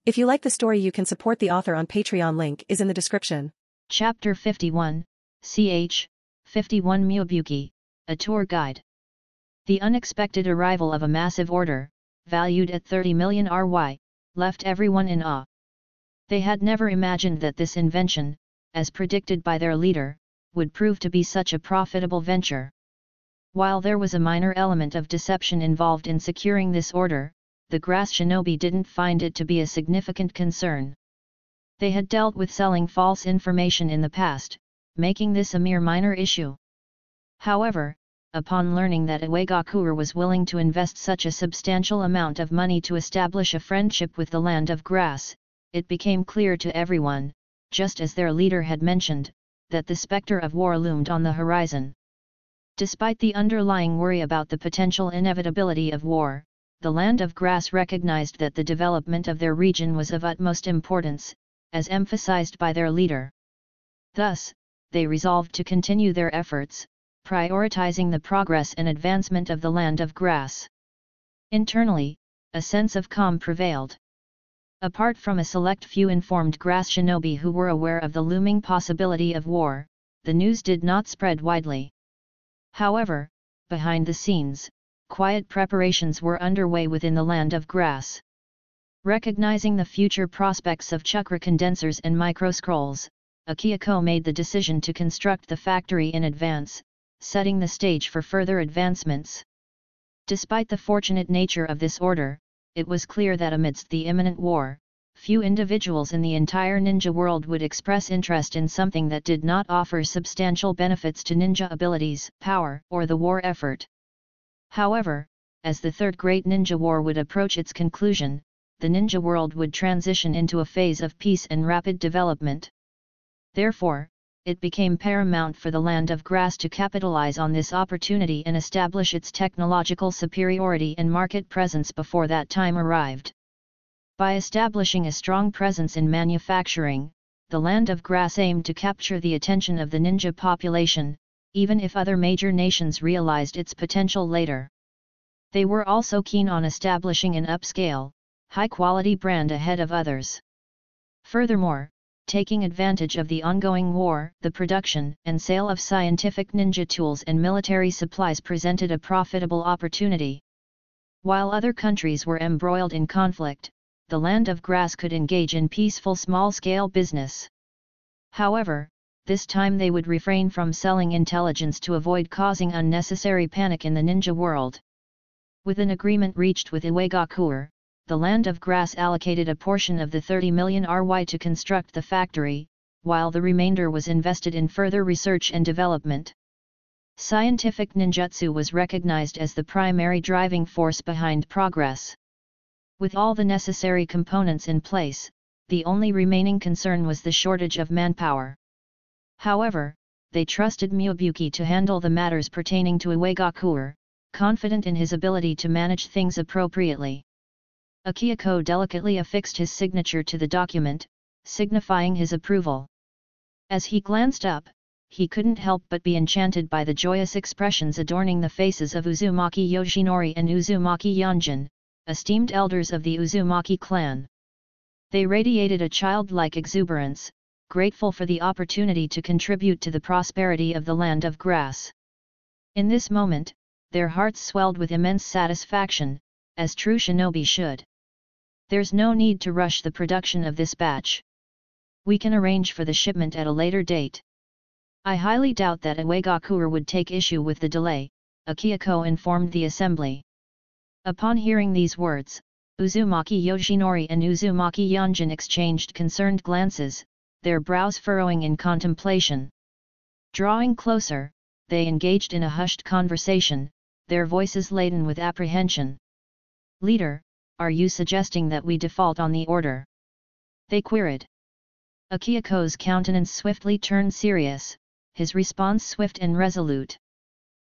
If you like the story, you can support the author on Patreon. Link is in the description. Chapter 51, ch. 51 Myobuki, a tour guide. The unexpected arrival of a massive order, valued at 30 million RY, left everyone in awe. They had never imagined that this invention, as predicted by their leader, would prove to be such a profitable venture. While there was a minor element of deception involved in securing this order, the grass shinobi didn't find it to be a significant concern. They had dealt with selling false information in the past, making this a mere minor issue. However, upon learning that Iwagakure was willing to invest such a substantial amount of money to establish a friendship with the land of grass, it became clear to everyone, just as their leader had mentioned, that the specter of war loomed on the horizon. Despite the underlying worry about the potential inevitability of war, the land of grass recognized that the development of their region was of utmost importance, as emphasized by their leader. Thus, they resolved to continue their efforts, prioritizing the progress and advancement of the land of grass. Internally, a sense of calm prevailed. Apart from a select few informed grass shinobi who were aware of the looming possibility of war, the news did not spread widely. However, behind the scenes, quiet preparations were underway within the land of grass. Recognizing the future prospects of chakra condensers and microscrolls, Akihiko made the decision to construct the factory in advance, setting the stage for further advancements. Despite the fortunate nature of this order, it was clear that amidst the imminent war, few individuals in the entire ninja world would express interest in something that did not offer substantial benefits to ninja abilities, power, or the war effort. However, as the Third Great Ninja War would approach its conclusion, the ninja world would transition into a phase of peace and rapid development. Therefore, it became paramount for the land of grass to capitalize on this opportunity and establish its technological superiority and market presence before that time arrived. By establishing a strong presence in manufacturing, the land of grass aimed to capture the attention of the ninja population, even if other major nations realized its potential later. They were also keen on establishing an upscale, high-quality brand ahead of others. Furthermore, taking advantage of the ongoing war, the production and sale of scientific ninja tools and military supplies presented a profitable opportunity. While other countries were embroiled in conflict, the land of grass could engage in peaceful small-scale business. However, this time they would refrain from selling intelligence to avoid causing unnecessary panic in the ninja world. With an agreement reached with Iwagakure, the land of grass allocated a portion of the 30 million RY to construct the factory, while the remainder was invested in further research and development. Scientific ninjutsu was recognized as the primary driving force behind progress. With all the necessary components in place, the only remaining concern was the shortage of manpower. However, they trusted Myobuki to handle the matters pertaining to Iwagakure, confident in his ability to manage things appropriately. Akihiko delicately affixed his signature to the document, signifying his approval. As he glanced up, he couldn't help but be enchanted by the joyous expressions adorning the faces of Uzumaki Yoshinori and Uzumaki Yonjin, esteemed elders of the Uzumaki clan. They radiated a childlike exuberance, grateful for the opportunity to contribute to the prosperity of the land of grass. In this moment, their hearts swelled with immense satisfaction, as true shinobi should. There's no need to rush the production of this batch. We can arrange for the shipment at a later date. I highly doubt that Iwagakure would take issue with the delay, Akihiko informed the assembly. Upon hearing these words, Uzumaki Yoshinori and Uzumaki Yonjin exchanged concerned glances, their brows furrowing in contemplation. Drawing closer, they engaged in a hushed conversation, their voices laden with apprehension. "Leader, are you suggesting that we default on the order?" they queried. Akihiko's countenance swiftly turned serious, his response swift and resolute.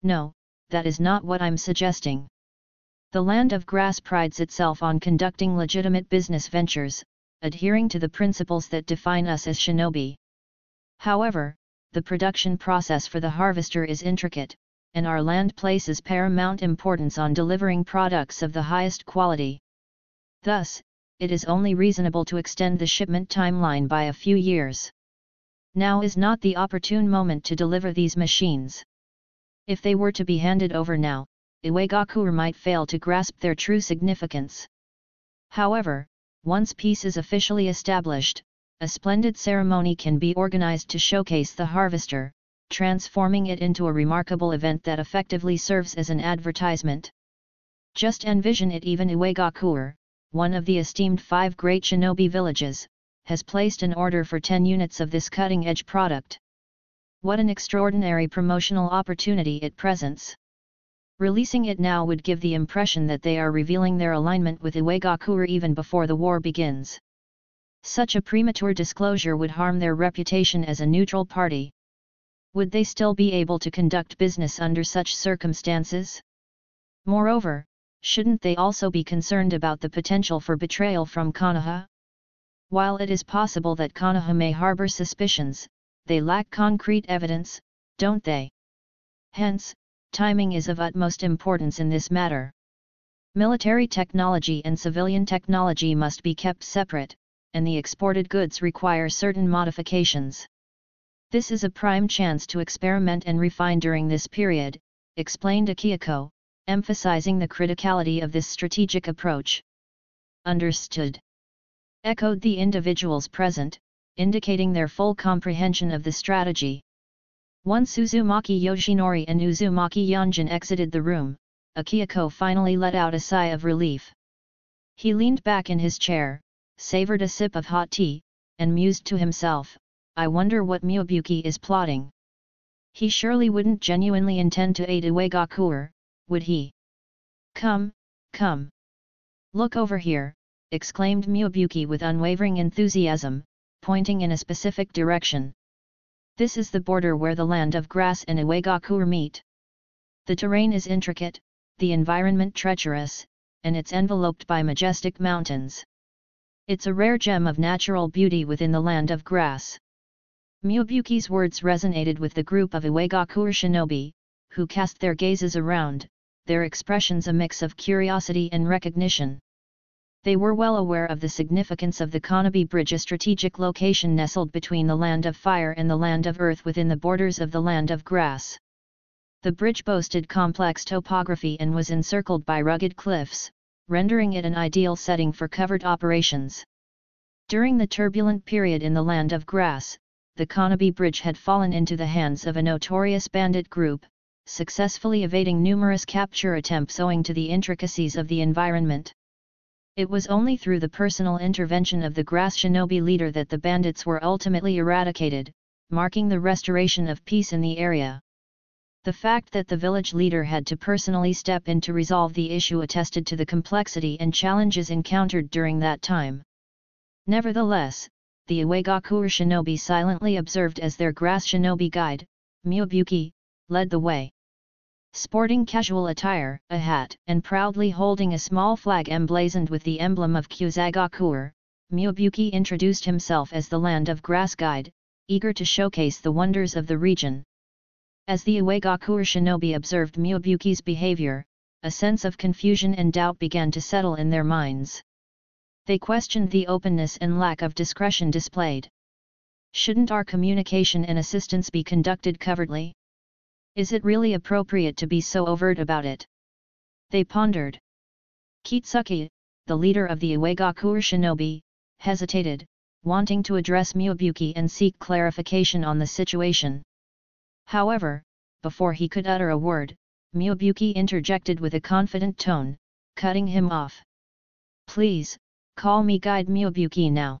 "No, that is not what I'm suggesting. The land of grass prides itself on conducting legitimate business ventures, adhering to the principles that define us as shinobi. However, the production process for the harvester is intricate, and our land places paramount importance on delivering products of the highest quality. Thus, it is only reasonable to extend the shipment timeline by a few years. Now is not the opportune moment to deliver these machines. If they were to be handed over now, Iwagakure might fail to grasp their true significance. However, once peace is officially established, a splendid ceremony can be organized to showcase the harvester, transforming it into a remarkable event that effectively serves as an advertisement. Just envision it. Even Iwagakure, one of the esteemed 5 great shinobi villages, has placed an order for 10 units of this cutting-edge product. What an extraordinary promotional opportunity it presents. Releasing it now would give the impression that they are revealing their alignment with Iwagakure even before the war begins. Such a premature disclosure would harm their reputation as a neutral party. Would they still be able to conduct business under such circumstances? Moreover, shouldn't they also be concerned about the potential for betrayal from Konoha? While it is possible that Konoha may harbor suspicions, they lack concrete evidence, don't they? Hence, timing is of utmost importance in this matter. Military technology and civilian technology must be kept separate, and the exported goods require certain modifications. This is a prime chance to experiment and refine during this period, explained Akihiko, emphasizing the criticality of this strategic approach. Understood, echoed the individuals present, indicating their full comprehension of the strategy. Once Uzumaki Yoshinori and Uzumaki Yonjin exited the room, Akihiko finally let out a sigh of relief. He leaned back in his chair, savored a sip of hot tea, and mused to himself, I wonder what Miyabuki is plotting. He surely wouldn't genuinely intend to aid Iwagakure, would he? Come, come. Look over here, exclaimed Miyabuki with unwavering enthusiasm, pointing in a specific direction. This is the border where the land of grass and Iwagakure meet. The terrain is intricate, the environment treacherous, and it's enveloped by majestic mountains. It's a rare gem of natural beauty within the land of grass. Miyabuki's words resonated with the group of Iwagakure shinobi, who cast their gazes around, their expressions a mix of curiosity and recognition. They were well aware of the significance of the Konobe Bridge, a strategic location nestled between the land of fire and the land of earth within the borders of the land of grass. The bridge boasted complex topography and was encircled by rugged cliffs, rendering it an ideal setting for covert operations. During the turbulent period in the land of grass, the Konobe Bridge had fallen into the hands of a notorious bandit group, successfully evading numerous capture attempts owing to the intricacies of the environment. It was only through the personal intervention of the grass shinobi leader that the bandits were ultimately eradicated, marking the restoration of peace in the area. The fact that the village leader had to personally step in to resolve the issue attested to the complexity and challenges encountered during that time. Nevertheless, the Iwagakure shinobi silently observed as their grass shinobi guide, Miyabuki, led the way. Sporting casual attire, a hat, and proudly holding a small flag emblazoned with the emblem of kusagakure, Miyabuki introduced himself as the Land of Grass guide, eager to showcase the wonders of the region. As the Iwagakure shinobi observed Miyabuki's behavior, a sense of confusion and doubt began to settle in their minds. They questioned the openness and lack of discretion displayed. Shouldn't our communication and assistance be conducted covertly? Is it really appropriate to be so overt about it? They pondered. Kitsuki, the leader of the Iwagakure shinobi, hesitated, wanting to address Miyabuki and seek clarification on the situation. However, before he could utter a word, Miyabuki interjected with a confident tone, cutting him off. Please, call me Guide Miyabuki now.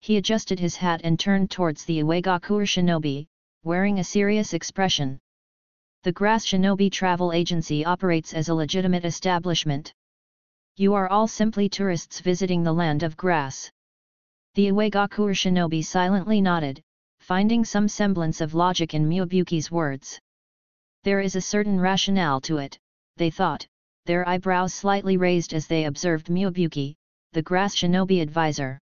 He adjusted his hat and turned towards the Iwagakure shinobi, wearing a serious expression. The Grass Shinobi Travel Agency operates as a legitimate establishment. You are all simply tourists visiting the land of grass. The Iwagakure shinobi silently nodded, finding some semblance of logic in Miyabuki's words. There is a certain rationale to it, they thought, their eyebrows slightly raised as they observed Miyabuki, the Grass Shinobi advisor.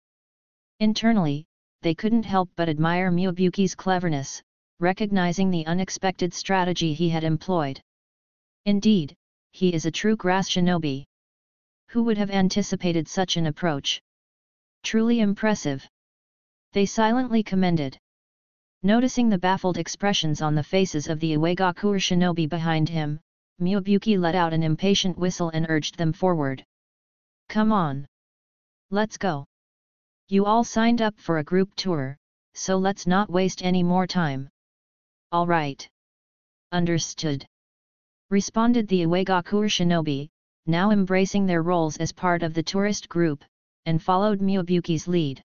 Internally, they couldn't help but admire Miyabuki's cleverness, recognizing the unexpected strategy he had employed. Indeed, he is a true grass shinobi. Who would have anticipated such an approach? Truly impressive. They silently commended. Noticing the baffled expressions on the faces of the Iwagakure shinobi behind him, Miobuki let out an impatient whistle and urged them forward. Come on. Let's go. You all signed up for a group tour, so let's not waste any more time. All right. Understood. Responded the Iwagakure shinobi, now embracing their roles as part of the tourist group, and followed Miobuki's lead.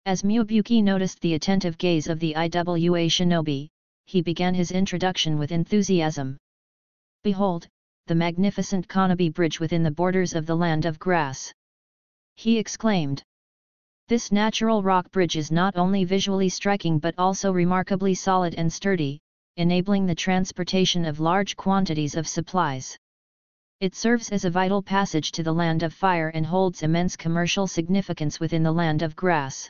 As Miobuki noticed the attentive gaze of the Iwa shinobi, he began his introduction with enthusiasm. Behold, the magnificent Kanabi Bridge within the borders of the Land of Grass! He exclaimed. This natural rock bridge is not only visually striking but also remarkably solid and sturdy, enabling the transportation of large quantities of supplies. It serves as a vital passage to the Land of Fire and holds immense commercial significance within the Land of Grass.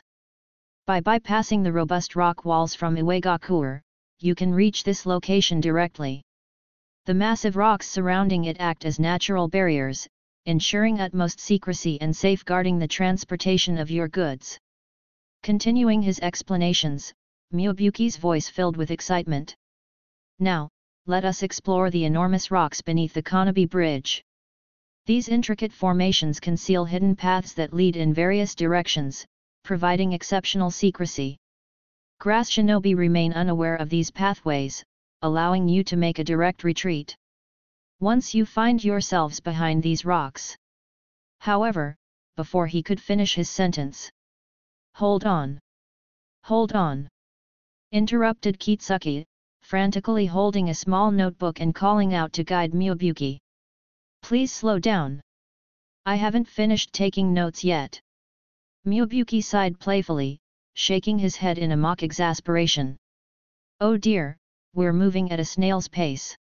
By bypassing the robust rock walls from Iwagakure, you can reach this location directly. The massive rocks surrounding it act as natural barriers, ensuring utmost secrecy and safeguarding the transportation of your goods. Continuing his explanations, Miobuki's voice filled with excitement. Now, let us explore the enormous rocks beneath the Kanabi Bridge. These intricate formations conceal hidden paths that lead in various directions, providing exceptional secrecy. Grass shinobi remain unaware of these pathways, allowing you to make a direct retreat once you find yourselves behind these rocks. However, before he could finish his sentence. Hold on! Hold on! Interrupted Kitsuki, frantically holding a small notebook and calling out to guide Miobuki. Please slow down. I haven't finished taking notes yet. Miobuki sighed playfully, shaking his head in a mock exasperation. Oh dear, we're moving at a snail's pace!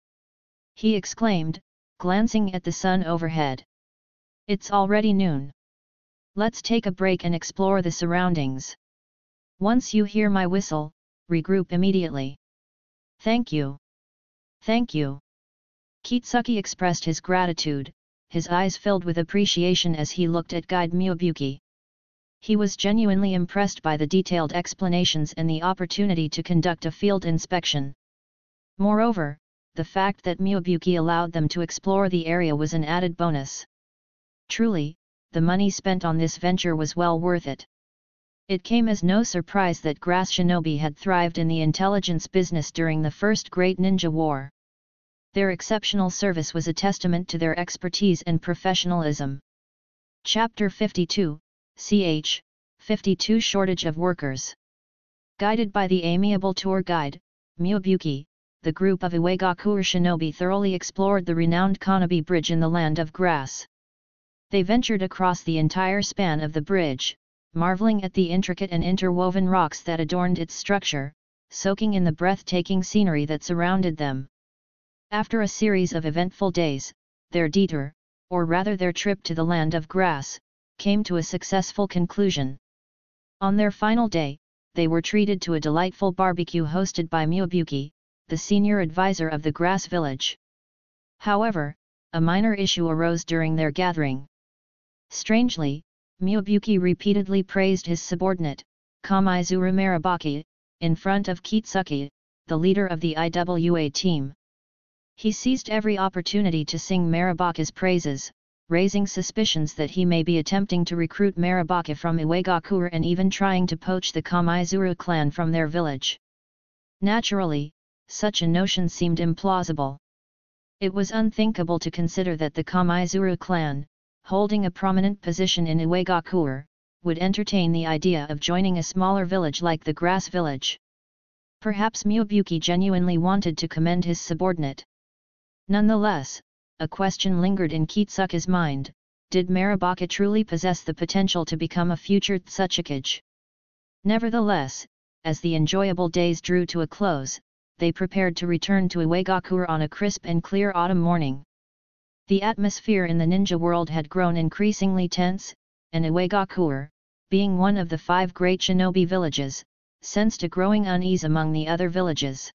He exclaimed, glancing at the sun overhead. It's already noon. Let's take a break and explore the surroundings. Once you hear my whistle, regroup immediately. Thank you. Thank you. Kitsuki expressed his gratitude, his eyes filled with appreciation as he looked at guide Miobuki. He was genuinely impressed by the detailed explanations and the opportunity to conduct a field inspection. Moreover, the fact that Miobuki allowed them to explore the area was an added bonus. Truly, the money spent on this venture was well worth it. It came as no surprise that Grass Shinobi had thrived in the intelligence business during the First Great Ninja War. Their exceptional service was a testament to their expertise and professionalism. Chapter 52, ch. 52 Shortage of Workers. Guided by the amiable tour guide, Miobuki, the group of Iwagakure shinobi thoroughly explored the renowned Kanabi Bridge in the Land of Grass. They ventured across the entire span of the bridge, marveling at the intricate and interwoven rocks that adorned its structure, soaking in the breathtaking scenery that surrounded them. After a series of eventful days, their detour, or rather their trip to the Land of Grass, came to a successful conclusion. On their final day, they were treated to a delightful barbecue hosted by Miobuki, the senior advisor of the Grass Village. However, a minor issue arose during their gathering. Strangely, Miobuki repeatedly praised his subordinate, Kamaizuru Marabaki, in front of Kitsuki, the leader of the IWA team. He seized every opportunity to sing Marabaki's praises, raising suspicions that he may be attempting to recruit Marabaki from Iwagakure and even trying to poach the Kamaizuru clan from their village. Naturally, such a notion seemed implausible. It was unthinkable to consider that the Kamaizuru clan, holding a prominent position in Iwagakure, would entertain the idea of joining a smaller village like the Grass Village. Perhaps Miobuki genuinely wanted to commend his subordinate. Nonetheless, a question lingered in Kitsuki's mind: did Marabaki truly possess the potential to become a future Tsuchikage? Nevertheless, as the enjoyable days drew to a close, they prepared to return to Iwagakure on a crisp and clear autumn morning. The atmosphere in the ninja world had grown increasingly tense, and Iwagakure, being one of the 5 great shinobi villages, sensed a growing unease among the other villages.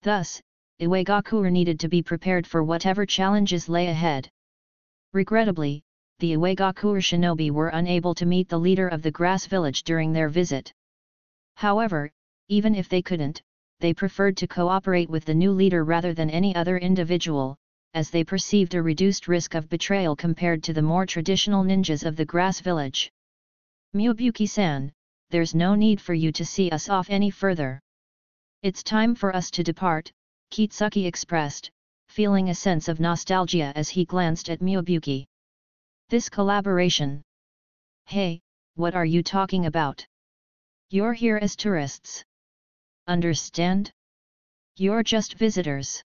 Thus, Iwagakure needed to be prepared for whatever challenges lay ahead. Regrettably, the Iwagakure shinobi were unable to meet the leader of the grass village during their visit. However, even if they couldn't, they preferred to cooperate with the new leader rather than any other individual, as they perceived a reduced risk of betrayal compared to the more traditional ninjas of the grass village. Miyabuki-san, there's no need for you to see us off any further. It's time for us to depart, Kitsuki expressed, feeling a sense of nostalgia as he glanced at Miyabuki. This collaboration. Hey, what are you talking about? You're here as tourists. Understand? You're just visitors.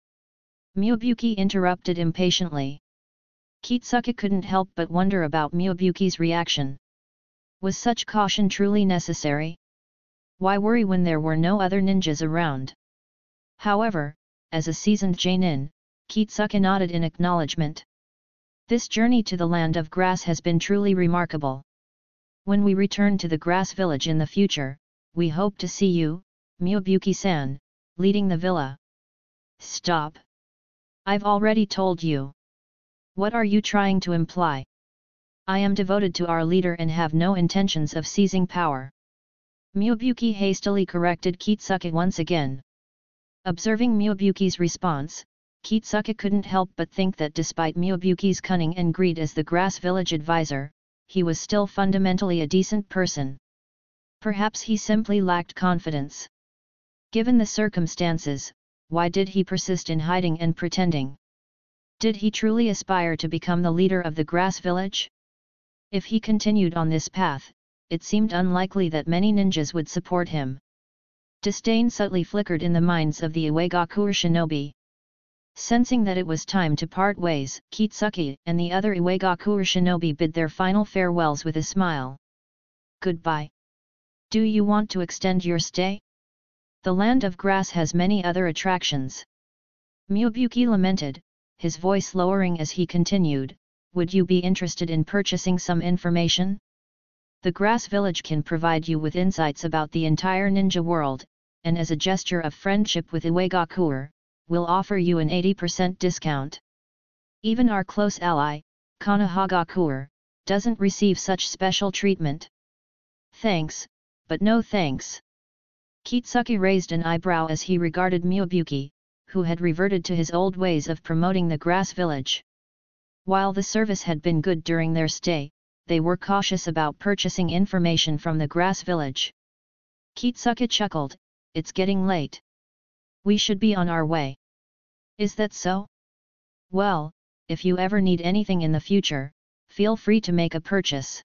Miyabuki interrupted impatiently. Kitsuki couldn't help but wonder about Miyabuki's reaction. Was such caution truly necessary? Why worry when there were no other ninjas around? However, as a seasoned genin, Kitsuki nodded in acknowledgement. This journey to the land of grass has been truly remarkable. When we return to the grass village in the future, we hope to see you, Miyabuki-san, leading the villa. Stop. I've already told you. What are you trying to imply? I am devoted to our leader and have no intentions of seizing power. Miyabuki hastily corrected Kitsuki once again. Observing Miyabuki's response, Kitsuki couldn't help but think that despite Miyabuki's cunning and greed as the grass village advisor, he was still fundamentally a decent person. Perhaps he simply lacked confidence. Given the circumstances, why did he persist in hiding and pretending? Did he truly aspire to become the leader of the grass village? If he continued on this path, it seemed unlikely that many ninjas would support him. Disdain subtly flickered in the minds of the Iwagakure shinobi. Sensing that it was time to part ways, Kitsuki and the other Iwagakure shinobi bid their final farewells with a smile. Goodbye. Do you want to extend your stay? The land of grass has many other attractions. Miyabuki lamented, his voice lowering as he continued, would you be interested in purchasing some information? The grass village can provide you with insights about the entire ninja world, and as a gesture of friendship with Iwagakure, we'll offer you an 80% discount. Even our close ally, Konohagakure, doesn't receive such special treatment. Thanks, but no thanks. Kitsuki raised an eyebrow as he regarded Miyabuki, who had reverted to his old ways of promoting the grass village. While the service had been good during their stay, they were cautious about purchasing information from the grass village. Kitsuki chuckled, it's getting late. We should be on our way. Is that so? Well, if you ever need anything in the future, feel free to make a purchase.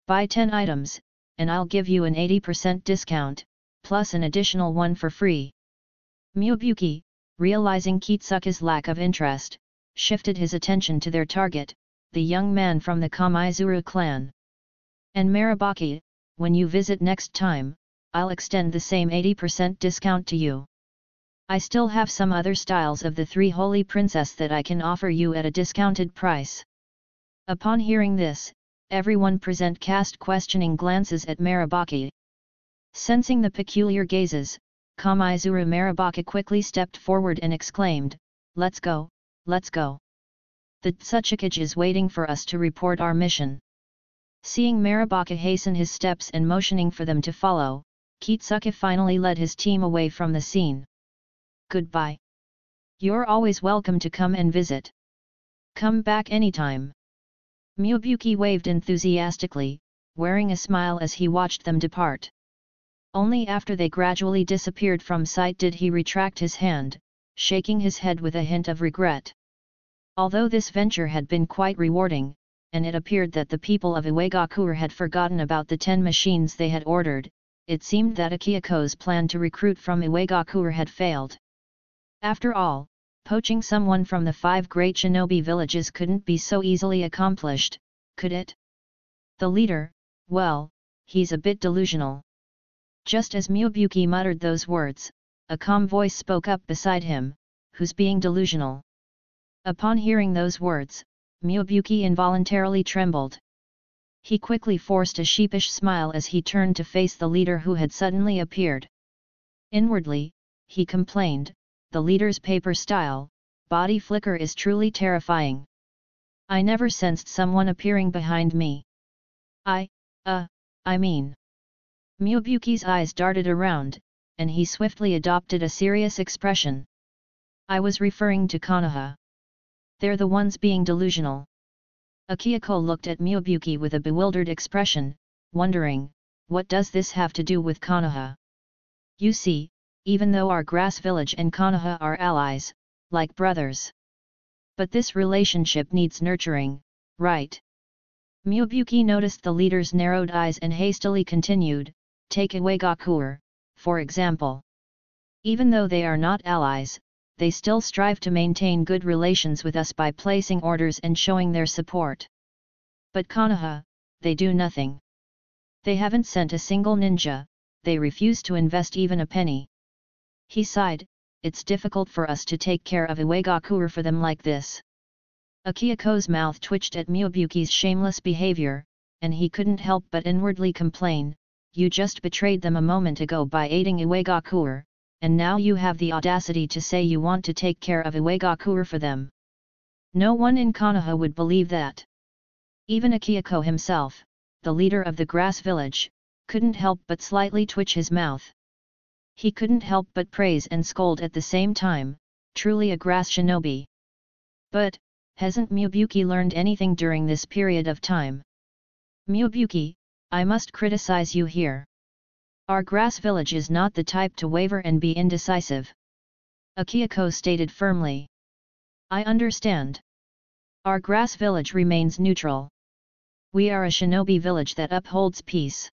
Buy 10 items, and I'll give you an 80% discount, plus an additional one for free. Miyabuki, realizing Kitsuki's lack of interest, shifted his attention to their target, the young man from the Kamaizuru clan. And Marabaki, when you visit next time, I'll extend the same 80% discount to you. I still have some other styles of the Three Holy Princess that I can offer you at a discounted price. Upon hearing this, everyone present cast questioning glances at Marabaki. Sensing the peculiar gazes, Kamaizuru Marabaki quickly stepped forward and exclaimed, let's go, let's go. The Tsuchikage is waiting for us to report our mission. Seeing Marabaki hasten his steps and motioning for them to follow, Kitsuki finally led his team away from the scene. Goodbye. You're always welcome to come and visit. Come back anytime. Miyabuki waved enthusiastically, wearing a smile as he watched them depart. Only after they gradually disappeared from sight did he retract his hand, shaking his head with a hint of regret. Although this venture had been quite rewarding, and it appeared that the people of Iwagakure had forgotten about the 10 machines they had ordered, it seemed that Akioko's plan to recruit from Iwagakure had failed. After all, poaching someone from the 5 great shinobi villages couldn't be so easily accomplished, could it? The leader, well, he's a bit delusional. Just as Miyabuki muttered those words, a calm voice spoke up beside him, who's being delusional? Upon hearing those words, Miyabuki involuntarily trembled. He quickly forced a sheepish smile as he turned to face the leader who had suddenly appeared. Inwardly, he complained, the leader's paper style, body flicker is truly terrifying. I never sensed someone appearing behind me. I mean. Miyabuki's eyes darted around, and he swiftly adopted a serious expression. I was referring to Konoha. They're the ones being delusional. Akihiko looked at Miyabuki with a bewildered expression, wondering, what does this have to do with Konoha? You see, even though our grass village and Konoha are allies, like brothers. But this relationship needs nurturing, right? Miyabuki noticed the leader's narrowed eyes and hastily continued, take Iwagakure, for example. Even though they are not allies, they still strive to maintain good relations with us by placing orders and showing their support. But Konoha, they do nothing. They haven't sent a single ninja, they refuse to invest even a penny. He sighed, it's difficult for us to take care of Iwagakure for them like this. Akihiko's mouth twitched at Miyabuki's shameless behavior, and he couldn't help but inwardly complain, you just betrayed them a moment ago by aiding Iwagakure, and now you have the audacity to say you want to take care of Iwagakure for them. No one in Konoha would believe that. Even Akihiko himself, the leader of the grass village, couldn't help but slightly twitch his mouth. He couldn't help but praise and scold at the same time, truly a grass shinobi. But, hasn't Miyabuki learned anything during this period of time? Miyabuki, I must criticize you here. Our grass village is not the type to waver and be indecisive. Akihiko stated firmly. I understand. Our grass village remains neutral. We are a shinobi village that upholds peace.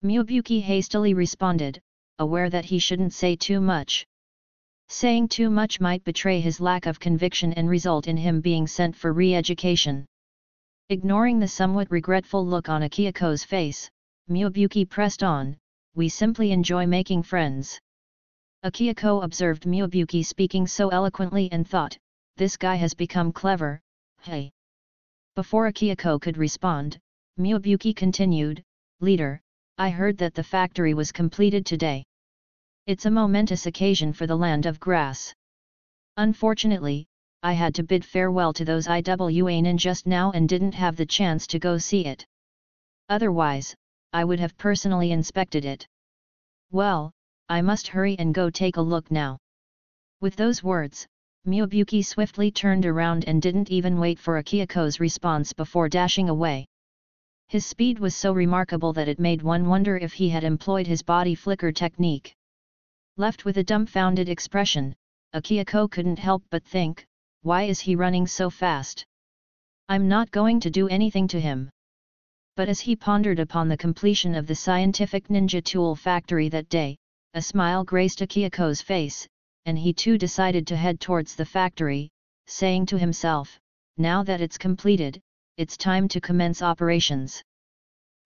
Miyabuki hastily responded, aware that he shouldn't say too much. Saying too much might betray his lack of conviction and result in him being sent for re-education. Ignoring the somewhat regretful look on Akihiko's face, Miyabuki pressed on, we simply enjoy making friends. Akihiko observed Miyabuki speaking so eloquently and thought, this guy has become clever, hey. Before Akihiko could respond, Miyabuki continued, leader, I heard that the factory was completed today. It's a momentous occasion for the land of grass. Unfortunately, I had to bid farewell to those Iwanin just now and didn't have the chance to go see it. Otherwise, I would have personally inspected it. Well, I must hurry and go take a look now. With those words, Miyabuki swiftly turned around and didn't even wait for Akihiko's response before dashing away. His speed was so remarkable that it made one wonder if he had employed his body flicker technique. Left with a dumbfounded expression, Akihiko couldn't help but think, why is he running so fast? I'm not going to do anything to him. But as he pondered upon the completion of the scientific ninja tool factory that day, a smile graced Akihiko's face, and he too decided to head towards the factory, saying to himself, now that it's completed, it's time to commence operations.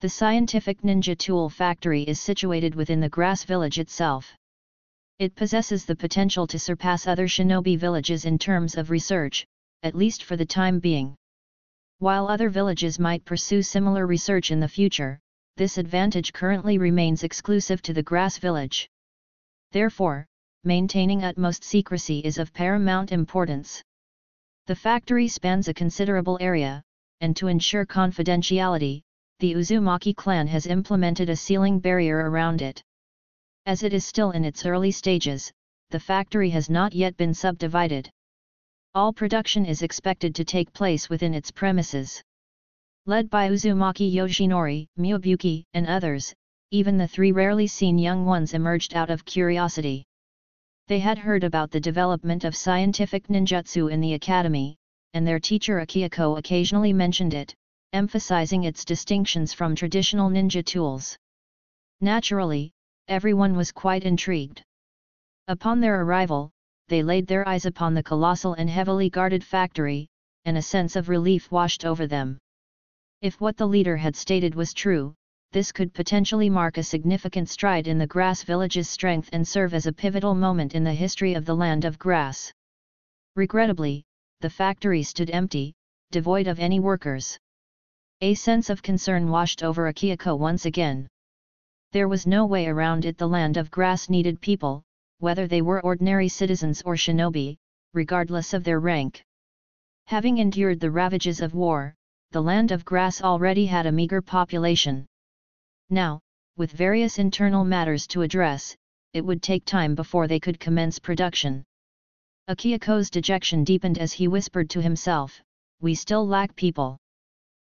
The scientific ninja tool factory is situated within the grass village itself. It possesses the potential to surpass other shinobi villages in terms of research, at least for the time being. While other villages might pursue similar research in the future, this advantage currently remains exclusive to the grass village. Therefore, maintaining utmost secrecy is of paramount importance. The factory spans a considerable area, and to ensure confidentiality, the Uzumaki clan has implemented a sealing barrier around it. As it is still in its early stages, the factory has not yet been subdivided. All production is expected to take place within its premises. Led by Uzumaki Yoshinori, Miyabuki, and others, even the three rarely seen young ones emerged out of curiosity. They had heard about the development of scientific ninjutsu in the academy, and their teacher Akihiko occasionally mentioned it, emphasizing its distinctions from traditional ninja tools. Naturally, everyone was quite intrigued. Upon their arrival, they laid their eyes upon the colossal and heavily guarded factory, and a sense of relief washed over them. If what the leader had stated was true, this could potentially mark a significant stride in the grass village's strength and serve as a pivotal moment in the history of the land of grass. Regrettably, the factory stood empty, devoid of any workers. A sense of concern washed over Akihiko once again. There was no way around it. The land of grass needed people, whether they were ordinary citizens or shinobi, regardless of their rank. Having endured the ravages of war, the land of grass already had a meager population. Now, with various internal matters to address, it would take time before they could commence production. Akiako's dejection deepened as he whispered to himself, "We still lack people."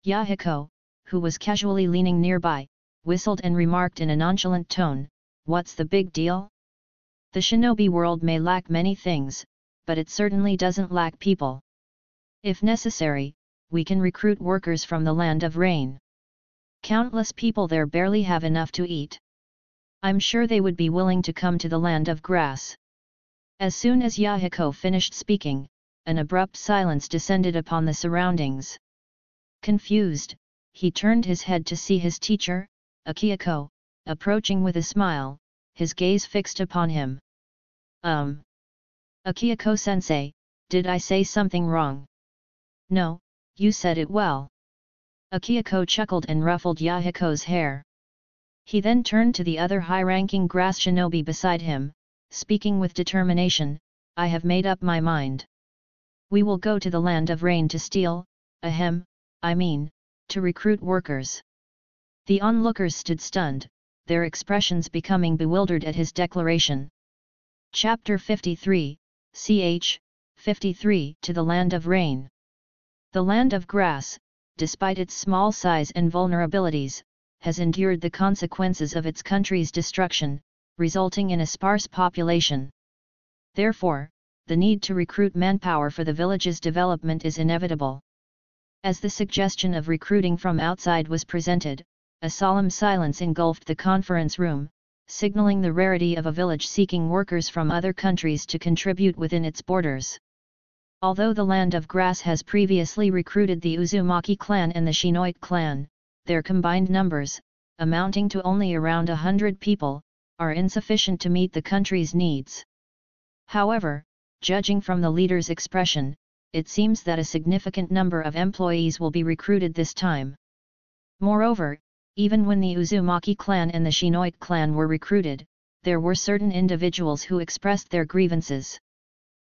Yahiko, who was casually leaning nearby, whistled and remarked in a nonchalant tone, "What's the big deal? The shinobi world may lack many things, but it certainly doesn't lack people. If necessary, we can recruit workers from the land of rain. Countless people there barely have enough to eat. I'm sure they would be willing to come to the land of grass." As soon as Yahiko finished speaking, an abrupt silence descended upon the surroundings. Confused, he turned his head to see his teacher, Akiako, approaching with a smile, his gaze fixed upon him. Akiako-sensei, did I say something wrong?" "No, you said it well." Akiako chuckled and ruffled Yahiko's hair. He then turned to the other high-ranking grass shinobi beside him, speaking with determination, "I have made up my mind. We will go to the land of rain to steal, to recruit workers." The onlookers stood stunned, their expressions becoming bewildered at his declaration. Chapter 53, ch. 53 To the Land of Rain. The land of grass, despite its small size and vulnerabilities, has endured the consequences of its country's destruction, resulting in a sparse population. Therefore, the need to recruit manpower for the village's development is inevitable. As the suggestion of recruiting from outside was presented, a solemn silence engulfed the conference room, signaling the rarity of a village seeking workers from other countries to contribute within its borders. Although the land of grass has previously recruited the Uzumaki clan and the Shinoite clan, their combined numbers, amounting to only around 100 people, are insufficient to meet the country's needs. However, judging from the leader's expression, it seems that a significant number of employees will be recruited this time. Moreover, even when the Uzumaki clan and the Shinoite clan were recruited, there were certain individuals who expressed their grievances.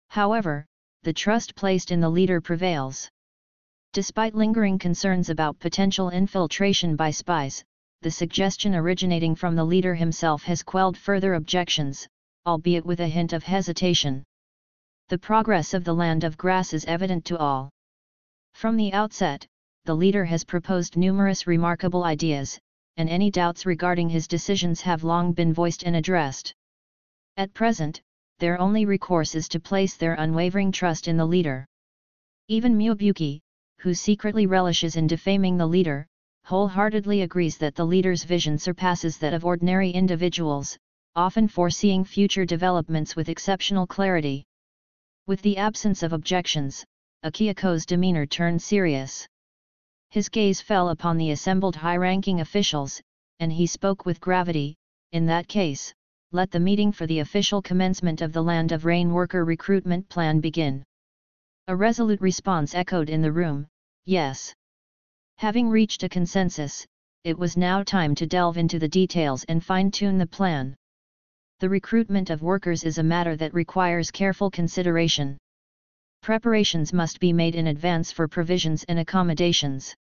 However, the trust placed in the leader prevails. Despite lingering concerns about potential infiltration by spies, the suggestion originating from the leader himself has quelled further objections, albeit with a hint of hesitation. The progress of the land of grass is evident to all. From the outset, the leader has proposed numerous remarkable ideas, and any doubts regarding his decisions have long been voiced and addressed. At present, their only recourse is to place their unwavering trust in the leader. Even Myobuki, who secretly relishes in defaming the leader, wholeheartedly agrees that the leader's vision surpasses that of ordinary individuals, often foreseeing future developments with exceptional clarity. With the absence of objections, Akiako's demeanor turned serious. His gaze fell upon the assembled high-ranking officials, and he spoke with gravity, "In that case, let the meeting for the official commencement of the Land of Rain worker recruitment plan begin." A resolute response echoed in the room, "Yes." Having reached a consensus, it was now time to delve into the details and fine-tune the plan. The recruitment of workers is a matter that requires careful consideration. Preparations must be made in advance for provisions and accommodations.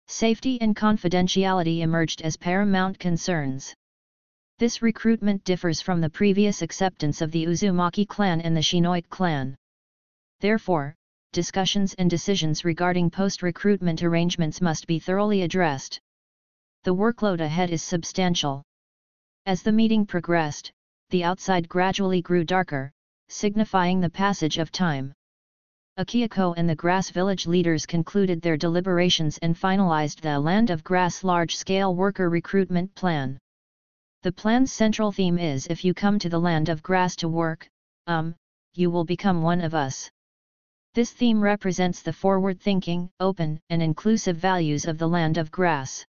Safety and confidentiality emerged as paramount concerns. This recruitment differs from the previous acceptance of the Uzumaki clan and the Shinoite clan. Therefore, discussions and decisions regarding post-recruitment arrangements must be thoroughly addressed. The workload ahead is substantial. As the meeting progressed, the outside gradually grew darker, signifying the passage of time. Akiako and the Grass Village leaders concluded their deliberations and finalized the Land of Grass large-scale worker recruitment plan. The plan's central theme is, "If you come to the Land of Grass to work, you will become one of us." This theme represents the forward-thinking, open, and inclusive values of the Land of Grass.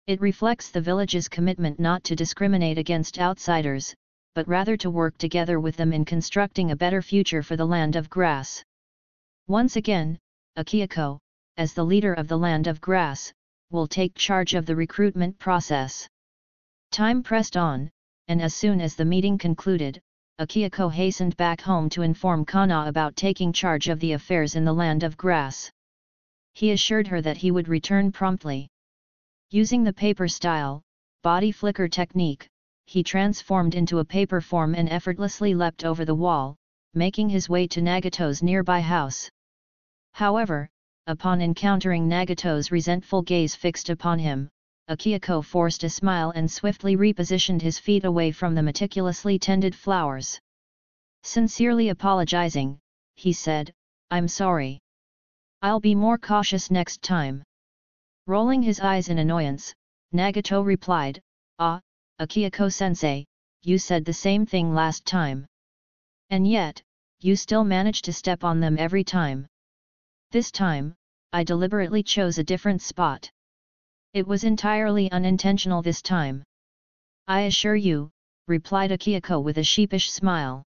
It reflects the village's commitment not to discriminate against outsiders, but rather to work together with them in constructing a better future for the Land of Grass. Once again, Akiako, as the leader of the Land of Grass, will take charge of the recruitment process. Time pressed on, and as soon as the meeting concluded, Akihiko hastened back home to inform Kana about taking charge of the affairs in the land of grass. He assured her that he would return promptly. Using the paper style, body flicker technique, he transformed into a paper form and effortlessly leapt over the wall, making his way to Nagato's nearby house. However, upon encountering Nagato's resentful gaze fixed upon him, Akihiko forced a smile and swiftly repositioned his feet away from the meticulously tended flowers. Sincerely apologizing, he said, "I'm sorry. I'll be more cautious next time." Rolling his eyes in annoyance, Nagato replied, "Ah, Akihiko-sensei, you said the same thing last time. And yet, you still manage to step on them every time. This time, I deliberately chose a different spot. It was entirely unintentional this time." "I assure you," replied Akihiko with a sheepish smile.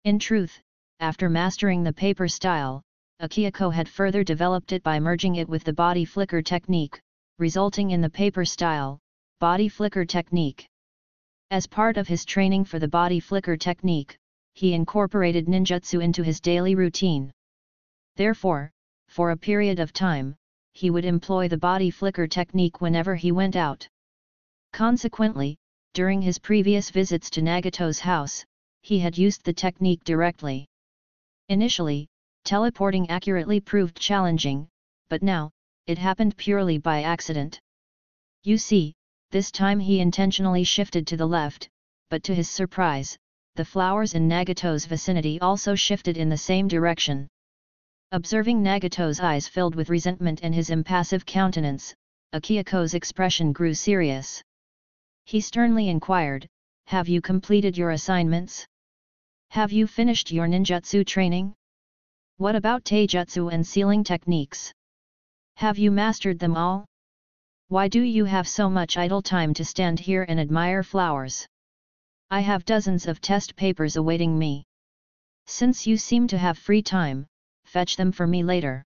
In truth, after mastering the paper style, Akihiko had further developed it by merging it with the body flicker technique, resulting in the paper style, body flicker technique. As part of his training for the body flicker technique, he incorporated ninjutsu into his daily routine. Therefore, for a period of time, he would employ the body flicker technique whenever he went out. Consequently, during his previous visits to Nagato's house, he had used the technique directly. Initially, teleporting accurately proved challenging, but now, it happened purely by accident. You see, this time he intentionally shifted to the left, but to his surprise, the flowers in Nagato's vicinity also shifted in the same direction. Observing Nagato's eyes filled with resentment and his impassive countenance, Akihiko's expression grew serious. He sternly inquired, "Have you completed your assignments? Have you finished your ninjutsu training? What about taijutsu and sealing techniques? Have you mastered them all? Why do you have so much idle time to stand here and admire flowers? I have dozens of test papers awaiting me. Since you seem to have free time, fetch them for me later.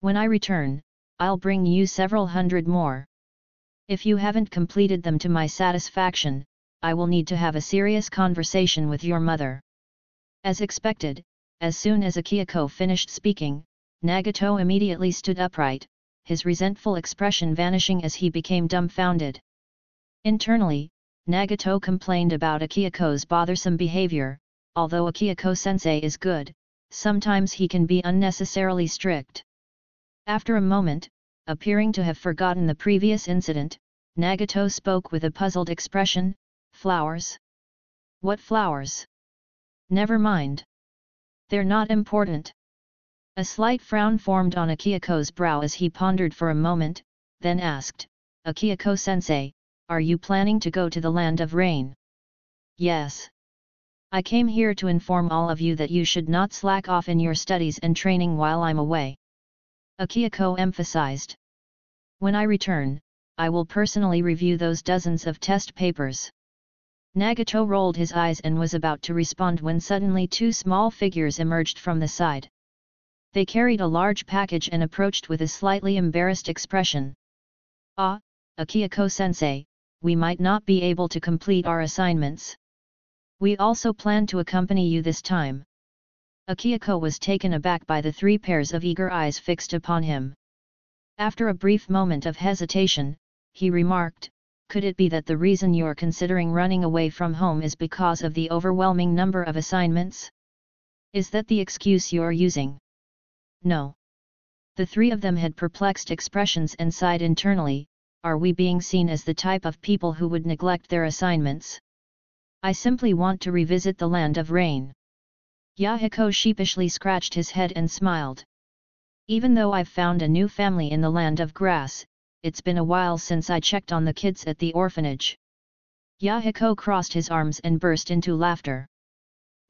When I return, I'll bring you several hundred more. If you haven't completed them to my satisfaction, I will need to have a serious conversation with your mother." As expected, as soon as Akihiko finished speaking, Nagato immediately stood upright, his resentful expression vanishing as he became dumbfounded. Internally, Nagato complained about Akihiko's bothersome behavior. Although Akihiko-sensei is good, sometimes he can be unnecessarily strict. After a moment, appearing to have forgotten the previous incident, Nagato spoke with a puzzled expression, "Flowers? What flowers? Never mind. They're not important." A slight frown formed on Akihiko's brow as he pondered for a moment, then asked, "Akihiko-sensei, are you planning to go to the land of rain?" "Yes. I came here to inform all of you that you should not slack off in your studies and training while I'm away," Akihiko emphasized. "When I return, I will personally review those dozens of test papers." Nagato rolled his eyes and was about to respond when suddenly two small figures emerged from the side. They carried a large package and approached with a slightly embarrassed expression. "Ah, Akihiko-sensei, we might not be able to complete our assignments. We also plan to accompany you this time." Akihiko was taken aback by the three pairs of eager eyes fixed upon him. After a brief moment of hesitation, he remarked, "Could it be that the reason you're considering running away from home is because of the overwhelming number of assignments? Is that the excuse you're using?" "No." The three of them had perplexed expressions and sighed internally. Are we being seen as the type of people who would neglect their assignments? "I simply want to revisit the land of rain." Yahiko sheepishly scratched his head and smiled. "Even though I've found a new family in the land of grass, it's been a while since I checked on the kids at the orphanage." Yahiko crossed his arms and burst into laughter.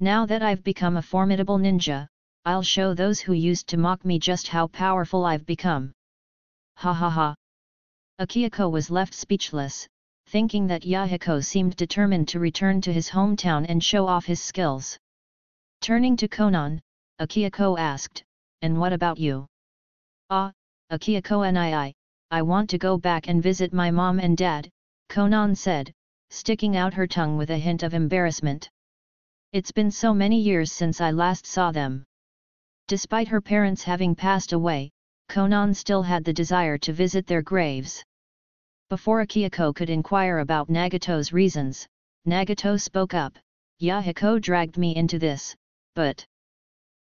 "Now that I've become a formidable ninja, I'll show those who used to mock me just how powerful I've become." Ha ha ha. Akihiko was left speechless, thinking that Yahiko seemed determined to return to his hometown and show off his skills. Turning to Konan, Akihiko asked, "And what about you?" "Ah, Akihiko and I want to go back and visit my mom and dad," Konan said, sticking out her tongue with a hint of embarrassment. It's been so many years since I last saw them. Despite her parents having passed away, Konan still had the desire to visit their graves. Before Akihiko could inquire about Nagato's reasons, Nagato spoke up, "Yahiko dragged me into this, but..."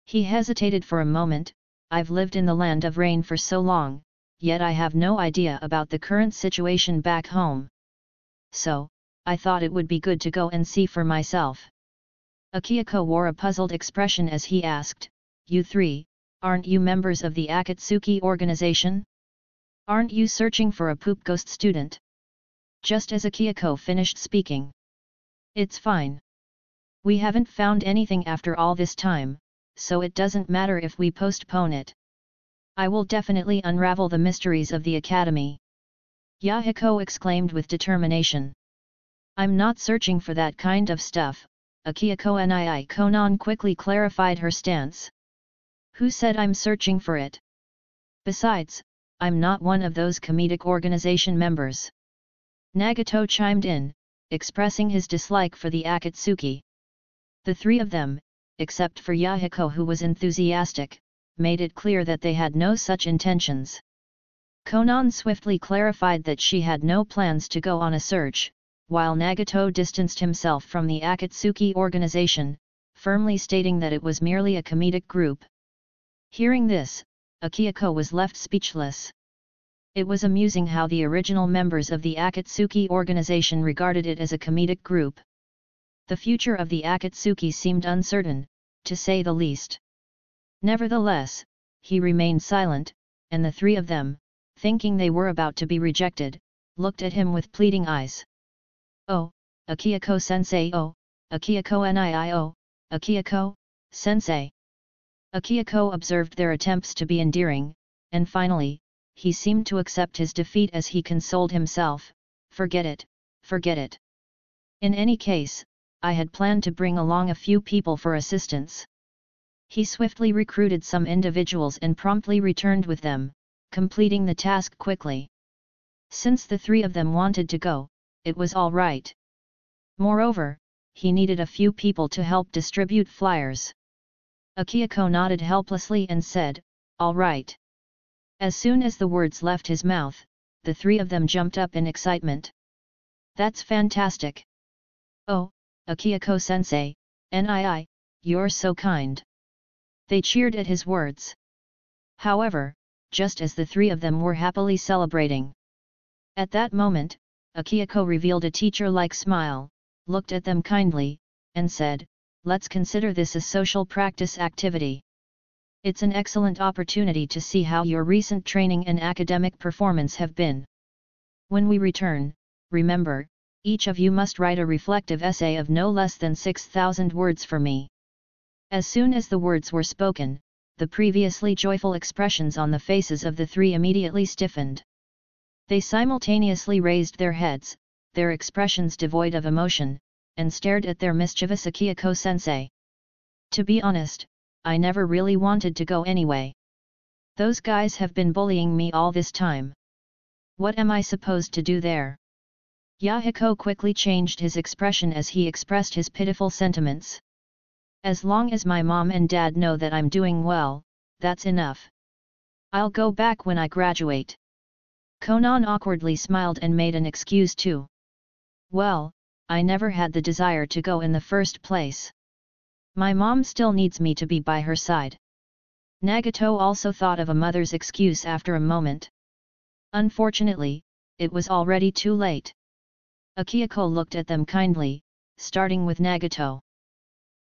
He hesitated for a moment. "I've lived in the land of rain for so long, yet I have no idea about the current situation back home. So, I thought it would be good to go and see for myself." Akihiko wore a puzzled expression as he asked, "You three, aren't you members of the Akatsuki organization? Aren't you searching for a poop ghost student?" Just as Akihiko finished speaking. "It's fine. We haven't found anything after all this time, so it doesn't matter if we postpone it. I will definitely unravel the mysteries of the academy," Yahiko exclaimed with determination. "I'm not searching for that kind of stuff," Akihiko nii Konan quickly clarified her stance. "Who said I'm searching for it? Besides, I'm not one of those comedic organization members." Nagato chimed in, expressing his dislike for the Akatsuki. The three of them, except for Yahiko who was enthusiastic, made it clear that they had no such intentions. Konan swiftly clarified that she had no plans to go on a search, while Nagato distanced himself from the Akatsuki organization, firmly stating that it was merely a comedic group. Hearing this, Akihiko was left speechless. It was amusing how the original members of the Akatsuki organization regarded it as a comedic group. The future of the Akatsuki seemed uncertain, to say the least. Nevertheless, he remained silent, and the three of them, thinking they were about to be rejected, looked at him with pleading eyes. "Oh, Akihiko-sensei, oh, Akihiko-nii, oh, Akihiko-sensei." Akihiko observed their attempts to be endearing, and finally, he seemed to accept his defeat as he consoled himself, "Forget it, forget it. In any case, I had planned to bring along a few people for assistance." He swiftly recruited some individuals and promptly returned with them, completing the task quickly. Since the three of them wanted to go, it was all right. Moreover, he needed a few people to help distribute flyers. Akihiko nodded helplessly and said, "All right." As soon as the words left his mouth, the three of them jumped up in excitement. "That's fantastic! Oh, Akihiko-sensei, nii, you're so kind." They cheered at his words. However, just as the three of them were happily celebrating, at that moment, Akihiko revealed a teacher-like smile, looked at them kindly, and said, "Let's consider this a social practice activity. It's an excellent opportunity to see how your recent training and academic performance have been. When we return, remember, each of you must write a reflective essay of no less than 6,000 words for me." As soon as the words were spoken, the previously joyful expressions on the faces of the three immediately stiffened. They simultaneously raised their heads, their expressions devoid of emotion, and stared at their mischievous Akihiko-sensei. "To be honest, I never really wanted to go anyway. Those guys have been bullying me all this time. What am I supposed to do there?" Yahiko quickly changed his expression as he expressed his pitiful sentiments. "As long as my mom and dad know that I'm doing well, that's enough. I'll go back when I graduate." Konan awkwardly smiled and made an excuse too. "Well, I never had the desire to go in the first place. My mom still needs me to be by her side." Nagato also thought of a mother's excuse after a moment. Unfortunately, it was already too late. Akihiko looked at them kindly, starting with Nagato.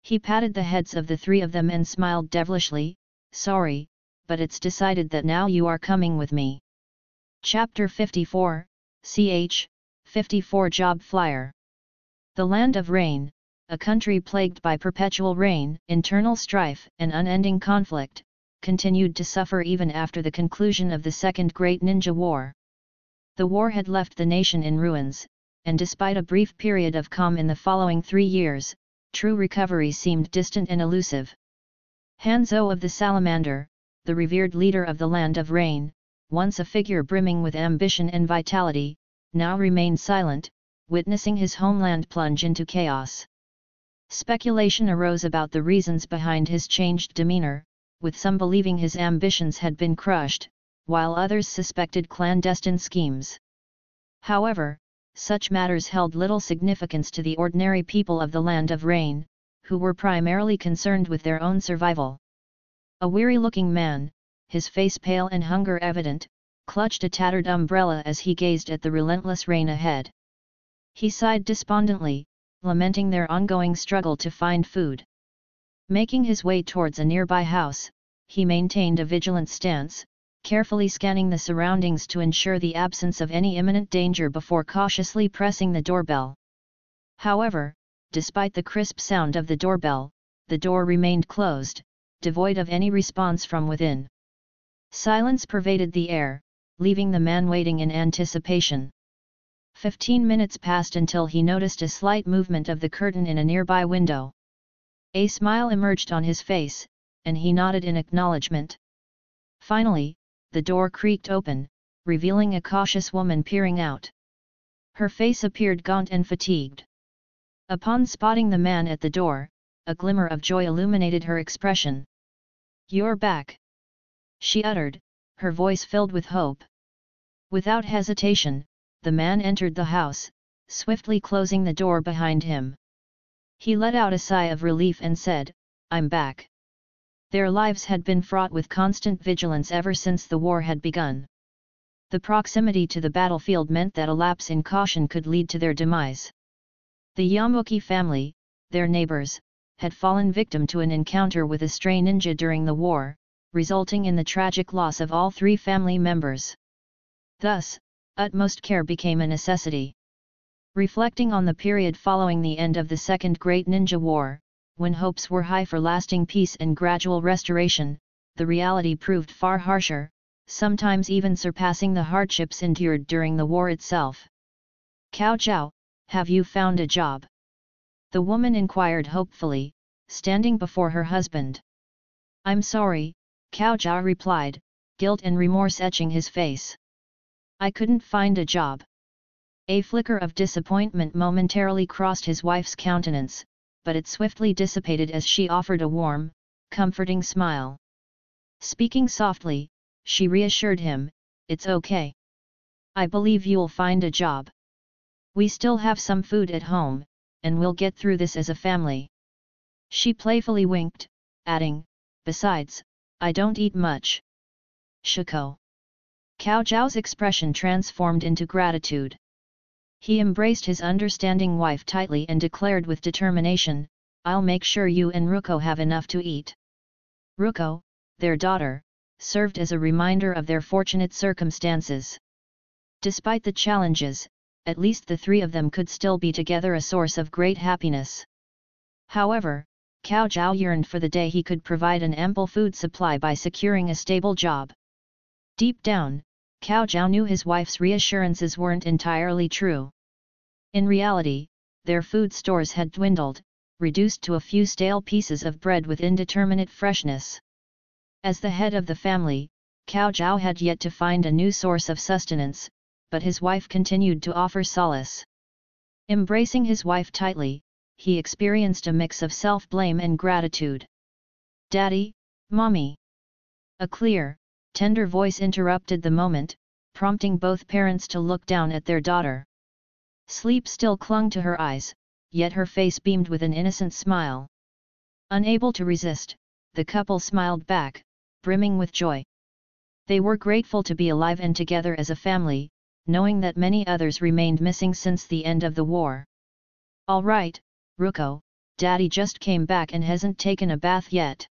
He patted the heads of the three of them and smiled devilishly, "Sorry, but it's decided that now you are coming with me." Chapter 54, ch. 54 Job Flyer. The land of rain, a country plagued by perpetual rain, internal strife and unending conflict, continued to suffer even after the conclusion of the Second Great Ninja War. The war had left the nation in ruins, and despite a brief period of calm in the following 3 years, true recovery seemed distant and elusive. Hanzo of the Salamander, the revered leader of the land of rain, once a figure brimming with ambition and vitality, now remained silent, witnessing his homeland plunge into chaos. Speculation arose about the reasons behind his changed demeanor, with some believing his ambitions had been crushed, while others suspected clandestine schemes. However, such matters held little significance to the ordinary people of the Land of Rain, who were primarily concerned with their own survival. A weary-looking man, his face pale and hunger evident, clutched a tattered umbrella as he gazed at the relentless rain ahead. He sighed despondently, lamenting their ongoing struggle to find food. Making his way towards a nearby house, he maintained a vigilant stance, carefully scanning the surroundings to ensure the absence of any imminent danger before cautiously pressing the doorbell. However, despite the crisp sound of the doorbell, the door remained closed, devoid of any response from within. Silence pervaded the air, leaving the man waiting in anticipation. 15 minutes passed until he noticed a slight movement of the curtain in a nearby window. A smile emerged on his face, and he nodded in acknowledgement. Finally, the door creaked open, revealing a cautious woman peering out. Her face appeared gaunt and fatigued. Upon spotting the man at the door, a glimmer of joy illuminated her expression. "You're back," she uttered, her voice filled with hope. Without hesitation, the man entered the house, swiftly closing the door behind him. He let out a sigh of relief and said, "I'm back." Their lives had been fraught with constant vigilance ever since the war had begun. The proximity to the battlefield meant that a lapse in caution could lead to their demise. The Yamuki family, their neighbors, had fallen victim to an encounter with a stray ninja during the war, resulting in the tragic loss of all 3 family members. Thus, utmost care became a necessity. Reflecting on the period following the end of the Second Great Ninja War, when hopes were high for lasting peace and gradual restoration, the reality proved far harsher, sometimes even surpassing the hardships endured during the war itself. "Cao Zhao, have you found a job?" the woman inquired hopefully, standing before her husband. "I'm sorry," Cao Zhao replied, guilt and remorse etching his face. "I couldn't find a job." A flicker of disappointment momentarily crossed his wife's countenance, but it swiftly dissipated as she offered a warm, comforting smile. Speaking softly, she reassured him, "It's okay. I believe you'll find a job. We still have some food at home, and we'll get through this as a family." She playfully winked, adding, "Besides, I don't eat much." "Shiko." Cao Zhao's expression transformed into gratitude. He embraced his understanding wife tightly and declared with determination, "I'll make sure you and Ruko have enough to eat." Ruko, their daughter, served as a reminder of their fortunate circumstances. Despite the challenges, at least the 3 of them could still be together, a source of great happiness. However, Cao Zhao yearned for the day he could provide an ample food supply by securing a stable job. Deep down, Cao Zhao knew his wife's reassurances weren't entirely true. In reality, their food stores had dwindled, reduced to a few stale pieces of bread with indeterminate freshness. As the head of the family, Cao Zhao had yet to find a new source of sustenance, but his wife continued to offer solace. Embracing his wife tightly, he experienced a mix of self-blame and gratitude. "Daddy, Mommy." A clear, tender voice interrupted the moment, prompting both parents to look down at their daughter. Sleep still clung to her eyes, yet her face beamed with an innocent smile. Unable to resist, the couple smiled back, brimming with joy. They were grateful to be alive and together as a family, knowing that many others remained missing since the end of the war. "All right, Ruko, Daddy just came back and hasn't taken a bath yet."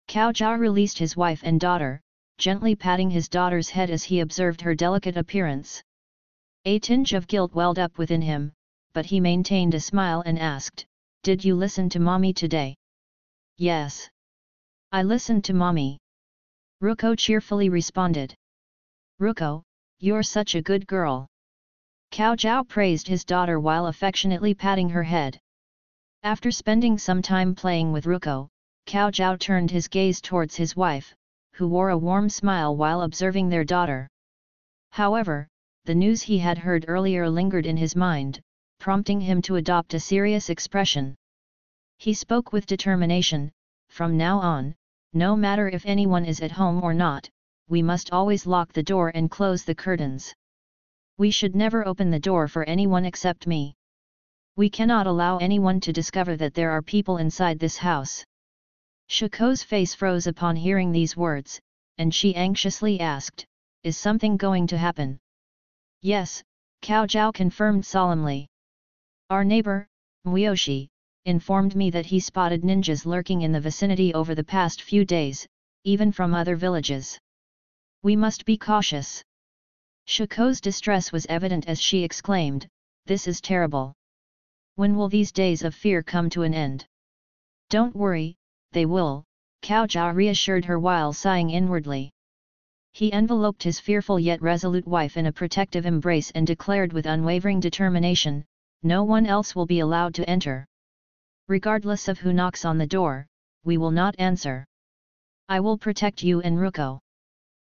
Cao Zhao released his wife and daughter, gently patting his daughter's head as he observed her delicate appearance. A tinge of guilt welled up within him, but he maintained a smile and asked, "Did you listen to Mommy today?" "Yes. I listened to Mommy," Ruko cheerfully responded. "Ruko, you're such a good girl." Cao Zhao praised his daughter while affectionately patting her head. After spending some time playing with Ruko, Cao Zhao turned his gaze towards his wife, who wore a warm smile while observing their daughter. However, the news he had heard earlier lingered in his mind, prompting him to adopt a serious expression. He spoke with determination, "From now on, no matter if anyone is at home or not, we must always lock the door and close the curtains. We should never open the door for anyone except me. We cannot allow anyone to discover that there are people inside this house." Shiko's face froze upon hearing these words, and she anxiously asked, "Is something going to happen?" "Yes," Cao Zhao confirmed solemnly. "Our neighbor, Muyoshi, informed me that he spotted ninjas lurking in the vicinity over the past few days, even from other villages. We must be cautious." Shiko's distress was evident as she exclaimed, "This is terrible. When will these days of fear come to an end?" "Don't worry, they will," Cao Zhao reassured her while sighing inwardly. He enveloped his fearful yet resolute wife in a protective embrace and declared with unwavering determination, "No one else will be allowed to enter. Regardless of who knocks on the door, we will not answer. I will protect you and Ruko."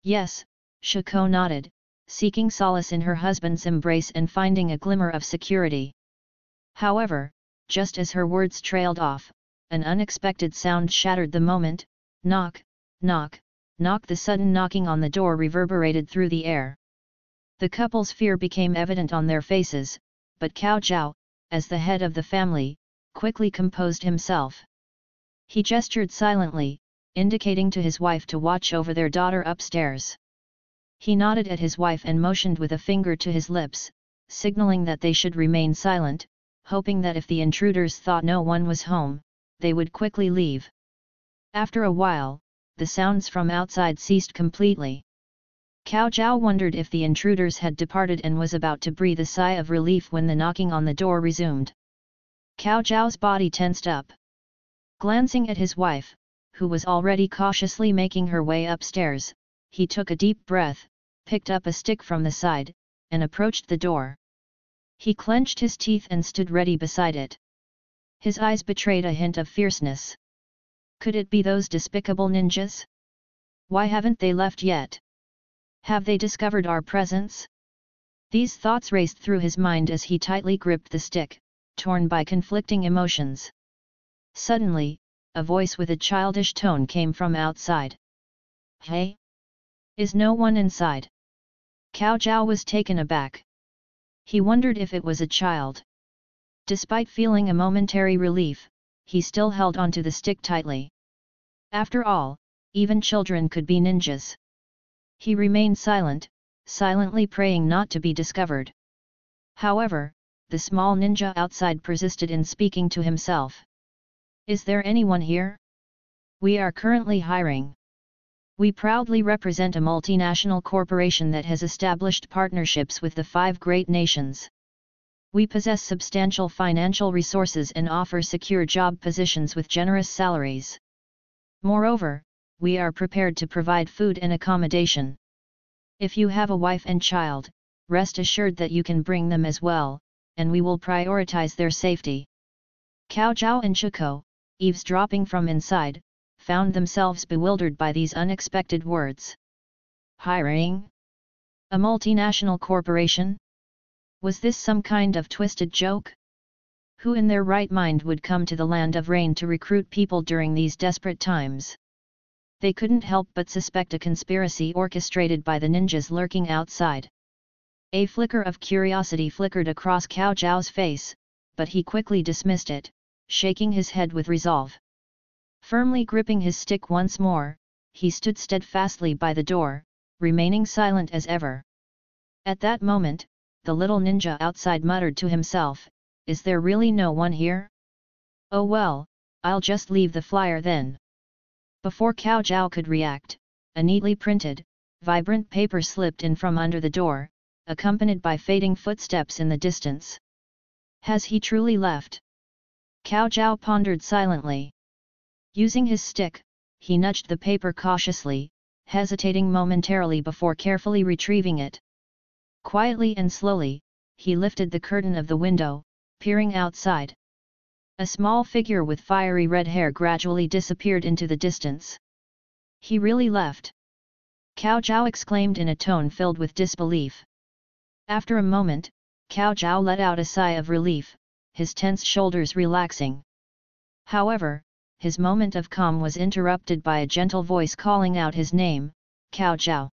"Yes," Shiko nodded, seeking solace in her husband's embrace and finding a glimmer of security. However, just as her words trailed off, an unexpected sound shattered the moment. Knock, knock, knock. The sudden knocking on the door reverberated through the air. The couple's fear became evident on their faces, but Cao Zhao, as the head of the family, quickly composed himself. He gestured silently, indicating to his wife to watch over their daughter upstairs. He nodded at his wife and motioned with a finger to his lips, signaling that they should remain silent, hoping that if the intruders thought no one was home, they would quickly leave. After a while, the sounds from outside ceased completely. Cao Zhao wondered if the intruders had departed and was about to breathe a sigh of relief when the knocking on the door resumed. Cao Zhao's body tensed up. Glancing at his wife, who was already cautiously making her way upstairs, he took a deep breath, picked up a stick from the side, and approached the door. He clenched his teeth and stood ready beside it. His eyes betrayed a hint of fierceness. Could it be those despicable ninjas? Why haven't they left yet? Have they discovered our presence? These thoughts raced through his mind as he tightly gripped the stick, torn by conflicting emotions. Suddenly, a voice with a childish tone came from outside. "Hey? Is no one inside?" Cao Zhao was taken aback. He wondered if it was a child. Despite feeling a momentary relief, he still held onto the stick tightly. After all, even children could be ninjas. He remained silent, silently praying not to be discovered. However, the small ninja outside persisted in speaking to himself. "Is there anyone here? We are currently hiring. We proudly represent a multinational corporation that has established partnerships with the 5 great nations. We possess substantial financial resources and offer secure job positions with generous salaries. Moreover, we are prepared to provide food and accommodation. If you have a wife and child, rest assured that you can bring them as well, and we will prioritize their safety." Cao Zhao and Shiko, eavesdropping from inside, found themselves bewildered by these unexpected words. Hiring? A multinational corporation? Was this some kind of twisted joke? Who in their right mind would come to the land of rain to recruit people during these desperate times? They couldn't help but suspect a conspiracy orchestrated by the ninjas lurking outside. A flicker of curiosity flickered across Cao Zhao's face, but he quickly dismissed it, shaking his head with resolve. Firmly gripping his stick once more, he stood steadfastly by the door, remaining silent as ever. At that moment, the little ninja outside muttered to himself, "Is there really no one here? Oh well, I'll just leave the flyer then." Before Cao Zhao could react, a neatly printed, vibrant paper slipped in from under the door, accompanied by fading footsteps in the distance. Has he truly left? Cao Zhao pondered silently. Using his stick, he nudged the paper cautiously, hesitating momentarily before carefully retrieving it. Quietly and slowly, he lifted the curtain of the window, peering outside. A small figure with fiery red hair gradually disappeared into the distance. He really left? Cao Zhao exclaimed in a tone filled with disbelief. After a moment, Cao Zhao let out a sigh of relief, his tense shoulders relaxing. However, his moment of calm was interrupted by a gentle voice calling out his name, Cao Zhao.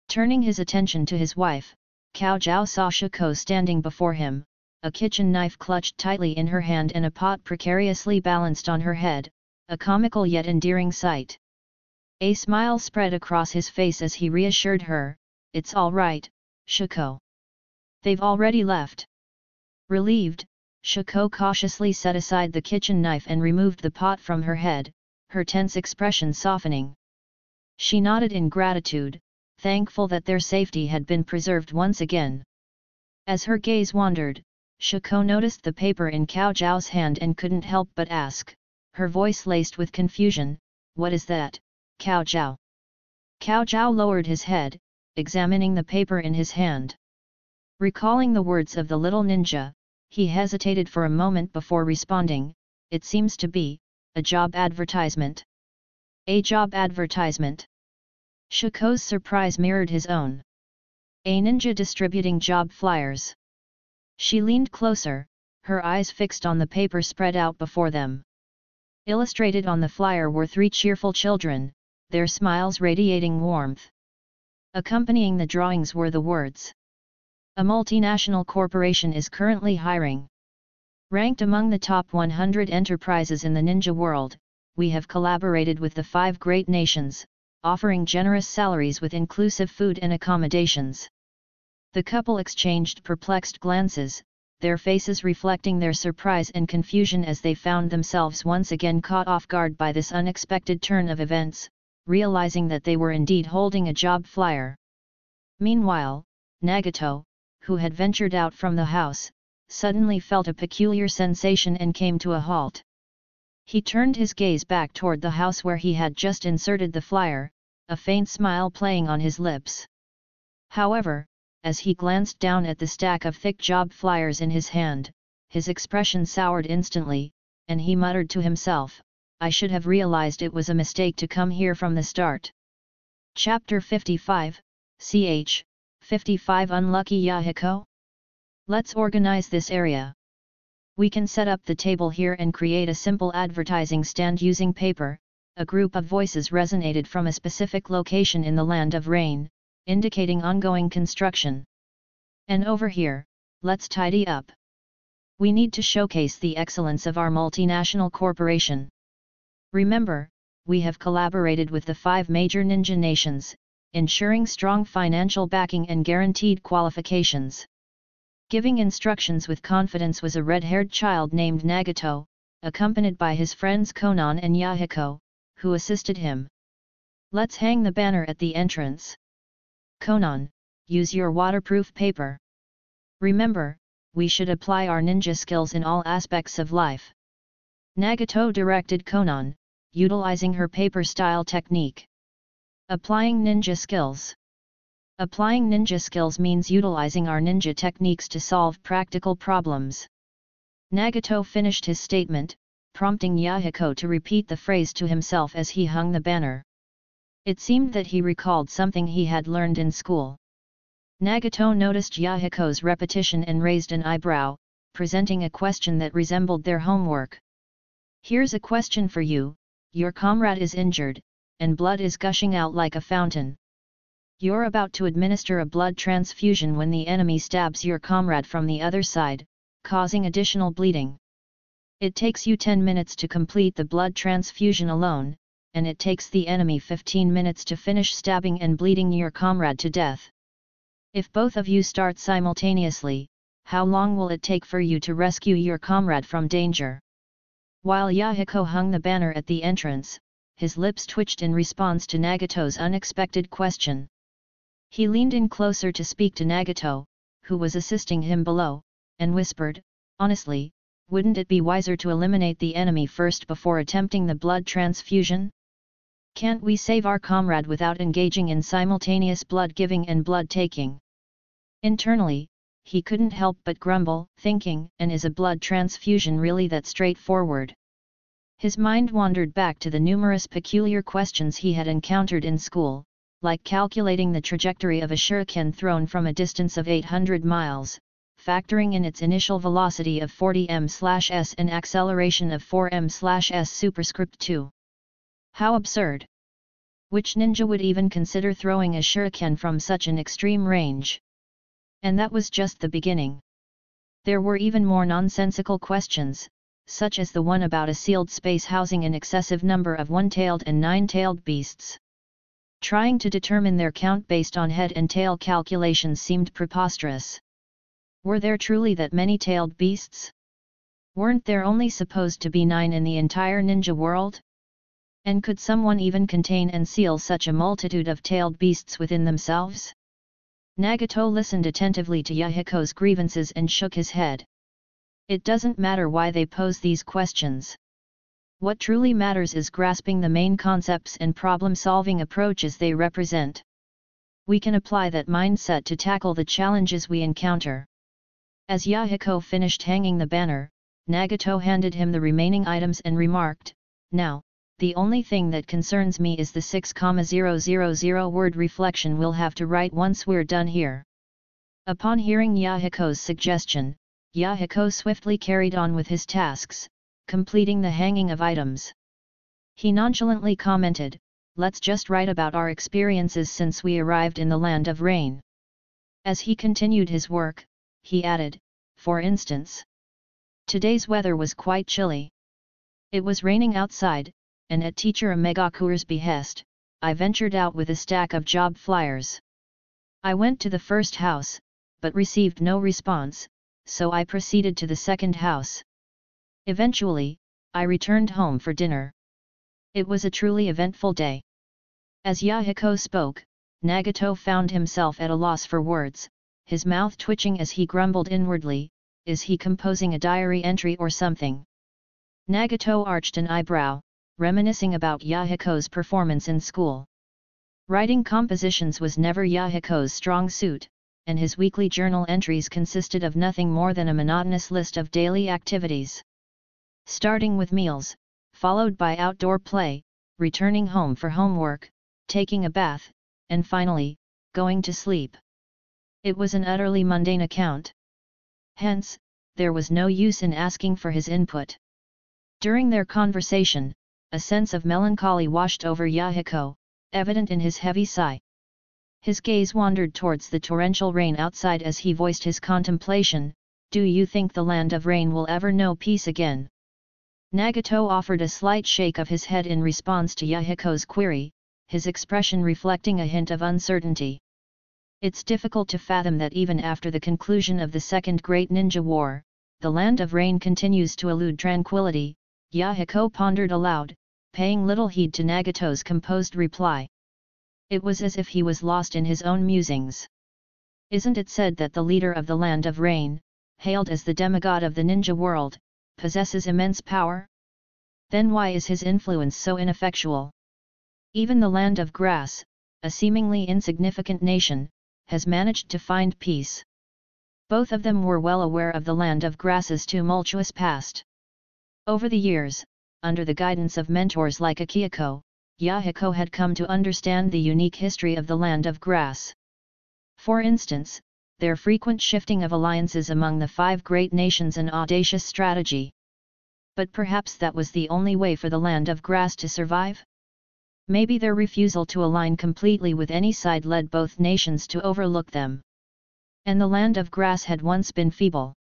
Turning his attention to his wife, Cao Zhao saw Shiko standing before him, a kitchen knife clutched tightly in her hand and a pot precariously balanced on her head, a comical yet endearing sight. A smile spread across his face as he reassured her, "It's all right, Shiko. They've already left." Relieved, Shiko cautiously set aside the kitchen knife and removed the pot from her head, her tense expression softening. She nodded in gratitude, thankful that their safety had been preserved once again. As her gaze wandered, Shiko noticed the paper in Cao Zhao's hand and couldn't help but ask, her voice laced with confusion, "What is that, Cao Zhao?" Cao Zhao lowered his head, examining the paper in his hand. Recalling the words of the little ninja, he hesitated for a moment before responding, "It seems to be a job advertisement." "A job advertisement?" Shiko's surprise mirrored his own. "A ninja distributing job flyers." She leaned closer, her eyes fixed on the paper spread out before them. Illustrated on the flyer were 3 cheerful children, their smiles radiating warmth. Accompanying the drawings were the words, "A multinational corporation is currently hiring. Ranked among the top 100 enterprises in the ninja world, we have collaborated with the 5 great nations, offering generous salaries with inclusive food and accommodations." The couple exchanged perplexed glances, their faces reflecting their surprise and confusion as they found themselves once again caught off guard by this unexpected turn of events, realizing that they were indeed holding a job flyer. Meanwhile, Nagato, who had ventured out from the house, suddenly felt a peculiar sensation and came to a halt. He turned his gaze back toward the house where he had just inserted the flyer, a faint smile playing on his lips. However, as he glanced down at the stack of thick job flyers in his hand, his expression soured instantly, and he muttered to himself, "I should have realized it was a mistake to come here from the start." Chapter 55, ch. 55 Unlucky Yahiko? Let's organize this area. We can set up the table here and create a simple advertising stand using paper. A group of voices resonated from a specific location in the land of rain, indicating ongoing construction. And over here, let's tidy up. We need to showcase the excellence of our multinational corporation. Remember, we have collaborated with the 5 major ninja nations, ensuring strong financial backing and guaranteed qualifications. Giving instructions with confidence was a red-haired child named Nagato, accompanied by his friends Konan and Yahiko, who assisted him. "Let's hang the banner at the entrance. Konan, use your waterproof paper. Remember, we should apply our ninja skills in all aspects of life." Nagato directed Konan, utilizing her paper-style technique. Applying ninja skills. Applying ninja skills means utilizing our ninja techniques to solve practical problems. Nagato finished his statement, prompting Yahiko to repeat the phrase to himself as he hung the banner. It seemed that he recalled something he had learned in school. Nagato noticed Yahiko's repetition and raised an eyebrow, presenting a question that resembled their homework. "Here's a question for you. Your comrade is injured, and blood is gushing out like a fountain. You're about to administer a blood transfusion when the enemy stabs your comrade from the other side, causing additional bleeding. It takes you 10 minutes to complete the blood transfusion alone, and it takes the enemy 15 minutes to finish stabbing and bleeding your comrade to death. If both of you start simultaneously, how long will it take for you to rescue your comrade from danger?" While Yahiko hung the banner at the entrance, his lips twitched in response to Nagato's unexpected question. He leaned in closer to speak to Nagato, who was assisting him below, and whispered, "Honestly, wouldn't it be wiser to eliminate the enemy first before attempting the blood transfusion? Can't we save our comrade without engaging in simultaneous blood giving and blood taking?" Internally, he couldn't help but grumble, thinking, and is a blood transfusion really that straightforward? His mind wandered back to the numerous peculiar questions he had encountered in school, like calculating the trajectory of a shuriken thrown from a distance of 800 miles, factoring in its initial velocity of 40 m/s and acceleration of 4 m/s superscript 2. How absurd! Which ninja would even consider throwing a shuriken from such an extreme range? And that was just the beginning. There were even more nonsensical questions, such as the one about a sealed space housing an excessive number of one-tailed and nine-tailed beasts. Trying to determine their count based on head and tail calculations seemed preposterous. Were there truly that many tailed beasts? Weren't there only supposed to be 9 in the entire ninja world? And could someone even contain and seal such a multitude of tailed beasts within themselves? Nagato listened attentively to Yahiko's grievances and shook his head. It doesn't matter why they pose these questions. What truly matters is grasping the main concepts and problem-solving approaches they represent. We can apply that mindset to tackle the challenges we encounter. As Yahiko finished hanging the banner, Nagato handed him the remaining items and remarked, "Now, the only thing that concerns me is the 6,000 word reflection we'll have to write once we're done here." Upon hearing Yahiko's suggestion, Yahiko swiftly carried on with his tasks, completing the hanging of items. He nonchalantly commented, "Let's just write about our experiences since we arrived in the land of rain." As he continued his work, he added, "For instance, today's weather was quite chilly. It was raining outside, and at teacher Amegakure's behest, I ventured out with a stack of job flyers. I went to the first house, but received no response, so I proceeded to the second house. Eventually, I returned home for dinner. It was a truly eventful day." As Yahiko spoke, Nagato found himself at a loss for words, his mouth twitching as he grumbled inwardly, "Is he composing a diary entry or something?" Nagato arched an eyebrow, reminiscing about Yahiko's performance in school. Writing compositions was never Yahiko's strong suit, and his weekly journal entries consisted of nothing more than a monotonous list of daily activities. Starting with meals, followed by outdoor play, returning home for homework, taking a bath, and finally, going to sleep. It was an utterly mundane account. Hence, there was no use in asking for his input. During their conversation, a sense of melancholy washed over Yahiko, evident in his heavy sigh. His gaze wandered towards the torrential rain outside as he voiced his contemplation, "Do you think the land of rain will ever know peace again?" Nagato offered a slight shake of his head in response to Yahiko's query, his expression reflecting a hint of uncertainty. It's difficult to fathom that even after the conclusion of the Second Great Ninja War, the land of rain continues to elude tranquility, Yahiko pondered aloud, paying little heed to Nagato's composed reply. It was as if he was lost in his own musings. Isn't it said that the leader of the land of rain, hailed as the demigod of the ninja world, possesses immense power? Then why is his influence so ineffectual? Even the land of grass, a seemingly insignificant nation, has managed to find peace. Both of them were well aware of the land of grass's tumultuous past. Over the years, under the guidance of mentors like Akihiko, Yahiko had come to understand the unique history of the land of grass. For instance, their frequent shifting of alliances among the 5 great nations, an audacious strategy. But perhaps that was the only way for the land of grass to survive? Maybe their refusal to align completely with any side led both nations to overlook them. And the land of grass had once been feeble.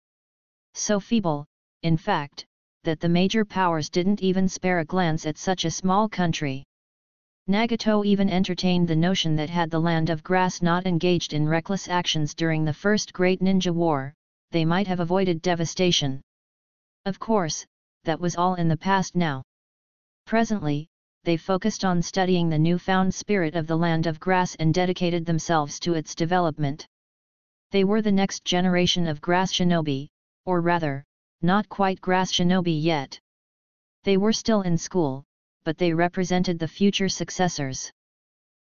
So feeble, in fact, that the major powers didn't even spare a glance at such a small country. Nagato even entertained the notion that had the land of grass not engaged in reckless actions during the First Great Ninja War, they might have avoided devastation. Of course, that was all in the past now. Presently, they focused on studying the newfound spirit of the land of grass and dedicated themselves to its development. They were the next generation of grass shinobi, or rather, not quite grass shinobi yet. They were still in school, but they represented the future successors.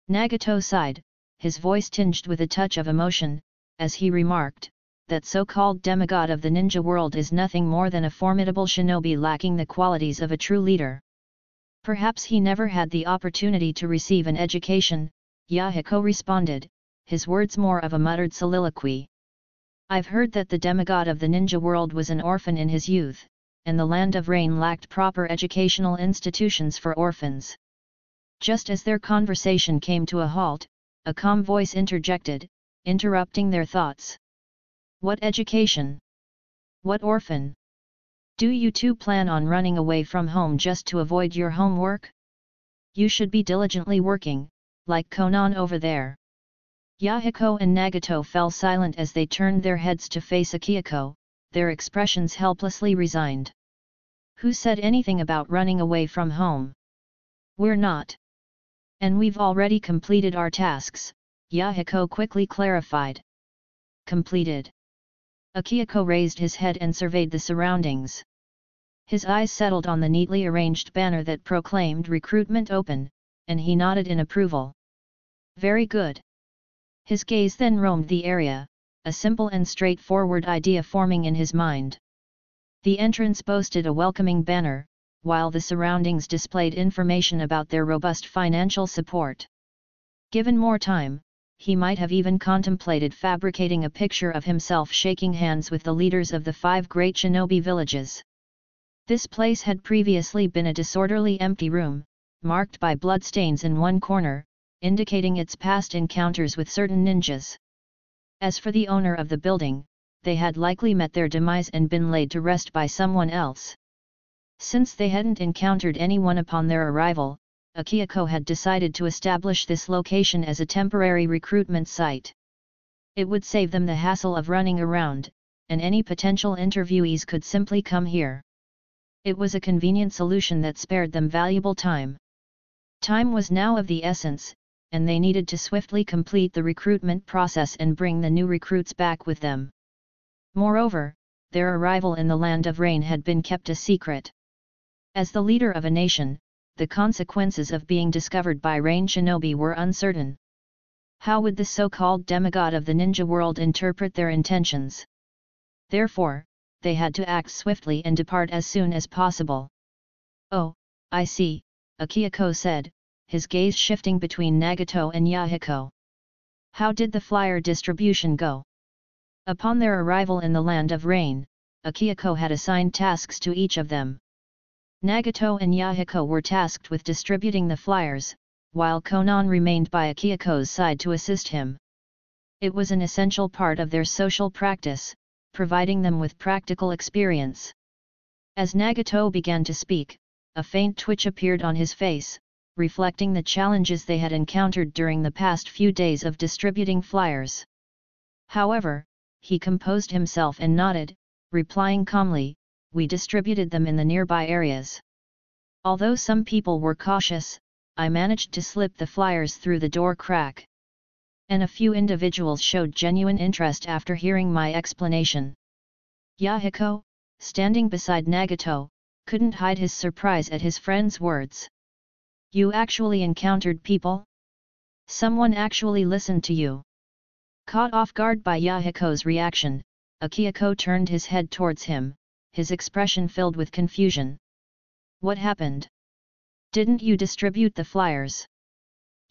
Nagato sighed, his voice tinged with a touch of emotion, as he remarked, that so-called demigod of the ninja world is nothing more than a formidable shinobi lacking the qualities of a true leader. Perhaps he never had the opportunity to receive an education, Yahiko responded, his words more of a muttered soliloquy. I've heard that the demigod of the ninja world was an orphan in his youth, and the Land of Rain lacked proper educational institutions for orphans. Just as their conversation came to a halt, a calm voice interjected, interrupting their thoughts. What education? What orphan? Do you two plan on running away from home just to avoid your homework? You should be diligently working, like Conan over there. Yahiko and Nagato fell silent as they turned their heads to face Akihiko, their expressions helplessly resigned. Who said anything about running away from home? We're not. And we've already completed our tasks, Yahiko quickly clarified. Completed. Akihiko raised his head and surveyed the surroundings. His eyes settled on the neatly arranged banner that proclaimed recruitment open, and he nodded in approval. Very good. His gaze then roamed the area, a simple and straightforward idea forming in his mind. The entrance boasted a welcoming banner, while the surroundings displayed information about their robust financial support. Given more time, he might have even contemplated fabricating a picture of himself shaking hands with the leaders of the 5 great shinobi villages. This place had previously been a disorderly empty room, marked by bloodstains in one corner, indicating its past encounters with certain ninjas. As for the owner of the building, they had likely met their demise and been laid to rest by someone else. Since they hadn't encountered anyone upon their arrival, Akihiko had decided to establish this location as a temporary recruitment site. It would save them the hassle of running around, and any potential interviewees could simply come here. It was a convenient solution that spared them valuable time. Time was now of the essence, and they needed to swiftly complete the recruitment process and bring the new recruits back with them. Moreover, their arrival in the Land of Rain had been kept a secret. As the leader of a nation, the consequences of being discovered by Rain Shinobi were uncertain. How would the so-called demigod of the ninja world interpret their intentions? Therefore, they had to act swiftly and depart as soon as possible. Oh, I see, Akihiko said, his gaze shifting between Nagato and Yahiko. How did the flyer distribution go? Upon their arrival in the Land of Rain, Akihiko had assigned tasks to each of them. Nagato and Yahiko were tasked with distributing the flyers, while Conan remained by Akihiko's side to assist him. It was an essential part of their social practice, providing them with practical experience. As Nagato began to speak, a faint twitch appeared on his face, reflecting the challenges they had encountered during the past few days of distributing flyers. However, he composed himself and nodded, replying calmly, "We distributed them in the nearby areas. Although some people were cautious, I managed to slip the flyers through the door crack. And a few individuals showed genuine interest after hearing my explanation." Yahiko, standing beside Nagato, couldn't hide his surprise at his friend's words. "You actually encountered people? Someone actually listened to you?" Caught off guard by Yahiko's reaction, Akihiko turned his head towards him, his expression filled with confusion. "What happened? Didn't you distribute the flyers?"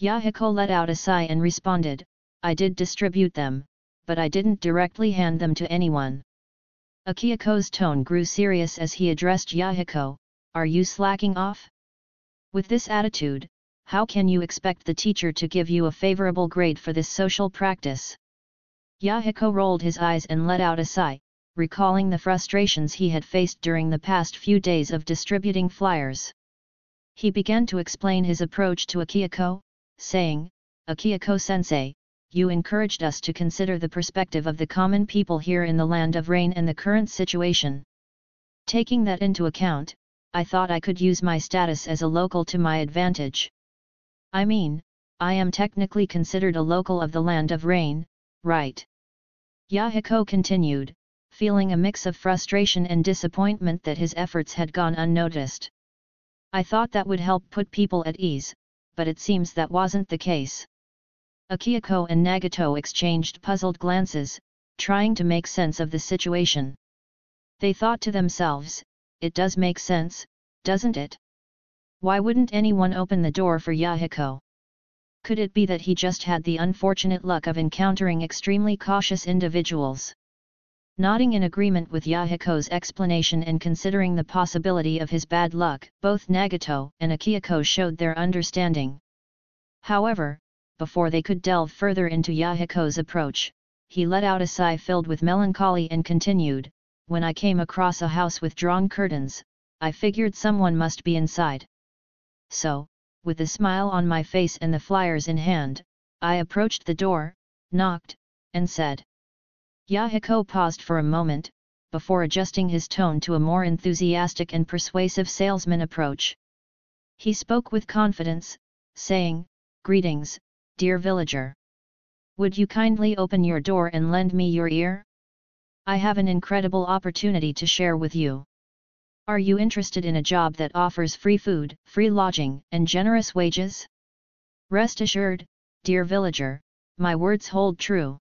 Yahiko let out a sigh and responded, "I did distribute them, but I didn't directly hand them to anyone." Akihiko's tone grew serious as he addressed Yahiko, "Are you slacking off? With this attitude, how can you expect the teacher to give you a favorable grade for this social practice?" Yahiko rolled his eyes and let out a sigh, recalling the frustrations he had faced during the past few days of distributing flyers. He began to explain his approach to Akihiko, saying, "Akihiko-sensei, you encouraged us to consider the perspective of the common people here in the Land of Rain and the current situation. Taking that into account, I thought I could use my status as a local to my advantage. I mean, I am technically considered a local of the Land of Rain, right?" Yahiko continued, feeling a mix of frustration and disappointment that his efforts had gone unnoticed. "I thought that would help put people at ease, but it seems that wasn't the case." Akihiko and Nagato exchanged puzzled glances, trying to make sense of the situation. They thought to themselves, "It does make sense, doesn't it? Why wouldn't anyone open the door for Yahiko? Could it be that he just had the unfortunate luck of encountering extremely cautious individuals?" Nodding in agreement with Yahiko's explanation and considering the possibility of his bad luck, both Nagato and Akihiko showed their understanding. However, before they could delve further into Yahiko's approach, he let out a sigh filled with melancholy and continued, "When I came across a house with drawn curtains, I figured someone must be inside. So, with a smile on my face and the flyers in hand, I approached the door, knocked, and said." Yahiko paused for a moment, before adjusting his tone to a more enthusiastic and persuasive salesman approach. He spoke with confidence, saying, "Greetings, dear villager. Would you kindly open your door and lend me your ear? I have an incredible opportunity to share with you. Are you interested in a job that offers free food, free lodging, and generous wages? Rest assured, dear villager, my words hold true."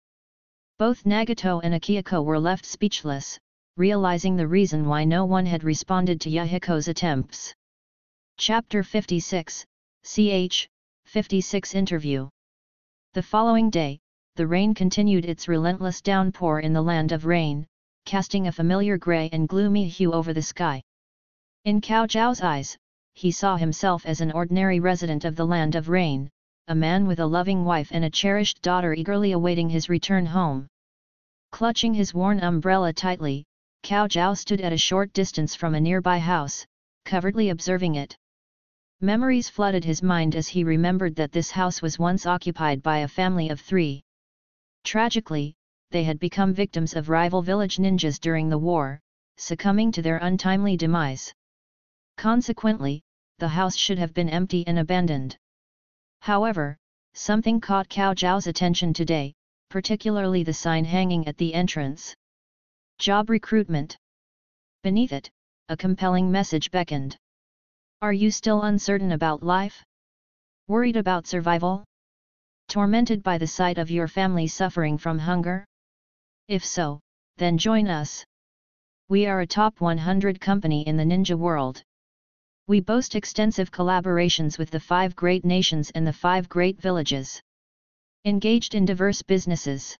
Both Nagato and Akihiko were left speechless, realizing the reason why no one had responded to Yahiko's attempts. Chapter 56, ch. 56 Interview. The following day, the rain continued its relentless downpour in the land of rain, casting a familiar grey and gloomy hue over the sky. In Cao Zhao's eyes, he saw himself as an ordinary resident of the land of rain, a man with a loving wife and a cherished daughter eagerly awaiting his return home. Clutching his worn umbrella tightly, Cao Zhao stood at a short distance from a nearby house, covertly observing it. Memories flooded his mind as he remembered that this house was once occupied by a family of 3. Tragically, they had become victims of rival village ninjas during the war, succumbing to their untimely demise. Consequently, the house should have been empty and abandoned. However, something caught Cao Zhao's attention today, particularly the sign hanging at the entrance. Job recruitment. Beneath it, a compelling message beckoned. Are you still uncertain about life? Worried about survival? Tormented by the sight of your family suffering from hunger? If so, then join us. We are a top 100 company in the ninja world. We boast extensive collaborations with the 5 great nations and the 5 great villages. Engaged in diverse businesses.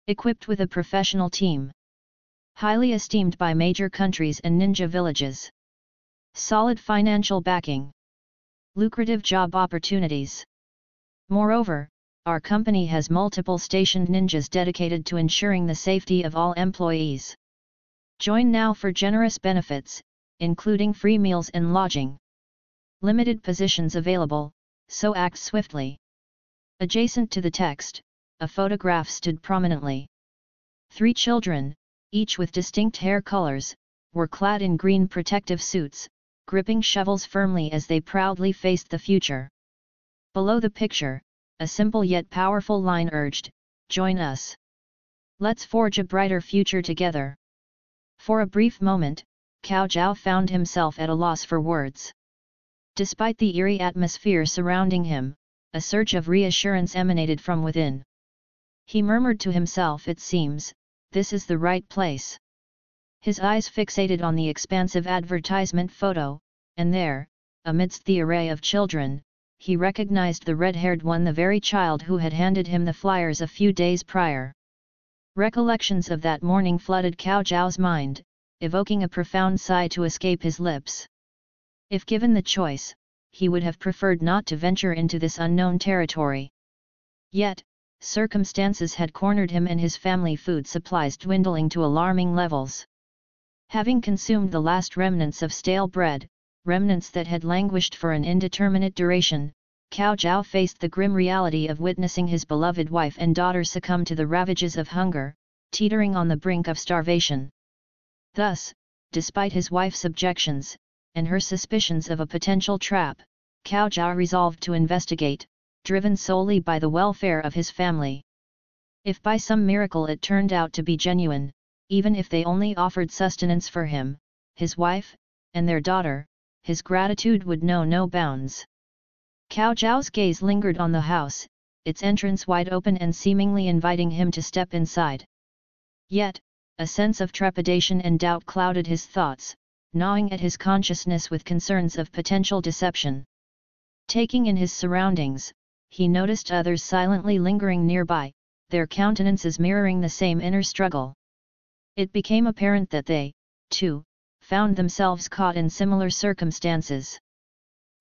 Equipped with a professional team. Highly esteemed by major countries and ninja villages. Solid financial backing. Lucrative job opportunities. Moreover, our company has multiple stationed ninjas dedicated to ensuring the safety of all employees. Join now for generous benefits, including free meals and lodging. Limited positions available, so act swiftly. Adjacent to the text, a photograph stood prominently. 3 children, each with distinct hair colors, were clad in green protective suits, gripping shovels firmly as they proudly faced the future. Below the picture, a simple yet powerful line urged, "Join us. Let's forge a brighter future together." For a brief moment, Cao Zhao found himself at a loss for words. Despite the eerie atmosphere surrounding him, a surge of reassurance emanated from within. He murmured to himself, "It seems, this is the right place." His eyes fixated on the expansive advertisement photo, and there, amidst the array of children, he recognized the red-haired one, the very child who had handed him the flyers a few days prior. Recollections of that morning flooded Cao Zhao's mind, evoking a profound sigh to escape his lips. If given the choice, he would have preferred not to venture into this unknown territory. Yet, circumstances had cornered him and his family food supplies dwindling to alarming levels. Having consumed the last remnants of stale bread, remnants that had languished for an indeterminate duration, Cao Zhao faced the grim reality of witnessing his beloved wife and daughter succumb to the ravages of hunger, teetering on the brink of starvation. Thus, despite his wife's objections, and her suspicions of a potential trap, Cao Zhao resolved to investigate, driven solely by the welfare of his family. If by some miracle it turned out to be genuine, even if they only offered sustenance for him, his wife, and their daughter, his gratitude would know no bounds. Cao Zhao's gaze lingered on the house, its entrance wide open and seemingly inviting him to step inside. Yet, a sense of trepidation and doubt clouded his thoughts, gnawing at his consciousness with concerns of potential deception. Taking in his surroundings, he noticed others silently lingering nearby, their countenances mirroring the same inner struggle. It became apparent that they, too, found themselves caught in similar circumstances.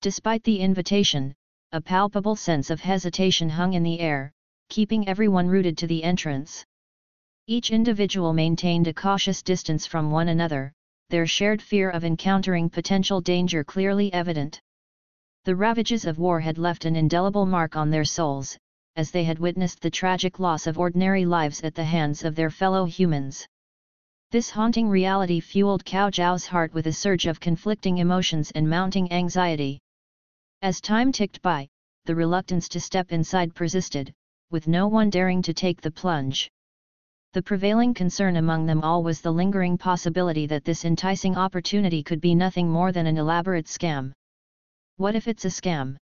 Despite the invitation, a palpable sense of hesitation hung in the air, keeping everyone rooted to the entrance. Each individual maintained a cautious distance from one another, their shared fear of encountering potential danger clearly evident. The ravages of war had left an indelible mark on their souls, as they had witnessed the tragic loss of ordinary lives at the hands of their fellow humans. This haunting reality fueled Cao Zhao's heart with a surge of conflicting emotions and mounting anxiety. As time ticked by, the reluctance to step inside persisted, with no one daring to take the plunge. The prevailing concern among them all was the lingering possibility that this enticing opportunity could be nothing more than an elaborate scam. What if it's a scam?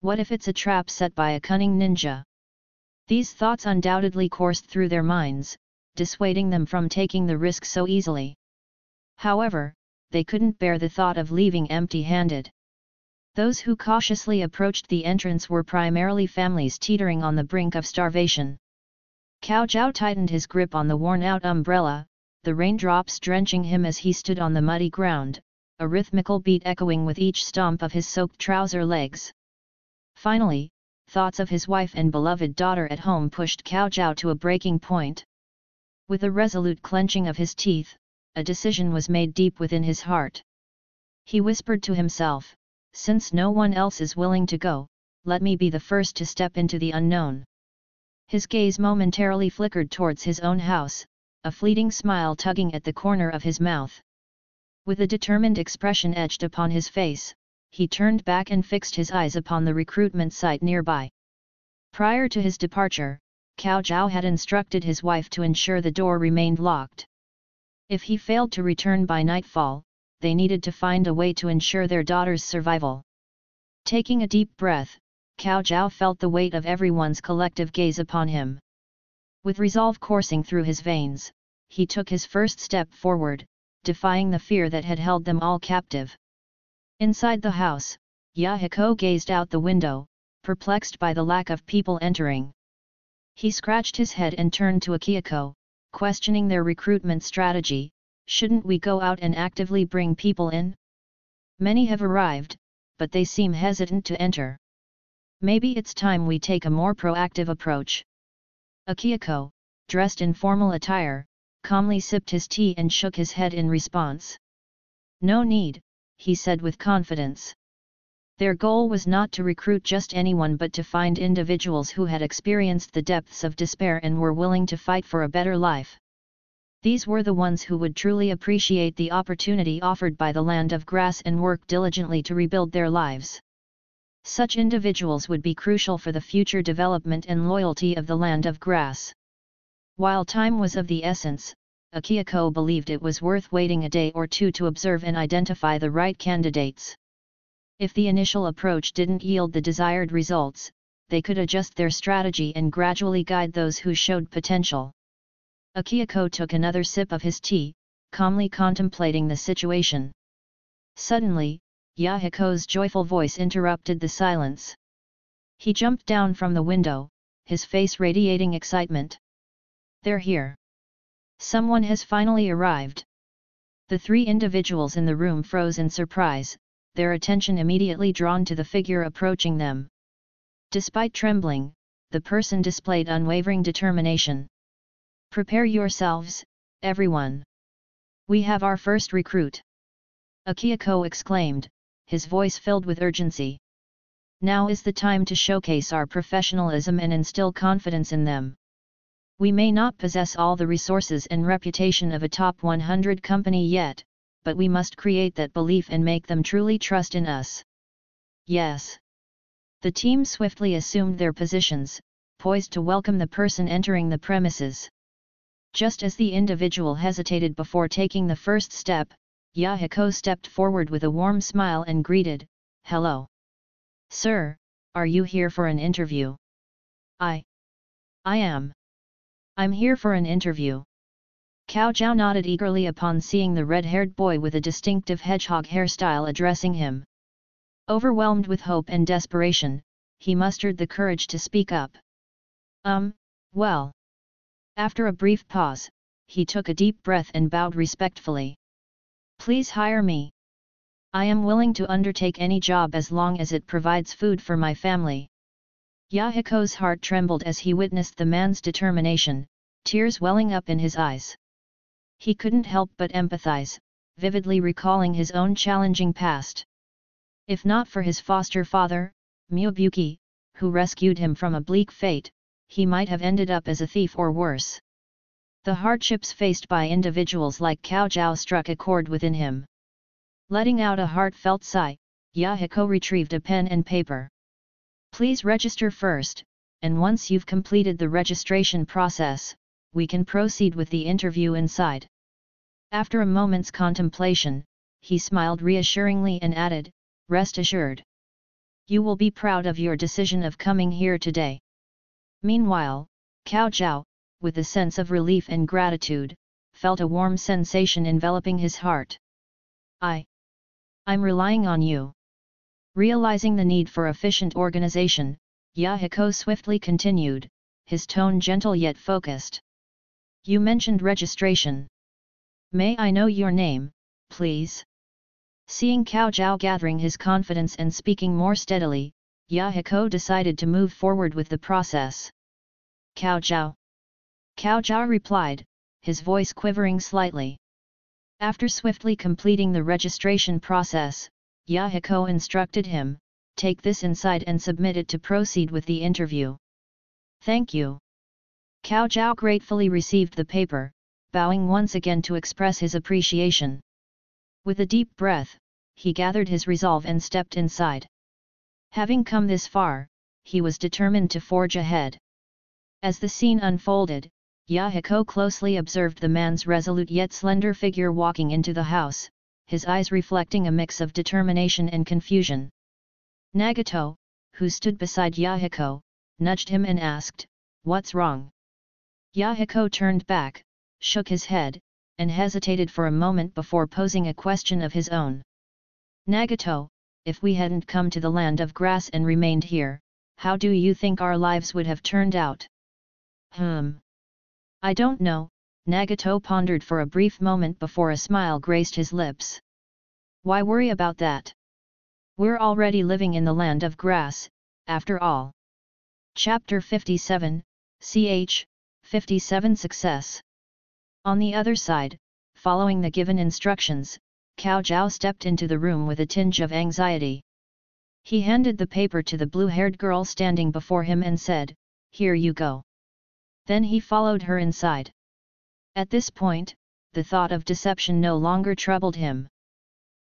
What if it's a trap set by a cunning ninja? These thoughts undoubtedly coursed through their minds, dissuading them from taking the risk so easily. However, they couldn't bear the thought of leaving empty-handed. Those who cautiously approached the entrance were primarily families teetering on the brink of starvation. Cao Zhao tightened his grip on the worn-out umbrella, the raindrops drenching him as he stood on the muddy ground, a rhythmical beat echoing with each stomp of his soaked trouser legs. Finally, thoughts of his wife and beloved daughter at home pushed Cao Zhao to a breaking point. With a resolute clenching of his teeth, a decision was made deep within his heart. He whispered to himself, "Since no one else is willing to go, let me be the first to step into the unknown." His gaze momentarily flickered towards his own house, a fleeting smile tugging at the corner of his mouth. With a determined expression etched upon his face, he turned back and fixed his eyes upon the recruitment site nearby. Prior to his departure, Cao Zhao had instructed his wife to ensure the door remained locked. If he failed to return by nightfall, they needed to find a way to ensure their daughter's survival. Taking a deep breath, Cao Zhao felt the weight of everyone's collective gaze upon him. With resolve coursing through his veins, he took his first step forward, defying the fear that had held them all captive. Inside the house, Yahiko gazed out the window, perplexed by the lack of people entering. He scratched his head and turned to Akihiko, questioning their recruitment strategy. "Shouldn't we go out and actively bring people in? Many have arrived, but they seem hesitant to enter. Maybe it's time we take a more proactive approach." Akihiko, dressed in formal attire, calmly sipped his tea and shook his head in response. "No need," he said with confidence. Their goal was not to recruit just anyone but to find individuals who had experienced the depths of despair and were willing to fight for a better life. These were the ones who would truly appreciate the opportunity offered by the land of grass and work diligently to rebuild their lives. Such individuals would be crucial for the future development and loyalty of the land of grass. While time was of the essence, Akihiko believed it was worth waiting a day or two to observe and identify the right candidates. If the initial approach didn't yield the desired results, they could adjust their strategy and gradually guide those who showed potential. Akihiko took another sip of his tea, calmly contemplating the situation. Suddenly, Yahiko's joyful voice interrupted the silence. He jumped down from the window, his face radiating excitement. "They're here! Someone has finally arrived!" The three individuals in the room froze in surprise, their attention immediately drawn to the figure approaching them. Despite trembling, the person displayed unwavering determination. "Prepare yourselves, everyone! We have our first recruit!" Akihiko exclaimed, his voice filled with urgency. "Now is the time to showcase our professionalism and instill confidence in them. We may not possess all the resources and reputation of a top 100 company yet, but we must create that belief and make them truly trust in us." "Yes." The team swiftly assumed their positions, poised to welcome the person entering the premises. Just as the individual hesitated before taking the first step, Yahiko stepped forward with a warm smile and greeted, "Hello. Sir, are you here for an interview?" I am. I'm here for an interview." Cao Zhao nodded eagerly upon seeing the red-haired boy with a distinctive hedgehog hairstyle addressing him. Overwhelmed with hope and desperation, he mustered the courage to speak up. Well." After a brief pause, he took a deep breath and bowed respectfully. Please hire me. I am willing to undertake any job as long as it provides food for my family. Yahiko's heart trembled as he witnessed the man's determination, tears welling up in his eyes. He couldn't help but empathize, vividly recalling his own challenging past. If not for his foster father, Myobuki, who rescued him from a bleak fate, he might have ended up as a thief or worse. The hardships faced by individuals like Cao Zhao struck a chord within him. Letting out a heartfelt sigh, Yahiko retrieved a pen and paper. Please register first, and once you've completed the registration process, we can proceed with the interview inside. After a moment's contemplation, he smiled reassuringly and added, rest assured. You will be proud of your decision of coming here today. Meanwhile, Cao Zhao, with a sense of relief and gratitude, felt a warm sensation enveloping his heart. I'm relying on you. Realizing the need for efficient organization, Yahiko swiftly continued, his tone gentle yet focused. You mentioned registration. May I know your name, please? Seeing Cao Zhao gathering his confidence and speaking more steadily, Yahiko decided to move forward with the process. Cao Zhao. Cao Zhao replied, his voice quivering slightly. After swiftly completing the registration process, Yahiko instructed him, take this inside and submit it to proceed with the interview. Thank you. Cao Zhao gratefully received the paper, bowing once again to express his appreciation. With a deep breath, he gathered his resolve and stepped inside. Having come this far, he was determined to forge ahead. As the scene unfolded, Yahiko closely observed the man's resolute yet slender figure walking into the house, his eyes reflecting a mix of determination and confusion. Nagato, who stood beside Yahiko, nudged him and asked, "What's wrong?" Yahiko turned back, shook his head, and hesitated for a moment before posing a question of his own. Nagato, if we hadn't come to the land of grass and remained here, how do you think our lives would have turned out? I don't know, Nagato pondered for a brief moment before a smile graced his lips. Why worry about that? We're already living in the land of grass, after all. Chapter 57, ch. 57 Success. On the other side, following the given instructions, Cao Zhao stepped into the room with a tinge of anxiety. He handed the paper to the blue-haired girl standing before him and said, "Here you go." Then he followed her inside. At this point, the thought of deception no longer troubled him.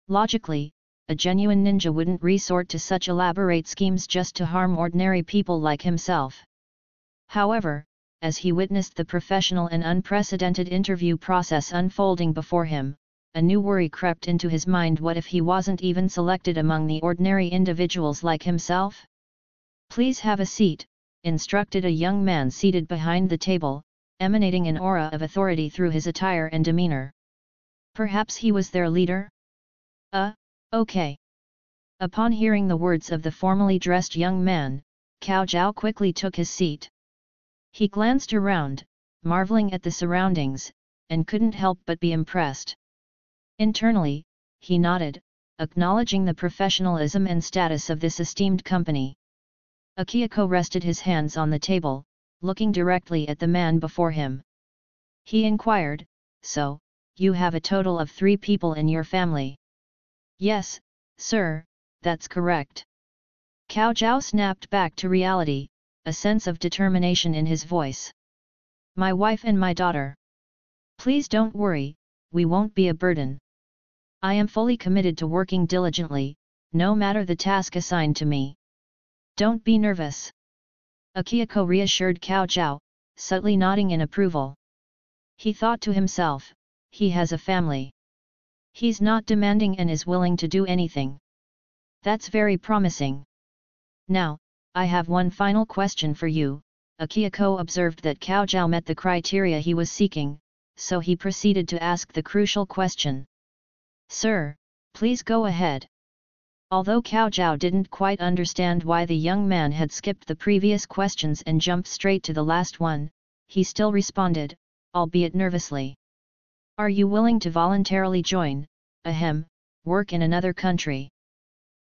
Logically, a genuine ninja wouldn't resort to such elaborate schemes just to harm ordinary people like himself. However, as he witnessed the professional and unprecedented interview process unfolding before him, a new worry crept into his mind. What if he wasn't even selected among the ordinary individuals like himself? "Please have a seat," instructed a young man seated behind the table, emanating an aura of authority through his attire and demeanor. Perhaps he was their leader? Okay. Upon hearing the words of the formally dressed young man, Cao Zhao quickly took his seat. He glanced around, marveling at the surroundings, and couldn't help but be impressed. Internally, he nodded, acknowledging the professionalism and status of this esteemed company. Akihiko rested his hands on the table, looking directly at the man before him. He inquired, "So, you have a total of 3 people in your family?" "Yes, sir, that's correct." Cao Zhao snapped back to reality, a sense of determination in his voice. "My wife and my daughter. Please don't worry, we won't be a burden. I am fully committed to working diligently, no matter the task assigned to me. Don't be nervous." Akihiko reassured Cao Zhao, subtly nodding in approval. He thought to himself, he has a family. He's not demanding and is willing to do anything. That's very promising. "Now, I have one final question for you." Akihiko observed that Cao Zhao met the criteria he was seeking, so he proceeded to ask the crucial question. "Sir, please go ahead." Although Cao Zhao didn't quite understand why the young man had skipped the previous questions and jumped straight to the last one, he still responded, albeit nervously. Are you willing to voluntarily join, work in another country?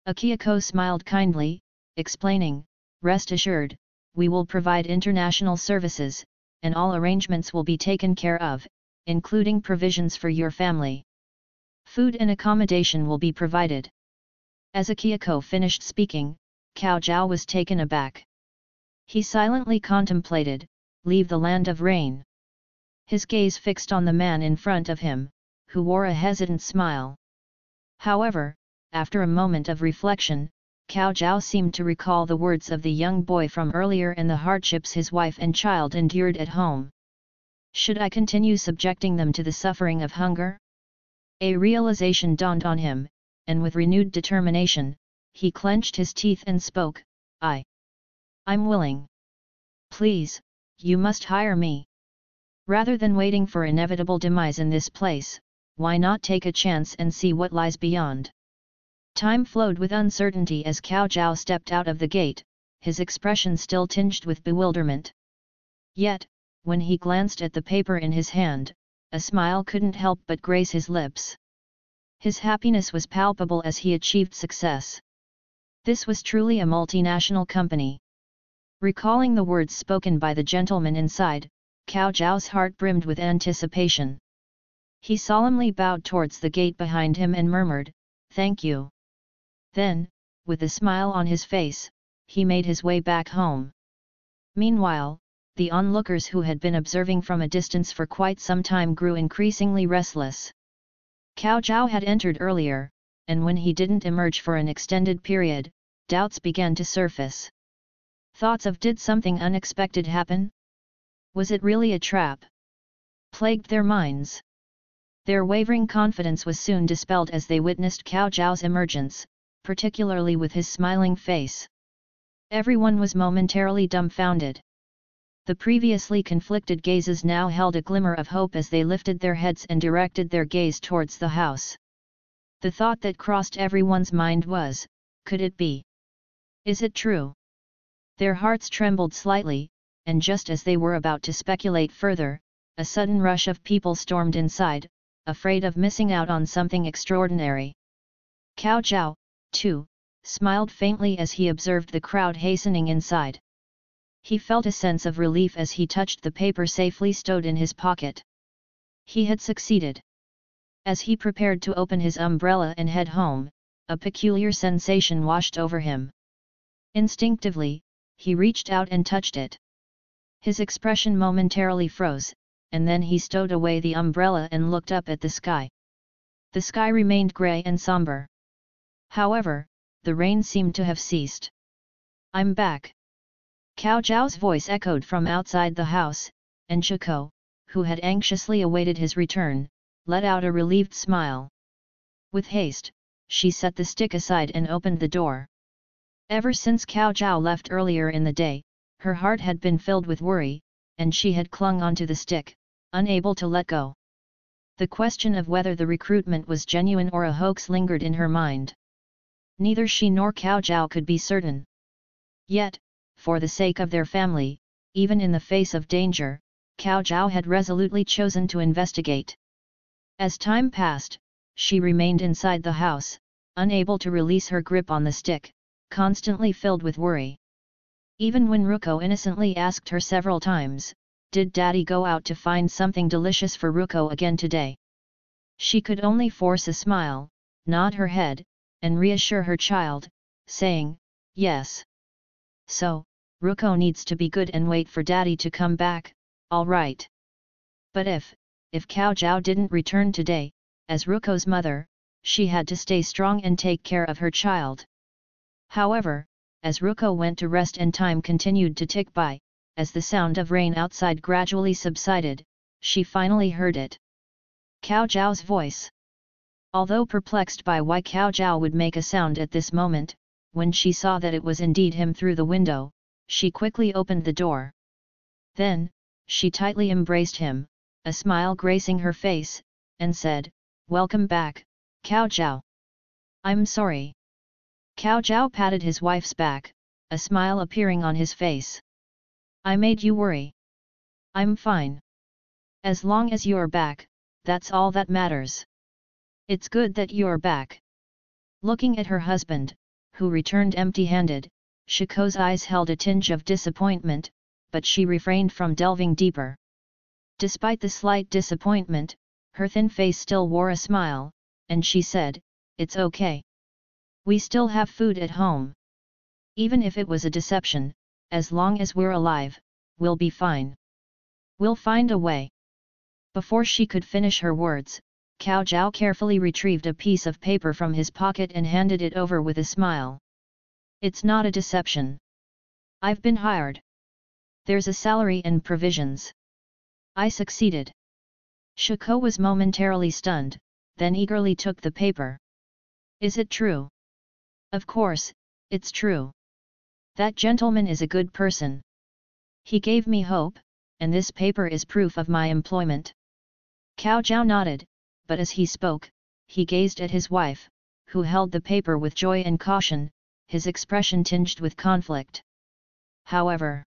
Akihiko smiled kindly, explaining, rest assured, we will provide international services, and all arrangements will be taken care of, including provisions for your family. Food and accommodation will be provided. As Akihiko finished speaking, Cao Zhao was taken aback. He silently contemplated, leave the land of rain. His gaze fixed on the man in front of him, who wore a hesitant smile. However, after a moment of reflection, Cao Zhao seemed to recall the words of the young boy from earlier and the hardships his wife and child endured at home. Should I continue subjecting them to the suffering of hunger? A realization dawned on him, and with renewed determination, he clenched his teeth and spoke, I'm willing. Please, you must hire me. Rather than waiting for inevitable demise in this place, why not take a chance and see what lies beyond? Time flowed with uncertainty as Cao Zhao stepped out of the gate, his expression still tinged with bewilderment. Yet, when he glanced at the paper in his hand, a smile couldn't help but grace his lips. His happiness was palpable as he achieved success. This was truly a multinational company. Recalling the words spoken by the gentleman inside, Cao Zhao's heart brimmed with anticipation. He solemnly bowed towards the gate behind him and murmured, "Thank you." Then, with a smile on his face, he made his way back home. Meanwhile, the onlookers who had been observing from a distance for quite some time grew increasingly restless. Cao Zhao had entered earlier, and when he didn't emerge for an extended period, doubts began to surface. Thoughts of did something unexpected happen? Was it really a trap? Plagued their minds. Their wavering confidence was soon dispelled as they witnessed Cao Zhao's emergence, particularly with his smiling face. Everyone was momentarily dumbfounded. The previously conflicted gazes now held a glimmer of hope as they lifted their heads and directed their gaze towards the house. The thought that crossed everyone's mind was, could it be? Is it true? Their hearts trembled slightly, and just as they were about to speculate further, a sudden rush of people stormed inside, afraid of missing out on something extraordinary. Cao Zhao, too, smiled faintly as he observed the crowd hastening inside. He felt a sense of relief as he touched the paper safely stowed in his pocket. He had succeeded. As he prepared to open his umbrella and head home, a peculiar sensation washed over him. Instinctively, he reached out and touched it. His expression momentarily froze, and then he stowed away the umbrella and looked up at the sky. The sky remained grey and somber. However, the rain seemed to have ceased. "I'm back." Cao Zhao's voice echoed from outside the house, and Chico, who had anxiously awaited his return, let out a relieved smile. With haste, she set the stick aside and opened the door. Ever since Cao Zhao left earlier in the day, her heart had been filled with worry, and she had clung onto the stick, unable to let go. The question of whether the recruitment was genuine or a hoax lingered in her mind. Neither she nor Cao Zhao could be certain. Yet, for the sake of their family, even in the face of danger, Cao Zhao had resolutely chosen to investigate. As time passed, she remained inside the house, unable to release her grip on the stick, constantly filled with worry. Even when Ruko innocently asked her several times, "Did Daddy go out to find something delicious for Ruko again today?" she could only force a smile, nod her head, and reassure her child, saying, "Yes. So, Ruko needs to be good and wait for Daddy to come back, all right." But if Cao Zhao didn't return today, as Ruko's mother, she had to stay strong and take care of her child. However, as Ruko went to rest and time continued to tick by, as the sound of rain outside gradually subsided, she finally heard it. Cao Zhao's voice. Although perplexed by why Cao Zhao would make a sound at this moment, when she saw that it was indeed him through the window, she quickly opened the door. Then, she tightly embraced him, a smile gracing her face, and said, "Welcome back, Cao Zhao." "I'm sorry." Cao Zhao patted his wife's back, a smile appearing on his face. "I made you worry." "I'm fine." As long as you're back, that's all that matters. It's good that you're back. Looking at her husband, who returned empty-handed, Shiko's eyes held a tinge of disappointment, but she refrained from delving deeper. Despite the slight disappointment, her thin face still wore a smile, and she said, "It's okay. We still have food at home. Even if it was a deception, as long as we're alive, we'll be fine. We'll find a way." Before she could finish her words, Cao Zhao carefully retrieved a piece of paper from his pocket and handed it over with a smile. "It's not a deception. I've been hired. There's a salary and provisions. I succeeded." Shiko was momentarily stunned, then eagerly took the paper. "Is it true?" "Of course, it's true. That gentleman is a good person. He gave me hope, and this paper is proof of my employment." Cao Zhao nodded, but as he spoke, he gazed at his wife, who held the paper with joy and caution, his expression tinged with conflict. However,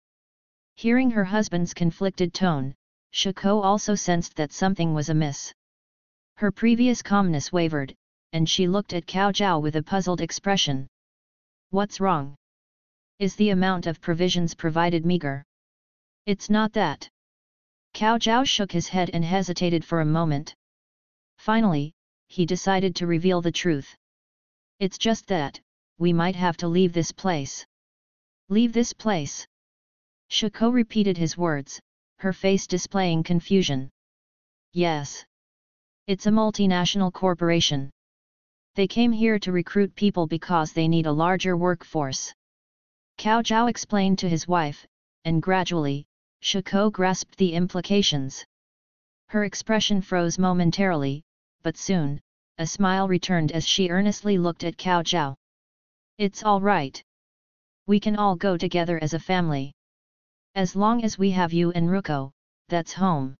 hearing her husband's conflicted tone, Shiko also sensed that something was amiss. Her previous calmness wavered, and she looked at Cao Zhao with a puzzled expression. "What's wrong? Is the amount of provisions provided meager?" "It's not that." Cao Zhao shook his head and hesitated for a moment. Finally, he decided to reveal the truth. "It's just that, we might have to leave this place." "Leave this place?" Shiko repeated his words, her face displaying confusion. "Yes. It's a multinational corporation. They came here to recruit people because they need a larger workforce." Cao Zhao explained to his wife, and gradually, Shiko grasped the implications. Her expression froze momentarily, but soon, a smile returned as she earnestly looked at Cao Zhao. "It's all right. We can all go together as a family. As long as we have you and Ruko, that's home."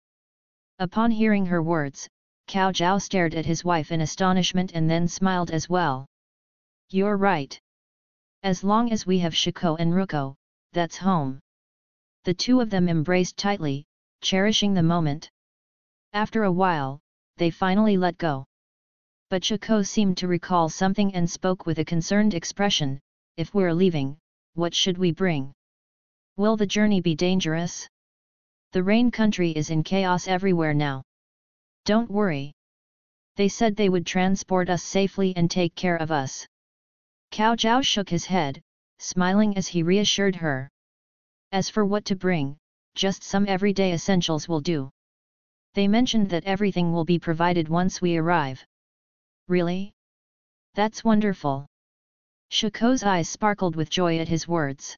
Upon hearing her words, Cao Zhao stared at his wife in astonishment and then smiled as well. "You're right. As long as we have Shiko and Ruko, that's home." The two of them embraced tightly, cherishing the moment. After a while, they finally let go. But Shiko seemed to recall something and spoke with a concerned expression, "If we're leaving, what should we bring? Will the journey be dangerous? The rain country is in chaos everywhere now." "Don't worry. They said they would transport us safely and take care of us." Cao Zhao shook his head, smiling as he reassured her. "As for what to bring, just some everyday essentials will do. They mentioned that everything will be provided once we arrive." "Really? That's wonderful." Shiko's eyes sparkled with joy at his words.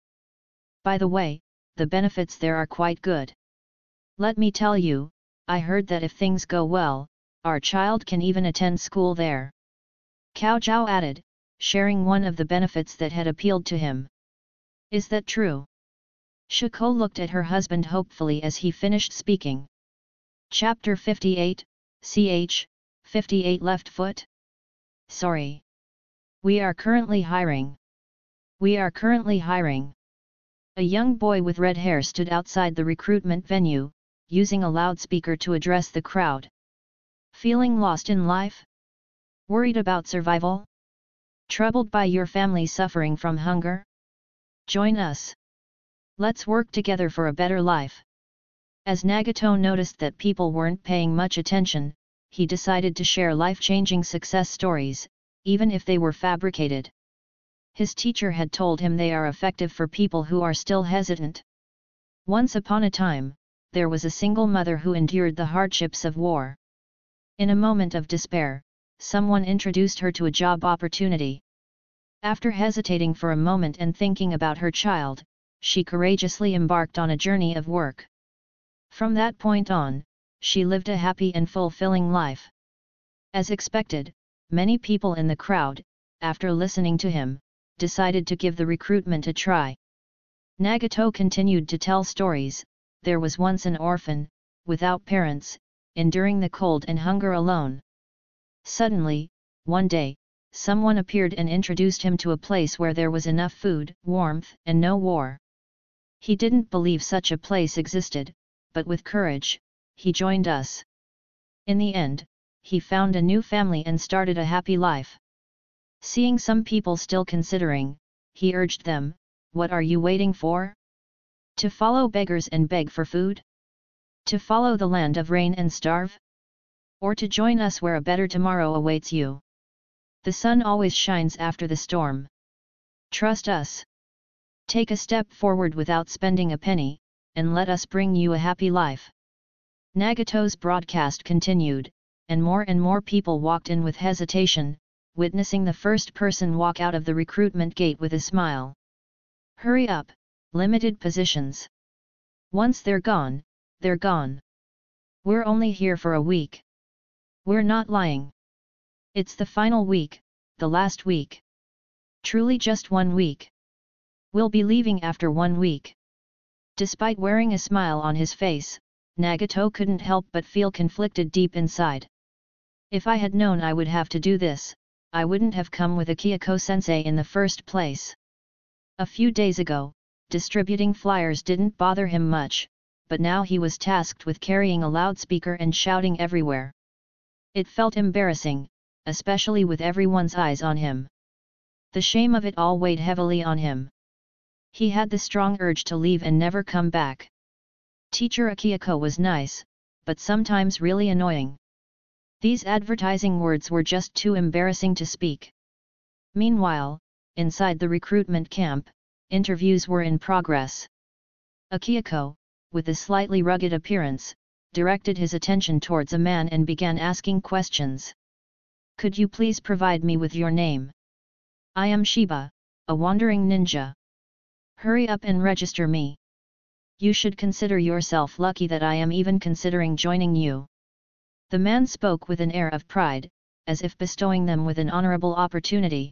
"By the way, the benefits there are quite good. Let me tell you, I heard that if things go well, our child can even attend school there." Cao Zhao added, sharing one of the benefits that had appealed to him. "Is that true?" Shiko looked at her husband hopefully as he finished speaking. Chapter 58, ch. 58 Left foot? "Sorry. We are currently hiring. We are currently hiring." A young boy with red hair stood outside the recruitment venue, using a loudspeaker to address the crowd. "Feeling lost in life? Worried about survival? Troubled by your family suffering from hunger? Join us. Let's work together for a better life." As Nagato noticed that people weren't paying much attention, he decided to share life-changing success stories, even if they were fabricated. His teacher had told him they are effective for people who are still hesitant. Once upon a time, there was a single mother who endured the hardships of war. In a moment of despair, someone introduced her to a job opportunity. After hesitating for a moment and thinking about her child, she courageously embarked on a journey of work. From that point on, she lived a happy and fulfilling life. As expected, many people in the crowd, after listening to him, decided to give the recruitment a try. Nagato continued to tell stories. There was once an orphan, without parents, enduring the cold and hunger alone. Suddenly, one day, someone appeared and introduced him to a place where there was enough food, warmth, and no war. He didn't believe such a place existed, but with courage, he joined us. In the end, he found a new family and started a happy life. Seeing some people still considering, he urged them, "What are you waiting for? To follow beggars and beg for food? To follow the land of rain and starve? Or to join us where a better tomorrow awaits you? The sun always shines after the storm. Trust us. Take a step forward without spending a penny, and let us bring you a happy life." Nagato's broadcast continued, and more people walked in with hesitation, witnessing the first person walk out of the recruitment gate with a smile. "Hurry up, limited positions. Once they're gone, they're gone. We're only here for a week. We're not lying. It's the final week, the last week. Truly just 1 week. We'll be leaving after 1 week." Despite wearing a smile on his face, Nagato couldn't help but feel conflicted deep inside. "If I had known I would have to do this, I wouldn't have come with Akihiko-sensei in the first place." A few days ago, distributing flyers didn't bother him much, but now he was tasked with carrying a loudspeaker and shouting everywhere. It felt embarrassing, especially with everyone's eyes on him. The shame of it all weighed heavily on him. He had the strong urge to leave and never come back. Teacher Akihiko was nice, but sometimes really annoying. These advertising words were just too embarrassing to speak. Meanwhile, inside the recruitment camp, interviews were in progress. Akihiko, with a slightly rugged appearance, directed his attention towards a man and began asking questions. "Could you please provide me with your name? I am Shiba, a wandering ninja. Hurry up and register me. You should consider yourself lucky that I am even considering joining you." The man spoke with an air of pride, as if bestowing them with an honorable opportunity.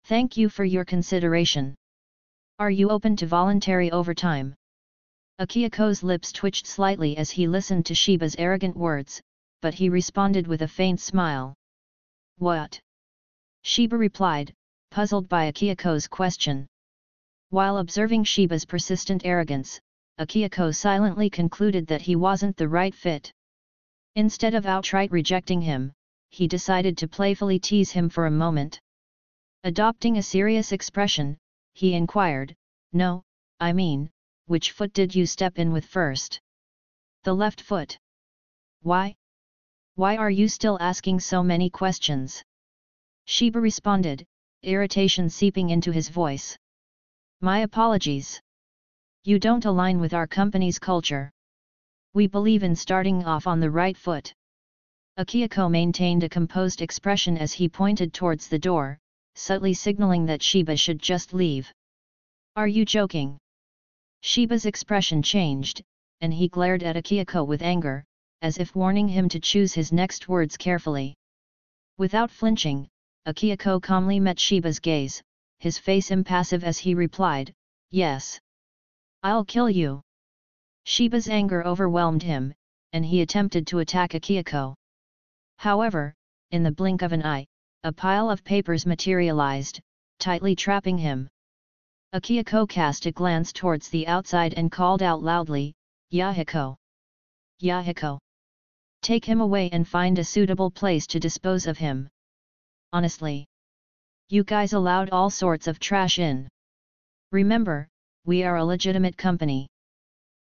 "Thank you for your consideration. Are you open to voluntary overtime?" Akihiko's lips twitched slightly as he listened to Shiba's arrogant words, but he responded with a faint smile. "What?" Shiba replied, puzzled by Akihiko's question. While observing Shiba's persistent arrogance, Akihiko silently concluded that he wasn't the right fit. Instead of outright rejecting him, he decided to playfully tease him for a moment. Adopting a serious expression, he inquired, "No, I mean, which foot did you step in with first?" "The left foot." "Why? Why are you still asking so many questions?" Shiba responded, irritation seeping into his voice. "My apologies. You don't align with our company's culture. We believe in starting off on the right foot." Akihiko maintained a composed expression as he pointed towards the door, subtly signaling that Shiba should just leave. "Are you joking?" Shiba's expression changed, and he glared at Akihiko with anger, as if warning him to choose his next words carefully. Without flinching, Akihiko calmly met Shiba's gaze, his face impassive as he replied, "Yes. I'll kill you." Shiba's anger overwhelmed him, and he attempted to attack Akihiko. However, in the blink of an eye, a pile of papers materialized, tightly trapping him. Akihiko cast a glance towards the outside and called out loudly, "Yahiko! Yahiko! Take him away and find a suitable place to dispose of him. Honestly, you guys allowed all sorts of trash in. Remember, we are a legitimate company."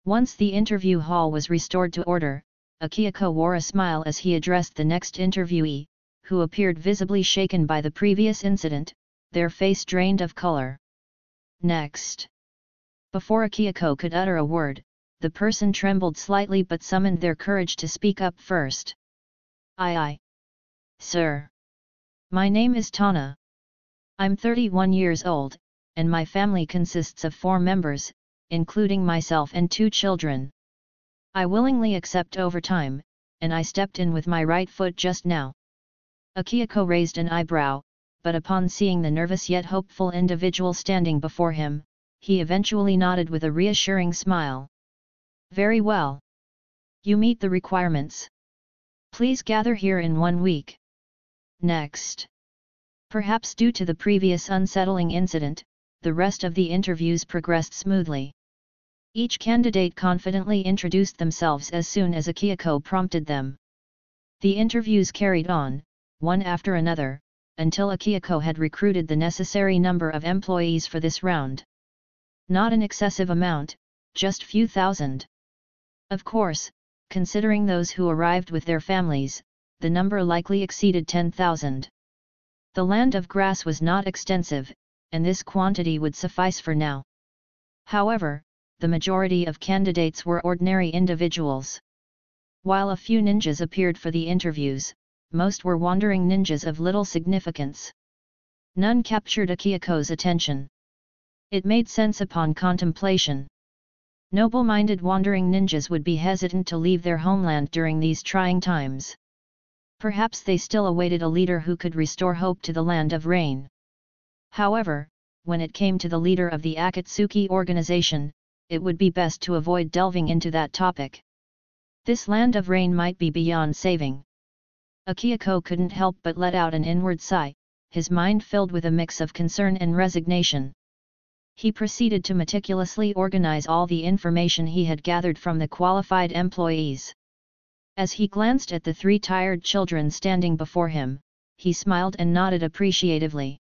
Once the interview hall was restored to order, Akihiko wore a smile as he addressed the next interviewee, who appeared visibly shaken by the previous incident, their face drained of color. "Next." Before Akihiko could utter a word, the person trembled slightly but summoned their courage to speak up first. I, sir. My name is Tana. I'm 31 years old, and my family consists of 4 members, including myself and 2 children. I willingly accept overtime, and I stepped in with my right foot just now." Akihiko raised an eyebrow, but upon seeing the nervous yet hopeful individual standing before him, he eventually nodded with a reassuring smile. "Very well. You meet the requirements. Please gather here in 1 week. Next." Perhaps due to the previous unsettling incident, the rest of the interviews progressed smoothly. Each candidate confidently introduced themselves as soon as Akihiko prompted them. The interviews carried on, one after another, until Akihiko had recruited the necessary number of employees for this round. Not an excessive amount, just few thousand. Of course, considering those who arrived with their families, the number likely exceeded 10,000. The land of grass was not extensive, and this quantity would suffice for now. However, the majority of candidates were ordinary individuals. While a few ninjas appeared for the interviews, most were wandering ninjas of little significance. None captured Akihiko's attention. It made sense upon contemplation. Noble-minded wandering ninjas would be hesitant to leave their homeland during these trying times. Perhaps they still awaited a leader who could restore hope to the land of rain. However, when it came to the leader of the Akatsuki organization, it would be best to avoid delving into that topic. This land of rain might be beyond saving. Akihiko couldn't help but let out an inward sigh, his mind filled with a mix of concern and resignation. He proceeded to meticulously organize all the information he had gathered from the qualified employees. As he glanced at the three tired children standing before him, he smiled and nodded appreciatively.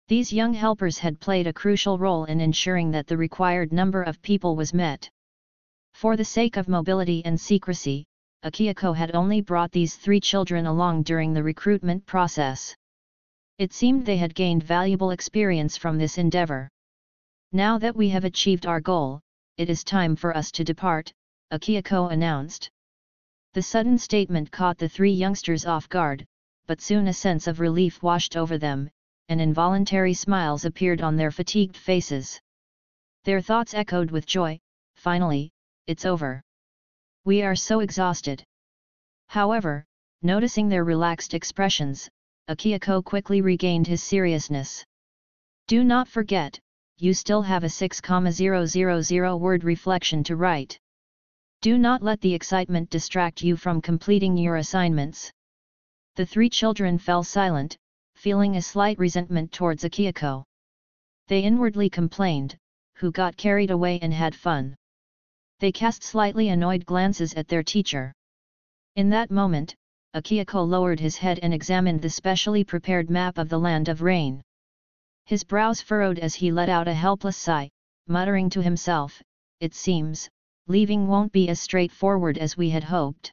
These young helpers had played a crucial role in ensuring that the required number of people was met. For the sake of mobility and secrecy, Akihiko had only brought these three children along during the recruitment process. It seemed they had gained valuable experience from this endeavor. Now that we have achieved our goal, it is time for us to depart, Akihiko announced. The sudden statement caught the three youngsters off guard, but soon a sense of relief washed over them, and involuntary smiles appeared on their fatigued faces. Their thoughts echoed with joy, finally, it's over. We are so exhausted. However, noticing their relaxed expressions, Akihiko quickly regained his seriousness. Do not forget, you still have a 6,000 word reflection to write. Do not let the excitement distract you from completing your assignments. The three children fell silent, feeling a slight resentment towards Akihiko. They inwardly complained, who got carried away and had fun. They cast slightly annoyed glances at their teacher. In that moment, Akihiko lowered his head and examined the specially prepared map of the land of rain. His brows furrowed as he let out a helpless sigh, muttering to himself, it seems, leaving won't be as straightforward as we had hoped.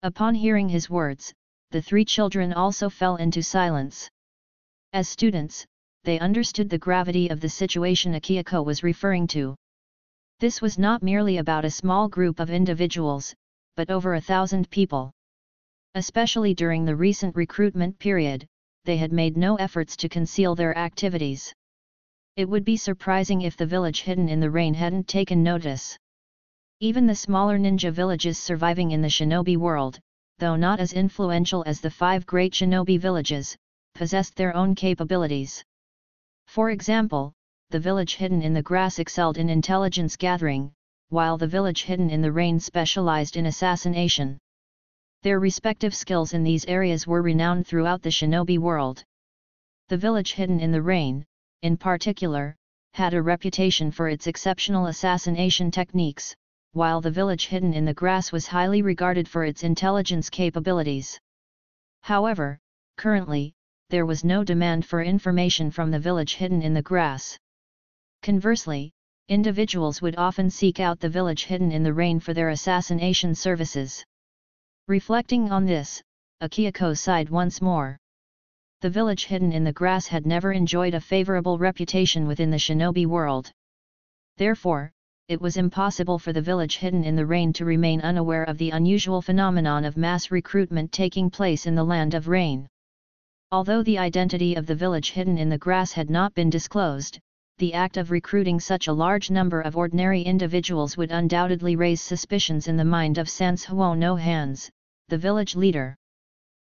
Upon hearing his words, the three children also fell into silence. As students, they understood the gravity of the situation Akihiko was referring to. This was not merely about a small group of individuals, but over 1,000 people. Especially during the recent recruitment period, they had made no efforts to conceal their activities. It would be surprising if the village hidden in the rain hadn't taken notice. Even the smaller ninja villages surviving in the shinobi world, though not as influential as the 5 great shinobi villages, possessed their own capabilities. For example, the village hidden in the grass excelled in intelligence gathering, while the village hidden in the rain specialized in assassination. Their respective skills in these areas were renowned throughout the shinobi world. The village hidden in the rain, in particular, had a reputation for its exceptional assassination techniques, while the village hidden in the grass was highly regarded for its intelligence capabilities. However, currently, there was no demand for information from the village hidden in the grass. Conversely, individuals would often seek out the village hidden in the rain for their assassination services. Reflecting on this, Akihiko sighed once more. The village hidden in the grass had never enjoyed a favorable reputation within the shinobi world. Therefore, it was impossible for the village hidden in the rain to remain unaware of the unusual phenomenon of mass recruitment taking place in the land of rain. Although the identity of the village hidden in the grass had not been disclosed, the act of recruiting such a large number of ordinary individuals would undoubtedly raise suspicions in the mind of Sanshuo no Hands, the village leader.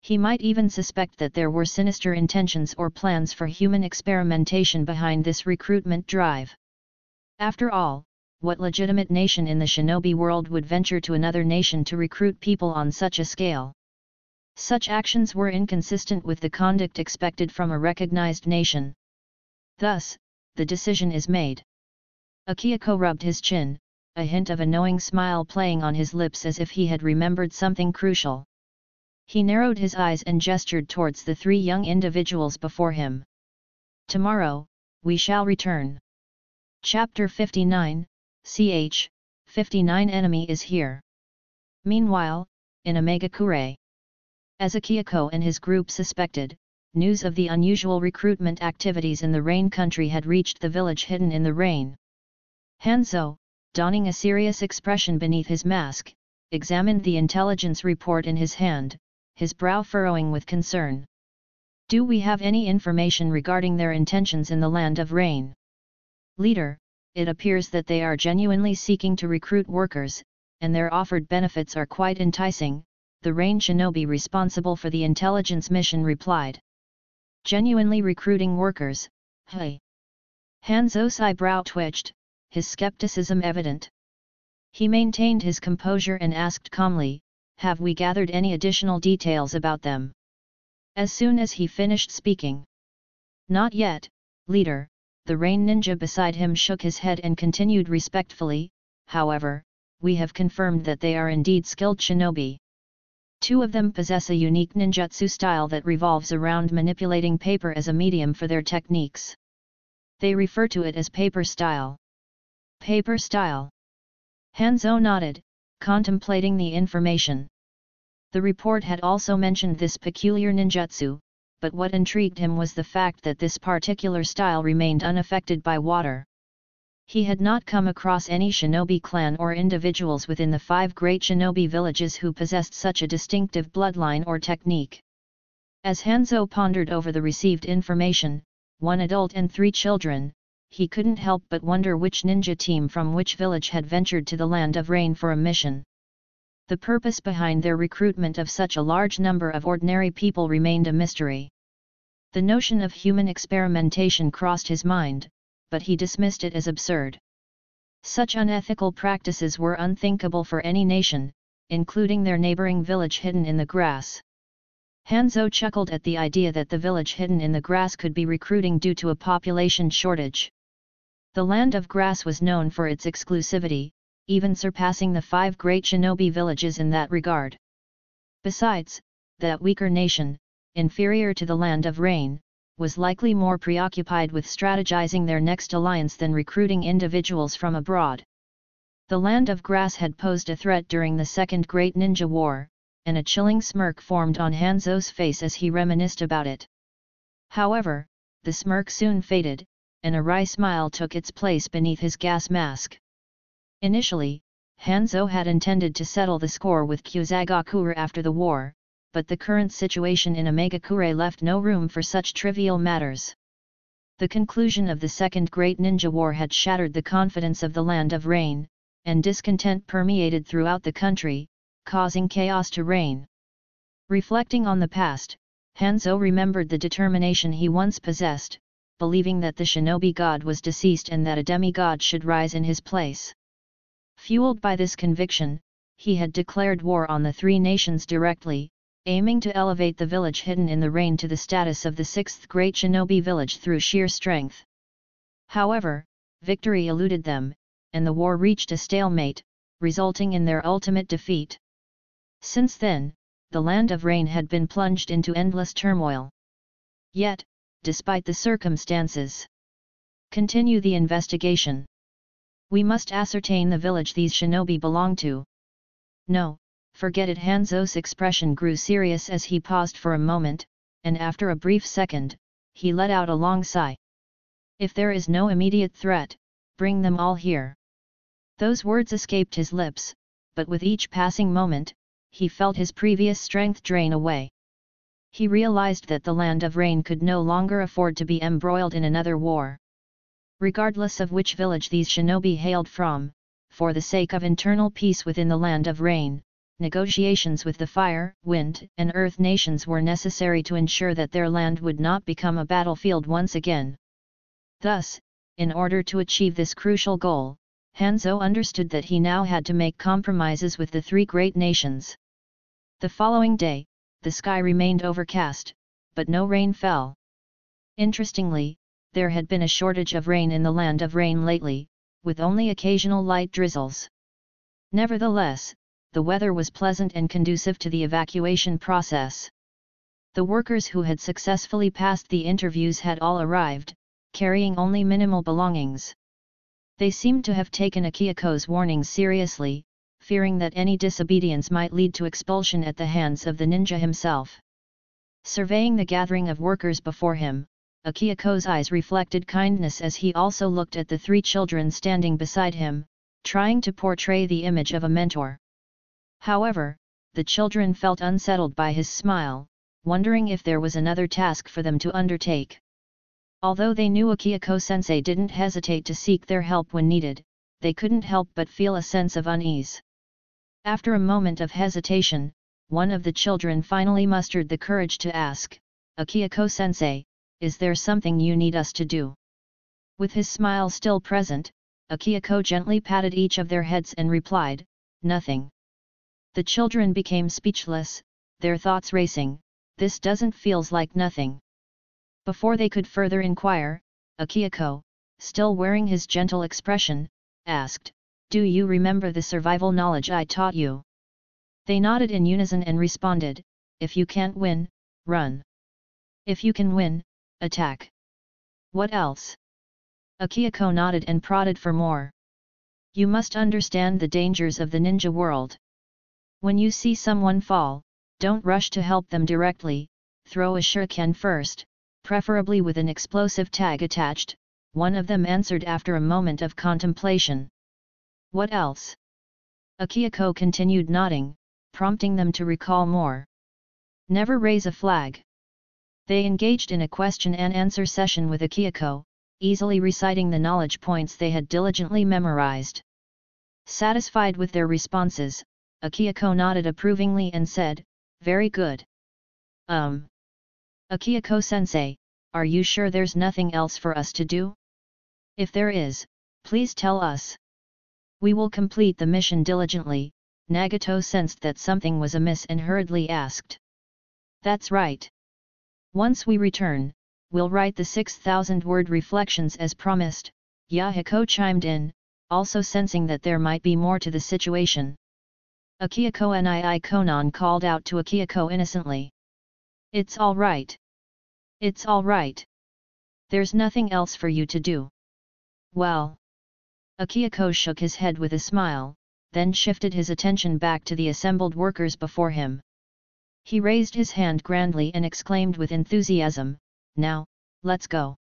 He might even suspect that there were sinister intentions or plans for human experimentation behind this recruitment drive. After all, what legitimate nation in the shinobi world would venture to another nation to recruit people on such a scale? Such actions were inconsistent with the conduct expected from a recognized nation. Thus, the decision is made. Akihiko rubbed his chin, a hint of a knowing smile playing on his lips as if he had remembered something crucial. He narrowed his eyes and gestured towards the three young individuals before him. Tomorrow, we shall return. Chapter 59, ch. 59 Enemy is here. Meanwhile, in Omegakure. As Akihiko and his group suspected, news of the unusual recruitment activities in the rain country had reached the village hidden in the rain. Hanzo, donning a serious expression beneath his mask, examined the intelligence report in his hand, his brow furrowing with concern. Do we have any information regarding their intentions in the land of rain? Leader, it appears that they are genuinely seeking to recruit workers, and their offered benefits are quite enticing, the rain shinobi responsible for the intelligence mission replied. Genuinely recruiting workers, hey. Hanzo's eyebrow twitched, his skepticism evident. He maintained his composure and asked calmly, have we gathered any additional details about them? As soon as he finished speaking. Not yet, leader, the rain ninja beside him shook his head and continued respectfully, however, we have confirmed that they are indeed skilled shinobi. Two of them possess a unique ninjutsu style that revolves around manipulating paper as a medium for their techniques. They refer to it as paper style. Paper style. Hanzo nodded, contemplating the information. The report had also mentioned this peculiar ninjutsu, but what intrigued him was the fact that this particular style remained unaffected by water. He had not come across any shinobi clan or individuals within the 5 great shinobi villages who possessed such a distinctive bloodline or technique. As Hanzo pondered over the received information, 1 adult and 3 children, he couldn't help but wonder which ninja team from which village had ventured to the land of rain for a mission. The purpose behind their recruitment of such a large number of ordinary people remained a mystery. The notion of human experimentation crossed his mind, but he dismissed it as absurd. Such unethical practices were unthinkable for any nation, including their neighboring village hidden in the grass. Hanzo chuckled at the idea that the village hidden in the grass could be recruiting due to a population shortage. The land of grass was known for its exclusivity, even surpassing the 5 great shinobi villages in that regard. Besides, that weaker nation, inferior to the land of rain, was likely more preoccupied with strategizing their next alliance than recruiting individuals from abroad. The land of grass had posed a threat during the Second Great Ninja War, and a chilling smirk formed on Hanzo's face as he reminisced about it. However, the smirk soon faded, and a wry smile took its place beneath his gas mask. Initially, Hanzo had intended to settle the score with Kusagakure after the war, but the current situation in Omegakure left no room for such trivial matters. The conclusion of the Second Great Ninja War had shattered the confidence of the land of rain, and discontent permeated throughout the country, causing chaos to reign. Reflecting on the past, Hanzo remembered the determination he once possessed, believing that the shinobi god was deceased and that a demigod should rise in his place. Fueled by this conviction, he had declared war on the 3 nations directly, aiming to elevate the village hidden in the rain to the status of the 6th great shinobi village through sheer strength. However, victory eluded them, and the war reached a stalemate, resulting in their ultimate defeat. Since then, the land of rain had been plunged into endless turmoil. Yet, despite the circumstances, continue the investigation. We must ascertain the village these shinobi belong to. No, forget it. Hanzo's expression grew serious as he paused for a moment, and after a brief second, he let out a long sigh. If there is no immediate threat, bring them all here. Those words escaped his lips, but with each passing moment, he felt his previous strength drain away. He realized that the land of rain could no longer afford to be embroiled in another war. Regardless of which village these shinobi hailed from, for the sake of internal peace within the land of rain, negotiations with the fire, wind, and earth nations were necessary to ensure that their land would not become a battlefield once again. Thus, in order to achieve this crucial goal, Hanzo understood that he now had to make compromises with the 3 great nations. The following day, the sky remained overcast, but no rain fell. Interestingly, there had been a shortage of rain in the land of rain lately, with only occasional light drizzles. Nevertheless, the weather was pleasant and conducive to the evacuation process. The workers who had successfully passed the interviews had all arrived, carrying only minimal belongings. They seemed to have taken Akihako's warnings seriously, fearing that any disobedience might lead to expulsion at the hands of the ninja himself. Surveying the gathering of workers before him, Akihako's eyes reflected kindness as he also looked at the three children standing beside him, trying to portray the image of a mentor. However, the children felt unsettled by his smile, wondering if there was another task for them to undertake. Although they knew Akihiko-sensei didn't hesitate to seek their help when needed, they couldn't help but feel a sense of unease. After a moment of hesitation, one of the children finally mustered the courage to ask, "Akihiko-sensei, is there something you need us to do?" With his smile still present, Akihiko gently patted each of their heads and replied, "Nothing." The children became speechless, their thoughts racing. This doesn't feels like nothing. Before they could further inquire, Akihiko, still wearing his gentle expression, asked, "Do you remember the survival knowledge I taught you?" They nodded in unison and responded, "If you can't win, run. If you can win, attack." "What else?" Akihiko nodded and prodded for more. "You must understand the dangers of the ninja world. When you see someone fall, don't rush to help them directly, throw a shuriken first, preferably with an explosive tag attached," one of them answered after a moment of contemplation. "What else?" Akihiko continued nodding, prompting them to recall more. "Never raise a flag." They engaged in a question-and-answer session with Akihiko, easily reciting the knowledge points they had diligently memorized. Satisfied with their responses, Akihiko nodded approvingly and said, "Very good. Akihiko-sensei, are you sure there's nothing else for us to do? If there is, please tell us. We will complete the mission diligently." Nagato sensed that something was amiss and hurriedly asked. "That's right. Once we return, we'll write the 6,000-word reflections as promised," Yahiko chimed in, also sensing that there might be more to the situation. Akihiko Nii Konan called out to Akihiko innocently. "It's all right. It's all right. There's nothing else for you to do." "Well." Akihiko shook his head with a smile, then shifted his attention back to the assembled workers before him. He raised his hand grandly and exclaimed with enthusiasm, "Now, let's go."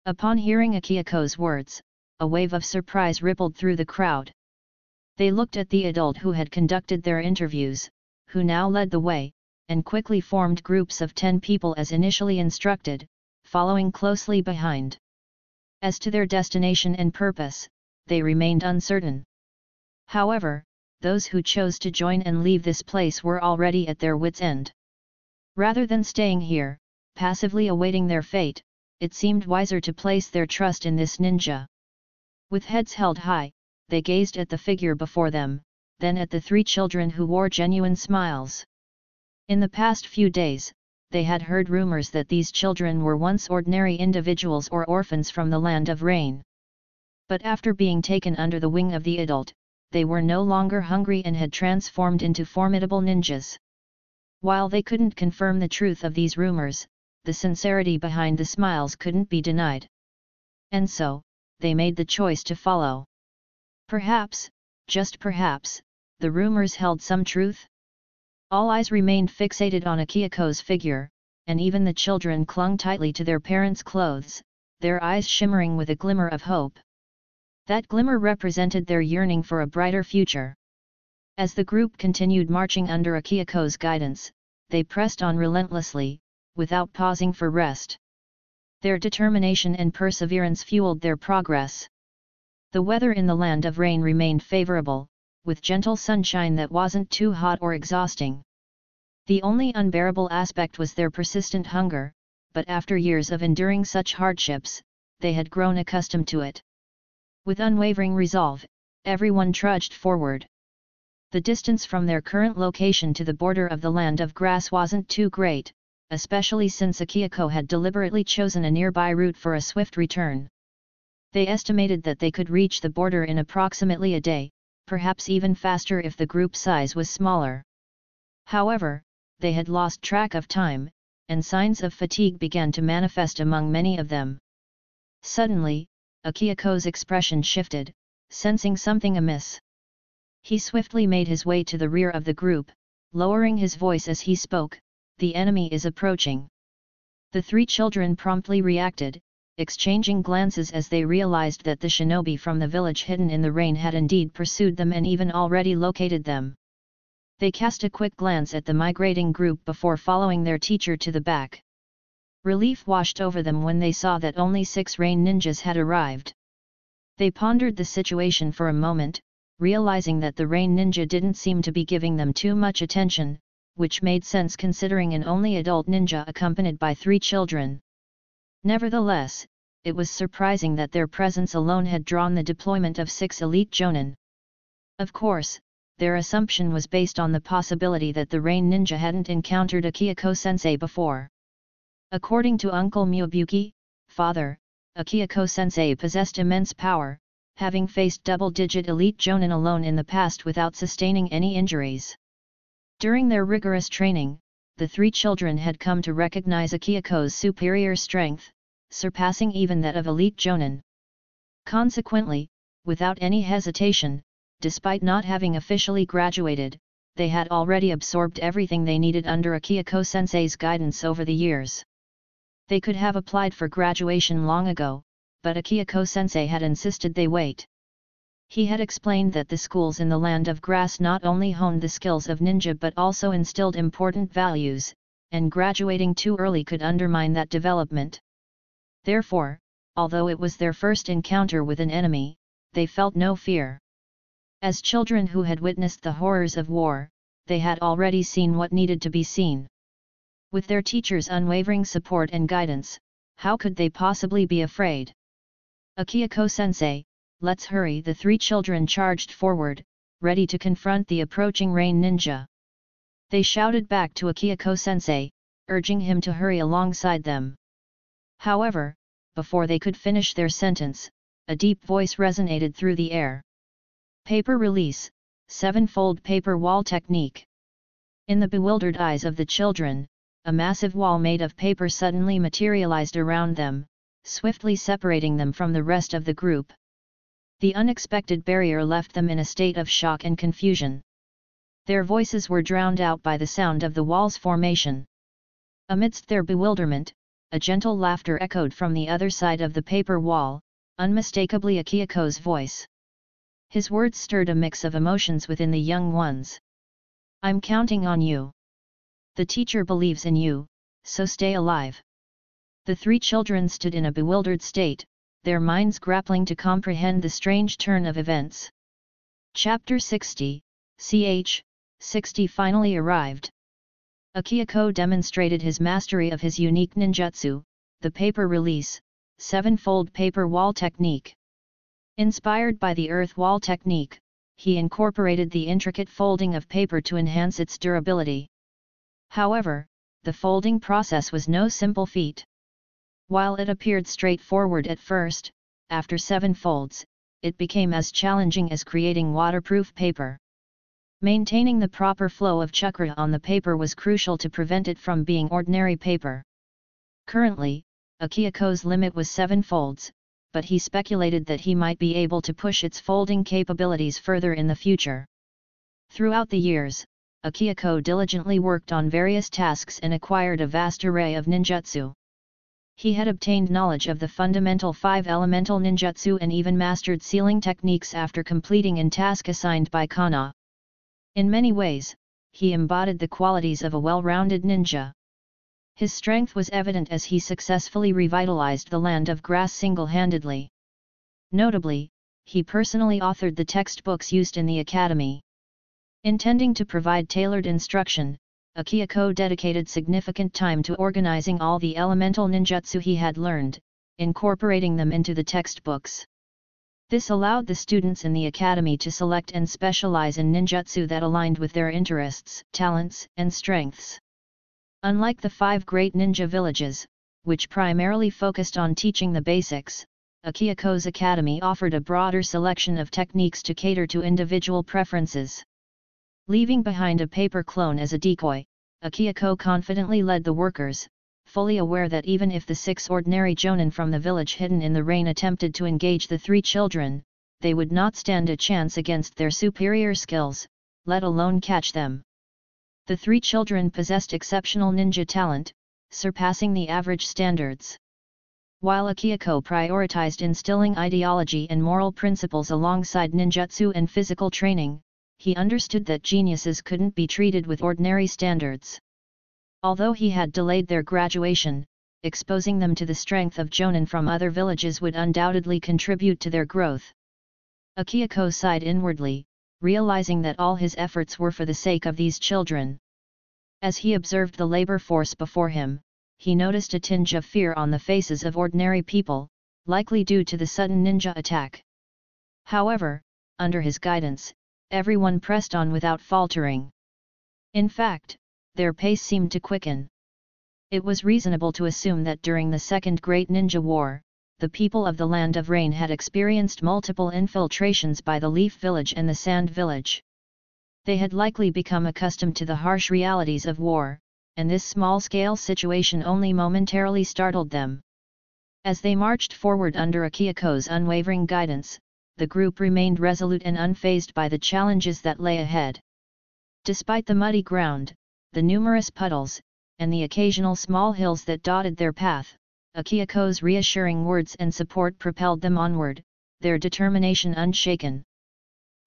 Upon hearing Akihiko's words, a wave of surprise rippled through the crowd. They looked at the adult who had conducted their interviews, who now led the way, and quickly formed groups of 10 people as initially instructed, following closely behind. As to their destination and purpose, they remained uncertain. However, those who chose to join and leave this place were already at their wits' end. Rather than staying here, passively awaiting their fate, it seemed wiser to place their trust in this ninja. With heads held high, they gazed at the figure before them, then at the three children who wore genuine smiles. In the past few days, they had heard rumors that these children were once ordinary individuals or orphans from the land of rain. But after being taken under the wing of the adult, they were no longer hungry and had transformed into formidable ninjas. While they couldn't confirm the truth of these rumors, the sincerity behind the smiles couldn't be denied. And so, they made the choice to follow. Perhaps, just perhaps, the rumors held some truth? All eyes remained fixated on Akihiko's figure, and even the children clung tightly to their parents' clothes, their eyes shimmering with a glimmer of hope. That glimmer represented their yearning for a brighter future. As the group continued marching under Akihiko's guidance, they pressed on relentlessly, without pausing for rest. Their determination and perseverance fueled their progress. The weather in the land of rain remained favorable, with gentle sunshine that wasn't too hot or exhausting. The only unbearable aspect was their persistent hunger, but after years of enduring such hardships, they had grown accustomed to it. With unwavering resolve, everyone trudged forward. The distance from their current location to the border of the land of grass wasn't too great, especially since Akihiko had deliberately chosen a nearby route for a swift return. They estimated that they could reach the border in approximately a day, perhaps even faster if the group size was smaller. However, they had lost track of time, and signs of fatigue began to manifest among many of them. Suddenly, Akiyoko's expression shifted, sensing something amiss. He swiftly made his way to the rear of the group, lowering his voice as he spoke, "The enemy is approaching." The three children promptly reacted, exchanging glances as they realized that the shinobi from the village hidden in the rain had indeed pursued them and even already located them. They cast a quick glance at the migrating group before following their teacher to the back. Relief washed over them when they saw that only 6 rain ninjas had arrived. They pondered the situation for a moment, realizing that the rain ninja didn't seem to be giving them too much attention, which made sense considering an only adult ninja accompanied by 3 children. Nevertheless, it was surprising that their presence alone had drawn the deployment of 6 elite jonin. Of course, their assumption was based on the possibility that the rain ninja hadn't encountered Akiyoko-sensei before. According to Uncle Myobuki, father, Akiyoko-sensei possessed immense power, having faced double-digit elite jonin alone in the past without sustaining any injuries. During their rigorous training, the 3 children had come to recognize Akiyoko's superior strength, surpassing even that of elite jonin. Consequently, without any hesitation, despite not having officially graduated, they had already absorbed everything they needed under Akiyoko-sensei's guidance over the years. They could have applied for graduation long ago, but Akiyoko-sensei had insisted they wait. He had explained that the schools in the Land of Grass not only honed the skills of ninja but also instilled important values, and graduating too early could undermine that development. Therefore, although it was their first encounter with an enemy, they felt no fear. As children who had witnessed the horrors of war, they had already seen what needed to be seen. With their teacher's unwavering support and guidance, how could they possibly be afraid? Akiyoko-sensei, let's hurry! The 3 children charged forward, ready to confront the approaching rain ninja. They shouted back to Akiyoko-sensei, urging him to hurry alongside them. However, before they could finish their sentence, a deep voice resonated through the air. Paper release, 7-fold paper wall technique. In the bewildered eyes of the children, a massive wall made of paper suddenly materialized around them, swiftly separating them from the rest of the group. The unexpected barrier left them in a state of shock and confusion. Their voices were drowned out by the sound of the wall's formation. Amidst their bewilderment, a gentle laughter echoed from the other side of the paper wall, unmistakably Akiyoko's voice. His words stirred a mix of emotions within the young ones. "I'm counting on you. The teacher believes in you, so stay alive." The 3 children stood in a bewildered state, their minds grappling to comprehend the strange turn of events. Chapter 60, ch. 60 finally arrived. Akiyoko demonstrated his mastery of his unique ninjutsu, the paper release, 7-fold paper wall technique. Inspired by the earth wall technique, he incorporated the intricate folding of paper to enhance its durability. However, the folding process was no simple feat. While it appeared straightforward at first, after 7 folds, it became as challenging as creating waterproof paper. Maintaining the proper flow of chakra on the paper was crucial to prevent it from being ordinary paper. Currently, Akiyoko's limit was 7 folds, but he speculated that he might be able to push its folding capabilities further in the future. Throughout the years, Akiyoko diligently worked on various tasks and acquired a vast array of ninjutsu. He had obtained knowledge of the fundamental 5 elemental ninjutsu and even mastered sealing techniques after completing a task assigned by Kana. In many ways, he embodied the qualities of a well-rounded ninja. His strength was evident as he successfully revitalized the Land of Grass single-handedly. Notably, he personally authored the textbooks used in the academy. Intending to provide tailored instruction, Akiyoko dedicated significant time to organizing all the elemental ninjutsu he had learned, incorporating them into the textbooks. This allowed the students in the academy to select and specialize in ninjutsu that aligned with their interests, talents, and strengths. Unlike the 5 great ninja villages, which primarily focused on teaching the basics, Akiako's academy offered a broader selection of techniques to cater to individual preferences. Leaving behind a paper clone as a decoy, Akiako confidently led the workers, fully aware that even if the 6 ordinary jonin from the village hidden in the rain attempted to engage the 3 children, they would not stand a chance against their superior skills, let alone catch them. The 3 children possessed exceptional ninja talent, surpassing the average standards. While Akiako prioritized instilling ideology and moral principles alongside ninjutsu and physical training, he understood that geniuses couldn't be treated with ordinary standards. Although he had delayed their graduation, exposing them to the strength of jonin from other villages would undoubtedly contribute to their growth. Akiako sighed inwardly, realizing that all his efforts were for the sake of these children. As he observed the labor force before him, he noticed a tinge of fear on the faces of ordinary people, likely due to the sudden ninja attack. However, under his guidance, everyone pressed on without faltering. In fact, their pace seemed to quicken. It was reasonable to assume that during the Second Great Ninja War, the people of the Land of Rain had experienced multiple infiltrations by the Leaf Village and the Sand Village. They had likely become accustomed to the harsh realities of war, and this small-scale situation only momentarily startled them. As they marched forward under Akiako's unwavering guidance, the group remained resolute and unfazed by the challenges that lay ahead. Despite the muddy ground, the numerous puddles, and the occasional small hills that dotted their path, Akiako's reassuring words and support propelled them onward, their determination unshaken.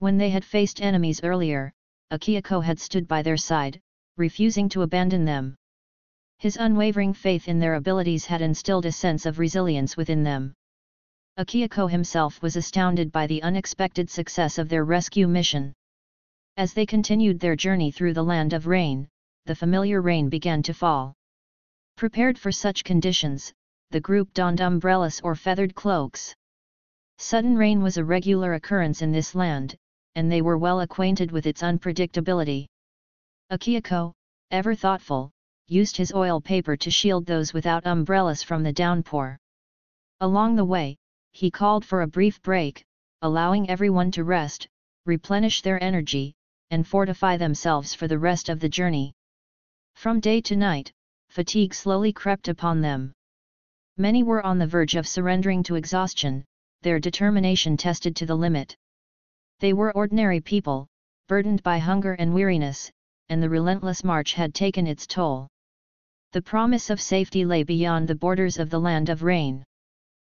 When they had faced enemies earlier, Akiako had stood by their side, refusing to abandon them. His unwavering faith in their abilities had instilled a sense of resilience within them. Akiako himself was astounded by the unexpected success of their rescue mission. As they continued their journey through the Land of Rain, the familiar rain began to fall. Prepared for such conditions, the group donned umbrellas or feathered cloaks. Sudden rain was a regular occurrence in this land, and they were well acquainted with its unpredictability. Akiako, ever thoughtful, used his oil paper to shield those without umbrellas from the downpour. Along the way, he called for a brief break, allowing everyone to rest, replenish their energy, and fortify themselves for the rest of the journey. From day to night, fatigue slowly crept upon them. Many were on the verge of surrendering to exhaustion, their determination tested to the limit. They were ordinary people, burdened by hunger and weariness, and the relentless march had taken its toll. The promise of safety lay beyond the borders of the Land of Rain.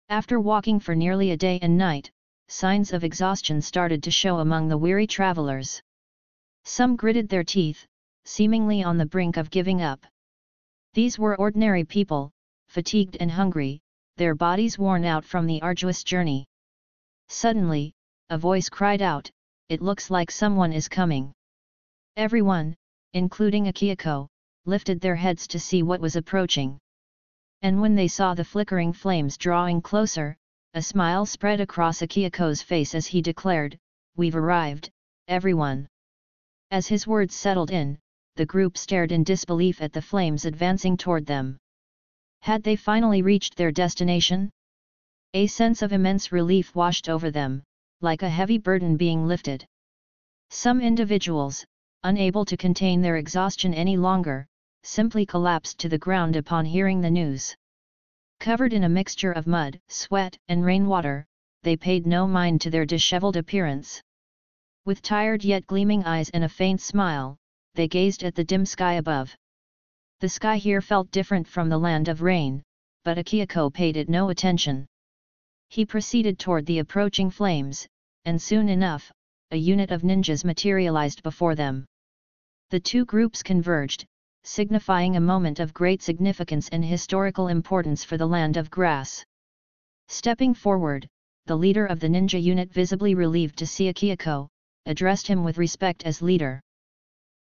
After walking for nearly a day and night, signs of exhaustion started to show among the weary travelers. Some gritted their teeth, seemingly on the brink of giving up. These were ordinary people, fatigued and hungry, their bodies worn out from the arduous journey. Suddenly, a voice cried out, "It looks like someone is coming." Everyone, including Akiako, lifted their heads to see what was approaching. And when they saw the flickering flames drawing closer, a smile spread across Akiako's face as he declared, "We've arrived, everyone." As his words settled in, the group stared in disbelief at the flames advancing toward them. Had they finally reached their destination? A sense of immense relief washed over them, like a heavy burden being lifted. Some individuals, unable to contain their exhaustion any longer, simply collapsed to the ground upon hearing the news. Covered in a mixture of mud, sweat, and rainwater, they paid no mind to their disheveled appearance. With tired yet gleaming eyes and a faint smile, they gazed at the dim sky above. The sky here felt different from the Land of Rain, but Akiako paid it no attention. He proceeded toward the approaching flames, and soon enough, a unit of ninjas materialized before them. The two groups converged, signifying a moment of great significance and historical importance for the Land of Grass. Stepping forward, the leader of the ninja unit, visibly relieved to see Akiako, addressed him with respect as leader.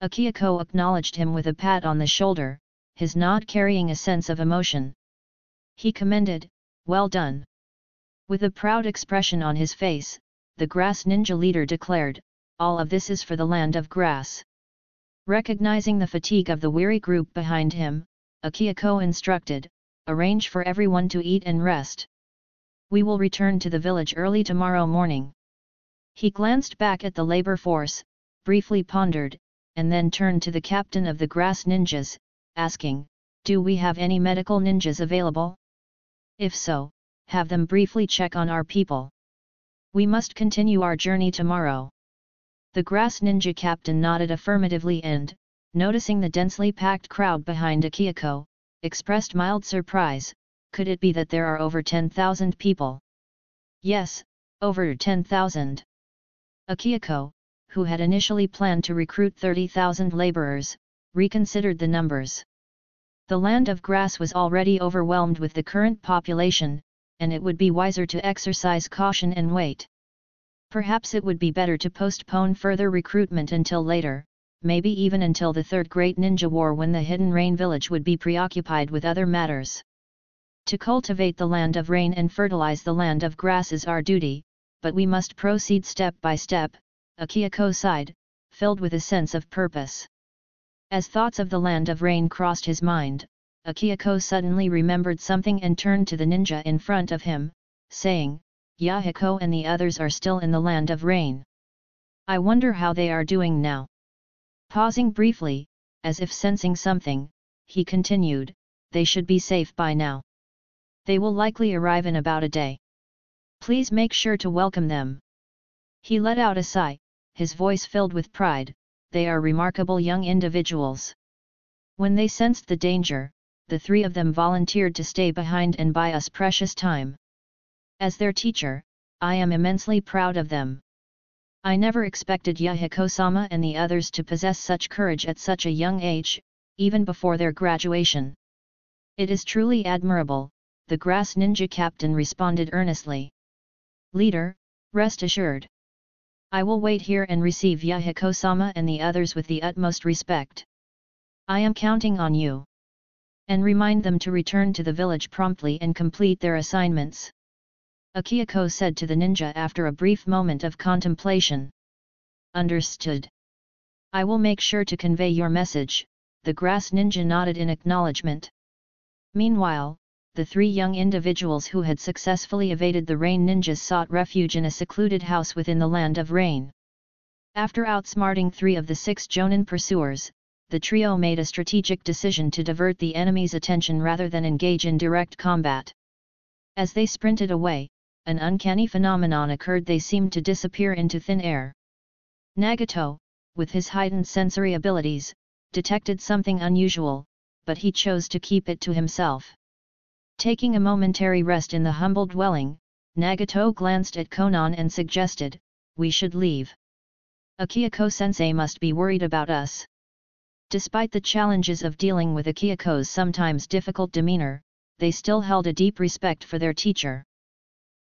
Akiako acknowledged him with a pat on the shoulder, his nod carrying a sense of emotion. He commended, "Well done." With a proud expression on his face, the Grass Ninja leader declared, "All of this is for the Land of Grass." Recognizing the fatigue of the weary group behind him, Akiako instructed, "Arrange for everyone to eat and rest." We will return to the village early tomorrow morning. He glanced back at the labor force, briefly pondered, and then turned to the captain of the grass ninjas, asking, "Do we have any medical ninjas available? If so, have them briefly check on our people. We must continue our journey tomorrow." The grass ninja captain nodded affirmatively and, noticing the densely packed crowd behind Akihiko, expressed mild surprise. Could it be that there are over 10,000 people? Yes, over 10,000. Akihiko, who had initially planned to recruit 30,000 laborers, reconsidered the numbers. The land of grass was already overwhelmed with the current population, and it would be wiser to exercise caution and wait. Perhaps it would be better to postpone further recruitment until later, maybe even until the Third Great Ninja War, when the Hidden Rain village would be preoccupied with other matters. To cultivate the land of rain and fertilize the land of grass is our duty, but we must proceed step by step, Akihiko sighed, filled with a sense of purpose. As thoughts of the land of rain crossed his mind, Akihiko suddenly remembered something and turned to the ninja in front of him, saying, "Yahiko and the others are still in the land of rain. I wonder how they are doing now." Pausing briefly, as if sensing something, he continued, "They should be safe by now. They will likely arrive in about a day. Please make sure to welcome them." He let out a sigh, his voice filled with pride. "They are remarkable young individuals." When they sensed the danger, the three of them volunteered to stay behind and buy us precious time. As their teacher, I am immensely proud of them. I never expected Yahiko-sama and the others to possess such courage at such a young age, even before their graduation. "It is truly admirable," the grass ninja captain responded earnestly. "Leader, rest assured. I will wait here and receive Yahiko-sama and the others with the utmost respect. I am counting on you. And remind them to return to the village promptly and complete their assignments," Akihiko said to the ninja after a brief moment of contemplation. "Understood. I will make sure to convey your message," the grass ninja nodded in acknowledgement. Meanwhile, the three young individuals who had successfully evaded the rain ninjas sought refuge in a secluded house within the land of rain. After outsmarting 3 of the 6 Jonin pursuers, the trio made a strategic decision to divert the enemy's attention rather than engage in direct combat. As they sprinted away, an uncanny phenomenon occurred: they seemed to disappear into thin air. Nagato, with his heightened sensory abilities, detected something unusual, but he chose to keep it to himself. Taking a momentary rest in the humble dwelling, Nagato glanced at Konan and suggested, "We should leave. Akihiko-sensei must be worried about us." Despite the challenges of dealing with Akihiko's sometimes difficult demeanor, they still held a deep respect for their teacher.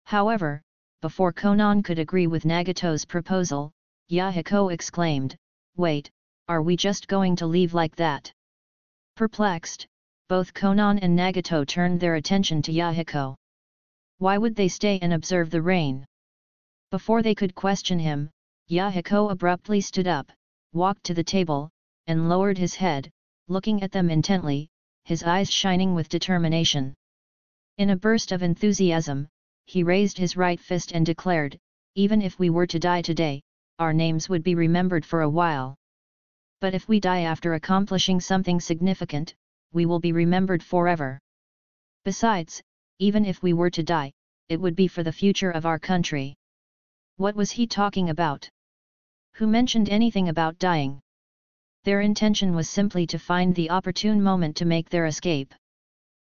However, before Konan could agree with Nagato's proposal, Yahiko exclaimed, "Wait, are we just going to leave like that?" Perplexed, both Konan and Nagato turned their attention to Yahiko. Why would they stay and observe the rain? Before they could question him, Yahiko abruptly stood up, walked to the table, and lowered his head, looking at them intently, his eyes shining with determination. In a burst of enthusiasm, he raised his right fist and declared, "Even if we were to die today, our names would be remembered for a while. But if we die after accomplishing something significant, we will be remembered forever. Besides, even if we were to die, it would be for the future of our country." What was he talking about? Who mentioned anything about dying? Their intention was simply to find the opportune moment to make their escape.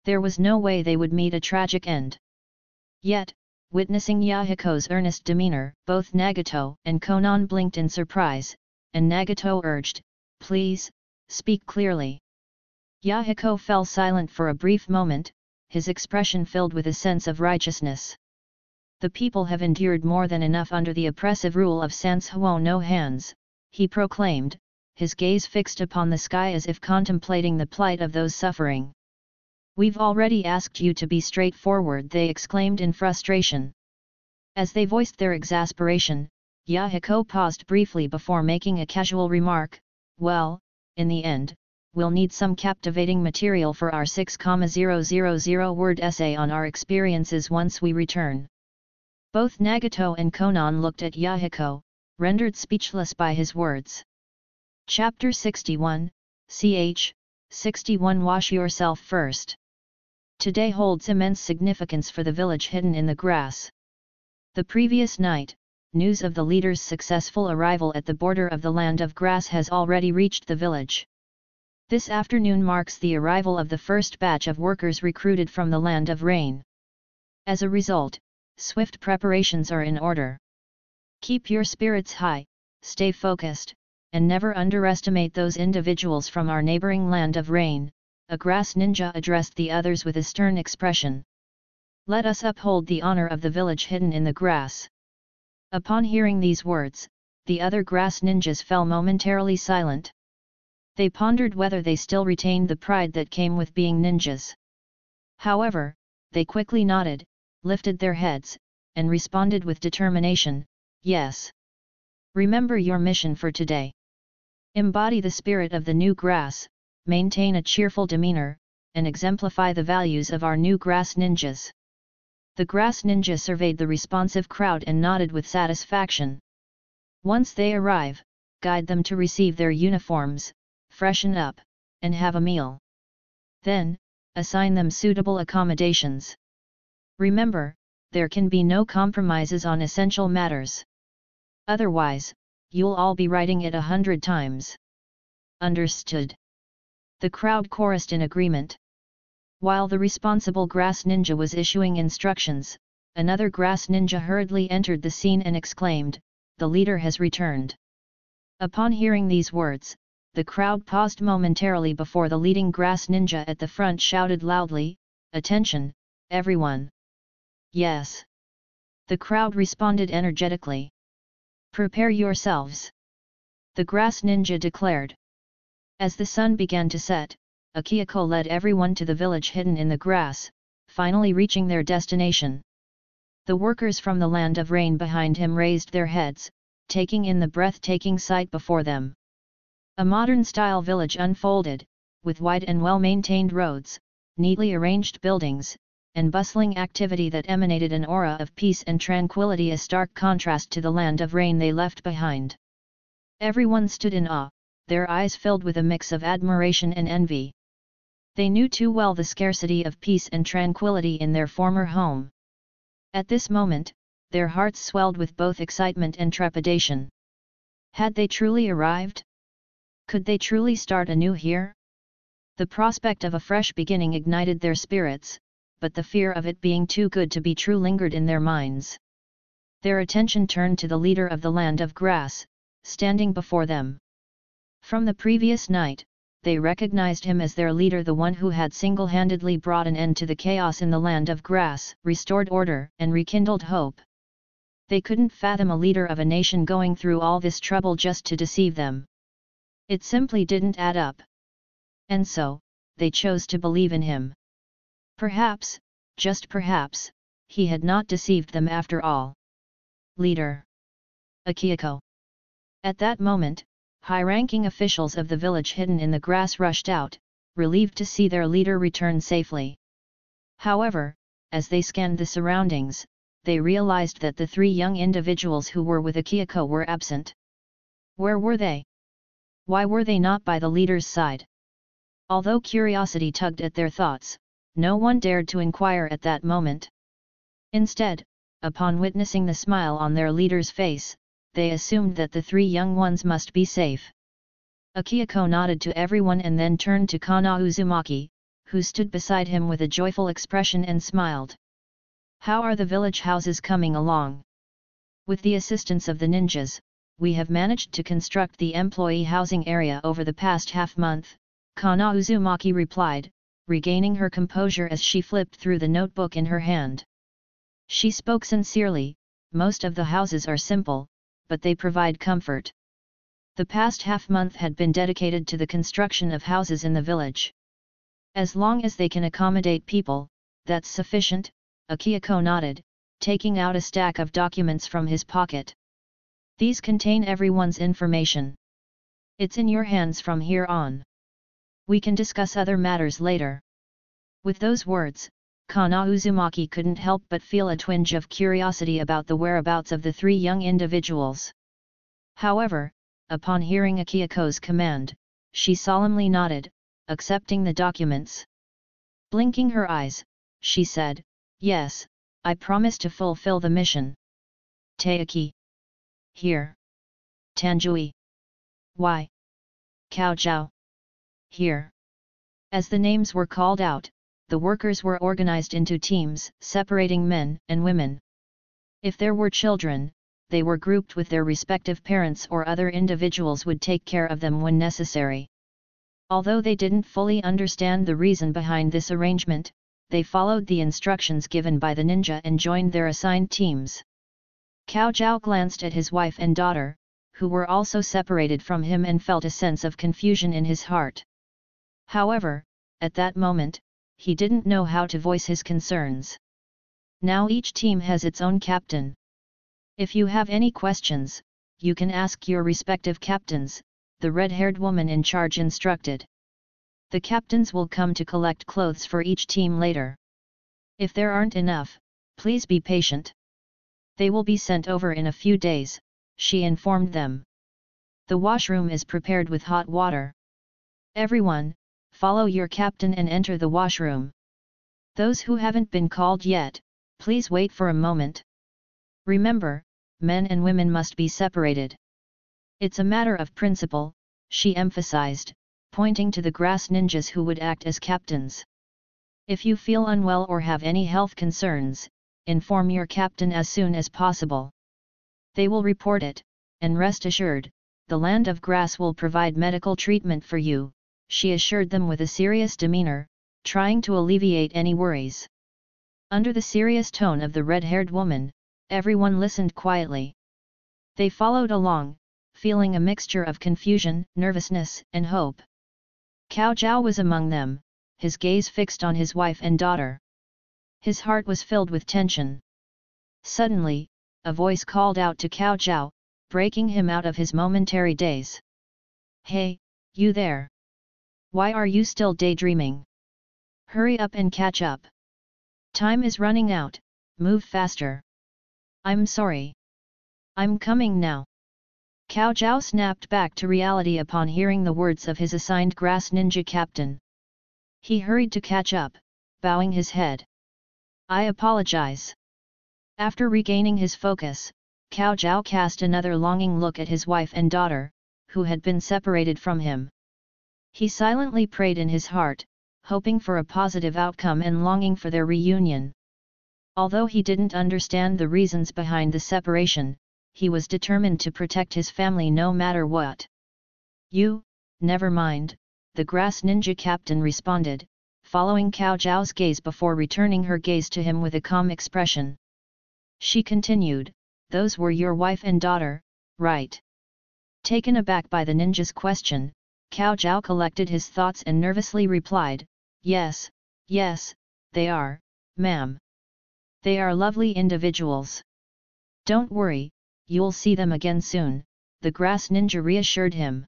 There was no way they would meet a tragic end. Yet, witnessing Yahiko's earnest demeanor, both Nagato and Konan blinked in surprise, and Nagato urged, "Please, speak clearly." Yahiko fell silent for a brief moment, his expression filled with a sense of righteousness. "The people have endured more than enough under the oppressive rule of Sanshuo no Hands," he proclaimed, his gaze fixed upon the sky as if contemplating the plight of those suffering. "We've already asked you to be straightforward," they exclaimed in frustration. As they voiced their exasperation, Yahiko paused briefly before making a casual remark, "Well, in the end, we'll need some captivating material for our 6,000 word essay on our experiences once we return. Both Nagato and Konan looked at Yahiko, rendered speechless by his words. Chapter 61, ch. 61 Wash yourself first. Today holds immense significance for the village hidden in the grass. The previous night, news of the leader's successful arrival at the border of the land of grass has already reached the village. This afternoon marks the arrival of the first batch of workers recruited from the land of rain. As a result, swift preparations are in order. Keep your spirits high, stay focused, and never underestimate those individuals from our neighboring land of rain, a grass ninja addressed the others with a stern expression. Let us uphold the honor of the village hidden in the grass. Upon hearing these words, the other grass ninjas fell momentarily silent. They pondered whether they still retained the pride that came with being ninjas. However, they quickly nodded, lifted their heads, and responded with determination, yes. Remember your mission for today. Embody the spirit of the new grass, maintain a cheerful demeanor, and exemplify the values of our new grass ninjas. The grass ninja surveyed the responsive crowd and nodded with satisfaction. Once they arrive, guide them to receive their uniforms, freshen up, and have a meal. Then, assign them suitable accommodations. Remember, there can be no compromises on essential matters. Otherwise, you'll all be writing it 100 times. Understood. The crowd chorused in agreement. While the responsible grass ninja was issuing instructions, another grass ninja hurriedly entered the scene and exclaimed, "The leader has returned." Upon hearing these words, the crowd paused momentarily before the leading grass ninja at the front shouted loudly, "Attention, everyone!" Yes. The crowd responded energetically. Prepare yourselves. The grass ninja declared. As the sun began to set, Akihiko led everyone to the village hidden in the grass, finally reaching their destination. The workers from the land of rain behind him raised their heads, taking in the breathtaking sight before them. A modern-style village unfolded, with wide and well-maintained roads, neatly arranged buildings, and bustling activity that emanated an aura of peace and tranquility, a stark contrast to the land of rain they left behind. Everyone stood in awe, their eyes filled with a mix of admiration and envy. They knew too well the scarcity of peace and tranquility in their former home. At this moment, their hearts swelled with both excitement and trepidation. Had they truly arrived? Could they truly start anew here? The prospect of a fresh beginning ignited their spirits, but the fear of it being too good to be true lingered in their minds. Their attention turned to the leader of the land of grass, standing before them. From the previous night, they recognized him as their leader, the one who had single-handedly brought an end to the chaos in the land of grass, restored order, and rekindled hope. They couldn't fathom a leader of a nation going through all this trouble just to deceive them. It simply didn't add up. And so, they chose to believe in him. Perhaps, just perhaps, he had not deceived them after all. Leader. Akihiko. At that moment, high-ranking officials of the village hidden in the grass rushed out, relieved to see their leader return safely. However, as they scanned the surroundings, they realized that the three young individuals who were with Akihiko were absent. Where were they? Why were they not by the leader's side? Although curiosity tugged at their thoughts, no one dared to inquire at that moment. Instead, upon witnessing the smile on their leader's face, they assumed that the three young ones must be safe. Akihiko nodded to everyone and then turned to Kana Uzumaki, who stood beside him with a joyful expression and smiled. How are the village houses coming along? With the assistance of the ninjas, we have managed to construct the employee housing area over the past half-month, Kana Uzumaki replied, regaining her composure as she flipped through the notebook in her hand. She spoke sincerely. Most of the houses are simple, but they provide comfort. The past half-month had been dedicated to the construction of houses in the village. As long as they can accommodate people, that's sufficient, Akihiko nodded, taking out a stack of documents from his pocket. These contain everyone's information. It's in your hands from here on. We can discuss other matters later. With those words, Kana Uzumaki couldn't help but feel a twinge of curiosity about the whereabouts of the three young individuals. However, upon hearing Akihako's command, she solemnly nodded, accepting the documents. Blinking her eyes, she said, "Yes, I promise to fulfill the mission." Taiki. Here. Tanjui. Why? Kaojiao. Here. As the names were called out, the workers were organized into teams, separating men and women. If there were children, they were grouped with their respective parents, or other individuals would take care of them when necessary. Although they didn't fully understand the reason behind this arrangement, they followed the instructions given by the ninja and joined their assigned teams. Cao Zhao glanced at his wife and daughter, who were also separated from him, and felt a sense of confusion in his heart. However, at that moment, he didn't know how to voice his concerns. Now each team has its own captain. If you have any questions, you can ask your respective captains, the red-haired woman in charge instructed. The captains will come to collect clothes for each team later. If there aren't enough, please be patient. They will be sent over in a few days, she informed them. The washroom is prepared with hot water. Everyone, follow your captain and enter the washroom. Those who haven't been called yet, please wait for a moment. Remember, men and women must be separated. It's a matter of principle, she emphasized, pointing to the grass ninjas who would act as captains. If you feel unwell or have any health concerns, inform your captain as soon as possible. They will report it, and rest assured, the land of grass will provide medical treatment for you, she assured them with a serious demeanor, trying to alleviate any worries. Under the serious tone of the red-haired woman, everyone listened quietly. They followed along, feeling a mixture of confusion, nervousness, and hope. Cao Zhao was among them, his gaze fixed on his wife and daughter. His heart was filled with tension. Suddenly, a voice called out to Cao Zhao, breaking him out of his momentary daze. "Hey, you there! Why are you still daydreaming? Hurry up and catch up. Time is running out, move faster." "I'm sorry. I'm coming now." Cao Zhao snapped back to reality upon hearing the words of his assigned grass ninja captain. He hurried to catch up, bowing his head. "I apologize." After regaining his focus, Cao Zhao cast another longing look at his wife and daughter, who had been separated from him. He silently prayed in his heart, hoping for a positive outcome and longing for their reunion. Although he didn't understand the reasons behind the separation, he was determined to protect his family no matter what. "You, never mind," the grass ninja captain responded, following Cao Zhao's gaze before returning her gaze to him with a calm expression. She continued, "Those were your wife and daughter, right?" Taken aback by the ninja's question, Cao Zhao collected his thoughts and nervously replied, Yes, they are, ma'am. They are lovely individuals. Don't worry, you'll see them again soon," the grass ninja reassured him.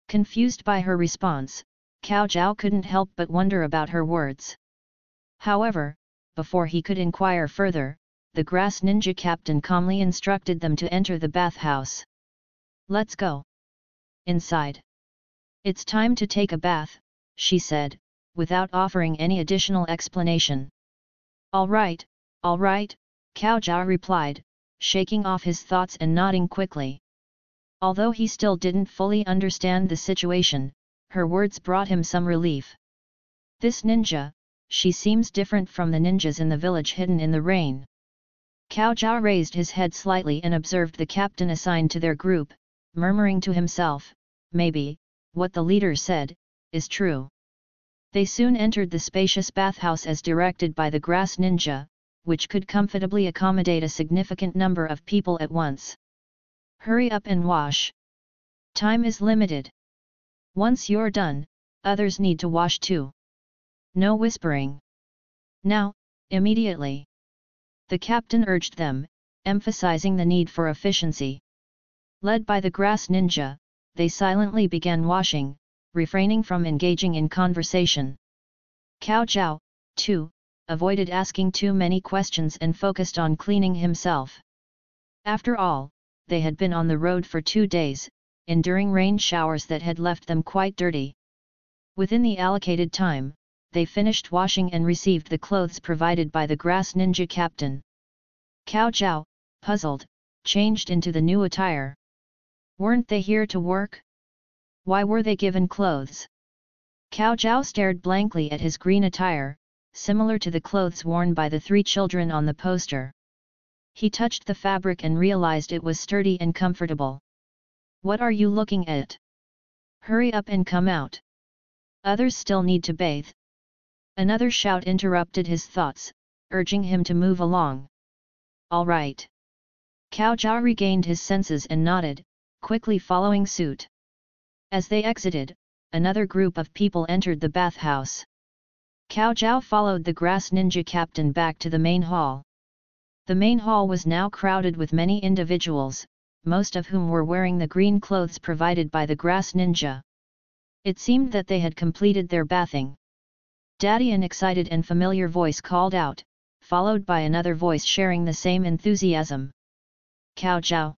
Confused by her response, Cao Zhao couldn't help but wonder about her words. However, before he could inquire further, the grass ninja captain calmly instructed them to enter the bathhouse. "Let's go inside. It's time to take a bath," she said, without offering any additional explanation. All right, Cao Zhao replied, shaking off his thoughts and nodding quickly. Although he still didn't fully understand the situation, her words brought him some relief. This ninja, she seems different from the ninjas in the village hidden in the rain. Cao Zhao raised his head slightly and observed the captain assigned to their group, murmuring to himself, maybe, what the leader said, is true. They soon entered the spacious bathhouse as directed by the grass ninja, which could comfortably accommodate a significant number of people at once. "Hurry up and wash. Time is limited. Once you're done, others need to wash too. No whispering. Now, immediately." The captain urged them, emphasizing the need for efficiency. Led by the grass ninja, they silently began washing, refraining from engaging in conversation. Cao Zhao, too, avoided asking too many questions and focused on cleaning himself. After all, they had been on the road for 2 days, enduring rain showers that had left them quite dirty. Within the allocated time, they finished washing and received the clothes provided by the grass ninja captain. Cao Zhao, puzzled, changed into the new attire. Weren't they here to work? Why were they given clothes? Cao Zhao stared blankly at his green attire, similar to the clothes worn by the 3 children on the poster. He touched the fabric and realized it was sturdy and comfortable. What are you looking at? Hurry up and come out. Others still need to bathe. Another shout interrupted his thoughts, urging him to move along. All right. Cao Zhao regained his senses and nodded, quickly following suit. As they exited, another group of people entered the bathhouse. Cao Zhao followed the grass ninja captain back to the main hall. The main hall was now crowded with many individuals, most of whom were wearing the green clothes provided by the grass ninja. It seemed that they had completed their bathing. Daddy, an excited and familiar voice called out, followed by another voice sharing the same enthusiasm. Cao Zhao.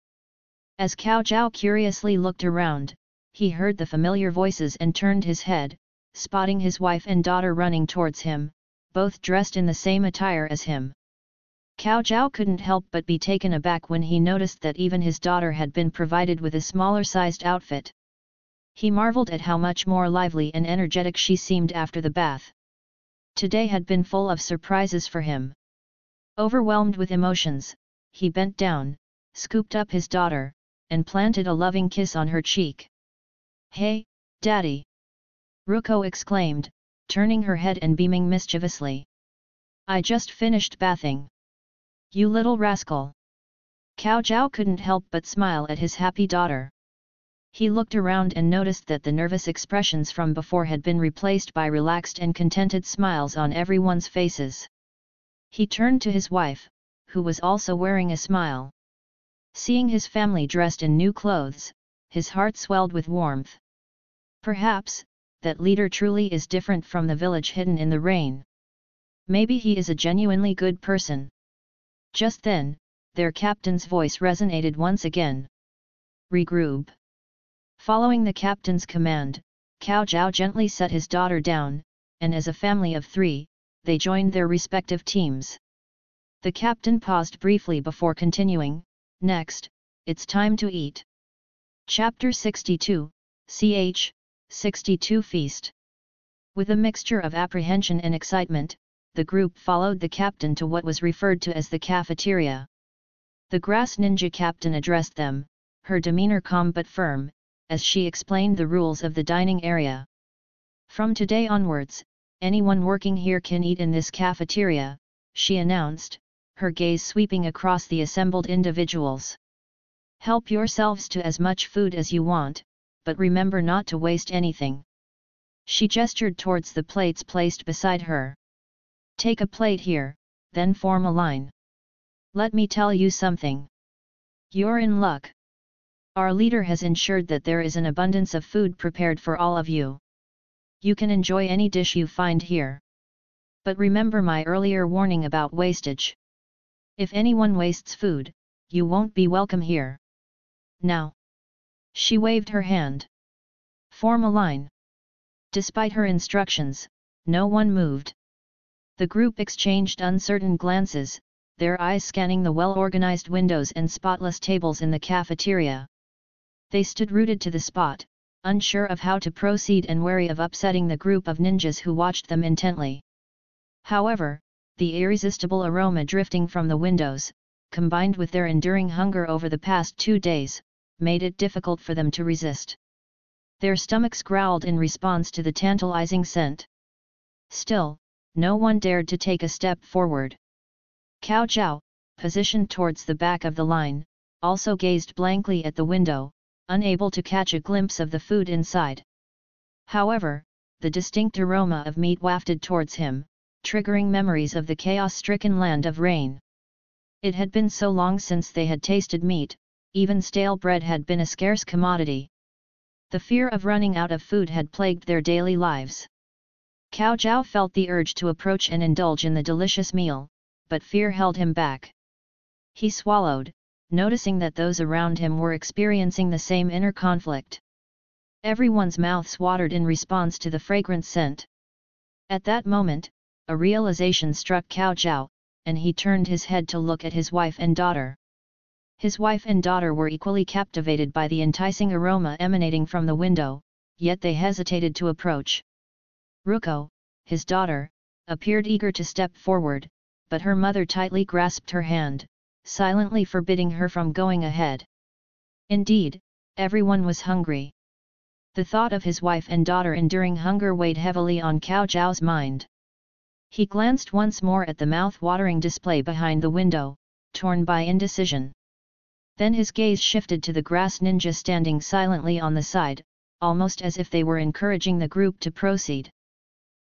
As Cao Zhao curiously looked around, he heard the familiar voices and turned his head, spotting his wife and daughter running towards him, both dressed in the same attire as him. Cao Zhao couldn't help but be taken aback when he noticed that even his daughter had been provided with a smaller-sized outfit. He marveled at how much more lively and energetic she seemed after the bath. Today had been full of surprises for him. Overwhelmed with emotions, he bent down, scooped up his daughter, and planted a loving kiss on her cheek. "Hey, Daddy!" Ruko exclaimed, turning her head and beaming mischievously. "I just finished bathing. You little rascal!" Cao Zhao couldn't help but smile at his happy daughter. He looked around and noticed that the nervous expressions from before had been replaced by relaxed and contented smiles on everyone's faces. He turned to his wife, who was also wearing a smile. Seeing his family dressed in new clothes, his heart swelled with warmth. Perhaps, that leader truly is different from the village hidden in the rain. Maybe he is a genuinely good person. Just then, their captain's voice resonated once again. "Regroup." Following the captain's command, Cao Zhao gently set his daughter down, and as a family of 3, they joined their respective teams. The captain paused briefly before continuing, "Next, it's time to eat." Chapter 62, ch. 62 Feast. With a mixture of apprehension and excitement, the group followed the captain to what was referred to as the cafeteria. The grass ninja captain addressed them, her demeanor calm but firm, as she explained the rules of the dining area. "From today onwards, anyone working here can eat in this cafeteria," she announced, her gaze sweeping across the assembled individuals. "Help yourselves to as much food as you want, but remember not to waste anything." She gestured towards the plates placed beside her. "Take a plate here, then form a line. Let me tell you something. You're in luck. Our leader has ensured that there is an abundance of food prepared for all of you. You can enjoy any dish you find here. But remember my earlier warning about wastage. If anyone wastes food, you won't be welcome here. Now." She waved her hand. "Form a line." Despite her instructions, no one moved. The group exchanged uncertain glances, their eyes scanning the well-organized windows and spotless tables in the cafeteria. They stood rooted to the spot, unsure of how to proceed and wary of upsetting the group of ninjas who watched them intently. However, the irresistible aroma drifting from the windows, combined with their enduring hunger over the past 2 days, made it difficult for them to resist. Their stomachs growled in response to the tantalizing scent. Still, no one dared to take a step forward. Cao Zhao, positioned towards the back of the line, also gazed blankly at the window, unable to catch a glimpse of the food inside. However, the distinct aroma of meat wafted towards him, triggering memories of the chaos-stricken land of rain. It had been so long since they had tasted meat, even stale bread had been a scarce commodity. The fear of running out of food had plagued their daily lives. Cao Zhao felt the urge to approach and indulge in the delicious meal, but fear held him back. He swallowed, noticing that those around him were experiencing the same inner conflict. Everyone's mouths watered in response to the fragrant scent. At that moment, a realization struck Cao Zhao, and he turned his head to look at his wife and daughter. His wife and daughter were equally captivated by the enticing aroma emanating from the window, yet they hesitated to approach. Ruko, his daughter, appeared eager to step forward, but her mother tightly grasped her hand, silently forbidding her from going ahead. Indeed, everyone was hungry. The thought of his wife and daughter enduring hunger weighed heavily on Cao Zhao's mind. He glanced once more at the mouth-watering display behind the window, torn by indecision. Then his gaze shifted to the grass ninja standing silently on the side, almost as if they were encouraging the group to proceed.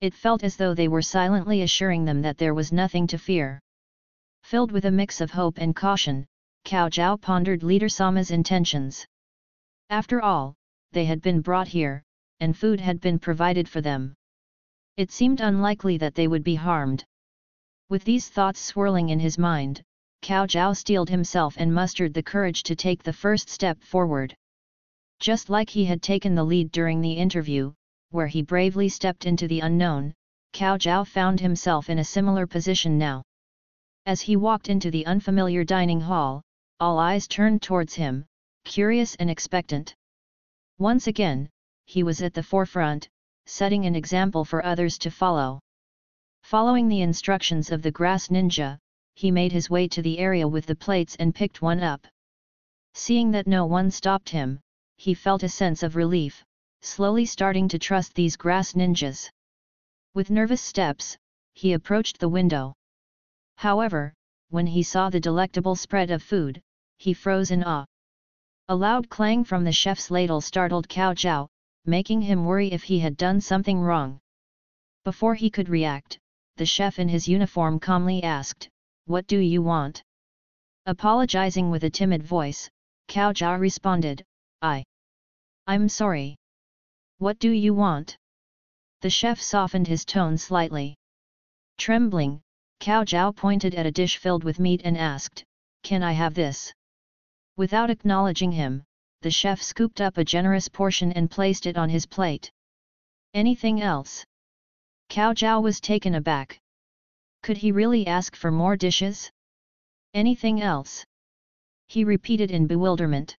It felt as though they were silently assuring them that there was nothing to fear. Filled with a mix of hope and caution, Cao Zhao pondered Leader Sama's intentions. After all, they had been brought here, and food had been provided for them. It seemed unlikely that they would be harmed. With these thoughts swirling in his mind, Cao Zhao steeled himself and mustered the courage to take the first step forward. Just like he had taken the lead during the interview, where he bravely stepped into the unknown, Cao Zhao found himself in a similar position now. As he walked into the unfamiliar dining hall, all eyes turned towards him, curious and expectant. Once again, he was at the forefront, setting an example for others to follow. Following the instructions of the grass ninja, he made his way to the area with the plates and picked one up. Seeing that no one stopped him, he felt a sense of relief, slowly starting to trust these grass ninjas. With nervous steps, he approached the window. However, when he saw the delectable spread of food, he froze in awe. A loud clang from the chef's ladle startled Cao Zhao, making him worry if he had done something wrong. Before he could react, the chef in his uniform calmly asked, "What do you want?" Apologizing with a timid voice, Cao Zhao responded, I'm sorry. What do you want?" The chef softened his tone slightly. Trembling, Cao Zhao pointed at a dish filled with meat and asked, "Can I have this?" Without acknowledging him, the chef scooped up a generous portion and placed it on his plate. "Anything else?" Cao Zhao was taken aback. Could he really ask for more dishes? "Anything else?" he repeated in bewilderment.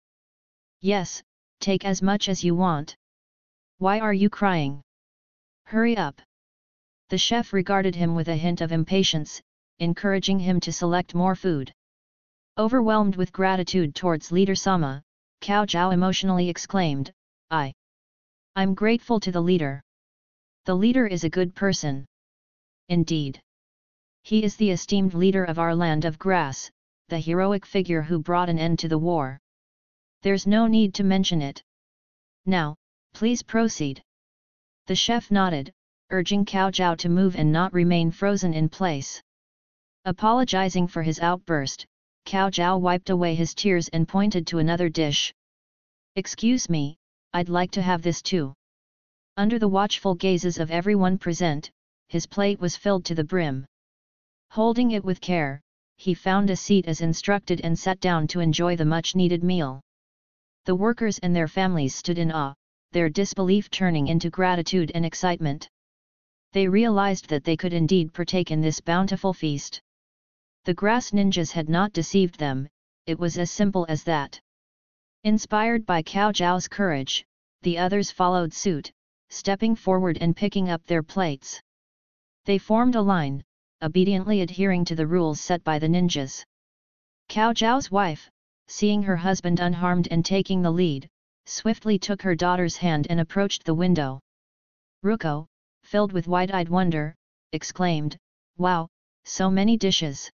"Yes, take as much as you want. Why are you crying? Hurry up." The chef regarded him with a hint of impatience, encouraging him to select more food. Overwhelmed with gratitude towards Leader Sama, Cao Zhao emotionally exclaimed, I'm grateful to the leader. The leader is a good person. Indeed. He is the esteemed leader of our land of grass, the heroic figure who brought an end to the war. There's no need to mention it. Now, please proceed." The chef nodded, urging Cao Zhao to move and not remain frozen in place. Apologizing for his outburst, Cao Zhao wiped away his tears and pointed to another dish. "Excuse me, I'd like to have this too." Under the watchful gazes of everyone present, his plate was filled to the brim. Holding it with care, he found a seat as instructed and sat down to enjoy the much-needed meal. The workers and their families stood in awe, their disbelief turning into gratitude and excitement. They realized that they could indeed partake in this bountiful feast. The grass ninjas had not deceived them, it was as simple as that. Inspired by Cao Zhao's courage, the others followed suit, stepping forward and picking up their plates. They formed a line, obediently adhering to the rules set by the ninjas. Cao Zhao's wife, seeing her husband unharmed and taking the lead, swiftly took her daughter's hand and approached the window. Ruko, filled with wide-eyed wonder, exclaimed, "Wow, so many dishes!"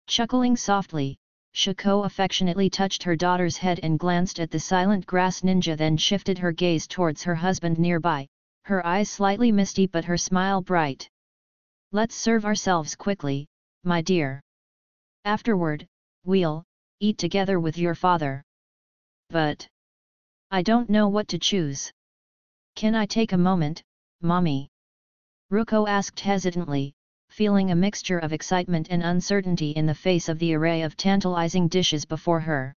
Chuckling softly, Shiko affectionately touched her daughter's head and glanced at the silent grass ninja, then shifted her gaze towards her husband nearby, her eyes slightly misty but her smile bright. "Let's serve ourselves quickly, my dear. Afterward, we'll eat together with your father." "But I don't know what to choose. Can I take a moment, mommy? Ruko asked hesitantly, feeling a mixture of excitement and uncertainty in the face of the array of tantalizing dishes before her.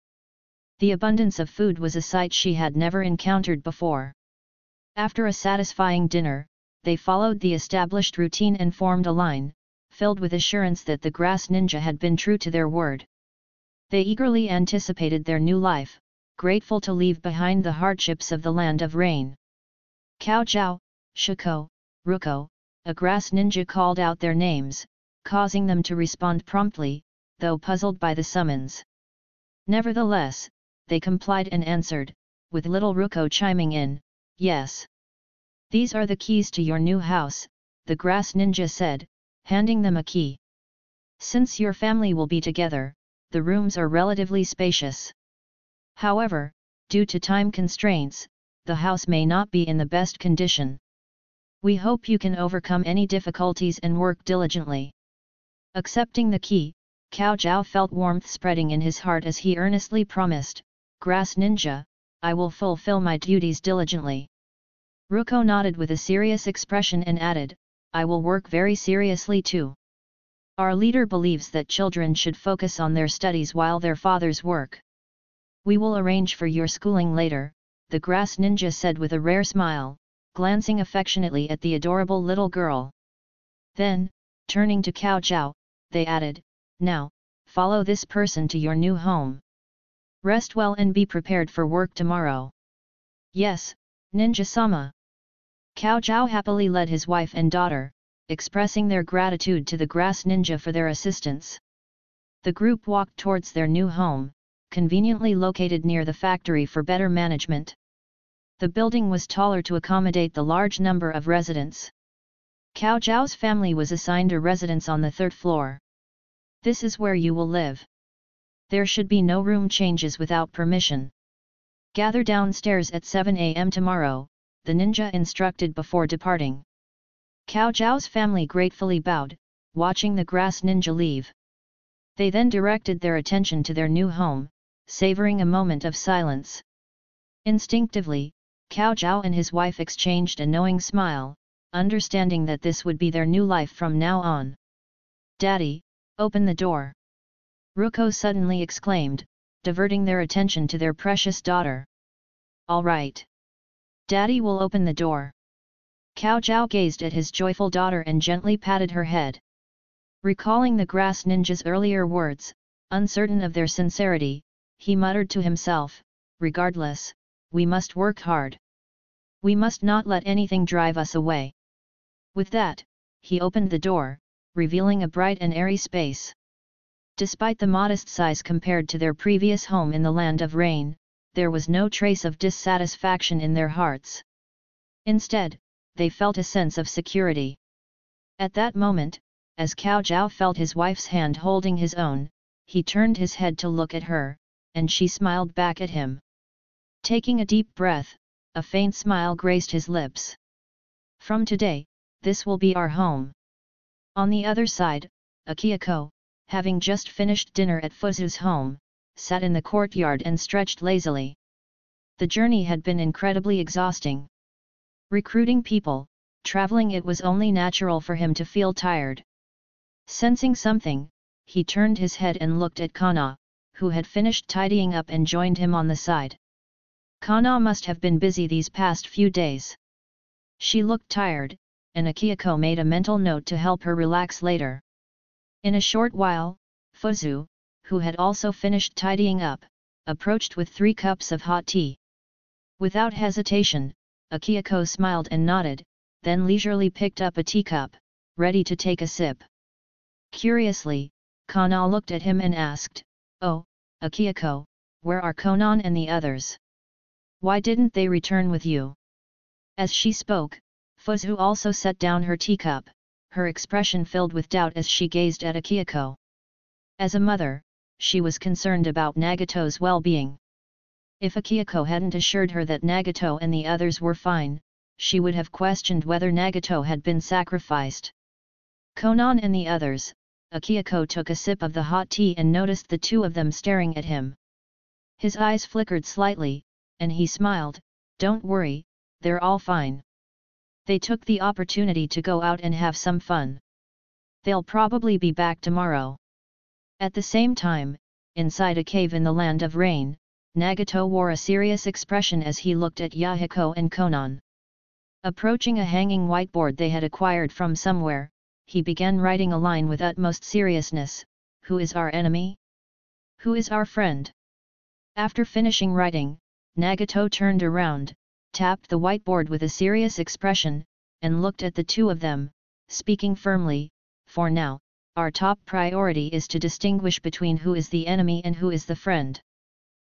The abundance of food was a sight she had never encountered before. After a satisfying dinner, they followed the established routine and formed a line, filled with assurance that the grass ninja had been true to their word. They eagerly anticipated their new life, grateful to leave behind the hardships of the land of rain. Cao Zhao, Shiko, Ruko, a grass ninja called out their names, causing them to respond promptly, though puzzled by the summons. Nevertheless, they complied and answered, with little Ruko chiming in, "Yes. These are the keys to your new house," the grass ninja said, handing them a key. "Since your family will be together, the rooms are relatively spacious. However, due to time constraints, the house may not be in the best condition. We hope you can overcome any difficulties and work diligently." Accepting the key, Cao Zhao felt warmth spreading in his heart as he earnestly promised, "Grass ninja, I will fulfill my duties diligently." Ruko nodded with a serious expression and added, "I will work very seriously too. Our leader believes that children should focus on their studies while their fathers work. We will arrange for your schooling later," the grass ninja said with a rare smile, glancing affectionately at the adorable little girl. Then, turning to Cao Zhao, they added, "Now, follow this person to your new home. Rest well and be prepared for work tomorrow." "Yes, ninja-sama." Cao Zhao happily led his wife and daughter, expressing their gratitude to the grass ninja for their assistance. The group walked towards their new home, conveniently located near the factory for better management. The building was taller to accommodate the large number of residents. Cao Zhao's family was assigned a residence on the 3rd floor. "This is where you will live. There should be no room changes without permission. Gather downstairs at 7 a.m. tomorrow," the ninja instructed before departing. Cao Zhao's family gratefully bowed, watching the grass ninja leave. They then directed their attention to their new home, savoring a moment of silence. Instinctively, Cao Zhao and his wife exchanged a knowing smile, understanding that this would be their new life from now on. "Daddy, open the door!" Ruko suddenly exclaimed, diverting their attention to their precious daughter. "All right. Daddy will open the door." Cao Zhao gazed at his joyful daughter and gently patted her head. Recalling the grass ninja's earlier words, uncertain of their sincerity, he muttered to himself, "Regardless, we must work hard. We must not let anything drive us away." With that, he opened the door, revealing a bright and airy space. Despite the modest size compared to their previous home in the land of rain, there was no trace of dissatisfaction in their hearts. Instead, they felt a sense of security. At that moment, as Cao Zhao felt his wife's hand holding his own, he turned his head to look at her, and she smiled back at him. Taking a deep breath, a faint smile graced his lips. "From today, this will be our home." On the other side, Akihiko, having just finished dinner at Fuzu's home, sat in the courtyard and stretched lazily. The journey had been incredibly exhausting. Recruiting people, traveling, it was only natural for him to feel tired. Sensing something, he turned his head and looked at Kana, who had finished tidying up and joined him on the side. Kana must have been busy these past few days. She looked tired, and Akihiko made a mental note to help her relax later. In a short while, Fuzu, who had also finished tidying up, approached with 3 cups of hot tea. Without hesitation, Akihiko smiled and nodded, then leisurely picked up a teacup, ready to take a sip. Curiously, Kana looked at him and asked, "Oh, Akihiko, where are Konan and the others? Why didn't they return with you?" As she spoke, Fuzu also set down her teacup, her expression filled with doubt as she gazed at Akihiko. As a mother, she was concerned about Nagato's well-being. If Akihiko hadn't assured her that Nagato and the others were fine, she would have questioned whether Nagato had been sacrificed. Konan and the others, Akihiko took a sip of the hot tea and noticed the 2 of them staring at him. His eyes flickered slightly, and he smiled, "Don't worry, they're all fine. They took the opportunity to go out and have some fun. They'll probably be back tomorrow." At the same time, inside a cave in the land of rain, Nagato wore a serious expression as he looked at Yahiko and Konan. Approaching a hanging whiteboard they had acquired from somewhere, he began writing a line with utmost seriousness: "Who is our enemy? Who is our friend?" After finishing writing, Nagato turned around, tapped the whiteboard with a serious expression, and looked at the two of them, speaking firmly, "For now, our top priority is to distinguish between who is the enemy and who is the friend."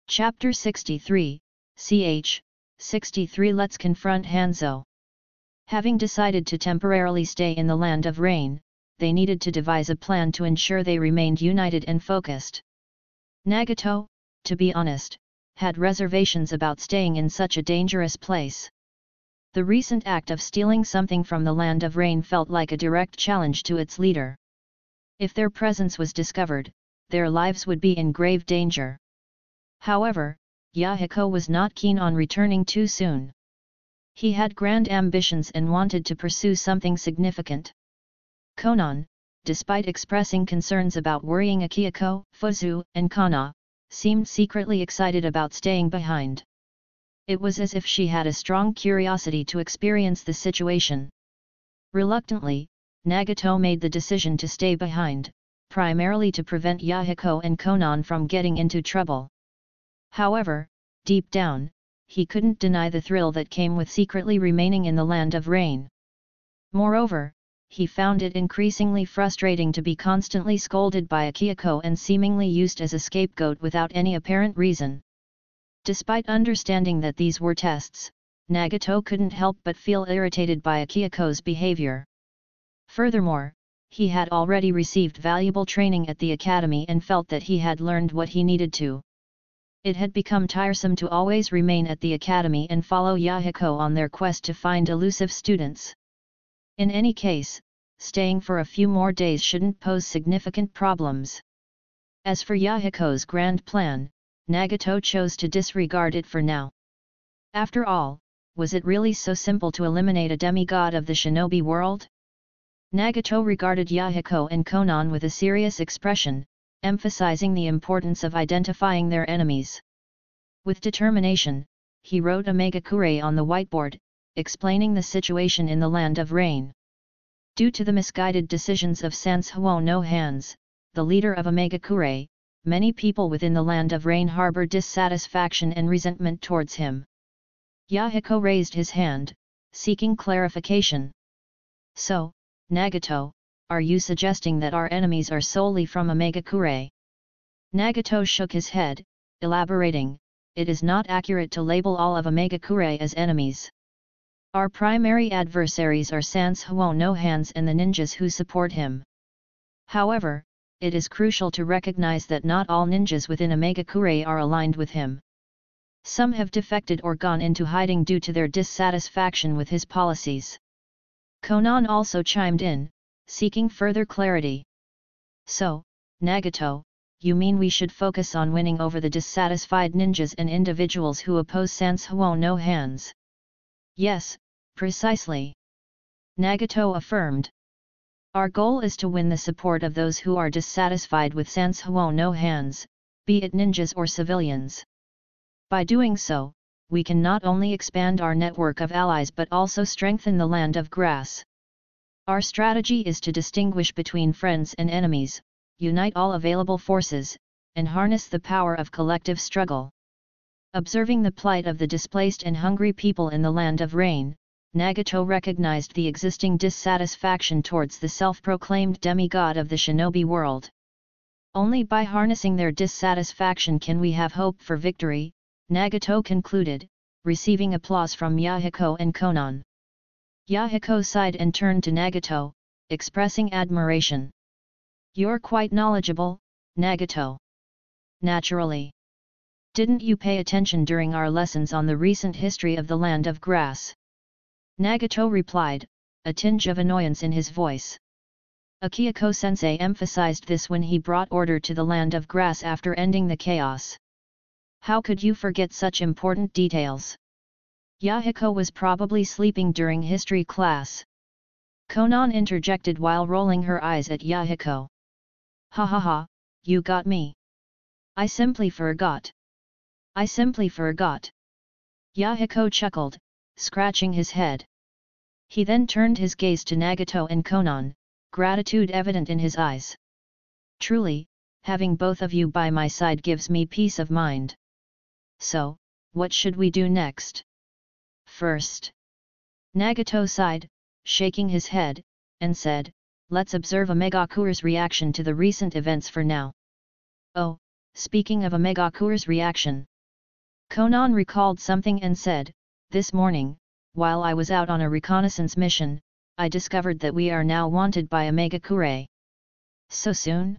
Chapter 63, ch. 63 Let's confront Hanzo. Having decided to temporarily stay in the land of rain, they needed to devise a plan to ensure they remained united and focused. Nagato, to be honest, had reservations about staying in such a dangerous place. The recent act of stealing something from the land of rain felt like a direct challenge to its leader. If their presence was discovered, their lives would be in grave danger. However, Yahiko was not keen on returning too soon. He had grand ambitions and wanted to pursue something significant. Konan, despite expressing concerns about worrying Akihiko, Fuzu, and Kana, seemed secretly excited about staying behind. It was as if she had a strong curiosity to experience the situation. Reluctantly, Nagato made the decision to stay behind, primarily to prevent Yahiko and Konan from getting into trouble. However, deep down, he couldn't deny the thrill that came with secretly remaining in the land of rain. Moreover, he found it increasingly frustrating to be constantly scolded by Akihiko and seemingly used as a scapegoat without any apparent reason. Despite understanding that these were tests, Nagato couldn't help but feel irritated by Akihiko's behavior. Furthermore, he had already received valuable training at the academy and felt that he had learned what he needed to. It had become tiresome to always remain at the academy and follow Yahiko on their quest to find elusive students. In any case, staying for a few more days shouldn't pose significant problems. As for Yahiko's grand plan, Nagato chose to disregard it for now. After all, was it really so simple to eliminate a demigod of the shinobi world? Nagato regarded Yahiko and Konan with a serious expression, emphasizing the importance of identifying their enemies. With determination, he wrote a megakure on the whiteboard, explaining the situation in the land of rain. Due to the misguided decisions of Sansuo no Hands, the leader of Megakure, many people within the land of rain harbor dissatisfaction and resentment towards him. Yahiko raised his hand, seeking clarification. "So, Nagato, are you suggesting that our enemies are solely from Megakure?" Nagato shook his head, elaborating, "It is not accurate to label all of Megakure as enemies. Our primary adversaries are Sansuo no Hands and the ninjas who support him. However, it is crucial to recognize that not all ninjas within Megakure are aligned with him. Some have defected or gone into hiding due to their dissatisfaction with his policies." Konan also chimed in, seeking further clarity. "So, Nagato, you mean we should focus on winning over the dissatisfied ninjas and individuals who oppose Sansuo no Hands?" "Yes, precisely," Nagato affirmed. "Our goal is to win the support of those who are dissatisfied with Sansuo no Hands, be it ninjas or civilians. By doing so, we can not only expand our network of allies but also strengthen the land of grass. Our strategy is to distinguish between friends and enemies, unite all available forces, and harness the power of collective struggle." Observing the plight of the displaced and hungry people in the land of rain, Nagato recognized the existing dissatisfaction towards the self-proclaimed demigod of the shinobi world. Only by harnessing their dissatisfaction can we have hope for victory, Nagato concluded, receiving applause from Yahiko and Konan. Yahiko sighed and turned to Nagato, expressing admiration. "You're quite knowledgeable, Nagato." "Naturally. Didn't you pay attention during our lessons on the recent history of the land of grass?" Nagato replied, a tinge of annoyance in his voice. Akihiko-sensei emphasized this when he brought order to the land of grass after ending the chaos. How could you forget such important details? Yahiko was probably sleeping during history class. Konan interjected while rolling her eyes at Yahiko. Ha ha ha, you got me. I simply forgot. I simply forgot. Yahiko chuckled, scratching his head. He then turned his gaze to Nagato and Konan, gratitude evident in his eyes. Truly, having both of you by my side gives me peace of mind. So, what should we do next? First. Nagato sighed, shaking his head, and said, let's observe Omegakure's reaction to the recent events for now. Oh, speaking of Omegakure's reaction. Konan recalled something and said, this morning, while I was out on a reconnaissance mission, I discovered that we are now wanted by Omegakure. So soon?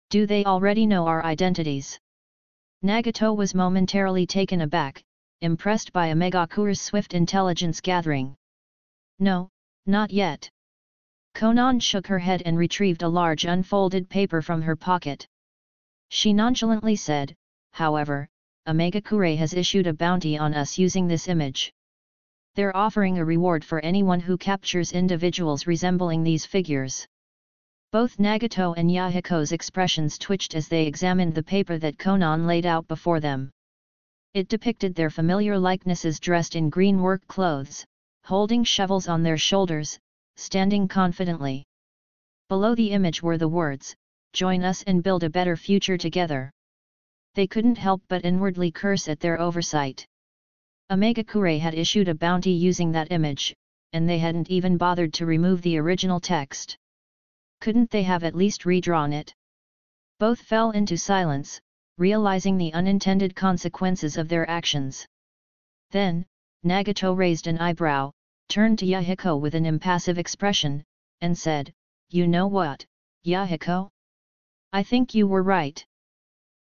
Do they already know our identities? Nagato was momentarily taken aback, impressed by Omegakure's swift intelligence gathering. No, not yet. Konan shook her head and retrieved a large unfolded paper from her pocket. She nonchalantly said, however, Omegakure has issued a bounty on us using this image. They're offering a reward for anyone who captures individuals resembling these figures. Both Nagato and Yahiko's expressions twitched as they examined the paper that Konan laid out before them. It depicted their familiar likenesses dressed in green work clothes, holding shovels on their shoulders, standing confidently. Below the image were the words, "Join us and build a better future together." They couldn't help but inwardly curse at their oversight. Omegakure had issued a bounty using that image, and they hadn't even bothered to remove the original text. Couldn't they have at least redrawn it? Both fell into silence, realizing the unintended consequences of their actions. Then, Nagato raised an eyebrow, turned to Yahiko with an impassive expression, and said, "You know what, Yahiko? I think you were right.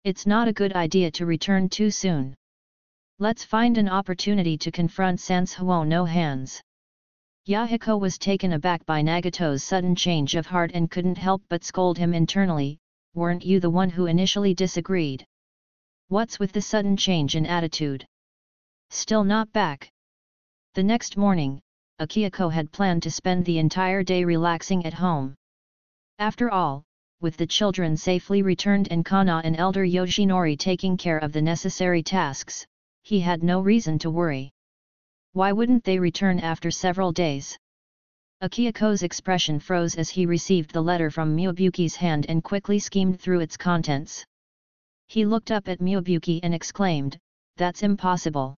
It's not a good idea to return too soon. Let's find an opportunity to confront Sansuo no Hands." Yahiko was taken aback by Nagato's sudden change of heart and couldn't help but scold him internally, "Weren't you the one who initially disagreed? What's with the sudden change in attitude? Still not back?" The next morning, Akihiko had planned to spend the entire day relaxing at home. After all, with the children safely returned and Kana and elder Yoshinori taking care of the necessary tasks, he had no reason to worry. Why wouldn't they return after several days? Akihiko's expression froze as he received the letter from Miyabuki's hand and quickly skimmed through its contents. He looked up at Miyabuki and exclaimed, "That's impossible.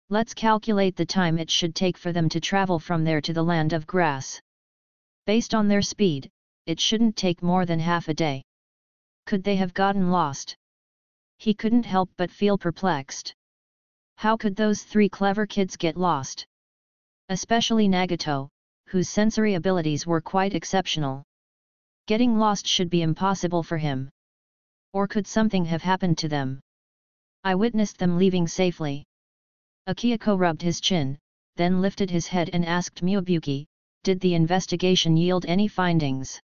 Let's calculate the time it should take for them to travel from there to the land of grass. Based on their speed, it shouldn't take more than half a day. Could they have gotten lost?" He couldn't help but feel perplexed. How could those three clever kids get lost? Especially Nagato, whose sensory abilities were quite exceptional. Getting lost should be impossible for him. Or could something have happened to them? I witnessed them leaving safely. Akihiko rubbed his chin, then lifted his head and asked Miyabuki, "Did the investigation yield any findings?"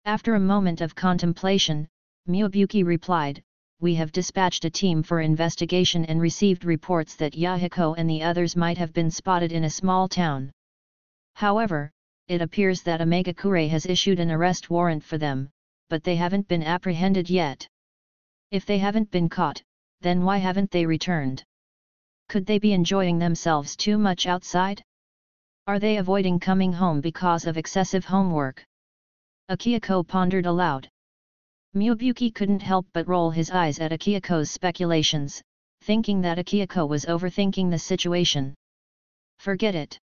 After a moment of contemplation, Miyabuki replied, "We have dispatched a team for investigation and received reports that Yahiko and the others might have been spotted in a small town. However, it appears that Omegakure has issued an arrest warrant for them, but they haven't been apprehended yet. If they haven't been caught, then why haven't they returned? Could they be enjoying themselves too much outside? Are they avoiding coming home because of excessive homework?" Akihiko pondered aloud. Miyabuki couldn't help but roll his eyes at Akihiko's speculations, thinking that Akihiko was overthinking the situation. Forget it.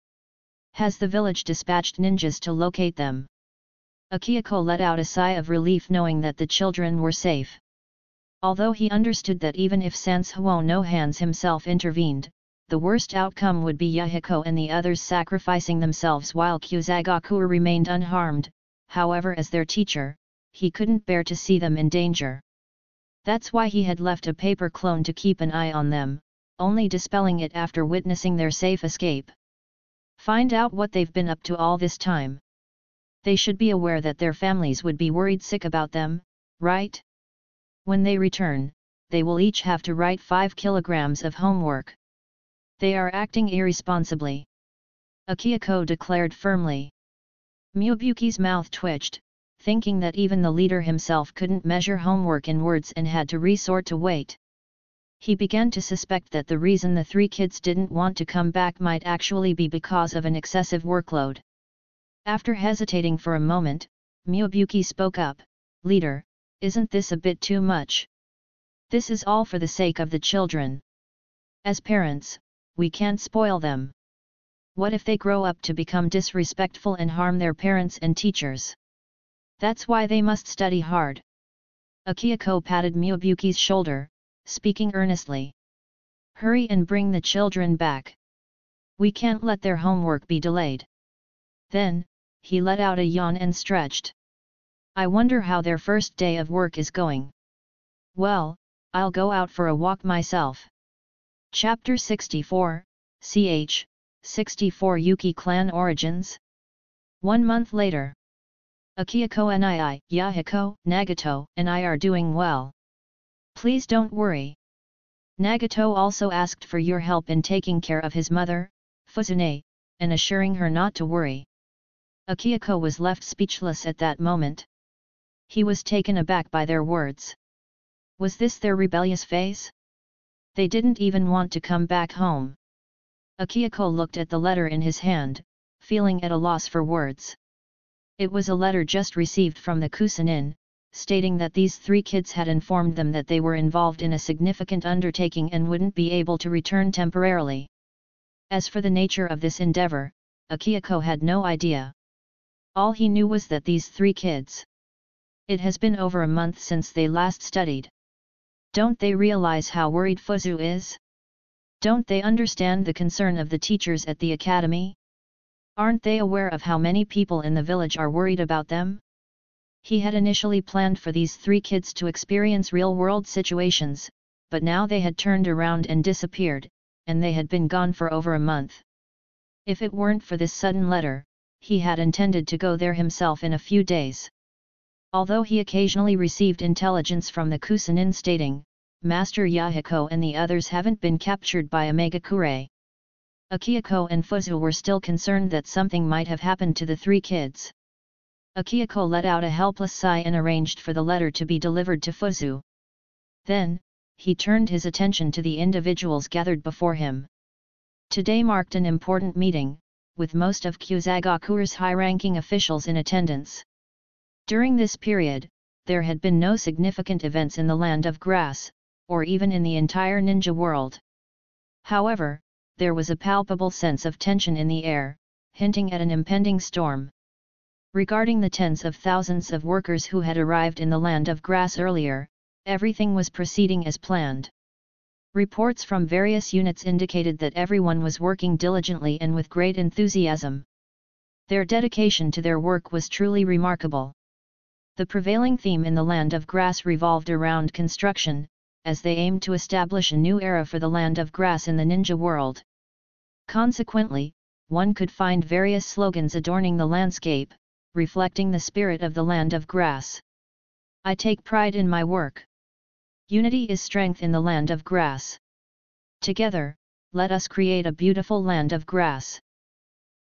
Has the village dispatched ninjas to locate them? Akihiko let out a sigh of relief knowing that the children were safe. Although he understood that even if Sansuo no Hands himself intervened, the worst outcome would be Yahiko and the others sacrificing themselves while Kusagakure remained unharmed, however as their teacher, he couldn't bear to see them in danger. That's why he had left a paper clone to keep an eye on them, only dispelling it after witnessing their safe escape. Find out what they've been up to all this time. They should be aware that their families would be worried sick about them, right? When they return, they will each have to write 5 kilograms of homework. They are acting irresponsibly. Akihiko declared firmly. Miyabuki's mouth twitched, thinking that even the leader himself couldn't measure homework in words and had to resort to weight. He began to suspect that the reason the 3 kids didn't want to come back might actually be because of an excessive workload. After hesitating for a moment, Miyabuki spoke up, "Leader, isn't this a bit too much? This is all for the sake of the children. As parents, we can't spoil them. What if they grow up to become disrespectful and harm their parents and teachers? That's why they must study hard." Akihiko patted Miyabuki's shoulder, speaking earnestly. "Hurry and bring the children back. We can't let their homework be delayed." Then, he let out a yawn and stretched. "I wonder how their first day of work is going. Well, I'll go out for a walk myself." Chapter 64, ch. 64 Yuki Clan Origins. 1 month later. Akihiko and Yahiko, Nagato, and I are doing well. Please don't worry. Nagato also asked for your help in taking care of his mother, Fuzune, and assuring her not to worry. Akihiko was left speechless at that moment. He was taken aback by their words. Was this their rebellious phase? They didn't even want to come back home. Akihiko looked at the letter in his hand, feeling at a loss for words. It was a letter just received from the Kusanin, stating that these 3 kids had informed them that they were involved in a significant undertaking and wouldn't be able to return temporarily. As for the nature of this endeavor, Akihiko had no idea. All he knew was that these 3 kids. It has been over a month since they last studied. Don't they realize how worried Fuzu is? Don't they understand the concern of the teachers at the academy? Aren't they aware of how many people in the village are worried about them? He had initially planned for these 3 kids to experience real-world situations, but now they had turned around and disappeared, and they had been gone for over a month. If it weren't for this sudden letter, he had intended to go there himself in a few days. Although he occasionally received intelligence from the Kusanin stating, Master Yahiko and the others haven't been captured by Omegakure. Akihiko and Fuzu were still concerned that something might have happened to the 3 kids. Akihiko let out a helpless sigh and arranged for the letter to be delivered to Fuzu. Then, he turned his attention to the individuals gathered before him. Today marked an important meeting, with most of Kusagakure's high-ranking officials in attendance. During this period, there had been no significant events in the Land of Grass, or even in the entire ninja world. However, there was a palpable sense of tension in the air, hinting at an impending storm. Regarding the tens of thousands of workers who had arrived in the Land of Grass earlier, everything was proceeding as planned. Reports from various units indicated that everyone was working diligently and with great enthusiasm. Their dedication to their work was truly remarkable. The prevailing theme in the Land of Grass revolved around construction, as they aimed to establish a new era for the Land of Grass in the ninja world. Consequently, one could find various slogans adorning the landscape, reflecting the spirit of the Land of Grass. I take pride in my work. Unity is strength in the Land of Grass. Together, let us create a beautiful Land of Grass.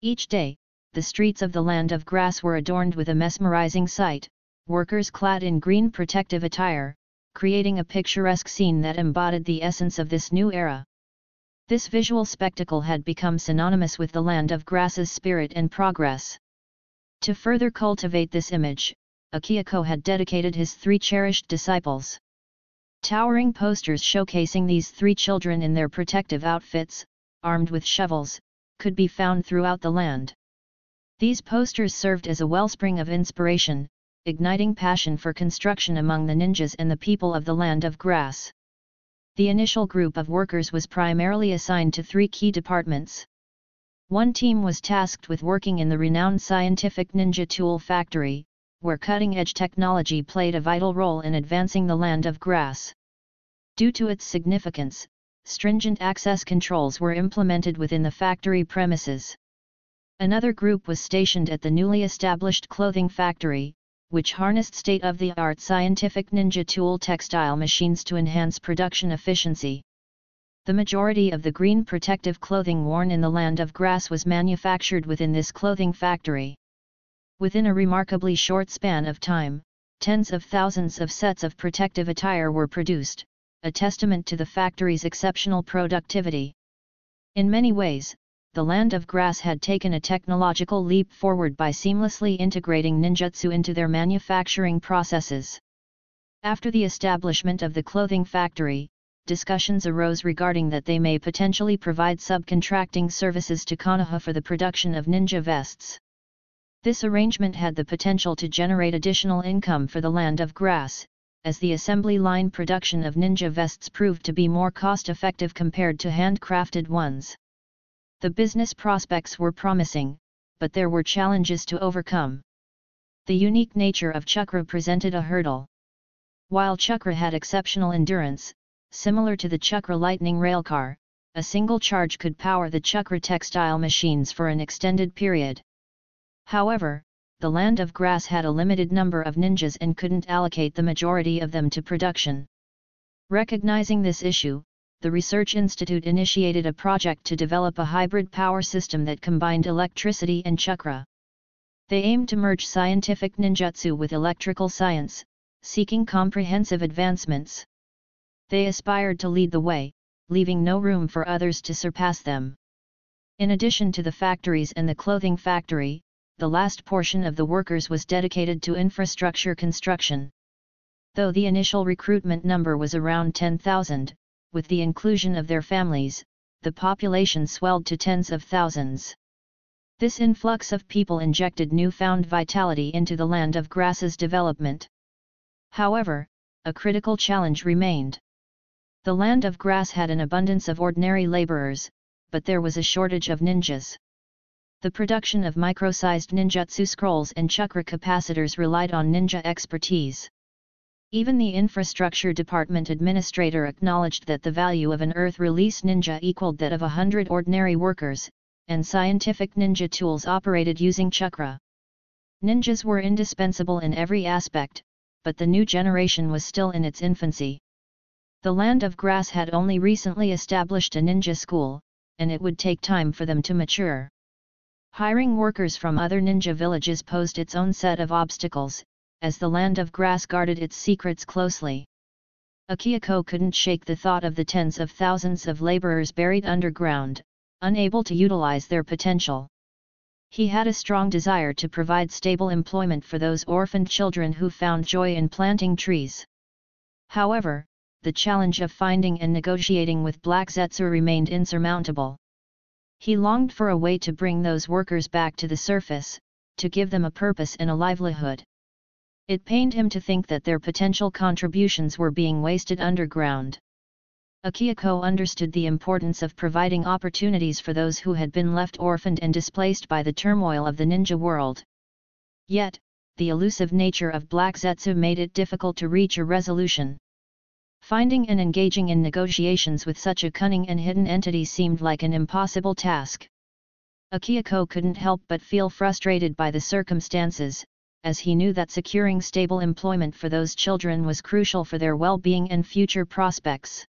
Each day, the streets of the Land of Grass were adorned with a mesmerizing sight, workers clad in green protective attire, creating a picturesque scene that embodied the essence of this new era. This visual spectacle had become synonymous with the Land of Grass's spirit and progress. To further cultivate this image, Akihiko had dedicated his 3 cherished disciples. Towering posters showcasing these 3 children in their protective outfits, armed with shovels, could be found throughout the land. These posters served as a wellspring of inspiration, igniting passion for construction among the ninjas and the people of the Land of Grass. The initial group of workers was primarily assigned to 3 key departments. One team was tasked with working in the renowned scientific ninja tool factory, where cutting-edge technology played a vital role in advancing the Land of Grass. Due to its significance, stringent access controls were implemented within the factory premises. Another group was stationed at the newly established clothing factory, which harnessed state-of-the-art scientific ninja tool textile machines to enhance production efficiency. The majority of the green protective clothing worn in the Land of Grass was manufactured within this clothing factory. Within a remarkably short span of time, tens of thousands of sets of protective attire were produced, a testament to the factory's exceptional productivity. In many ways, the Land of Grass had taken a technological leap forward by seamlessly integrating ninjutsu into their manufacturing processes. After the establishment of the clothing factory, discussions arose regarding that they may potentially provide subcontracting services to Konoha for the production of ninja vests. This arrangement had the potential to generate additional income for the Land of Grass, as the assembly line production of ninja vests proved to be more cost-effective compared to handcrafted ones. The business prospects were promising, but there were challenges to overcome. The unique nature of chakra presented a hurdle. While chakra had exceptional endurance, similar to the chakra lightning railcar, a single charge could power the chakra textile machines for an extended period. However, the Land of Grass had a limited number of ninjas and couldn't allocate the majority of them to production. Recognizing this issue, the Research Institute initiated a project to develop a hybrid power system that combined electricity and chakra. They aimed to merge scientific ninjutsu with electrical science, seeking comprehensive advancements. They aspired to lead the way, leaving no room for others to surpass them. In addition to the factories and the clothing factory, the last portion of the workers was dedicated to infrastructure construction. Though the initial recruitment number was around 10,000, with the inclusion of their families, the population swelled to tens of thousands. This influx of people injected newfound vitality into the Land of Grass's development. However, a critical challenge remained. The Land of Grass had an abundance of ordinary laborers, but there was a shortage of ninjas. The production of micro-sized ninjutsu scrolls and chakra capacitors relied on ninja expertise. Even the infrastructure department administrator acknowledged that the value of an earth-release ninja equaled that of 100 ordinary workers, and scientific ninja tools operated using chakra. Ninjas were indispensable in every aspect, but the new generation was still in its infancy. The Land of Grass had only recently established a ninja school, and it would take time for them to mature. Hiring workers from other ninja villages posed its own set of obstacles, as the Land of Grass guarded its secrets closely. Akihiko couldn't shake the thought of the tens of thousands of laborers buried underground, unable to utilize their potential. He had a strong desire to provide stable employment for those orphaned children who found joy in planting trees. However, the challenge of finding and negotiating with Black Zetsu remained insurmountable. He longed for a way to bring those workers back to the surface, to give them a purpose and a livelihood. It pained him to think that their potential contributions were being wasted underground. Akihiko understood the importance of providing opportunities for those who had been left orphaned and displaced by the turmoil of the ninja world. Yet, the elusive nature of Black Zetsu made it difficult to reach a resolution. Finding and engaging in negotiations with such a cunning and hidden entity seemed like an impossible task. Akihiko couldn't help but feel frustrated by the circumstances, as he knew that securing stable employment for those children was crucial for their well-being and future prospects.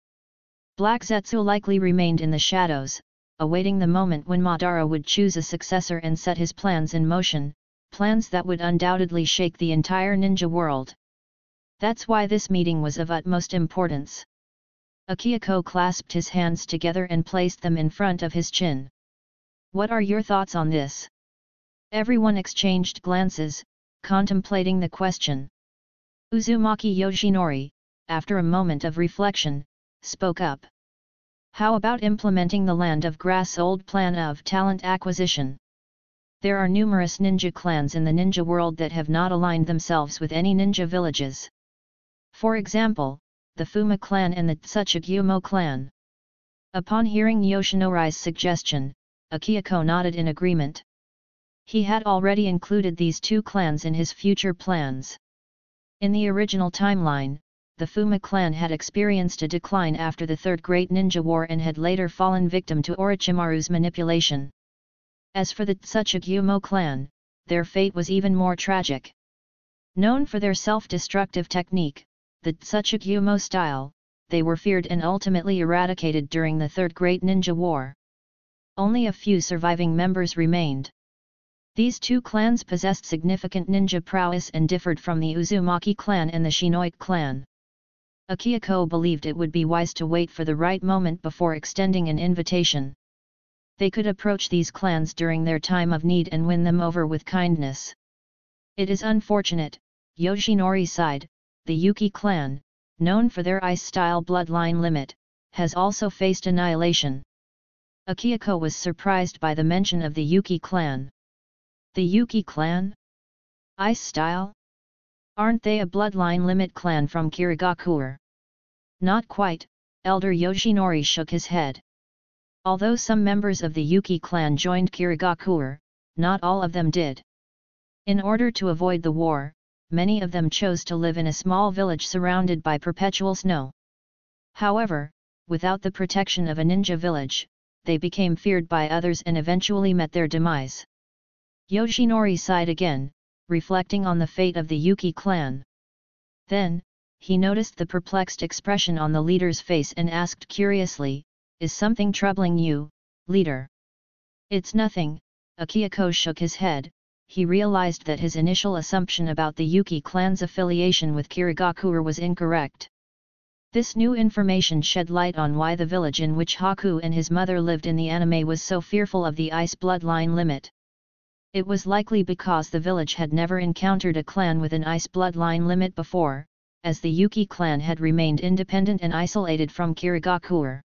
Black Zetsu likely remained in the shadows, awaiting the moment when Madara would choose a successor and set his plans in motion, plans that would undoubtedly shake the entire ninja world. That's why this meeting was of utmost importance. Akihiko clasped his hands together and placed them in front of his chin. What are your thoughts on this? Everyone exchanged glances, contemplating the question. Uzumaki Yoshinori, after a moment of reflection, spoke up. How about implementing the Land of Grass' old plan of talent acquisition? There are numerous ninja clans in the ninja world that have not aligned themselves with any ninja villages. For example, the Fuma clan and the Tsuchigyumo clan. Upon hearing Yoshinori's suggestion, Akihiko nodded in agreement. He had already included these two clans in his future plans. In the original timeline, the Fuma clan had experienced a decline after the Third Great Ninja War and had later fallen victim to Orochimaru's manipulation. As for the Tsuchigyumo clan, their fate was even more tragic. Known for their self-destructive technique, the Tsuchikyomo style, they were feared and ultimately eradicated during the Third Great Ninja War. Only a few surviving members remained. These two clans possessed significant ninja prowess and differed from the Uzumaki clan and the Shinoite clan. Akihiko believed it would be wise to wait for the right moment before extending an invitation. They could approach these clans during their time of need and win them over with kindness. It is unfortunate, Yoshinori's side, the Yuki clan, known for their ice-style bloodline limit, has also faced annihilation. Akihiko was surprised by the mention of the Yuki clan. The Yuki clan? Ice style? Aren't they a bloodline limit clan from Kirigakure? Not quite, Elder Yoshinori shook his head. Although some members of the Yuki clan joined Kirigakure, not all of them did. In order to avoid the war, many of them chose to live in a small village surrounded by perpetual snow. However, without the protection of a ninja village, they became feared by others and eventually met their demise. Yoshinori sighed again, reflecting on the fate of the Yuki clan. Then, he noticed the perplexed expression on the leader's face and asked curiously, "Is something troubling you, leader?" "It's nothing," Akihiko shook his head. He realized that his initial assumption about the Yuki clan's affiliation with Kirigakure was incorrect. This new information shed light on why the village in which Haku and his mother lived in the anime was so fearful of the ice bloodline limit. It was likely because the village had never encountered a clan with an ice bloodline limit before, as the Yuki clan had remained independent and isolated from Kirigakure.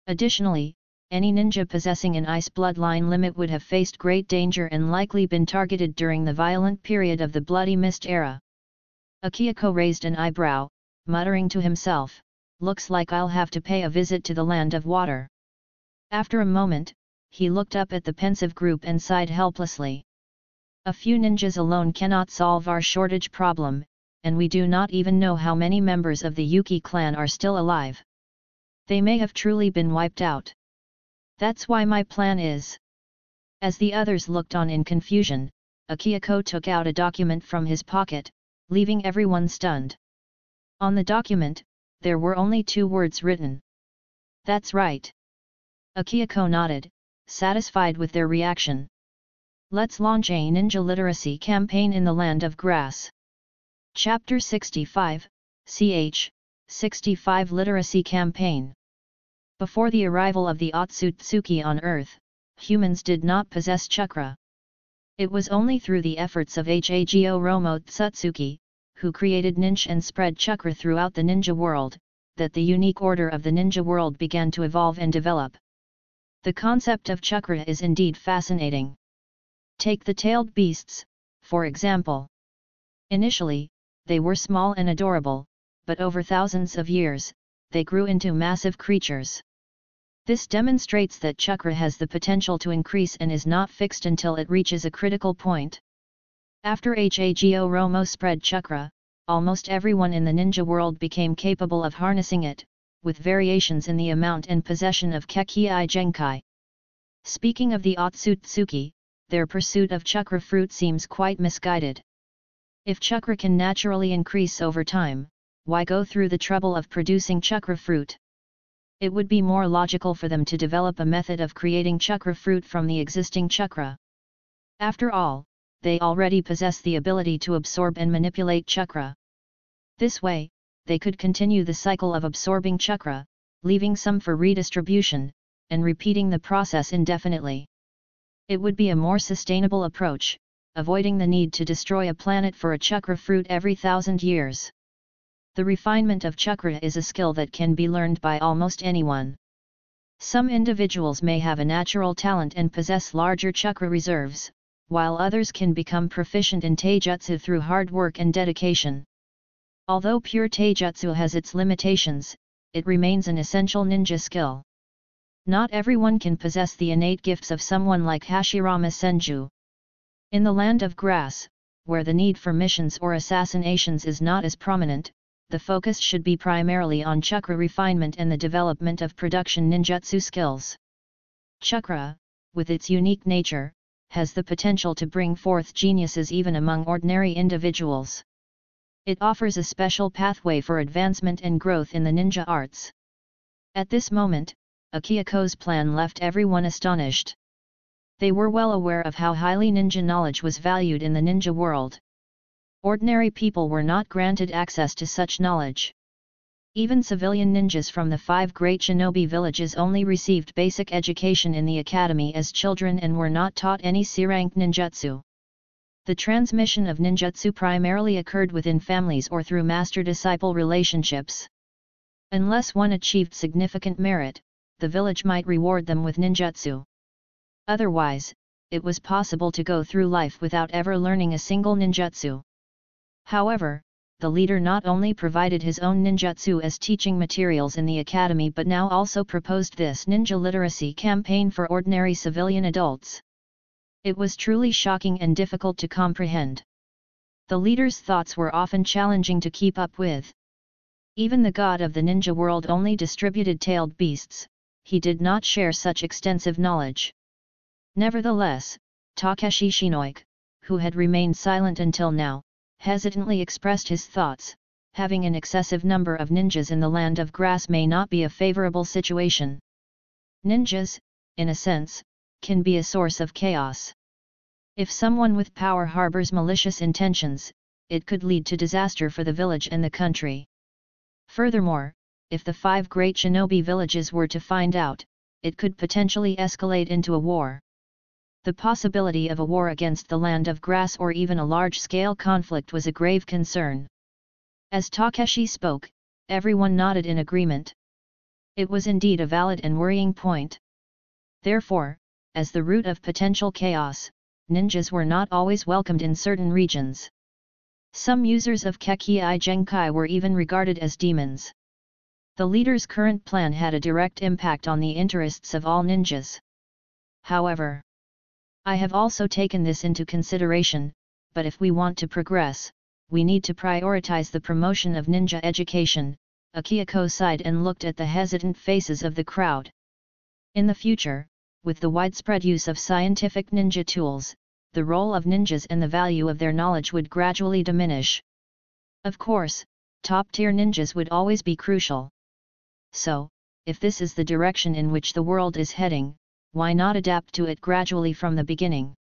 Additionally, any ninja possessing an ice bloodline limit would have faced great danger and likely been targeted during the violent period of the Bloody Mist era. Akihiko raised an eyebrow, muttering to himself, "Looks like I'll have to pay a visit to the Land of Water." After a moment, he looked up at the pensive group and sighed helplessly. "A few ninjas alone cannot solve our shortage problem, and we do not even know how many members of the Yuki clan are still alive. They may have truly been wiped out. That's why my plan is..." As the others looked on in confusion, Akihiko took out a document from his pocket, leaving everyone stunned. On the document, there were only 2 words written. "That's right." Akihiko nodded, satisfied with their reaction. "Let's launch a ninja literacy campaign in the Land of Grass." Chapter 65, ch. 65 Literacy Campaign. Before the arrival of the Otsutsuki on Earth, humans did not possess chakra. It was only through the efforts of Hago Romo Tsutsuki, who created ninja and spread chakra throughout the ninja world, that the unique order of the ninja world began to evolve and develop. The concept of chakra is indeed fascinating. Take the tailed beasts, for example. Initially, they were small and adorable, but over thousands of years, they grew into massive creatures. This demonstrates that chakra has the potential to increase and is not fixed until it reaches a critical point. After Hago Romo spread chakra, almost everyone in the ninja world became capable of harnessing it, with variations in the amount and possession of Kekei Genkai. Speaking of the Otsutsuki, their pursuit of chakra fruit seems quite misguided. If chakra can naturally increase over time, why go through the trouble of producing chakra fruit? It would be more logical for them to develop a method of creating chakra fruit from the existing chakra. After all, they already possess the ability to absorb and manipulate chakra. This way, they could continue the cycle of absorbing chakra, leaving some for redistribution, and repeating the process indefinitely. It would be a more sustainable approach, avoiding the need to destroy a planet for a chakra fruit every 1,000 years. The refinement of chakra is a skill that can be learned by almost anyone. Some individuals may have a natural talent and possess larger chakra reserves, while others can become proficient in taijutsu through hard work and dedication. Although pure taijutsu has its limitations, it remains an essential ninja skill. Not everyone can possess the innate gifts of someone like Hashirama Senju. In the Land of Grass, where the need for missions or assassinations is not as prominent, the focus should be primarily on chakra refinement and the development of production ninjutsu skills. Chakra, with its unique nature, has the potential to bring forth geniuses even among ordinary individuals. It offers a special pathway for advancement and growth in the ninja arts. At this moment, Akihako's plan left everyone astonished. They were well aware of how highly ninja knowledge was valued in the ninja world. Ordinary people were not granted access to such knowledge. Even civilian ninjas from the 5 great shinobi villages only received basic education in the academy as children and were not taught any C-rank ninjutsu. The transmission of ninjutsu primarily occurred within families or through master-disciple relationships. Unless one achieved significant merit, the village might reward them with ninjutsu. Otherwise, it was possible to go through life without ever learning a single ninjutsu. However, the leader not only provided his own ninjutsu as teaching materials in the academy but now also proposed this ninja literacy campaign for ordinary civilian adults. It was truly shocking and difficult to comprehend. The leader's thoughts were often challenging to keep up with. Even the god of the ninja world only distributed tailed beasts, he did not share such extensive knowledge. Nevertheless, Takeshi Shinoike, who had remained silent until now, hesitantly expressed his thoughts. Having an excessive number of ninjas in the land of grass may not be a favorable situation. Ninjas, in a sense, can be a source of chaos. If someone with power harbors malicious intentions, it could lead to disaster for the village and the country. Furthermore, if the 5 great shinobi villages were to find out, it could potentially escalate into a war. The possibility of a war against the land of grass or even a large-scale conflict was a grave concern. As Takeshi spoke, everyone nodded in agreement. It was indeed a valid and worrying point. Therefore, as the root of potential chaos, ninjas were not always welcomed in certain regions. Some users of Kekkei Genkai were even regarded as demons. The leader's current plan had a direct impact on the interests of all ninjas. However, I have also taken this into consideration, but if we want to progress, we need to prioritize the promotion of ninja education. Akihiko sighed and looked at the hesitant faces of the crowd. In the future, with the widespread use of scientific ninja tools, the role of ninjas and the value of their knowledge would gradually diminish. Of course, top-tier ninjas would always be crucial. So, if this is the direction in which the world is heading, why not adapt to it gradually from the beginning?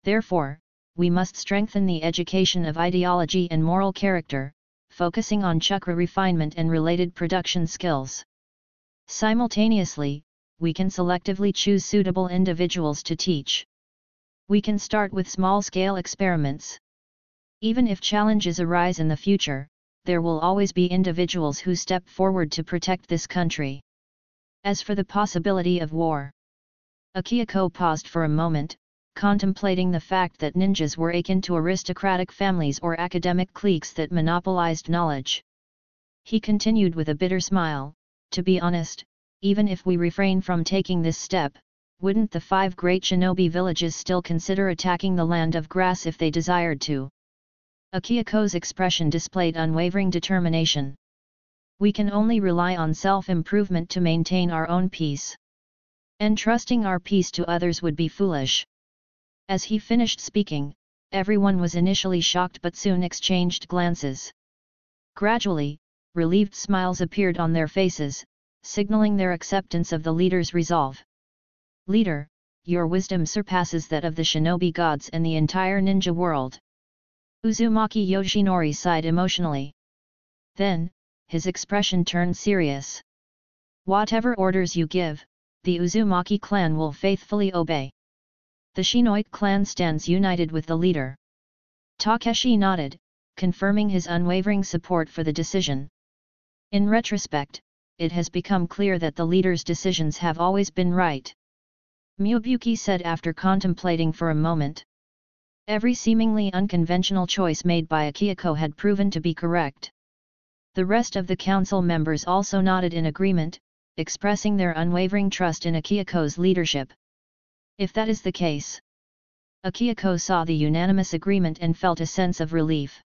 Therefore, we must strengthen the education of ideology and moral character, focusing on chakra refinement and related production skills. Simultaneously, we can selectively choose suitable individuals to teach. We can start with small-scale experiments. Even if challenges arise in the future, there will always be individuals who step forward to protect this country. As for the possibility of war, Akihiko paused for a moment, contemplating the fact that ninjas were akin to aristocratic families or academic cliques that monopolized knowledge. He continued with a bitter smile, to be honest, even if we refrain from taking this step, wouldn't the 5 great shinobi villages still consider attacking the land of grass if they desired to? Akihiko's expression displayed unwavering determination. We can only rely on self-improvement to maintain our own peace. Entrusting our peace to others would be foolish. As he finished speaking, everyone was initially shocked but soon exchanged glances. Gradually, relieved smiles appeared on their faces, signaling their acceptance of the leader's resolve. Leader, your wisdom surpasses that of the shinobi gods and the entire ninja world. Uzumaki Yoshinori sighed emotionally. Then, his expression turned serious. Whatever orders you give, the Uzumaki clan will faithfully obey. The Shinoike clan stands united with the leader. Takeshi nodded, confirming his unwavering support for the decision. In retrospect, it has become clear that the leader's decisions have always been right. Miyubuki said after contemplating for a moment. Every seemingly unconventional choice made by Akihiko had proven to be correct. The rest of the council members also nodded in agreement, expressing their unwavering trust in Akihiko's leadership. If that is the case, Akihiko saw the unanimous agreement and felt a sense of relief.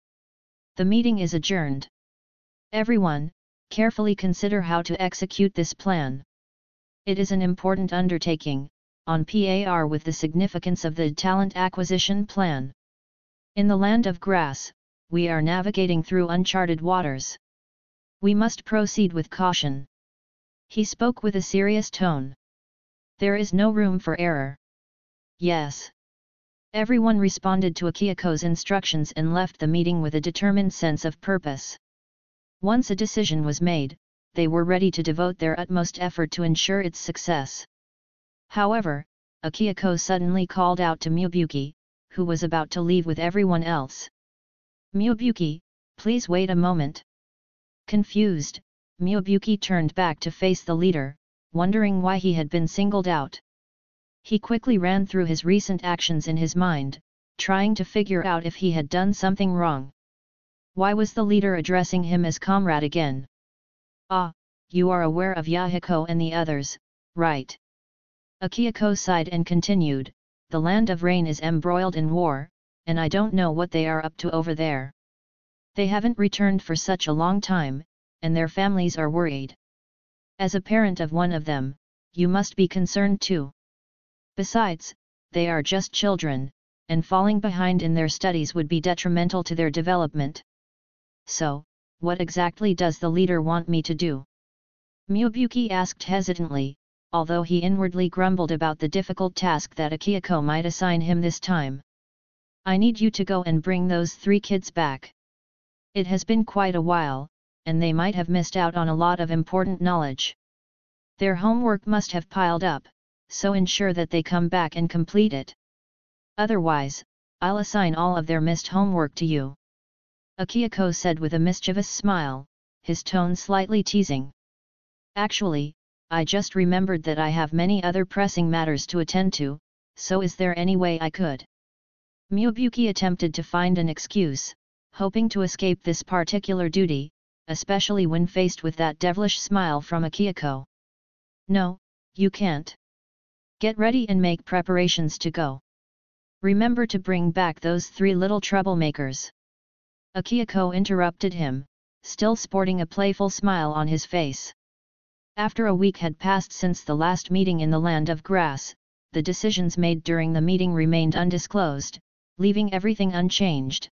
The meeting is adjourned. Everyone, carefully consider how to execute this plan. It is an important undertaking, on par with the significance of the talent acquisition plan. In the land of grass, we are navigating through uncharted waters. We must proceed with caution. He spoke with a serious tone. There is no room for error. Yes. Everyone responded to Akihiko's instructions and left the meeting with a determined sense of purpose. Once a decision was made, they were ready to devote their utmost effort to ensure its success. However, Akihiko suddenly called out to Miyabuki, who was about to leave with everyone else. Miyabuki, please wait a moment. Confused, Miyabuki turned back to face the leader, wondering why he had been singled out. He quickly ran through his recent actions in his mind, trying to figure out if he had done something wrong. Why was the leader addressing him as comrade again? Ah, you are aware of Yahiko and the others, right? Akihiko sighed and continued, the land of rain is embroiled in war, and I don't know what they are up to over there. They haven't returned for such a long time, and their families are worried. As a parent of one of them, you must be concerned too. Besides, they are just children, and falling behind in their studies would be detrimental to their development. So, what exactly does the leader want me to do? Miyabuki asked hesitantly, although he inwardly grumbled about the difficult task that Akihiko might assign him this time. I need you to go and bring those 3 kids back. It has been quite a while, and they might have missed out on a lot of important knowledge. Their homework must have piled up, so ensure that they come back and complete it. Otherwise, I'll assign all of their missed homework to you. Akihiko said with a mischievous smile, his tone slightly teasing. Actually, I just remembered that I have many other pressing matters to attend to, so is there any way I could? Miyabuki attempted to find an excuse, hoping to escape this particular duty, especially when faced with that devilish smile from Akihiko. No, you can't. Get ready and make preparations to go. Remember to bring back those 3 little troublemakers. Akihiko interrupted him, still sporting a playful smile on his face. After a week had passed since the last meeting in the Land of Grass, the decisions made during the meeting remained undisclosed, leaving everything unchanged.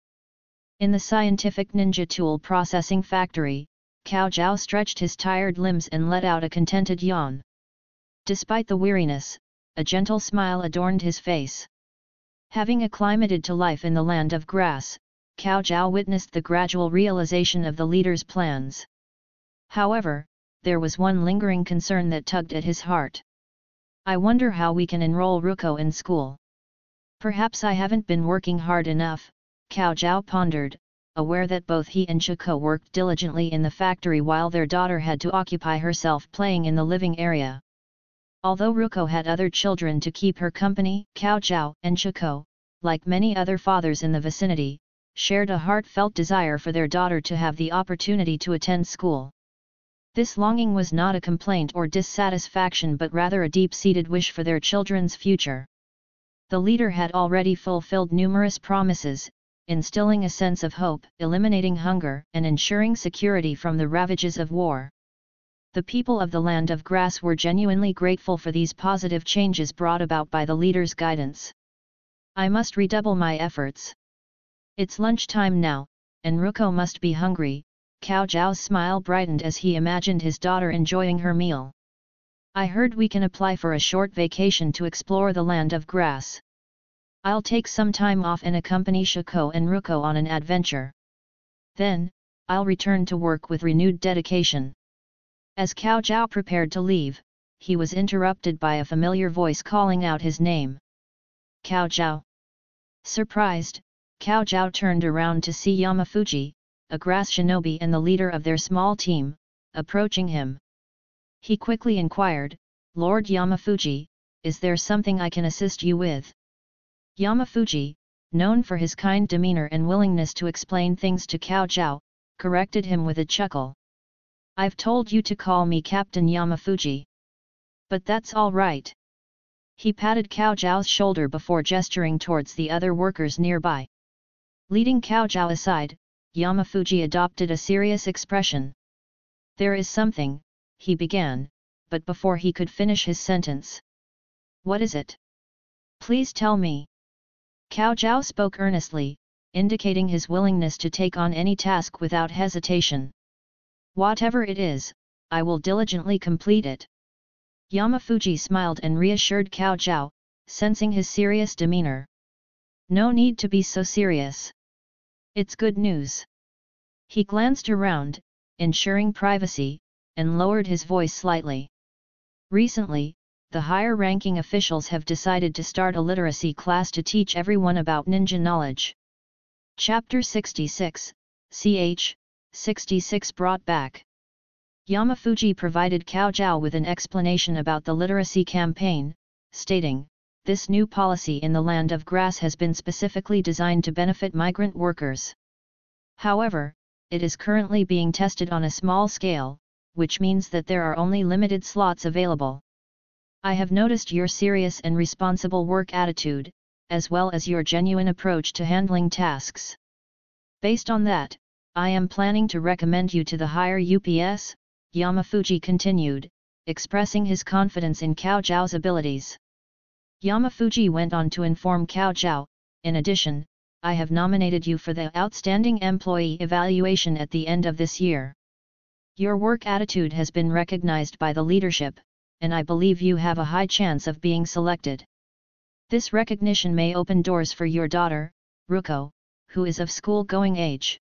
In the scientific ninja tool processing factory, Cao Zhao stretched his tired limbs and let out a contented yawn. Despite the weariness, a gentle smile adorned his face. Having acclimated to life in the Land of Grass, Cao Zhao witnessed the gradual realization of the leader's plans. However, there was one lingering concern that tugged at his heart. I wonder how we can enroll Ruko in school. Perhaps I haven't been working hard enough, Cao Zhao pondered, aware that both he and Shiko worked diligently in the factory while their daughter had to occupy herself playing in the living area. Although Ruko had other children to keep her company, Cao Zhao and Shiko, like many other fathers in the vicinity, shared a heartfelt desire for their daughter to have the opportunity to attend school. This longing was not a complaint or dissatisfaction but rather a deep-seated wish for their children's future. The leader had already fulfilled numerous promises, instilling a sense of hope, eliminating hunger, and ensuring security from the ravages of war. The people of the Land of Grass were genuinely grateful for these positive changes brought about by the leader's guidance. I must redouble my efforts. It's lunchtime now, and Ruko must be hungry. Cao Zhao's smile brightened as he imagined his daughter enjoying her meal. I heard we can apply for a short vacation to explore the Land of Grass. I'll take some time off and accompany Shiko and Ruko on an adventure. Then, I'll return to work with renewed dedication. As Cao Zhao prepared to leave, he was interrupted by a familiar voice calling out his name. Cao Zhao. Surprised, Cao Zhao turned around to see Yamafuji, a grass shinobi and the leader of their small team, approaching him. He quickly inquired, Lord Yamafuji, is there something I can assist you with? Yamafuji, known for his kind demeanor and willingness to explain things to Cao Zhao, corrected him with a chuckle. I've told you to call me Captain Yamafuji. But that's all right. He patted Cao Zhao's shoulder before gesturing towards the other workers nearby. Leading Cao Zhao aside, Yamafuji adopted a serious expression. There is something, he began, but before he could finish his sentence. What is it? Please tell me. Cao Zhao spoke earnestly, indicating his willingness to take on any task without hesitation. Whatever it is, I will diligently complete it. Yamafuji smiled and reassured Cao Zhao, sensing his serious demeanor. No need to be so serious. It's good news. He glanced around, ensuring privacy, and lowered his voice slightly. Recently, the higher-ranking officials have decided to start a literacy class to teach everyone about ninja knowledge. Chapter 66, ch. 66 brought back. Yamafuji provided Cao Zhao with an explanation about the literacy campaign, stating, "This new policy in the Land of Grass has been specifically designed to benefit migrant workers. However, it is currently being tested on a small scale, which means that there are only limited slots available. I have noticed your serious and responsible work attitude, as well as your genuine approach to handling tasks. Based on that, I am planning to recommend you to the higher UPS," Yamafuji continued, expressing his confidence in Cao Zhao's abilities. Yamafuji went on to inform Cao Zhao, "In addition, I have nominated you for the Outstanding Employee Evaluation at the end of this year. Your work attitude has been recognized by the leadership, and I believe you have a high chance of being selected. This recognition may open doors for your daughter, Ruko, who is of school-going age.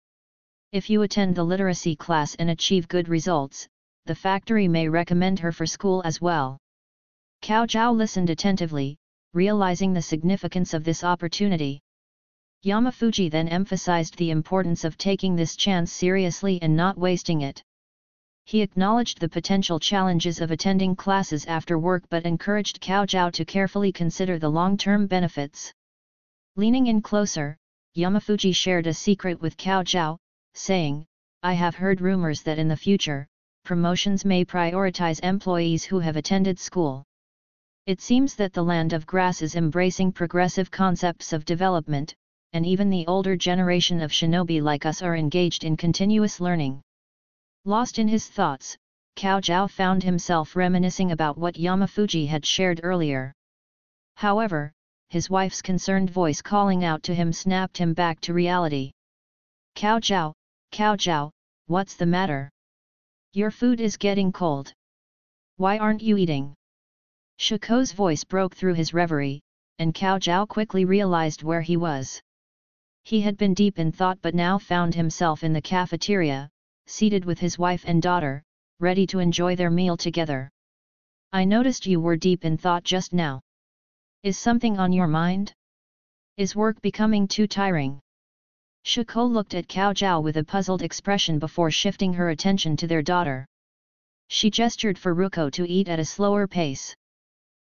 If you attend the literacy class and achieve good results, the factory may recommend her for school as well." Cao Zhao listened attentively, realizing the significance of this opportunity. Yamafuji then emphasized the importance of taking this chance seriously and not wasting it. He acknowledged the potential challenges of attending classes after work but encouraged Cao Zhao to carefully consider the long-term benefits. Leaning in closer, Yamafuji shared a secret with Cao Zhao, saying, "I have heard rumors that in the future, promotions may prioritize employees who have attended school. It seems that the Land of Grass is embracing progressive concepts of development, and even the older generation of shinobi like us are engaged in continuous learning." Lost in his thoughts, Cao Zhao found himself reminiscing about what Yamafuji had shared earlier. However, his wife's concerned voice calling out to him snapped him back to reality. Cao Zhao, what's the matter? Your food is getting cold. Why aren't you eating?" Shiko's voice broke through his reverie, and Cao Zhao quickly realized where he was. He had been deep in thought but now found himself in the cafeteria, seated with his wife and daughter, ready to enjoy their meal together. "I noticed you were deep in thought just now. Is something on your mind? Is work becoming too tiring?" Shiko looked at Cao Zhao with a puzzled expression before shifting her attention to their daughter. She gestured for Ruko to eat at a slower pace.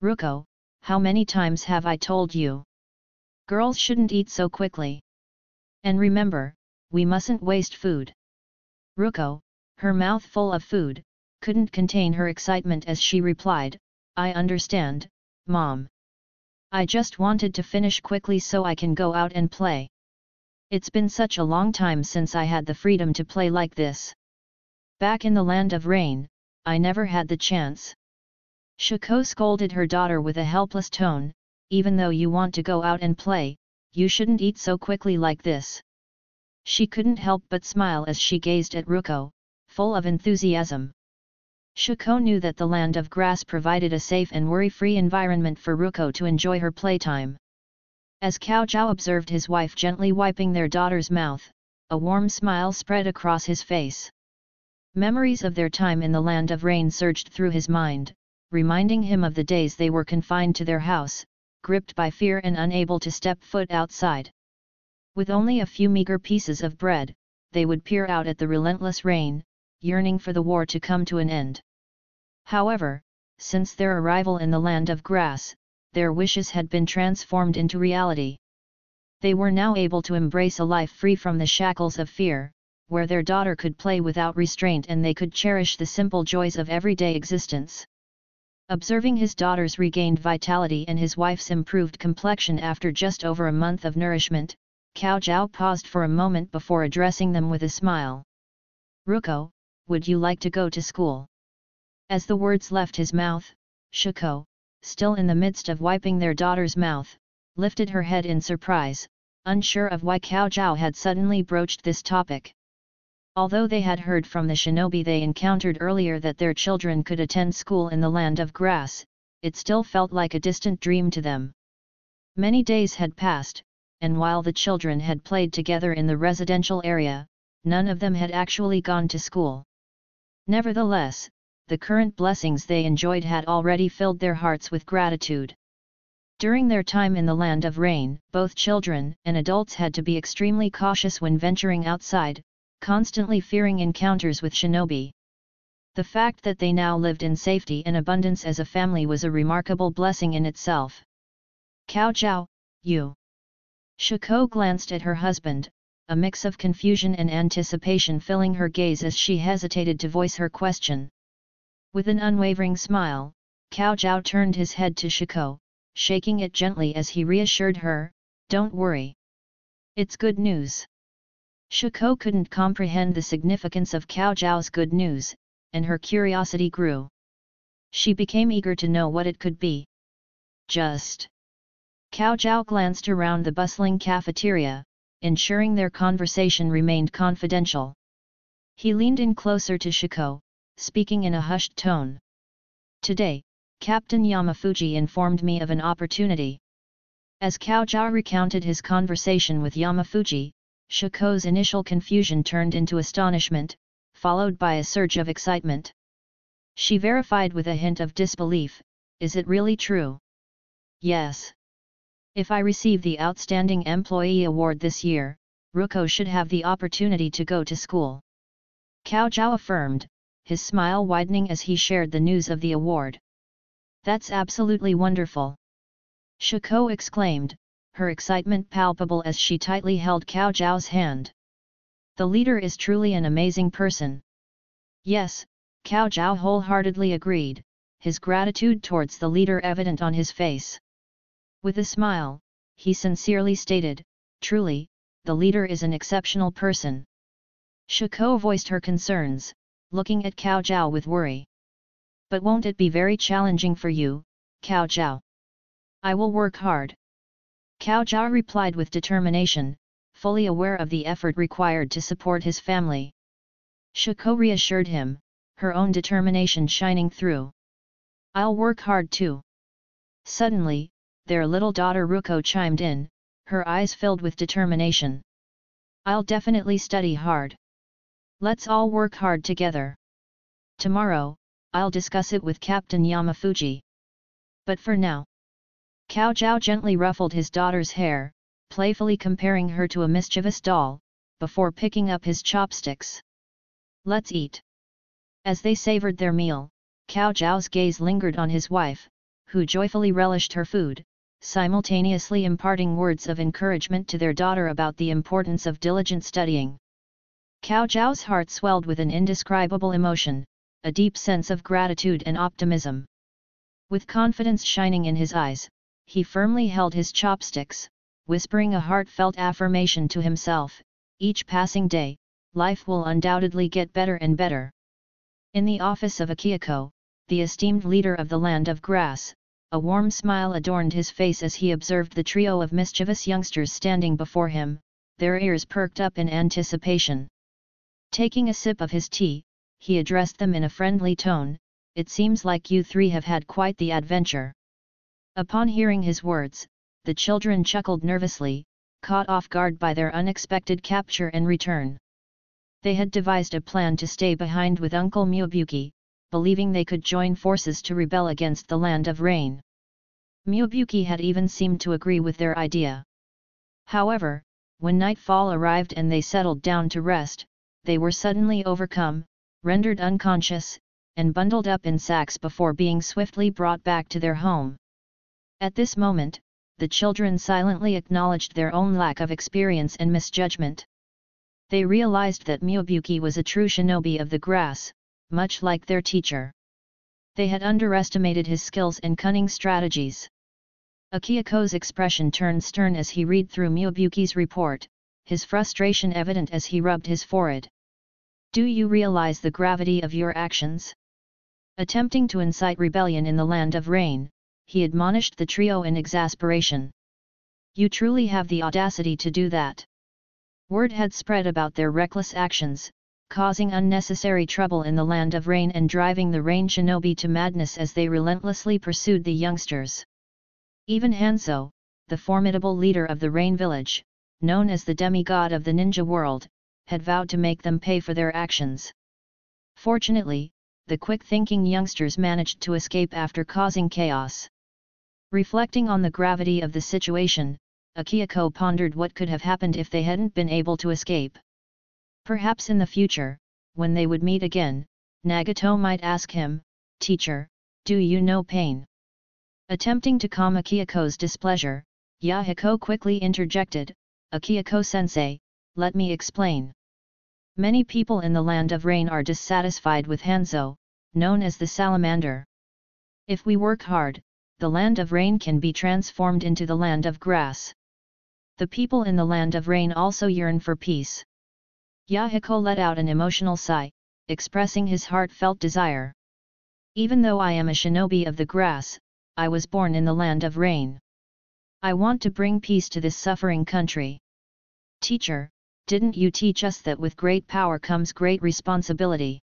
"Ruko, how many times have I told you? Girls shouldn't eat so quickly. And remember, we mustn't waste food." Ruko, her mouth full of food, couldn't contain her excitement as she replied, "I understand, Mom. I just wanted to finish quickly so I can go out and play. It's been such a long time since I had the freedom to play like this. Back in the Land of Rain, I never had the chance." Shiko scolded her daughter with a helpless tone, "Even though you want to go out and play, you shouldn't eat so quickly like this." She couldn't help but smile as she gazed at Ruko, full of enthusiasm. Shiko knew that the Land of Grass provided a safe and worry-free environment for Ruko to enjoy her playtime. As Cao Zhao observed his wife gently wiping their daughter's mouth, a warm smile spread across his face. Memories of their time in the Land of Rain surged through his mind, reminding him of the days they were confined to their house, gripped by fear and unable to step foot outside. With only a few meager pieces of bread, they would peer out at the relentless rain, yearning for the war to come to an end. However, since their arrival in the Land of Grass, their wishes had been transformed into reality. They were now able to embrace a life free from the shackles of fear, where their daughter could play without restraint and they could cherish the simple joys of everyday existence. Observing his daughter's regained vitality and his wife's improved complexion after just over a month of nourishment, Cao Zhao paused for a moment before addressing them with a smile. "Ruko, would you like to go to school?" As the words left his mouth, Shiko, still in the midst of wiping their daughter's mouth, lifted her head in surprise, unsure of why Cao Zhao had suddenly broached this topic. Although they had heard from the shinobi they encountered earlier that their children could attend school in the land of grass, it still felt like a distant dream to them. Many days had passed, and while the children had played together in the residential area, none of them had actually gone to school. Nevertheless, the current blessings they enjoyed had already filled their hearts with gratitude. During their time in the land of rain, both children and adults had to be extremely cautious when venturing outside, constantly fearing encounters with shinobi. The fact that they now lived in safety and abundance as a family was a remarkable blessing in itself. Cao Zhao, you. Shiko glanced at her husband, a mix of confusion and anticipation filling her gaze as she hesitated to voice her question. With an unwavering smile, Cao Zhao turned his head to Shiko, shaking it gently as he reassured her, "Don't worry. It's good news." Shiko couldn't comprehend the significance of Cao Zhao's good news, and her curiosity grew. She became eager to know what it could be. Just. Cao Zhao glanced around the bustling cafeteria, ensuring their conversation remained confidential. He leaned in closer to Shiko, speaking in a hushed tone. "Today, Captain Yamafuji informed me of an opportunity." As Cao Zhao recounted his conversation with Yamafuji, Shiko's initial confusion turned into astonishment, followed by a surge of excitement. She verified with a hint of disbelief, "Is it really true?" "Yes. If I receive the Outstanding Employee Award this year, Ruko should have the opportunity to go to school," Cao Zhao affirmed, his smile widening as he shared the news of the award. "That's absolutely wonderful!" Shiko exclaimed, her excitement palpable as she tightly held Cao Zhao's hand. "The leader is truly an amazing person." "Yes," Cao Zhao wholeheartedly agreed, his gratitude towards the leader evident on his face. With a smile, he sincerely stated, "Truly, the leader is an exceptional person." Shiko voiced her concerns, looking at Cao Zhao with worry. "But won't it be very challenging for you, Cao Zhao?" "I will work hard." Cao Zhao replied with determination, fully aware of the effort required to support his family. Shiko reassured him, her own determination shining through. "I'll work hard too." Suddenly, their little daughter Ruko chimed in, her eyes filled with determination. "I'll definitely study hard. Let's all work hard together. Tomorrow, I'll discuss it with Captain Yamafuji. But for now." Cao Zhao gently ruffled his daughter's hair, playfully comparing her to a mischievous doll, before picking up his chopsticks. "Let's eat." As they savored their meal, Cao Zhao's gaze lingered on his wife, who joyfully relished her food, simultaneously imparting words of encouragement to their daughter about the importance of diligent studying. Cao Zhao's heart swelled with an indescribable emotion, a deep sense of gratitude and optimism. With confidence shining in his eyes, he firmly held his chopsticks, whispering a heartfelt affirmation to himself, "Each passing day, life will undoubtedly get better and better." In the office of Akihiko, the esteemed leader of the land of grass, a warm smile adorned his face as he observed the trio of mischievous youngsters standing before him, their ears perked up in anticipation. Taking a sip of his tea, he addressed them in a friendly tone, "It seems like you three have had quite the adventure." Upon hearing his words, the children chuckled nervously, caught off guard by their unexpected capture and return. They had devised a plan to stay behind with Uncle Myobuki, believing they could join forces to rebel against the land of rain. Myobuki had even seemed to agree with their idea. However, when nightfall arrived and they settled down to rest, they were suddenly overcome, rendered unconscious, and bundled up in sacks before being swiftly brought back to their home. At this moment, the children silently acknowledged their own lack of experience and misjudgment. They realized that Myobuki was a true shinobi of the grass, much like their teacher. They had underestimated his skills and cunning strategies. Akihiko's expression turned stern as he read through Myobuki's report, his frustration evident as he rubbed his forehead. "Do you realize the gravity of your actions?" Attempting to incite rebellion in the land of rain, he admonished the trio in exasperation. You truly have the audacity to do that. Word had spread about their reckless actions, causing unnecessary trouble in the land of rain and driving the rain shinobi to madness as they relentlessly pursued the youngsters. Even Hanzo, the formidable leader of the rain village, known as the demigod of the ninja world, had vowed to make them pay for their actions. Fortunately, the quick-thinking youngsters managed to escape after causing chaos. Reflecting on the gravity of the situation, Akihiko pondered what could have happened if they hadn't been able to escape. Perhaps in the future, when they would meet again, Nagato might ask him, "Teacher, do you know pain?" Attempting to calm Akihiko's displeasure, Yahiko quickly interjected, "Akihiko-sensei, let me explain. Many people in the land of rain are dissatisfied with Hanzo, known as the salamander. If we work hard, the land of rain can be transformed into the land of grass. The people in the land of rain also yearn for peace." Yahiko let out an emotional sigh, expressing his heartfelt desire. "Even though I am a shinobi of the grass, I was born in the land of rain. I want to bring peace to this suffering country." "Teacher, didn't you teach us that with great power comes great responsibility?"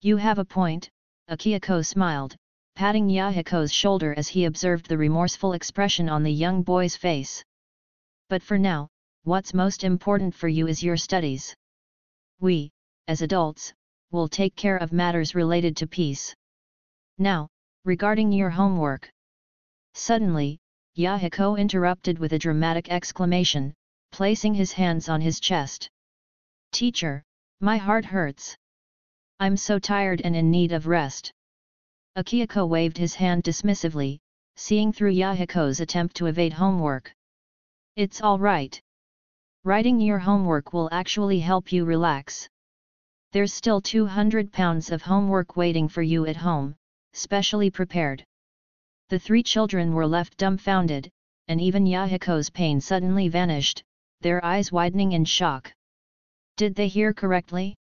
"You have a point," Akihiko smiled, patting Yahiko's shoulder as he observed the remorseful expression on the young boy's face. "But for now, what's most important for you is your studies. We, as adults, will take care of matters related to peace. Now, regarding your homework." Suddenly, Yahiko interrupted with a dramatic exclamation, placing his hands on his chest. "Teacher, my heart hurts. I'm so tired and in need of rest." Akihiko waved his hand dismissively, seeing through Yahiko's attempt to evade homework. "It's all right. Writing your homework will actually help you relax. There's still 200 pounds of homework waiting for you at home, specially prepared." The three children were left dumbfounded, and even Yahiko's pain suddenly vanished, their eyes widening in shock. Did they hear correctly?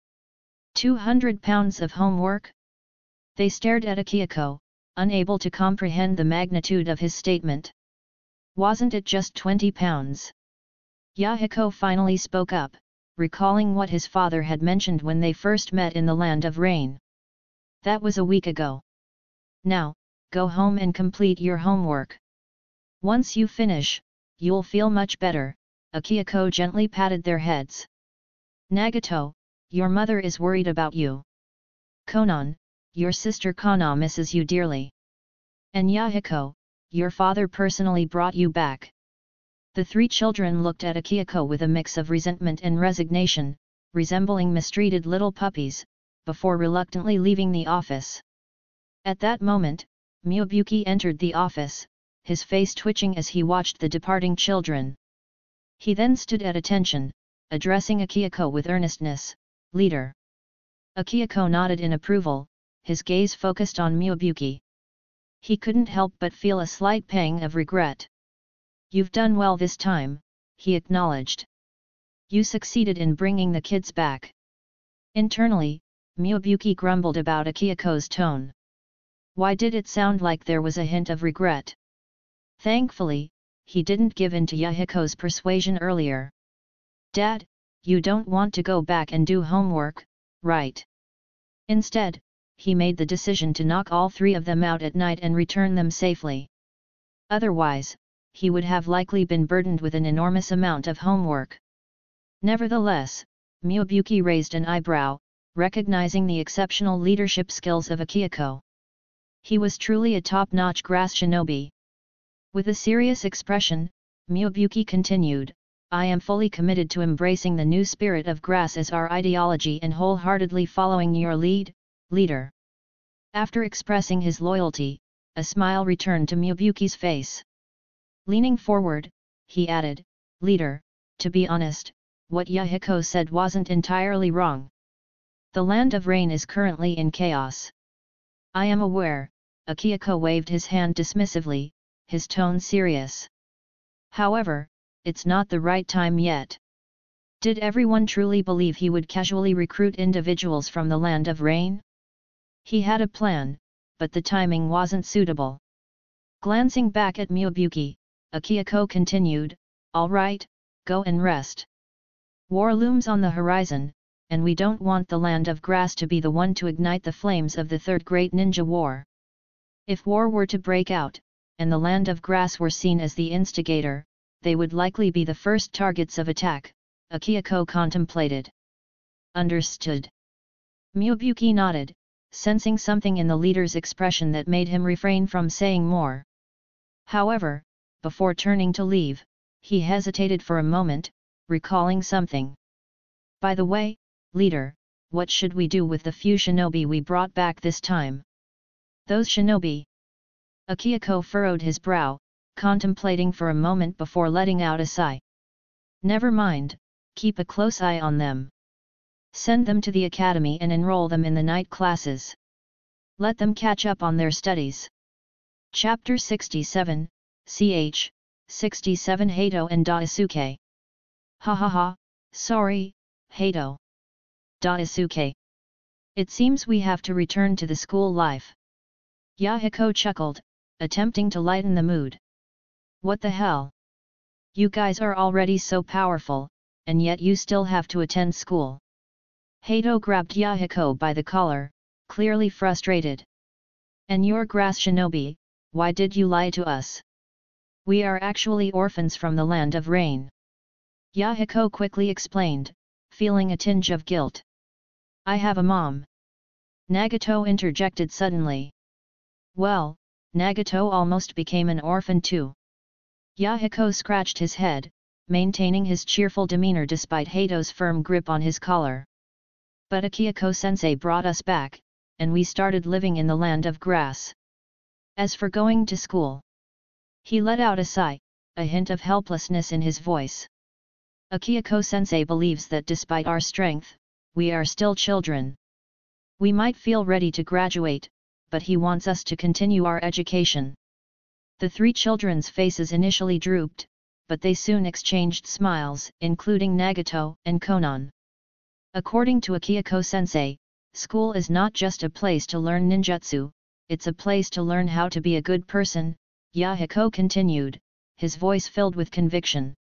200 pounds of homework? They stared at Akihiko, unable to comprehend the magnitude of his statement. "Wasn't it just 20 pounds? Yahiko finally spoke up, recalling what his father had mentioned when they first met in the land of rain. "That was a week ago. Now, go home and complete your homework. Once you finish, you'll feel much better." Akihiko gently patted their heads. "Nagato, your mother is worried about you. Konan, your sister Kana misses you dearly. And Yahiko, your father personally brought you back." The three children looked at Akihiko with a mix of resentment and resignation, resembling mistreated little puppies, before reluctantly leaving the office. At that moment, Miyabuki entered the office, his face twitching as he watched the departing children. He then stood at attention, addressing Akihiko with earnestness, "Leader." Akihiko nodded in approval, his gaze focused on Miyabuki. He couldn't help but feel a slight pang of regret. "You've done well this time," he acknowledged. "You succeeded in bringing the kids back." Internally, Miyabuki grumbled about Akihiko's tone. Why did it sound like there was a hint of regret? Thankfully, he didn't give in to Yahiko's persuasion earlier. "Dad, you don't want to go back and do homework, right?" Instead, he made the decision to knock all three of them out at night and return them safely. Otherwise, he would have likely been burdened with an enormous amount of homework. Nevertheless, Miyabuki raised an eyebrow, recognizing the exceptional leadership skills of Akihiko. He was truly a top-notch grass shinobi. With a serious expression, Miyabuki continued, "I am fully committed to embracing the new spirit of grass as our ideology and wholeheartedly following your lead, leader." After expressing his loyalty, a smile returned to Miyabuki's face. Leaning forward, he added, "Leader, to be honest, what Yahiko said wasn't entirely wrong. The land of rain is currently in chaos." "I am aware," Akihiko waved his hand dismissively, his tone serious. "However, it's not the right time yet." Did everyone truly believe he would casually recruit individuals from the land of rain? He had a plan, but the timing wasn't suitable. Glancing back at Miyabuki, Akihiko continued, "All right, go and rest. War looms on the horizon, and we don't want the Land of Grass to be the one to ignite the flames of the Third Great Ninja War. If war were to break out, and the Land of Grass were seen as the instigator, they would likely be the first targets of attack," Akihiko contemplated. "Understood." Miyubuki nodded, sensing something in the leader's expression that made him refrain from saying more. However, before turning to leave, he hesitated for a moment, recalling something. "By the way, leader, what should we do with the few shinobi we brought back this time?" "Those shinobi?" Akihiko furrowed his brow, contemplating for a moment before letting out a sigh. "Never mind, keep a close eye on them. Send them to the academy and enroll them in the night classes. Let them catch up on their studies." Chapter 67, ch. 67 Hato and Daisuke. "Ha ha ha, sorry, Hato. Daisuke. It seems we have to return to the school life." Yahiko chuckled, attempting to lighten the mood. "What the hell? You guys are already so powerful, and yet you still have to attend school." Hato grabbed Yahiko by the collar, clearly frustrated. "And you're grass shinobi, why did you lie to us? We are actually orphans from the Land of Rain." Yahiko quickly explained, feeling a tinge of guilt. "I have a mom." Nagato interjected suddenly. "Well, Nagato almost became an orphan too." Yahiko scratched his head, maintaining his cheerful demeanor despite Hato's firm grip on his collar. "But Akihiko-sensei brought us back, and we started living in the Land of Grass. As for going to school..." He let out a sigh, a hint of helplessness in his voice. "Akihiko-sensei believes that despite our strength, we are still children. We might feel ready to graduate, but he wants us to continue our education." The three children's faces initially drooped, but they soon exchanged smiles, including Nagato and Konan. "According to Akihiko-sensei, school is not just a place to learn ninjutsu, it's a place to learn how to be a good person," Yahiko continued, his voice filled with conviction.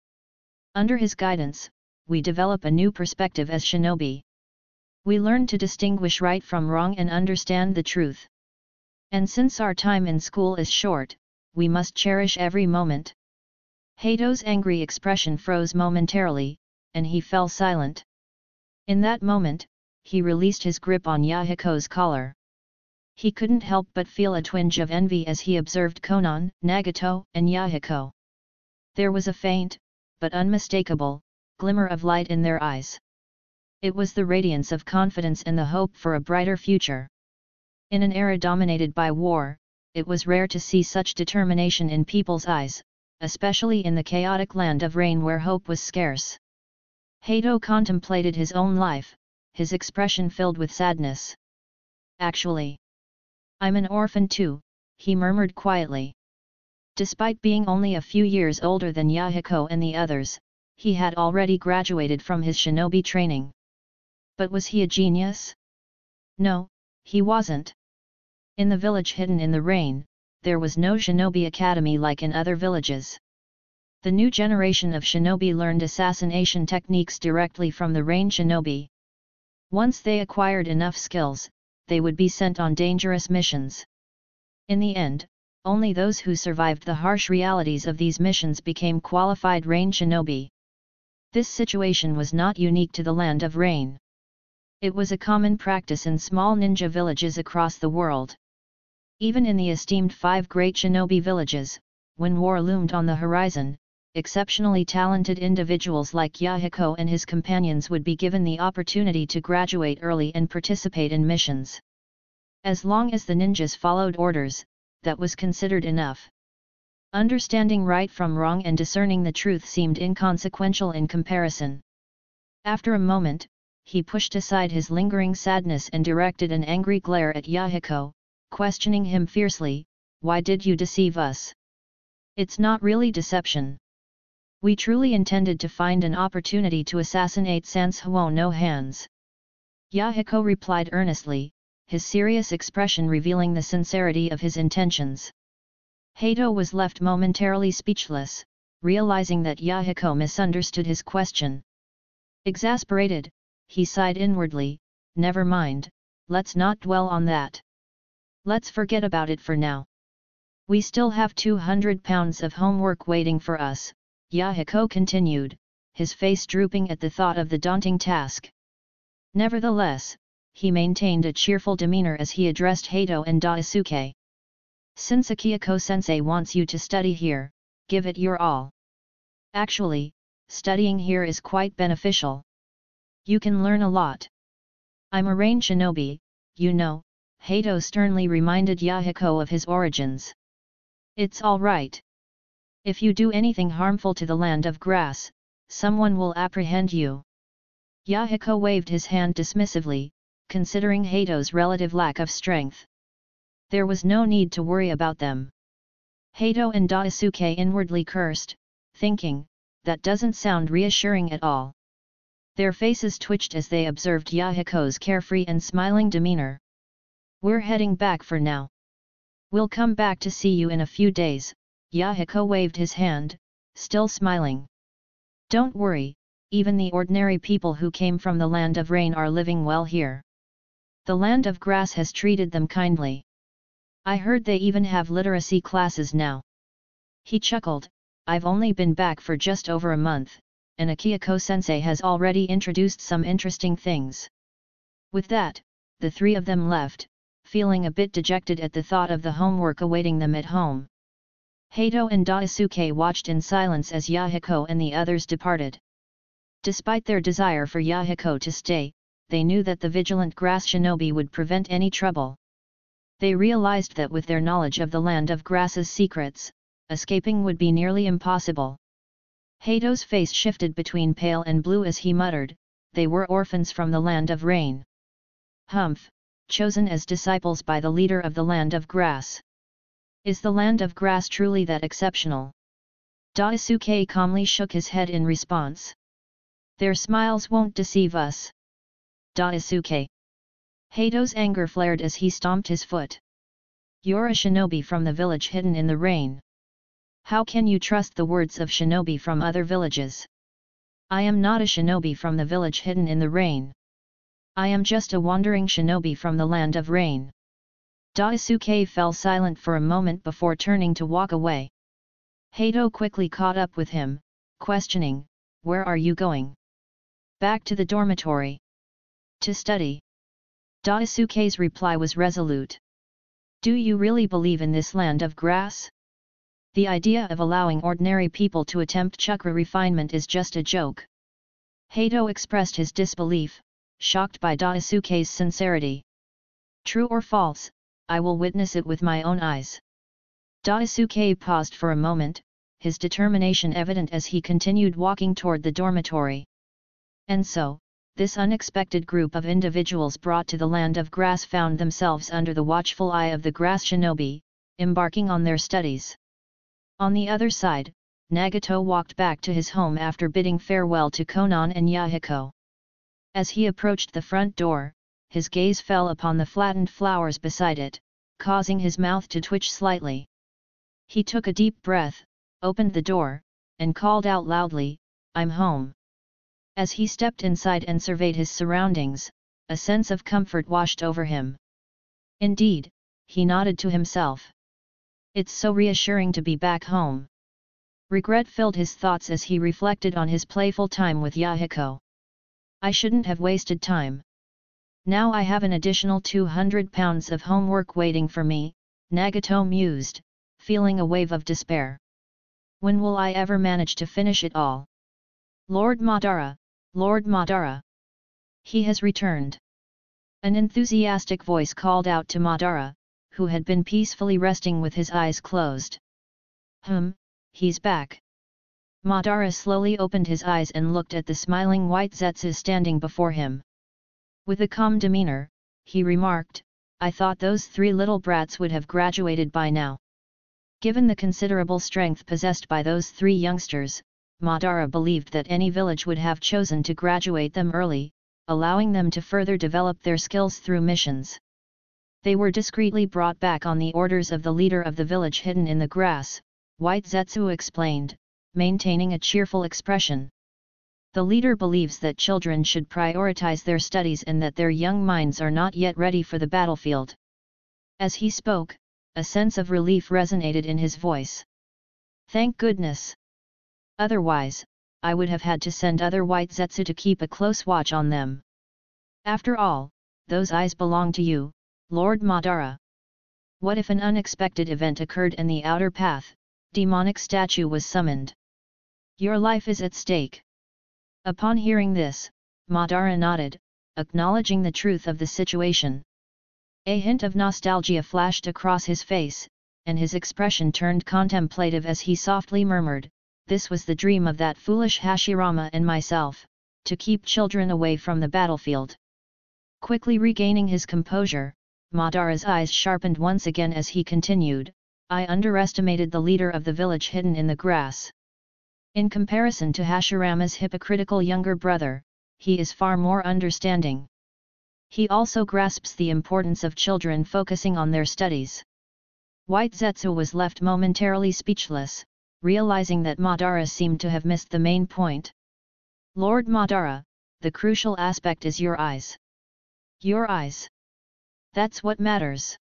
"Under his guidance, we develop a new perspective as shinobi. We learn to distinguish right from wrong and understand the truth. And since our time in school is short, we must cherish every moment." Hato's angry expression froze momentarily, and he fell silent. In that moment, he released his grip on Yahiko's collar. He couldn't help but feel a twinge of envy as he observed Konan, Nagato, and Yahiko. There was a faint, but unmistakable, glimmer of light in their eyes. It was the radiance of confidence and the hope for a brighter future. In an era dominated by war, it was rare to see such determination in people's eyes, especially in the chaotic Land of Rain where hope was scarce. Hato contemplated his own life, his expression filled with sadness. "Actually, I'm an orphan too," he murmured quietly. Despite being only a few years older than Yahiko and the others, he had already graduated from his shinobi training. But was he a genius? No, he wasn't. In the village hidden in the rain, there was no shinobi academy like in other villages. The new generation of shinobi learned assassination techniques directly from the rain shinobi. Once they acquired enough skills, they would be sent on dangerous missions. In the end, only those who survived the harsh realities of these missions became qualified rain shinobi. This situation was not unique to the Land of Rain. It was a common practice in small ninja villages across the world. Even in the esteemed 5 great shinobi villages, when war loomed on the horizon, exceptionally talented individuals like Yahiko and his companions would be given the opportunity to graduate early and participate in missions. As long as the ninjas followed orders, that was considered enough. Understanding right from wrong and discerning the truth seemed inconsequential in comparison. After a moment, he pushed aside his lingering sadness and directed an angry glare at Yahiko, questioning him fiercely, "Why did you deceive us? It's not really deception. We truly intended to find an opportunity to assassinate Sanshuo no Hands." Yahiko replied earnestly, his serious expression revealing the sincerity of his intentions. Hato was left momentarily speechless, realizing that Yahiko misunderstood his question. Exasperated, he sighed inwardly, never mind, let's not dwell on that. Let's forget about it for now. We still have 200 pounds of homework waiting for us, Yahiko continued, his face drooping at the thought of the daunting task. Nevertheless, he maintained a cheerful demeanor as he addressed Hato and Daisuke. Since Akihiko-sensei wants you to study here, give it your all. Actually, studying here is quite beneficial. You can learn a lot. I'm a rain shinobi, you know, Hato sternly reminded Yahiko of his origins. It's all right. If you do anything harmful to the land of grass, someone will apprehend you. Yahiko waved his hand dismissively, considering Hato's relative lack of strength. There was no need to worry about them. Hato and Daisuke inwardly cursed, thinking, that doesn't sound reassuring at all. Their faces twitched as they observed Yahiko's carefree and smiling demeanor. We're heading back for now. We'll come back to see you in a few days, Yahiko waved his hand, still smiling. Don't worry, even the ordinary people who came from the land of rain are living well here. The land of grass has treated them kindly. I heard they even have literacy classes now. He chuckled, I've only been back for just over a month, and Akihiko-sensei has already introduced some interesting things. With that, the three of them left, feeling a bit dejected at the thought of the homework awaiting them at home. Hato and Daisuke watched in silence as Yahiko and the others departed. Despite their desire for Yahiko to stay, they knew that the vigilant grass shinobi would prevent any trouble. They realized that with their knowledge of the land of grass's secrets, escaping would be nearly impossible. Hato's face shifted between pale and blue as he muttered, they were orphans from the land of rain. Humph, chosen as disciples by the leader of the land of grass. Is the land of grass truly that exceptional? Daisuke calmly shook his head in response. Their smiles won't deceive us. Daisuke. Hato's anger flared as he stomped his foot. You're a shinobi from the village hidden in the rain. How can you trust the words of shinobi from other villages? I am not a shinobi from the village hidden in the rain. I am just a wandering shinobi from the land of rain. Daisuke fell silent for a moment before turning to walk away. Hato quickly caught up with him, questioning, where are you going? Back to the dormitory. To study. Daisuke's reply was resolute. Do you really believe in this land of grass? The idea of allowing ordinary people to attempt chakra refinement is just a joke. Hato expressed his disbelief, shocked by Daisuke's sincerity. True or false, I will witness it with my own eyes. Daisuke paused for a moment, his determination evident as he continued walking toward the dormitory. And so, this unexpected group of individuals brought to the land of grass found themselves under the watchful eye of the grass shinobi, embarking on their studies. On the other side, Nagato walked back to his home after bidding farewell to Konan and Yahiko. As he approached the front door, his gaze fell upon the flattened flowers beside it, causing his mouth to twitch slightly. He took a deep breath, opened the door, and called out loudly, I'm home. As he stepped inside and surveyed his surroundings, a sense of comfort washed over him. Indeed, he nodded to himself. It's so reassuring to be back home. Regret filled his thoughts as he reflected on his playful time with Yahiko. I shouldn't have wasted time. Now I have an additional 200 pounds of homework waiting for me, Nagato mused, feeling a wave of despair. When will I ever manage to finish it all? Lord Madara, Lord Madara. He has returned. An enthusiastic voice called out to Madara, who had been peacefully resting with his eyes closed. He's back. Madara slowly opened his eyes and looked at the smiling white Zetsu standing before him. With a calm demeanor, he remarked, I thought those three little brats would have graduated by now. Given the considerable strength possessed by those three youngsters, Madara believed that any village would have chosen to graduate them early, allowing them to further develop their skills through missions. They were discreetly brought back on the orders of the leader of the village hidden in the grass, White Zetsu explained, maintaining a cheerful expression. The leader believes that children should prioritize their studies and that their young minds are not yet ready for the battlefield. As he spoke, a sense of relief resonated in his voice. Thank goodness! Otherwise, I would have had to send other White Zetsu to keep a close watch on them. After all, those eyes belong to you, Lord Madara. What if an unexpected event occurred and the outer path, demonic statue was summoned? Your life is at stake. Upon hearing this, Madara nodded, acknowledging the truth of the situation. A hint of nostalgia flashed across his face, and his expression turned contemplative as he softly murmured, "This was the dream of that foolish Hashirama and myself, to keep children away from the battlefield." Quickly regaining his composure, Madara's eyes sharpened once again as he continued, "I underestimated the leader of the village hidden in the grass. In comparison to Hashirama's hypocritical younger brother, he is far more understanding. He also grasps the importance of children focusing on their studies." White Zetsu was left momentarily speechless, realizing that Madara seemed to have missed the main point. "Lord Madara, the crucial aspect is your eyes. Your eyes. That's what matters.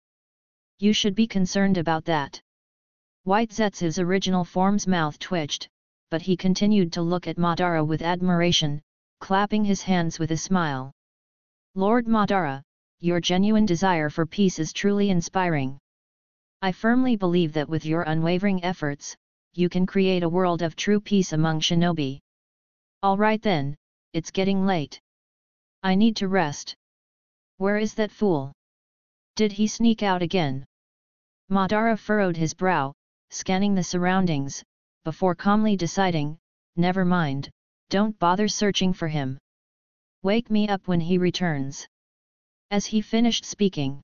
You should be concerned about that." White Zetsu's original form's mouth twitched, but he continued to look at Madara with admiration, clapping his hands with a smile. "Lord Madara, your genuine desire for peace is truly inspiring. I firmly believe that with your unwavering efforts, you can create a world of true peace among shinobi. Alright then, it's getting late. I need to rest. Where is that fool? Did he sneak out again?" Madara furrowed his brow, scanning the surroundings, before calmly deciding, "Never mind, don't bother searching for him. Wake me up when he returns." As he finished speaking.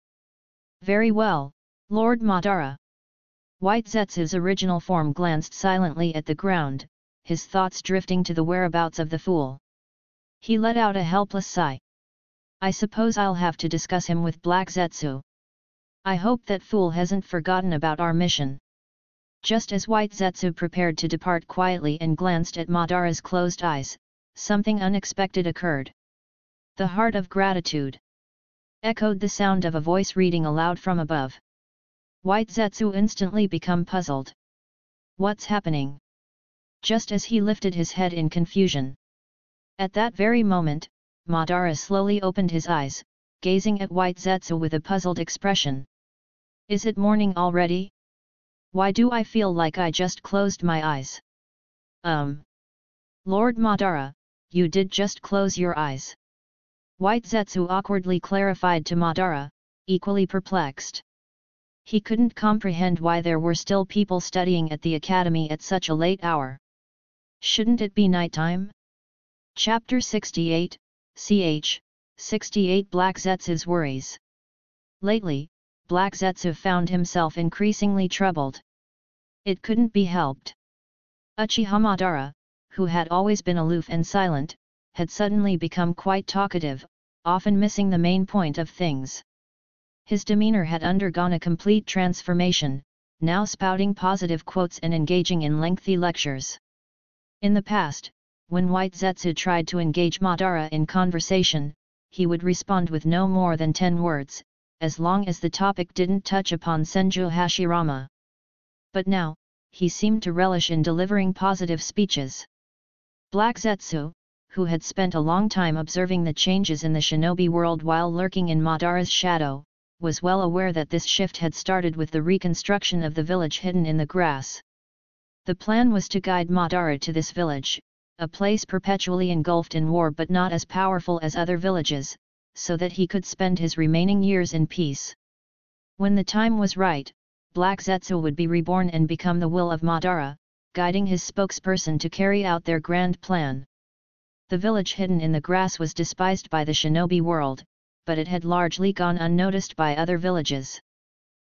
"Very well, Lord Madara." White Zetsu's original form glanced silently at the ground, his thoughts drifting to the whereabouts of the fool. He let out a helpless sigh. "I suppose I'll have to discuss him with Black Zetsu. I hope that fool hasn't forgotten about our mission." Just as White Zetsu prepared to depart quietly and glanced at Madara's closed eyes, something unexpected occurred. "The heart of gratitude," echoed the sound of a voice reading aloud from above. White Zetsu instantly became puzzled. What's happening? Just as he lifted his head in confusion. At that very moment, Madara slowly opened his eyes, gazing at White Zetsu with a puzzled expression. "Is it morning already? Why do I feel like I just closed my eyes?" Lord Madara, you did just close your eyes." White Zetsu awkwardly clarified to Madara, equally perplexed. He couldn't comprehend why there were still people studying at the academy at such a late hour. Shouldn't it be nighttime? Chapter 68, ch. 68 Black Zetsu's worries. Lately, Black Zetsu found himself increasingly troubled. It couldn't be helped. Uchiha Madara, who had always been aloof and silent, had suddenly become quite talkative, often missing the main point of things. His demeanor had undergone a complete transformation, now spouting positive quotes and engaging in lengthy lectures. In the past, when White Zetsu tried to engage Madara in conversation, he would respond with no more than 10 words, as long as the topic didn't touch upon Senju Hashirama. But now, he seemed to relish in delivering positive speeches. Black Zetsu, who had spent a long time observing the changes in the shinobi world while lurking in Madara's shadow, was well aware that this shift had started with the reconstruction of the village hidden in the grass. The plan was to guide Madara to this village, a place perpetually engulfed in war but not as powerful as other villages, so that he could spend his remaining years in peace. When the time was right, Black Zetsu would be reborn and become the will of Madara, guiding his spokesperson to carry out their grand plan. The village hidden in the grass was despised by the shinobi world, but it had largely gone unnoticed by other villages.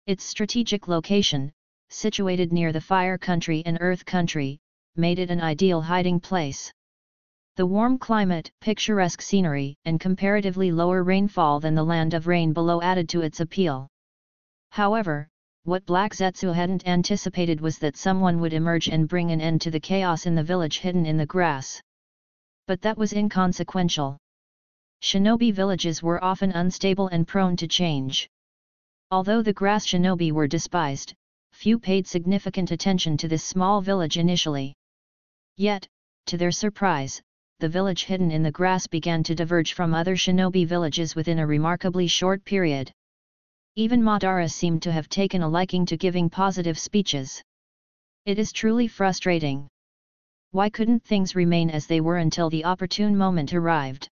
Its strategic location, situated near the Fire Country and Earth Country, made it an ideal hiding place. The warm climate, picturesque scenery, and comparatively lower rainfall than the land of rain below added to its appeal. However, what Black Zetsu hadn't anticipated was that someone would emerge and bring an end to the chaos in the village hidden in the grass. But that was inconsequential. Shinobi villages were often unstable and prone to change. Although the grass shinobi were despised, few paid significant attention to this small village initially. Yet, to their surprise, the village hidden in the grass began to diverge from other shinobi villages within a remarkably short period. Even Madara seemed to have taken a liking to giving positive speeches. It is truly frustrating. Why couldn't things remain as they were until the opportune moment arrived?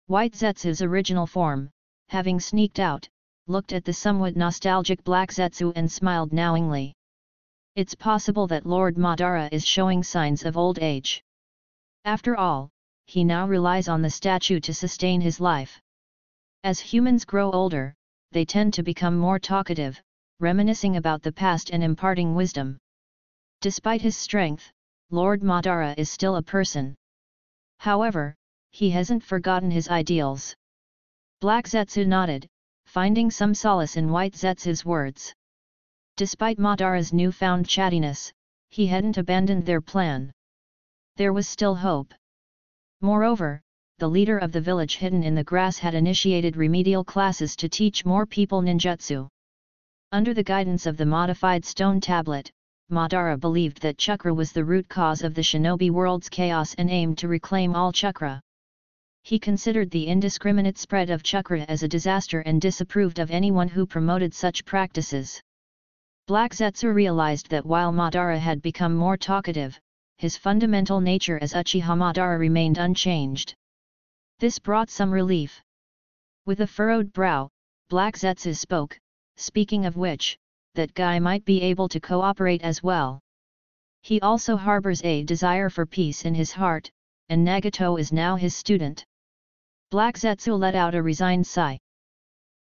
White Zetsu's original form, having sneaked out, looked at the somewhat nostalgic Black Zetsu and smiled knowingly. It's possible that Lord Madara is showing signs of old age. After all, he now relies on the statue to sustain his life. As humans grow older, they tend to become more talkative, reminiscing about the past and imparting wisdom. Despite his strength, Lord Madara is still a person. However, he hasn't forgotten his ideals. Black Zetsu nodded, finding some solace in White Zetsu's words. Despite Madara's newfound chattiness, he hadn't abandoned their plan. There was still hope. Moreover, the leader of the village hidden in the grass had initiated remedial classes to teach more people ninjutsu. Under the guidance of the modified stone tablet, Madara believed that chakra was the root cause of the shinobi world's chaos and aimed to reclaim all chakra. He considered the indiscriminate spread of chakra as a disaster and disapproved of anyone who promoted such practices. Black Zetsu realized that while Madara had become more talkative, his fundamental nature as Uchiha Madara remained unchanged. This brought some relief. With a furrowed brow, Black Zetsu spoke, speaking of which, that guy might be able to cooperate as well. He also harbors a desire for peace in his heart, and Nagato is now his student. Black Zetsu let out a resigned sigh.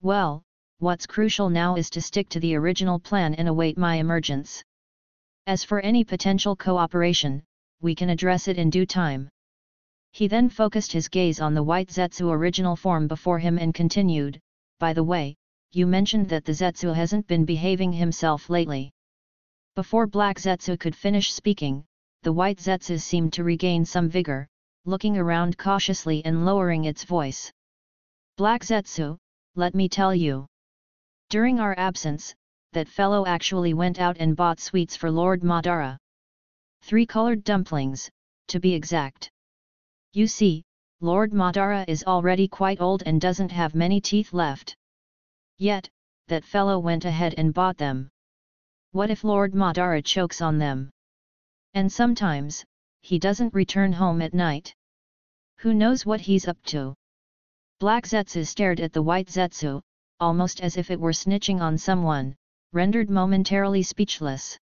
Well, what's crucial now is to stick to the original plan and await my emergence. As for any potential cooperation, we can address it in due time. He then focused his gaze on the White Zetsu original form before him and continued, by the way, you mentioned that the Zetsu hasn't been behaving himself lately. Before Black Zetsu could finish speaking, the White Zetsu seemed to regain some vigor, looking around cautiously and lowering its voice. Black Zetsu, let me tell you. During our absence, that fellow actually went out and bought sweets for Lord Madara. 3 colored dumplings, to be exact. You see, Lord Madara is already quite old and doesn't have many teeth left. Yet, that fellow went ahead and bought them. What if Lord Madara chokes on them? And sometimes, he doesn't return home at night. Who knows what he's up to? Black Zetsu stared at the White Zetsu, almost as if it were snitching on someone, rendered momentarily speechless.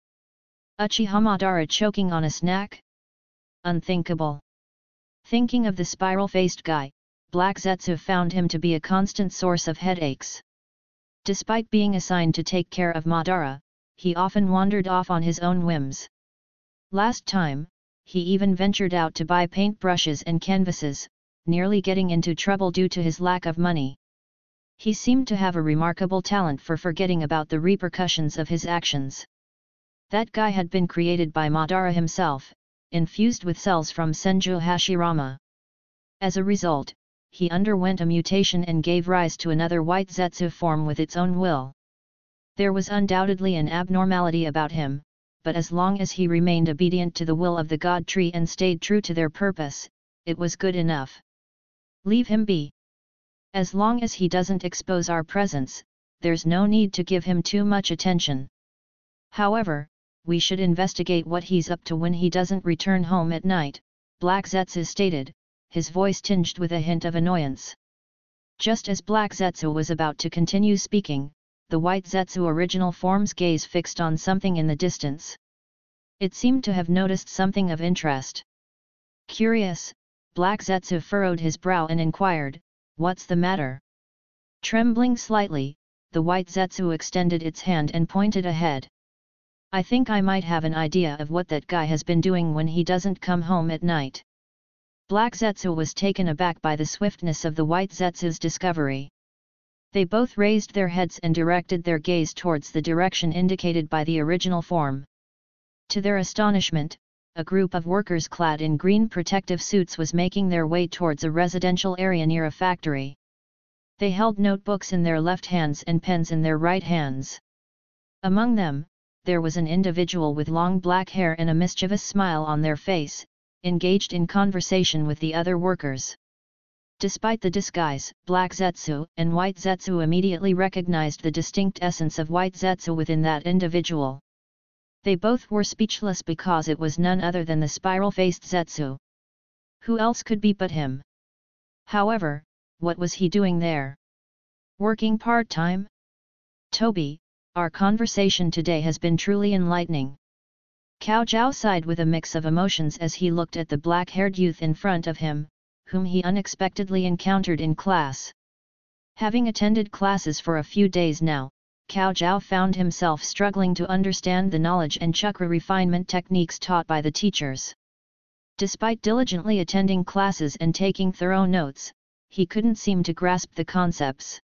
Uchiha Madara choking on a snack? Unthinkable. Thinking of the spiral-faced guy, Black Zetsu found him to be a constant source of headaches. Despite being assigned to take care of Madara, he often wandered off on his own whims. Last time, he even ventured out to buy paintbrushes and canvases, nearly getting into trouble due to his lack of money. He seemed to have a remarkable talent for forgetting about the repercussions of his actions. That guy had been created by Madara himself, infused with cells from Senju Hashirama. As a result, he underwent a mutation and gave rise to another White Zetsu form with its own will. There was undoubtedly an abnormality about him, but as long as he remained obedient to the will of the God Tree and stayed true to their purpose, it was good enough. Leave him be. As long as he doesn't expose our presence, there's no need to give him too much attention. However, we should investigate what he's up to when he doesn't return home at night, Black Zetsu stated, his voice tinged with a hint of annoyance. Just as Black Zetsu was about to continue speaking, the White Zetsu original form's gaze fixed on something in the distance. It seemed to have noticed something of interest. Curious, Black Zetsu furrowed his brow and inquired, "What's the matter?" Trembling slightly, the White Zetsu extended its hand and pointed ahead. "I think I might have an idea of what that guy has been doing when he doesn't come home at night." Black Zetsu was taken aback by the swiftness of the White Zetsu's discovery. They both raised their heads and directed their gaze towards the direction indicated by the original form. To their astonishment, a group of workers clad in green protective suits was making their way towards a residential area near a factory. They held notebooks in their left hands and pens in their right hands. Among them, there was an individual with long black hair and a mischievous smile on their face, engaged in conversation with the other workers. Despite the disguise, Black Zetsu and White Zetsu immediately recognized the distinct essence of White Zetsu within that individual. They both were speechless because it was none other than the spiral-faced Zetsu. Who else could be but him? However, what was he doing there? Working part-time? Toby, our conversation today has been truly enlightening. Cao Zhao sighed with a mix of emotions as he looked at the black-haired youth in front of him, whom he unexpectedly encountered in class. Having attended classes for a few days now, Cao Zhao found himself struggling to understand the knowledge and chakra refinement techniques taught by the teachers. Despite diligently attending classes and taking thorough notes, he couldn't seem to grasp the concepts.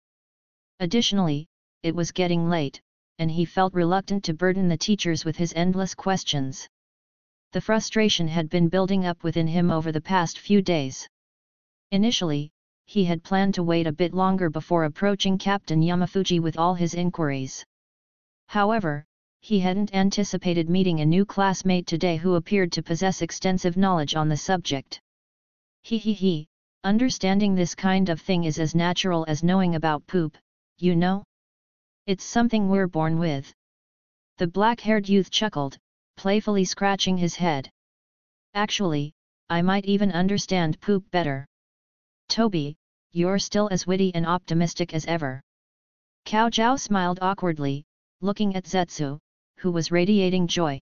Additionally, it was getting late, and he felt reluctant to burden the teachers with his endless questions. The frustration had been building up within him over the past few days. Initially, he had planned to wait a bit longer before approaching Captain Yamafuji with all his inquiries. However, he hadn't anticipated meeting a new classmate today who appeared to possess extensive knowledge on the subject. Understanding this kind of thing is as natural as knowing about poop, you know? It's something we're born with. The black-haired youth chuckled, playfully scratching his head. Actually, I might even understand poop better. Toby, you're still as witty and optimistic as ever. Cao Zhao smiled awkwardly, looking at Zetsu, who was radiating joy.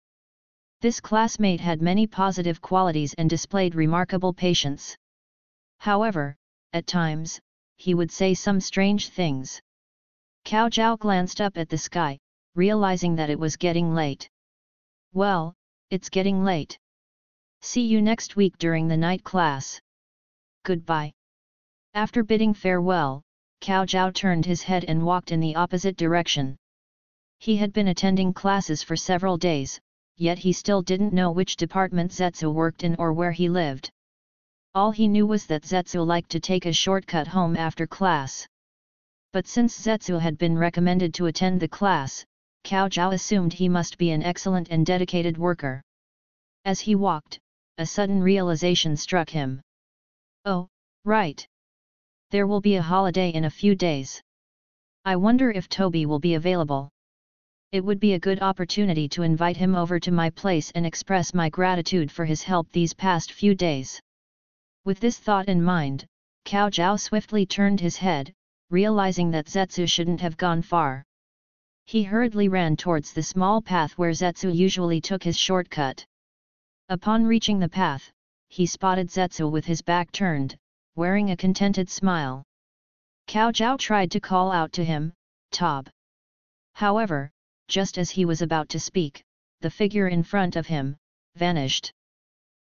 This classmate had many positive qualities and displayed remarkable patience. However, at times, he would say some strange things. Cao Zhao glanced up at the sky, realizing that it was getting late. Well, it's getting late. See you next week during the night class. Goodbye. After bidding farewell, Cao Zhao turned his head and walked in the opposite direction. He had been attending classes for several days, yet he still didn't know which department Zetsu worked in or where he lived. All he knew was that Zetsu liked to take a shortcut home after class. But since Zetsu had been recommended to attend the class, Cao Zhao assumed he must be an excellent and dedicated worker. As he walked, a sudden realization struck him. Oh, right. There will be a holiday in a few days. I wonder if Toby will be available. It would be a good opportunity to invite him over to my place and express my gratitude for his help these past few days. With this thought in mind, Cao Zhao swiftly turned his head, realizing that Zetsu shouldn't have gone far. He hurriedly ran towards the small path where Zetsu usually took his shortcut. Upon reaching the path, he spotted Zetsu with his back turned, wearing a contented smile. Cao Zhao tried to call out to him, "Tob." However, just as he was about to speak, the figure in front of him vanished.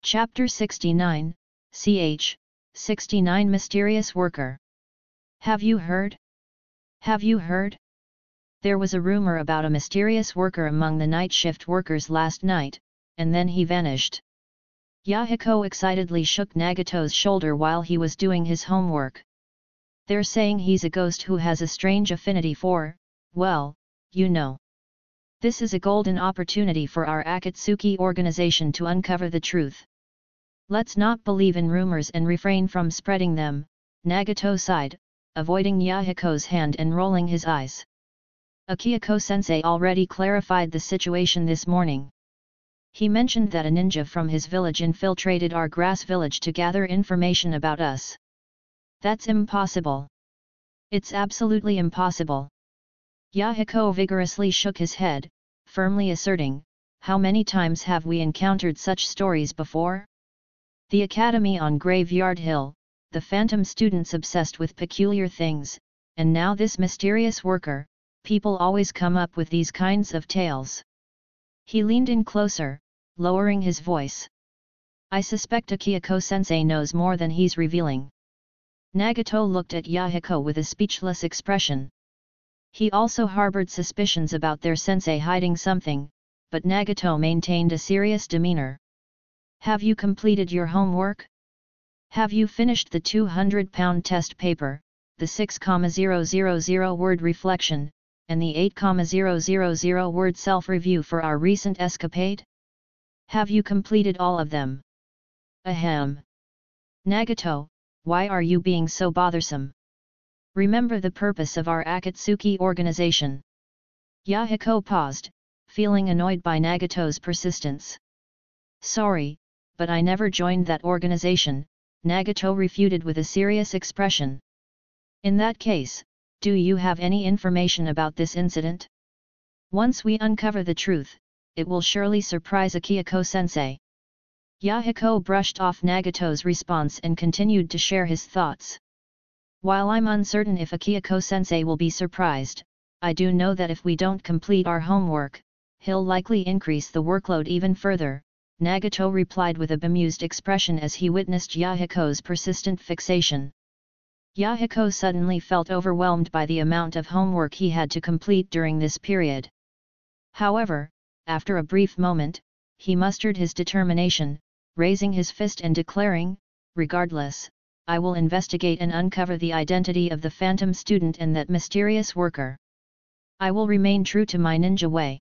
Chapter 69, ch. 69 Mysterious Worker. Have you heard? Have you heard? There was a rumor about a mysterious worker among the night shift workers last night, and then he vanished. Yahiko excitedly shook Nagato's shoulder while he was doing his homework. They're saying he's a ghost who has a strange affinity for, well, you know. This is a golden opportunity for our Akatsuki organization to uncover the truth. Let's not believe in rumors and refrain from spreading them, Nagato sighed, avoiding Yahiko's hand and rolling his eyes. Akihiko-sensei already clarified the situation this morning. He mentioned that a ninja from his village infiltrated our grass village to gather information about us. That's impossible. It's absolutely impossible. Yahiko vigorously shook his head, firmly asserting, how many times have we encountered such stories before? The academy on Graveyard Hill, the phantom students obsessed with peculiar things, and now this mysterious worker, people always come up with these kinds of tales. He leaned in closer, lowering his voice. I suspect Akihiko-sensei knows more than he's revealing. Nagato looked at Yahiko with a speechless expression. He also harbored suspicions about their sensei hiding something, but Nagato maintained a serious demeanor. Have you completed your homework? Have you finished the 200-pound test paper, the 6,000 word reflection, and the 8,000 word self-review for our recent escapade? Have you completed all of them? Ahem. Nagato, why are you being so bothersome? Remember the purpose of our Akatsuki organization. Yahiko paused, feeling annoyed by Nagato's persistence. Sorry, but I never joined that organization, Nagato refuted with a serious expression. In that case, do you have any information about this incident? Once we uncover the truth, it will surely surprise Akihiko-sensei. Yahiko brushed off Nagato's response and continued to share his thoughts. While I'm uncertain if Akihiko-sensei will be surprised, I do know that if we don't complete our homework, he'll likely increase the workload even further, Nagato replied with a bemused expression as he witnessed Yahiko's persistent fixation. Yahiko suddenly felt overwhelmed by the amount of homework he had to complete during this period. However, after a brief moment, he mustered his determination, raising his fist and declaring, regardless, I will investigate and uncover the identity of the phantom student and that mysterious worker. I will remain true to my ninja way.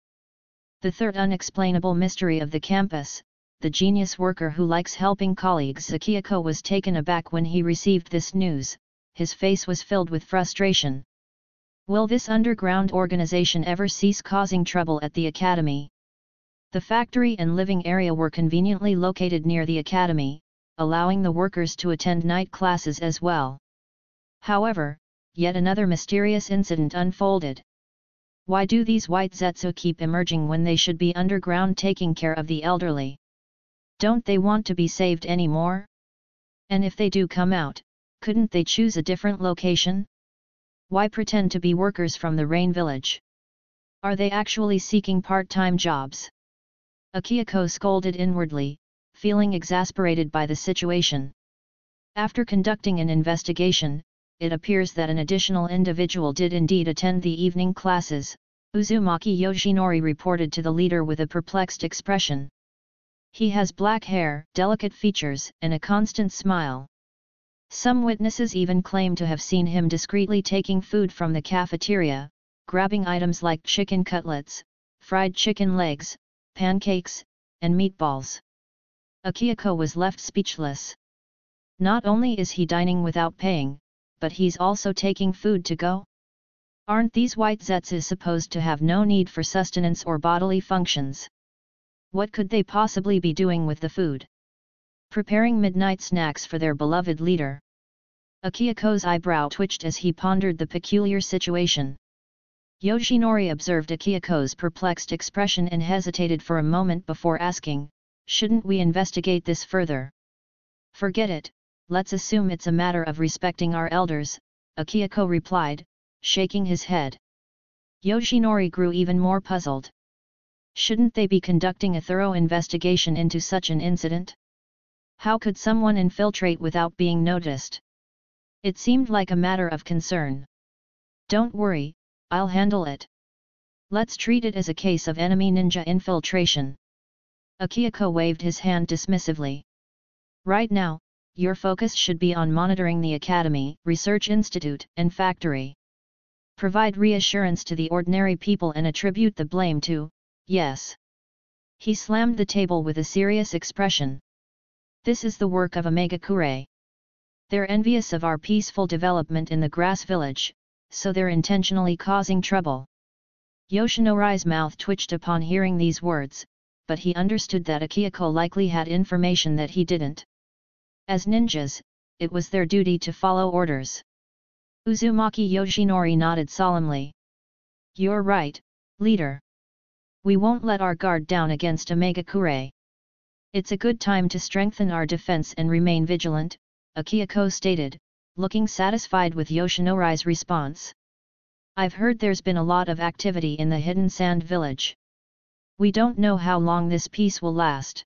The third unexplainable mystery of the campus, the genius worker who likes helping colleagues. Akihiko was taken aback when he received this news, his face was filled with frustration. Will this underground organization ever cease causing trouble at the academy? The factory and living area were conveniently located near the academy, allowing the workers to attend night classes as well. However, yet another mysterious incident unfolded. Why do these white zetsu keep emerging when they should be underground taking care of the elderly? Don't they want to be saved anymore? And if they do come out, couldn't they choose a different location? Why pretend to be workers from the Rain Village? Are they actually seeking part-time jobs? Akihiko scolded inwardly, feeling exasperated by the situation. After conducting an investigation, it appears that an additional individual did indeed attend the evening classes, Uzumaki Yoshinori reported to the leader with a perplexed expression. He has black hair, delicate features, and a constant smile. Some witnesses even claim to have seen him discreetly taking food from the cafeteria, grabbing items like chicken cutlets, fried chicken legs, pancakes, and meatballs. Akihiko was left speechless. Not only is he dining without paying, but he's also taking food to go? Aren't these white zetsu supposed to have no need for sustenance or bodily functions? What could they possibly be doing with the food? Preparing midnight snacks for their beloved leader. Akihiko's eyebrow twitched as he pondered the peculiar situation. Yoshinori observed Akihiko's perplexed expression and hesitated for a moment before asking, shouldn't we investigate this further? Forget it, let's assume it's a matter of respecting our elders, Akihiko replied, shaking his head. Yoshinori grew even more puzzled. Shouldn't they be conducting a thorough investigation into such an incident? How could someone infiltrate without being noticed? It seemed like a matter of concern. Don't worry, I'll handle it. Let's treat it as a case of enemy ninja infiltration. Akihiko waved his hand dismissively. Right now, your focus should be on monitoring the academy, research institute, and factory. Provide reassurance to the ordinary people and attribute the blame to, yes. He slammed the table with a serious expression. This is the work of Omegakure. They're envious of our peaceful development in the grass village, so they're intentionally causing trouble. Yoshinori's mouth twitched upon hearing these words, but he understood that Akihiko likely had information that he didn't. As ninjas, it was their duty to follow orders. Uzumaki Yoshinori nodded solemnly. You're right, leader. We won't let our guard down against Omegakure. It's a good time to strengthen our defense and remain vigilant, Akihiko stated, looking satisfied with Yoshinori's response. I've heard there's been a lot of activity in the hidden sand village. We don't know how long this peace will last.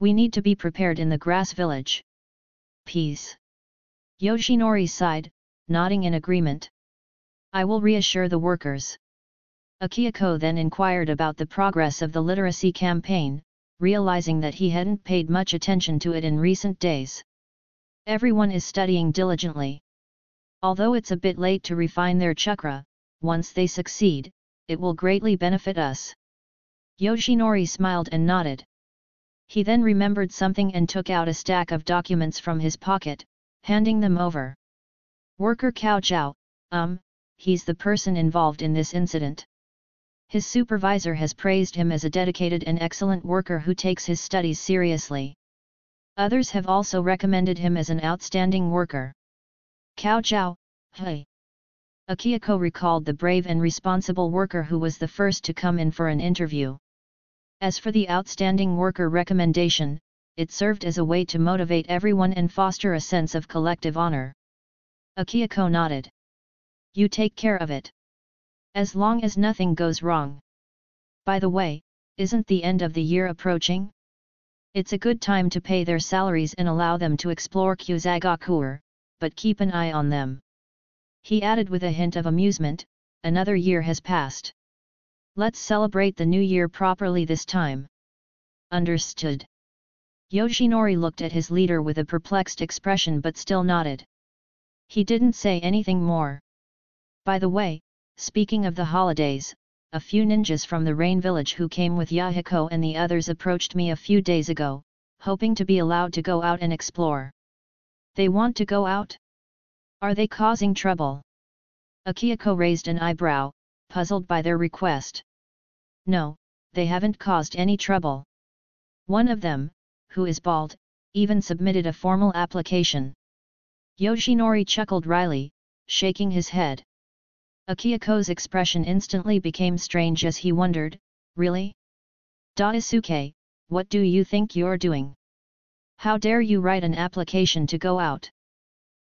We need to be prepared in the grass village. Peace. Yoshinori sighed, nodding in agreement. I will reassure the workers. Akihiko then inquired about the progress of the literacy campaign, realizing that he hadn't paid much attention to it in recent days. Everyone is studying diligently. Although it's a bit late to refine their chakra, once they succeed, it will greatly benefit us. Yoshinori smiled and nodded. He then remembered something and took out a stack of documents from his pocket, handing them over. Worker Cao Zhao, he's the person involved in this incident. His supervisor has praised him as a dedicated and excellent worker who takes his studies seriously. Others have also recommended him as an outstanding worker. Cao Zhao, hey. Akihiko recalled the brave and responsible worker who was the first to come in for an interview. As for the outstanding worker recommendation, it served as a way to motivate everyone and foster a sense of collective honor. Akihiko nodded. You take care of it. As long as nothing goes wrong. By the way, isn't the end of the year approaching? It's a good time to pay their salaries and allow them to explore kusagakure, but keep an eye on them. He added with a hint of amusement, another year has passed. Let's celebrate the new year properly this time. Understood. Yoshinori looked at his leader with a perplexed expression but still nodded. He didn't say anything more. By the way, speaking of the holidays, a few ninjas from the Rain Village who came with Yahiko and the others approached me a few days ago, hoping to be allowed to go out and explore. They want to go out? Are they causing trouble? Akihiko raised an eyebrow, puzzled by their request. No, they haven't caused any trouble. One of them, who is bald, even submitted a formal application. Yoshinori chuckled wryly, shaking his head. Akihiko's expression instantly became strange as he wondered, really? Daisuke, what do you think you're doing? How dare you write an application to go out?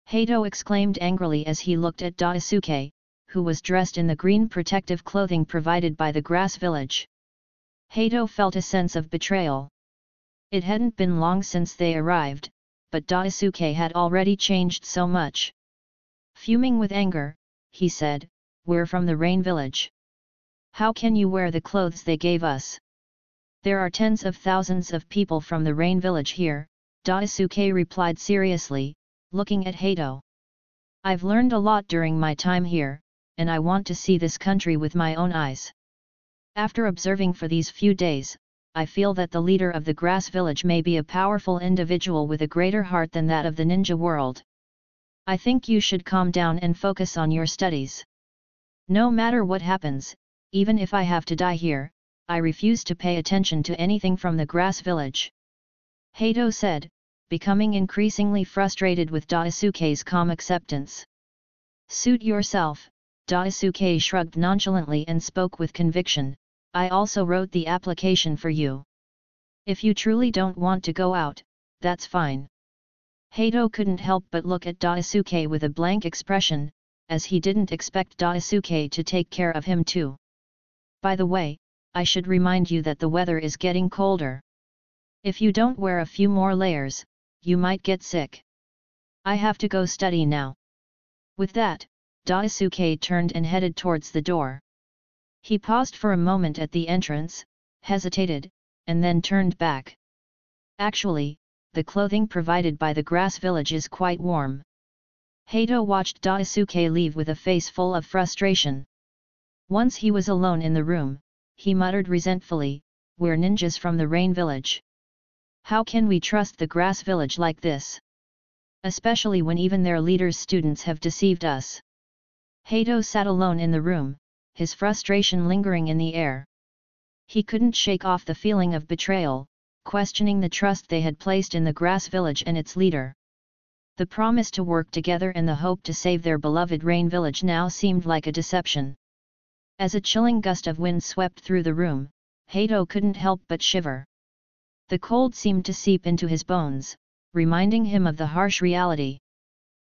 Hato exclaimed angrily as he looked at Daisuke, who was dressed in the green protective clothing provided by the grass village. Hato felt a sense of betrayal. It hadn't been long since they arrived, but Daisuke had already changed so much. Fuming with anger, he said, "We're from the Rain Village. How can you wear the clothes they gave us? There are tens of thousands of people from the Rain Village here," Daisuke replied seriously, looking at Hato. "I've learned a lot during my time here, and I want to see this country with my own eyes. After observing for these few days, I feel that the leader of the grass village may be a powerful individual with a greater heart than that of the ninja world. I think you should calm down and focus on your studies. No matter what happens, even if I have to die here, I refuse to pay attention to anything from the grass village." Hato said, becoming increasingly frustrated with Daisuke's calm acceptance. "Suit yourself," Daisuke shrugged nonchalantly and spoke with conviction, "I also wrote the application for you. If you truly don't want to go out, that's fine." Hato couldn't help but look at Daisuke with a blank expression, as he didn't expect Daisuke to take care of him too. "By the way, I should remind you that the weather is getting colder. If you don't wear a few more layers, you might get sick. I have to go study now." With that, Daisuke turned and headed towards the door. He paused for a moment at the entrance, hesitated, and then turned back. Actually, the clothing provided by the grass village is quite warm. Hato watched Daisuke leave with a face full of frustration. Once he was alone in the room, he muttered resentfully, "We're ninjas from the Rain Village. How can we trust the grass village like this? Especially when even their leader's students have deceived us." Hato sat alone in the room, his frustration lingering in the air. He couldn't shake off the feeling of betrayal, questioning the trust they had placed in the grass village and its leader. The promise to work together and the hope to save their beloved Rain Village now seemed like a deception. As a chilling gust of wind swept through the room, Hato couldn't help but shiver. The cold seemed to seep into his bones, reminding him of the harsh reality.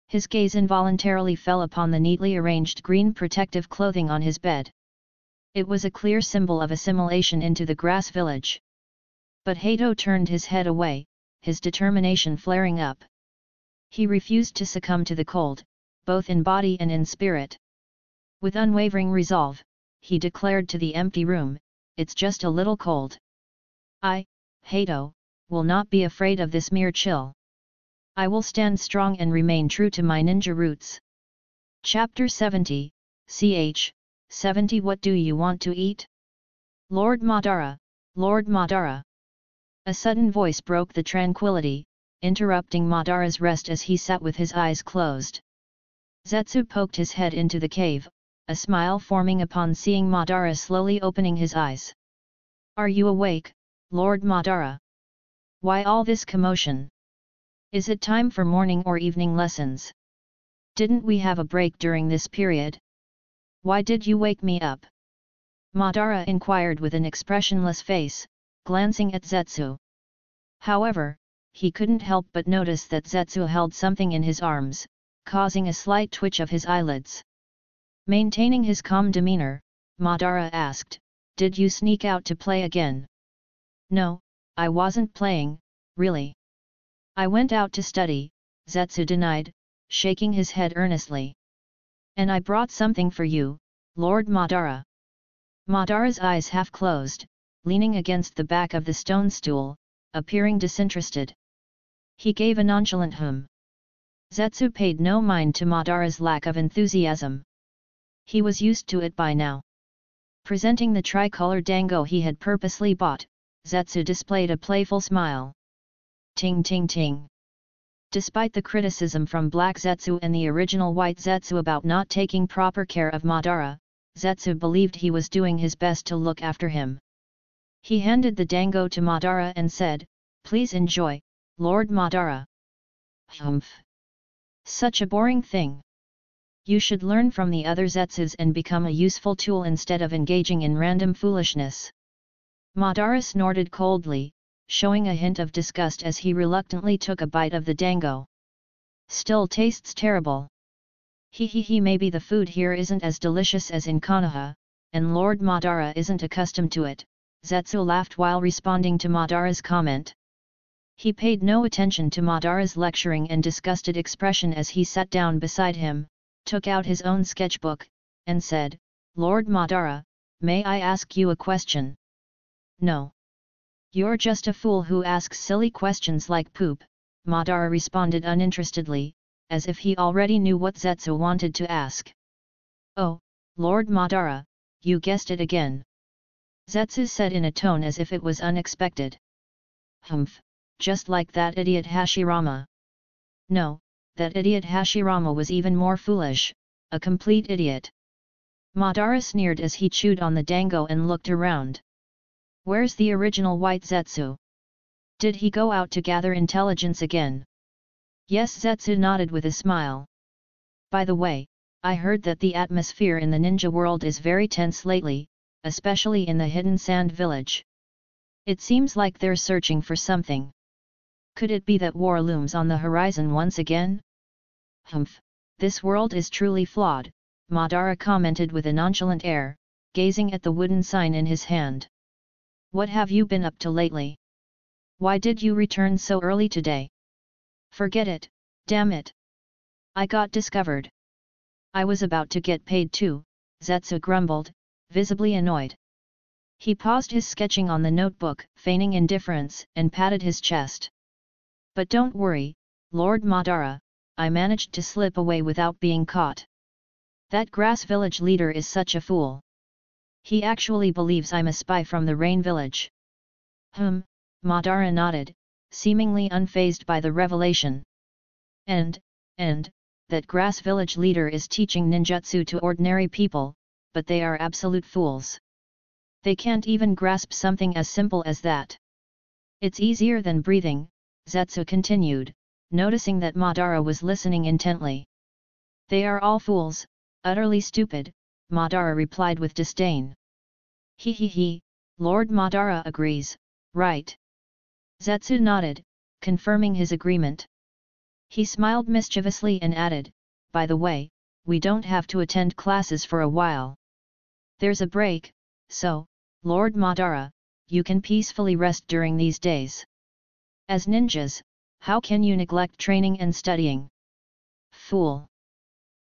His gaze involuntarily fell upon the neatly arranged green protective clothing on his bed. It was a clear symbol of assimilation into the grass village. But Hato turned his head away, his determination flaring up. He refused to succumb to the cold, both in body and in spirit. With unwavering resolve, he declared to the empty room, "It's just a little cold. I, Hato, will not be afraid of this mere chill. I will stand strong and remain true to my ninja roots." Chapter 70, ch. 70 What do you want to eat? Lord Madara, Lord Madara. A sudden voice broke the tranquility, interrupting Madara's rest as he sat with his eyes closed. Zetsu poked his head into the cave, a smile forming upon seeing Madara slowly opening his eyes. "Are you awake, Lord Madara? Why all this commotion? Is it time for morning or evening lessons? Didn't we have a break during this period? Why did you wake me up?" Madara inquired with an expressionless face, glancing at Zetsu. However, he couldn't help but notice that Zetsu held something in his arms, causing a slight twitch of his eyelids. Maintaining his calm demeanor, Madara asked, "Did you sneak out to play again?" "No, I wasn't playing, really. I went out to study," Zetsu denied, shaking his head earnestly. "And I brought something for you, Lord Madara." Madara's eyes half closed, leaning against the back of the stone stool, appearing disinterested. He gave a nonchalant hum. Zetsu paid no mind to Madara's lack of enthusiasm. He was used to it by now. Presenting the tricolor dango he had purposely bought, Zetsu displayed a playful smile. Ting ting ting. Despite the criticism from Black Zetsu and the original White Zetsu about not taking proper care of Madara, Zetsu believed he was doing his best to look after him. He handed the dango to Madara and said, "Please enjoy, Lord Madara." "Humph. Such a boring thing. You should learn from the other Zetsus and become a useful tool instead of engaging in random foolishness." Madara snorted coldly, showing a hint of disgust as he reluctantly took a bite of the dango. "Still tastes terrible. He maybe the food here isn't as delicious as in Konoha, and Lord Madara isn't accustomed to it," Zetsu laughed while responding to Madara's comment. He paid no attention to Madara's lecturing and disgusted expression as he sat down beside him, took out his own sketchbook, and said, "Lord Madara, may I ask you a question?" "No. You're just a fool who asks silly questions like poop," Madara responded uninterestedly, as if he already knew what Zetsu wanted to ask. "Oh, Lord Madara, you guessed it again," Zetsu said in a tone as if it was unexpected. "Humph, just like that idiot Hashirama." "No, that idiot Hashirama was even more foolish, a complete idiot." Madara sneered as he chewed on the dango and looked around. "Where's the original White Zetsu? Did he go out to gather intelligence again?" "Yes," Zetsu nodded with a smile. "By the way, I heard that the atmosphere in the ninja world is very tense lately, especially in the hidden sand village. It seems like they're searching for something. Could it be that war looms on the horizon once again?" "Humph, this world is truly flawed," Madara commented with a nonchalant air, gazing at the wooden sign in his hand. "What have you been up to lately? Why did you return so early today?" "Forget it, damn it. I got discovered. I was about to get paid too," Zetsu grumbled, visibly annoyed. He paused his sketching on the notebook, feigning indifference, and patted his chest. "But don't worry, Lord Madara, I managed to slip away without being caught. That grass village leader is such a fool. He actually believes I'm a spy from the Rain Village." Madara nodded, seemingly unfazed by the revelation. And, that grass village leader is teaching ninjutsu to ordinary people, but they are absolute fools. They can't even grasp something as simple as that. It's easier than breathing," Zetsu continued, noticing that Madara was listening intently. "They are all fools, utterly stupid," Madara replied with disdain. He, Lord Madara agrees, right?" Zetsu nodded, confirming his agreement. He smiled mischievously and added, "By the way, we don't have to attend classes for a while. There's a break, so, Lord Madara, you can peacefully rest during these days. As ninjas, how can you neglect training and studying? Fool!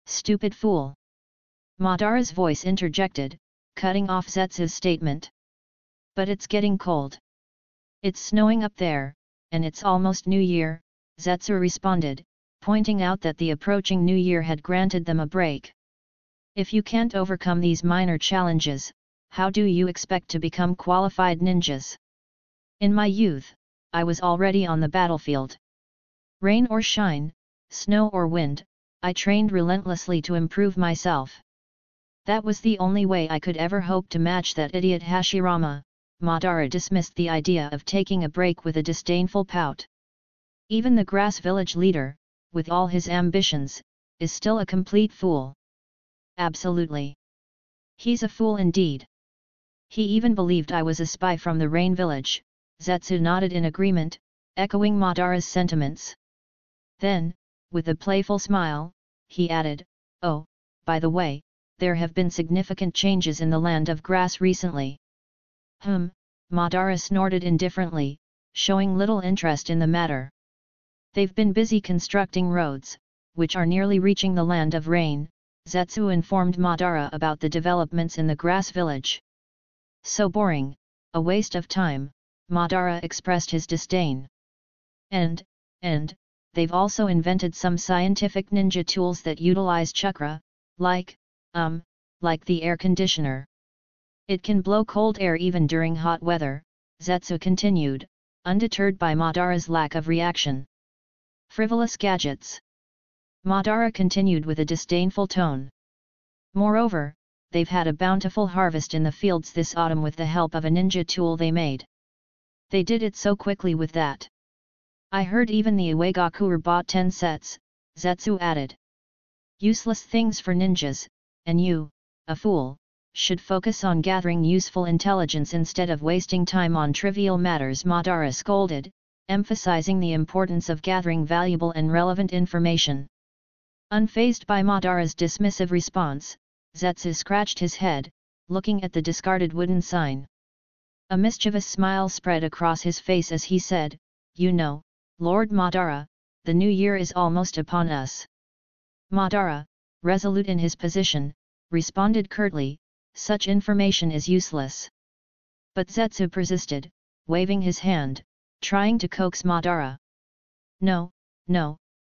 Stupid fool! Madara's voice interjected, cutting off Zetsu's statement. But it's getting cold. It's snowing up there, and it's almost New Year, Zetsu responded, pointing out that the approaching New Year had granted them a break. If you can't overcome these minor challenges, how do you expect to become qualified ninjas? In my youth, I was already on the battlefield. Rain or shine, snow or wind, I trained relentlessly to improve myself. That was the only way I could ever hope to match that idiot Hashirama. Madara dismissed the idea of taking a break with a disdainful pout. Even the grass village leader, with all his ambitions, is still a complete fool. Absolutely. He's a fool indeed. He even believed I was a spy from the Rain Village. Zetsu nodded in agreement, echoing Madara's sentiments. Then, with a playful smile, he added, "Oh, by the way, there have been significant changes in the land of grass recently." Madara snorted indifferently, showing little interest in the matter. "They've been busy constructing roads, which are nearly reaching the land of rain," Zetsu informed Madara about the developments in the grass village. "So boring, a waste of time," Madara expressed his disdain. And, they've also invented some scientific ninja tools that utilize chakra, like the air conditioner. It can blow cold air even during hot weather," Zetsu continued, undeterred by Madara's lack of reaction. "Frivolous gadgets." Madara continued with a disdainful tone. "Moreover, they've had a bountiful harvest in the fields this autumn with the help of a ninja tool they made. They did it so quickly with that. I heard even the Kusagakure bought 10 sets, Zetsu added. "Useless things for ninjas, and you, a fool, should focus on gathering useful intelligence instead of wasting time on trivial matters," Madara scolded, emphasizing the importance of gathering valuable and relevant information. Unfazed by Madara's dismissive response, Zetsu scratched his head, looking at the discarded wooden sign. A mischievous smile spread across his face as he said, "You know, Lord Madara, the new year is almost upon us." Madara, resolute in his position, responded curtly, "Such information is useless." But Zetsu persisted, waving his hand, trying to coax Madara. No,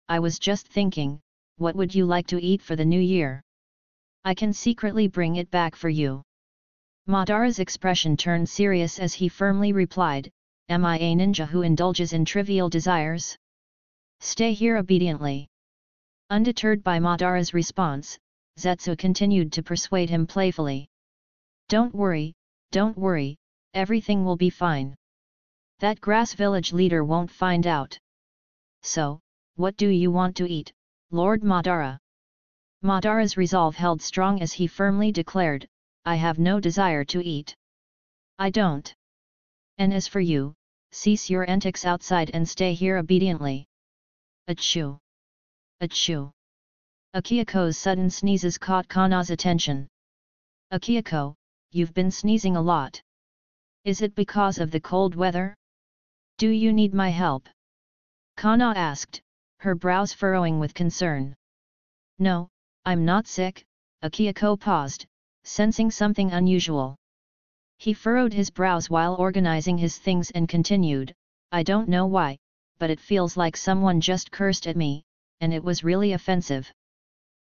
I was just thinking, what would you like to eat for the new year? I can secretly bring it back for you." Madara's expression turned serious as he firmly replied, "Am I a ninja who indulges in trivial desires? Stay here obediently." Undeterred by Madara's response, Zetsu continued to persuade him playfully. Don't worry, everything will be fine. That grass village leader won't find out. So, what do you want to eat, Lord Madara?" Madara's resolve held strong as he firmly declared, "I have no desire to eat. I don't. And as for you, cease your antics outside and stay here obediently." Achoo! Achoo! Akihako's sudden sneezes caught Kana's attention. "Akihako, you've been sneezing a lot. Is it because of the cold weather? Do you need my help?" Kana asked, her brows furrowing with concern. "No, I'm not sick," Akihako paused, sensing something unusual. He furrowed his brows while organizing his things and continued, "I don't know why, but it feels like someone just cursed at me, and it was really offensive."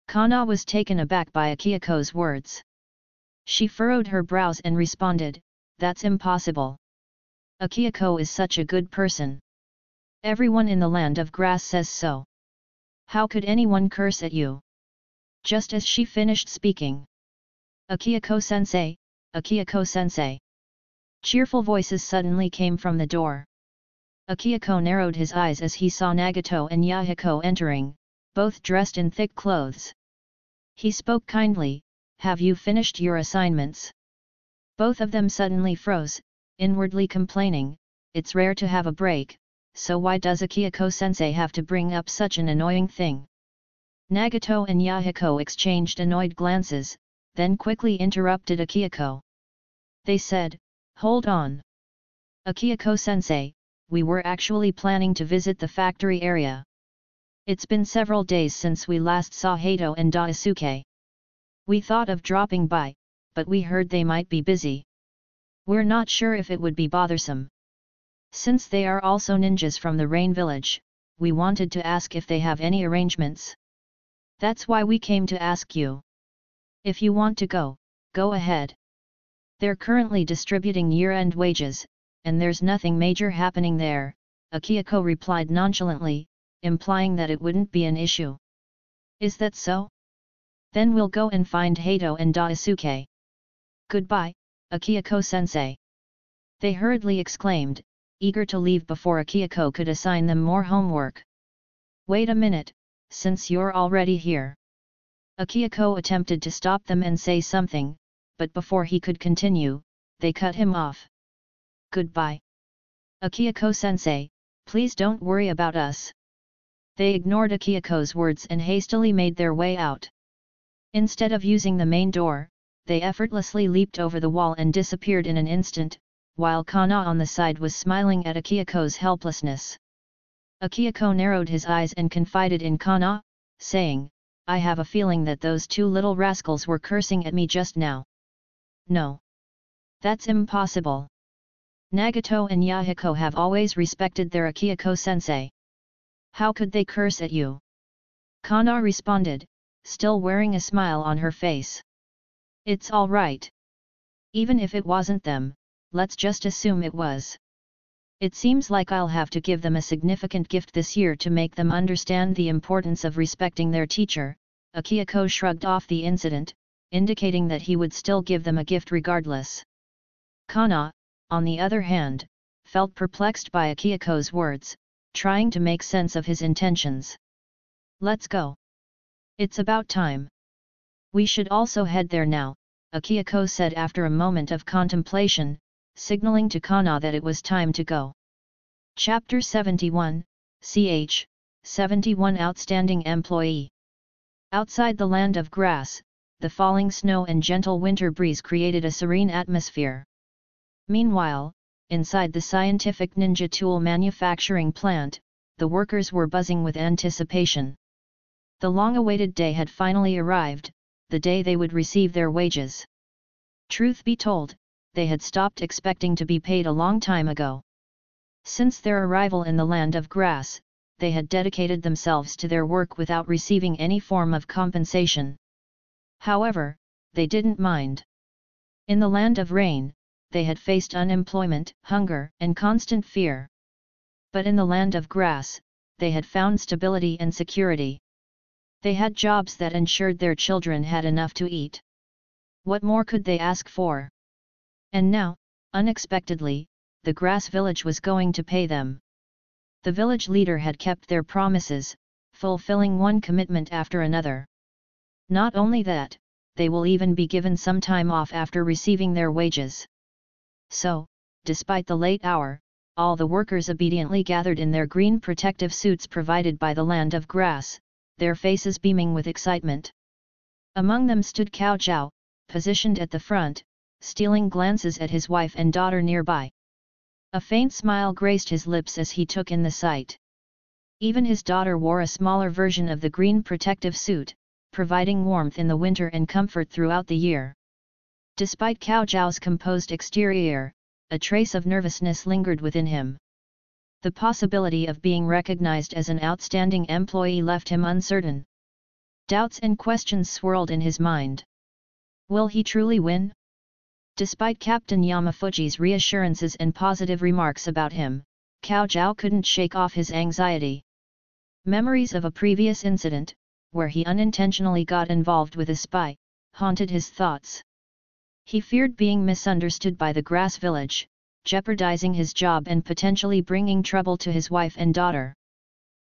Kana was taken aback by Akihako's words. She furrowed her brows and responded, "That's impossible. Akihako is such a good person. Everyone in the land of grass says so. How could anyone curse at you?" Just as she finished speaking, "Akihako-sensei, Akihako-sensei!" Cheerful voices suddenly came from the door. Akihako narrowed his eyes as he saw Nagato and Yahiko entering, both dressed in thick clothes. He spoke kindly, "Have you finished your assignments?" Both of them suddenly froze, inwardly complaining, "It's rare to have a break, so why does Akihako-sensei have to bring up such an annoying thing?" Nagato and Yahiko exchanged annoyed glances, then quickly interrupted Akihako. They said, "Hold on. Akihako-sensei, we were actually planning to visit the factory area. It's been several days since we last saw Hato and Daisuke. We thought of dropping by, but we heard they might be busy. We're not sure if it would be bothersome. Since they are also ninjas from the Rain Village, we wanted to ask if they have any arrangements. That's why we came to ask you. If you want to go, go ahead. They're currently distributing year-end wages, and there's nothing major happening there, Akihiko replied nonchalantly, implying that it wouldn't be an issue. Is that so? Then we'll go and find Hato and Daisuke. Goodbye, Akihiko-sensei. They hurriedly exclaimed, eager to leave before Akihiko could assign them more homework. Wait a minute, since you're already here. Akihiko attempted to stop them and say something, but before he could continue, they cut him off. Goodbye. Akihiko-sensei, please don't worry about us. They ignored Akihiko's words and hastily made their way out. Instead of using the main door, they effortlessly leaped over the wall and disappeared in an instant, while Kana on the side was smiling at Akihiko's helplessness. Akihiko narrowed his eyes and confided in Kana, saying, I have a feeling that those two little rascals were cursing at me just now. No. That's impossible. Nagato and Yahiko have always respected their Akihiko-sensei. How could they curse at you? Kana responded, still wearing a smile on her face. It's all right. Even if it wasn't them, let's just assume it was. It seems like I'll have to give them a significant gift this year to make them understand the importance of respecting their teacher. Akihiko shrugged off the incident, indicating that he would still give them a gift regardless. Kana, on the other hand, felt perplexed by Akihiko's words, trying to make sense of his intentions. Let's go. It's about time. We should also head there now, Akihiko said after a moment of contemplation, signaling to Kana that it was time to go. Chapter 71, ch. 71 Outstanding Employee. Outside the land of grass, the falling snow and gentle winter breeze created a serene atmosphere. Meanwhile, inside the scientific ninja tool manufacturing plant, the workers were buzzing with anticipation. The long-awaited day had finally arrived, the day they would receive their wages. Truth be told, they had stopped expecting to be paid a long time ago. Since their arrival in the land of grass, they had dedicated themselves to their work without receiving any form of compensation. However, they didn't mind. In the land of rain, they had faced unemployment, hunger, and constant fear. But in the land of grass, they had found stability and security. They had jobs that ensured their children had enough to eat. What more could they ask for? And now, unexpectedly, the grass village was going to pay them. The village leader had kept their promises, fulfilling one commitment after another. Not only that, they will even be given some time off after receiving their wages. So, despite the late hour, all the workers obediently gathered in their green protective suits provided by the land of grass, their faces beaming with excitement. Among them stood Cao Zhao, positioned at the front, stealing glances at his wife and daughter nearby. A faint smile graced his lips as he took in the sight. Even his daughter wore a smaller version of the green protective suit, providing warmth in the winter and comfort throughout the year. Despite Cao Zhao's composed exterior, a trace of nervousness lingered within him. The possibility of being recognized as an outstanding employee left him uncertain. Doubts and questions swirled in his mind. Will he truly win? Despite Captain Yamafuji's reassurances and positive remarks about him, Cao Zhao couldn't shake off his anxiety. Memories of a previous incident, where he unintentionally got involved with a spy, haunted his thoughts. He feared being misunderstood by the grass village, jeopardizing his job and potentially bringing trouble to his wife and daughter.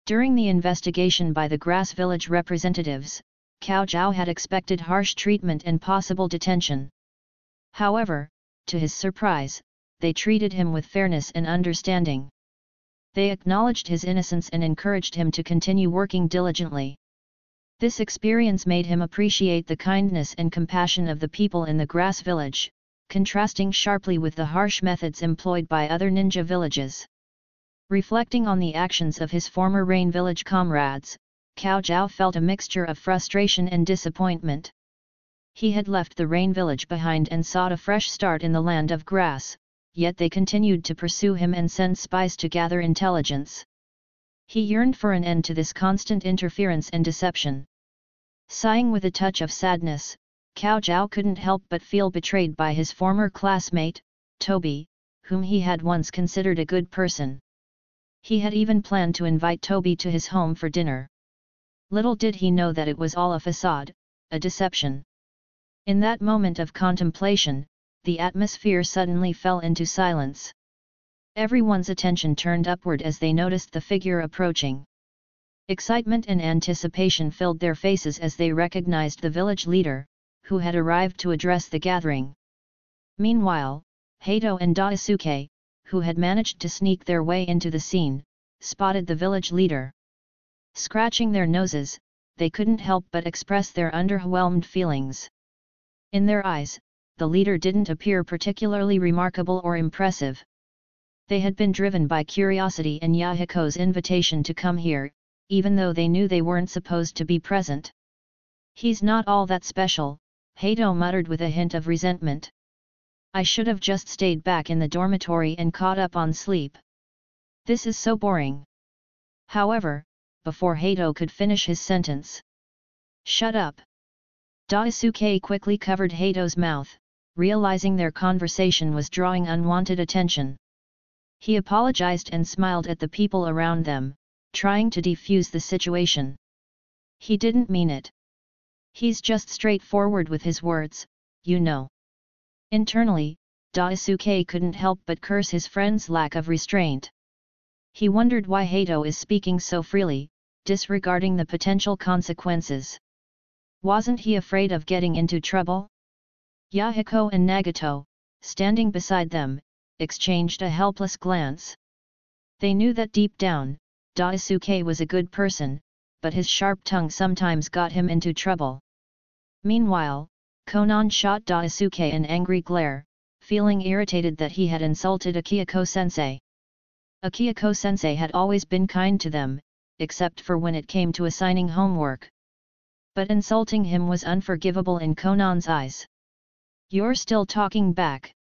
During the investigation by the grass village representatives, Cao Zhao had expected harsh treatment and possible detention. However, to his surprise, they treated him with fairness and understanding. They acknowledged his innocence and encouraged him to continue working diligently. This experience made him appreciate the kindness and compassion of the people in the grass village, contrasting sharply with the harsh methods employed by other ninja villages. Reflecting on the actions of his former Rain Village comrades, Cao Zhao felt a mixture of frustration and disappointment. He had left the Rain Village behind and sought a fresh start in the Land of Grass, yet they continued to pursue him and send spies to gather intelligence. He yearned for an end to this constant interference and deception. Sighing with a touch of sadness, Cao Zhao couldn't help but feel betrayed by his former classmate, Toby, whom he had once considered a good person. He had even planned to invite Toby to his home for dinner. Little did he know that it was all a facade, a deception. In that moment of contemplation, the atmosphere suddenly fell into silence. Everyone's attention turned upward as they noticed the figure approaching. Excitement and anticipation filled their faces as they recognized the village leader, who had arrived to address the gathering. Meanwhile, Hato and Daisuke, who had managed to sneak their way into the scene, spotted the village leader. Scratching their noses, they couldn't help but express their underwhelmed feelings. In their eyes, the leader didn't appear particularly remarkable or impressive. They had been driven by curiosity and Yahiko's invitation to come here, even though they knew they weren't supposed to be present. "He's not all that special," Hato muttered with a hint of resentment. "I should have just stayed back in the dormitory and caught up on sleep. This is so boring." However, before Hato could finish his sentence, "Shut up!" Daisuke quickly covered Hato's mouth, realizing their conversation was drawing unwanted attention. He apologized and smiled at the people around them, trying to defuse the situation. "He didn't mean it. He's just straightforward with his words, you know." Internally, Daisuke couldn't help but curse his friend's lack of restraint. He wondered why Hato is speaking so freely, disregarding the potential consequences. Wasn't he afraid of getting into trouble? Yahiko and Nagato, standing beside them, exchanged a helpless glance. They knew that deep down, Daisuke was a good person, but his sharp tongue sometimes got him into trouble. Meanwhile, Konan shot Daisuke an angry glare, feeling irritated that he had insulted Akihiko-sensei. Akihiko-sensei had always been kind to them, except for when it came to assigning homework. But insulting him was unforgivable in Konan's eyes. "You're still talking back."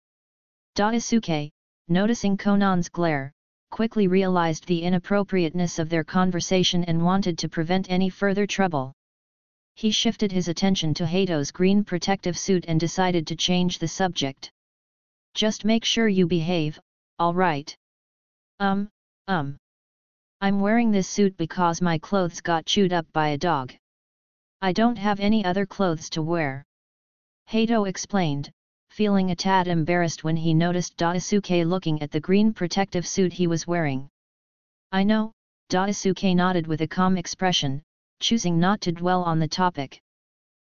Daisuke, noticing Konan's glare, quickly realized the inappropriateness of their conversation and wanted to prevent any further trouble. He shifted his attention to Hato's green protective suit and decided to change the subject. "Just make sure you behave, all right?" I'm wearing this suit because my clothes got chewed up by a dog. I don't have any other clothes to wear." Hato explained, feeling a tad embarrassed when he noticed Daisuke looking at the green protective suit he was wearing. "I know," Daisuke nodded with a calm expression, choosing not to dwell on the topic.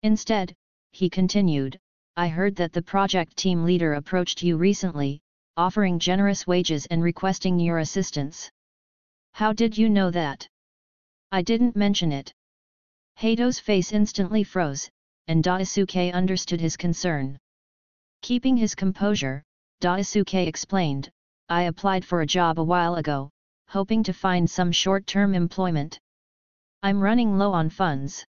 Instead, he continued, "I heard that the project team leader approached you recently, offering generous wages and requesting your assistance. How did you know that?" "I didn't mention it." Hato's face instantly froze, and Daisuke understood his concern. Keeping his composure, Daisuke explained, "I applied for a job a while ago, hoping to find some short-term employment. I'm running low on funds.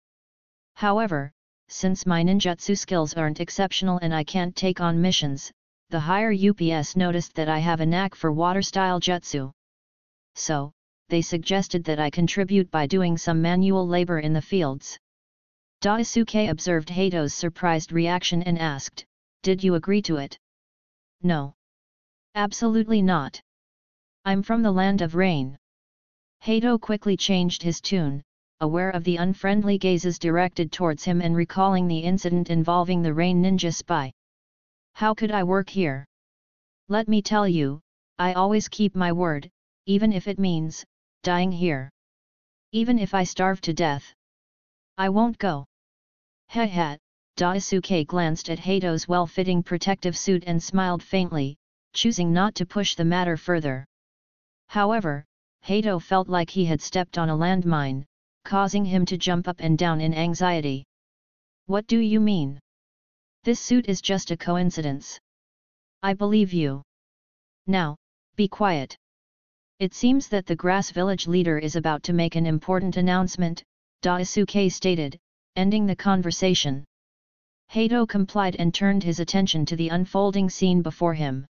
However, since my ninjutsu skills aren't exceptional and I can't take on missions, the higher UPS noticed that I have a knack for water-style jutsu. So, they suggested that I contribute by doing some manual labor in the fields." Daisuke observed Hato's surprised reaction and asked, "Did you agree to it?" "No. Absolutely not. I'm from the Land of Rain." Hato quickly changed his tune, aware of the unfriendly gazes directed towards him and recalling the incident involving the Rain Ninja spy. "How could I work here? Let me tell you, I always keep my word, even if it means dying here. Even if I starve to death. I won't go." "Heh." Daisuke glanced at Hato's well-fitting protective suit and smiled faintly, choosing not to push the matter further. However, Hato felt like he had stepped on a landmine, causing him to jump up and down in anxiety. "What do you mean? This suit is just a coincidence." "I believe you. Now, be quiet." It seems that the grass village leader is about to make an important announcement, Daisuke stated, ending the conversation. Hato complied and turned his attention to the unfolding scene before him.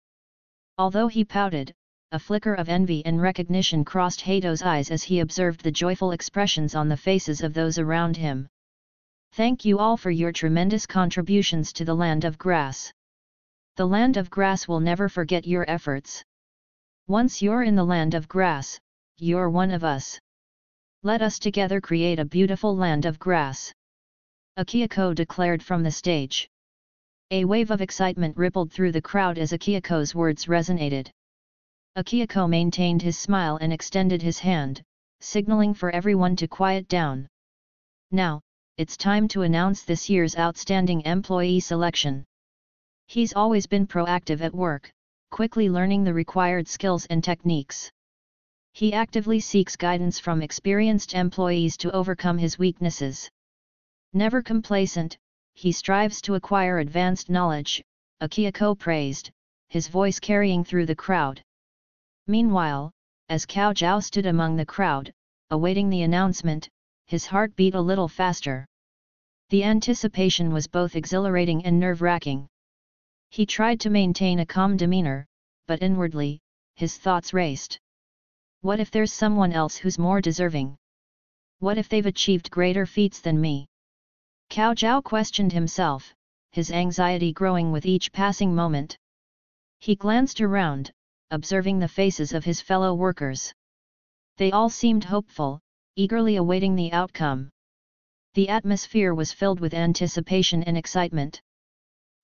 Although he pouted, a flicker of envy and recognition crossed Hato's eyes as he observed the joyful expressions on the faces of those around him. Thank you all for your tremendous contributions to the land of grass. The land of grass will never forget your efforts. Once you're in the land of grass, you're one of us. Let us together create a beautiful land of grass. Akihiko declared from the stage. A wave of excitement rippled through the crowd as Akihiko's words resonated. Akihiko maintained his smile and extended his hand, signaling for everyone to quiet down. Now, it's time to announce this year's outstanding employee selection. He's always been proactive at work, quickly learning the required skills and techniques. He actively seeks guidance from experienced employees to overcome his weaknesses. Never complacent, he strives to acquire advanced knowledge, Akihiko praised, his voice carrying through the crowd. Meanwhile, as Cao Zhao stood among the crowd, awaiting the announcement, his heart beat a little faster. The anticipation was both exhilarating and nerve-wracking. He tried to maintain a calm demeanor, but inwardly, his thoughts raced. What if there's someone else who's more deserving? What if they've achieved greater feats than me? Cao Zhao questioned himself, his anxiety growing with each passing moment. He glanced around, observing the faces of his fellow workers. They all seemed hopeful, eagerly awaiting the outcome. The atmosphere was filled with anticipation and excitement.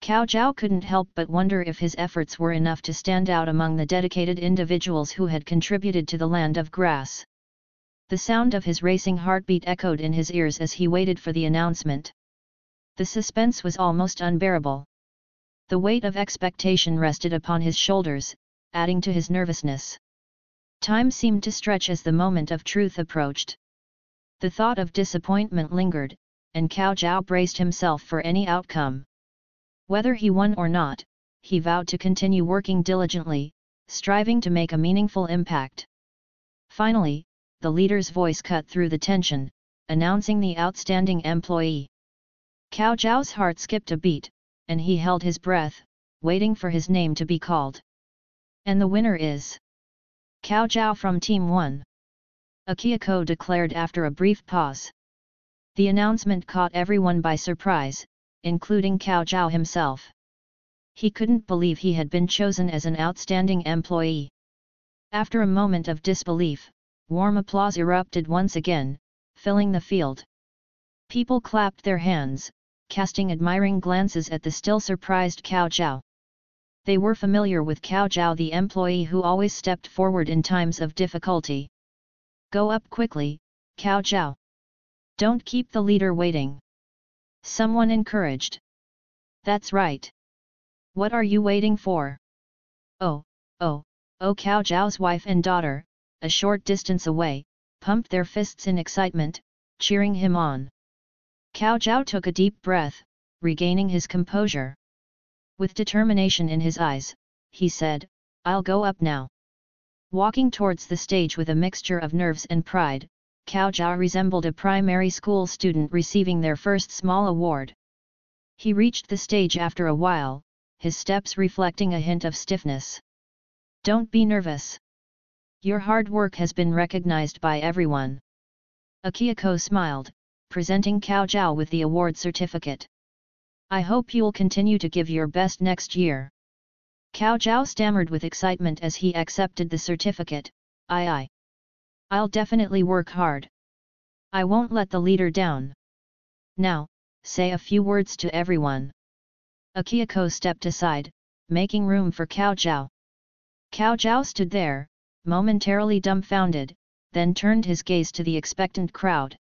Cao Zhao couldn't help but wonder if his efforts were enough to stand out among the dedicated individuals who had contributed to the land of grass. The sound of his racing heartbeat echoed in his ears as he waited for the announcement. The suspense was almost unbearable. The weight of expectation rested upon his shoulders, adding to his nervousness. Time seemed to stretch as the moment of truth approached. The thought of disappointment lingered, and Cao Zhao braced himself for any outcome. Whether he won or not, he vowed to continue working diligently, striving to make a meaningful impact. Finally, the leader's voice cut through the tension, announcing the outstanding employee. Cao Zhao's heart skipped a beat, and he held his breath, waiting for his name to be called. And the winner is Cao Zhao from Team 1. Akihiko declared after a brief pause. The announcement caught everyone by surprise, including Cao Zhao himself. He couldn't believe he had been chosen as an outstanding employee. After a moment of disbelief, warm applause erupted once again, filling the field. People clapped their hands, casting admiring glances at the still surprised Cao Zhao. They were familiar with Cao Zhao, the employee who always stepped forward in times of difficulty. Go up quickly, Cao Zhao. Don't keep the leader waiting. Someone encouraged. That's right. What are you waiting for? Oh, Cao Zhao's wife and daughter, a short distance away, pumped their fists in excitement, cheering him on. Cao Zhao took a deep breath, regaining his composure. With determination in his eyes, he said, I'll go up now. Walking towards the stage with a mixture of nerves and pride, Cao Zhao resembled a primary school student receiving their first small award. He reached the stage after a while, his steps reflecting a hint of stiffness. Don't be nervous. Your hard work has been recognized by everyone. Akihiko smiled, presenting Cao Zhao with the award certificate. I hope you'll continue to give your best next year. Cao Zhao stammered with excitement as he accepted the certificate. I'll definitely work hard. I won't let the leader down. Now, say a few words to everyone. Akihiko stepped aside, making room for Cao Zhao. Cao Zhao stood there, momentarily dumbfounded, then turned his gaze to the expectant crowd.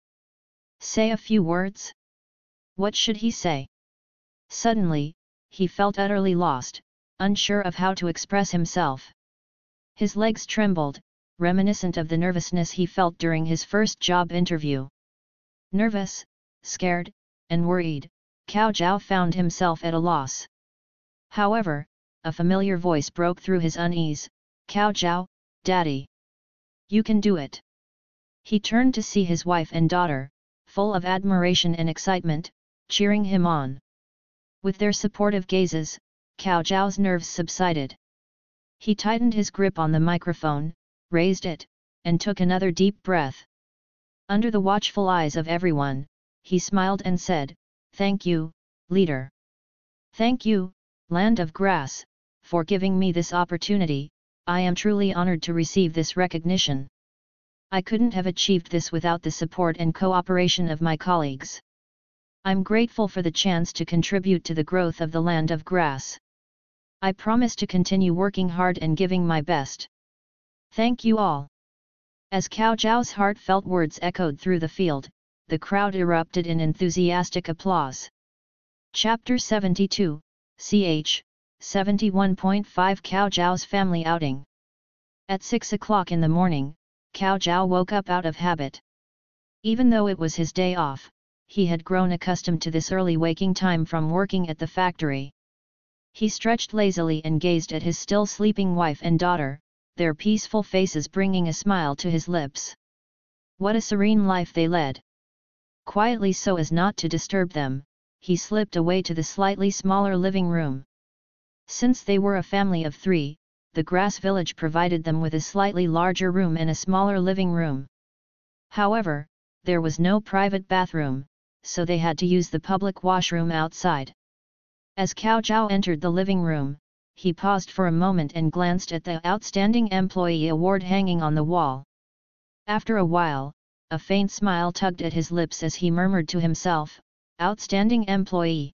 Say a few words? What should he say? Suddenly, he felt utterly lost, unsure of how to express himself. His legs trembled, reminiscent of the nervousness he felt during his first job interview. Nervous, scared, and worried, Cao Zhao found himself at a loss. However, a familiar voice broke through his unease. Cao Zhao, Daddy. You can do it. He turned to see his wife and daughter, full of admiration and excitement, cheering him on. With their supportive gazes, Cao Zhao's nerves subsided. He tightened his grip on the microphone, raised it, and took another deep breath. Under the watchful eyes of everyone, he smiled and said, "Thank you, leader. Thank you, land of grass, for giving me this opportunity. I am truly honored to receive this recognition. I couldn't have achieved this without the support and cooperation of my colleagues. I'm grateful for the chance to contribute to the growth of the land of grass. I promise to continue working hard and giving my best. Thank you all." As Cao Zhao's heartfelt words echoed through the field, the crowd erupted in enthusiastic applause. Chapter 72, ch. 71.5 Cao Zhao's family outing. At 6 o'clock in the morning, Cao Zhao woke up out of habit. Even though it was his day off, he had grown accustomed to this early waking time from working at the factory. He stretched lazily and gazed at his still sleeping wife and daughter, their peaceful faces bringing a smile to his lips. What a serene life they led! Quietly so as not to disturb them, he slipped away to the slightly smaller living room. Since they were a family of 3, the grass village provided them with a slightly larger room and a smaller living room. However, there was no private bathroom, so they had to use the public washroom outside. As Cao Zhao entered the living room, he paused for a moment and glanced at the Outstanding Employee Award hanging on the wall. After a while, a faint smile tugged at his lips as he murmured to himself, "Outstanding employee."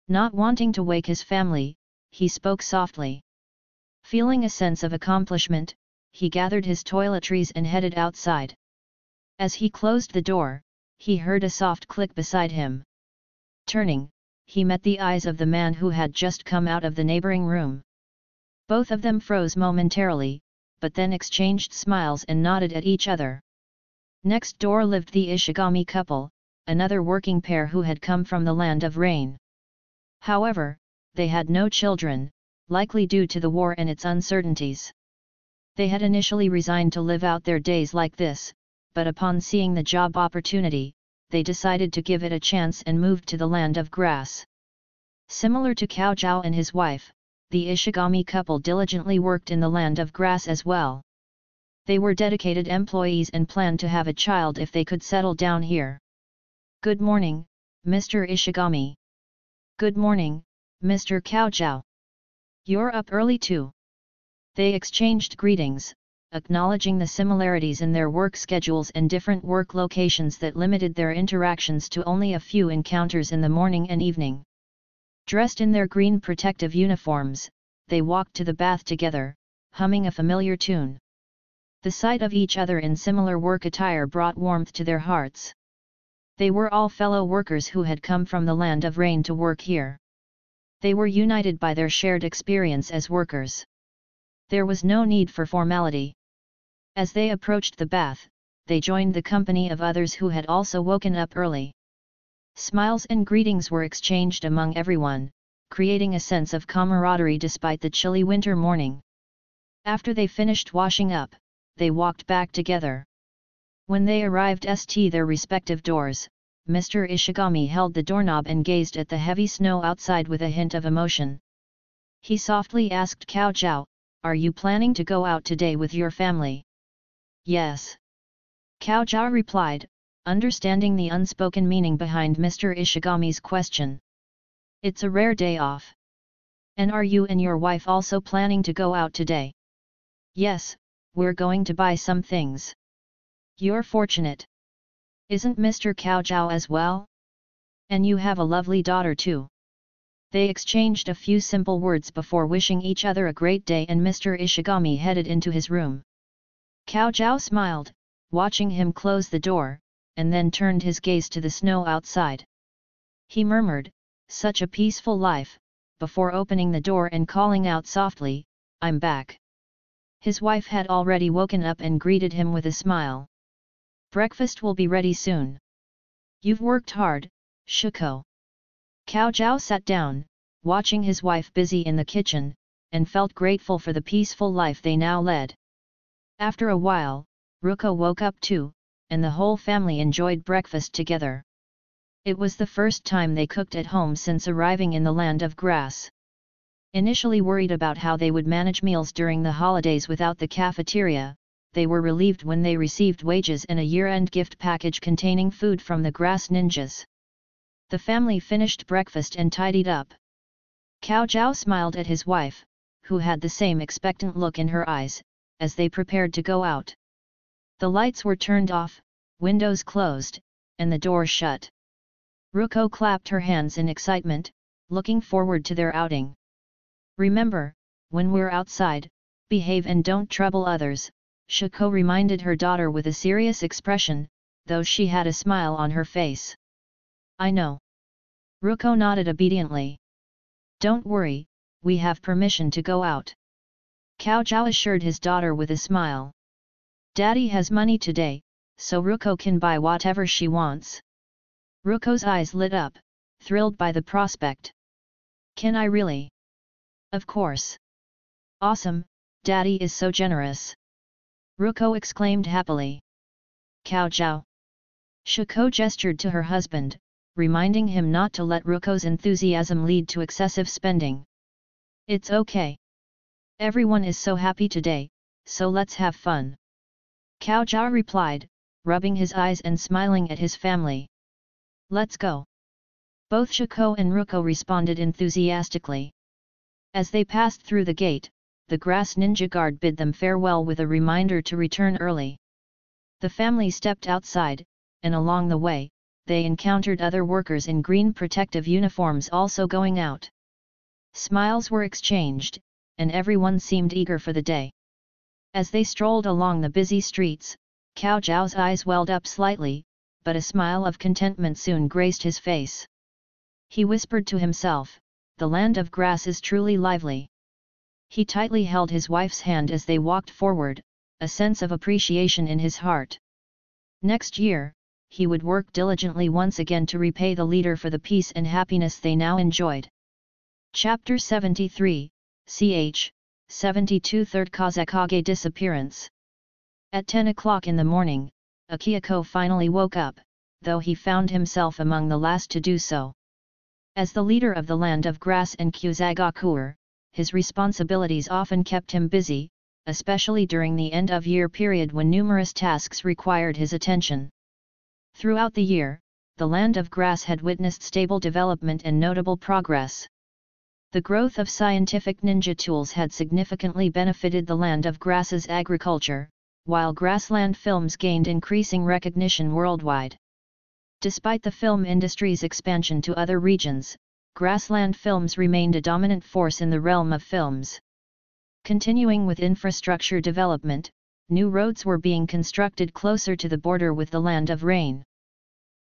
Not wanting to wake his family, he spoke softly. Feeling a sense of accomplishment, he gathered his toiletries and headed outside. As he closed the door, he heard a soft click beside him. Turning, he met the eyes of the man who had just come out of the neighboring room. Both of them froze momentarily, but then exchanged smiles and nodded at each other. Next door lived the Ishigami couple, another working pair who had come from the land of rain. However, they had no children, likely due to the war and its uncertainties. They had initially resigned to live out their days like this, but upon seeing the job opportunity, they decided to give it a chance and moved to the land of grass. Similar to Cao Zhao and his wife, the Ishigami couple diligently worked in the land of grass as well. They were dedicated employees and planned to have a child if they could settle down here. "Good morning, Mr. Ishigami." "Good morning, Mr. Cao Zhao. You're up early too." They exchanged greetings, acknowledging the similarities in their work schedules and different work locations that limited their interactions to only a few encounters in the morning and evening. Dressed in their green protective uniforms, they walked to the bath together, humming a familiar tune. The sight of each other in similar work attire brought warmth to their hearts. They were all fellow workers who had come from the land of rain to work here. They were united by their shared experience as workers. There was no need for formality. As they approached the bath, they joined the company of others who had also woken up early. Smiles and greetings were exchanged among everyone, creating a sense of camaraderie despite the chilly winter morning. After they finished washing up, they walked back together. When they arrived at their respective doors, Mr. Ishigami held the doorknob and gazed at the heavy snow outside with a hint of emotion. He softly asked Cao Zhao, "Are you planning to go out today with your family?" "Yes." Cao Zhao replied, understanding the unspoken meaning behind Mr. Ishigami's question. "It's a rare day off. And are you and your wife also planning to go out today?" "Yes, we're going to buy some things." "You're fortunate. Isn't Mr. Cao Zhao as well? And you have a lovely daughter too." They exchanged a few simple words before wishing each other a great day, and Mr. Ishigami headed into his room. Cao Zhao smiled, watching him close the door, and then turned his gaze to the snow outside. He murmured, "Such a peaceful life," before opening the door and calling out softly, "I'm back." His wife had already woken up and greeted him with a smile. "Breakfast will be ready soon. You've worked hard, Shuko." Cao Zhao sat down, watching his wife busy in the kitchen, and felt grateful for the peaceful life they now led. After a while, Ruko woke up too, and the whole family enjoyed breakfast together. It was the first time they cooked at home since arriving in the land of grass. Initially worried about how they would manage meals during the holidays without the cafeteria, they were relieved when they received wages and a year-end gift package containing food from the grass ninjas. The family finished breakfast and tidied up. Cao Zhao smiled at his wife, who had the same expectant look in her eyes, as they prepared to go out. The lights were turned off, windows closed, and the door shut. Ruko clapped her hands in excitement, looking forward to their outing. "Remember, when we're outside, behave and don't trouble others," Shiko reminded her daughter with a serious expression, though she had a smile on her face. "I know." Ruko nodded obediently. "Don't worry, we have permission to go out," Cao Zhao assured his daughter with a smile. "Daddy has money today, so Ruko can buy whatever she wants." Ruko's eyes lit up, thrilled by the prospect. "Can I really?" "Of course." "Awesome, Daddy is so generous," Ruko exclaimed happily. "Cao Zhao." Shiko gestured to her husband, reminding him not to let Ruko's enthusiasm lead to excessive spending. "It's okay. Everyone is so happy today, so let's have fun," Cao Zhao replied, rubbing his eyes and smiling at his family. "Let's go." Both Shiko and Ruko responded enthusiastically. As they passed through the gate, the grass ninja guard bid them farewell with a reminder to return early. The family stepped outside, and along the way, they encountered other workers in green protective uniforms also going out. Smiles were exchanged, and everyone seemed eager for the day. As they strolled along the busy streets, Cao Zhao's eyes welled up slightly, but a smile of contentment soon graced his face. He whispered to himself, "The land of grass is truly lively." He tightly held his wife's hand as they walked forward, a sense of appreciation in his heart. Next year, he would work diligently once again to repay the leader for the peace and happiness they now enjoyed. Chapter 73, ch. 72 Third Kusagakure Disappearance. At 10 o'clock in the morning, Akihiko finally woke up, though he found himself among the last to do so. As the leader of the land of grass and kusagakure, his responsibilities often kept him busy, especially during the end-of-year period when numerous tasks required his attention. Throughout the year, the land of grass had witnessed stable development and notable progress. The growth of scientific ninja tools had significantly benefited the land of grass's agriculture, while grassland films gained increasing recognition worldwide. Despite the film industry's expansion to other regions, grassland films remained a dominant force in the realm of films. Continuing with infrastructure development, new roads were being constructed closer to the border with the land of rain.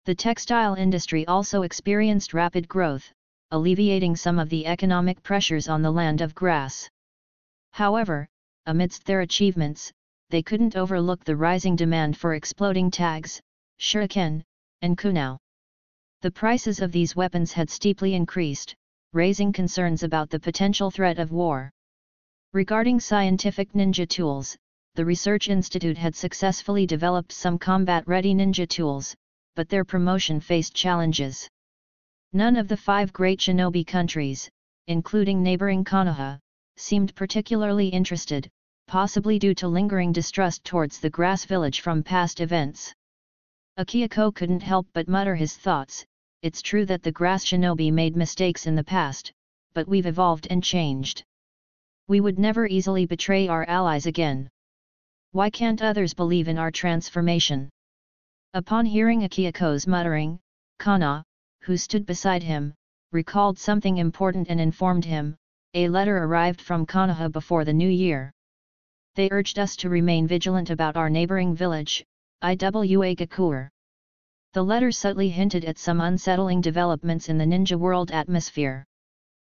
The textile industry also experienced rapid growth, alleviating some of the economic pressures on the land of grass. However, amidst their achievements, they couldn't overlook the rising demand for exploding tags, shuriken, and kunao. The prices of these weapons had steeply increased, raising concerns about the potential threat of war. Regarding scientific ninja tools, the Research Institute had successfully developed some combat-ready ninja tools, but their promotion faced challenges. None of the 5 great shinobi countries, including neighboring Konoha, seemed particularly interested, possibly due to lingering distrust towards the grass village from past events. Akihiko couldn't help but mutter his thoughts. "It's true that the grass shinobi made mistakes in the past, but we've evolved and changed. We would never easily betray our allies again. Why can't others believe in our transformation?" Upon hearing Akihiko's muttering, Kana, who stood beside him, recalled something important and informed him, "A letter arrived from Konoha before the new year. They urged us to remain vigilant about our neighboring village, Iwagakure." The letter subtly hinted at some unsettling developments in the ninja world atmosphere.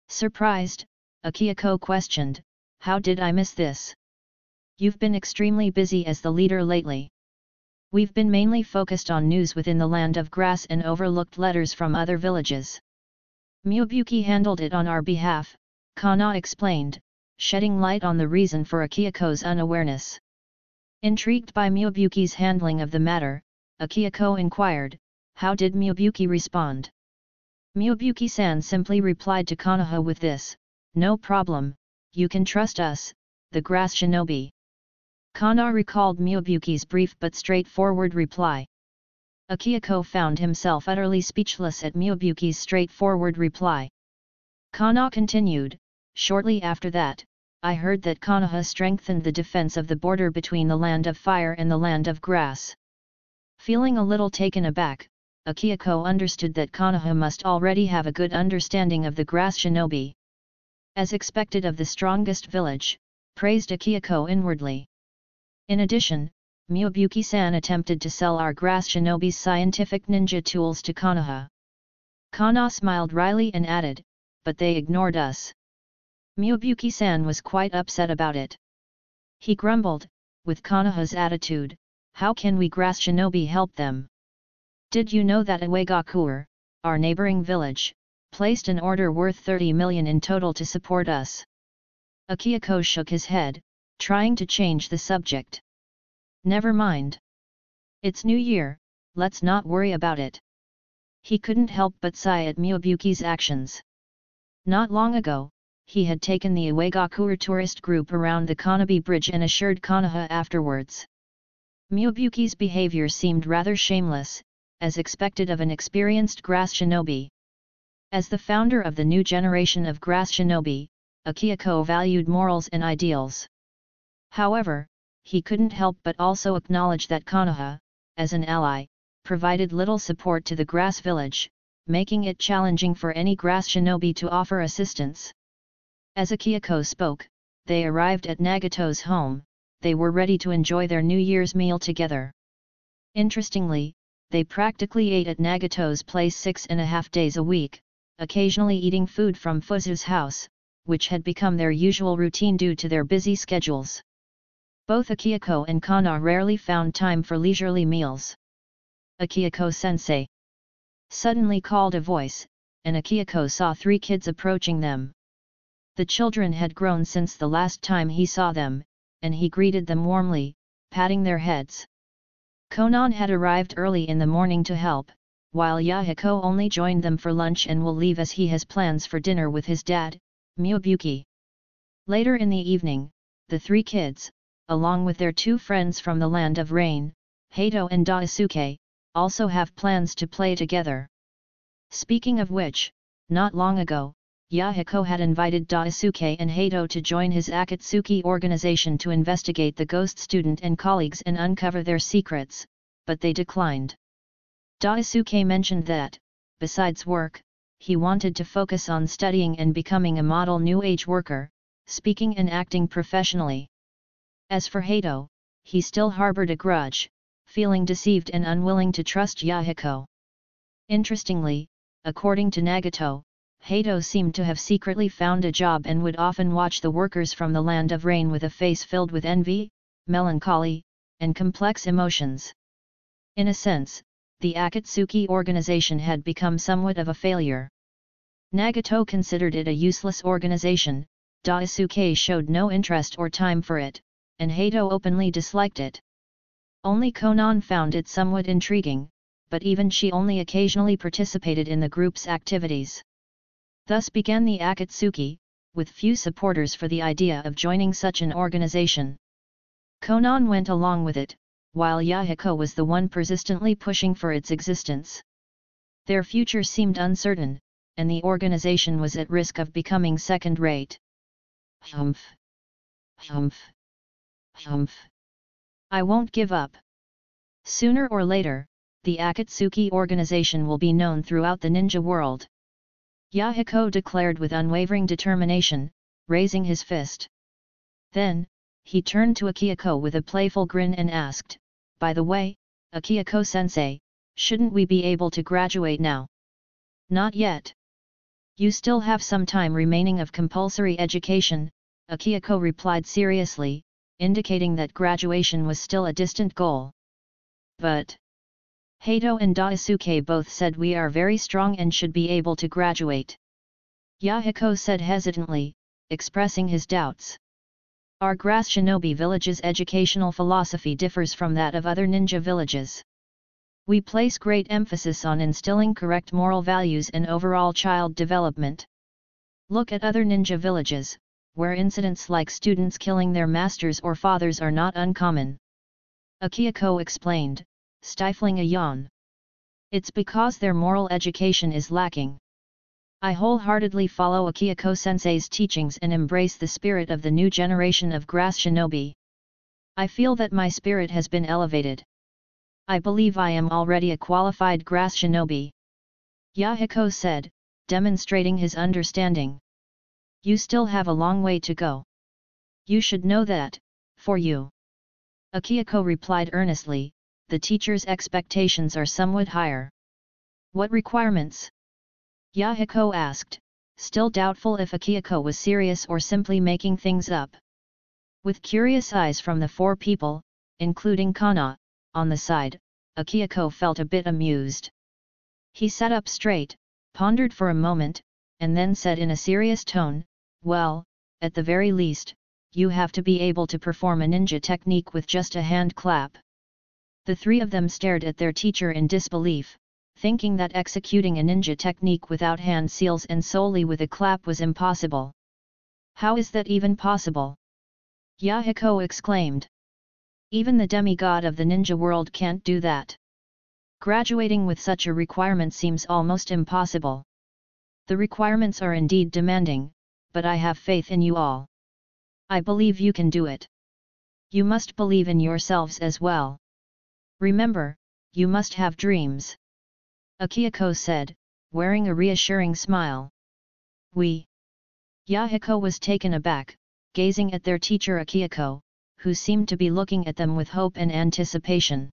Surprised, Akihiko questioned, "How did I miss this? You've been extremely busy as the leader lately. We've been mainly focused on news within the land of grass and overlooked letters from other villages. Miyabuki handled it on our behalf," Kana explained, shedding light on the reason for Akihiko's unawareness. Intrigued by Miyabuki's handling of the matter, Akihiko inquired, how did Miyabuki respond? Miyabuki-san simply replied to Konoha with this, no problem, you can trust us, the grass shinobi. Konoha recalled Miyabuki's brief but straightforward reply. Akihiko found himself utterly speechless at Miyabuki's straightforward reply. Konoha continued, shortly after that, I heard that Konoha strengthened the defense of the border between the land of fire and the land of grass. Feeling a little taken aback, Akihiko understood that Konoha must already have a good understanding of the grass shinobi. As expected of the strongest village, praised Akihiko inwardly. In addition, Miyabuki-san attempted to sell our grass shinobi's scientific ninja tools to Konoha. Konoha smiled wryly and added, but they ignored us. Miyabuki-san was quite upset about it. He grumbled, with Konoha's attitude, how can we grass shinobi help them? Did you know that Iwagakure, our neighboring village, placed an order worth 30 million in total to support us? Akihiko shook his head, trying to change the subject. Never mind. It's New Year, let's not worry about it. He couldn't help but sigh at Miyabuki's actions. Not long ago, he had taken the Iwagakure tourist group around the Konobe Bridge and assured Konoha afterwards. Miyabuki's behavior seemed rather shameless, as expected of an experienced grass shinobi. As the founder of the new generation of grass shinobi, Akihiko valued morals and ideals. However, he couldn't help but also acknowledge that Konoha, as an ally, provided little support to the grass village, making it challenging for any grass shinobi to offer assistance. As Akihiko spoke, they arrived at Nagato's home. They were ready to enjoy their New Year's meal together. Interestingly, they practically ate at Nagato's place 6.5 days a week, occasionally eating food from Fuzu's house, which had become their usual routine due to their busy schedules. Both Akihiko and Konoha rarely found time for leisurely meals. Akihiko-sensei! Suddenly called a voice, and Akihiko saw 3 kids approaching them. The children had grown since the last time he saw them, and he greeted them warmly, patting their heads. Konan had arrived early in the morning to help, while Yahiko only joined them for lunch and will leave as he has plans for dinner with his dad, Miyabuki. Later in the evening, the 3 kids, along with their 2 friends from the land of rain, Hato and Daisuke, also have plans to play together. Speaking of which, not long ago, Yahiko had invited Daisuke and Hato to join his Akatsuki organization to investigate the ghost student and colleagues and uncover their secrets, but they declined. Daisuke mentioned that, besides work, he wanted to focus on studying and becoming a model New Age worker, speaking and acting professionally. As for Hato, he still harbored a grudge, feeling deceived and unwilling to trust Yahiko. Interestingly, according to Nagato, Hato seemed to have secretly found a job and would often watch the workers from the land of rain with a face filled with envy, melancholy, and complex emotions. In a sense, the Akatsuki organization had become somewhat of a failure. Nagato considered it a useless organization, Daisuke showed no interest or time for it, and Hato openly disliked it. Only Konan found it somewhat intriguing, but even she only occasionally participated in the group's activities. Thus began the Akatsuki, with few supporters for the idea of joining such an organization. Konan went along with it, while Yahiko was the one persistently pushing for its existence. Their future seemed uncertain, and the organization was at risk of becoming second-rate. Humph! Humph! Humph! I won't give up. Sooner or later, the Akatsuki organization will be known throughout the ninja world. Yahiko declared with unwavering determination, raising his fist. Then, he turned to Akihiko with a playful grin and asked, by the way, Akihiko-sensei, shouldn't we be able to graduate now? Not yet. You still have some time remaining of compulsory education, Akihiko replied seriously, indicating that graduation was still a distant goal. But Hato and Daisuke both said we are very strong and should be able to graduate. Yahiko said hesitantly, expressing his doubts. Our grass shinobi village's educational philosophy differs from that of other ninja villages. We place great emphasis on instilling correct moral values and overall child development. Look at other ninja villages, where incidents like students killing their masters or fathers are not uncommon. Akihiko explained, stifling a yawn. It's because their moral education is lacking. I wholeheartedly follow Akihiko-sensei's teachings and embrace the spirit of the new generation of grass shinobi. I feel that my spirit has been elevated. I believe I am already a qualified grass shinobi. Yahiko said, demonstrating his understanding. You still have a long way to go. You should know that, for you. Akihiko replied earnestly, the teacher's expectations are somewhat higher. What requirements? Yahiko asked, still doubtful if Akihiko was serious or simply making things up. With curious eyes from the four people, including Kana, on the side, Akihiko felt a bit amused. He sat up straight, pondered for a moment, and then said in a serious tone, well, at the very least, you have to be able to perform a ninja technique with just a hand clap. The three of them stared at their teacher in disbelief, thinking that executing a ninja technique without hand seals and solely with a clap was impossible. How is that even possible? Yahiko exclaimed. Even the demigod of the ninja world can't do that. Graduating with such a requirement seems almost impossible. The requirements are indeed demanding, but I have faith in you all. I believe you can do it. You must believe in yourselves as well. Remember, you must have dreams. Akihiko said, wearing a reassuring smile. Yahiko was taken aback, gazing at their teacher Akihiko, who seemed to be looking at them with hope and anticipation.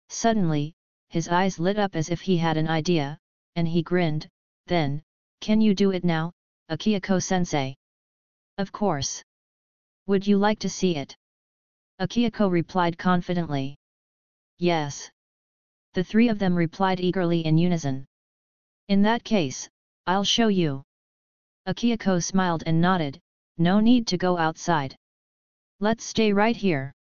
Suddenly, his eyes lit up as if he had an idea, and he grinned, then, can you do it now, Akihiko-sensei? Of course. Would you like to see it? Akihiko replied confidently. Yes. The three of them replied eagerly in unison. In that case, I'll show you. Akihiko smiled and nodded, no need to go outside. Let's stay right here.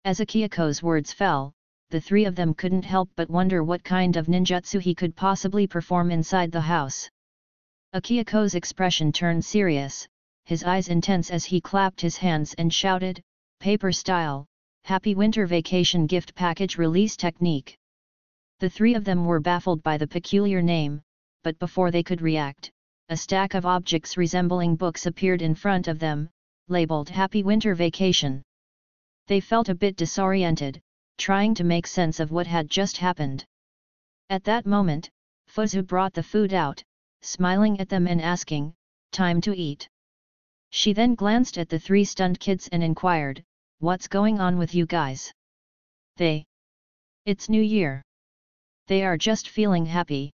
As Akihiko's words fell, the three of them couldn't help but wonder what kind of ninjutsu he could possibly perform inside the house. Akihiko's expression turned serious, his eyes intense as he clapped his hands and shouted, paper style, happy winter vacation gift package release technique. The three of them were baffled by the peculiar name, but before they could react, a stack of objects resembling books appeared in front of them, labeled Happy Winter Vacation. They felt a bit disoriented, trying to make sense of what had just happened. At that moment, Fuzu brought the food out, smiling at them and asking, time to eat. She then glanced at the three stunned kids and inquired, what's going on with you guys? It's New Year. They are just feeling happy.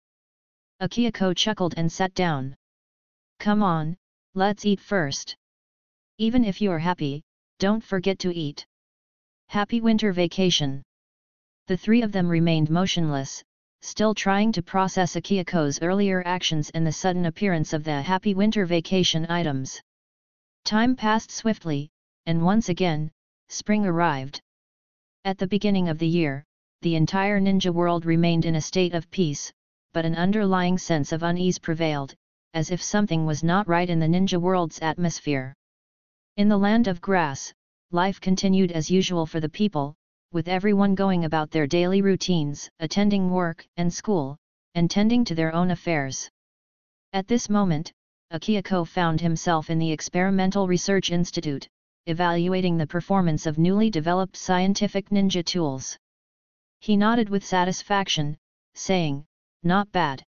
Akihiko chuckled and sat down. Come on, let's eat first. Even if you're happy, don't forget to eat. Happy winter vacation. The three of them remained motionless, still trying to process Akihiko's earlier actions and the sudden appearance of the happy winter vacation items. Time passed swiftly, and once again, spring arrived. At the beginning of the year, the entire ninja world remained in a state of peace, but an underlying sense of unease prevailed, as if something was not right in the ninja world's atmosphere. In the land of grass, life continued as usual for the people, with everyone going about their daily routines, attending work and school, and tending to their own affairs. At this moment, Akihiko found himself in the Experimental Research Institute, evaluating the performance of newly developed scientific ninja tools. He nodded with satisfaction, saying, not bad.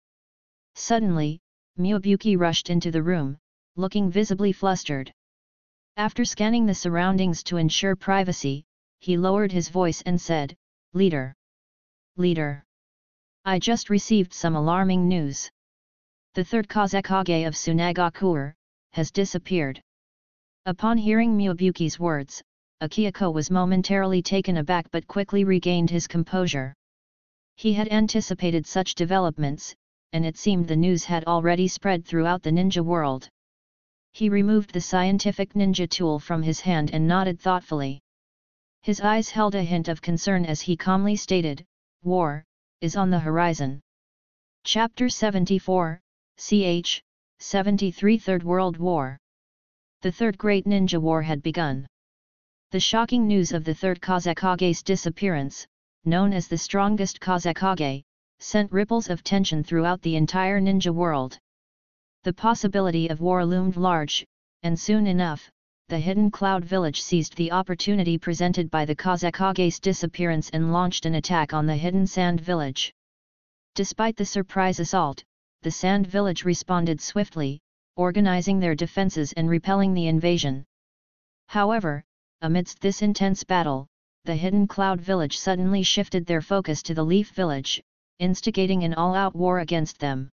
Suddenly, Miyabuki rushed into the room, looking visibly flustered. After scanning the surroundings to ensure privacy, he lowered his voice and said, Leader. I just received some alarming news. The third kusagakure of Sunagakure has disappeared. Upon hearing Miyabuki's words, Akihiko was momentarily taken aback but quickly regained his composure. He had anticipated such developments, and it seemed the news had already spread throughout the ninja world. He removed the scientific ninja tool from his hand and nodded thoughtfully. His eyes held a hint of concern as he calmly stated, "War is on the horizon." Chapter 74, ch. 73 Third World War. The Third Great Ninja War had begun. The shocking news of the Third Kusagakure's disappearance, known as the strongest Kusagakure, sent ripples of tension throughout the entire ninja world. The possibility of war loomed large, and soon enough, the Hidden Cloud Village seized the opportunity presented by the Kusakure's disappearance and launched an attack on the Hidden Sand Village. Despite the surprise assault, the Sand Village responded swiftly, organizing their defenses and repelling the invasion. However, amidst this intense battle, the Hidden Cloud Village suddenly shifted their focus to the Leaf Village, instigating an all-out war against them.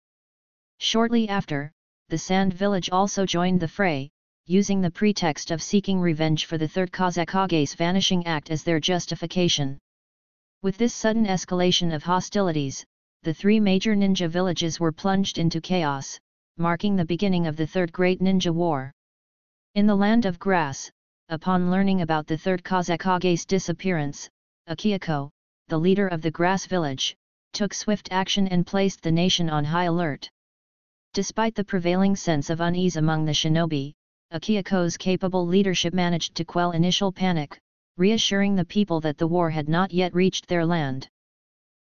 Shortly after, the Sand Village also joined the fray, using the pretext of seeking revenge for the Third Kusakure's vanishing act as their justification. With this sudden escalation of hostilities, the three major ninja villages were plunged into chaos, marking the beginning of the Third Great Ninja War. In the Land of Grass, upon learning about the Third Kusakure's disappearance, Akihiko, the leader of the Grass Village, took swift action and placed the nation on high alert. Despite the prevailing sense of unease among the shinobi, Akihiko's capable leadership managed to quell initial panic, reassuring the people that the war had not yet reached their land.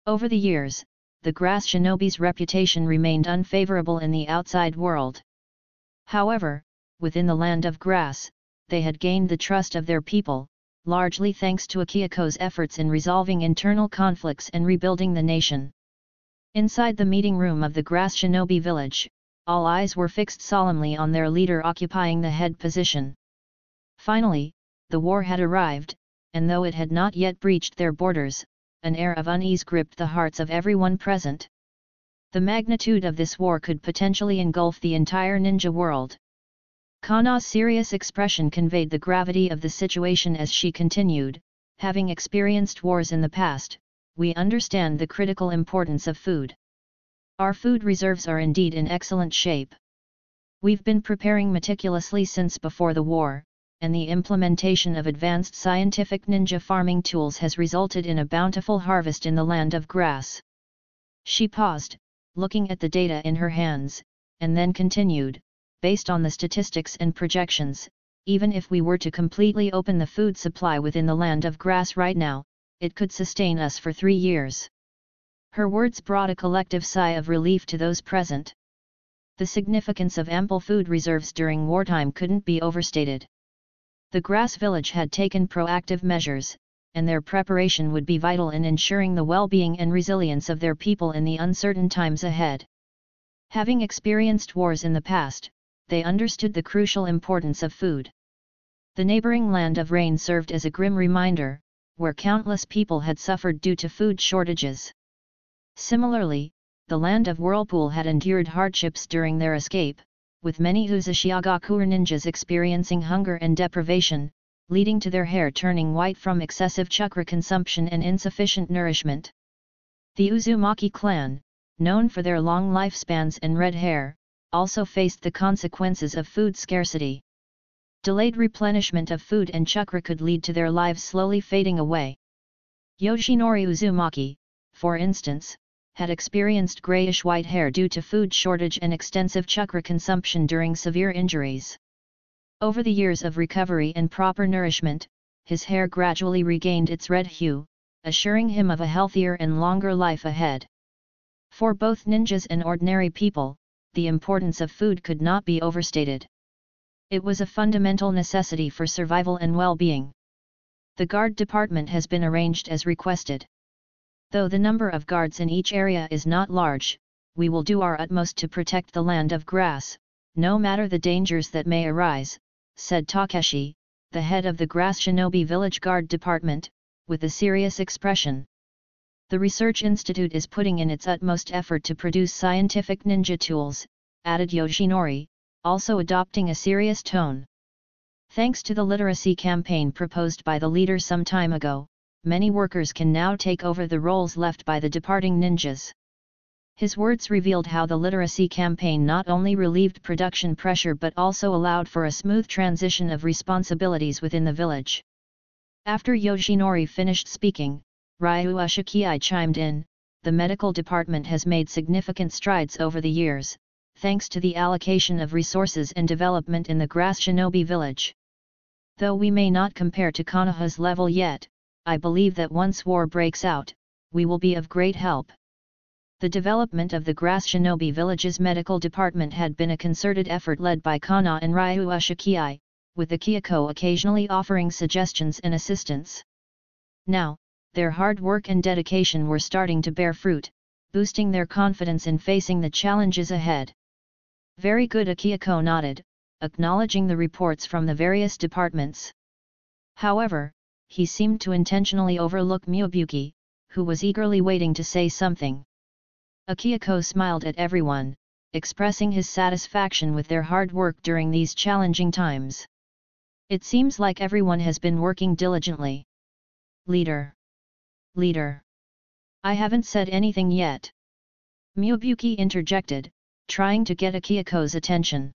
Over the years, the Grass shinobi's reputation remained unfavorable in the outside world. However, within the Land of Grass, they had gained the trust of their people, largely thanks to Akihiko's efforts in resolving internal conflicts and rebuilding the nation. Inside the meeting room of the Grass Shinobi village, all eyes were fixed solemnly on their leader occupying the head position. Finally, the war had arrived, and though it had not yet breached their borders, an air of unease gripped the hearts of everyone present. The magnitude of this war could potentially engulf the entire ninja world. Kana's serious expression conveyed the gravity of the situation as she continued, "Having experienced wars in the past, we understand the critical importance of food. Our food reserves are indeed in excellent shape. We've been preparing meticulously since before the war, and the implementation of advanced scientific ninja farming tools has resulted in a bountiful harvest in the Land of Grass." She paused, looking at the data in her hands, and then continued, "Based on the statistics and projections, even if we were to completely open the food supply within the Land of Grass right now, it could sustain us for 3 years." Her words brought a collective sigh of relief to those present. The significance of ample food reserves during wartime couldn't be overstated. The Grass Village had taken proactive measures, and their preparation would be vital in ensuring the well-being and resilience of their people in the uncertain times ahead. Having experienced wars in the past, they understood the crucial importance of food. The neighboring Land of Rain served as a grim reminder, where countless people had suffered due to food shortages. Similarly, the Land of Whirlpool had endured hardships during their escape, with many kusagakure ninjas experiencing hunger and deprivation, leading to their hair turning white from excessive chakra consumption and insufficient nourishment. The Uzumaki clan, known for their long lifespans and red hair, also faced the consequences of food scarcity. Delayed replenishment of food and chakra could lead to their lives slowly fading away. Yoshinori Uzumaki, for instance, had experienced grayish-white hair due to food shortage and extensive chakra consumption during severe injuries. Over the years of recovery and proper nourishment, his hair gradually regained its red hue, assuring him of a healthier and longer life ahead. For both ninjas and ordinary people, the importance of food could not be overstated. It was a fundamental necessity for survival and well-being. The guard department has been arranged as requested. Though the number of guards in each area is not large, we will do our utmost to protect the Land of Grass, no matter the dangers that may arise, said Takeshi, the head of the Grass Shinobi Village Guard Department, with a serious expression. The Research Institute is putting in its utmost effort to produce scientific ninja tools, added Yoshinori, also adopting a serious tone. Thanks to the literacy campaign proposed by the leader some time ago, many workers can now take over the roles left by the departing ninjas. His words revealed how the literacy campaign not only relieved production pressure but also allowed for a smooth transition of responsibilities within the village. After Yoshinori finished speaking, Ryu Ushikiai chimed in, "The medical department has made significant strides over the years, thanks to the allocation of resources and development in the Grass Shinobi village. Though we may not compare to Konoha's level yet, I believe that once war breaks out, we will be of great help." The development of the Grass Shinobi village's medical department had been a concerted effort led by Kana and Ryu Ushikiai, with the Kyoko occasionally offering suggestions and assistance. Now, their hard work and dedication were starting to bear fruit, boosting their confidence in facing the challenges ahead. "Very good," Akiyoko nodded, acknowledging the reports from the various departments. However, he seemed to intentionally overlook Miyabuki, who was eagerly waiting to say something. Akiyoko smiled at everyone, expressing his satisfaction with their hard work during these challenging times. "It seems like everyone has been working diligently." Leader. I haven't said anything yet." Miyabuki interjected, trying to get Akiyoko's attention.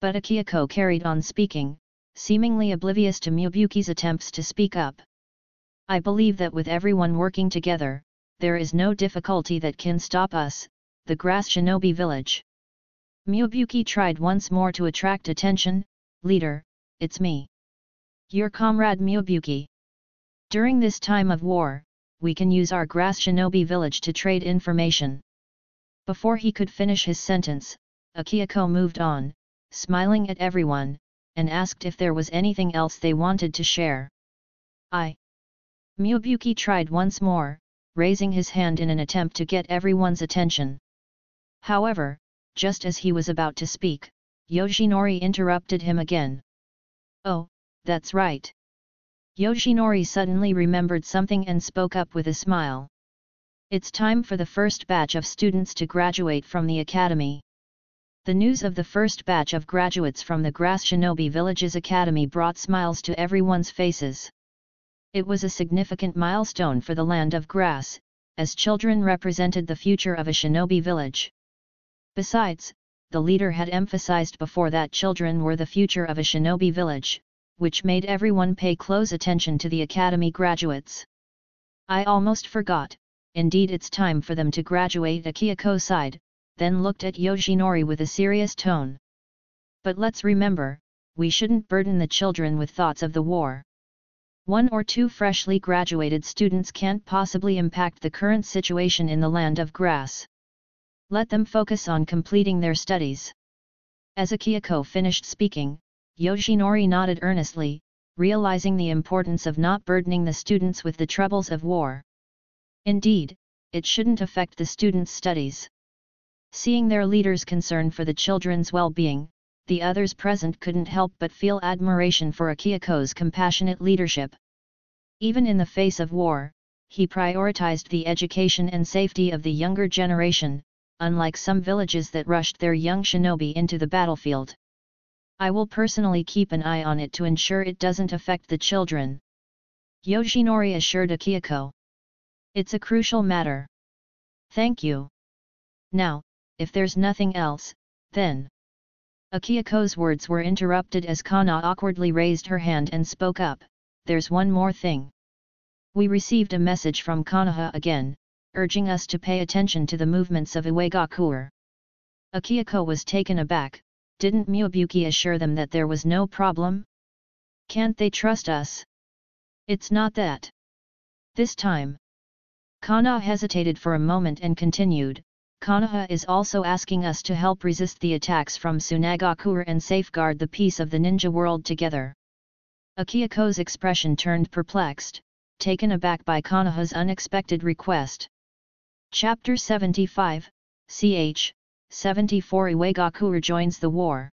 But Akiyoko carried on speaking, seemingly oblivious to Miyabuki's attempts to speak up. "I believe that with everyone working together, there is no difficulty that can stop us, the Grass Shinobi village." Miyabuki tried once more to attract attention. "Leader, it's me. Your comrade Miyabuki. During this time of war, we can use our Grass Shinobi village to trade information." Before he could finish his sentence, Akiyoko moved on, smiling at everyone, and asked if there was anything else they wanted to share. Miyabuki tried once more, raising his hand in an attempt to get everyone's attention. However, just as he was about to speak, Yoshinori interrupted him again. "Oh, that's right." Yoshinori suddenly remembered something and spoke up with a smile. "It's time for the first batch of students to graduate from the academy." The news of the first batch of graduates from the Grass Shinobi Village's academy brought smiles to everyone's faces. It was a significant milestone for the land of grass, as children represented the future of a shinobi village. Besides, the leader had emphasized before that children were the future of a shinobi village, which made everyone pay close attention to the academy graduates. "I almost forgot, indeed it's time for them to graduate," Akiyoko sighed, then looked at Yoshinori with a serious tone. "But let's remember, we shouldn't burden the children with thoughts of the war. 1 or 2 freshly graduated students can't possibly impact the current situation in the land of grass. Let them focus on completing their studies." As Akiyoko finished speaking, Yoshinori nodded earnestly, realizing the importance of not burdening the students with the troubles of war. Indeed, it shouldn't affect the students' studies. Seeing their leader's concern for the children's well-being, the others present couldn't help but feel admiration for Akiyoko's compassionate leadership. Even in the face of war, he prioritized the education and safety of the younger generation, unlike some villages that rushed their young shinobi into the battlefield. "I will personally keep an eye on it to ensure it doesn't affect the children," Yoshinori assured Akiyoko. "It's a crucial matter." "Thank you. Now, if there's nothing else, then..." Akiyoko's words were interrupted as Kana awkwardly raised her hand and spoke up, "There's one more thing. We received a message from Konoha again, urging us to pay attention to the movements of Iwagakure." Akiyoko was taken aback. Didn't Miyabuki assure them that there was no problem? Can't they trust us? It's not that. This time. Kana hesitated for a moment and continued, "Konoha is also asking us to help resist the attacks from Sunagakure and safeguard the peace of the ninja world together." Akiyoko's expression turned perplexed, taken aback by Konoha's unexpected request. Chapter 75, ch. 74 Iwagakure joins the war.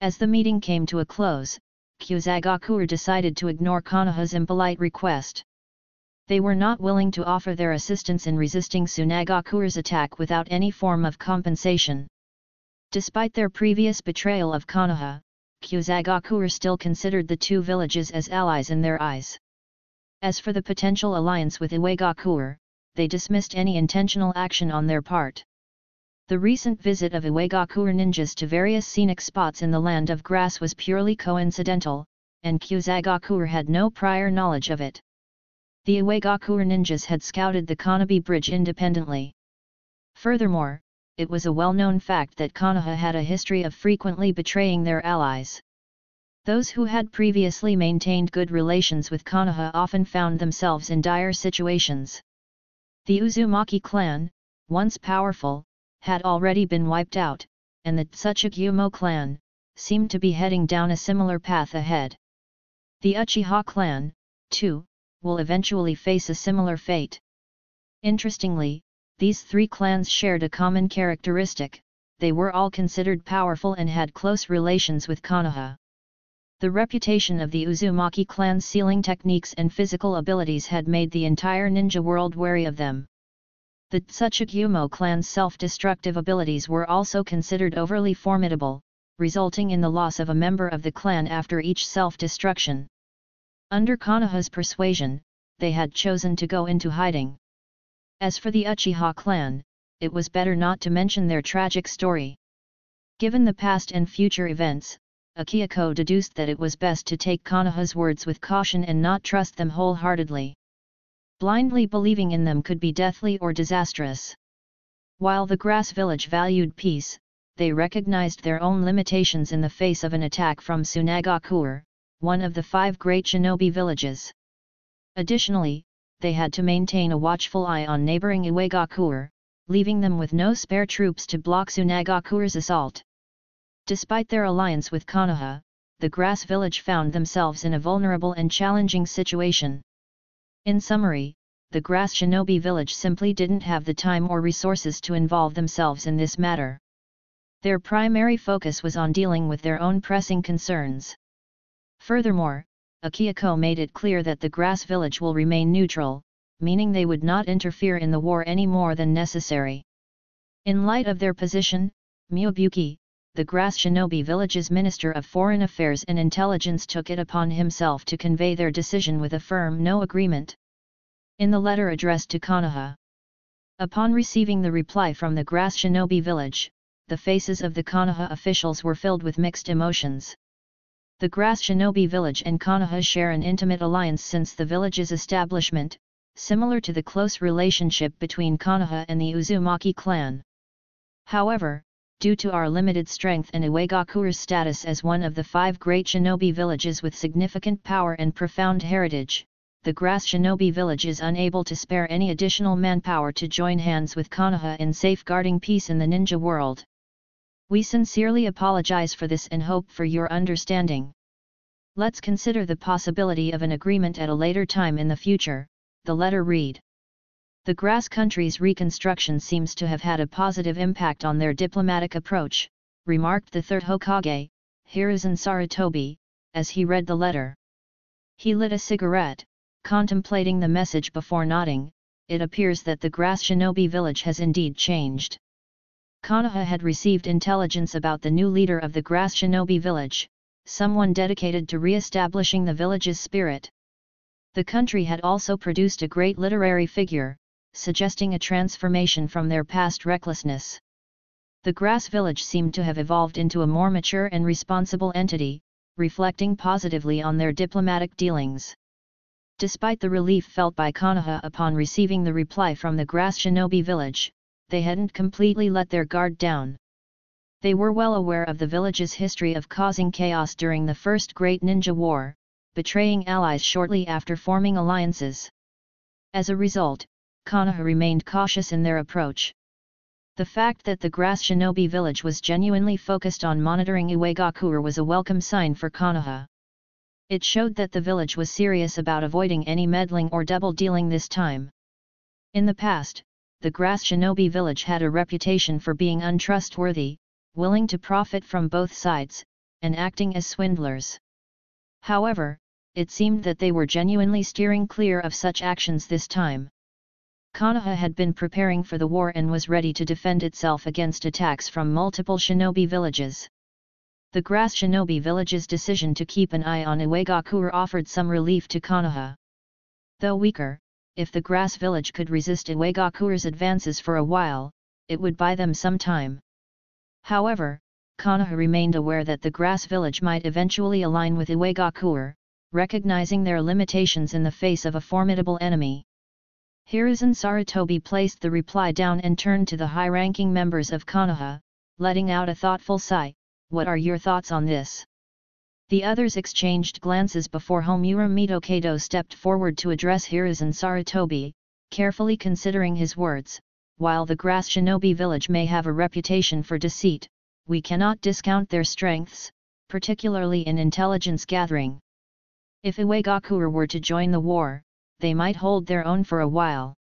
As the meeting came to a close, Kusagakure decided to ignore Konoha's impolite request. They were not willing to offer their assistance in resisting Sunagakure's attack without any form of compensation. Despite their previous betrayal of Konoha, Kusagakure still considered the two villages as allies in their eyes. As for the potential alliance with Iwagakure, they dismissed any intentional action on their part. The recent visit of Iwagakure ninjas to various scenic spots in the Land of Grass was purely coincidental, and Kusagakure had no prior knowledge of it. The Iwagakure ninjas had scouted the Kanabi Bridge independently. Furthermore, it was a well-known fact that Konoha had a history of frequently betraying their allies. Those who had previously maintained good relations with Konoha often found themselves in dire situations. The Uzumaki clan, once powerful, had already been wiped out, and the Tsuchigumo clan seemed to be heading down a similar path ahead. The Uchiha clan, too, will eventually face a similar fate. Interestingly, these three clans shared a common characteristic: they were all considered powerful and had close relations with Konoha. The reputation of the Uzumaki clan's sealing techniques and physical abilities had made the entire ninja world wary of them. The Tsuchigumo clan's self-destructive abilities were also considered overly formidable, resulting in the loss of a member of the clan after each self-destruction. Under Konoha's persuasion, they had chosen to go into hiding. As for the Uchiha clan, it was better not to mention their tragic story. Given the past and future events, Akihiko deduced that it was best to take Konoha's words with caution and not trust them wholeheartedly. Blindly believing in them could be deathly or disastrous. While the Grass Village valued peace, they recognized their own limitations in the face of an attack from Sunagakure, one of the 5 great shinobi villages. Additionally, they had to maintain a watchful eye on neighboring Iwagakure, leaving them with no spare troops to block Sunagakure's assault. Despite their alliance with Konoha, the Grass Village found themselves in a vulnerable and challenging situation. In summary, the Grass Shinobi Village simply didn't have the time or resources to involve themselves in this matter. Their primary focus was on dealing with their own pressing concerns. Furthermore, Akihiko made it clear that the Grass Village will remain neutral, meaning they would not interfere in the war any more than necessary. In light of their position, Myobuki, the Grass Shinobi Village's Minister of Foreign Affairs and Intelligence, took it upon himself to convey their decision with a firm no agreement. In the letter addressed to Konoha. Upon receiving the reply from the Grass Shinobi Village, the faces of the Konoha officials were filled with mixed emotions. The Grass Shinobi Village and Konoha share an intimate alliance since the village's establishment, similar to the close relationship between Konoha and the Uzumaki clan. However, due to our limited strength and Iwagakure's status as one of the 5 great shinobi villages with significant power and profound heritage, the Grass Shinobi Village is unable to spare any additional manpower to join hands with Konoha in safeguarding peace in the ninja world. We sincerely apologize for this and hope for your understanding. Let's consider the possibility of an agreement at a later time in the future, the letter read. The Grass Country's reconstruction seems to have had a positive impact on their diplomatic approach, remarked the 3rd Hokage, Hiruzen Sarutobi, as he read the letter. He lit a cigarette, contemplating the message before nodding. It appears that the Grass Shinobi Village has indeed changed. Konoha had received intelligence about the new leader of the Grass Shinobi Village, someone dedicated to re-establishing the village's spirit. The country had also produced a great literary figure, suggesting a transformation from their past recklessness. The Grass Village seemed to have evolved into a more mature and responsible entity, reflecting positively on their diplomatic dealings. Despite the relief felt by Konoha upon receiving the reply from the Grass Shinobi Village, they hadn't completely let their guard down. They were well aware of the village's history of causing chaos during the First Great Ninja War, betraying allies shortly after forming alliances. As a result, Konoha remained cautious in their approach. The fact that the Grass Shinobi Village was genuinely focused on monitoring Iwagakure was a welcome sign for Konoha. It showed that the village was serious about avoiding any meddling or double-dealing this time. In the past, the Grass Shinobi Village had a reputation for being untrustworthy, willing to profit from both sides, and acting as swindlers. However, it seemed that they were genuinely steering clear of such actions this time. Konoha had been preparing for the war and was ready to defend itself against attacks from multiple shinobi villages. The Grass Shinobi Village's decision to keep an eye on Iwagakure offered some relief to Konoha. Though weaker, if the grass village could resist Iwagakure's advances for a while, it would buy them some time. However, Konoha remained aware that the grass village might eventually align with Iwagakure, recognizing their limitations in the face of a formidable enemy. Hiruzen Sarutobi placed the reply down and turned to the high-ranking members of Konoha, letting out a thoughtful sigh. "What are your thoughts on this?" The others exchanged glances before Homura Mitokado stepped forward to address Hiruzen Sarutobi, carefully considering his words. "While the grass shinobi village may have a reputation for deceit, we cannot discount their strengths, particularly in intelligence gathering. If Iwagakure were to join the war, they might hold their own for a while."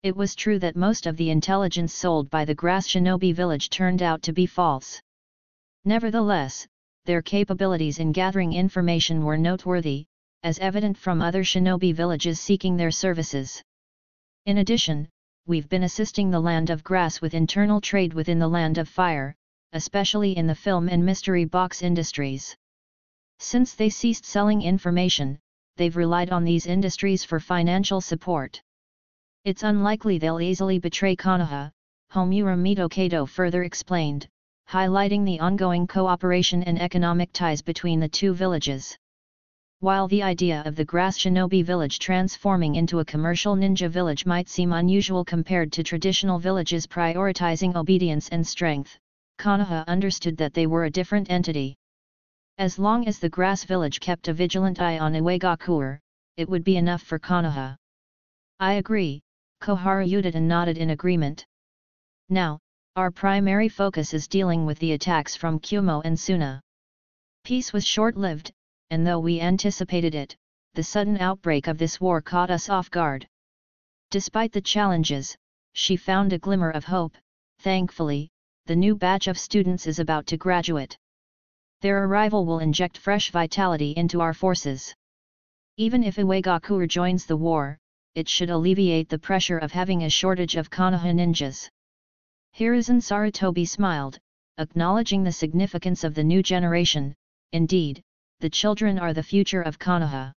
It was true that most of the intelligence sold by the grass shinobi village turned out to be false. Nevertheless, their capabilities in gathering information were noteworthy, as evident from other shinobi villages seeking their services. In addition, we've been assisting the Land of Grass with internal trade within the Land of Fire, especially in the film and mystery box industries. Since they ceased selling information, they've relied on these industries for financial support. It's unlikely they'll easily betray Konoha, Homura Mitokado further explained, highlighting the ongoing cooperation and economic ties between the two villages. While the idea of the grass shinobi village transforming into a commercial ninja village might seem unusual compared to traditional villages prioritizing obedience and strength, Konoha understood that they were a different entity. As long as the grass village kept a vigilant eye on Iwagakure, it would be enough for Konoha. "I agree," Koharu Yudata nodded in agreement. "Now, our primary focus is dealing with the attacks from Kumo and Suna." Peace was short-lived, and though we anticipated it, the sudden outbreak of this war caught us off guard. Despite the challenges, she found a glimmer of hope. "Thankfully, the new batch of students is about to graduate. Their arrival will inject fresh vitality into our forces. Even if Iwagakure joins the war, it should alleviate the pressure of having a shortage of Konoha ninjas." Hiruzen Sarutobi smiled, acknowledging the significance of the new generation. Indeed, the children are the future of Konoha.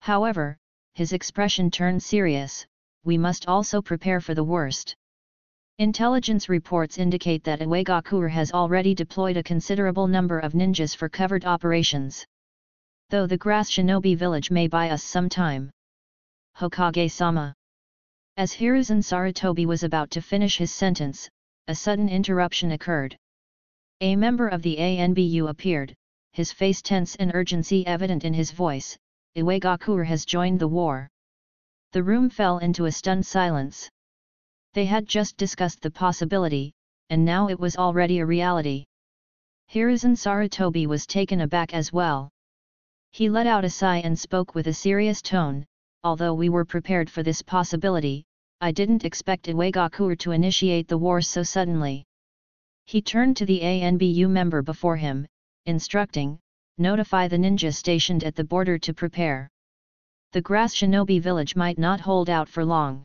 However, his expression turned serious. "We must also prepare for the worst. Intelligence reports indicate that Iwagakure has already deployed a considerable number of ninjas for covert operations. Though the grass shinobi village may buy us some time." "Hokage-sama." As Hiruzen Sarutobi was about to finish his sentence, a sudden interruption occurred. A member of the ANBU appeared, his face tense and urgency evident in his voice. "Iwagakure has joined the war." The room fell into a stunned silence. They had just discussed the possibility, and now it was already a reality. Hiruzen Sarutobi was taken aback as well. He let out a sigh and spoke with a serious tone. "Although we were prepared for this possibility, I didn't expect Iwagakure to initiate the war so suddenly." He turned to the ANBU member before him, instructing, "Notify the ninja stationed at the border to prepare. The grass shinobi village might not hold out for long."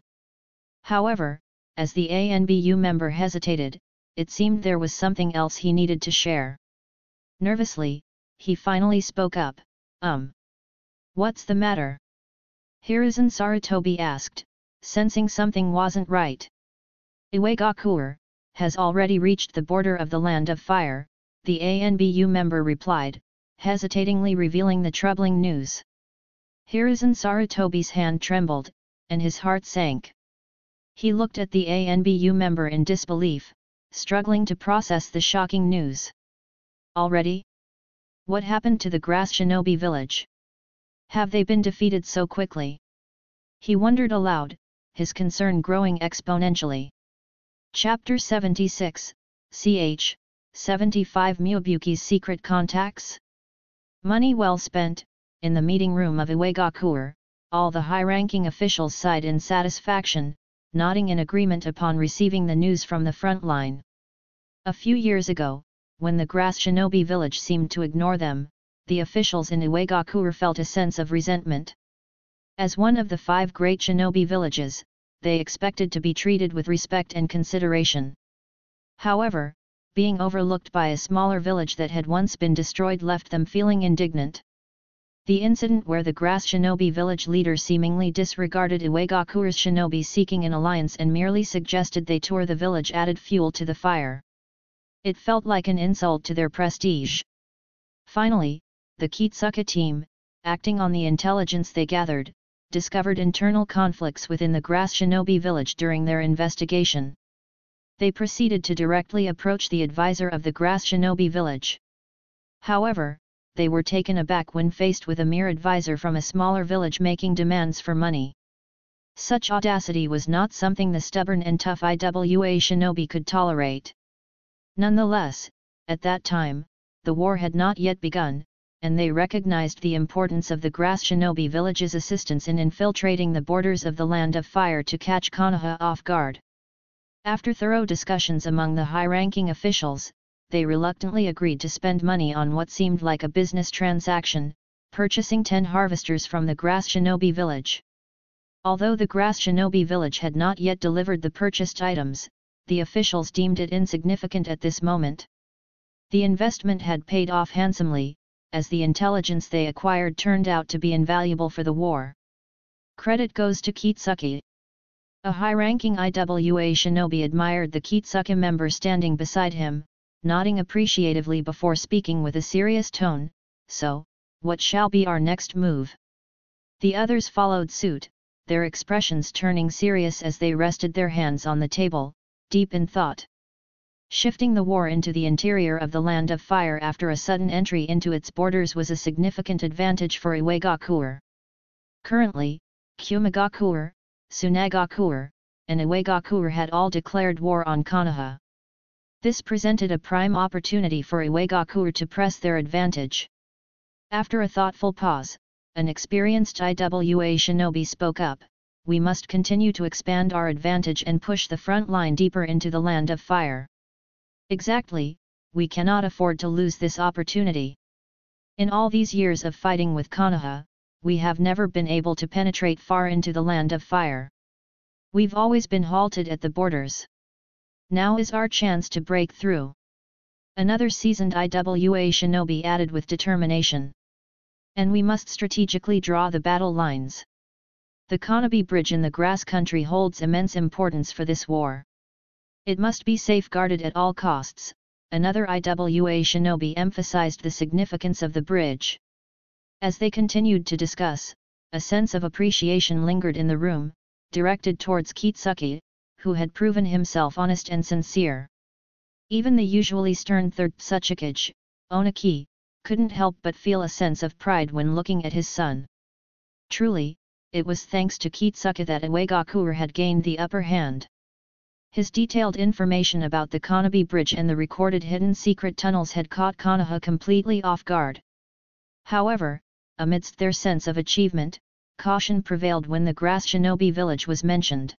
However, as the ANBU member hesitated, it seemed there was something else he needed to share. Nervously, he finally spoke up. What's the matter?" Hiruzen Sarutobi asked, sensing something wasn't right. "Iwagakure has already reached the border of the Land of Fire," the ANBU member replied, hesitatingly revealing the troubling news. Hiruzen Sarutobi's hand trembled, and his heart sank. He looked at the ANBU member in disbelief, struggling to process the shocking news. "Already? What happened to the grass shinobi village? Have they been defeated so quickly?" He wondered aloud, his concern growing exponentially. Chapter 76, ch. 75 Myobuki's Secret Contacts? Money well spent. In the meeting room of Iwagakure, all the high-ranking officials sighed in satisfaction, nodding in agreement upon receiving the news from the front line. A few years ago, when the grass shinobi village seemed to ignore them, the officials in Iwagakure felt a sense of resentment. As one of the 5 great shinobi villages, they expected to be treated with respect and consideration. However, being overlooked by a smaller village that had once been destroyed left them feeling indignant. The incident where the grass shinobi village leader seemingly disregarded Iwagakure's shinobi seeking an alliance and merely suggested they tour the village added fuel to the fire. It felt like an insult to their prestige. Finally, the Kitsuka team, acting on the intelligence they gathered, discovered internal conflicts within the grass shinobi village during their investigation. They proceeded to directly approach the advisor of the grass shinobi village. However, they were taken aback when faced with a mere advisor from a smaller village making demands for money. Such audacity was not something the stubborn and tough Iwa shinobi could tolerate. Nonetheless, at that time, the war had not yet begun, and they recognized the importance of the grass shinobi village's assistance in infiltrating the borders of the Land of Fire to catch Konoha off guard. After thorough discussions among the high-ranking officials, they reluctantly agreed to spend money on what seemed like a business transaction, purchasing 10 harvesters from the grass shinobi village. Although the grass shinobi village had not yet delivered the purchased items, the officials deemed it insignificant at this moment. The investment had paid off handsomely, as the intelligence they acquired turned out to be invaluable for the war. Credit goes to Kitsuka. A high-ranking Iwa shinobi admired the Kitsuka member standing beside him, nodding appreciatively before speaking with a serious tone, "So, what shall be our next move?" The others followed suit, their expressions turning serious as they rested their hands on the table, deep in thought. Shifting the war into the interior of the Land of Fire after a sudden entry into its borders was a significant advantage for Iwagakure. Currently, Kumagakure, Tsunagakure, and Iwagakure had all declared war on Konoha. This presented a prime opportunity for Iwagakure to press their advantage. After a thoughtful pause, an experienced Iwa shinobi spoke up, "We must continue to expand our advantage and push the front line deeper into the Land of Fire." Exactly, we cannot afford to lose this opportunity. In all these years of fighting with Konoha, we have never been able to penetrate far into the Land of Fire. We've always been halted at the borders. Now is our chance to break through. Another seasoned Iwa shinobi added with determination. And we must strategically draw the battle lines. The Konoha Bridge in the grass country holds immense importance for this war. It must be safeguarded at all costs. Another Iwa shinobi emphasized the significance of the bridge. As they continued to discuss, a sense of appreciation lingered in the room, directed towards Kitsuka, who had proven himself honest and sincere. Even the usually stern third Tsuchikage, Onaki, couldn't help but feel a sense of pride when looking at his son. Truly, it was thanks to Kitsuka that Iwagakure had gained the upper hand. His detailed information about the Konoha Bridge and the recorded hidden secret tunnels had caught Konoha completely off guard. However, amidst their sense of achievement, caution prevailed when the grass shinobi village was mentioned.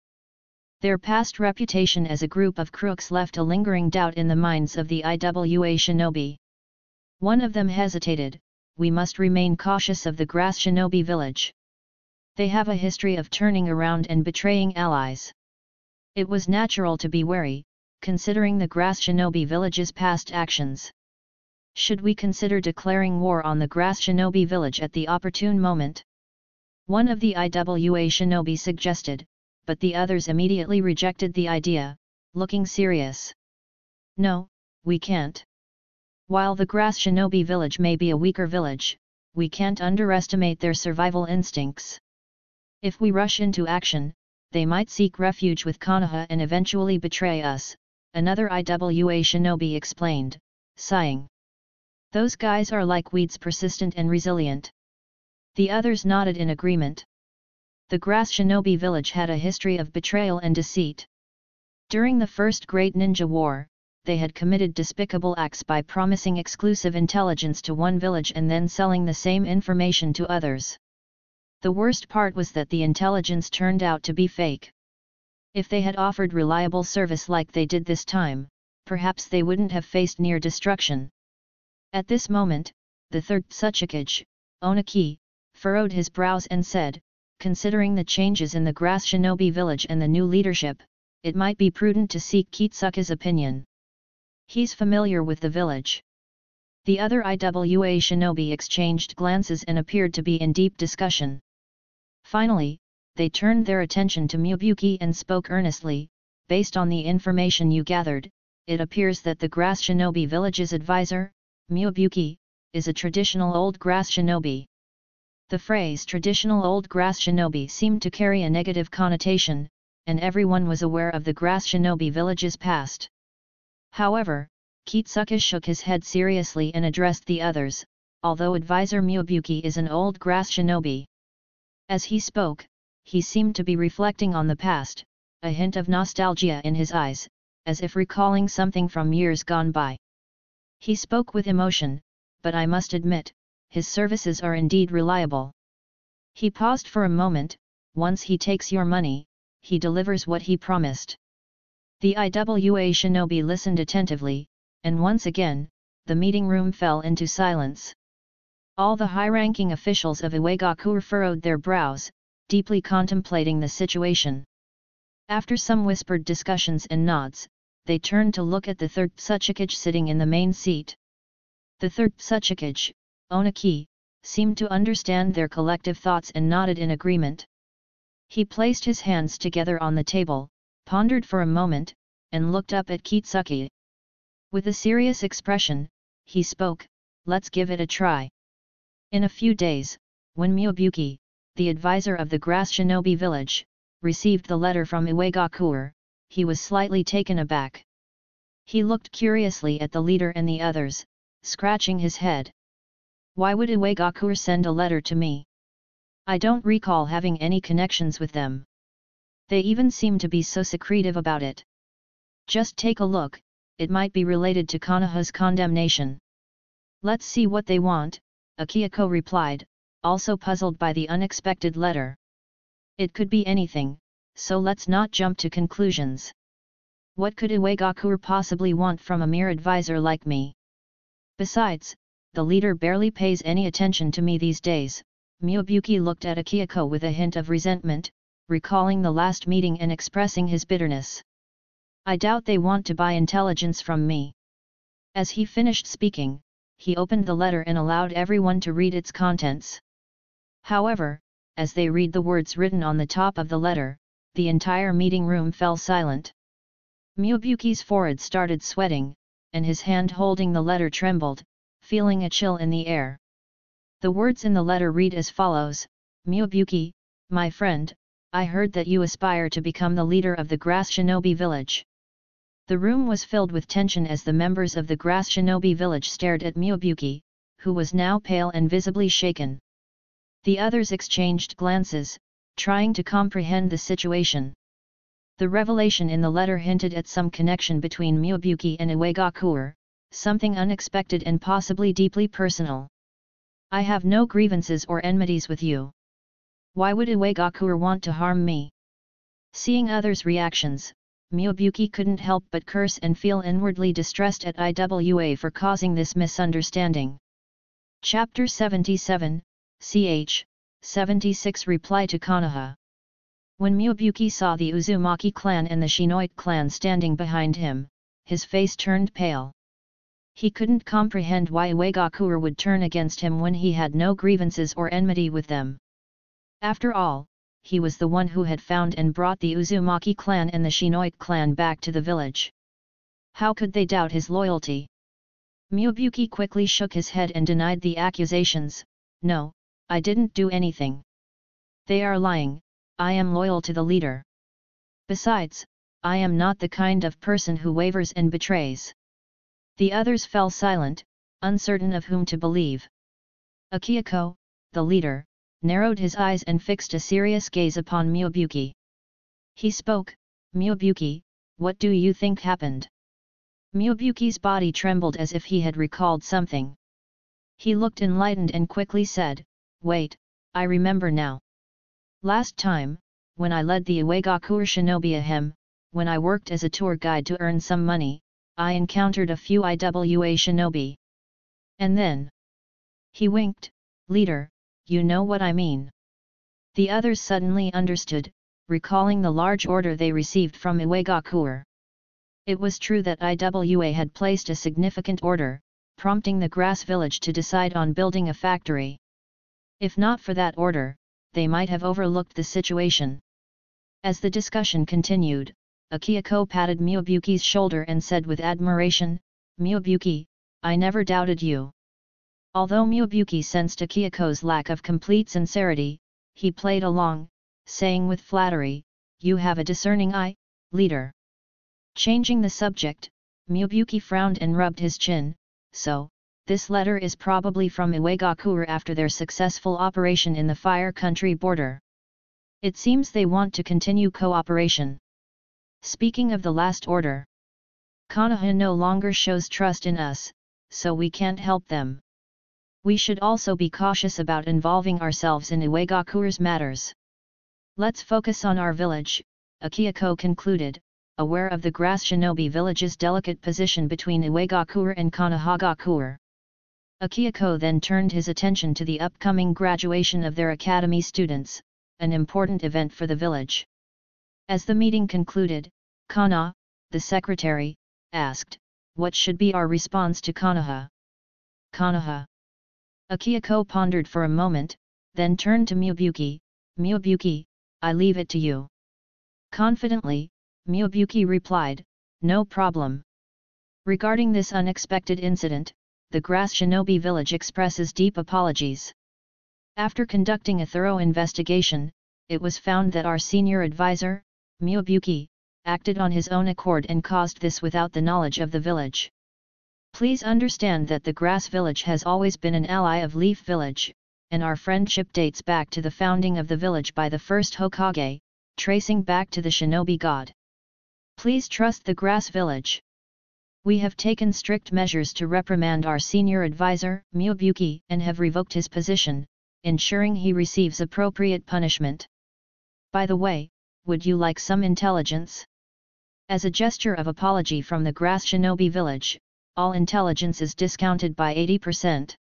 Their past reputation as a group of crooks left a lingering doubt in the minds of the Iwa shinobi. One of them hesitated, "We must remain cautious of the grass shinobi village. They have a history of turning around and betraying allies." It was natural to be wary, considering the grass shinobi village's past actions. "Should we consider declaring war on the grass shinobi village at the opportune moment?" One of the Iwa shinobi suggested, but the others immediately rejected the idea, looking serious. "No, we can't. While the grass shinobi village may be a weaker village, we can't underestimate their survival instincts. If we rush into action, they might seek refuge with Konoha and eventually betray us," another Iwa shinobi explained, sighing. "Those guys are like weeds, persistent and resilient." The others nodded in agreement. The grass shinobi village had a history of betrayal and deceit. During the First Great Ninja War, they had committed despicable acts by promising exclusive intelligence to one village and then selling the same information to others. The worst part was that the intelligence turned out to be fake. If they had offered reliable service like they did this time, perhaps they wouldn't have faced near destruction. At this moment, the third Tsuchikage, Onaki, furrowed his brows and said, "Considering the changes in the grass shinobi village and the new leadership, it might be prudent to seek Kitsuka's opinion. He's familiar with the village." The other IWA shinobi exchanged glances and appeared to be in deep discussion. Finally, they turned their attention to Miyabuki and spoke earnestly. Based on the information you gathered, it appears that the grass shinobi village's advisor, Miyabuki, is a traditional old grass shinobi. The phrase traditional old grass shinobi seemed to carry a negative connotation, and everyone was aware of the grass shinobi village's past. However, Kitsuka shook his head seriously and addressed the others, although advisor Miyabuki is an old grass shinobi. As he spoke, he seemed to be reflecting on the past, a hint of nostalgia in his eyes, as if recalling something from years gone by. He spoke with emotion, but I must admit, his services are indeed reliable. He paused for a moment. Once he takes your money, he delivers what he promised. The IWA shinobi listened attentively, and once again, the meeting room fell into silence. All the high-ranking officials of Iwagakure furrowed their brows, deeply contemplating the situation. After some whispered discussions and nods, they turned to look at the third Tsuchikage sitting in the main seat. The third Tsuchikage, Onaki, seemed to understand their collective thoughts and nodded in agreement. He placed his hands together on the table, pondered for a moment, and looked up at Kitsuki. With a serious expression, he spoke, "Let's give it a try." In a few days, when Miyabuki, the advisor of the grass shinobi village, received the letter from Iwagakure, he was slightly taken aback. He looked curiously at the leader and the others, scratching his head. Why would Iwagakure send a letter to me? I don't recall having any connections with them. They even seem to be so secretive about it. Just take a look, it might be related to Konoha's condemnation. Let's see what they want, Akihiko replied, also puzzled by the unexpected letter. It could be anything, so let's not jump to conclusions. What could Iwagakure possibly want from a mere advisor like me? Besides, the leader barely pays any attention to me these days. Miyabuki looked at Akihiko with a hint of resentment, recalling the last meeting and expressing his bitterness. I doubt they want to buy intelligence from me. As he finished speaking, he opened the letter and allowed everyone to read its contents. However, as they read the words written on the top of the letter, the entire meeting room fell silent. Miyabuki's forehead started sweating, and his hand holding the letter trembled, feeling a chill in the air. The words in the letter read as follows: Miyabuki, my friend, I heard that you aspire to become the leader of the grass shinobi village. The room was filled with tension as the members of the grass shinobi village stared at Miyabuki, who was now pale and visibly shaken. The others exchanged glances, trying to comprehend the situation. The revelation in the letter hinted at some connection between Miyabuki and Iwagakure, something unexpected and possibly deeply personal. I have no grievances or enmities with you. Why would Iwagakure want to harm me? Seeing others' reactions, Miyabuki couldn't help but curse and feel inwardly distressed at Iwa for causing this misunderstanding. Chapter 77, ch. 76 Reply to Konoha. When Miyabuki saw the Uzumaki clan and the Shinoite clan standing behind him, his face turned pale. He couldn't comprehend why Iwagakure would turn against him when he had no grievances or enmity with them. After all, he was the one who had found and brought the Uzumaki clan and the Shinoite clan back to the village. How could they doubt his loyalty? Miyabuki quickly shook his head and denied the accusations. No, I didn't do anything. They are lying, I am loyal to the leader. Besides, I am not the kind of person who wavers and betrays. The others fell silent, uncertain of whom to believe. Akihiko, the leader, narrowed his eyes and fixed a serious gaze upon Miyabuki. He spoke, Miyabuki, what do you think happened? Miyabuki's body trembled as if he had recalled something. He looked enlightened and quickly said, wait, I remember now. Last time, when I led the Iwagakure shinobi ahem, when I worked as a tour guide to earn some money, I encountered a few Iwa shinobi. And then? He winked, leader, you know what I mean. The others suddenly understood, recalling the large order they received from Iwagakure. It was true that Iwa had placed a significant order, prompting the grass village to decide on building a factory. If not for that order, they might have overlooked the situation. As the discussion continued, Akihiko patted Miyabuki's shoulder and said with admiration, "Miyabuki, I never doubted you." Although Miyabuki sensed Akihiko's lack of complete sincerity, he played along, saying with flattery, "You have a discerning eye, leader." Changing the subject, Miyabuki frowned and rubbed his chin. "So, this letter is probably from Iwagakure after their successful operation in the Fire Country border. It seems they want to continue cooperation. Speaking of the last order, Konoha no longer shows trust in us, so we can't help them. We should also be cautious about involving ourselves in Iwagakure's matters. Let's focus on our village," Akihiko concluded, aware of the grass shinobi village's delicate position between Iwagakure and Konohagakure. Akihiko then turned his attention to the upcoming graduation of their academy students, an important event for the village. As the meeting concluded, Kana, the secretary, asked, "What should be our response to Konoha?" "Konoha?" Akihiko pondered for a moment, then turned to Miyabuki. "Miyabuki, I leave it to you." Confidently, Miyabuki replied, "No problem." Regarding this unexpected incident, the Grass Shinobi village expresses deep apologies. After conducting a thorough investigation, it was found that our senior advisor, Miyabuki, acted on his own accord and caused this without the knowledge of the village. Please understand that the Grass Village has always been an ally of Leaf Village, and our friendship dates back to the founding of the village by the first Hokage, tracing back to the Shinobi God. Please trust the Grass Village. We have taken strict measures to reprimand our senior advisor, Miyabuki, and have revoked his position, ensuring he receives appropriate punishment. By the way, would you like some intelligence? As a gesture of apology from the Grass Shinobi village, all intelligence is discounted by 80%.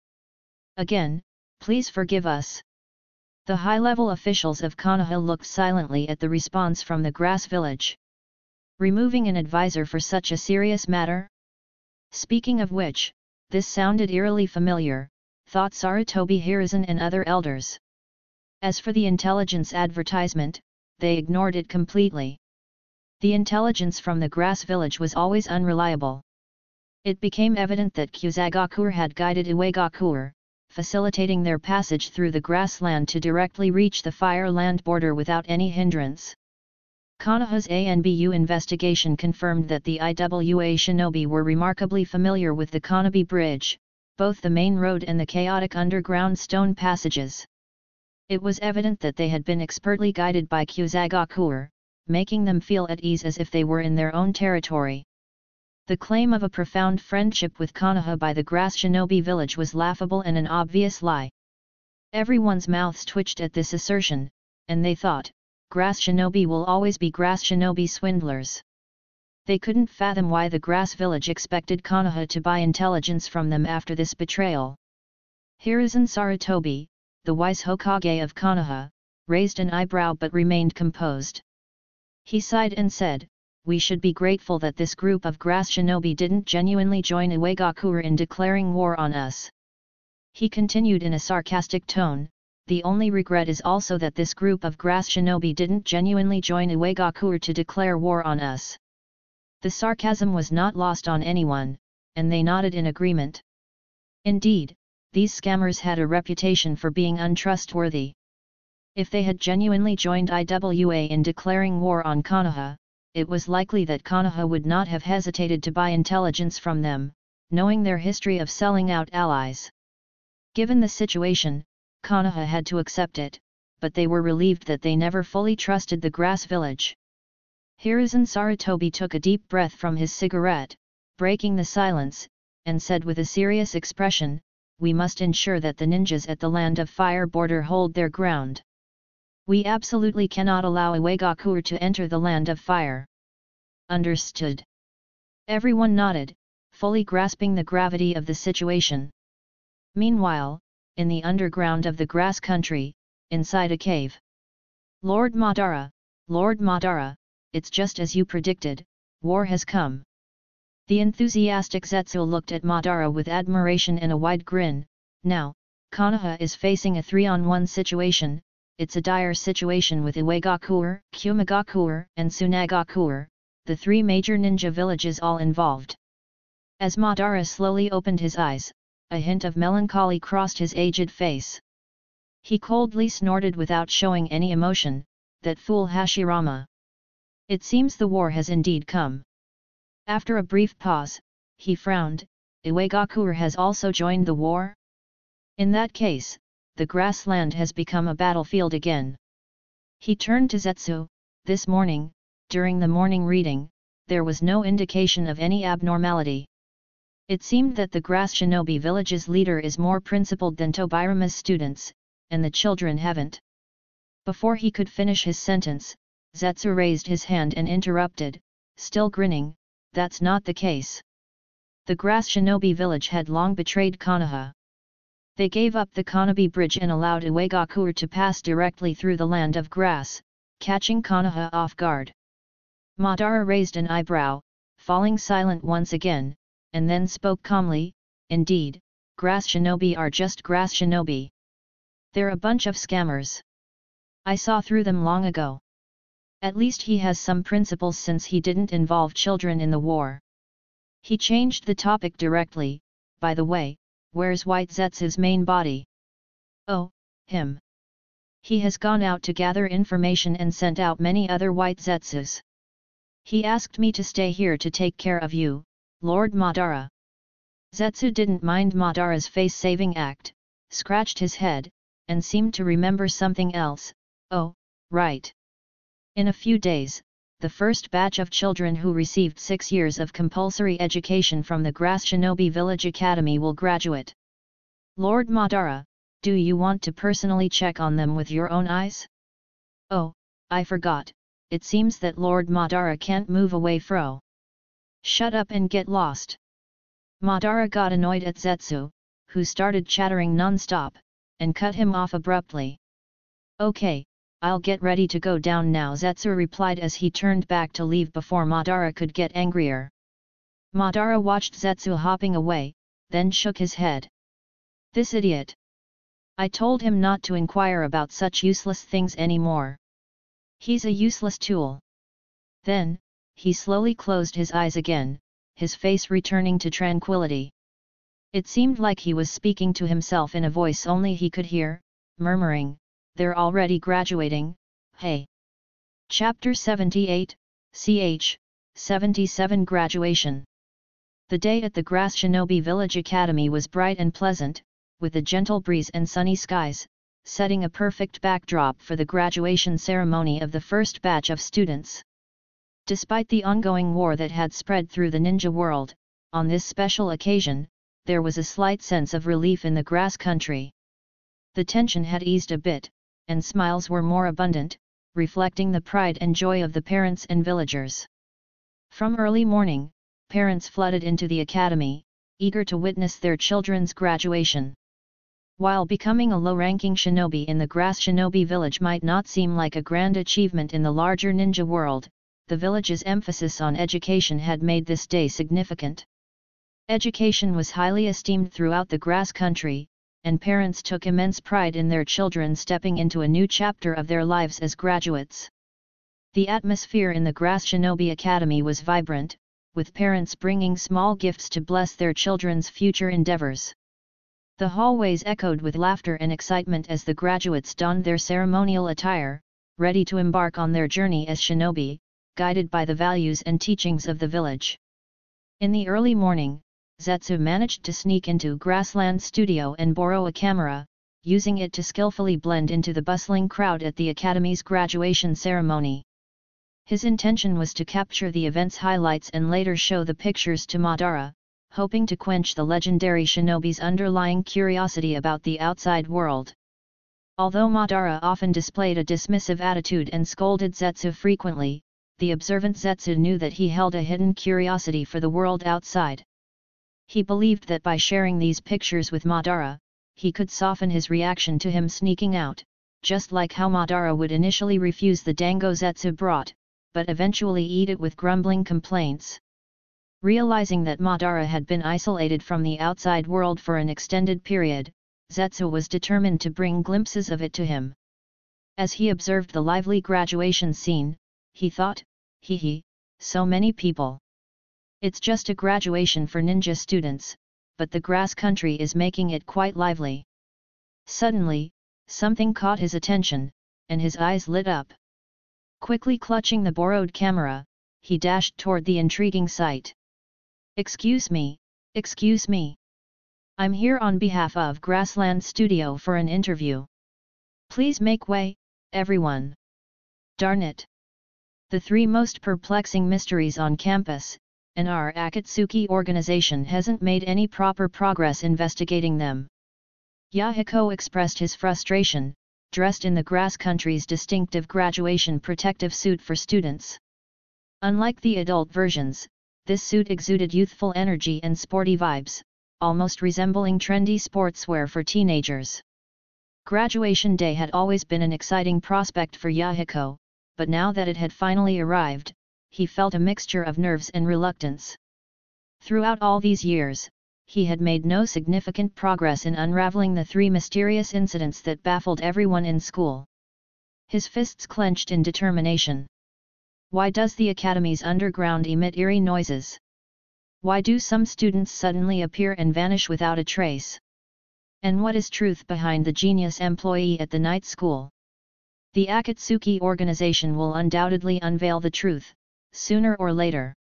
Again, please forgive us. The high-level officials of Konoha looked silently at the response from the Grass village. Removing an advisor for such a serious matter? Speaking of which, this sounded eerily familiar, thought Sarutobi Hiruzen and other elders. As for the intelligence advertisement, they ignored it completely. The intelligence from the Grass village was always unreliable. It became evident that Kusagakure had guided Iwagakure, facilitating their passage through the grassland to directly reach the Fire Land border without any hindrance. Konoha's ANBU investigation confirmed that the IWA shinobi were remarkably familiar with the Konobi Bridge, both the main road and the chaotic underground stone passages. It was evident that they had been expertly guided by Kusagakure, making them feel at ease as if they were in their own territory. The claim of a profound friendship with Konoha by the Grass Shinobi village was laughable and an obvious lie. Everyone's mouths twitched at this assertion, and they thought, Grass Shinobi will always be Grass Shinobi swindlers. They couldn't fathom why the Grass village expected Konoha to buy intelligence from them after this betrayal. Hiruzen Sarutobi, the wise Hokage of Konoha, raised an eyebrow but remained composed. He sighed and said, "We should be grateful that this group of Grass Shinobi didn't genuinely join Iwagakure in declaring war on us." He continued in a sarcastic tone, "The only regret is also that this group of Grass Shinobi didn't genuinely join Iwagakure to declare war on us." The sarcasm was not lost on anyone, and they nodded in agreement. Indeed, these scammers had a reputation for being untrustworthy. If they had genuinely joined IWA in declaring war on Konoha, it was likely that Konoha would not have hesitated to buy intelligence from them, knowing their history of selling out allies. Given the situation, Konoha had to accept it, but they were relieved that they never fully trusted the Grass village. Hiruzen Sarutobi took a deep breath from his cigarette, breaking the silence, and said with a serious expression, "We must ensure that the ninjas at the Land of Fire border hold their ground. We absolutely cannot allow Iwagakure to enter the Land of Fire." Understood. Everyone nodded, fully grasping the gravity of the situation. Meanwhile, in the underground of the Grass Country, inside a cave. Lord Madara, it's just as you predicted, war has come. The enthusiastic Zetsu looked at Madara with admiration and a wide grin. Now, Konoha is facing a 3-on-1 situation. It's a dire situation with Iwagakure, Kumagakure, and Tsunagakure, the 3 major ninja villages all involved. As Madara slowly opened his eyes, a hint of melancholy crossed his aged face. He coldly snorted without showing any emotion, "That fool Hashirama. It seems the war has indeed come." After a brief pause, he frowned. "Iwagakure has also joined the war? In that case, the grassland has become a battlefield again." He turned to Zetsu. This morning, during the morning reading, there was no indication of any abnormality. It seemed that the grass shinobi village's leader is more principled than Tobirama's students, and the children haven't. Before he could finish his sentence, Zetsu raised his hand and interrupted, still grinning, "That's not the case. The grass shinobi village had long betrayed Konoha. They gave up the Konobi bridge and allowed Iwagakure to pass directly through the land of grass, catching Konoha off guard." Madara raised an eyebrow, falling silent once again, and then spoke calmly, "Indeed, grass shinobi are just grass shinobi. They're a bunch of scammers. I saw through them long ago. At least he has some principles since he didn't involve children in the war." He changed the topic directly, "By the way, where's White Zetsu's main body?" "Oh, him. He has gone out to gather information and sent out many other White Zetsus. He asked me to stay here to take care of you, Lord Madara." Zetsu didn't mind Madara's face-saving act, scratched his head, and seemed to remember something else. "Oh, right. In a few days, the first batch of children who received 6 years of compulsory education from the Grass Shinobi Village Academy will graduate. Lord Madara, do you want to personally check on them with your own eyes?" "Oh, I forgot, it seems that Lord Madara can't move away fro. Shut up and get lost." Madara got annoyed at Zetsu, who started chattering non-stop, and cut him off abruptly. "Okay, I'll get ready to go down now," Zetsu replied as he turned back to leave before Madara could get angrier. Madara watched Zetsu hopping away, then shook his head. "This idiot! I told him not to inquire about such useless things anymore. He's a useless tool." Then, he slowly closed his eyes again, his face returning to tranquility. It seemed like he was speaking to himself in a voice only he could hear, murmuring, "They're already graduating, hey." Chapter 78, ch. 77 Graduation. The day at the Grass Shinobi Village Academy was bright and pleasant, with a gentle breeze and sunny skies, setting a perfect backdrop for the graduation ceremony of the first batch of students. Despite the ongoing war that had spread through the ninja world, on this special occasion, there was a slight sense of relief in the grass country. The tension had eased a bit, and smiles were more abundant, reflecting the pride and joy of the parents and villagers. From early morning, parents flooded into the academy, eager to witness their children's graduation. While becoming a low-ranking shinobi in the Grass Shinobi village might not seem like a grand achievement in the larger ninja world, the village's emphasis on education had made this day significant. Education was highly esteemed throughout the grass country, and parents took immense pride in their children stepping into a new chapter of their lives as graduates. The atmosphere in the Grass Shinobi Academy was vibrant, with parents bringing small gifts to bless their children's future endeavors. The hallways echoed with laughter and excitement as the graduates donned their ceremonial attire, ready to embark on their journey as shinobi, guided by the values and teachings of the village. In the early morning, Zetsu managed to sneak into Grassland Studio and borrow a camera, using it to skillfully blend into the bustling crowd at the Academy's graduation ceremony. His intention was to capture the event's highlights and later show the pictures to Madara, hoping to quench the legendary shinobi's underlying curiosity about the outside world. Although Madara often displayed a dismissive attitude and scolded Zetsu frequently, the observant Zetsu knew that he held a hidden curiosity for the world outside. He believed that by sharing these pictures with Madara, he could soften his reaction to him sneaking out, just like how Madara would initially refuse the dango Zetsu brought, but eventually eat it with grumbling complaints. Realizing that Madara had been isolated from the outside world for an extended period, Zetsu was determined to bring glimpses of it to him. As he observed the lively graduation scene, he thought, hee, so many people. It's just a graduation for ninja students, but the grass country is making it quite lively. Suddenly, something caught his attention, and his eyes lit up. Quickly clutching the borrowed camera, he dashed toward the intriguing sight. Excuse me, excuse me. I'm here on behalf of Grassland Studio for an interview. Please make way, everyone. Darn it. The three most perplexing mysteries on campus, and our Akatsuki organization hasn't made any proper progress investigating them. Yahiko expressed his frustration, dressed in the grass country's distinctive graduation protective suit for students. Unlike the adult versions, this suit exuded youthful energy and sporty vibes, almost resembling trendy sportswear for teenagers. Graduation day had always been an exciting prospect for Yahiko, but now that it had finally arrived, he felt a mixture of nerves and reluctance. Throughout all these years, he had made no significant progress in unraveling the three mysterious incidents that baffled everyone in school. His fists clenched in determination. Why does the academy's underground emit eerie noises? Why do some students suddenly appear and vanish without a trace? And what is truth behind the genius employee at the night school? The Akatsuki organization will undoubtedly unveil the truth, sooner or later.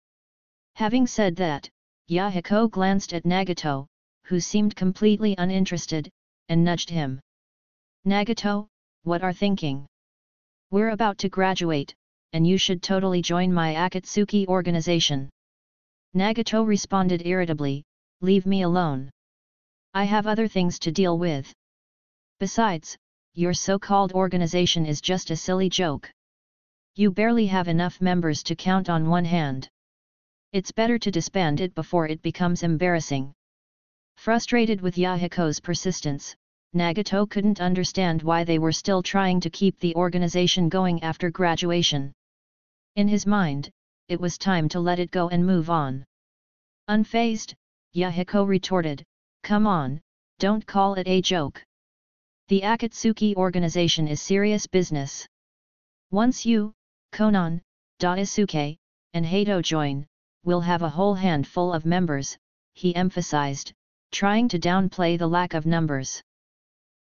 Having said that, Yahiko glanced at Nagato, who seemed completely uninterested, and nudged him. Nagato, what are thinking? We're about to graduate, and you should totally join my Akatsuki organization. Nagato responded irritably, leave me alone. I have other things to deal with. Besides, your so-called organization is just a silly joke. You barely have enough members to count on one hand. It's better to disband it before it becomes embarrassing. Frustrated with Yahiko's persistence, Nagato couldn't understand why they were still trying to keep the organization going after graduation. In his mind, it was time to let it go and move on. Unfazed, Yahiko retorted, come on, don't call it a joke. The Akatsuki organization is serious business. Once you, Konan, Daisuke, and Hato join, we'll have a whole handful of members, he emphasized, trying to downplay the lack of numbers.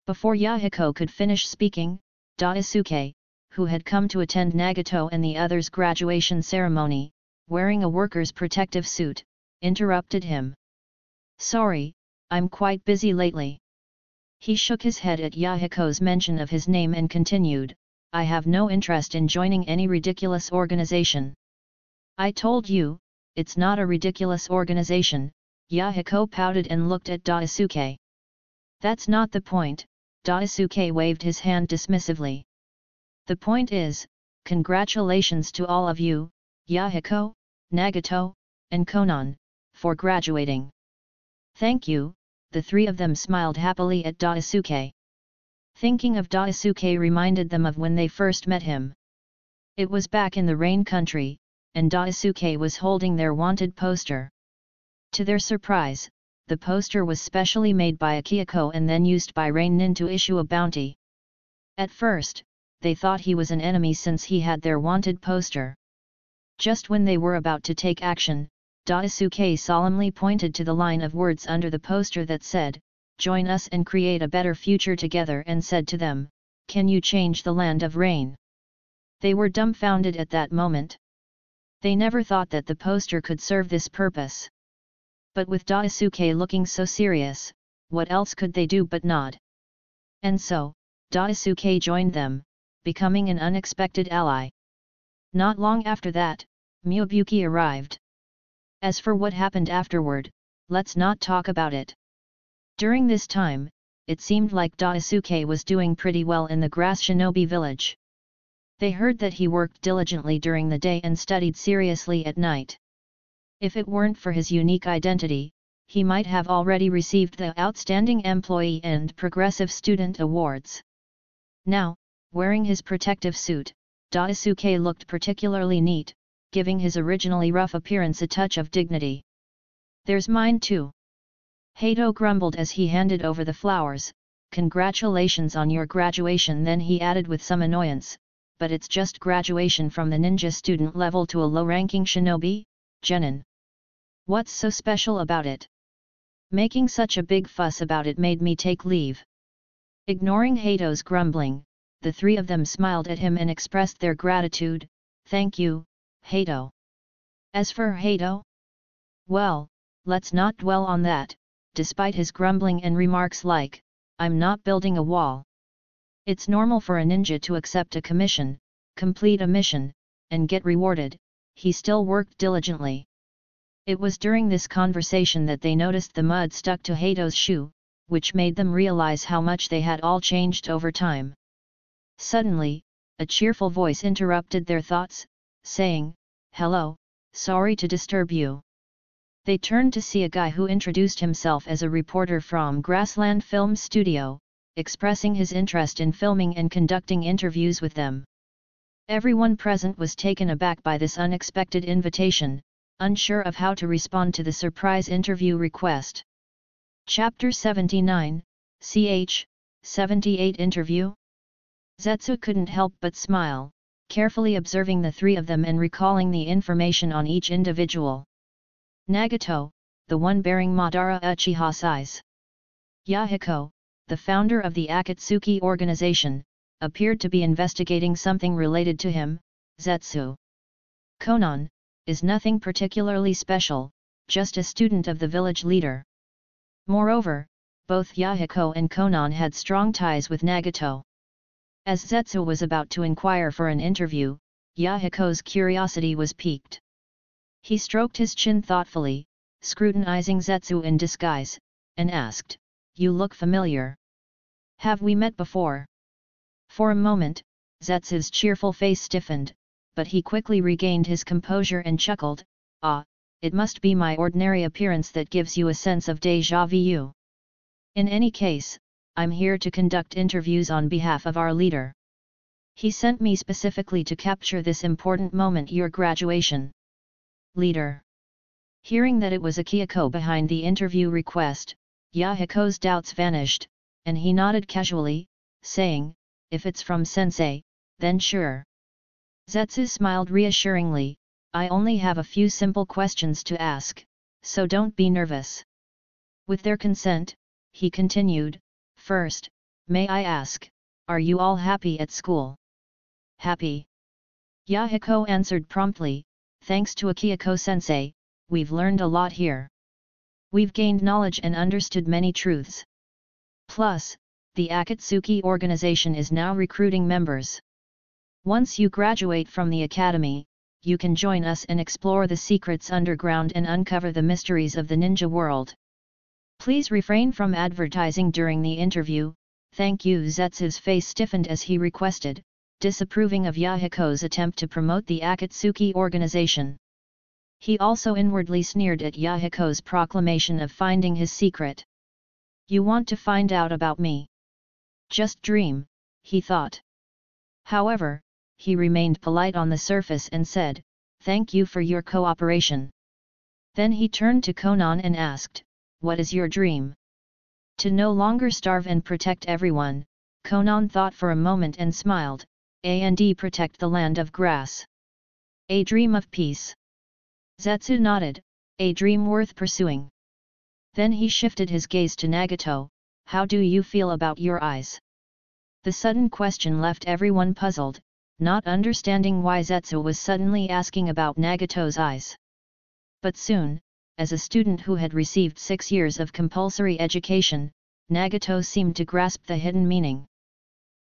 Before Yahiko could finish speaking, Daisuke, who had come to attend Nagato and the others' graduation ceremony, wearing a worker's protective suit, interrupted him. Sorry, I'm quite busy lately. He shook his head at Yahiko's mention of his name and continued, I have no interest in joining any ridiculous organization. I told you, it's not a ridiculous organization, Yahiko pouted and looked at Daisuke. That's not the point, Daisuke waved his hand dismissively. The point is, congratulations to all of you, Yahiko, Nagato, and Konan, for graduating. Thank you, the three of them smiled happily at Daisuke. Thinking of Daisuke reminded them of when they first met him. It was back in the rain country, and Daisuke was holding their wanted poster. To their surprise, the poster was specially made by Akihiko and then used by Rain Nin to issue a bounty. At first, they thought he was an enemy since he had their wanted poster. Just when they were about to take action, Daisuke solemnly pointed to the line of words under the poster that said, join us and create a better future together, and said to them, can you change the land of rain? They were dumbfounded at that moment. They never thought that the poster could serve this purpose. But with Daisuke looking so serious, what else could they do but nod? And so, Daisuke joined them, becoming an unexpected ally. Not long after that, Miobuki arrived. As for what happened afterward, let's not talk about it. During this time, it seemed like Daisuke was doing pretty well in the grass shinobi village. They heard that he worked diligently during the day and studied seriously at night. If it weren't for his unique identity, he might have already received the Outstanding Employee and Progressive Student awards. Now, wearing his protective suit, Daisuke looked particularly neat, giving his originally rough appearance a touch of dignity. "There's mine too." Hato grumbled as he handed over the flowers. "Congratulations on your graduation." Then he added with some annoyance, "But it's just graduation from the ninja student level to a low-ranking shinobi, genin. What's so special about it? Making such a big fuss about it made me take leave." Ignoring Hato's grumbling, the three of them smiled at him and expressed their gratitude. "Thank you, Hato." As for Hato? Well, let's not dwell on that. Despite his grumbling and remarks like, "I'm not building a wall. It's normal for a ninja to accept a commission, complete a mission, and get rewarded," he still worked diligently. It was during this conversation that they noticed the mud stuck to Hato's shoe, which made them realize how much they had all changed over time. Suddenly, a cheerful voice interrupted their thoughts, saying, "Hello, sorry to disturb you." They turned to see a guy who introduced himself as a reporter from Grassland Film Studio, expressing his interest in filming and conducting interviews with them. Everyone present was taken aback by this unexpected invitation, unsure of how to respond to the surprise interview request. Chapter 79, ch. 78 Interview? Zetsu couldn't help but smile, carefully observing the three of them and recalling the information on each individual. Nagato, the one bearing Madara Uchiha's eyes. Yahiko, the founder of the Akatsuki organization, appeared to be investigating something related to him. Zetsu. Konan, is nothing particularly special, just a student of the village leader. Moreover, both Yahiko and Konan had strong ties with Nagato. As Zetsu was about to inquire for an interview, Yahiko's curiosity was piqued. He stroked his chin thoughtfully, scrutinizing Zetsu in disguise, and asked, "You look familiar. Have we met before?" For a moment, Zetsu's cheerful face stiffened, but he quickly regained his composure and chuckled, "Ah, it must be my ordinary appearance that gives you a sense of déjà vu. In any case, I'm here to conduct interviews on behalf of our leader. He sent me specifically to capture this important moment, your graduation." Leader. Hearing that it was Akihiko behind the interview request, Yahiko's doubts vanished, and he nodded casually, saying, "If it's from sensei, then sure." Zetsu smiled reassuringly, "I only have a few simple questions to ask, so don't be nervous." With their consent, he continued, "First, may I ask, are you all happy at school?" "Happy?" Yahiko answered promptly, "Thanks to Akihiko-sensei, we've learned a lot here. We've gained knowledge and understood many truths. Plus, the Akatsuki organization is now recruiting members. Once you graduate from the academy, you can join us and explore the secrets underground and uncover the mysteries of the ninja world. Please refrain from advertising during the interview, thank you." Zetsu's face stiffened as he requested, disapproving of Yahiko's attempt to promote the Akatsuki organization. He also inwardly sneered at Yahiko's proclamation of finding his secret. "You want to find out about me? Just dream," he thought. However, he remained polite on the surface and said, "Thank you for your cooperation." Then he turned to Konan and asked, "What is your dream?" "To no longer starve and protect everyone," Konan thought for a moment and smiled, "and protect the land of grass. A dream of peace." Zetsu nodded, "A dream worth pursuing." Then he shifted his gaze to Nagato, "How do you feel about your eyes?" The sudden question left everyone puzzled, not understanding why Zetsu was suddenly asking about Nagato's eyes. But soon, as a student who had received 6 years of compulsory education, Nagato seemed to grasp the hidden meaning.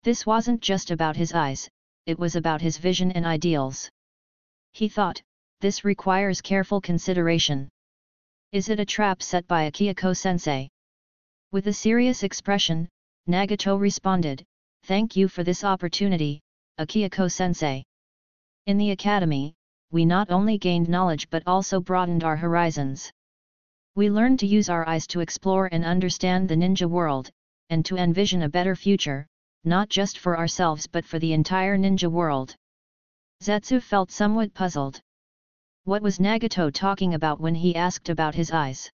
This wasn't just about his eyes, it was about his vision and ideals. He thought, this requires careful consideration. Is it a trap set by Akihiko-sensei? With a serious expression, Nagato responded, "Thank you for this opportunity, Akihiko-sensei. In the academy, we not only gained knowledge but also broadened our horizons. We learned to use our eyes to explore and understand the ninja world, and to envision a better future, not just for ourselves but for the entire ninja world." Zetsu felt somewhat puzzled. What was Nagato talking about when he asked about his eyes?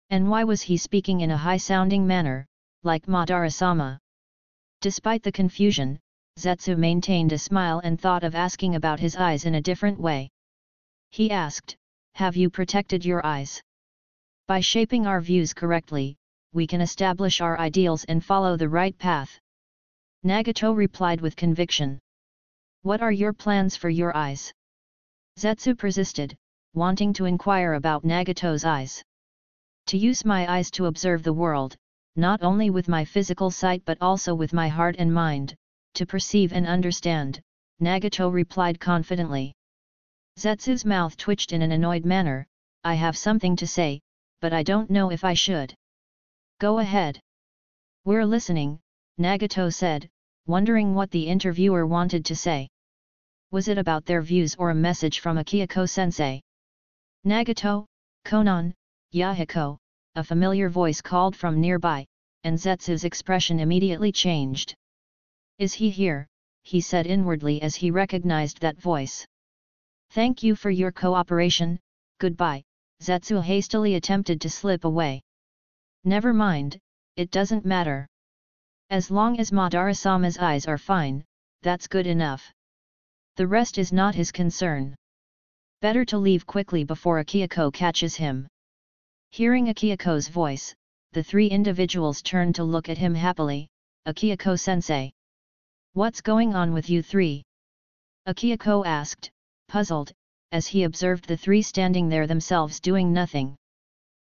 And why was he speaking in a high-sounding manner, like Madara-sama? Despite the confusion, Zetsu maintained a smile and thought of asking about his eyes in a different way. He asked, "Have you protected your eyes? By shaping our views correctly, we can establish our ideals and follow the right path." Nagato replied with conviction. "What are your plans for your eyes?" Zetsu persisted, wanting to inquire about Nagato's eyes. "To use my eyes to observe the world, not only with my physical sight but also with my heart and mind, to perceive and understand," Nagato replied confidently. Zetsu's mouth twitched in an annoyed manner. "I have something to say, but I don't know if I should." "Go ahead. We're listening," Nagato said, wondering what the interviewer wanted to say. Was it about their views or a message from Akihiko-sensei? "Nagato, Konan, Yahiko," a familiar voice called from nearby, and Zetsu's expression immediately changed. "Is he here?" he said inwardly as he recognized that voice. "Thank you for your cooperation, goodbye." Zetsu hastily attempted to slip away. "Never mind, it doesn't matter. As long as Madara-sama's eyes are fine, that's good enough. The rest is not his concern. Better to leave quickly before Akihiko catches him." Hearing Akihiko's voice, the three individuals turned to look at him happily. "Akihiko-sensei. What's going on with you three?" Akihiko asked, puzzled, as he observed the three standing there themselves doing nothing.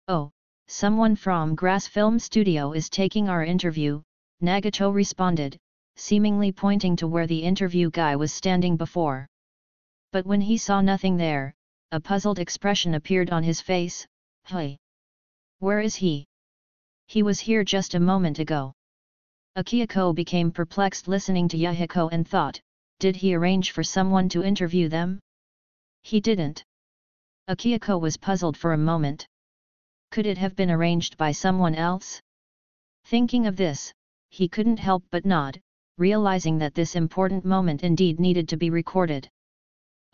"Oh, someone from Grass Film Studio is taking our interview," Nagato responded, seemingly pointing to where the interview guy was standing before. But when he saw nothing there, a puzzled expression appeared on his face. "Hey! Where is he? He was here just a moment ago." Akihiko became perplexed listening to Yahiko and thought, did he arrange for someone to interview them? He didn't. Akihiko was puzzled for a moment. Could it have been arranged by someone else? Thinking of this, he couldn't help but nod, realizing that this important moment indeed needed to be recorded.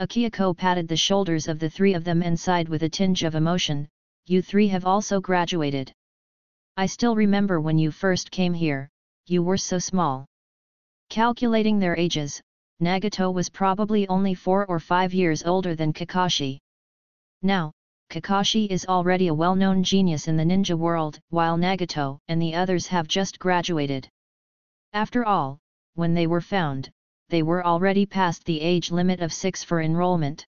Akihiko patted the shoulders of the three of them and sighed with a tinge of emotion. "You three have also graduated. I still remember when you first came here, you were so small." Calculating their ages, Nagato was probably only 4 or 5 years older than Kakashi. Now, Kakashi is already a well-known genius in the ninja world, while Nagato and the others have just graduated. After all, when they were found, they were already past the age limit of 6 for enrollment.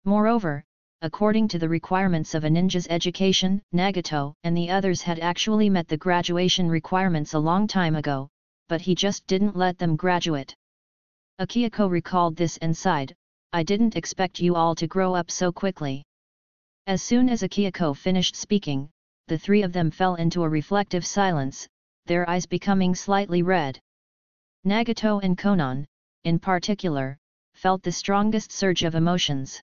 Moreover, according to the requirements of a ninja's education, Nagato and the others had actually met the graduation requirements a long time ago, but he just didn't let them graduate. Akihiko recalled this and sighed, "I didn't expect you all to grow up so quickly." As soon as Akihiko finished speaking, the three of them fell into a reflective silence, their eyes becoming slightly red. Nagato and Konan, in particular, felt the strongest surge of emotions.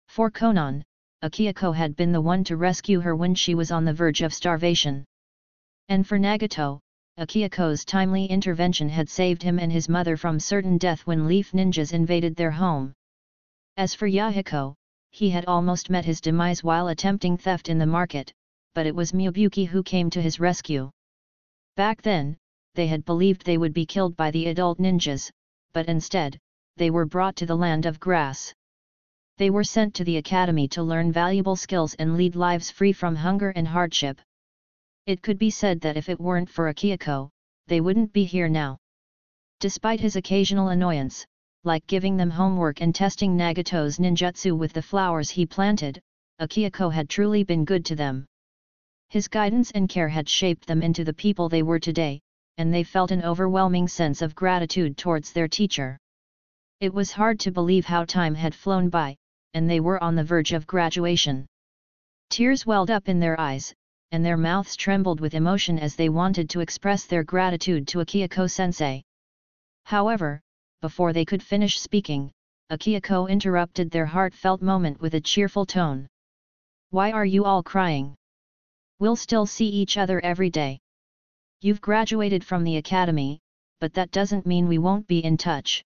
For Konan, Akihiko had been the one to rescue her when she was on the verge of starvation. And for Nagato, Akihiko's timely intervention had saved him and his mother from certain death when leaf ninjas invaded their home. As for Yahiko, he had almost met his demise while attempting theft in the market, but it was Miyabuki who came to his rescue. Back then, they had believed they would be killed by the adult ninjas, but instead, they were brought to the land of grass. They were sent to the academy to learn valuable skills and lead lives free from hunger and hardship. It could be said that if it weren't for Akihiko, they wouldn't be here now. Despite his occasional annoyance, like giving them homework and testing Nagato's ninjutsu with the flowers he planted, Akihiko had truly been good to them. His guidance and care had shaped them into the people they were today, and they felt an overwhelming sense of gratitude towards their teacher. It was hard to believe how time had flown by, and they were on the verge of graduation. Tears welled up in their eyes, and their mouths trembled with emotion as they wanted to express their gratitude to Akihiko-sensei. However, before they could finish speaking, Akihiko interrupted their heartfelt moment with a cheerful tone. "Why are you all crying? We'll still see each other every day. You've graduated from the academy, but that doesn't mean we won't be in touch.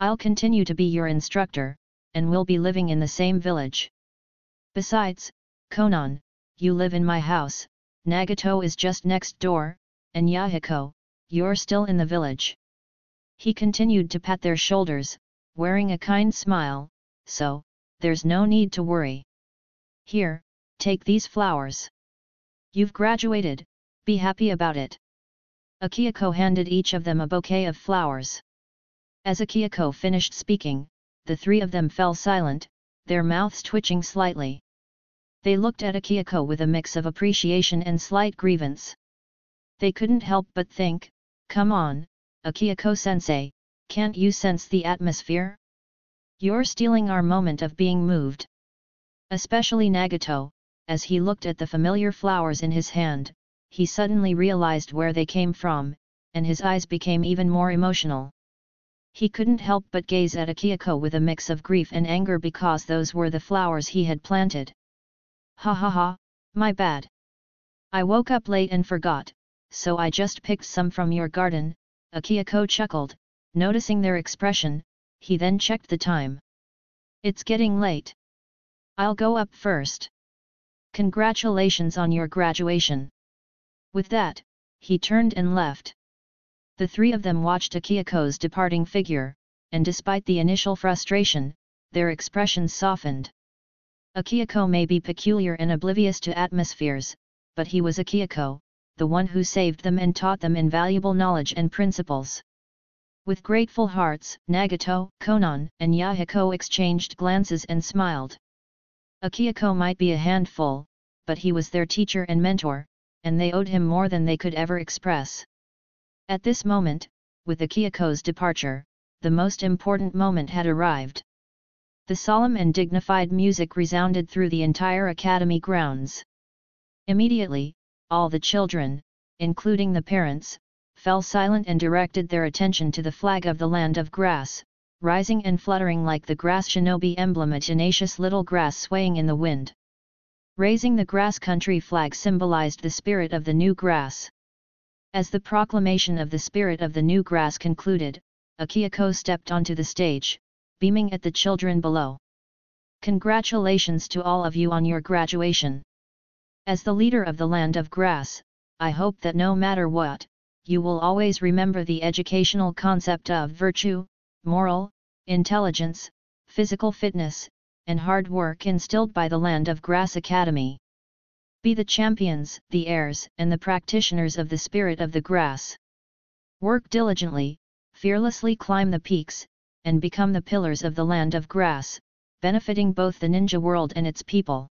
I'll continue to be your instructor, and will be living in the same village. Besides, Konan, you live in my house, Nagato is just next door, and Yahiko, you're still in the village. He continued to pat their shoulders, wearing a kind smile, so, there's no need to worry. Here, take these flowers. You've graduated, be happy about it. Akihiko handed each of them a bouquet of flowers. As Akihiko finished speaking, the three of them fell silent, their mouths twitching slightly. They looked at Akihiko with a mix of appreciation and slight grievance. They couldn't help but think, come on, Akihiko-sensei, can't you sense the atmosphere? You're stealing our moment of being moved. Especially Nagato, as he looked at the familiar flowers in his hand, he suddenly realized where they came from, and his eyes became even more emotional. He couldn't help but gaze at Akihiko with a mix of grief and anger because those were the flowers he had planted. Ha ha ha, my bad. I woke up late and forgot, so I just picked some from your garden, Akihiko chuckled, noticing their expression. He then checked the time. It's getting late. I'll go up first. Congratulations on your graduation. With that, he turned and left. The three of them watched Akihiko's departing figure, and despite the initial frustration, their expressions softened. Akihiko may be peculiar and oblivious to atmospheres, but he was Akihiko, the one who saved them and taught them invaluable knowledge and principles. With grateful hearts, Nagato, Konan, and Yahiko exchanged glances and smiled. Akihiko might be a handful, but he was their teacher and mentor, and they owed him more than they could ever express. At this moment, with Akihiko's departure, the most important moment had arrived. The solemn and dignified music resounded through the entire academy grounds. Immediately, all the children, including the parents, fell silent and directed their attention to the flag of the land of grass, rising and fluttering like the grass shinobi emblem, a tenacious little grass swaying in the wind. Raising the grass country flag symbolized the spirit of the new grass. As the proclamation of the spirit of the new grass concluded, Akihiko stepped onto the stage, beaming at the children below. Congratulations to all of you on your graduation. As the leader of the land of grass, I hope that no matter what, you will always remember the educational concept of virtue, moral, intelligence, physical fitness, and hard work instilled by the Land of Grass Academy. Be the champions, the heirs, and the practitioners of the spirit of the grass. Work diligently, fearlessly climb the peaks, and become the pillars of the land of grass, benefiting both the ninja world and its people.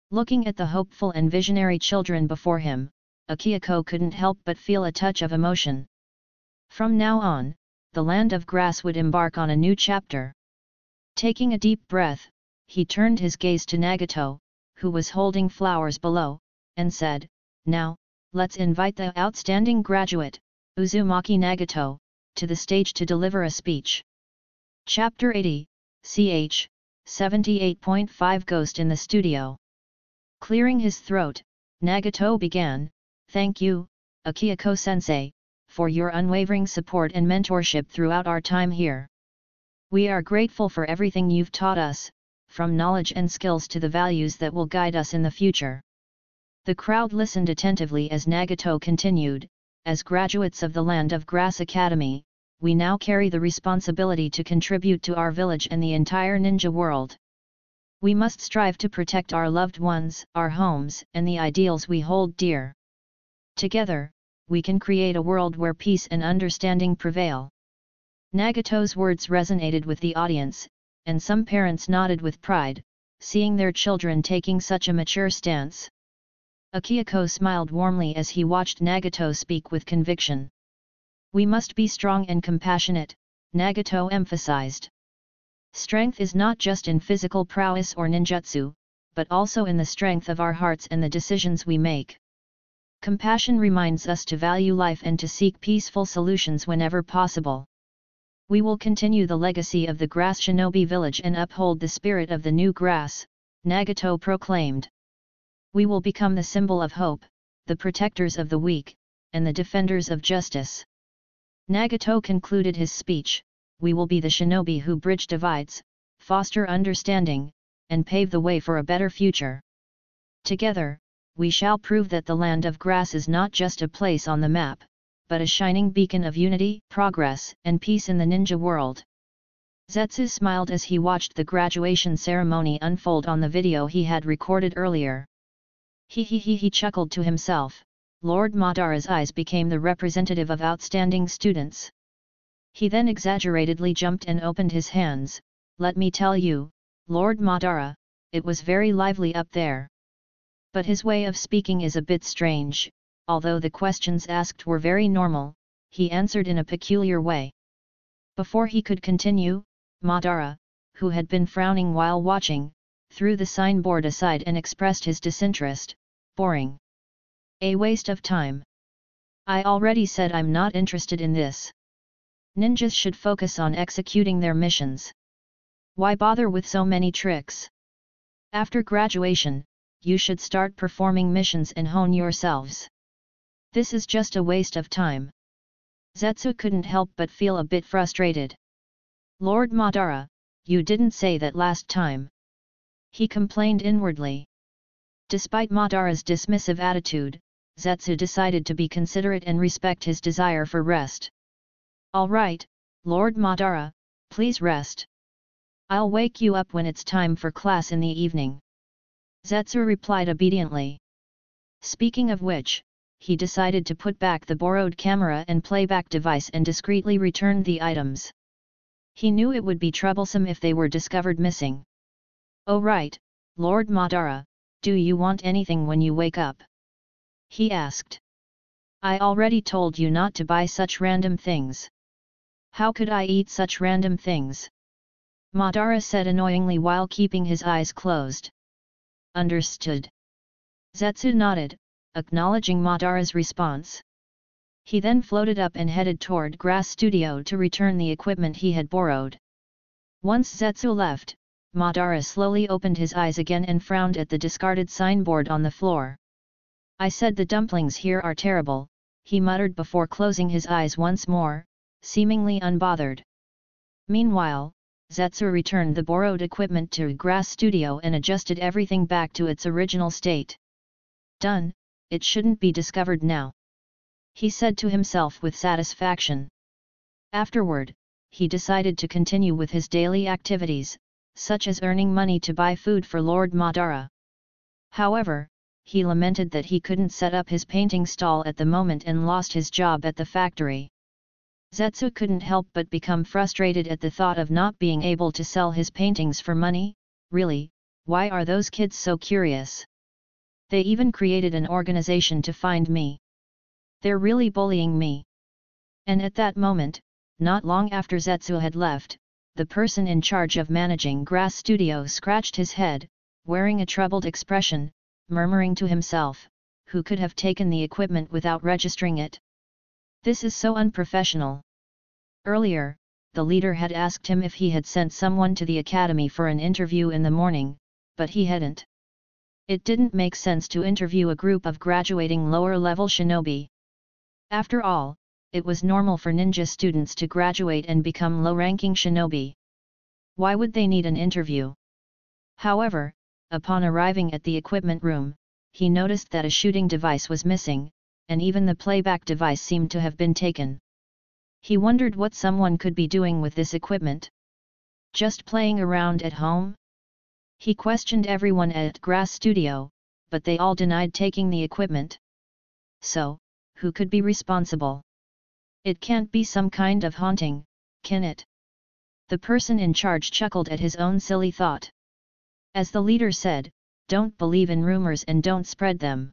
Looking at the hopeful and visionary children before him, Akihiko couldn't help but feel a touch of emotion. From now on, the land of grass would embark on a new chapter. Taking a deep breath, he turned his gaze to Nagato, who was holding flowers below, and said, "Now, let's invite the outstanding graduate, Uzumaki Nagato, to the stage to deliver a speech." Chapter 80, ch. 78.5 Ghost in the Studio. Clearing his throat, Nagato began, "Thank you, Akihiko-sensei, for your unwavering support and mentorship throughout our time here. We are grateful for everything you've taught us, from knowledge and skills to the values that will guide us in the future." The crowd listened attentively as Nagato continued, "As graduates of the Land of Grass Academy, we now carry the responsibility to contribute to our village and the entire ninja world. We must strive to protect our loved ones, our homes, and the ideals we hold dear. Together, we can create a world where peace and understanding prevail." Nagato's words resonated with the audience, and some parents nodded with pride, seeing their children taking such a mature stance. Akihiko smiled warmly as he watched Nagato speak with conviction. "We must be strong and compassionate," Nagato emphasized. "Strength is not just in physical prowess or ninjutsu, but also in the strength of our hearts and the decisions we make. Compassion reminds us to value life and to seek peaceful solutions whenever possible. We will continue the legacy of the Grass Shinobi Village and uphold the spirit of the new grass," Nagato proclaimed. "We will become the symbol of hope, the protectors of the weak, and the defenders of justice." Nagato concluded his speech, "We will be the shinobi who bridge divides, foster understanding, and pave the way for a better future. Together, we shall prove that the land of grass is not just a place on the map, but a shining beacon of unity, progress, and peace in the ninja world. Zetsu smiled as he watched the graduation ceremony unfold on the video he had recorded earlier. He chuckled to himself. Lord Madara's eyes became the representative of outstanding students. He then exaggeratedly jumped and opened his hands. Let me tell you, Lord Madara, it was very lively up there. But his way of speaking is a bit strange. Although the questions asked were very normal, he answered in a peculiar way. Before he could continue, Madara, who had been frowning while watching, threw the signboard aside and expressed his disinterest. Boring. A waste of time. I already said I'm not interested in this. Ninjas should focus on executing their missions. Why bother with so many tricks? After graduation, you should start performing missions and hone yourselves. This is just a waste of time. Zetsu couldn't help but feel a bit frustrated. Lord Madara, you didn't say that last time. He complained inwardly. Despite Madara's dismissive attitude, Zetsu decided to be considerate and respect his desire for rest. All right, Lord Madara, please rest. I'll wake you up when it's time for class in the evening. Zetsu replied obediently. Speaking of which, he decided to put back the borrowed camera and playback device and discreetly returned the items. He knew it would be troublesome if they were discovered missing. Oh right, Lord Madara, do you want anything when you wake up? He asked. I already told you not to buy such random things. How could I eat such random things? Madara said annoyingly while keeping his eyes closed. Understood. Zetsu nodded, acknowledging Madara's response. He then floated up and headed toward Grass Studio to return the equipment he had borrowed. Once Zetsu left, Madara slowly opened his eyes again and frowned at the discarded signboard on the floor. I said the dumplings here are terrible, he muttered before closing his eyes once more, seemingly unbothered. Meanwhile, Zetsu returned the borrowed equipment to Grass Studio and adjusted everything back to its original state. Done, it shouldn't be discovered now, he said to himself with satisfaction. Afterward, he decided to continue with his daily activities, such as earning money to buy food for Lord Madara. However, he lamented that he couldn't set up his painting stall at the moment and lost his job at the factory. Zetsu couldn't help but become frustrated at the thought of not being able to sell his paintings for money. Really, why are those kids so curious? They even created an organization to find me. They're really bullying me. And at that moment, not long after Zetsu had left, the person in charge of managing Grass Studio scratched his head, wearing a troubled expression, murmuring to himself, who could have taken the equipment without registering it? This is so unprofessional. Earlier, the leader had asked him if he had sent someone to the academy for an interview in the morning, but he hadn't. It didn't make sense to interview a group of graduating lower-level shinobi. After all, it was normal for ninja students to graduate and become low-ranking shinobi. Why would they need an interview? However, upon arriving at the equipment room, he noticed that a shooting device was missing, and even the playback device seemed to have been taken. He wondered what someone could be doing with this equipment. Just playing around at home? He questioned everyone at Grass Studio, but they all denied taking the equipment. So, who could be responsible? It can't be some kind of haunting, can it? The person in charge chuckled at his own silly thought. As the leader said, don't believe in rumors and don't spread them.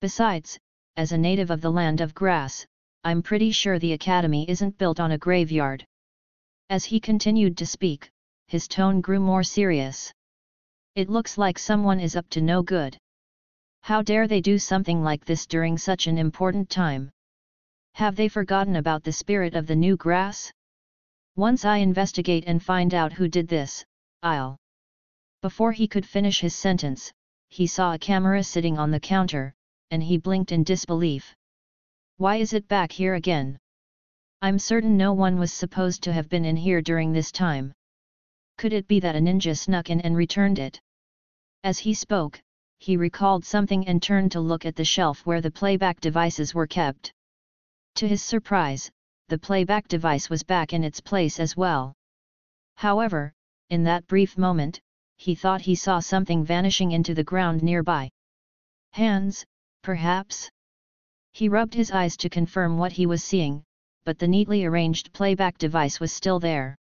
Besides, as a native of the land of grass, I'm pretty sure the academy isn't built on a graveyard. As he continued to speak, his tone grew more serious. It looks like someone is up to no good. How dare they do something like this during such an important time? Have they forgotten about the spirit of the new grass? Once I investigate and find out who did this, I'll... Before he could finish his sentence, he saw a camera sitting on the counter, and he blinked in disbelief. Why is it back here again? I'm certain no one was supposed to have been in here during this time. Could it be that a ninja snuck in and returned it? As he spoke, he recalled something and turned to look at the shelf where the playback devices were kept. To his surprise, the playback device was back in its place as well. However, in that brief moment, he thought he saw something vanishing into the ground nearby. Hands, perhaps? He rubbed his eyes to confirm what he was seeing, but the neatly arranged playback device was still there.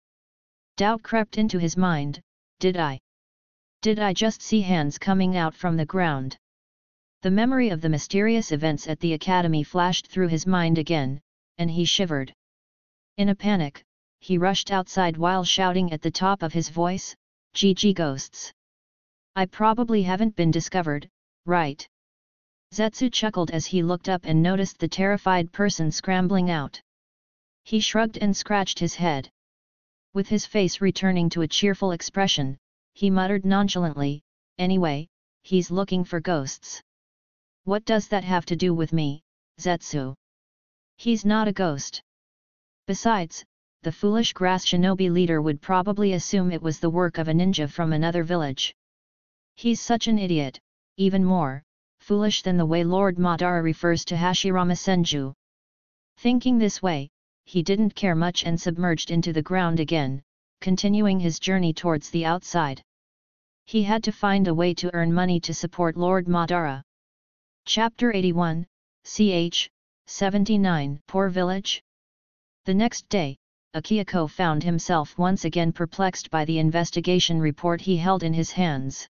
Doubt crept into his mind. Did I just see hands coming out from the ground? The memory of the mysterious events at the academy flashed through his mind again, and he shivered. In a panic, he rushed outside while shouting at the top of his voice, "GG ghosts! I probably haven't been discovered, right?" Zetsu chuckled as he looked up and noticed the terrified person scrambling out. He shrugged and scratched his head. With his face returning to a cheerful expression, he muttered nonchalantly, "Anyway, he's looking for ghosts. What does that have to do with me, Zetsu? He's not a ghost. Besides, the foolish grass shinobi leader would probably assume it was the work of a ninja from another village. He's such an idiot, even more foolish than the way Lord Madara refers to Hashirama Senju." Thinking this way, he didn't care much and submerged into the ground again, continuing his journey towards the outside. He had to find a way to earn money to support Lord Madara. Chapter 81, ch. 79 Poor Village? The next day, Akihiko found himself once again perplexed by the investigation report he held in his hands.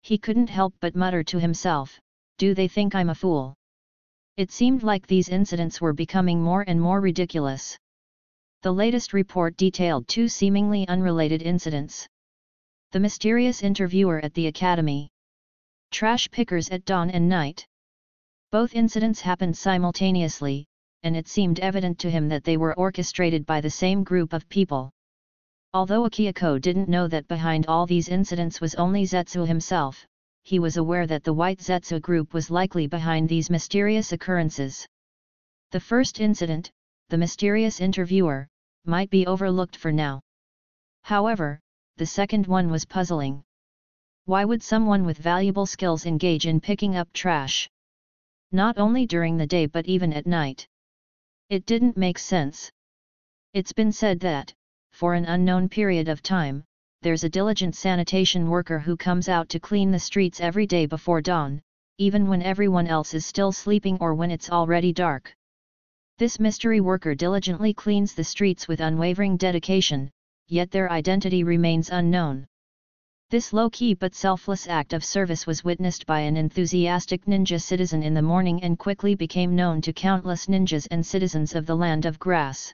He couldn't help but mutter to himself, "Do they think I'm a fool?" It seemed like these incidents were becoming more and more ridiculous. The latest report detailed two seemingly unrelated incidents. The mysterious interviewer at the academy. Trash pickers at dawn and night. Both incidents happened simultaneously, and it seemed evident to him that they were orchestrated by the same group of people. Although Akihiko didn't know that behind all these incidents was only Zetsu himself, he was aware that the White Zetsu group was likely behind these mysterious occurrences. The first incident, the mysterious interviewer, might be overlooked for now. However, the second one was puzzling. Why would someone with valuable skills engage in picking up trash? Not only during the day but even at night. It didn't make sense. It's been said that, for an unknown period of time, there's a diligent sanitation worker who comes out to clean the streets every day before dawn, even when everyone else is still sleeping or when it's already dark. This mystery worker diligently cleans the streets with unwavering dedication, yet their identity remains unknown. This low-key but selfless act of service was witnessed by an enthusiastic ninja citizen in the morning and quickly became known to countless ninjas and citizens of the Land of Grass.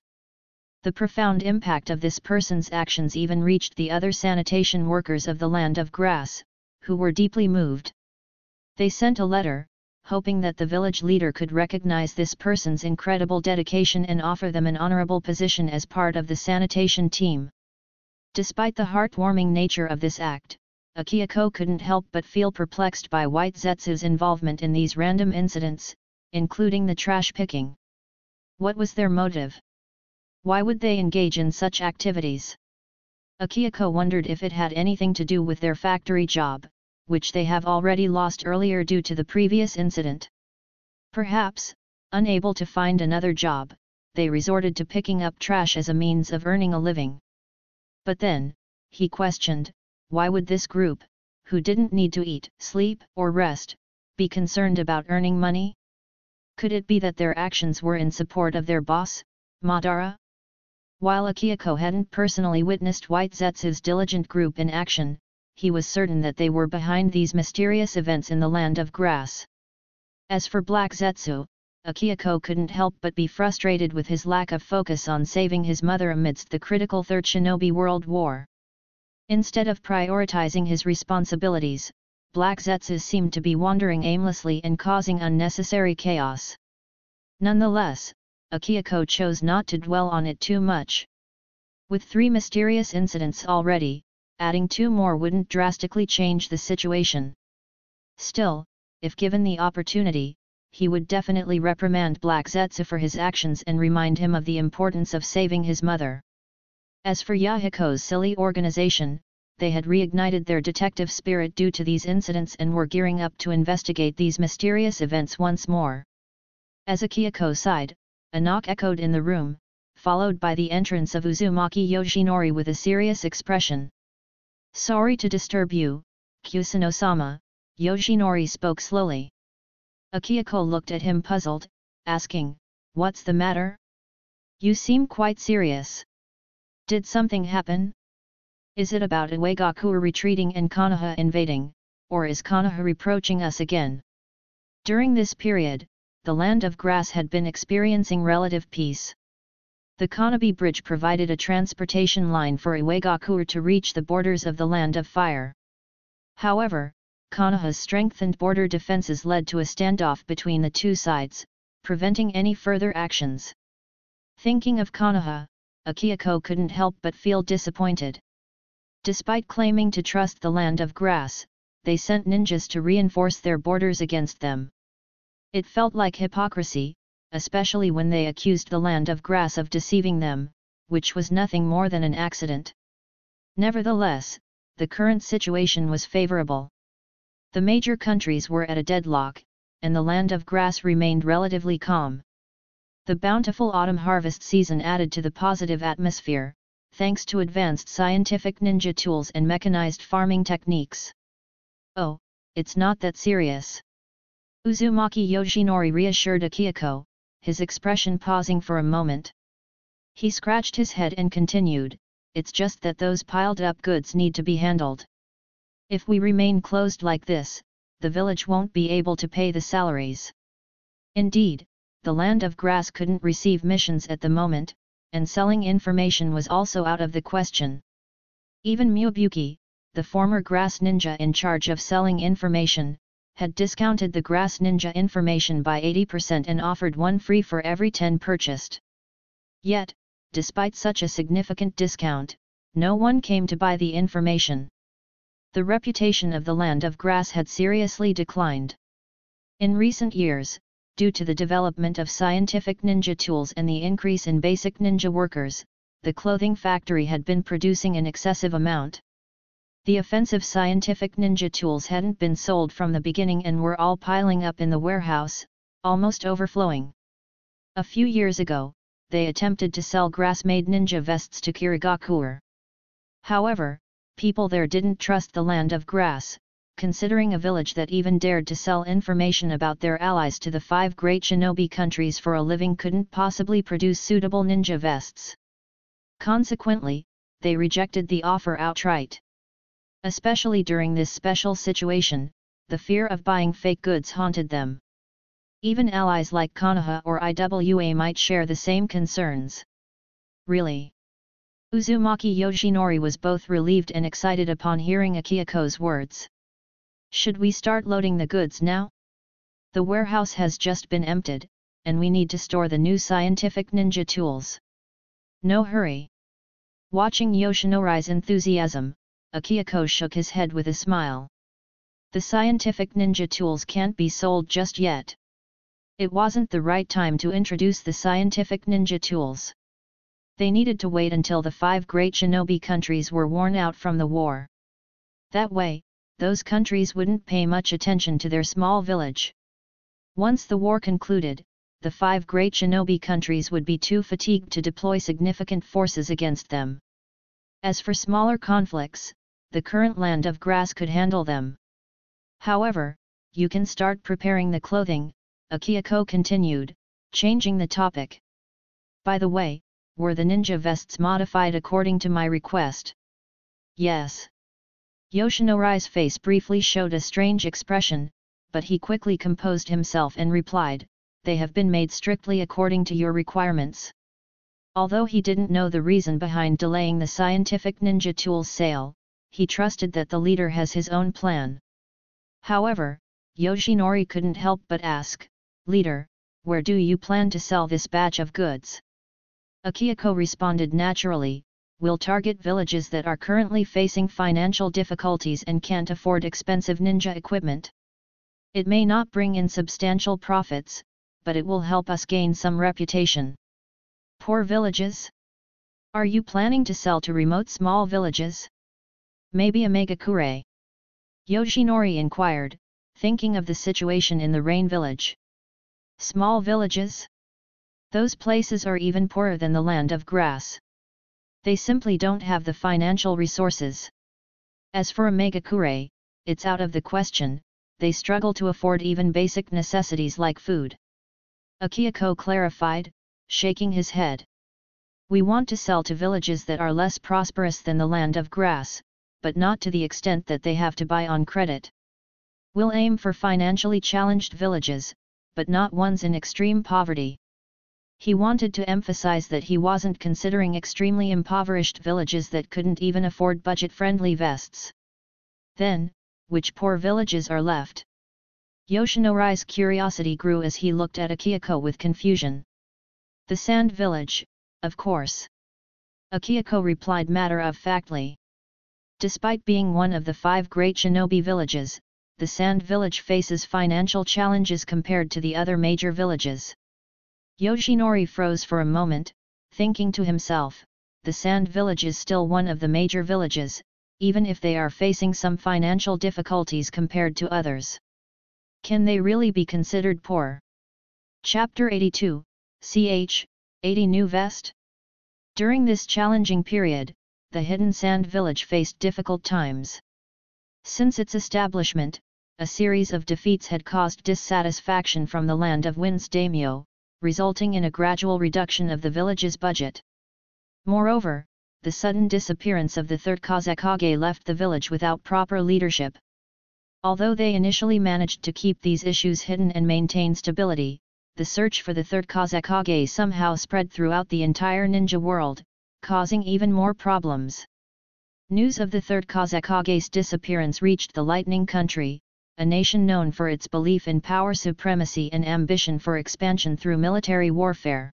The profound impact of this person's actions even reached the other sanitation workers of the Land of Grass, who were deeply moved. They sent a letter, hoping that the village leader could recognize this person's incredible dedication and offer them an honorable position as part of the sanitation team. Despite the heartwarming nature of this act, Akihiko couldn't help but feel perplexed by White Zetsu's involvement in these random incidents, including the trash picking. What was their motive? Why would they engage in such activities? Akihiko wondered if it had anything to do with their factory job, which they have already lost earlier due to the previous incident. Perhaps, unable to find another job, they resorted to picking up trash as a means of earning a living. But then, he questioned, why would this group, who didn't need to eat, sleep, or rest, be concerned about earning money? Could it be that their actions were in support of their boss, Madara? While Akihiko hadn't personally witnessed White Zetsu's diligent group in action, he was certain that they were behind these mysterious events in the Land of Grass. As for Black Zetsu, Akihiko couldn't help but be frustrated with his lack of focus on saving his mother amidst the critical Third Shinobi World War. Instead of prioritizing his responsibilities, Black Zetsu seemed to be wandering aimlessly and causing unnecessary chaos. Nonetheless, Akihiko chose not to dwell on it too much. With 3 mysterious incidents already, adding 2 more wouldn't drastically change the situation. Still, if given the opportunity, he would definitely reprimand Black Zetsu for his actions and remind him of the importance of saving his mother. As for Yahiko's silly organization, they had reignited their detective spirit due to these incidents and were gearing up to investigate these mysterious events once more. As Akihiko sighed, a knock echoed in the room, followed by the entrance of Uzumaki Yoshinori with a serious expression. "Sorry to disturb you, Kusano-sama," Yoshinori spoke slowly. Akihiko looked at him puzzled, asking, "What's the matter? You seem quite serious. Did something happen? Is it about Iwagakure retreating and Konoha invading, or is Konoha reproaching us again?" During this period, the land of grass had been experiencing relative peace. The Konobe Bridge provided a transportation line for Iwagakure to reach the borders of the Land of Fire. However, Konoha's strengthened border defenses led to a standoff between the two sides, preventing any further actions. Thinking of Konoha, Akihiko couldn't help but feel disappointed. Despite claiming to trust the Land of Grass, they sent ninjas to reinforce their borders against them. It felt like hypocrisy, especially when they accused the Land of Grass of deceiving them, which was nothing more than an accident. Nevertheless, the current situation was favorable. The major countries were at a deadlock, and the Land of Grass remained relatively calm. The bountiful autumn harvest season added to the positive atmosphere, thanks to advanced scientific ninja tools and mechanized farming techniques. "Oh, it's not that serious," Uzumaki Yoshinori reassured Akihiko, his expression pausing for a moment. He scratched his head and continued, "It's just that those piled-up goods need to be handled. If we remain closed like this, the village won't be able to pay the salaries. Indeed, the Land of Grass couldn't receive missions at the moment, and selling information was also out of the question. Even Myobuki, the former grass ninja in charge of selling information, had discounted the grass ninja information by 80% and offered one free for every 10 purchased. Yet, despite such a significant discount, no one came to buy the information. The reputation of the Land of Grass had seriously declined. In recent years, due to the development of scientific ninja tools and the increase in basic ninja workers, the clothing factory had been producing an excessive amount. The offensive scientific ninja tools hadn't been sold from the beginning and were all piling up in the warehouse, almost overflowing. A few years ago, they attempted to sell grass-made ninja vests to Kirigakure. However, people there didn't trust the Land of Grass, considering a village that even dared to sell information about their allies to the 5 great shinobi countries for a living couldn't possibly produce suitable ninja vests. Consequently, they rejected the offer outright. Especially during this special situation, the fear of buying fake goods haunted them. Even allies like Konoha or Iwa might share the same concerns. Really? Uzumaki Yoshinori was both relieved and excited upon hearing Akihiko's words. "Should we start loading the goods now? The warehouse has just been emptied, and we need to store the new scientific ninja tools." "No hurry." Watching Yoshinori's enthusiasm, Akihiko shook his head with a smile. "The scientific ninja tools can't be sold just yet. It wasn't the right time to introduce the scientific ninja tools. They needed to wait until the 5 great shinobi countries were worn out from the war. That way, those countries wouldn't pay much attention to their small village. Once the war concluded, the 5 great shinobi countries would be too fatigued to deploy significant forces against them. As for smaller conflicts, the current Land of Grass could handle them. However, you can start preparing the clothing," Akihiko continued, changing the topic. "By the way, were the ninja vests modified according to my request?" "Yes." Yoshinori's face briefly showed a strange expression, but he quickly composed himself and replied, "They have been made strictly according to your requirements." Although he didn't know the reason behind delaying the scientific ninja tools sale, he trusted that the leader has his own plan. However, Yoshinori couldn't help but ask, "Leader, where do you plan to sell this batch of goods?" Akihiko responded naturally, "We'll target villages that are currently facing financial difficulties and can't afford expensive ninja equipment. It may not bring in substantial profits, but it will help us gain some reputation." "Poor villages?" Are you planning to sell to remote small villages? Maybe a megakure? Yoshinori inquired, thinking of the situation in the rain village. Small villages? Those places are even poorer than the land of grass. They simply don't have the financial resources. As for a megakure, it's out of the question, they struggle to afford even basic necessities like food. Akihiko clarified, shaking his head. We want to sell to villages that are less prosperous than the land of grass, but not to the extent that they have to buy on credit. We'll aim for financially challenged villages, but not ones in extreme poverty. He wanted to emphasize that he wasn't considering extremely impoverished villages that couldn't even afford budget-friendly vests. Then, which poor villages are left? Yoshinori's curiosity grew as he looked at Akihiko with confusion. The Sand Village, of course. Akihiko replied matter-of-factly. Despite being one of the 5 great shinobi villages, the Sand Village faces financial challenges compared to the other major villages. Yoshinori froze for a moment, thinking to himself, the Sand Village is still one of the major villages, even if they are facing some financial difficulties compared to others. Can they really be considered poor? Chapter 82, ch. 80 New Vest? During this challenging period, the Hidden Sand Village faced difficult times. Since its establishment, a series of defeats had caused dissatisfaction from the Land of Wind's daimyo, resulting in a gradual reduction of the village's budget. Moreover, the sudden disappearance of the third kusagakure left the village without proper leadership. Although they initially managed to keep these issues hidden and maintain stability, the search for the third kusagakure somehow spread throughout the entire ninja world, causing even more problems. News of the third kusagakure's disappearance reached the Lightning Country, a nation known for its belief in power supremacy and ambition for expansion through military warfare.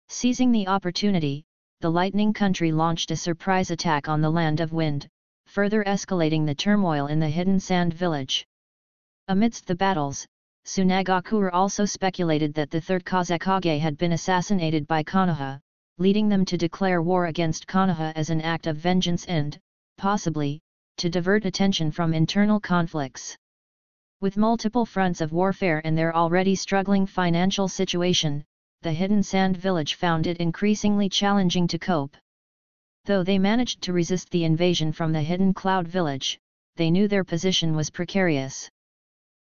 Seizing the opportunity, the Lightning Country launched a surprise attack on the Land of Wind, further escalating the turmoil in the Hidden Sand Village. Amidst the battles, Tsunagakure also speculated that the third kusagakure had been assassinated by Konoha, leading them to declare war against Konoha as an act of vengeance and, possibly, to divert attention from internal conflicts. With multiple fronts of warfare and their already struggling financial situation, the Hidden Sand Village found it increasingly challenging to cope. Though they managed to resist the invasion from the Hidden Cloud Village, they knew their position was precarious.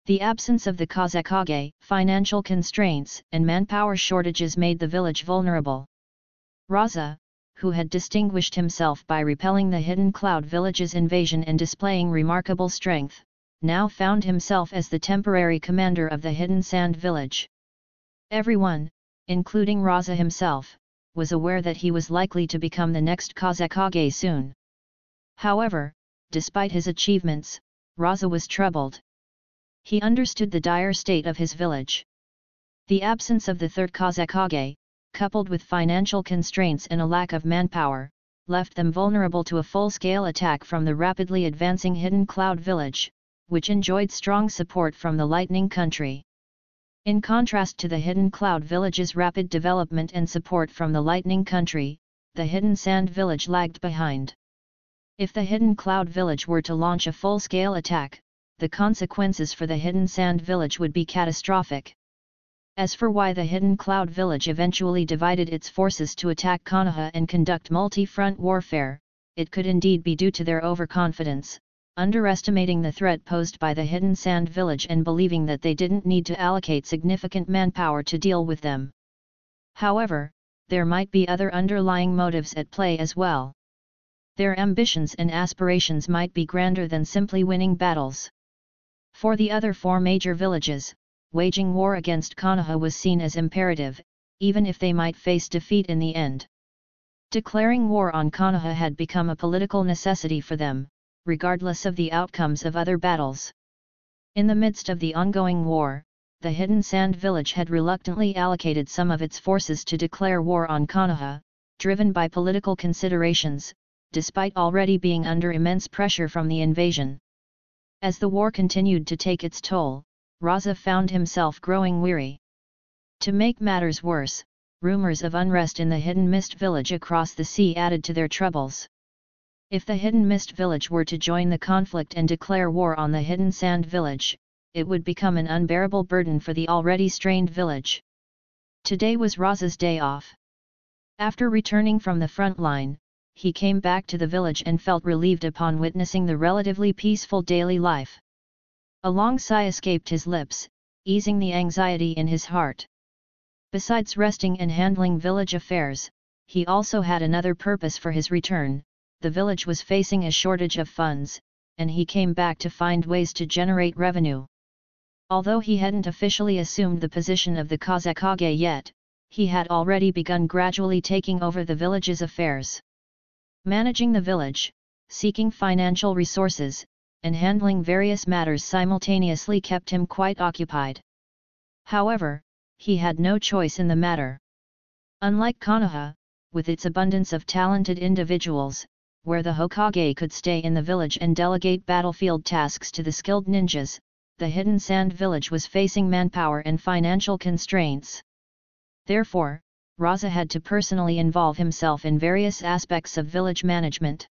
The absence of the kusagakure, financial constraints, and manpower shortages made the village vulnerable. Raza, who had distinguished himself by repelling the Hidden Cloud Village's invasion and displaying remarkable strength, now found himself as the temporary commander of the Hidden Sand Village. Everyone, including Raza himself, was aware that he was likely to become the next kusagakure soon. However, despite his achievements, Raza was troubled. He understood the dire state of his village. The absence of the third kusagakure, coupled with financial constraints and a lack of manpower, left them vulnerable to a full-scale attack from the rapidly advancing Hidden Cloud Village, which enjoyed strong support from the Lightning Country. In contrast to the Hidden Cloud Village's rapid development and support from the Lightning Country, the Hidden Sand Village lagged behind. If the Hidden Cloud Village were to launch a full-scale attack, the consequences for the Hidden Sand Village would be catastrophic. As for why the Hidden Cloud Village eventually divided its forces to attack Konoha and conduct multi-front warfare, it could indeed be due to their overconfidence, underestimating the threat posed by the Hidden Sand Village and believing that they didn't need to allocate significant manpower to deal with them. However, there might be other underlying motives at play as well. Their ambitions and aspirations might be grander than simply winning battles. For the other 4 major villages, waging war against Konoha was seen as imperative, even if they might face defeat in the end. Declaring war on Konoha had become a political necessity for them, regardless of the outcomes of other battles. In the midst of the ongoing war, the Hidden Sand Village had reluctantly allocated some of its forces to declare war on Konoha, driven by political considerations, despite already being under immense pressure from the invasion. As the war continued to take its toll, Raza found himself growing weary. To make matters worse, rumors of unrest in the Hidden Mist village across the sea added to their troubles. If the Hidden Mist village were to join the conflict and declare war on the Hidden Sand village, it would become an unbearable burden for the already strained village. Today was Raza's day off. After returning from the front line, he came back to the village and felt relieved upon witnessing the relatively peaceful daily life. A long sigh escaped his lips, easing the anxiety in his heart. Besides resting and handling village affairs, he also had another purpose for his return. The village was facing a shortage of funds, and he came back to find ways to generate revenue. Although he hadn't officially assumed the position of the kusagakure yet, he had already begun gradually taking over the village's affairs. Managing the village, seeking financial resources, and handling various matters simultaneously kept him quite occupied. However, he had no choice in the matter. Unlike Konoha, with its abundance of talented individuals, where the Hokage could stay in the village and delegate battlefield tasks to the skilled ninjas, the Hidden Sand village was facing manpower and financial constraints. Therefore, Raza had to personally involve himself in various aspects of village management.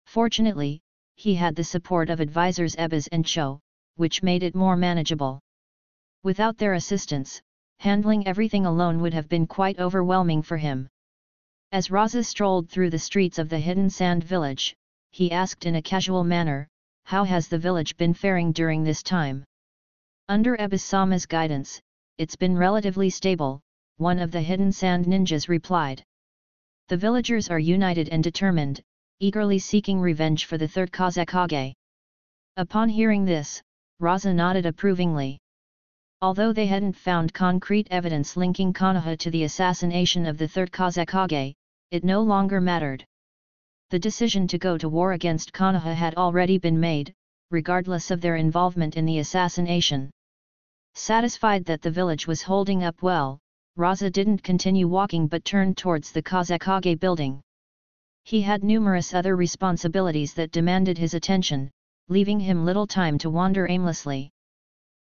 Fortunately, he had the support of advisors Ebis and Cho, which made it more manageable. Without their assistance, handling everything alone would have been quite overwhelming for him. As Raza strolled through the streets of the Hidden Sand village, he asked in a casual manner, "How has the village been faring during this time?" "Under Ebis-sama's guidance, it's been relatively stable," one of the Hidden Sand ninjas replied. "The villagers are united and determined, eagerly seeking revenge for the third kusagakure." Upon hearing this, Raza nodded approvingly. Although they hadn't found concrete evidence linking Konoha to the assassination of the third kusagakure, it no longer mattered. The decision to go to war against Konoha had already been made, regardless of their involvement in the assassination. Satisfied that the village was holding up well, Raza didn't continue walking but turned towards the kusagakure building. He had numerous other responsibilities that demanded his attention, leaving him little time to wander aimlessly.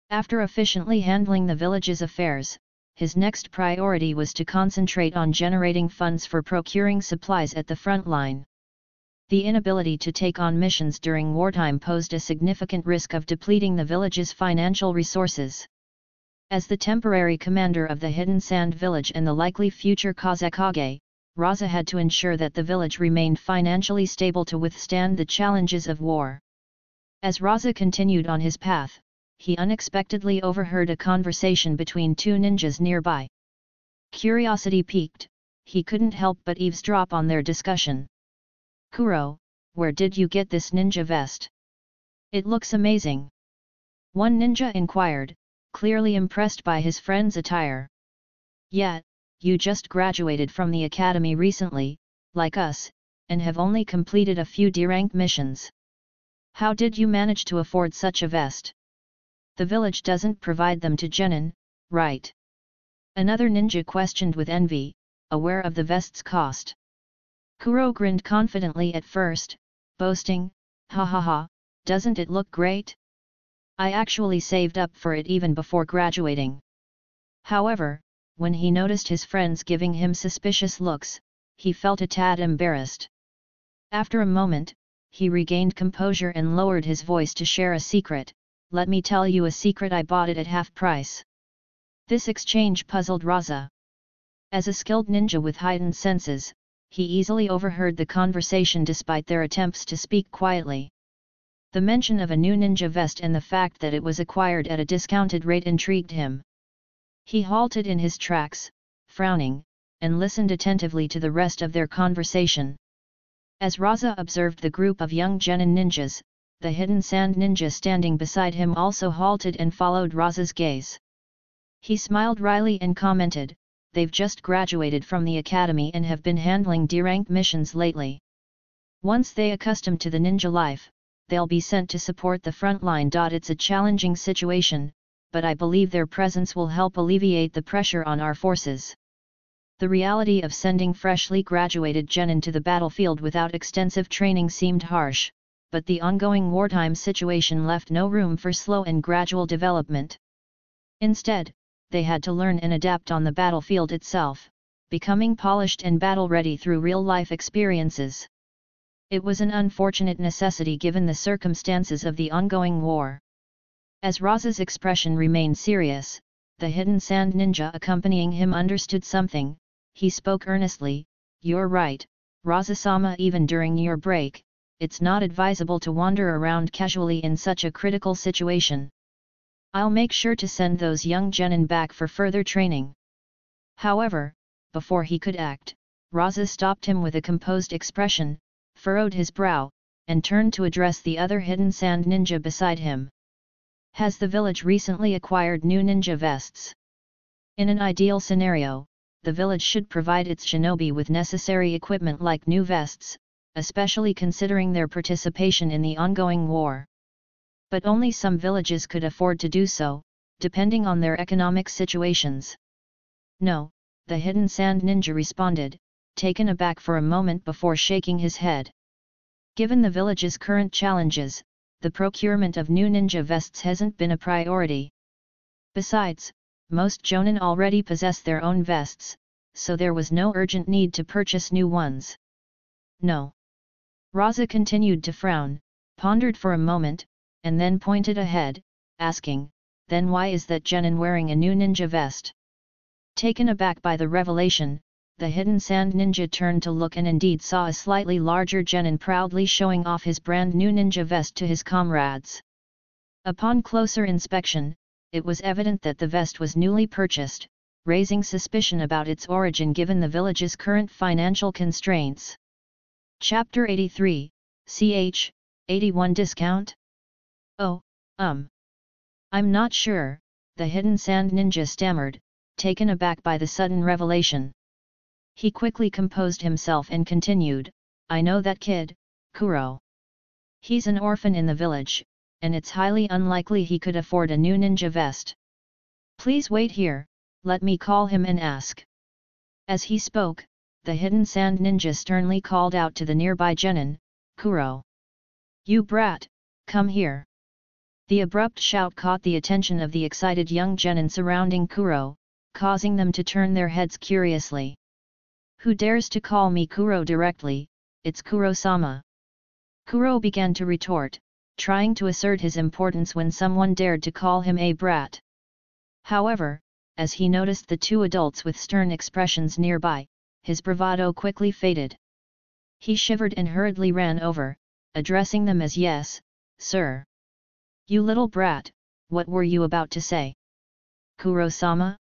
After efficiently handling the village's affairs, his next priority was to concentrate on generating funds for procuring supplies at the front line. The inability to take on missions during wartime posed a significant risk of depleting the village's financial resources. As the temporary commander of the Hidden Sand village and the likely future kusagakure, Raza had to ensure that the village remained financially stable to withstand the challenges of war. As Raza continued on his path, he unexpectedly overheard a conversation between two ninjas nearby. Curiosity piqued, he couldn't help but eavesdrop on their discussion. "Kuro, where did you get this ninja vest? It looks amazing," one ninja inquired, clearly impressed by his friend's attire. "Yeah, you just graduated from the academy recently, like us, and have only completed a few D-rank missions. How did you manage to afford such a vest? The village doesn't provide them to genin, right?" Another ninja questioned with envy, aware of the vest's cost. Kuro grinned confidently at first, boasting, "Ha ha ha, doesn't it look great? I actually saved up for it even before graduating." However, when he noticed his friends giving him suspicious looks, he felt a tad embarrassed. After a moment, he regained composure and lowered his voice to share a secret. "Let me tell you a secret, I bought it at half price." This exchange puzzled Raza. As a skilled ninja with heightened senses, he easily overheard the conversation despite their attempts to speak quietly. The mention of a new ninja vest and the fact that it was acquired at a discounted rate intrigued him. He halted in his tracks, frowning, and listened attentively to the rest of their conversation. As Raza observed the group of young genin ninjas, the Hidden Sand ninja standing beside him also halted and followed Raza's gaze. He smiled wryly and commented, "They've just graduated from the academy and have been handling D-rank missions lately. Once they accustom to the ninja life, they'll be sent to support the front line. It's a challenging situation, but I believe their presence will help alleviate the pressure on our forces." The reality of sending freshly graduated genin to the battlefield without extensive training seemed harsh, but the ongoing wartime situation left no room for slow and gradual development. Instead, they had to learn and adapt on the battlefield itself, becoming polished and battle-ready through real-life experiences. It was an unfortunate necessity given the circumstances of the ongoing war. As Raza's expression remained serious, the hidden sand ninja accompanying him understood something. He spoke earnestly, "You're right, Raza-sama, even during your break, it's not advisable to wander around casually in such a critical situation. I'll make sure to send those young genin back for further training." However, before he could act, Raza stopped him with a composed expression, furrowed his brow, and turned to address the other hidden sand ninja beside him. "Has the village recently acquired new ninja vests? In an ideal scenario, the village should provide its shinobi with necessary equipment like new vests, especially considering their participation in the ongoing war. But only some villages could afford to do so, depending on their economic situations." "No," the hidden sand ninja responded, taken aback for a moment before shaking his head. "Given the village's current challenges, the procurement of new ninja vests hasn't been a priority. Besides, most jonin already possess their own vests, so there was no urgent need to purchase new ones." "No." Raza continued to frown, pondered for a moment, and then pointed ahead, asking, "Then why is that genin wearing a new ninja vest?" Taken aback by the revelation, the hidden sand ninja turned to look and indeed saw a slightly larger genin proudly showing off his brand new ninja vest to his comrades. Upon closer inspection, it was evident that the vest was newly purchased, raising suspicion about its origin given the village's current financial constraints. Chapter 83, ch. 81 Discount? "Oh, I'm not sure," the hidden sand ninja stammered, taken aback by the sudden revelation. He quickly composed himself and continued, "I know that kid, Kuro. He's an orphan in the village, and it's highly unlikely he could afford a new ninja vest. Please wait here, let me call him and ask." As he spoke, the hidden sand ninja sternly called out to the nearby genin, "Kuro! You brat, come here!" The abrupt shout caught the attention of the excited young genin surrounding Kuro, causing them to turn their heads curiously. "Who dares to call me Kuro directly? It's Kuro-sama." Kuro began to retort, trying to assert his importance when someone dared to call him a brat. However, as he noticed the two adults with stern expressions nearby, his bravado quickly faded. He shivered and hurriedly ran over, addressing them as "Yes, sir." "You little brat, what were you about to say? Kuro-sama?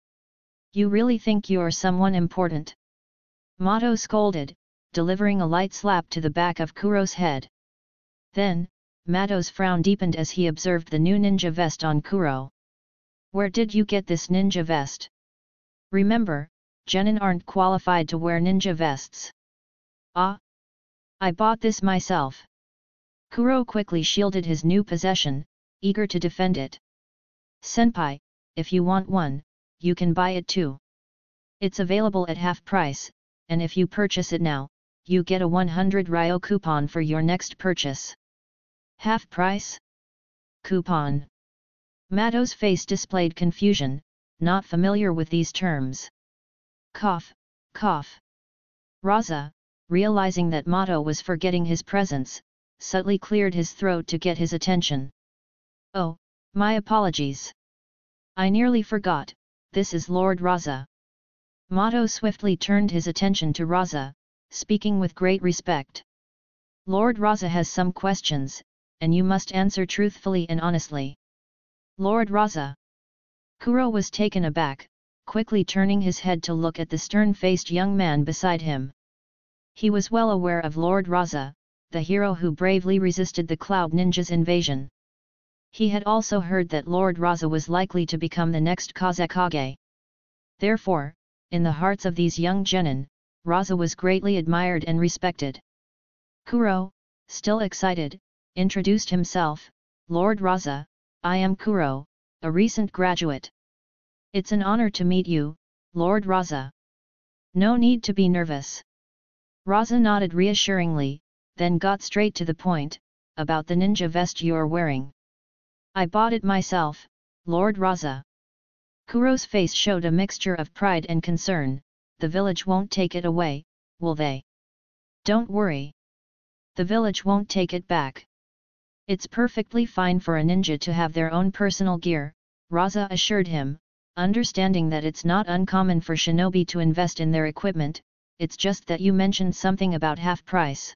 You really think you're someone important?" Mato scolded, delivering a light slap to the back of Kuro's head. Then, Mato's frown deepened as he observed the new ninja vest on Kuro. "Where did you get this ninja vest? Remember, genin aren't qualified to wear ninja vests." "Ah! I bought this myself." Kuro quickly shielded his new possession, eager to defend it. "Senpai, if you want one, you can buy it too. It's available at half price, and if you purchase it now, you get a 100 ryo coupon for your next purchase." "Half price? Coupon?" Mato's face displayed confusion, not familiar with these terms. Cough, cough. Raza, realizing that Mato was forgetting his presence, subtly cleared his throat to get his attention. "Oh, my apologies. I nearly forgot, this is Lord Raza." Mato swiftly turned his attention to Raza, speaking with great respect. "Lord Raza has some questions, and you must answer truthfully and honestly." "Lord Raza?" Kuro was taken aback, quickly turning his head to look at the stern-faced young man beside him. He was well aware of Lord Raza, the hero who bravely resisted the Cloud Ninja's invasion. He had also heard that Lord Raza was likely to become the next Kusagakure. Therefore, in the hearts of these young genin, Raza was greatly admired and respected. Kuro, still excited, introduced himself, "Lord Raza, I am Kuro, a recent graduate. It's an honor to meet you, Lord Raza. No need to be nervous." Raza nodded reassuringly, then got straight to the point, "About the ninja vest you're wearing. I bought it myself, Lord Raza." Kuro's face showed a mixture of pride and concern, the village won't take it away, will they? Don't worry. The village won't take it back. It's perfectly fine for a ninja to have their own personal gear, Raza assured him, understanding that it's not uncommon for shinobi to invest in their equipment, it's just that you mentioned something about half price.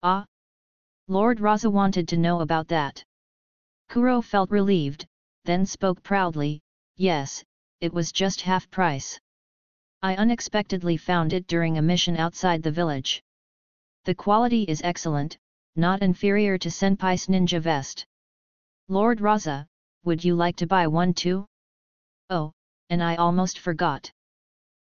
Ah? Lord Raza wanted to know about that. Kuro felt relieved, then spoke proudly, yes, it was just half price. I unexpectedly found it during a mission outside the village. The quality is excellent, not inferior to Senpai's ninja vest. Lord Raza, would you like to buy one too? Oh, and I almost forgot.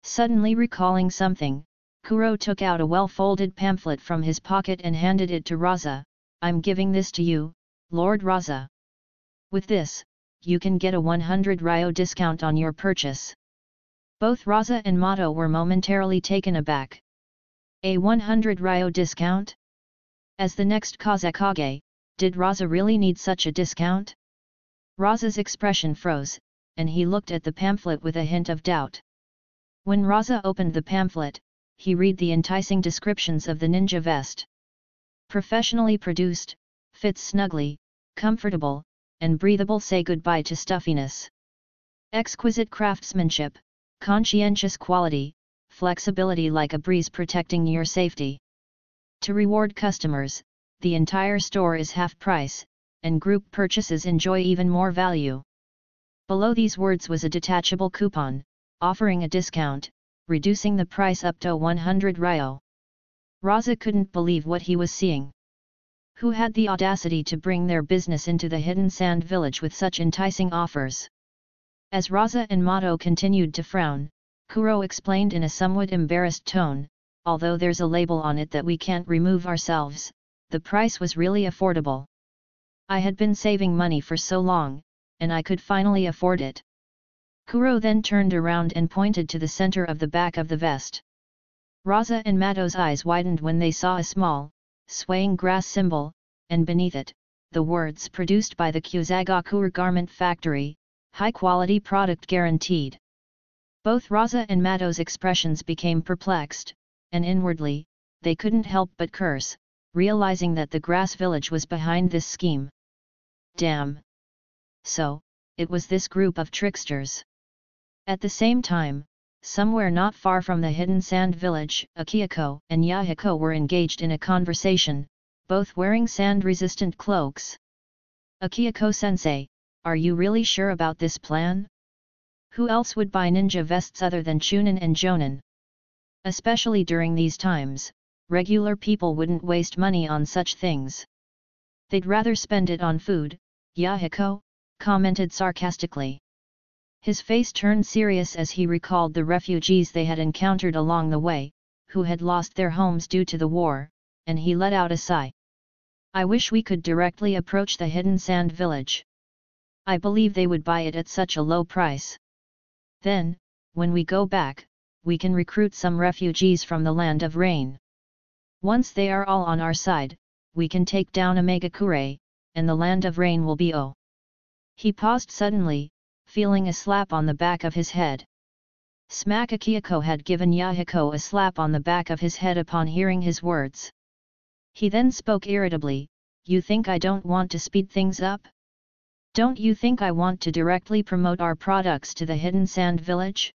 Suddenly recalling something, Kuro took out a well-folded pamphlet from his pocket and handed it to Raza. I'm giving this to you, Lord Raza. With this, you can get a 100 ryo discount on your purchase. Both Raza and Mato were momentarily taken aback. A 100 ryo discount? As the next Kazakage, did Raza really need such a discount? Raza's expression froze, and he looked at the pamphlet with a hint of doubt. When Raza opened the pamphlet, he read the enticing descriptions of the ninja vest. Professionally produced, fits snugly, comfortable, and breathable. Say goodbye to stuffiness. Exquisite craftsmanship, conscientious quality, flexibility like a breeze protecting your safety. To reward customers, the entire store is half price, and group purchases enjoy even more value. Below these words was a detachable coupon, offering a discount, reducing the price up to 100 ryo. Raza couldn't believe what he was seeing. Who had the audacity to bring their business into the hidden sand village with such enticing offers? As Raza and Mato continued to frown, Kuro explained in a somewhat embarrassed tone, although there's a label on it that we can't remove ourselves, the price was really affordable. I had been saving money for so long, and I could finally afford it. Kuro then turned around and pointed to the center of the back of the vest. Raza and Mato's eyes widened when they saw a small, swaying grass symbol, and beneath it, the words produced by the kusagakure garment factory, high-quality product guaranteed. Both Raza and Mato's expressions became perplexed, and inwardly, they couldn't help but curse, realizing that the grass village was behind this scheme. Damn! So, it was this group of tricksters. At the same time, somewhere not far from the hidden sand village, Akihiko and Yahiko were engaged in a conversation, both wearing sand-resistant cloaks. Akihiko-sensei, are you really sure about this plan? Who else would buy ninja vests other than Chunin and Jonin? Especially during these times, regular people wouldn't waste money on such things. They'd rather spend it on food, Yahiko commented sarcastically. His face turned serious as he recalled the refugees they had encountered along the way, who had lost their homes due to the war, and he let out a sigh. I wish we could directly approach the hidden sand village. I believe they would buy it at such a low price. Then, when we go back, we can recruit some refugees from the land of rain. Once they are all on our side, we can take down Omegakure, and the land of rain will be He paused suddenly, feeling a slap on the back of his head. Smack. Akihiko had given Yahiko a slap on the back of his head upon hearing his words. He then spoke irritably, you think I don't want to speed things up? Don't you think I want to directly promote our products to the hidden sand village?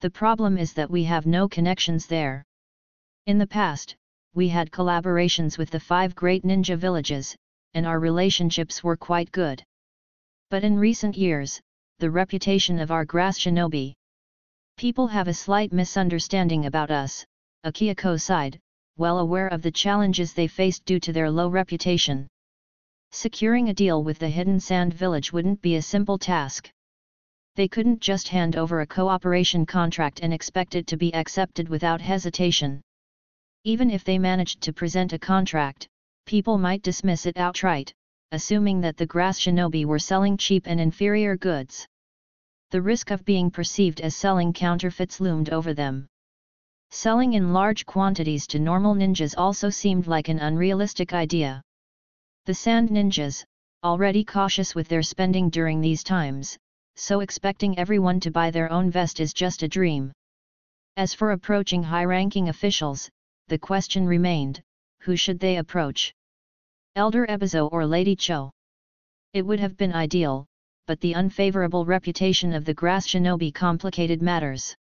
The problem is that we have no connections there. In the past, we had collaborations with the 5 great ninja villages, and our relationships were quite good. But in recent years, the reputation of our grass shinobi. People have a slight misunderstanding about us, Akihiko sighed, well aware of the challenges they faced due to their low reputation. Securing a deal with the hidden sand village wouldn't be a simple task. They couldn't just hand over a cooperation contract and expect it to be accepted without hesitation. Even if they managed to present a contract, people might dismiss it outright, assuming that the grass shinobi were selling cheap and inferior goods. The risk of being perceived as selling counterfeits loomed over them. Selling in large quantities to normal ninjas also seemed like an unrealistic idea. The sand ninjas, already cautious with their spending during these times, so expecting everyone to buy their own vest is just a dream. As for approaching high-ranking officials, the question remained, who should they approach? Elder Ebizo or Lady Cho? It would have been ideal, but the unfavorable reputation of the grass shinobi complicated matters.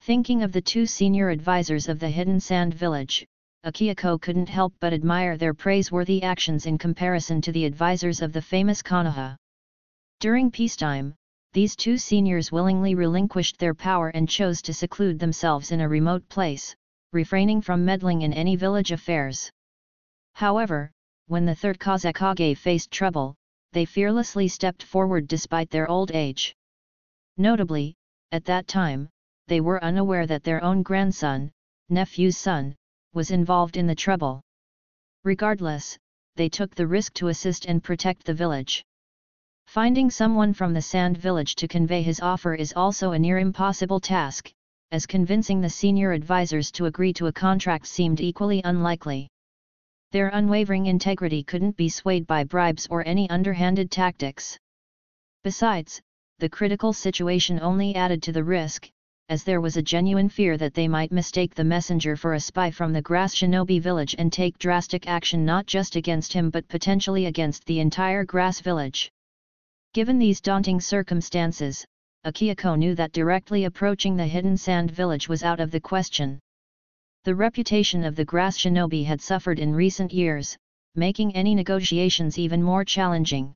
Thinking of the two senior advisors of the Hidden Sand Village, Akihiko couldn't help but admire their praiseworthy actions in comparison to the advisors of the famous Konoha. During peacetime, these two seniors willingly relinquished their power and chose to seclude themselves in a remote place, refraining from meddling in any village affairs. However, when the third Kusagakure faced trouble, they fearlessly stepped forward despite their old age. Notably, at that time, they were unaware that their own grandson, nephew's son, was involved in the trouble. Regardless, they took the risk to assist and protect the village. Finding someone from the Sand Village to convey his offer is also a near impossible task, as convincing the senior advisors to agree to a contract seemed equally unlikely. Their unwavering integrity couldn't be swayed by bribes or any underhanded tactics. Besides, the critical situation only added to the risk, as there was a genuine fear that they might mistake the messenger for a spy from the Grass Shinobi village and take drastic action not just against him but potentially against the entire Grass village. Given these daunting circumstances, Akihiko knew that directly approaching the Hidden Sand village was out of the question. The reputation of the Grass Shinobi had suffered in recent years, making any negotiations even more challenging.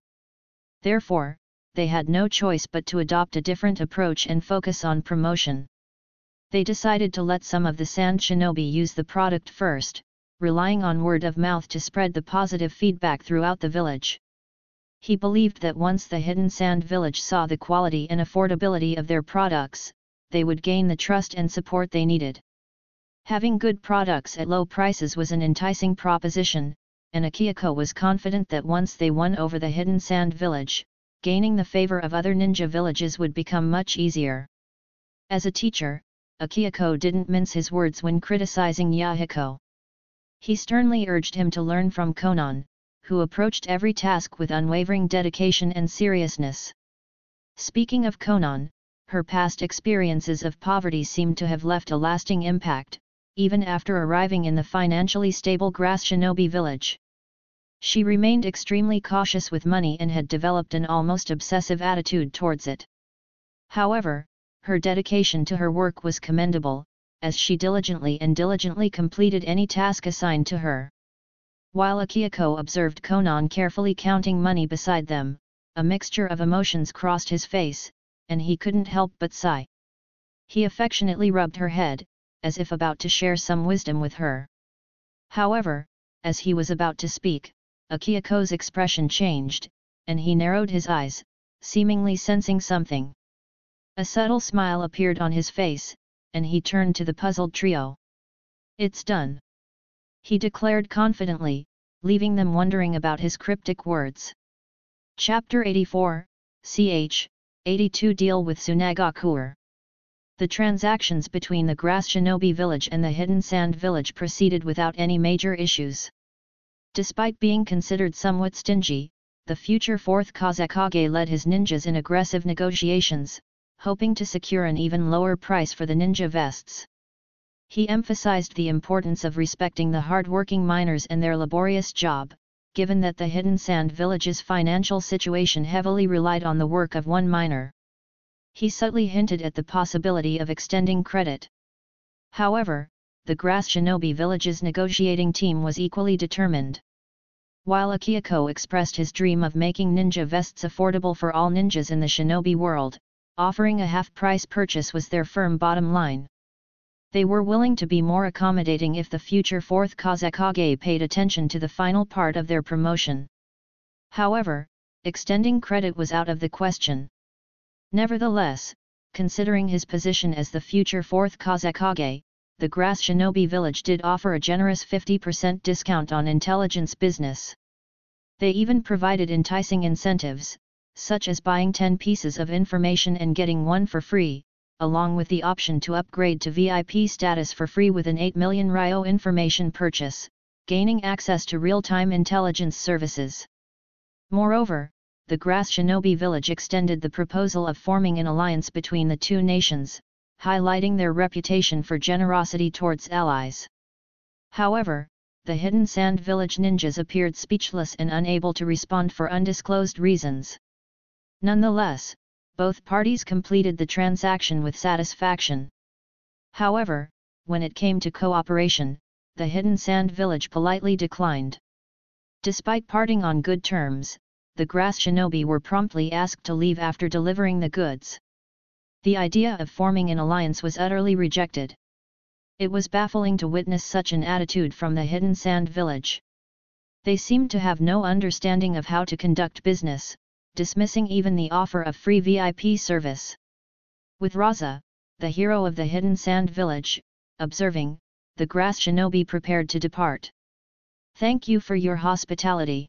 Therefore, they had no choice but to adopt a different approach and focus on promotion. They decided to let some of the Sand Shinobi use the product first, relying on word of mouth to spread the positive feedback throughout the village. He believed that once the Hidden Sand village saw the quality and affordability of their products, they would gain the trust and support they needed. Having good products at low prices was an enticing proposition, and Akihiko was confident that once they won over the Hidden Sand village, gaining the favor of other ninja villages would become much easier. As a teacher, Akihiko didn't mince his words when criticizing Yahiko. He sternly urged him to learn from Konan, who approached every task with unwavering dedication and seriousness. Speaking of Konan, her past experiences of poverty seemed to have left a lasting impact, even after arriving in the financially stable Grass Shinobi village. She remained extremely cautious with money and had developed an almost obsessive attitude towards it. However, her dedication to her work was commendable, as she diligently completed any task assigned to her. While Akihiko observed Konan carefully counting money beside them, a mixture of emotions crossed his face, and he couldn't help but sigh. He affectionately rubbed her head, as if about to share some wisdom with her. However, as he was about to speak, Akihiko's expression changed, and he narrowed his eyes, seemingly sensing something. A subtle smile appeared on his face, and he turned to the puzzled trio. "It's done," he declared confidently, leaving them wondering about his cryptic words. Chapter 84, ch. 82 Deal with Kusagakure. The transactions between the Grass Shinobi village and the Hidden Sand village proceeded without any major issues. Despite being considered somewhat stingy, the future fourth Kusagakure led his ninjas in aggressive negotiations, hoping to secure an even lower price for the ninja vests. He emphasized the importance of respecting the hard-working miners and their laborious job, given that the Hidden Sand village's financial situation heavily relied on the work of one miner. He subtly hinted at the possibility of extending credit. However, the Grass Shinobi village's negotiating team was equally determined. While Akihiko expressed his dream of making ninja vests affordable for all ninjas in the shinobi world, offering a half-price purchase was their firm bottom line. They were willing to be more accommodating if the future fourth Kusagakure paid attention to the final part of their promotion. However, extending credit was out of the question. Nevertheless, considering his position as the future fourth Kusagakure, the Grass Shinobi village did offer a generous 50% discount on intelligence business. They even provided enticing incentives, such as buying 10 pieces of information and getting one for free, along with the option to upgrade to VIP status for free with an 8 million ryo information purchase, gaining access to real-time intelligence services. Moreover, the Grass Shinobi village extended the proposal of forming an alliance between the two nations, highlighting their reputation for generosity towards allies. However, the hidden sand village ninjas appeared speechless and unable to respond for undisclosed reasons. Nonetheless, both parties completed the transaction with satisfaction. However, when it came to cooperation, the hidden sand village politely declined. Despite parting on good terms, the grass shinobi were promptly asked to leave after delivering the goods. The idea of forming an alliance was utterly rejected. It was baffling to witness such an attitude from the hidden sand village. They seemed to have no understanding of how to conduct business, dismissing even the offer of free VIP service. With Raza, the hero of the hidden sand village, observing, the grass shinobi prepared to depart. "Thank you for your hospitality.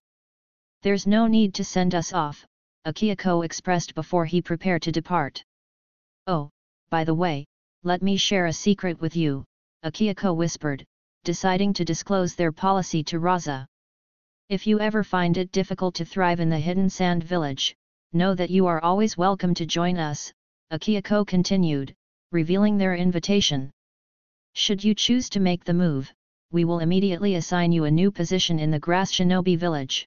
There's no need to send us off," Akihiko expressed before he prepared to depart. "Oh, by the way, let me share a secret with you," Akihiko whispered, deciding to disclose their policy to Raza. "If you ever find it difficult to thrive in the hidden sand village, know that you are always welcome to join us," Akihiko continued, revealing their invitation. "Should you choose to make the move, we will immediately assign you a new position in the grass shinobi village.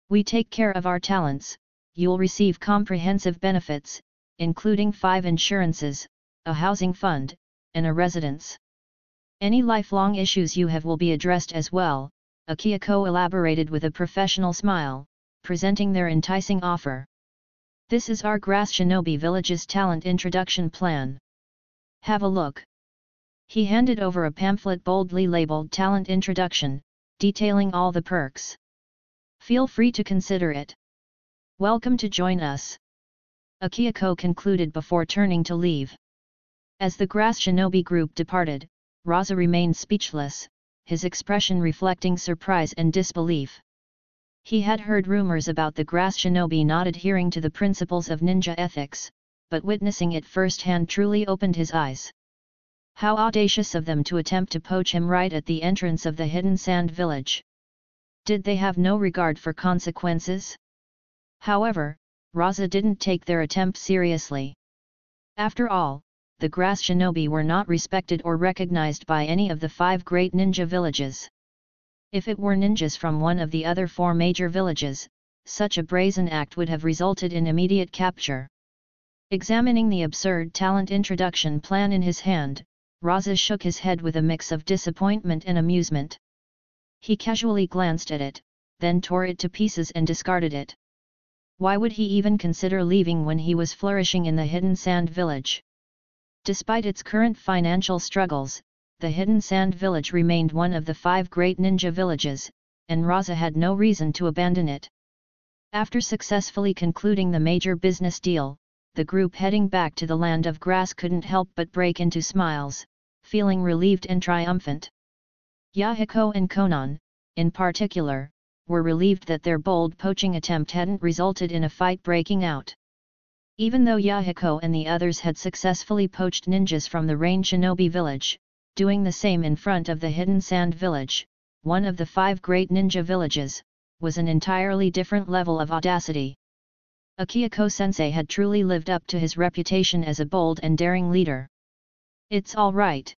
We take care of our talents, you'll receive comprehensive benefits, including 5 insurances, a housing fund, and a residence. Any lifelong issues you have will be addressed as well," Akihiko elaborated with a professional smile, presenting their enticing offer. "This is our grass shinobi village's talent introduction plan. Have a look." He handed over a pamphlet boldly labeled Talent Introduction, detailing all the perks. "Feel free to consider it. Welcome to join us," Akihiko concluded before turning to leave. As the grass shinobi group departed, Raza remained speechless, his expression reflecting surprise and disbelief. He had heard rumors about the grass shinobi not adhering to the principles of ninja ethics, but witnessing it firsthand truly opened his eyes. How audacious of them to attempt to poach him right at the entrance of the hidden sand village. Did they have no regard for consequences? However, Raza didn't take their attempt seriously. After all, the grass shinobi were not respected or recognized by any of the 5 great ninja villages. If it were ninjas from one of the other 4 major villages, such a brazen act would have resulted in immediate capture. Examining the absurd talent introduction plan in his hand, Raza shook his head with a mix of disappointment and amusement. He casually glanced at it, then tore it to pieces and discarded it. Why would he even consider leaving when he was flourishing in the hidden sand village? Despite its current financial struggles, the hidden sand village remained one of the 5 great ninja villages, and Raza had no reason to abandon it. After successfully concluding the major business deal, the group heading back to the land of grass couldn't help but break into smiles, feeling relieved and triumphant. Yahiko and Konan, in particular, were relieved that their bold poaching attempt hadn't resulted in a fight breaking out. Even though Yahiko and the others had successfully poached ninjas from the Rain Shinobi village, doing the same in front of the Hidden Sand village, one of the 5 great ninja villages, was an entirely different level of audacity. Akihiko-sensei had truly lived up to his reputation as a bold and daring leader. "It's all right.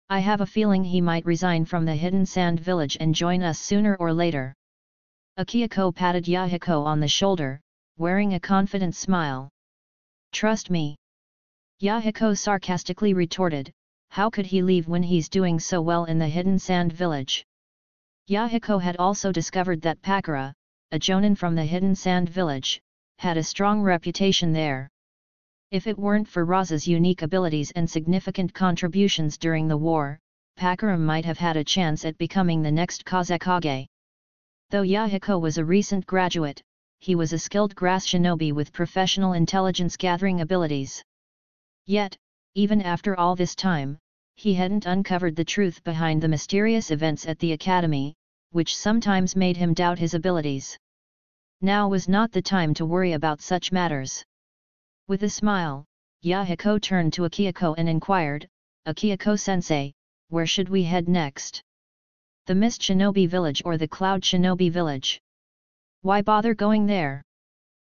I have a feeling he might resign from the Hidden Sand village and join us sooner or later." Akihiko patted Yahiko on the shoulder, wearing a confident smile. "Trust me," Yahiko sarcastically retorted, "how could he leave when he's doing so well in the Hidden Sand village?" Yahiko had also discovered that Pakura, a jonin from the Hidden Sand village, had a strong reputation there. If it weren't for Raza's unique abilities and significant contributions during the war, Pakura might have had a chance at becoming the next Kusagakure. Though Yahiko was a recent graduate, he was a skilled grass shinobi with professional intelligence-gathering abilities. Yet, even after all this time, he hadn't uncovered the truth behind the mysterious events at the academy, which sometimes made him doubt his abilities. Now was not the time to worry about such matters. With a smile, Yahiko turned to Akihiko and inquired, "Akihiko-sensei, where should we head next? The Mist Shinobi village or the Cloud Shinobi village? Why bother going there?"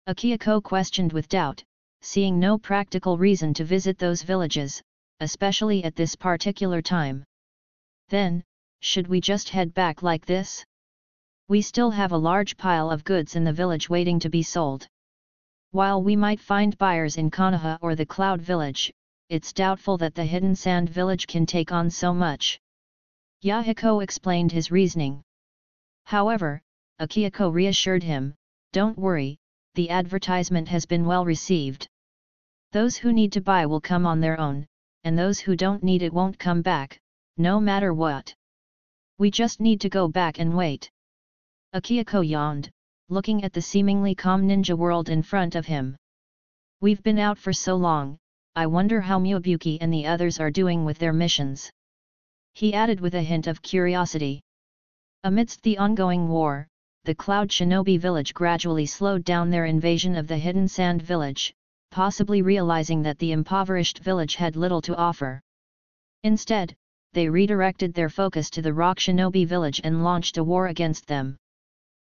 Akihiko questioned with doubt, seeing no practical reason to visit those villages, especially at this particular time. Then, should we just head back like this? We still have a large pile of goods in the village waiting to be sold. While we might find buyers in Konoha or the Cloud Village, it's doubtful that the Hidden Sand Village can take on so much. Yahiko explained his reasoning. However, Akihiko reassured him, "Don't worry, the advertisement has been well received. Those who need to buy will come on their own, and those who don't need it won't come back, no matter what. We just need to go back and wait." Akihiko yawned, looking at the seemingly calm ninja world in front of him. "We've been out for so long, I wonder how Miyabuki and the others are doing with their missions," he added with a hint of curiosity. Amidst the ongoing war, the Cloud Shinobi village gradually slowed down their invasion of the Hidden Sand Village, possibly realizing that the impoverished village had little to offer. Instead, they redirected their focus to the Rock Shinobi village and launched a war against them.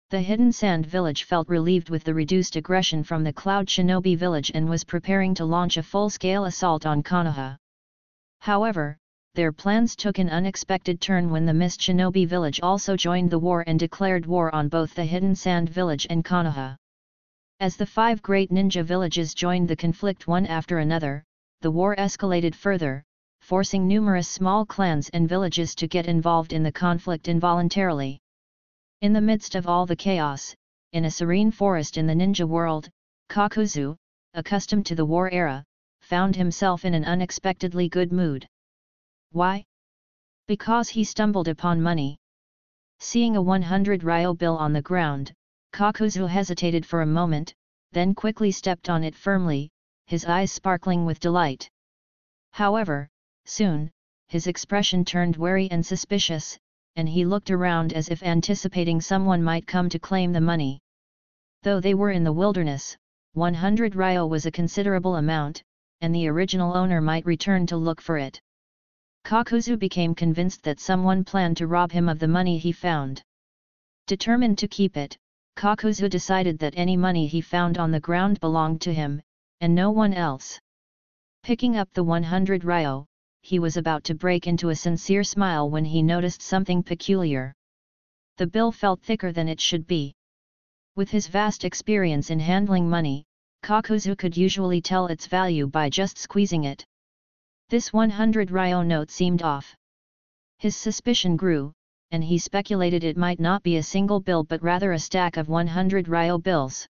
The Hidden Sand Village felt relieved with the reduced aggression from the Cloud Shinobi village and was preparing to launch a full-scale assault on Konoha. However, their plans took an unexpected turn when the Mist Shinobi village also joined the war and declared war on both the Hidden Sand Village and Konoha. As the 5 great ninja villages joined the conflict one after another, the war escalated further, forcing numerous small clans and villages to get involved in the conflict involuntarily. In the midst of all the chaos, in a serene forest in the ninja world, Kakuzu, accustomed to the war era, found himself in an unexpectedly good mood. Why? Because he stumbled upon money. Seeing a 100 ryo bill on the ground, Kakuzu hesitated for a moment, then quickly stepped on it firmly, his eyes sparkling with delight. However, soon, his expression turned wary and suspicious, and he looked around as if anticipating someone might come to claim the money. Though they were in the wilderness, 100 ryo was a considerable amount, and the original owner might return to look for it. Kakuzu became convinced that someone planned to rob him of the money he found. Determined to keep it, Kakuzu decided that any money he found on the ground belonged to him, and no one else. Picking up the 100 ryo, he was about to break into a sincere smile when he noticed something peculiar. The bill felt thicker than it should be. With his vast experience in handling money, Kakuzu could usually tell its value by just squeezing it. This 100 ryo note seemed off. His suspicion grew, and he speculated it might not be a single bill but rather a stack of 100 ryo bills.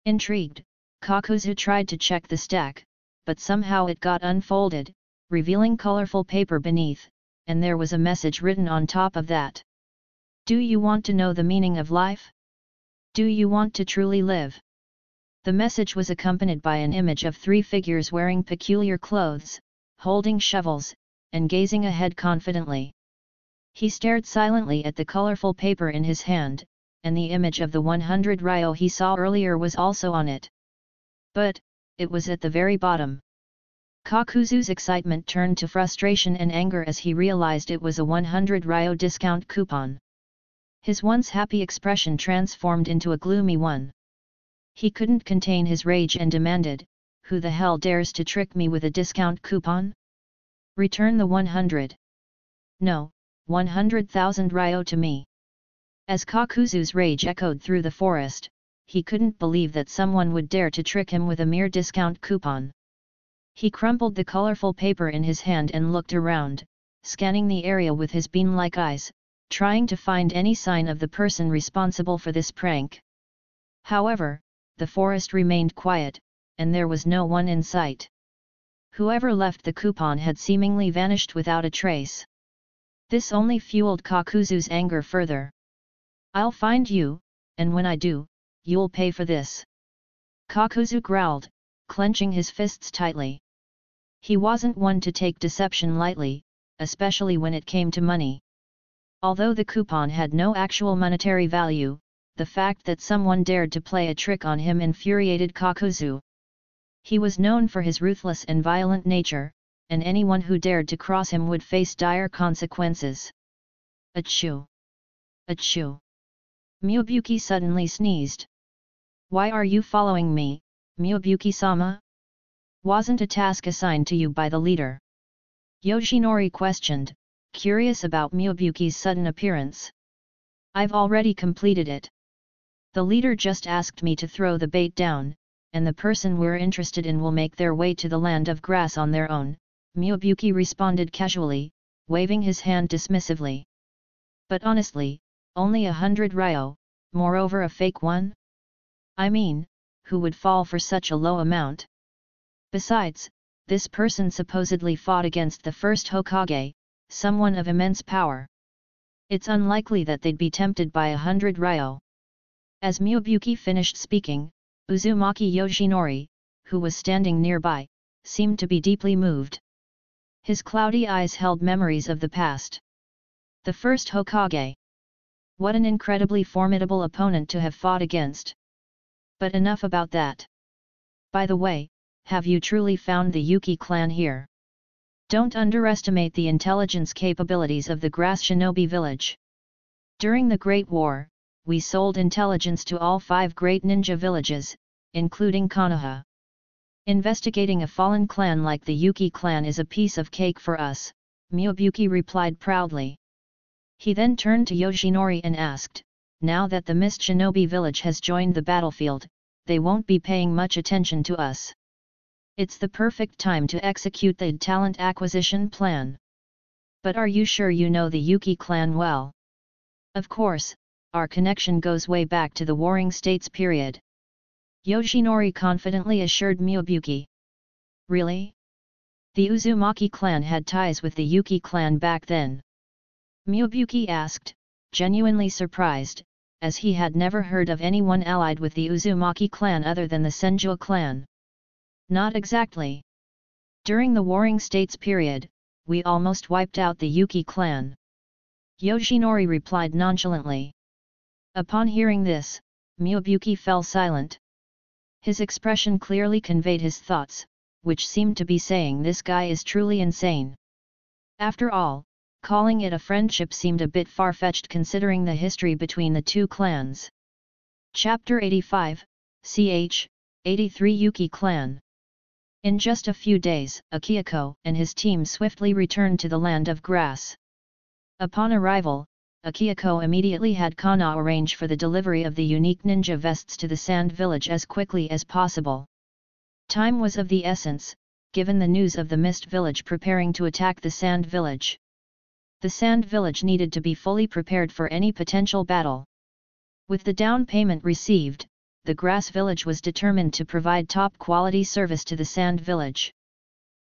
Intrigued, Kakuzu tried to check the stack, but somehow it got unfolded, revealing colorful paper beneath, and there was a message written on top of that. "Do you want to know the meaning of life? Do you want to truly live?" The message was accompanied by an image of 3 figures wearing peculiar clothes, holding shovels, and gazing ahead confidently. He stared silently at the colorful paper in his hand, and the image of the 100 ryo he saw earlier was also on it. But, it was at the very bottom. Kakuzu's excitement turned to frustration and anger as he realized it was a 100 ryo discount coupon. His once happy expression transformed into a gloomy one. He couldn't contain his rage and demanded, "Who the hell dares to trick me with a discount coupon? Return the 100. No, 100,000 ryo to me." As Kakuzu's rage echoed through the forest, he couldn't believe that someone would dare to trick him with a mere discount coupon. He crumpled the colorful paper in his hand and looked around, scanning the area with his bean-like eyes, trying to find any sign of the person responsible for this prank. However, the forest remained quiet, and there was no one in sight. Whoever left the coupon had seemingly vanished without a trace. This only fueled Kakuzu's anger further. "I'll find you, and when I do, you'll pay for this," Kakuzu growled, clenching his fists tightly. He wasn't one to take deception lightly, especially when it came to money. Although the coupon had no actual monetary value, the fact that someone dared to play a trick on him infuriated Kakuzu. He was known for his ruthless and violent nature, and anyone who dared to cross him would face dire consequences. Achoo! Achoo! Miyabuki suddenly sneezed. "Why are you following me, Miyabuki-sama?" Wasn't a task assigned to you by the leader? Yoshinori questioned, curious about Miyabuki's sudden appearance. I've already completed it. The leader just asked me to throw the bait down, and the person we're interested in will make their way to the land of grass on their own, Miyabuki responded casually, waving his hand dismissively. But honestly, only 100 ryo, moreover a fake one? I mean, who would fall for such a low amount? Besides, this person supposedly fought against the first Hokage, someone of immense power. It's unlikely that they'd be tempted by 100 ryo. As Miyabuki finished speaking, Uzumaki Yoshinori, who was standing nearby, seemed to be deeply moved. His cloudy eyes held memories of the past. The first Hokage. What an incredibly formidable opponent to have fought against. But enough about that. By the way, have you truly found the Yuki clan here? Don't underestimate the intelligence capabilities of the Grass Shinobi village. During the Great War, we sold intelligence to all 5 great ninja villages, including Konoha. Investigating a fallen clan like the Yuki clan is a piece of cake for us, Miyabuki replied proudly. He then turned to Yoshinori and asked, now that the Mist Shinobi village has joined the battlefield, they won't be paying much attention to us. It's the perfect time to execute the talent acquisition plan. But are you sure you know the Yuki clan well? Of course, our connection goes way back to the Warring States period. Yoshinori confidently assured Miyabuki. Really? The Uzumaki clan had ties with the Yuki clan back then? Miyabuki asked, genuinely surprised, as he had never heard of anyone allied with the Uzumaki clan other than the Senju clan. Not exactly. During the Warring States period, we almost wiped out the Yuki clan. Yoshinori replied nonchalantly. Upon hearing this, Miyabuki fell silent. His expression clearly conveyed his thoughts, which seemed to be saying this guy is truly insane. After all, calling it a friendship seemed a bit far-fetched considering the history between the two clans. Chapter 85, ch. 83 Yuki Clan. In just a few days, Akihiko and his team swiftly returned to the land of grass. Upon arrival, Akihiko immediately had Kana arrange for the delivery of the unique ninja vests to the Sand Village as quickly as possible. Time was of the essence, given the news of the Mist Village preparing to attack the Sand Village. The Sand Village needed to be fully prepared for any potential battle. With the down payment received, the Grass Village was determined to provide top-quality service to the Sand Village.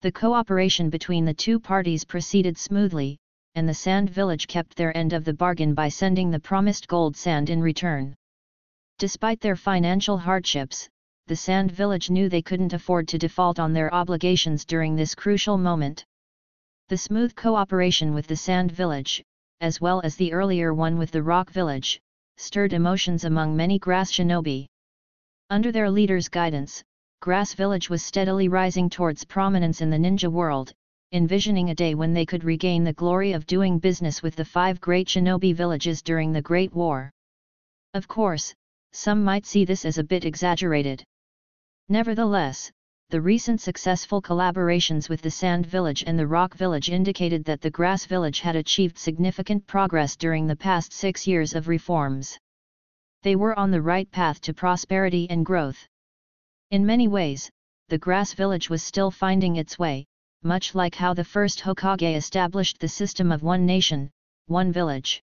The cooperation between the two parties proceeded smoothly, and the Sand Village kept their end of the bargain by sending the promised gold sand in return. Despite their financial hardships, the Sand Village knew they couldn't afford to default on their obligations during this crucial moment. The smooth cooperation with the Sand Village, as well as the earlier one with the Rock Village, stirred emotions among many Grass Shinobi. Under their leader's guidance, Grass Village was steadily rising towards prominence in the ninja world, envisioning a day when they could regain the glory of doing business with the 5 great shinobi villages during the Great War. Of course, some might see this as a bit exaggerated. Nevertheless, the recent successful collaborations with the Sand Village and the Rock Village indicated that the Grass Village had achieved significant progress during the past 6 years of reforms. They were on the right path to prosperity and growth. In many ways, the Grass Village was still finding its way, much like how the first Hokage established the system of one nation, one village.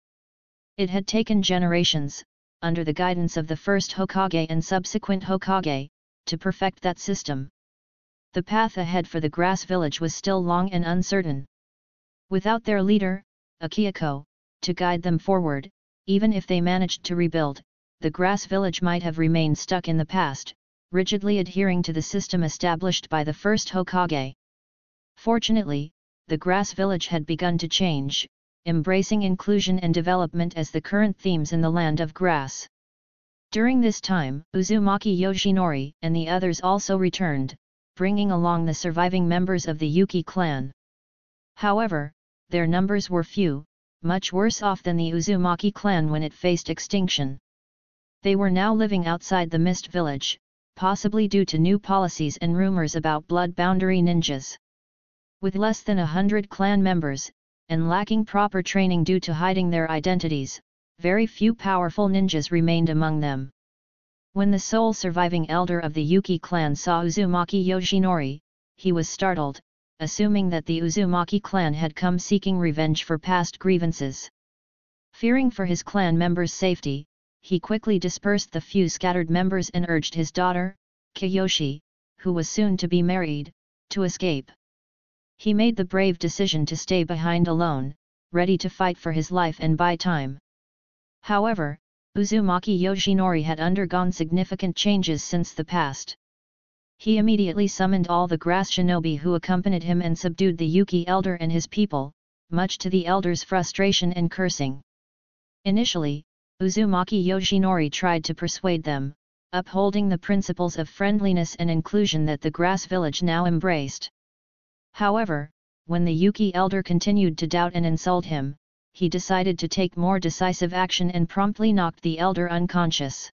It had taken generations, under the guidance of the first Hokage and subsequent Hokage, to perfect that system. The path ahead for the Grass Village was still long and uncertain. Without their leader, Akihiko, to guide them forward, even if they managed to rebuild, the Grass Village might have remained stuck in the past, rigidly adhering to the system established by the first Hokage. Fortunately, the Grass Village had begun to change, embracing inclusion and development as the current themes in the land of grass. During this time, Uzumaki Yoshinori and the others also returned, bringing along the surviving members of the Yuki clan. However, their numbers were few, much worse off than the Uzumaki clan when it faced extinction. They were now living outside the Mist Village, possibly due to new policies and rumors about blood boundary ninjas. With less than 100 clan members, and lacking proper training due to hiding their identities, very few powerful ninjas remained among them. When the sole surviving elder of the Yuki clan saw Uzumaki Yoshinori, he was startled, assuming that the Uzumaki clan had come seeking revenge for past grievances. Fearing for his clan members' safety, he quickly dispersed the few scattered members and urged his daughter, Kiyoshi, who was soon to be married, to escape. He made the brave decision to stay behind alone, ready to fight for his life and buy time. However, Uzumaki Yoshinori had undergone significant changes since the past. He immediately summoned all the grass shinobi who accompanied him and subdued the Yuki elder and his people, much to the elder's frustration and cursing. Initially, Uzumaki Yoshinori tried to persuade them, upholding the principles of friendliness and inclusion that the grass village now embraced. However, when the Yuki elder continued to doubt and insult him, he decided to take more decisive action and promptly knocked the elder unconscious.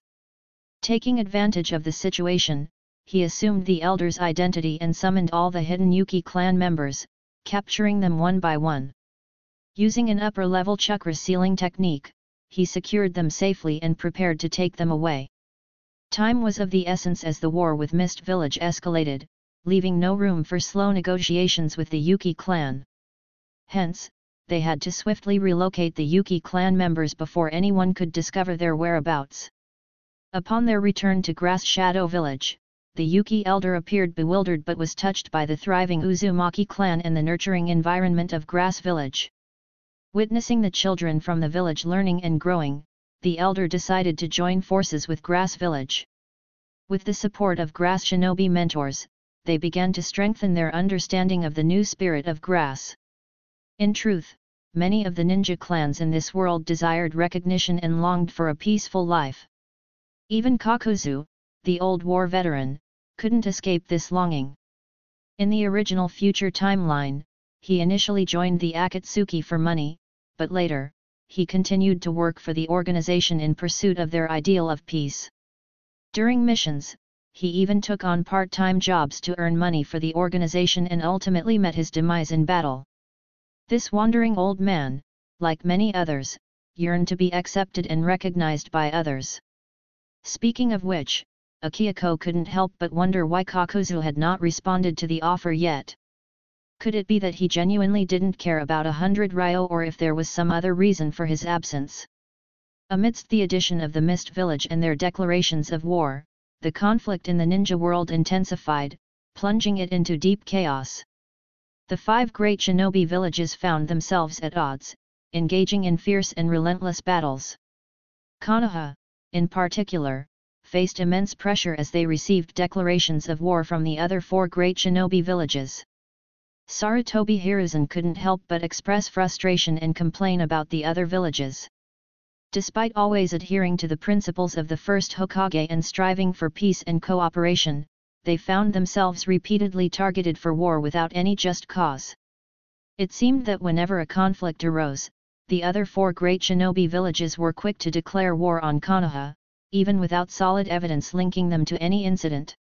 Taking advantage of the situation, he assumed the elder's identity and summoned all the hidden Yuki clan members, capturing them one by one. Using an upper-level chakra sealing technique, he secured them safely and prepared to take them away. Time was of the essence as the war with Mist Village escalated, leaving no room for slow negotiations with the Yuki clan. Hence, they had to swiftly relocate the Yuki clan members before anyone could discover their whereabouts. Upon their return to Grass Shadow Village, the Yuki elder appeared bewildered but was touched by the thriving Uzumaki clan and the nurturing environment of Grass Village. Witnessing the children from the village learning and growing, the elder decided to join forces with Grass Village. With the support of Grass Shinobi mentors, they began to strengthen their understanding of the new spirit of Grass. In truth, many of the ninja clans in this world desired recognition and longed for a peaceful life. Even Kakuzu, the old war veteran, couldn't escape this longing. In the original future timeline, he initially joined the Akatsuki for money, but later, he continued to work for the organization in pursuit of their ideal of peace. During missions, he even took on part-time jobs to earn money for the organization and ultimately met his demise in battle. This wandering old man, like many others, yearned to be accepted and recognized by others. Speaking of which, Akihiko couldn't help but wonder why Kakuzu had not responded to the offer yet. Could it be that he genuinely didn't care about 100 ryo, or if there was some other reason for his absence? Amidst the addition of the Mist Village and their declarations of war, the conflict in the ninja world intensified, plunging it into deep chaos. The 5 great shinobi villages found themselves at odds, engaging in fierce and relentless battles. Konoha, in particular, faced immense pressure as they received declarations of war from the other 4 great shinobi villages. Sarutobi Hiruzen couldn't help but express frustration and complain about the other villages. Despite always adhering to the principles of the first Hokage and striving for peace and cooperation, they found themselves repeatedly targeted for war without any just cause. It seemed that whenever a conflict arose, the other 4 great shinobi villages were quick to declare war on Konoha, even without solid evidence linking them to any incident.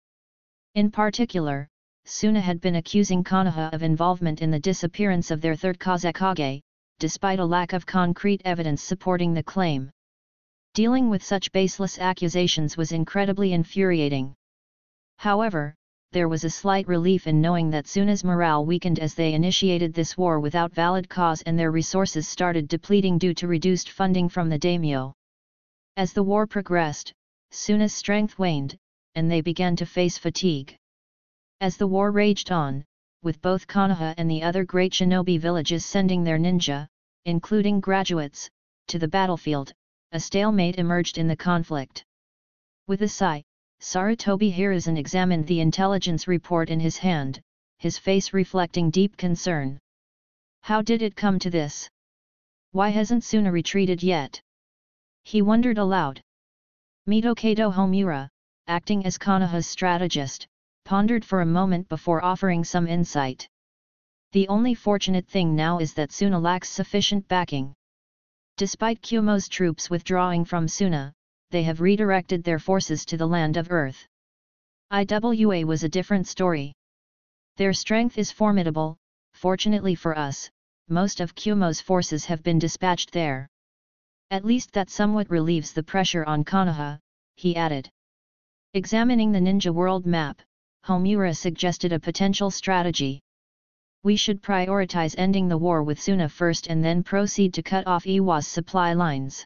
In particular, Suna had been accusing Konoha of involvement in the disappearance of their 3rd Kusagakure, despite a lack of concrete evidence supporting the claim. Dealing with such baseless accusations was incredibly infuriating. However, there was a slight relief in knowing that Suna's morale weakened as they initiated this war without valid cause and their resources started depleting due to reduced funding from the daimyo. As the war progressed, Suna's strength waned, and they began to face fatigue. As the war raged on, with both Konoha and the other great shinobi villages sending their ninja, including graduates, to the battlefield, a stalemate emerged in the conflict. With a sigh, Sarutobi Hiruzen examined the intelligence report in his hand, his face reflecting deep concern. How did it come to this? Why hasn't Suna retreated yet? He wondered aloud. Mitokado Homura, acting as Konoha's strategist, pondered for a moment before offering some insight. The only fortunate thing now is that Suna lacks sufficient backing. Despite Kumo's troops withdrawing from Suna, they have redirected their forces to the land of Earth. IWA was a different story. Their strength is formidable. Fortunately for us, most of Kumo's forces have been dispatched there. At least that somewhat relieves the pressure on Konoha, he added. Examining the ninja world map, Homura suggested a potential strategy. We should prioritize ending the war with Suna first and then proceed to cut off Iwa's supply lines.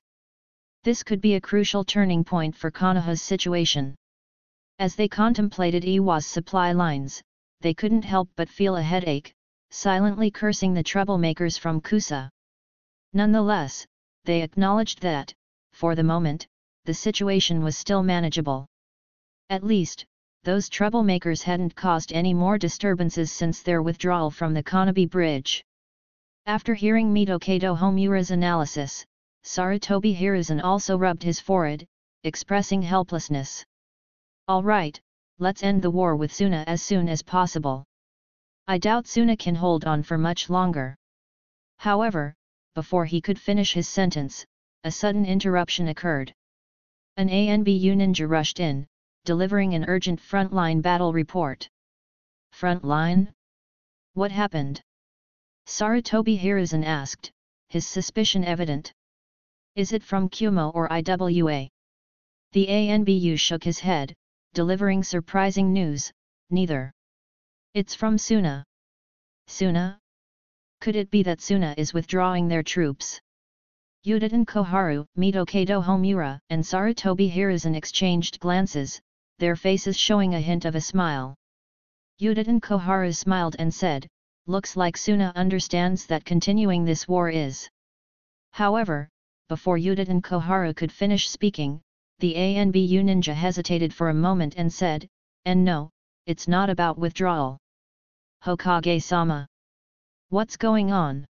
This could be a crucial turning point for Konoha's situation. As they contemplated Iwa's supply lines, they couldn't help but feel a headache, silently cursing the troublemakers from Kusa. Nonetheless, they acknowledged that, for the moment, the situation was still manageable. At least, those troublemakers hadn't caused any more disturbances since their withdrawal from the Konobe Bridge. After hearing Mitokado Homura's analysis, Sarutobi Hiruzen also rubbed his forehead, expressing helplessness. All right, let's end the war with Suna as soon as possible. I doubt Suna can hold on for much longer. However, before he could finish his sentence, a sudden interruption occurred. An ANBU ninja rushed in, delivering an urgent frontline battle report. Frontline? What happened? Sarutobi Hiruzen asked, his suspicion evident. Is it from Kumo or IWA? The ANBU shook his head, delivering surprising news, neither. It's from Suna. Suna? Could it be that Suna is withdrawing their troops? Yuditen Koharu, Mitokado Homura, and Sarutobi Hiruzen exchanged glances, their faces showing a hint of a smile. Yuditen Koharu smiled and said, looks like Suna understands that continuing this war is. However, before Yuditen Koharu could finish speaking, the ANBU ninja hesitated for a moment and said, and no, it's not about withdrawal. Hokage-sama. What's going on?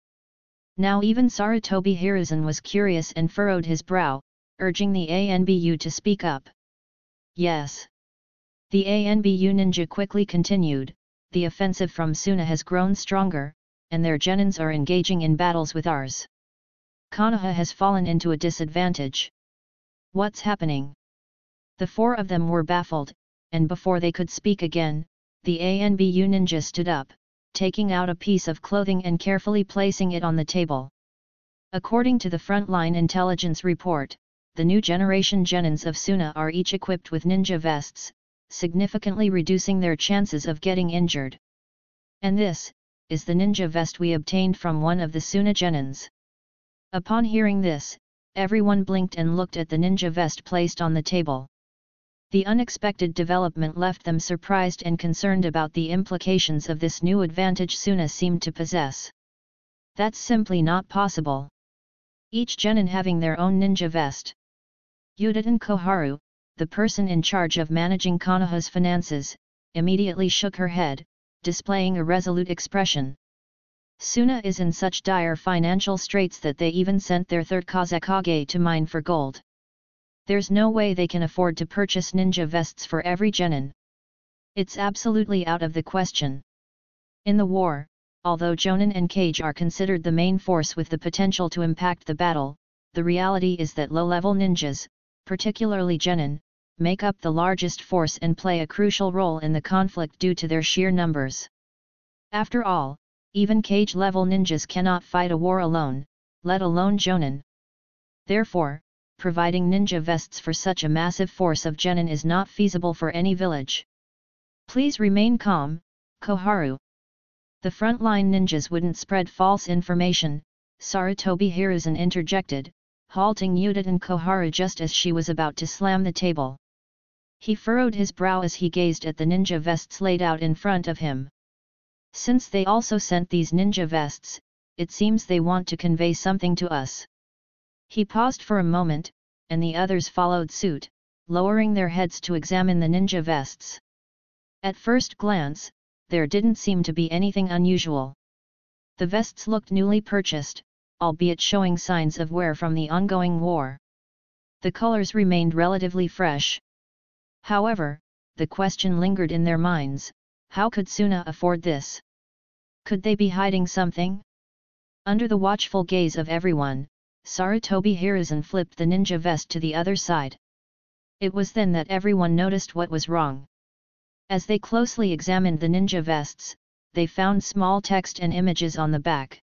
Now even Sarutobi Hiruzen was curious and furrowed his brow, urging the ANBU to speak up. Yes. The ANBU ninja quickly continued, the offensive from Suna has grown stronger, and their genins are engaging in battles with ours. Konoha has fallen into a disadvantage. What's happening? The four of them were baffled, and before they could speak again, the ANBU ninja stood up, taking out a piece of clothing and carefully placing it on the table. According to the frontline intelligence report, the new generation genins of Suna are each equipped with ninja vests, significantly reducing their chances of getting injured. And this is the ninja vest we obtained from one of the Suna genins. Upon hearing this, everyone blinked and looked at the ninja vest placed on the table. The unexpected development left them surprised and concerned about the implications of this new advantage Suna seemed to possess. That's simply not possible. Each genin having their own ninja vest. Yuditen Koharu, the person in charge of managing Konoha's finances, immediately shook her head, displaying a resolute expression. Suna is in such dire financial straits that they even sent their third Kusagakure to mine for gold. There's no way they can afford to purchase ninja vests for every genin. It's absolutely out of the question. In the war, although Jonin and Kage are considered the main force with the potential to impact the battle, the reality is that low-level ninjas, particularly genin, make up the largest force and play a crucial role in the conflict due to their sheer numbers. After all, even Kage-level ninjas cannot fight a war alone, let alone Jonin. Therefore, providing ninja vests for such a massive force of genin is not feasible for any village. Please remain calm, Koharu. The frontline ninjas wouldn't spread false information, Sarutobi Hiruzen interjected, halting Yuditen Koharu just as she was about to slam the table. He furrowed his brow as he gazed at the ninja vests laid out in front of him. Since they also sent these ninja vests, it seems they want to convey something to us. He paused for a moment, and the others followed suit, lowering their heads to examine the ninja vests. At first glance, there didn't seem to be anything unusual. The vests looked newly purchased, albeit showing signs of wear from the ongoing war. The colors remained relatively fresh. However, the question lingered in their minds, how could Suna afford this? Could they be hiding something? Under the watchful gaze of everyone, Sarutobi Hiruzen flipped the ninja vest to the other side. It was then that everyone noticed what was wrong. As they closely examined the ninja vests, they found small text and images on the back.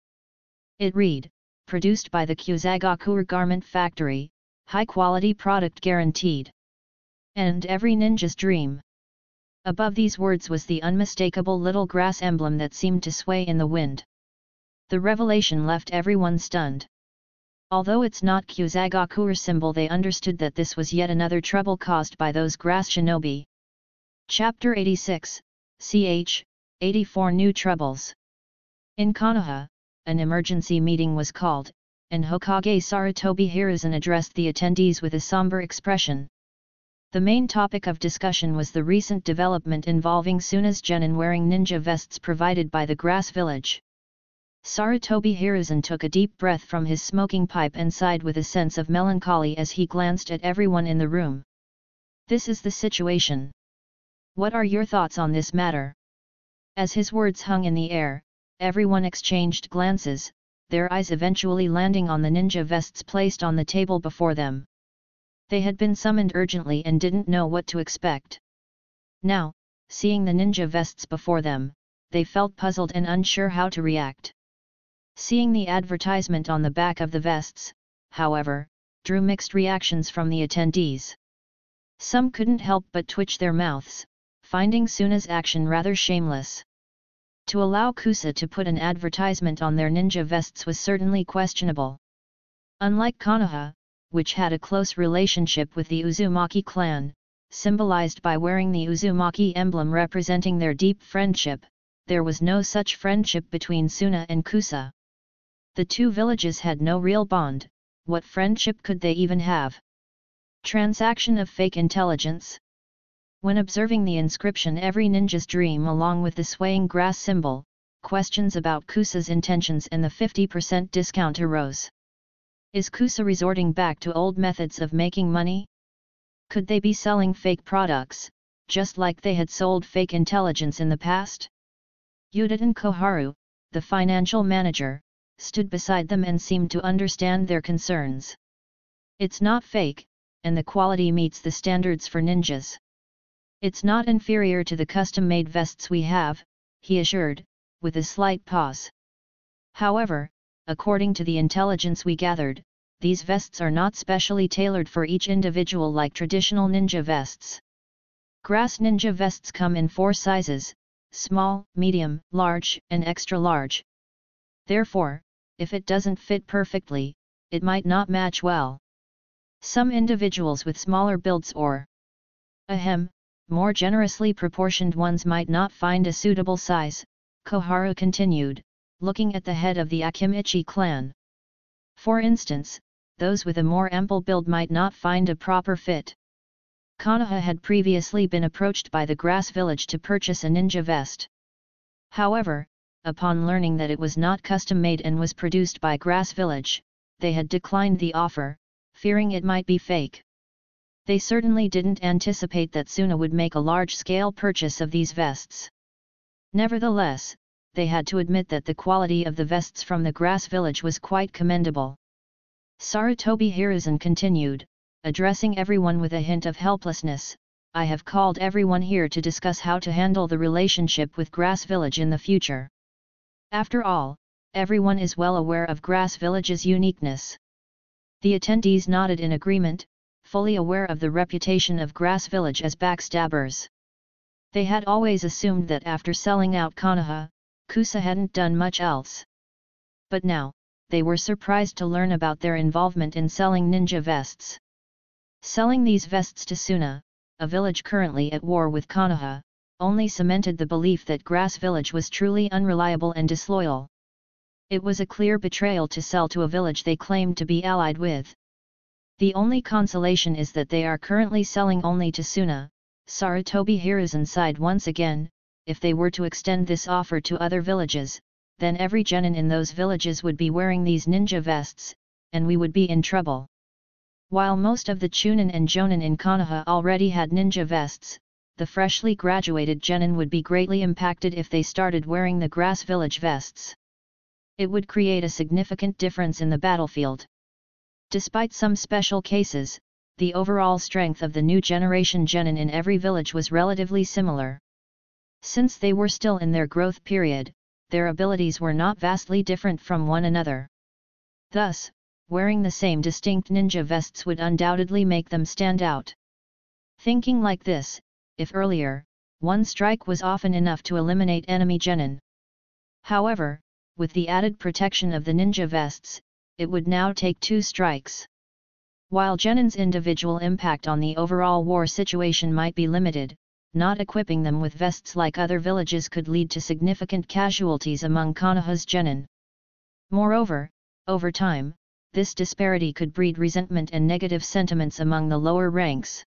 It read, "Produced by the Kusagakure Garment Factory, high-quality product guaranteed. And every ninja's dream." Above these words was the unmistakable little grass emblem that seemed to sway in the wind. The revelation left everyone stunned. Although it's not Kusagakure symbol, they understood that this was yet another trouble caused by those grass shinobi. Chapter 86, ch. 84 New Troubles. In Konoha, an emergency meeting was called, and Hokage Sarutobi Hiruzen addressed the attendees with a somber expression. The main topic of discussion was the recent development involving Suna's genin wearing ninja vests provided by the grass village. Sarutobi Hiruzen took a deep breath from his smoking pipe and sighed with a sense of melancholy as he glanced at everyone in the room. This is the situation. What are your thoughts on this matter? As his words hung in the air, everyone exchanged glances, their eyes eventually landing on the ninja vests placed on the table before them. They had been summoned urgently and didn't know what to expect. Now, seeing the ninja vests before them, they felt puzzled and unsure how to react. Seeing the advertisement on the back of the vests, however, drew mixed reactions from the attendees. Some couldn't help but twitch their mouths, finding Suna's action rather shameless. To allow Kusa to put an advertisement on their ninja vests was certainly questionable. Unlike Konoha, which had a close relationship with the Uzumaki clan, symbolized by wearing the Uzumaki emblem representing their deep friendship, there was no such friendship between Suna and Kusa. The two villages had no real bond. What friendship could they even have? Transaction of fake intelligence? When observing the inscription "Every Ninja's Dream" along with the swaying grass symbol, questions about Kusa's intentions and the 50% discount arose. Is Kusa resorting back to old methods of making money? Could they be selling fake products, just like they had sold fake intelligence in the past? Yuditen Koharu, the financial manager, stood beside them and seemed to understand their concerns. It's not fake, and the quality meets the standards for ninjas. It's not inferior to the custom-made vests we have, he assured, with a slight pause. However, according to the intelligence we gathered, these vests are not specially tailored for each individual like traditional ninja vests. Grass ninja vests come in 4 sizes: small, medium, large, and extra large. Therefore, if it doesn't fit perfectly, it might not match well. Some individuals with smaller builds or more generously proportioned ones might not find a suitable size, Koharu continued, looking at the head of the Akimichi clan. For instance, those with a more ample build might not find a proper fit. Konoha had previously been approached by the grass village to purchase a ninja vest. However, upon learning that it was not custom-made and was produced by grass village, they had declined the offer, fearing it might be fake. They certainly didn't anticipate that Suna would make a large-scale purchase of these vests. Nevertheless, they had to admit that the quality of the vests from the grass village was quite commendable. Sarutobi Hiruzen continued, addressing everyone with a hint of helplessness, I have called everyone here to discuss how to handle the relationship with Grass Village in the future. After all, everyone is well aware of Grass Village's uniqueness. The attendees nodded in agreement, fully aware of the reputation of Grass Village as backstabbers. They had always assumed that after selling out Konoha, Kusa hadn't done much else. But now, they were surprised to learn about their involvement in selling ninja vests. Selling these vests to Suna, a village currently at war with Konoha, only cemented the belief that Grass Village was truly unreliable and disloyal. It was a clear betrayal to sell to a village they claimed to be allied with. The only consolation is that they are currently selling only to Suna. Sarutobi Hiruzen sighed once again. If they were to extend this offer to other villages, then every genin in those villages would be wearing these ninja vests, and we would be in trouble. While most of the Chunin and Jonin in Konoha already had ninja vests, the freshly graduated genin would be greatly impacted if they started wearing the Grass Village vests. It would create a significant difference in the battlefield. Despite some special cases, the overall strength of the new generation genin in every village was relatively similar. Since they were still in their growth period, their abilities were not vastly different from one another. Thus, wearing the same distinct ninja vests would undoubtedly make them stand out. Thinking like this, if earlier, one strike was often enough to eliminate enemy genin. However, with the added protection of the ninja vests, it would now take 2 strikes. While genin's individual impact on the overall war situation might be limited, not equipping them with vests like other villages could lead to significant casualties among Konoha's genin. Moreover, over time, this disparity could breed resentment and negative sentiments among the lower ranks.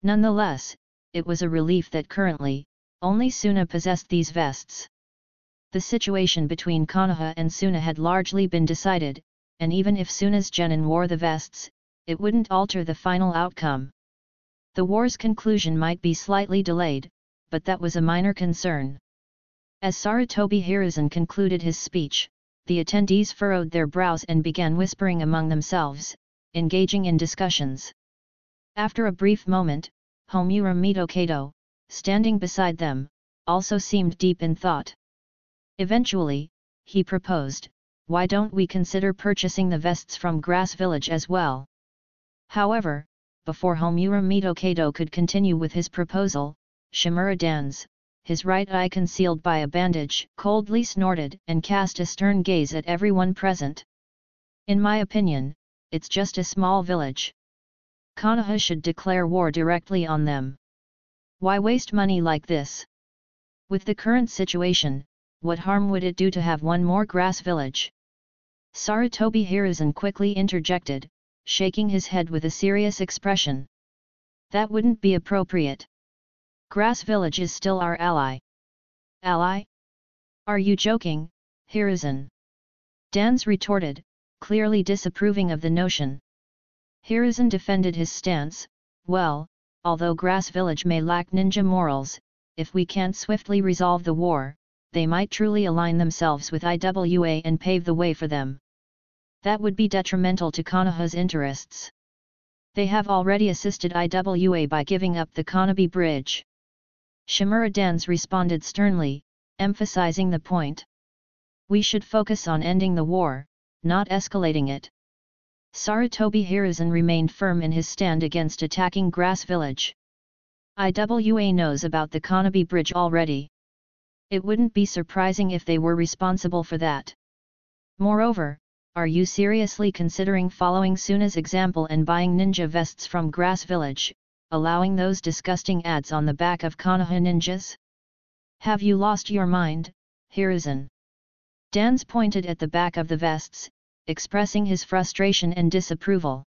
Nonetheless, it was a relief that currently, only Suna possessed these vests. The situation between Konoha and Suna had largely been decided, and even if Suna's genin wore the vests, it wouldn't alter the final outcome. The war's conclusion might be slightly delayed, but that was a minor concern. As Sarutobi Hiruzen concluded his speech, the attendees furrowed their brows and began whispering among themselves, engaging in discussions. After a brief moment, Homura Mitokado, standing beside them, also seemed deep in thought. Eventually, he proposed, "Why don't we consider purchasing the vests from Grass Village as well?" However, before Homura Mitokado could continue with his proposal, Shimura Dans, his right eye concealed by a bandage, coldly snorted and cast a stern gaze at everyone present. "In my opinion, it's just a small village. Konoha should declare war directly on them. Why waste money like this? With the current situation, what harm would it do to have one more grass village?" Sarutobi Hiruzen quickly interjected, shaking his head with a serious expression. "That wouldn't be appropriate. Grass Village is still our ally." "Ally? Are you joking, Hiruzen?" Dans retorted, clearly disapproving of the notion. Hiruzen defended his stance, "Well, although Grass Village may lack ninja morals, if we can't swiftly resolve the war, they might truly align themselves with IWA and pave the way for them. That would be detrimental to Konoha's interests. They have already assisted IWA by giving up the Konobe Bridge." Shimura Dans responded sternly, emphasizing the point. "We should focus on ending the war, not escalating it." Sarutobi Hiruzen remained firm in his stand against attacking Grass Village. IWA knows about the Konobe Bridge already. It wouldn't be surprising if they were responsible for that. Moreover, are you seriously considering following Suna's example and buying ninja vests from Grass Village, allowing those disgusting ads on the back of Konoha ninjas? Have you lost your mind, Hiruzen?" Dans pointed at the back of the vests, expressing his frustration and disapproval.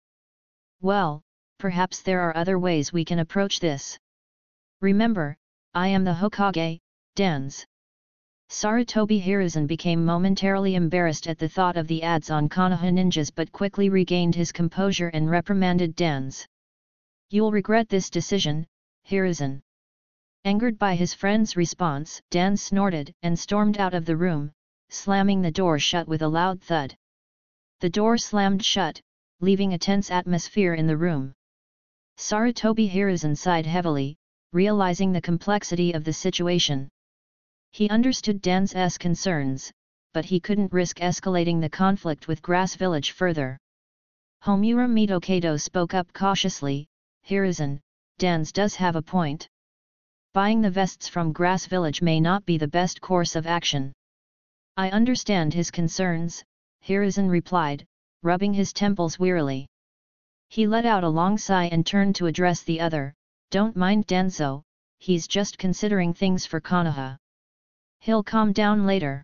"Well, perhaps there are other ways we can approach this. Remember, I am the Hokage, Dans." Sarutobi Hiruzen became momentarily embarrassed at the thought of the ads on Konoha ninjas but quickly regained his composure and reprimanded Dans. "You'll regret this decision, Hiruzen." Angered by his friend's response, Dans snorted and stormed out of the room, slamming the door shut with a loud thud. The door slammed shut, leaving a tense atmosphere in the room. Sarutobi Hiruzen sighed heavily, realizing the complexity of the situation. He understood Dan's concerns, but he couldn't risk escalating the conflict with Grass Village further. Homura Mitokado spoke up cautiously, "Hiruzen, Dans does have a point. Buying the vests from Grass Village may not be the best course of action." "I understand his concerns," Hiruzen replied, rubbing his temples wearily. He let out a long sigh and turned to address the other, "Don't mind Danzo, he's just considering things for Konoha. He'll calm down later.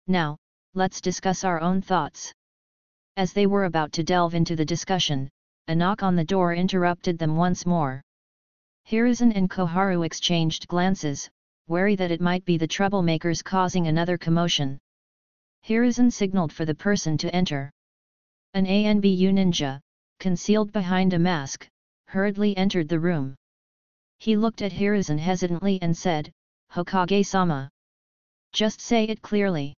Now, let's discuss our own thoughts." As they were about to delve into the discussion, a knock on the door interrupted them once more. Hiruzen and Koharu exchanged glances, wary that it might be the troublemakers causing another commotion. Hiruzen signaled for the person to enter. An ANBU ninja, concealed behind a mask, hurriedly entered the room. He looked at Hiruzen hesitantly and said, "Hokage-sama. Just say it clearly."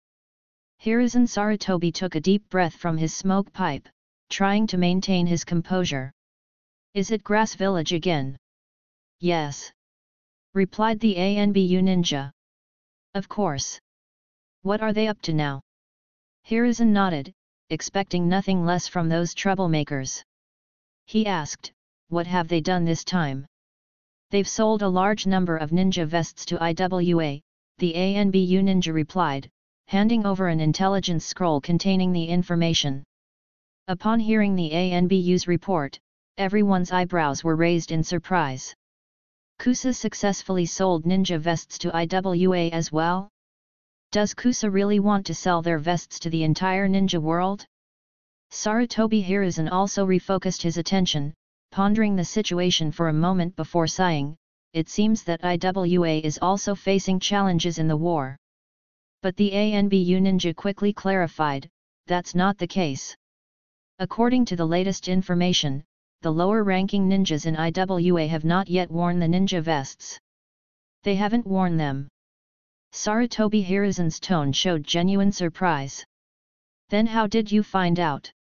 Hiruzen Sarutobi took a deep breath from his smoke pipe, trying to maintain his composure. "Is it Grass Village again?" "Yes." replied the ANBU ninja. Of course. What are they up to now? Hiruzen nodded, expecting nothing less from those troublemakers. He asked, what have they done this time? They've sold a large number of ninja vests to IWA, the ANBU ninja replied, handing over an intelligence scroll containing the information. Upon hearing the ANBU's report, everyone's eyebrows were raised in surprise. Kusa successfully sold ninja vests to IWA as well? Does Kusa really want to sell their vests to the entire ninja world? Sarutobi Hiruzen also refocused his attention, pondering the situation for a moment before sighing. It seems that IWA is also facing challenges in the war. But the ANBU ninja quickly clarified, that's not the case. According to the latest information, the lower-ranking ninjas in IWA have not yet worn the ninja vests. They haven't worn them. Sarutobi Hiruzen's tone showed genuine surprise. Then how did you find out?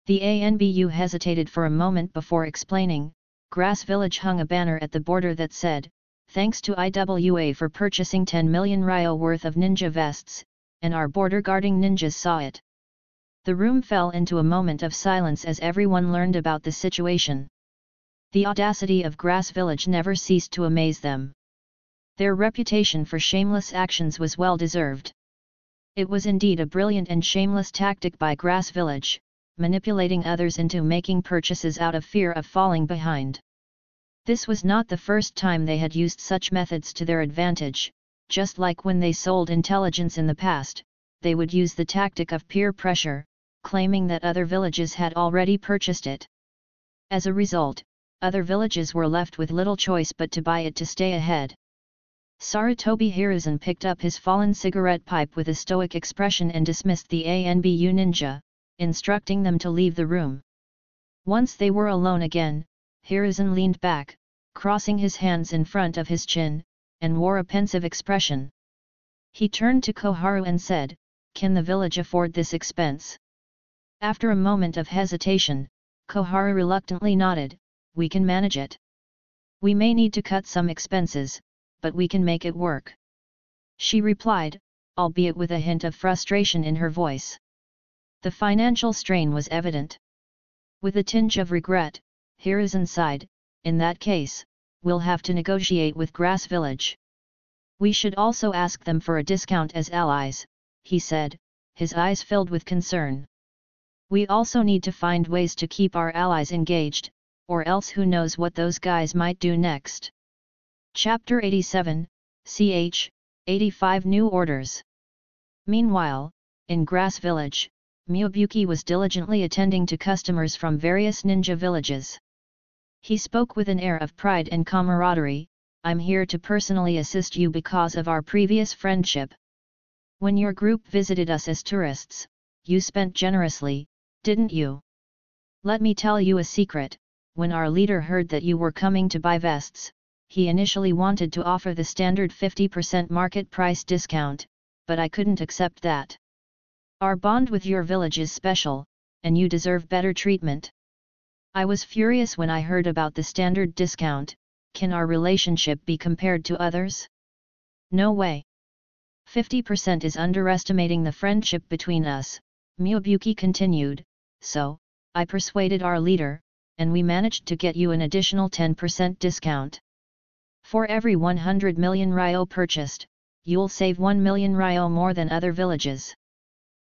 The ANBU hesitated for a moment before explaining. Grass Village hung a banner at the border that said, thanks to IWA for purchasing 10 million ryo worth of ninja vests, and our border guarding ninjas saw it. The room fell into a moment of silence as everyone learned about the situation. The audacity of Grass Village never ceased to amaze them. Their reputation for shameless actions was well deserved. It was indeed a brilliant and shameless tactic by Grass Village, manipulating others into making purchases out of fear of falling behind. This was not the first time they had used such methods to their advantage. Just like when they sold intelligence in the past, they would use the tactic of peer pressure, claiming that other villages had already purchased it. As a result, other villages were left with little choice but to buy it to stay ahead. Sarutobi Hiruzen picked up his fallen cigarette pipe with a stoic expression and dismissed the ANBU ninja, instructing them to leave the room. Once they were alone again, Hiruzen leaned back, crossing his hands in front of his chin, and wore a pensive expression. He turned to Koharu and said, "Can the village afford this expense?" After a moment of hesitation, Koharu reluctantly nodded, "We can manage it. We may need to cut some expenses, but we can make it work," she replied, albeit with a hint of frustration in her voice. The financial strain was evident. With a tinge of regret, Hiruzen sighed, "In that case, we'll have to negotiate with Grass Village. We should also ask them for a discount as allies," he said, his eyes filled with concern. "We also need to find ways to keep our allies engaged, or else who knows what those guys might do next." Chapter 87, ch. 85 New Orders. Meanwhile, in Grass Village, Miobuki was diligently attending to customers from various ninja villages. He spoke with an air of pride and camaraderie, "I'm here to personally assist you because of our previous friendship. When your group visited us as tourists, you spent generously, didn't you? Let me tell you a secret, when our leader heard that you were coming to buy vests, he initially wanted to offer the standard 50% market price discount, but I couldn't accept that. Our bond with your village is special, and you deserve better treatment. I was furious when I heard about the standard discount. Can our relationship be compared to others? No way. 50% is underestimating the friendship between us," Miobuki continued, "so, I persuaded our leader, and we managed to get you an additional 10% discount. For every 100 million ryo purchased, you'll save 1 million ryo more than other villages.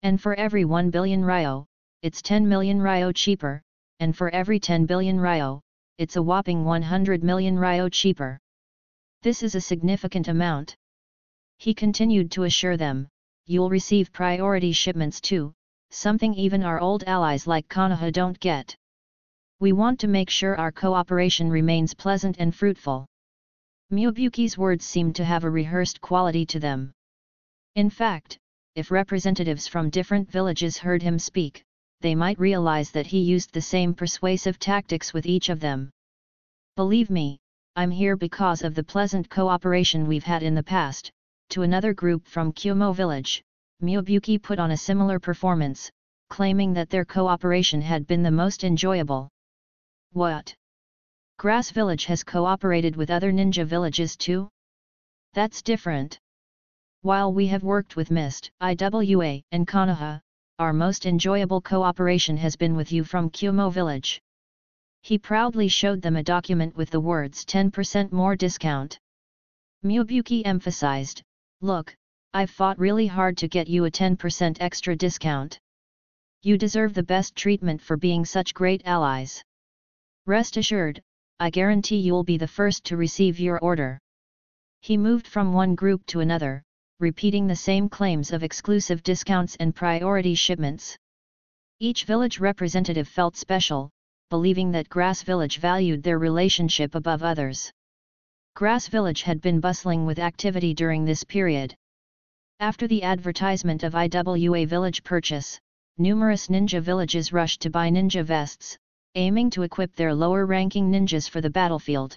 And for every 1 billion ryo, it's 10 million ryo cheaper, and for every 10 billion ryo, it's a whopping 100 million ryo cheaper. This is a significant amount." He continued to assure them, "You'll receive priority shipments too, something even our old allies like Konoha don't get. We want to make sure our cooperation remains pleasant and fruitful." Miobuki's words seemed to have a rehearsed quality to them. In fact, if representatives from different villages heard him speak, they might realize that he used the same persuasive tactics with each of them. "Believe me, I'm here because of the pleasant cooperation we've had in the past." To another group from Kyumo village, Miobuki put on a similar performance, claiming that their cooperation had been the most enjoyable. "What? Grass Village has cooperated with other ninja villages too? That's different. While we have worked with Mist, IWA, and Konoha, our most enjoyable cooperation has been with you from Kumo Village. He proudly showed them a document with the words 10% more discount. Miyubuki emphasized, "Look, I've fought really hard to get you a 10% extra discount. You deserve the best treatment for being such great allies. Rest assured, I guarantee you'll be the first to receive your order." He moved from one group to another, repeating the same claims of exclusive discounts and priority shipments. Each village representative felt special, believing that Grass Village valued their relationship above others. Grass Village had been bustling with activity during this period. After the advertisement of IWA Village purchase, numerous ninja villages rushed to buy ninja vests, aiming to equip their lower-ranking ninjas for the battlefield.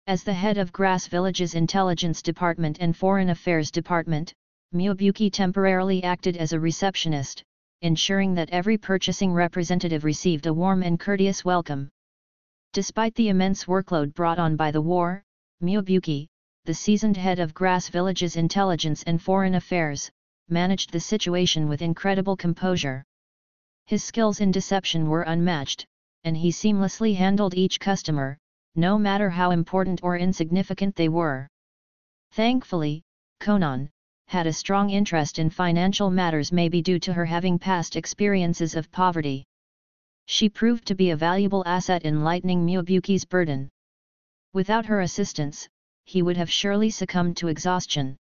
As the head of Grass Village's Intelligence Department and Foreign Affairs Department, Miyubuki temporarily acted as a receptionist, ensuring that every purchasing representative received a warm and courteous welcome. Despite the immense workload brought on by the war, Miyubuki, the seasoned head of Grass Village's Intelligence and Foreign Affairs, managed the situation with incredible composure. His skills in deception were unmatched, and he seamlessly handled each customer, no matter how important or insignificant they were. Thankfully, Konan had a strong interest in financial matters, maybe due to her having past experiences of poverty. She proved to be a valuable asset in lightening Miyubuki's burden. Without her assistance, he would have surely succumbed to exhaustion.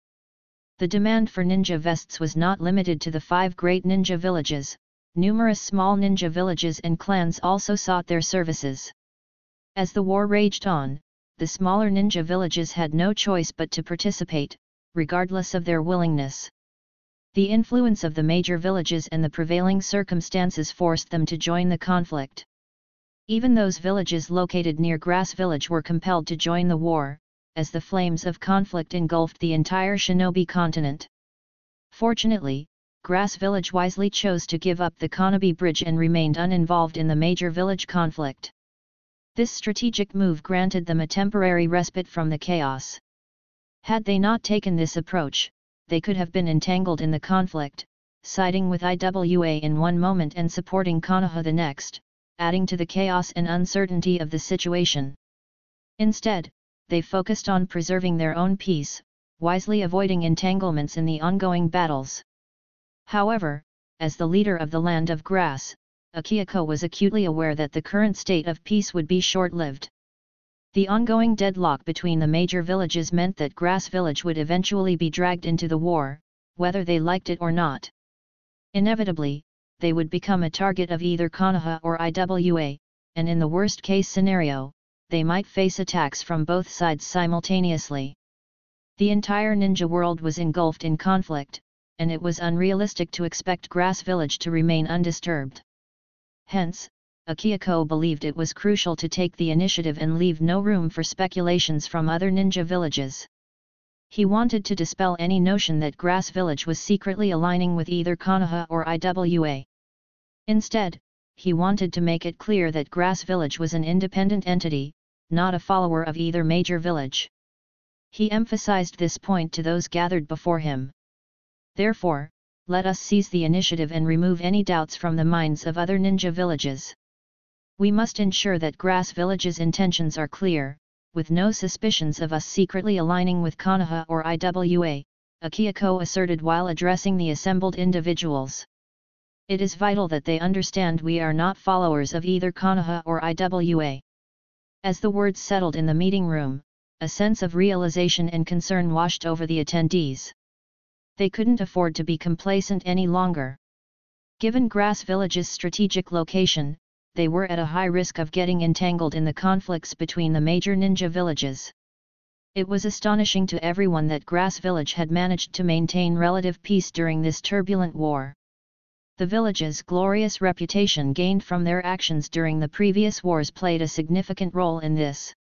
The demand for ninja vests was not limited to the 5 great ninja villages. Numerous small ninja villages and clans also sought their services. As the war raged on, the smaller ninja villages had no choice but to participate, regardless of their willingness. The influence of the major villages and the prevailing circumstances forced them to join the conflict. Even those villages located near Grass Village were compelled to join the war, as the flames of conflict engulfed the entire shinobi continent. Fortunately, Grass Village wisely chose to give up the Konobi Bridge and remained uninvolved in the major village conflict. This strategic move granted them a temporary respite from the chaos. Had they not taken this approach, they could have been entangled in the conflict, siding with IWA in one moment and supporting Konoha the next, adding to the chaos and uncertainty of the situation. Instead, they focused on preserving their own peace, wisely avoiding entanglements in the ongoing battles. However, as the leader of the Land of Grass, Akihiko was acutely aware that the current state of peace would be short-lived. The ongoing deadlock between the major villages meant that Grass Village would eventually be dragged into the war, whether they liked it or not. Inevitably, they would become a target of either Konoha or IWA, and in the worst-case scenario, they might face attacks from both sides simultaneously. The entire ninja world was engulfed in conflict, and it was unrealistic to expect Grass Village to remain undisturbed. Hence, Akihiko believed it was crucial to take the initiative and leave no room for speculations from other ninja villages. He wanted to dispel any notion that Grass Village was secretly aligning with either Konoha or IWA. Instead, he wanted to make it clear that Grass Village was an independent entity, not a follower of either major village. He emphasized this point to those gathered before him. Therefore, let us seize the initiative and remove any doubts from the minds of other ninja villages. We must ensure that Grass Village's intentions are clear, with no suspicions of us secretly aligning with Konoha or IWA, Akihiko asserted while addressing the assembled individuals. It is vital that they understand we are not followers of either Konoha or IWA. As the words settled in the meeting room, a sense of realization and concern washed over the attendees. They couldn't afford to be complacent any longer. Given Grass Village's strategic location, they were at a high risk of getting entangled in the conflicts between the major ninja villages. It was astonishing to everyone that Grass Village had managed to maintain relative peace during this turbulent war. The village's glorious reputation gained from their actions during the previous wars played a significant role in this.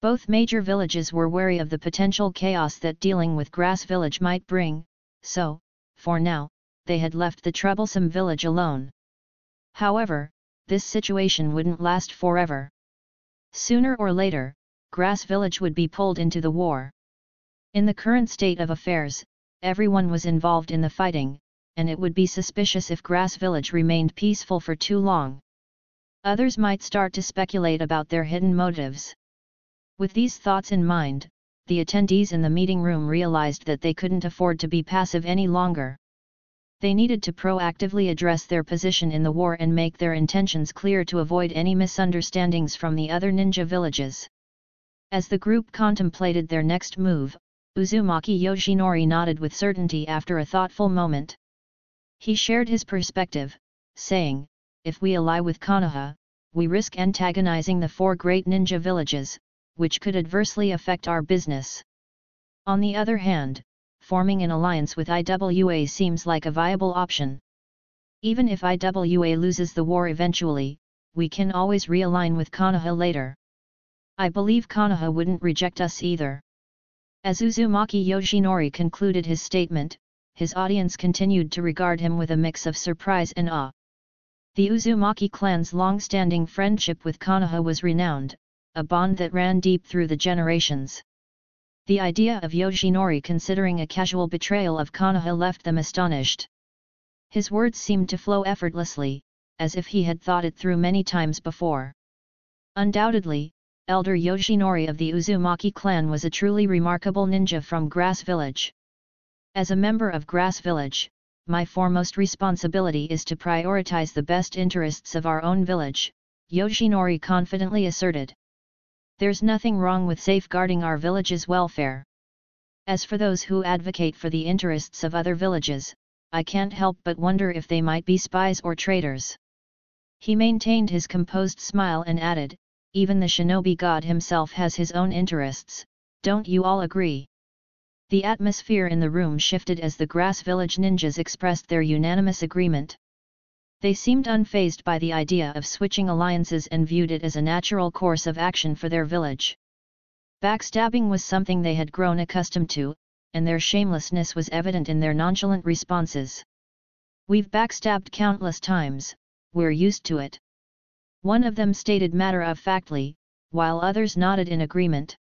Both major villages were wary of the potential chaos that dealing with Grass Village might bring, so, for now, they had left the troublesome village alone. However, this situation wouldn't last forever. Sooner or later, Grass Village would be pulled into the war. In the current state of affairs, everyone was involved in the fighting, and it would be suspicious if Grass Village remained peaceful for too long. Others might start to speculate about their hidden motives. With these thoughts in mind, the attendees in the meeting room realized that they couldn't afford to be passive any longer. They needed to proactively address their position in the war and make their intentions clear to avoid any misunderstandings from the other ninja villages. As the group contemplated their next move, Uzumaki Yoshinori nodded with certainty after a thoughtful moment. He shared his perspective, saying, "If we ally with Konoha, we risk antagonizing the 4 great ninja villages, which could adversely affect our business. On the other hand, forming an alliance with IWA seems like a viable option. Even if IWA loses the war eventually, we can always realign with Konoha later. I believe Konoha wouldn't reject us either." As Uzumaki Yoshinori concluded his statement, his audience continued to regard him with a mix of surprise and awe. The Uzumaki clan's long-standing friendship with Konoha was renowned, a bond that ran deep through the generations. The idea of Yoshinori considering a casual betrayal of Konoha left them astonished. His words seemed to flow effortlessly, as if he had thought it through many times before. Undoubtedly, Elder Yoshinori of the Uzumaki clan was a truly remarkable ninja from Grass Village. As a member of Grass Village, my foremost responsibility is to prioritize the best interests of our own village, Yoshinori confidently asserted. There's nothing wrong with safeguarding our village's welfare. As for those who advocate for the interests of other villages, I can't help but wonder if they might be spies or traitors. He maintained his composed smile and added, "Even the shinobi god himself has his own interests, don't you all agree?" The atmosphere in the room shifted as the Grass Village ninjas expressed their unanimous agreement. They seemed unfazed by the idea of switching alliances and viewed it as a natural course of action for their village. Backstabbing was something they had grown accustomed to, and their shamelessness was evident in their nonchalant responses. "We've backstabbed countless times, we're used to it," one of them stated matter-of-factly, while others nodded in agreement.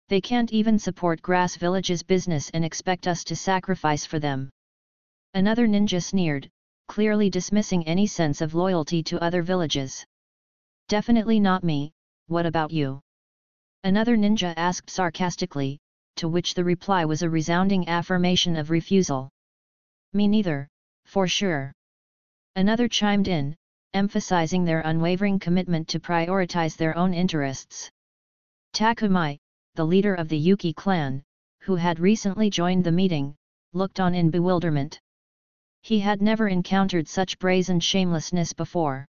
"They can't even support Grass Village's business and expect us to sacrifice for them." Another ninja sneered, clearly dismissing any sense of loyalty to other villages. "Definitely not me, what about you?" Another ninja asked sarcastically, to which the reply was a resounding affirmation of refusal. "Me neither, for sure." Another chimed in, emphasizing their unwavering commitment to prioritize their own interests. Takumai, the leader of the Yuki clan, who had recently joined the meeting, looked on in bewilderment. He had never encountered such brazen shamelessness before.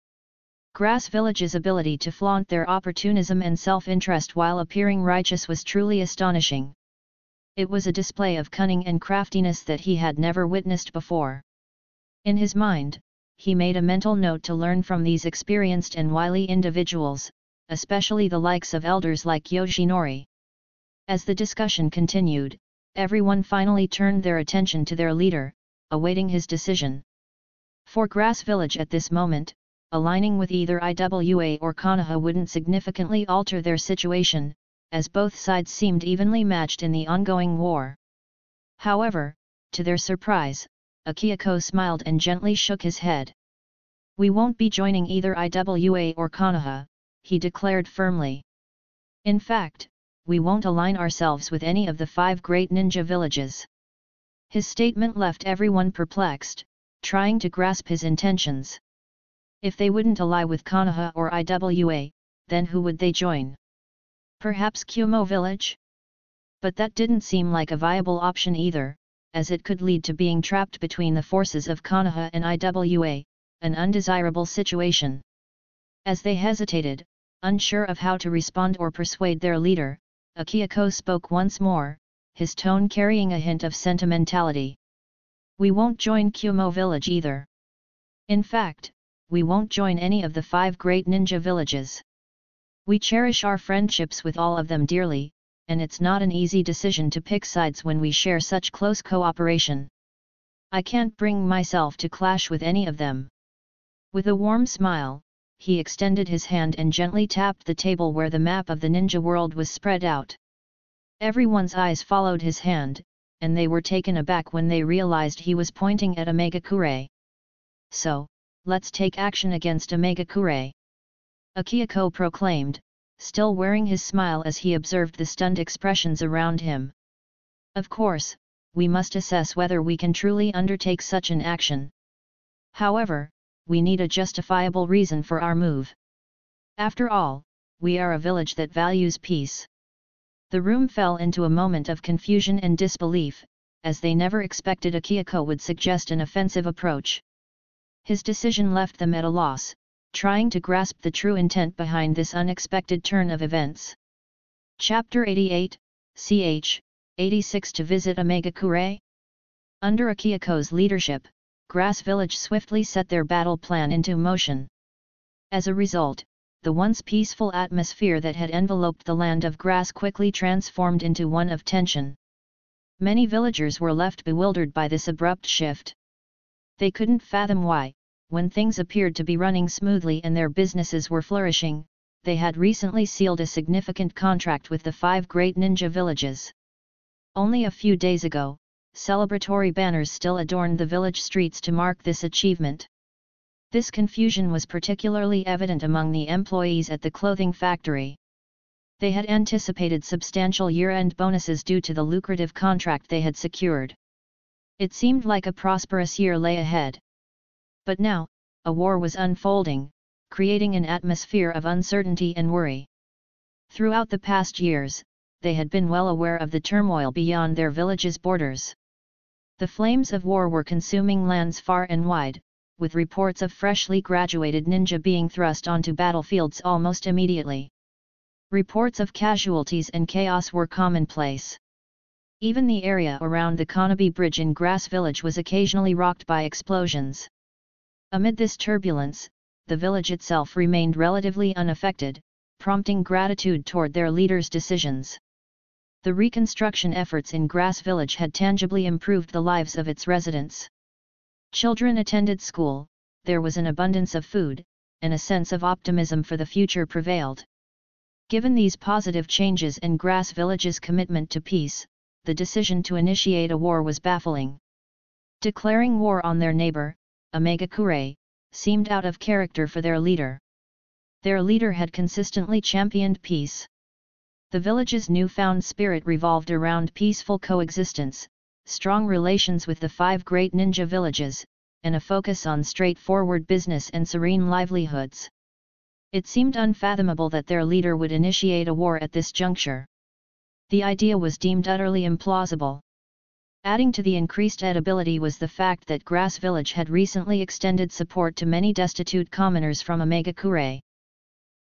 Grass Village's ability to flaunt their opportunism and self-interest while appearing righteous was truly astonishing. It was a display of cunning and craftiness that he had never witnessed before. In his mind, he made a mental note to learn from these experienced and wily individuals, especially the likes of elders like Yoshinori. As the discussion continued, everyone finally turned their attention to their leader, awaiting his decision. For Grass Village at this moment, aligning with either IWA or Konoha wouldn't significantly alter their situation, as both sides seemed evenly matched in the ongoing war. However, to their surprise, Akihiko smiled and gently shook his head. "We won't be joining either IWA or Konoha," he declared firmly. "In fact, we won't align ourselves with any of the 5 great ninja villages." His statement left everyone perplexed, trying to grasp his intentions. If they wouldn't ally with Konoha or IWA, then who would they join? Perhaps Kumo village? But that didn't seem like a viable option either, as it could lead to being trapped between the forces of Konoha and IWA, an undesirable situation. As they hesitated, unsure of how to respond or persuade their leader, Akihiko spoke once more, his tone carrying a hint of sentimentality. "We won't join Kumo village either. In fact, we won't join any of the 5 great ninja villages. We cherish our friendships with all of them dearly, and it's not an easy decision to pick sides when we share such close cooperation. I can't bring myself to clash with any of them." With a warm smile, he extended his hand and gently tapped the table where the map of the ninja world was spread out. Everyone's eyes followed his hand, and they were taken aback when they realized he was pointing at Omegakure. So, let's take action against Omegakure, Akihiko proclaimed, still wearing his smile as he observed the stunned expressions around him. Of course, we must assess whether we can truly undertake such an action. However, we need a justifiable reason for our move. After all, we are a village that values peace. The room fell into a moment of confusion and disbelief, as they never expected Akihiko would suggest an offensive approach. His decision left them at a loss, trying to grasp the true intent behind this unexpected turn of events. Chapter 88, ch. 86 To visit Omegakure? Under Akihiko's leadership, Grass Village swiftly set their battle plan into motion. As a result, the once peaceful atmosphere that had enveloped the land of grass quickly transformed into one of tension. Many villagers were left bewildered by this abrupt shift. They couldn't fathom why, when things appeared to be running smoothly and their businesses were flourishing, they had recently sealed a significant contract with the 5 great ninja villages. Only a few days ago, celebratory banners still adorned the village streets to mark this achievement. This confusion was particularly evident among the employees at the clothing factory. They had anticipated substantial year-end bonuses due to the lucrative contract they had secured. It seemed like a prosperous year lay ahead. But now, a war was unfolding, creating an atmosphere of uncertainty and worry. Throughout the past years, they had been well aware of the turmoil beyond their village's borders. The flames of war were consuming lands far and wide, with reports of freshly graduated ninja being thrust onto battlefields almost immediately. Reports of casualties and chaos were commonplace. Even the area around the Kanabi Bridge in Grass Village was occasionally rocked by explosions. Amid this turbulence, the village itself remained relatively unaffected, prompting gratitude toward their leaders' decisions. The reconstruction efforts in Grass Village had tangibly improved the lives of its residents. Children attended school, there was an abundance of food, and a sense of optimism for the future prevailed. Given these positive changes and Grass Village's commitment to peace, the decision to initiate a war was baffling. Declaring war on their neighbor, Omegakure, seemed out of character for their leader. Their leader had consistently championed peace. The village's newfound spirit revolved around peaceful coexistence, strong relations with the 5 great ninja villages, and a focus on straightforward business and serene livelihoods. It seemed unfathomable that their leader would initiate a war at this juncture. The idea was deemed utterly implausible. Adding to the increased edibility was the fact that Grass Village had recently extended support to many destitute commoners from Omegakure.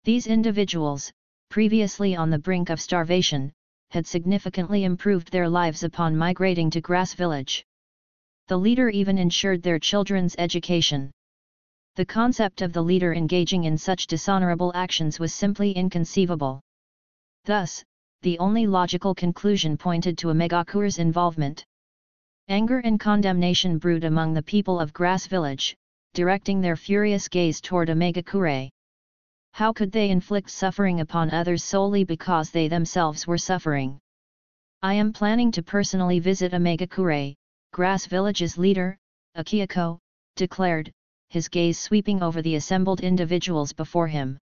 These individuals, previously on the brink of starvation, had significantly improved their lives upon migrating to Grass Village. The leader even ensured their children's education. The concept of the leader engaging in such dishonorable actions was simply inconceivable. Thus, the only logical conclusion pointed to Omegakure's involvement. Anger and condemnation brewed among the people of Grass Village, directing their furious gaze toward Omegakure. How could they inflict suffering upon others solely because they themselves were suffering? I am planning to personally visit Omegakure, Grass Village's leader, Akihiko, declared, his gaze sweeping over the assembled individuals before him.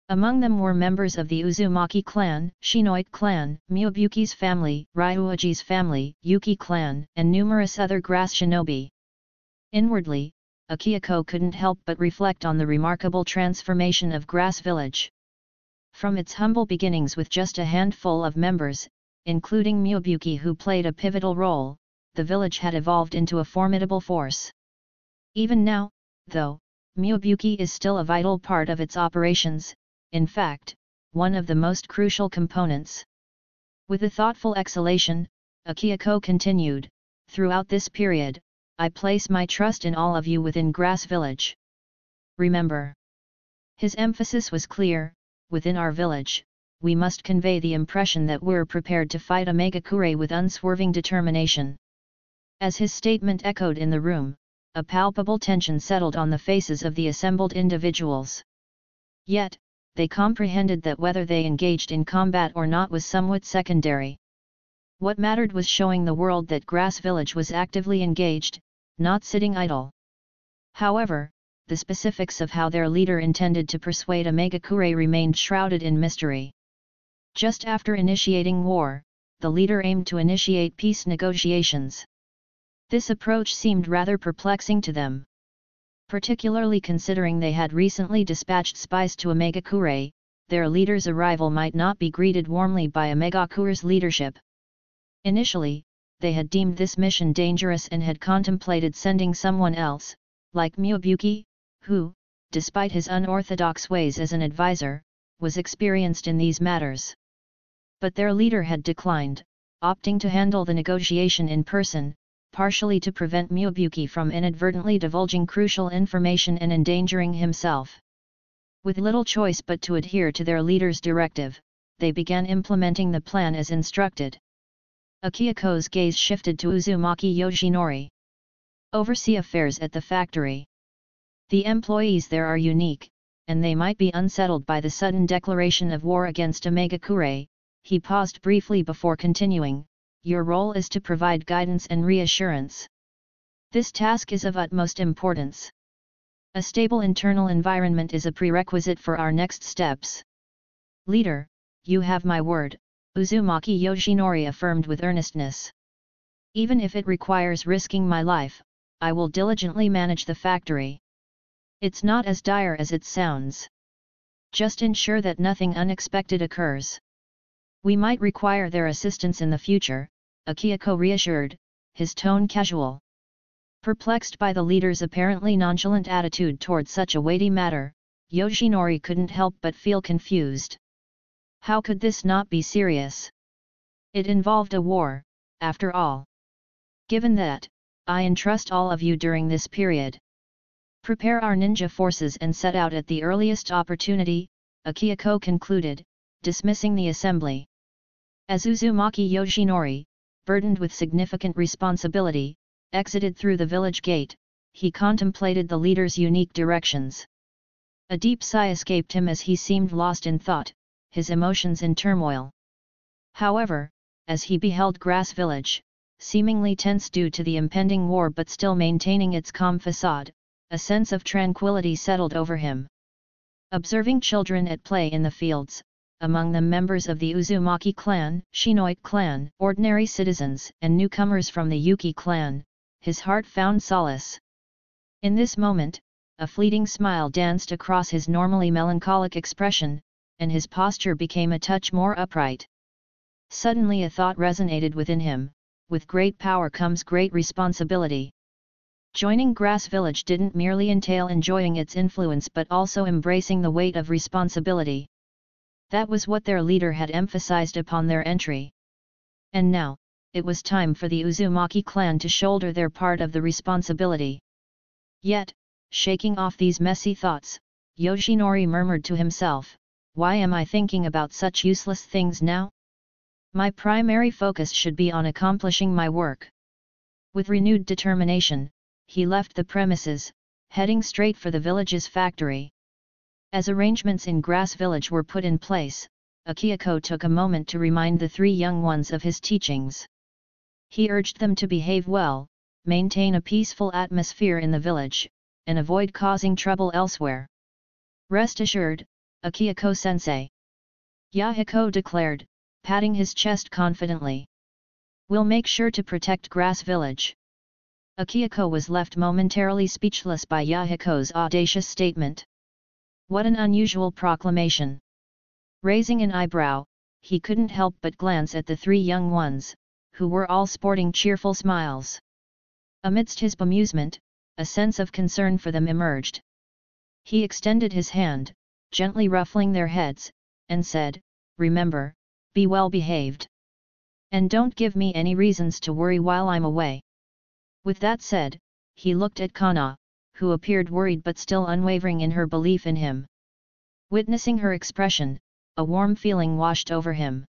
Among them were members of the Uzumaki clan, Shinoite clan, Miyabuki's family, Ryuuji's family, Yuki clan, and numerous other grass shinobi. Inwardly, Akihiko couldn't help but reflect on the remarkable transformation of Grass Village. From its humble beginnings with just a handful of members, including Miyabuki who played a pivotal role, the village had evolved into a formidable force. Even now, though, Miyabuki is still a vital part of its operations, in fact, one of the most crucial components. With a thoughtful exhalation, Akihiko continued, throughout this period, I place my trust in all of you within Grass Village. Remember. His emphasis was clear, within our village, we must convey the impression that we're prepared to fight Omegakure with unswerving determination. As his statement echoed in the room, a palpable tension settled on the faces of the assembled individuals. Yet, they comprehended that whether they engaged in combat or not was somewhat secondary. What mattered was showing the world that Grass Village was actively engaged, not sitting idle. However, the specifics of how their leader intended to persuade Omegakure remained shrouded in mystery. Just after initiating war, the leader aimed to initiate peace negotiations. This approach seemed rather perplexing to them. Particularly considering they had recently dispatched spies to Omegakure, their leader's arrival might not be greeted warmly by Omegakure's leadership. Initially, they had deemed this mission dangerous and had contemplated sending someone else, like Myobuki, who, despite his unorthodox ways as an advisor, was experienced in these matters. But their leader had declined, opting to handle the negotiation in person, partially to prevent Myobuki from inadvertently divulging crucial information and endangering himself. With little choice but to adhere to their leader's directive, they began implementing the plan as instructed. Akihako's gaze shifted to Uzumaki Yoshinori. Oversee affairs at the factory. The employees there are unique, and they might be unsettled by the sudden declaration of war against Omegakure. He paused briefly before continuing. Your role is to provide guidance and reassurance. This task is of utmost importance. A stable internal environment is a prerequisite for our next steps. Leader, you have my word, Uzumaki Yoshinori affirmed with earnestness. Even if it requires risking my life, I will diligently manage the factory. It's not as dire as it sounds. Just ensure that nothing unexpected occurs. We might require their assistance in the future, Akihiko reassured, his tone casual. Perplexed by the leader's apparently nonchalant attitude toward such a weighty matter, Yoshinori couldn't help but feel confused. How could this not be serious? It involved a war, after all. Given that, I entrust all of you during this period. Prepare our ninja forces and set out at the earliest opportunity, Akihiko concluded, dismissing the assembly. As Uzumaki Yoshinori, burdened with significant responsibility, exited through the village gate, he contemplated the leader's unique directions. A deep sigh escaped him as he seemed lost in thought, his emotions in turmoil. However, as he beheld Grass Village, seemingly tense due to the impending war but still maintaining its calm facade, a sense of tranquility settled over him. Observing children at play in the fields, among them members of the Uzumaki clan, Shinoite clan, ordinary citizens and newcomers from the Yuki clan, his heart found solace. In this moment, a fleeting smile danced across his normally melancholic expression, and his posture became a touch more upright. Suddenly a thought resonated within him, with great power comes great responsibility. Joining Grass Village didn't merely entail enjoying its influence but also embracing the weight of responsibility. That was what their leader had emphasized upon their entry. And now, it was time for the Uzumaki clan to shoulder their part of the responsibility. Yet, shaking off these messy thoughts, Yoshinori murmured to himself, why am I thinking about such useless things now? My primary focus should be on accomplishing my work. With renewed determination, he left the premises, heading straight for the village's factory. As arrangements in Grass Village were put in place, Akihiko took a moment to remind the three young ones of his teachings. He urged them to behave well, maintain a peaceful atmosphere in the village, and avoid causing trouble elsewhere. Rest assured, Akihiko-sensei, Yahiko declared, patting his chest confidently. We'll make sure to protect Grass Village. Akihiko was left momentarily speechless by Yahiko's audacious statement. What an unusual proclamation. Raising an eyebrow, he couldn't help but glance at the three young ones, who were all sporting cheerful smiles. Amidst his bemusement, a sense of concern for them emerged. He extended his hand, gently ruffling their heads, and said, remember, be well behaved. And don't give me any reasons to worry while I'm away. With that said, he looked at Kana, who appeared worried but still unwavering in her belief in him. Witnessing her expression, a warm feeling washed over him.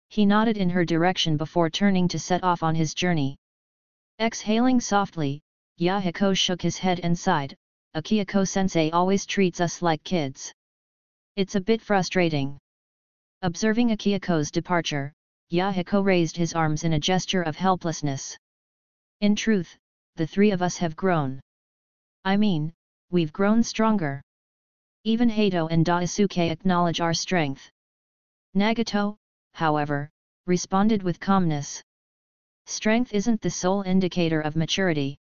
He nodded in her direction before turning to set off on his journey. Exhaling softly, Yahiko shook his head and sighed, Akihiko-sensei always treats us like kids. It's a bit frustrating. Observing Akihiko's departure, Yahiko raised his arms in a gesture of helplessness. In truth, the three of us have grown. I mean, we've grown stronger. Even Hato and Daisuke acknowledge our strength. Nagato, however, responded with calmness. Strength isn't the sole indicator of maturity.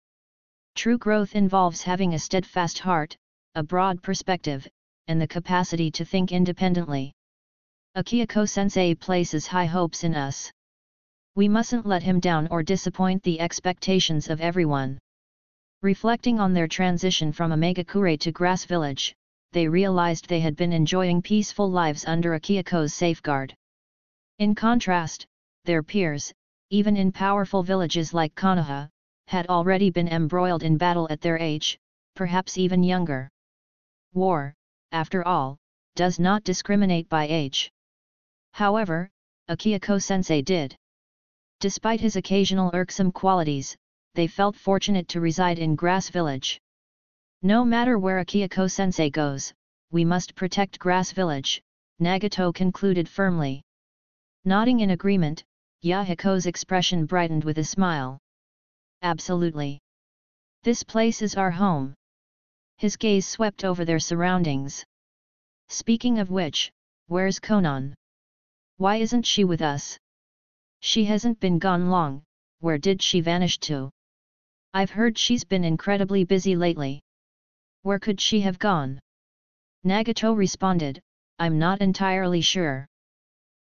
True growth involves having a steadfast heart, a broad perspective, and the capacity to think independently. Akihiko-sensei places high hopes in us. We mustn't let him down or disappoint the expectations of everyone. Reflecting on their transition from Omegakure to Grass Village, they realized they had been enjoying peaceful lives under Akihiko's safeguard. In contrast, their peers, even in powerful villages like Konoha, had already been embroiled in battle at their age, perhaps even younger. War, after all, does not discriminate by age. However, Akihiko-sensei did. Despite his occasional irksome qualities, they felt fortunate to reside in Grass Village. No matter where Akihiko-sensei goes, we must protect Grass Village, Nagato concluded firmly. Nodding in agreement, Yahiko's expression brightened with a smile. Absolutely. This place is our home. His gaze swept over their surroundings. Speaking of which, where's Konan? Why isn't she with us? She hasn't been gone long, where did she vanish to? I've heard she's been incredibly busy lately. Where could she have gone? Nagato responded, I'm not entirely sure.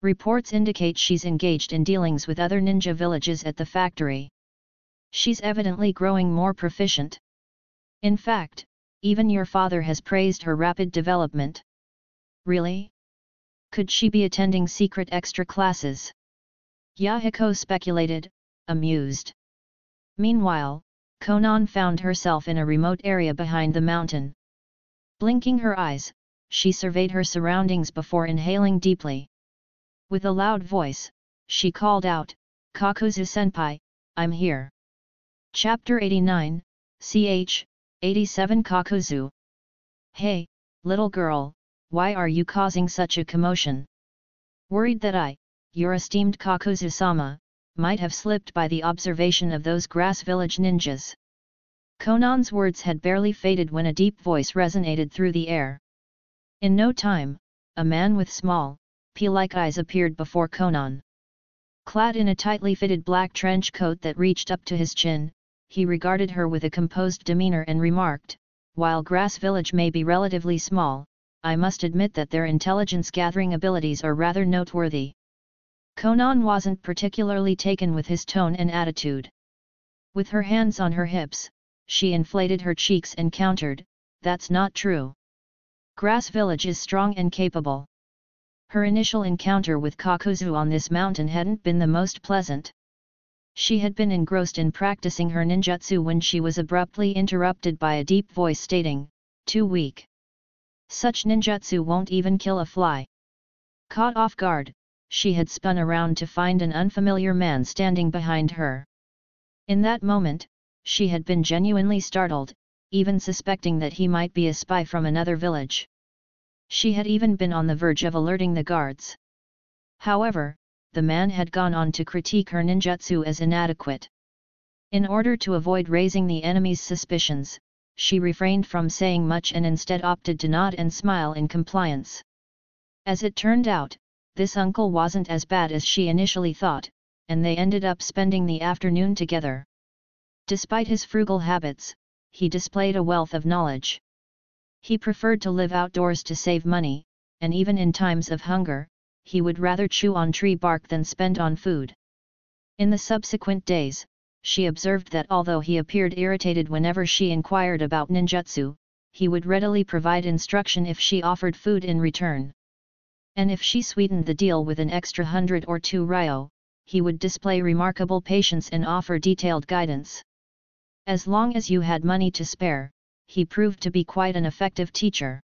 Reports indicate she's engaged in dealings with other ninja villages at the factory. She's evidently growing more proficient. In fact, even your father has praised her rapid development. Really? Could she be attending secret extra classes? Yahiko speculated, amused. Meanwhile, Konan found herself in a remote area behind the mountain. Blinking her eyes, she surveyed her surroundings before inhaling deeply. With a loud voice, she called out, Kakuzu-senpai, I'm here. Chapter 89, ch. 87 Kakuzu. Hey, little girl, why are you causing such a commotion? Worried that your esteemed Kakuzu-sama, might have slipped by the observation of those Grass Village ninjas. Konan's words had barely faded when a deep voice resonated through the air. In no time, a man with small, pea-like eyes appeared before Konan. Clad in a tightly fitted black trench coat that reached up to his chin, he regarded her with a composed demeanor and remarked, while Grass Village may be relatively small, I must admit that their intelligence-gathering abilities are rather noteworthy. Konan wasn't particularly taken with his tone and attitude. With her hands on her hips, she inflated her cheeks and countered, that's not true. Grass Village is strong and capable. Her initial encounter with Kakuzu on this mountain hadn't been the most pleasant. She had been engrossed in practicing her ninjutsu when she was abruptly interrupted by a deep voice stating, too weak. Such ninjutsu won't even kill a fly. Caught off guard, she had spun around to find an unfamiliar man standing behind her. In that moment, she had been genuinely startled, even suspecting that he might be a spy from another village. She had even been on the verge of alerting the guards. However, the man had gone on to critique her ninjutsu as inadequate. In order to avoid raising the enemy's suspicions, she refrained from saying much and instead opted to nod and smile in compliance. As it turned out, this uncle wasn't as bad as she initially thought, and they ended up spending the afternoon together. Despite his frugal habits, he displayed a wealth of knowledge. He preferred to live outdoors to save money, and even in times of hunger, he would rather chew on tree bark than spend on food. In the subsequent days, she observed that although he appeared irritated whenever she inquired about ninjutsu, he would readily provide instruction if she offered food in return. And if she sweetened the deal with an extra 100 or 2 ryo, he would display remarkable patience and offer detailed guidance. As long as you had money to spare, he proved to be quite an effective teacher.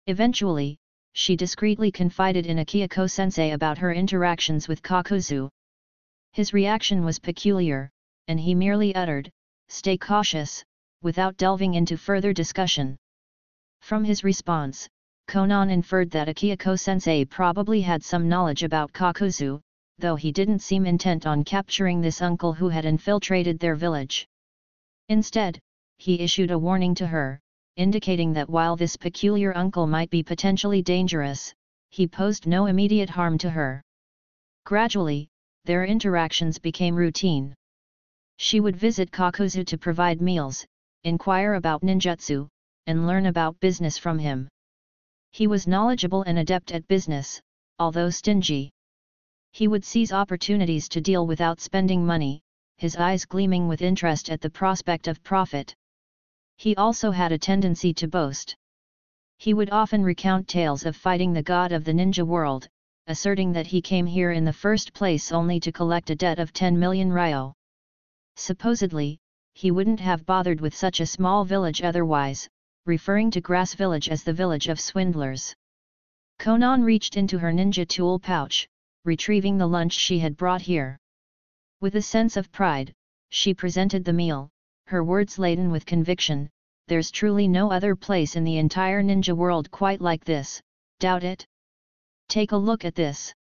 Eventually, she discreetly confided in Akihiko-sensei about her interactions with Kakuzu. His reaction was peculiar, and he merely uttered, "Stay cautious," without delving into further discussion. From his response, Konan inferred that Akihiko-sensei probably had some knowledge about Kakuzu, though he didn't seem intent on capturing this uncle who had infiltrated their village. Instead, he issued a warning to her, indicating that while this peculiar uncle might be potentially dangerous, he posed no immediate harm to her. Gradually, their interactions became routine. She would visit Kakuzu to provide meals, inquire about ninjutsu, and learn about business from him. He was knowledgeable and adept at business, although stingy. He would seize opportunities to deal without spending money, his eyes gleaming with interest at the prospect of profit. He also had a tendency to boast. He would often recount tales of fighting the god of the ninja world, asserting that he came here in the first place only to collect a debt of 10 million ryo. Supposedly, he wouldn't have bothered with such a small village otherwise, referring to Grass Village as the village of swindlers. Konan reached into her ninja tool pouch, retrieving the lunch she had brought here. With a sense of pride, she presented the meal, her words laden with conviction. There's truly no other place in the entire ninja world quite like this, doubt it? Take a look at this.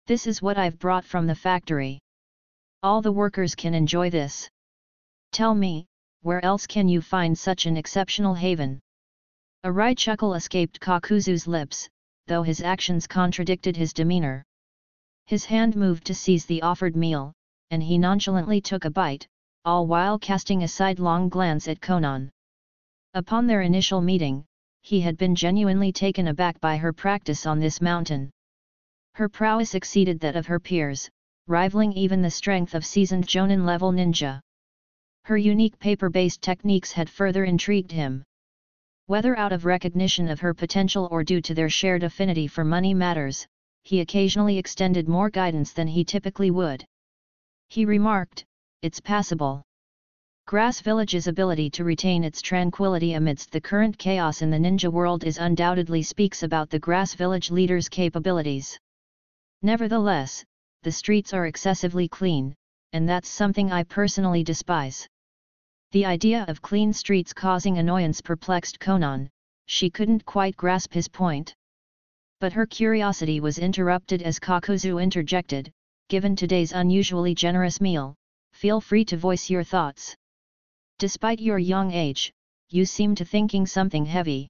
This is what I've brought from the factory. All the workers can enjoy this. Tell me, where else can you find such an exceptional haven? A wry chuckle escaped Kakuzu's lips, though his actions contradicted his demeanor. His hand moved to seize the offered meal, and he nonchalantly took a bite, all while casting a sidelong glance at Konan. Upon their initial meeting, he had been genuinely taken aback by her practice on this mountain. Her prowess exceeded that of her peers, rivaling even the strength of seasoned Jonin-level ninja. Her unique paper-based techniques had further intrigued him. Whether out of recognition of her potential or due to their shared affinity for money matters, he occasionally extended more guidance than he typically would. He remarked, "It's passable." Grass Village's ability to retain its tranquility amidst the current chaos in the ninja world undoubtedly speaks about the Grass Village leader's capabilities. Nevertheless, the streets are excessively clean, and that's something I personally despise. The idea of clean streets causing annoyance perplexed Konan. She couldn't quite grasp his point. But her curiosity was interrupted as Kakuzu interjected, "Given today's unusually generous meal, feel free to voice your thoughts. Despite your young age, you seem to thinking something heavy."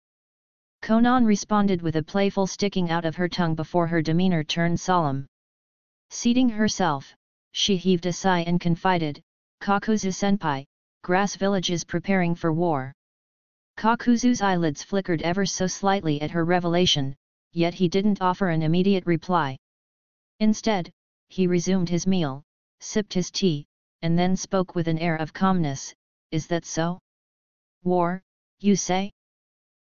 Konan responded with a playful sticking out of her tongue before her demeanor turned solemn. Seating herself, she heaved a sigh and confided, "Kakuzu-senpai, Grass Village is preparing for war." Kakuzu's eyelids flickered ever so slightly at her revelation, yet he didn't offer an immediate reply. Instead, he resumed his meal, sipped his tea, and then spoke with an air of calmness, "Is that so? War, you say?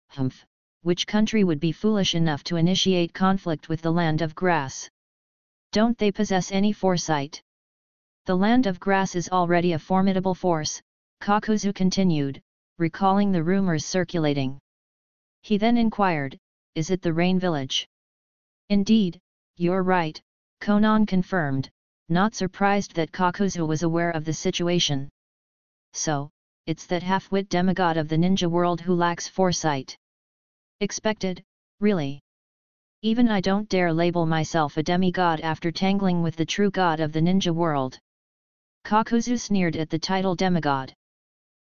Humph, which country would be foolish enough to initiate conflict with the land of grass? Don't they possess any foresight? The land of grass is already a formidable force," Kakuzu continued, recalling the rumors circulating. He then inquired, "Is it the Rain Village?" "Indeed, you're right," Konan confirmed, not surprised that Kakuzu was aware of the situation. "So, it's that half-wit demigod of the ninja world who lacks foresight." "Expected, really. Even I don't dare label myself a demigod after tangling with the true god of the ninja world." Kakuzu sneered at the title demigod.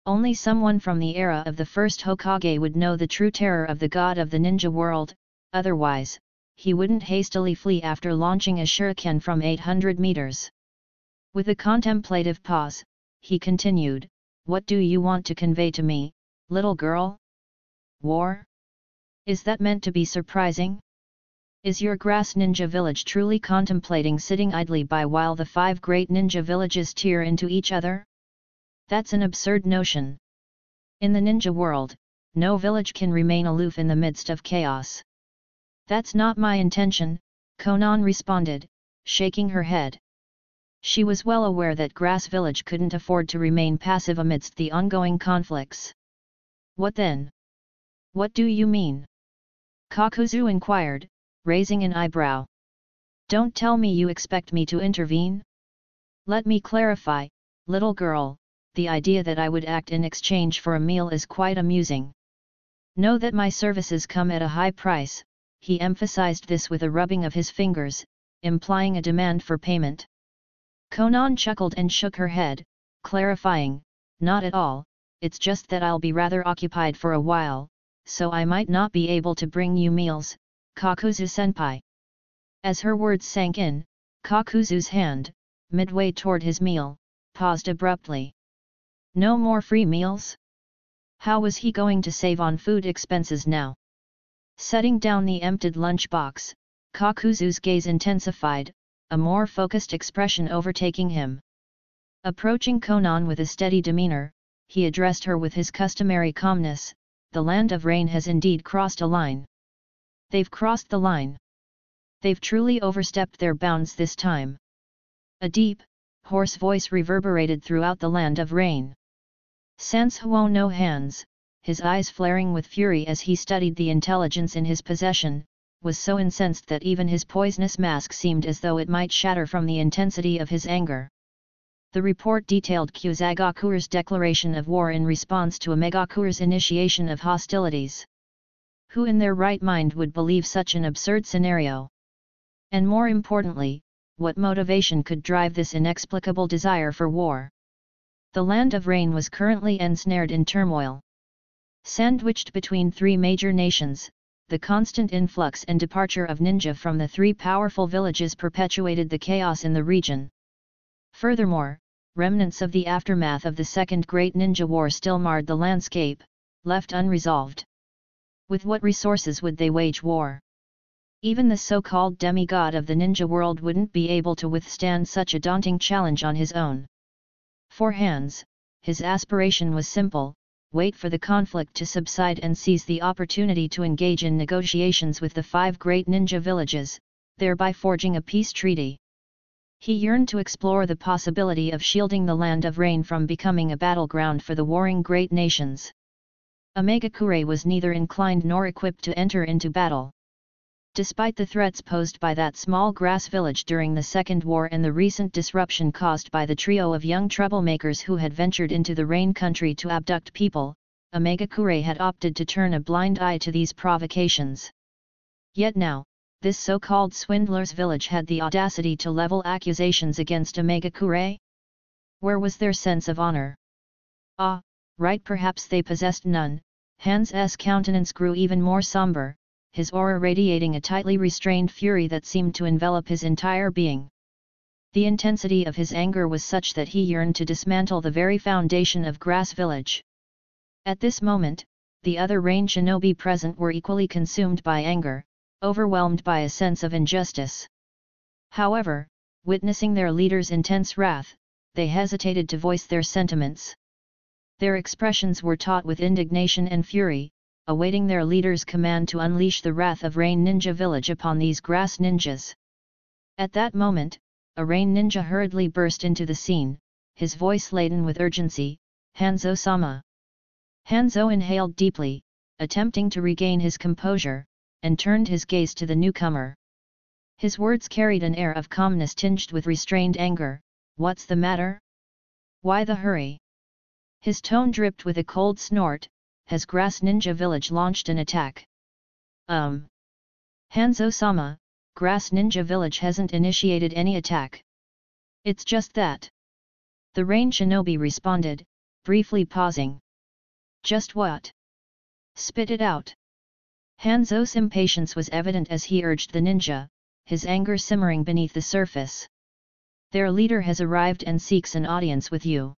Only someone from the era of the first Hokage would know the true terror of the god of the ninja world, otherwise, he wouldn't hastily flee after launching a shuriken from 800 meters. With a contemplative pause, he continued, "What do you want to convey to me, little girl? War? Is that meant to be surprising? Is your grass ninja village truly contemplating sitting idly by while the 5 great ninja villages tear into each other? That's an absurd notion. In the ninja world, no village can remain aloof in the midst of chaos." "That's not my intention," Konan responded, shaking her head. She was well aware that Grass Village couldn't afford to remain passive amidst the ongoing conflicts. "What then? What do you mean?" Kakuzu inquired, raising an eyebrow. "Don't tell me you expect me to intervene? Let me clarify, little girl, the idea that I would act in exchange for a meal is quite amusing. Know that my services come at a high price, he emphasized this with a rubbing of his fingers, implying a demand for payment. Konan chuckled and shook her head, clarifying, not at all, it's just that I'll be rather occupied for a while, so I might not be able to bring you meals, Kakuzu-senpai. As her words sank in, Kakuzu's hand, midway toward his meal, paused abruptly. No more free meals? How was he going to save on food expenses now? Setting down the emptied lunchbox, Kakuzu's gaze intensified, a more focused expression overtaking him. Approaching Konan with a steady demeanor, he addressed her with his customary calmness, the land of rain has indeed crossed a line. They've crossed the line. They've truly overstepped their bounds this time. A deep, hoarse voice reverberated throughout the land of rain. Sans Huo no hands, his eyes flaring with fury as he studied the intelligence in his possession, was so incensed that even his poisonous mask seemed as though it might shatter from the intensity of his anger. The report detailed Kusagakure's declaration of war in response to Amegakure's initiation of hostilities. Who in their right mind would believe such an absurd scenario? And more importantly, what motivation could drive this inexplicable desire for war? The land of rain was currently ensnared in turmoil. Sandwiched between three major nations, the constant influx and departure of ninja from the three powerful villages perpetuated the chaos in the region. Furthermore, remnants of the aftermath of the Second Great Ninja War still marred the landscape, left unresolved. With what resources would they wage war? Even the so-called demigod of the ninja world wouldn't be able to withstand such a daunting challenge on his own. For Hans, his aspiration was simple: wait for the conflict to subside and seize the opportunity to engage in negotiations with the five great ninja villages, thereby forging a peace treaty. He yearned to explore the possibility of shielding the land of rain from becoming a battleground for the warring great nations. Amegakure was neither inclined nor equipped to enter into battle. Despite the threats posed by that small grass village during the Second War and the recent disruption caused by the trio of young troublemakers who had ventured into the rain country to abduct people, Amegakure had opted to turn a blind eye to these provocations. Yet now, this so-called swindler's village had the audacity to level accusations against Amegakure? Where was their sense of honor? Ah, right, perhaps they possessed none. Hans's countenance grew even more somber, his aura radiating a tightly restrained fury that seemed to envelop his entire being. The intensity of his anger was such that he yearned to dismantle the very foundation of Grass Village. At this moment, the other rain shinobi present were equally consumed by anger, overwhelmed by a sense of injustice. However, witnessing their leader's intense wrath, they hesitated to voice their sentiments. Their expressions were taut with indignation and fury, awaiting their leader's command to unleash the wrath of Rain Ninja Village upon these grass ninjas. At that moment, a rain ninja hurriedly burst into the scene, his voice laden with urgency, "Hanzo-sama." Hanzo inhaled deeply, attempting to regain his composure, and turned his gaze to the newcomer. His words carried an air of calmness tinged with restrained anger. "What's the matter? Why the hurry?" His tone dripped with a cold snort. "Has Grass Ninja Village launched an attack?" Hanzo-sama, Grass Ninja Village hasn't initiated any attack. It's just that." The rain shinobi responded, briefly pausing. "Just what? Spit it out." Hanzo's impatience was evident as he urged the ninja, his anger simmering beneath the surface. "Their leader has arrived and seeks an audience with you."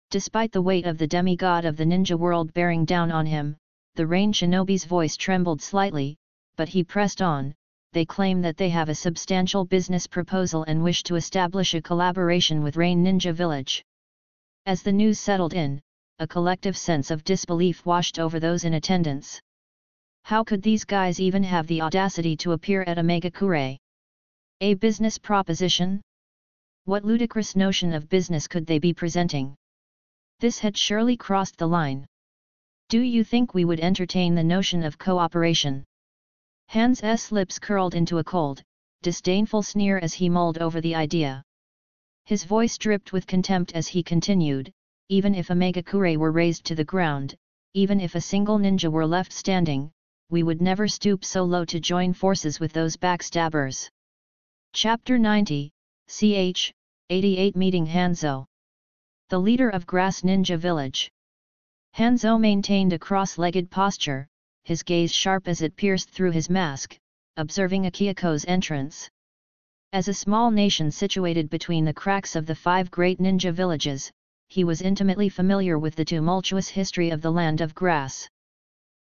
Despite the weight of the demigod of the ninja world bearing down on him, the rain shinobi's voice trembled slightly, but he pressed on. "They claim that they have a substantial business proposal and wish to establish a collaboration with Rain Ninja Village." As the news settled in, a collective sense of disbelief washed over those in attendance. How could these guys even have the audacity to appear at Amegakure? A business proposition? What ludicrous notion of business could they be presenting? This had surely crossed the line. "Do you think we would entertain the notion of cooperation?" Hans's lips curled into a cold, disdainful sneer as he mulled over the idea. His voice dripped with contempt as he continued, "Even if Amegakure were razed to the ground, even if a single ninja were left standing, we would never stoop so low to join forces with those backstabbers. Chapter 90, ch. 88 Meeting Hanzo. The leader of Grass Ninja Village. Hanzo maintained a cross-legged posture, his gaze sharp as it pierced through his mask, observing Akihako's entrance. As a small nation situated between the cracks of the 5 great ninja villages, he was intimately familiar with the tumultuous history of the Land of Grass.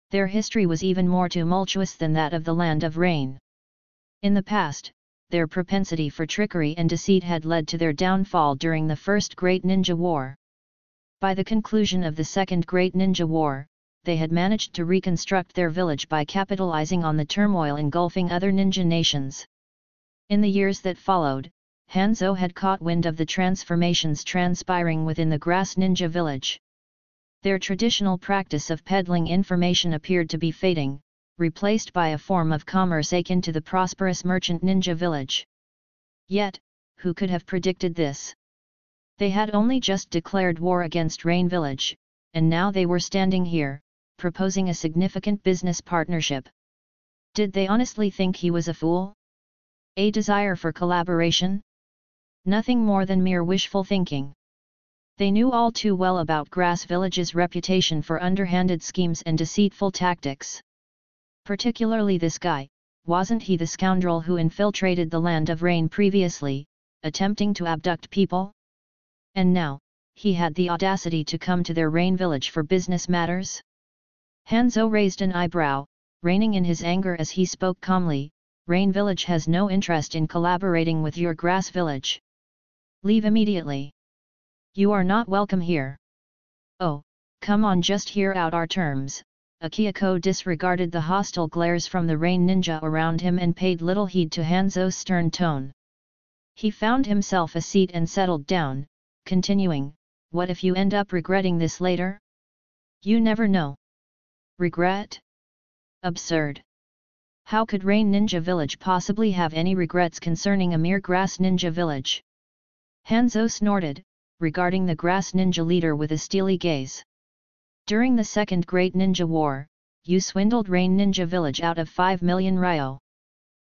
Their history was even more tumultuous than that of the Land of Rain. In the past, their propensity for trickery and deceit had led to their downfall during the First Great Ninja War. By the conclusion of the Second Great Ninja War, they had managed to reconstruct their village by capitalizing on the turmoil engulfing other ninja nations. In the years that followed, Hanzo had caught wind of the transformations transpiring within the Grass Ninja Village. Their traditional practice of peddling information appeared to be fading, replaced by a form of commerce akin to the prosperous merchant ninja village. Yet, who could have predicted this? They had only just declared war against Rain Village, and now they were standing here, proposing a significant business partnership. Did they honestly think he was a fool? A desire for collaboration? Nothing more than mere wishful thinking. They knew all too well about Grass Village's reputation for underhanded schemes and deceitful tactics. Particularly this guy, wasn't he the scoundrel who infiltrated the Land of Rain previously, attempting to abduct people? And now, he had the audacity to come to their Rain Village for business matters? Hanzo raised an eyebrow, reining in his anger as he spoke calmly. Rain Village has no interest in collaborating with your Grass Village. Leave immediately. You are not welcome here. Oh, come on, just hear out our terms. Akihiko disregarded the hostile glares from the Rain Ninja around him and paid little heed to Hanzo's stern tone. He found himself a seat and settled down, continuing, what if you end up regretting this later? You never know. Regret? Absurd. How could Rain Ninja Village possibly have any regrets concerning a mere Grass Ninja Village? Hanzo snorted, regarding the Grass Ninja leader with a steely gaze. During the Second Great Ninja War, you swindled Rain Ninja Village out of 5 million ryo.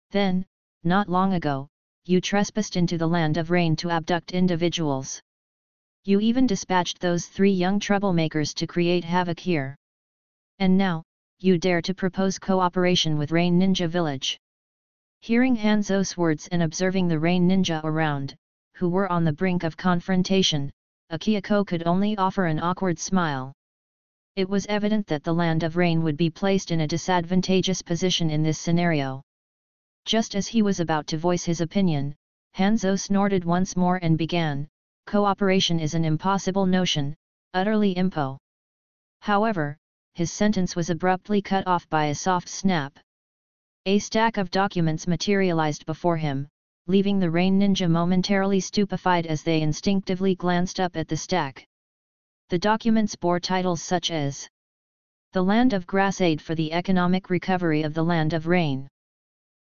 Then, not long ago, you trespassed into the Land of Rain to abduct individuals. You even dispatched those 3 young troublemakers to create havoc here. And now, you dare to propose cooperation with Rain Ninja Village. Hearing Hanzo's words and observing the Rain Ninja around, who were on the brink of confrontation, Akihiko could only offer an awkward smile. It was evident that the Land of Rain would be placed in a disadvantageous position in this scenario. Just as he was about to voice his opinion, Hanzo snorted once more and began, cooperation is an impossible notion, utterly impo. However, his sentence was abruptly cut off by a soft snap. A stack of documents materialized before him, leaving the Rain Ninja momentarily stupefied as they instinctively glanced up at the stack. The documents bore titles such as The Land of Grass Aid for the Economic Recovery of the Land of Rain,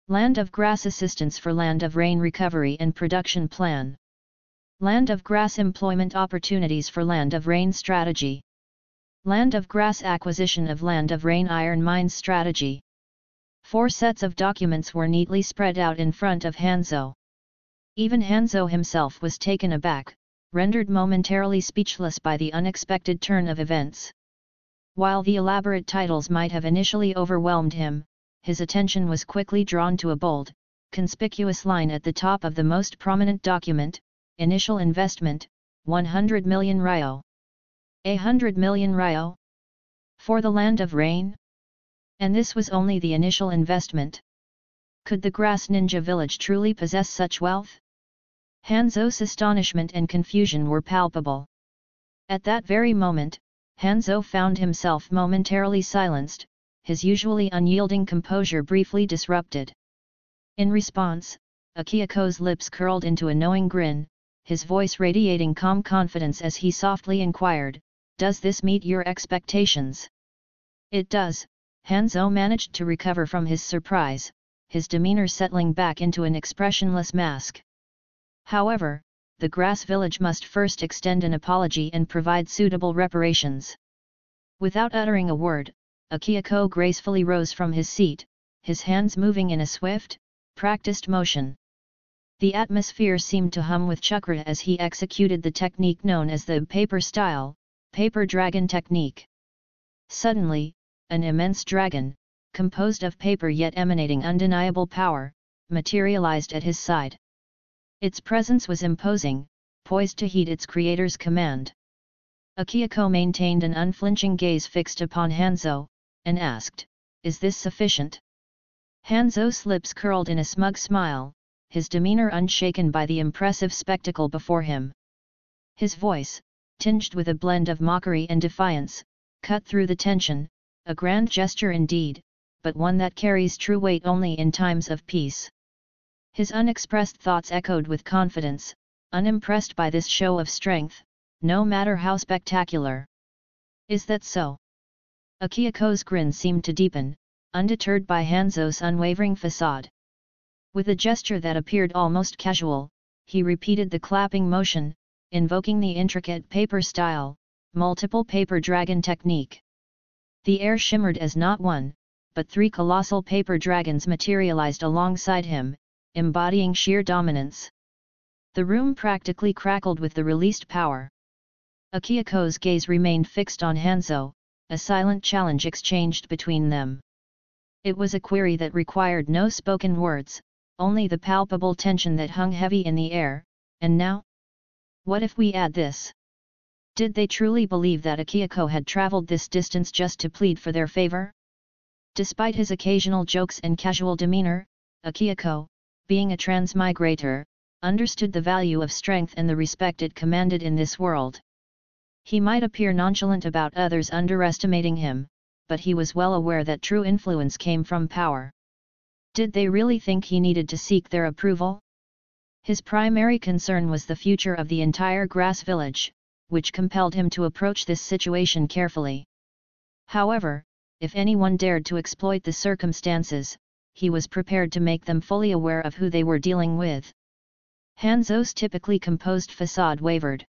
Land of Grass Assistance for Land of Rain Recovery and Production Plan, Land of Grass Employment Opportunities for Land of Rain Strategy, Land of Grass Acquisition of Land of Rain Iron Mines Strategy. 4 sets of documents were neatly spread out in front of Hanzo. Even Hanzo himself was taken aback, rendered momentarily speechless by the unexpected turn of events. While the elaborate titles might have initially overwhelmed him, his attention was quickly drawn to a bold, conspicuous line at the top of the most prominent document, Initial Investment, 100 million ryo. 100 million ryo? For the Land of Rain? And this was only the initial investment. Could the Grass Ninja Village truly possess such wealth? Hanzo's astonishment and confusion were palpable. At that very moment, Hanzo found himself momentarily silenced, his usually unyielding composure briefly disrupted. In response, Akihiko's lips curled into a knowing grin, his voice radiating calm confidence as he softly inquired, "Does this meet your expectations?" "It does," Hanzo managed to recover from his surprise, his demeanor settling back into an expressionless mask. However, the Grass Village must first extend an apology and provide suitable reparations. Without uttering a word, Akihiko gracefully rose from his seat, his hands moving in a swift, practiced motion. The atmosphere seemed to hum with chakra as he executed the technique known as the paper style, paper dragon technique. Suddenly, an immense dragon, composed of paper yet emanating undeniable power, materialized at his side. Its presence was imposing, poised to heed its creator's command. Akihiko maintained an unflinching gaze fixed upon Hanzo, and asked, "Is this sufficient?" Hanzo's lips curled in a smug smile, his demeanor unshaken by the impressive spectacle before him. His voice, tinged with a blend of mockery and defiance, cut through the tension, a grand gesture indeed, but one that carries true weight only in times of peace. His unexpressed thoughts echoed with confidence, unimpressed by this show of strength, no matter how spectacular. "Is that so?" Akihiko's grin seemed to deepen, undeterred by Hanzo's unwavering facade. With a gesture that appeared almost casual, he repeated the clapping motion, invoking the intricate paper style, multiple paper dragon technique. The air shimmered as not one, but three colossal paper dragons materialized alongside him, embodying sheer dominance. The room practically crackled with the released power. Akihiko's gaze remained fixed on Hanzo, a silent challenge exchanged between them. It was a query that required no spoken words, only the palpable tension that hung heavy in the air. And now? What if we add this? Did they truly believe that Akihiko had traveled this distance just to plead for their favor? Despite his occasional jokes and casual demeanor, Akihiko, being a transmigrator, understood the value of strength and the respect it commanded in this world. He might appear nonchalant about others underestimating him, but he was well aware that true influence came from power. Did they really think he needed to seek their approval? His primary concern was the future of the entire grass village, which compelled him to approach this situation carefully. However, if anyone dared to exploit the circumstances, he was prepared to make them fully aware of who they were dealing with. Hanzo's typically composed facade wavered.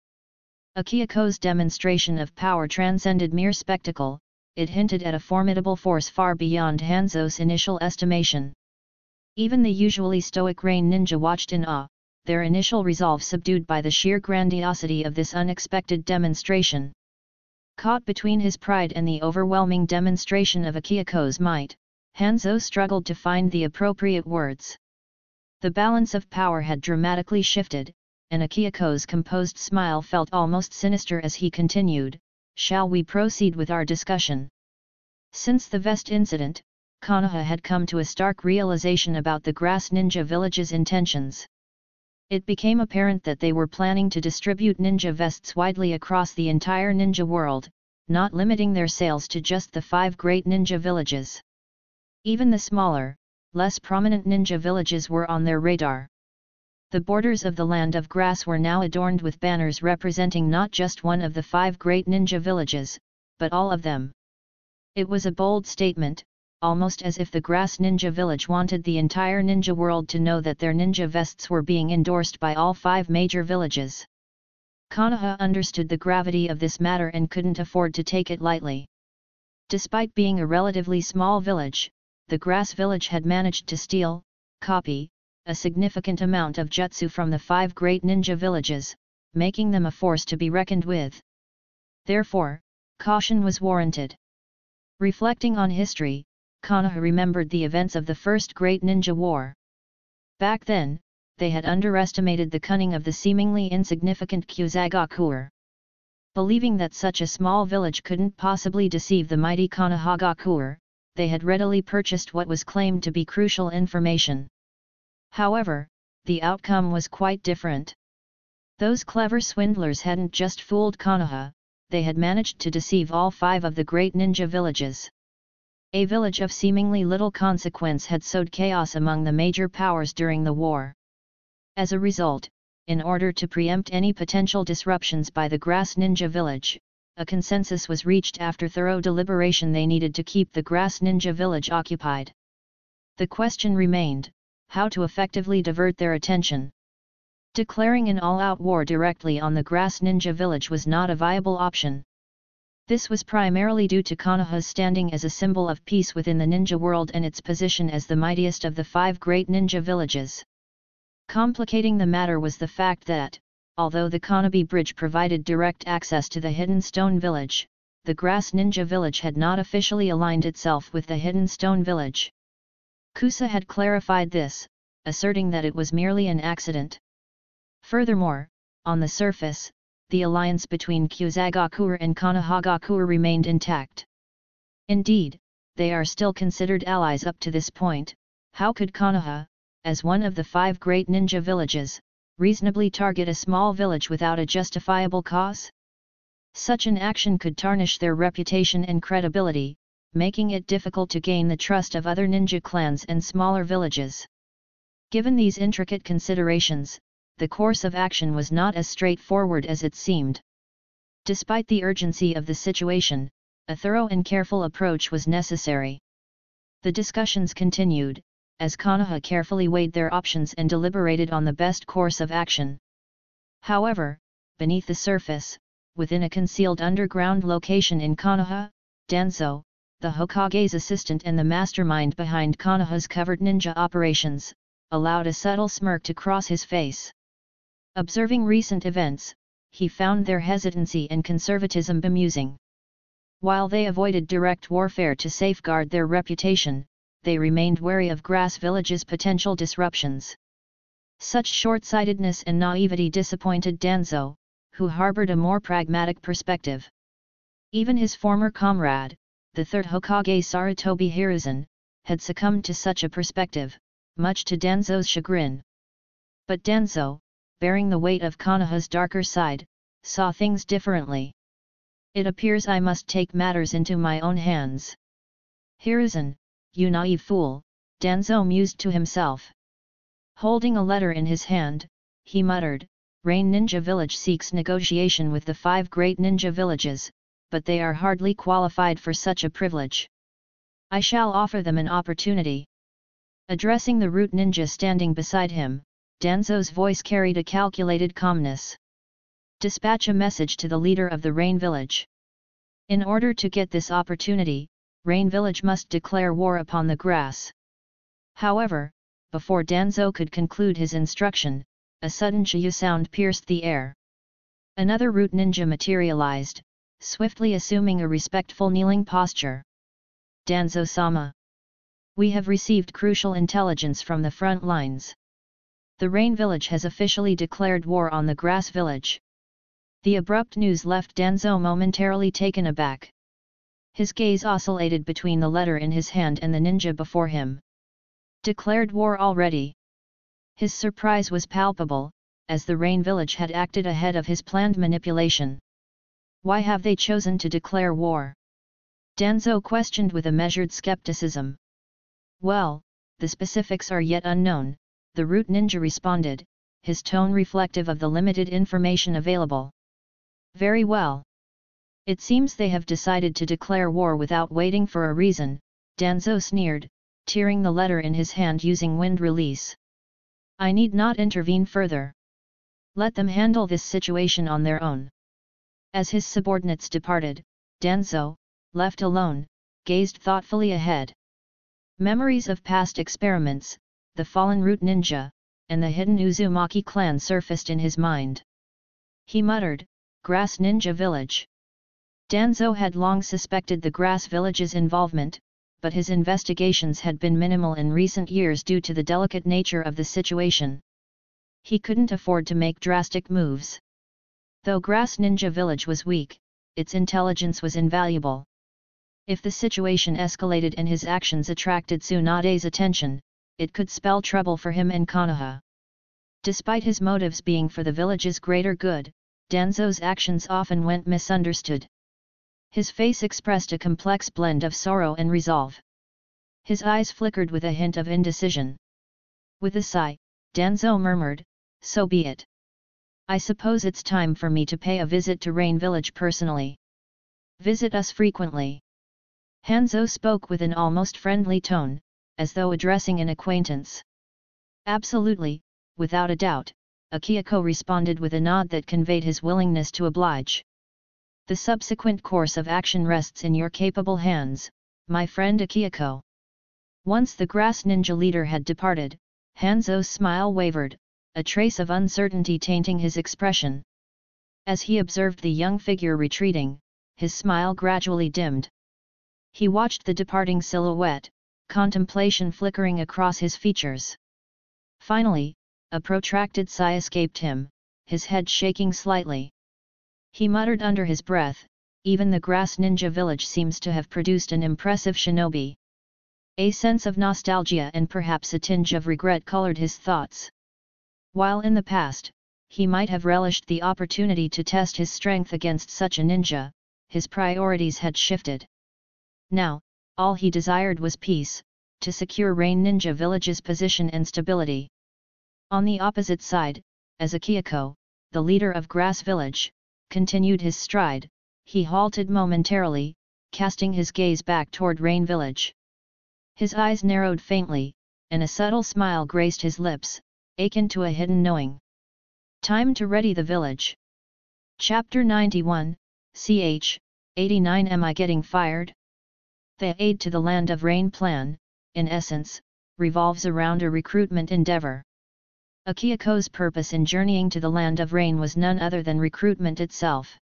Akihiko's demonstration of power transcended mere spectacle, it hinted at a formidable force far beyond Hanzo's initial estimation. Even the usually stoic Rain Ninja watched in awe, their initial resolve subdued by the sheer grandiosity of this unexpected demonstration. Caught between his pride and the overwhelming demonstration of Akihiko's might, Hanzo struggled to find the appropriate words. The balance of power had dramatically shifted, and Akihiko's composed smile felt almost sinister as he continued, "Shall we proceed with our discussion?" Since the vest incident, Konoha had come to a stark realization about the Grass Ninja Village's intentions. It became apparent that they were planning to distribute ninja vests widely across the entire ninja world, not limiting their sales to just the 5 great ninja villages. Even the smaller, less prominent ninja villages were on their radar. The borders of the Land of Grass were now adorned with banners representing not just one of the 5 great ninja villages, but all of them. It was a bold statement, almost as if the Grass Ninja Village wanted the entire ninja world to know that their ninja vests were being endorsed by all 5 major villages. Konoha understood the gravity of this matter and couldn't afford to take it lightly. Despite being a relatively small village, the Grass Village had managed to steal, copy, a significant amount of jutsu from the 5 great ninja villages, making them a force to be reckoned with. Therefore, caution was warranted. Reflecting on history, Konoha remembered the events of the First Great Ninja War. Back then, they had underestimated the cunning of the seemingly insignificant kusagakure. Believing that such a small village couldn't possibly deceive the mighty Konohagakure, they had readily purchased what was claimed to be crucial information. However, the outcome was quite different. Those clever swindlers hadn't just fooled Konoha, they had managed to deceive all 5 of the great ninja villages. A village of seemingly little consequence had sowed chaos among the major powers during the war. As a result, in order to preempt any potential disruptions by the Grass Ninja Village, a consensus was reached after thorough deliberation they needed to keep the Grass Ninja Village occupied. The question remained, how to effectively divert their attention. Declaring an all-out war directly on the Grass Ninja Village was not a viable option. This was primarily due to Konoha's standing as a symbol of peace within the ninja world and its position as the mightiest of the 5 great ninja villages. Complicating the matter was the fact that, although the Konobe Bridge provided direct access to the Hidden Stone Village, the Grass Ninja Village had not officially aligned itself with the Hidden Stone Village. Kusa had clarified this, asserting that it was merely an accident. Furthermore, on the surface, the alliance between Kusagakure and Konohagakure remained intact. Indeed, they are still considered allies up to this point. How could Konoha, as one of the 5 great ninja villages, reasonably target a small village without a justifiable cause? Such an action could tarnish their reputation and credibility, making it difficult to gain the trust of other ninja clans and smaller villages. Given these intricate considerations, the course of action was not as straightforward as it seemed. Despite the urgency of the situation, a thorough and careful approach was necessary. The discussions continued, as Konoha carefully weighed their options and deliberated on the best course of action. However, beneath the surface, within a concealed underground location in Konoha, Danzo, the Hokage's assistant and the mastermind behind Konoha's covert ninja operations, allowed a subtle smirk to cross his face. Observing recent events, he found their hesitancy and conservatism bemusing. While they avoided direct warfare to safeguard their reputation, they remained wary of Grass Village's potential disruptions. Such short-sightedness and naivety disappointed Danzo, who harbored a more pragmatic perspective. Even his former comrade, the third Hokage Sarutobi Hiruzen, had succumbed to such a perspective, much to Danzo's chagrin. But Danzo, bearing the weight of Konoha's darker side, saw things differently. It appears I must take matters into my own hands. Hiruzen, you naive fool, Danzo mused to himself. Holding a letter in his hand, he muttered, Rain Ninja Village seeks negotiation with the 5 great ninja villages, but they are hardly qualified for such a privilege. I shall offer them an opportunity. Addressing the root ninja standing beside him, Danzo's voice carried a calculated calmness. Dispatch a message to the leader of the Rain Village. In order to get this opportunity, Rain Village must declare war upon the Grass. However, before Danzo could conclude his instruction, a sudden Shiyu sound pierced the air. Another root ninja materialized, swiftly assuming a respectful kneeling posture. Danzo-sama. We have received crucial intelligence from the front lines. The Rain Village has officially declared war on the Grass Village. The abrupt news left Danzo momentarily taken aback. His gaze oscillated between the letter in his hand and the ninja before him. Declared war already? His surprise was palpable, as the Rain Village had acted ahead of his planned manipulation. Why have they chosen to declare war? Danzo questioned with a measured skepticism. Well, the specifics are yet unknown, the root ninja responded, his tone reflective of the limited information available. Very well. It seems they have decided to declare war without waiting for a reason, Danzo sneered, tearing the letter in his hand using wind release. I need not intervene further. Let them handle this situation on their own. As his subordinates departed, Danzo, left alone, gazed thoughtfully ahead. Memories of past experiments, the fallen root ninja, and the hidden Uzumaki clan surfaced in his mind. He muttered, Grass Ninja Village. Danzo had long suspected the Grass Village's involvement, but his investigations had been minimal in recent years due to the delicate nature of the situation. He couldn't afford to make drastic moves. Though Grass Ninja Village was weak, its intelligence was invaluable. If the situation escalated and his actions attracted Tsunade's attention, it could spell trouble for him and Konoha. Despite his motives being for the village's greater good, Danzo's actions often went misunderstood. His face expressed a complex blend of sorrow and resolve. His eyes flickered with a hint of indecision. With a sigh, Danzo murmured, so be it. I suppose it's time for me to pay a visit to Rain Village personally. Visit us frequently. Hanzo spoke with an almost friendly tone, as though addressing an acquaintance. Absolutely, without a doubt, Akihiko responded with a nod that conveyed his willingness to oblige. The subsequent course of action rests in your capable hands, my friend Akihiko. Once the grass ninja leader had departed, Hanzo's smile wavered, a trace of uncertainty tainting his expression. As he observed the young figure retreating, his smile gradually dimmed. He watched the departing silhouette, contemplation flickering across his features. Finally, a protracted sigh escaped him, his head shaking slightly. He muttered under his breath, "Even the grass ninja village seems to have produced an impressive shinobi." A sense of nostalgia and perhaps a tinge of regret colored his thoughts. While in the past, he might have relished the opportunity to test his strength against such a ninja, his priorities had shifted. Now, all he desired was peace, to secure Rain Ninja Village's position and stability. On the opposite side, as Akihiko, the leader of Grass Village, continued his stride, he halted momentarily, casting his gaze back toward Rain Village. His eyes narrowed faintly, and a subtle smile graced his lips, akin to a hidden knowing. Time to ready the village. Chapter 91, ch. 89. Am I getting fired? The Aid to the Land of Rain plan, in essence, revolves around a recruitment endeavor. Akihiko's purpose in journeying to the Land of Rain was none other than recruitment itself.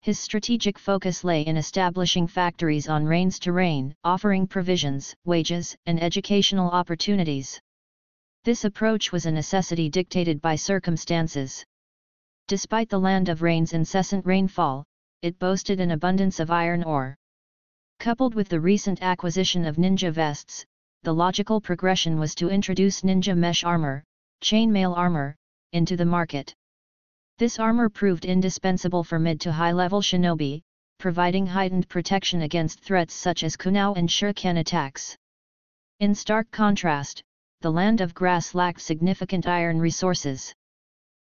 His strategic focus lay in establishing factories on Rain's terrain, offering provisions, wages, and educational opportunities. This approach was a necessity dictated by circumstances. Despite the Land of Rain's incessant rainfall, it boasted an abundance of iron ore. Coupled with the recent acquisition of ninja vests, the logical progression was to introduce ninja mesh armor, chainmail armor, into the market. This armor proved indispensable for mid to high-level shinobi, providing heightened protection against threats such as kunao and shuriken attacks. In stark contrast, the Land of Grass lacked significant iron resources.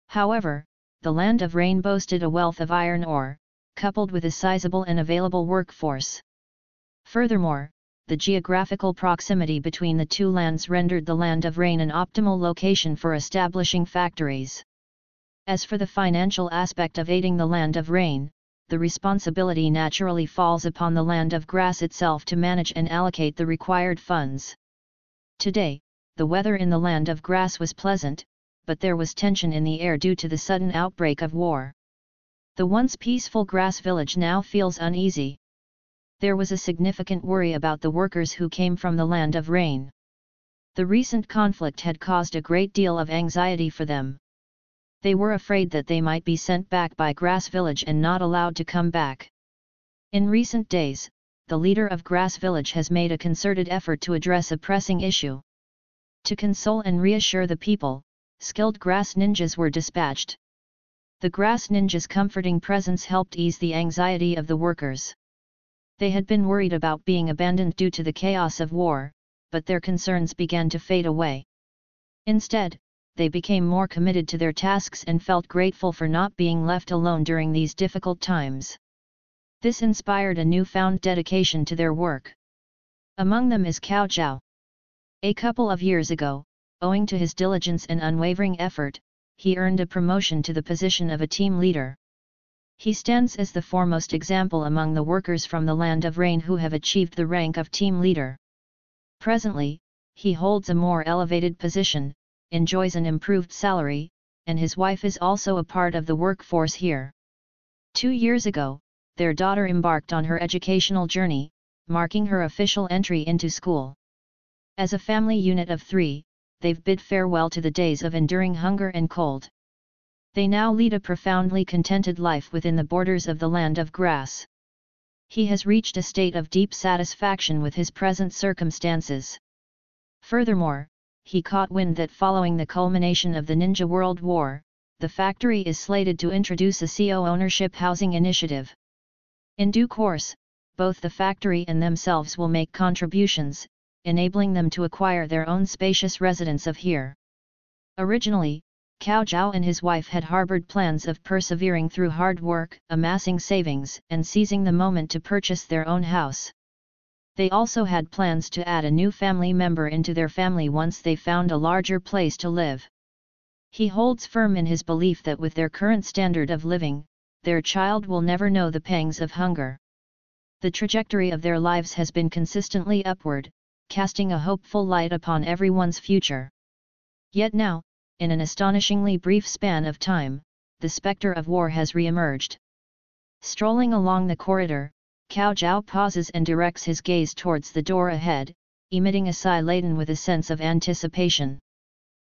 However, the Land of Rain boasted a wealth of iron ore, coupled with a sizable and available workforce. Furthermore, the geographical proximity between the two lands rendered the Land of Rain an optimal location for establishing factories. As for the financial aspect of aiding the Land of Rain, the responsibility naturally falls upon the Land of Grass itself to manage and allocate the required funds. Today, the weather in the Land of Grass was pleasant, but there was tension in the air due to the sudden outbreak of war. The once peaceful Grass Village now feels uneasy. There was a significant worry about the workers who came from the Land of Rain. The recent conflict had caused a great deal of anxiety for them. They were afraid that they might be sent back by Grass Village and not allowed to come back. In recent days, the leader of Grass Village has made a concerted effort to address a pressing issue. To console and reassure the people, skilled grass ninjas were dispatched. The grass ninjas' comforting presence helped ease the anxiety of the workers. They had been worried about being abandoned due to the chaos of war, but their concerns began to fade away. Instead, they became more committed to their tasks and felt grateful for not being left alone during these difficult times. This inspired a newfound dedication to their work. Among them is Cao Zhao. A couple of years ago, owing to his diligence and unwavering effort, he earned a promotion to the position of a team leader. He stands as the foremost example among the workers from the Land of Rain who have achieved the rank of team leader. Presently, he holds a more elevated position, enjoys an improved salary, and his wife is also a part of the workforce here. 2 years ago, their daughter embarked on her educational journey, marking her official entry into school. As a family unit of 3, they've bid farewell to the days of enduring hunger and cold. They now lead a profoundly contented life within the borders of the Land of Grass. He has reached a state of deep satisfaction with his present circumstances. Furthermore, he caught wind that following the culmination of the Ninja World War, the factory is slated to introduce a CO ownership housing initiative. In due course, both the factory and themselves will make contributions, enabling them to acquire their own spacious residence of here. Originally, Cao Zhao and his wife had harbored plans of persevering through hard work, amassing savings, and seizing the moment to purchase their own house. They also had plans to add a new family member into their family once they found a larger place to live. He holds firm in his belief that with their current standard of living, their child will never know the pangs of hunger. The trajectory of their lives has been consistently upward, casting a hopeful light upon everyone's future. Yet now, in an astonishingly brief span of time, the specter of war has re-emerged. Strolling along the corridor, Cao Zhao pauses and directs his gaze towards the door ahead, emitting a sigh laden with a sense of anticipation.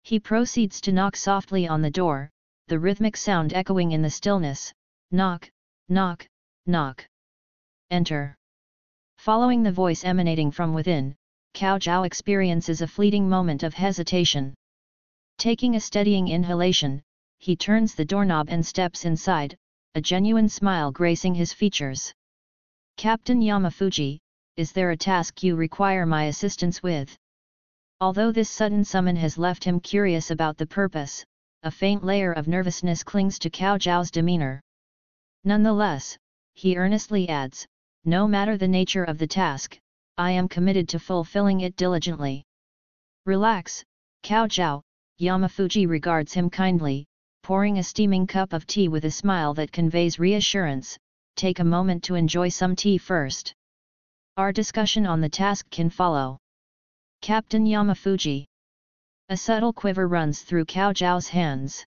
He proceeds to knock softly on the door, the rhythmic sound echoing in the stillness. Knock, knock, knock. Enter. Following the voice emanating from within, Cao Zhao experiences a fleeting moment of hesitation. Taking a steadying inhalation, he turns the doorknob and steps inside, a genuine smile gracing his features. Captain Yamafuji, is there a task you require my assistance with? Although this sudden summon has left him curious about the purpose, a faint layer of nervousness clings to Cao Zhao's demeanor. Nonetheless, he earnestly adds, no matter the nature of the task, I am committed to fulfilling it diligently. Relax, Cao Zhao. Yamafuji regards him kindly, pouring a steaming cup of tea with a smile that conveys reassurance. Take a moment to enjoy some tea first. Our discussion on the task can follow. Captain Yamafuji. A subtle quiver runs through Cao Zhao's hands.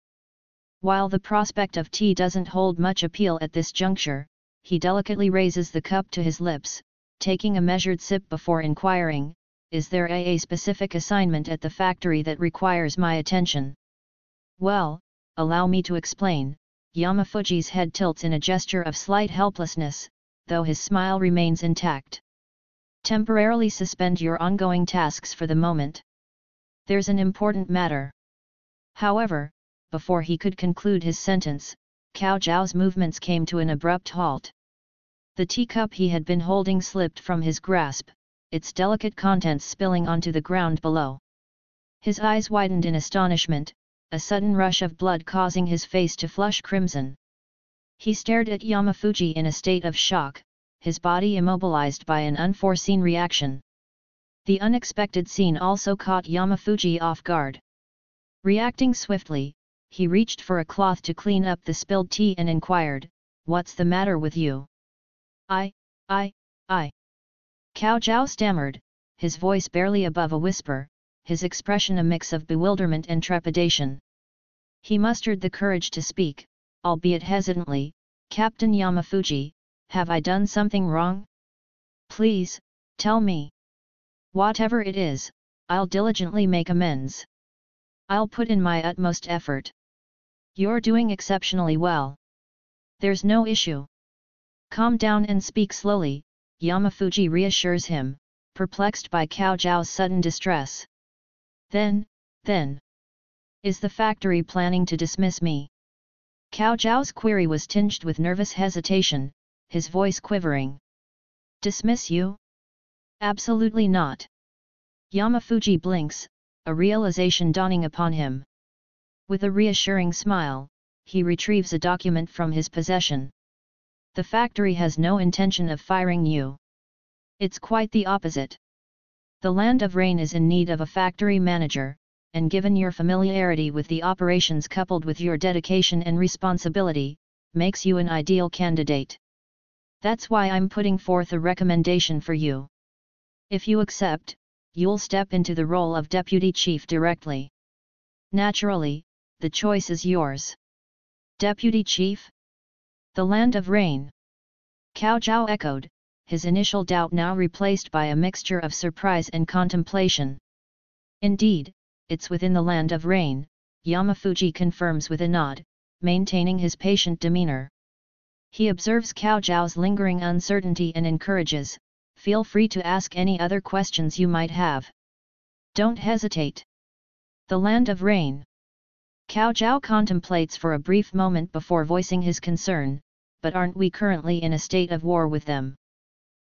While the prospect of tea doesn't hold much appeal at this juncture, he delicately raises the cup to his lips, taking a measured sip before inquiring, is there a specific assignment at the factory that requires my attention? Well, allow me to explain. Yamafuji's head tilts in a gesture of slight helplessness, though his smile remains intact. Temporarily suspend your ongoing tasks for the moment. There's an important matter. However, before he could conclude his sentence, Cao Zhao's movements came to an abrupt halt. The teacup he had been holding slipped from his grasp, its delicate contents spilling onto the ground below. His eyes widened in astonishment, a sudden rush of blood causing his face to flush crimson. He stared at Yamafuji in a state of shock, his body immobilized by an unforeseen reaction. The unexpected scene also caught Yamafuji off guard. Reacting swiftly, he reached for a cloth to clean up the spilled tea and inquired, "What's the matter with you?" I. Cao Zhao stammered, his voice barely above a whisper, his expression a mix of bewilderment and trepidation. He mustered the courage to speak, albeit hesitantly, "Captain Yamafuji, have I done something wrong? Please, tell me. Whatever it is, I'll diligently make amends. I'll put in my utmost effort. You're doing exceptionally well. There's no issue." Calm down and speak slowly, Yamafuji reassures him, perplexed by Cao Zhao's sudden distress. Then, is the factory planning to dismiss me? Cao Zhao's query was tinged with nervous hesitation, his voice quivering. Dismiss you? Absolutely not. Yamafuji blinks, a realization dawning upon him. With a reassuring smile, he retrieves a document from his possession. The factory has no intention of firing you. It's quite the opposite. The Land of Rain is in need of a factory manager, and given your familiarity with the operations coupled with your dedication and responsibility, makes you an ideal candidate. That's why I'm putting forth a recommendation for you. If you accept, you'll step into the role of deputy chief directly. Naturally, the choice is yours. Deputy chief? The Land of Rain? Cao Zhao echoed, his initial doubt now replaced by a mixture of surprise and contemplation. Indeed, it's within the Land of Rain, Yamafuji confirms with a nod, maintaining his patient demeanor. He observes Cao Zhao's lingering uncertainty and encourages, "Feel free to ask any other questions you might have. Don't hesitate." The Land of Rain. Cao Zhao contemplates for a brief moment before voicing his concern, "But aren't we currently in a state of war with them?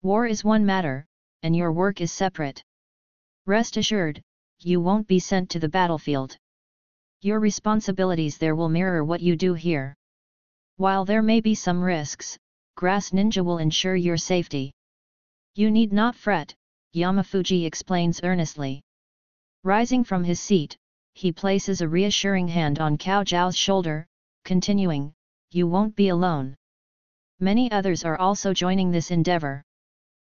War is one matter, and your work is separate. Rest assured, you won't be sent to the battlefield. Your responsibilities there will mirror what you do here. While there may be some risks, Grass Ninja will ensure your safety. You need not fret," Yamafuji explains earnestly. Rising from his seat, he places a reassuring hand on Cao Zhao's shoulder, continuing, you won't be alone. Many others are also joining this endeavor.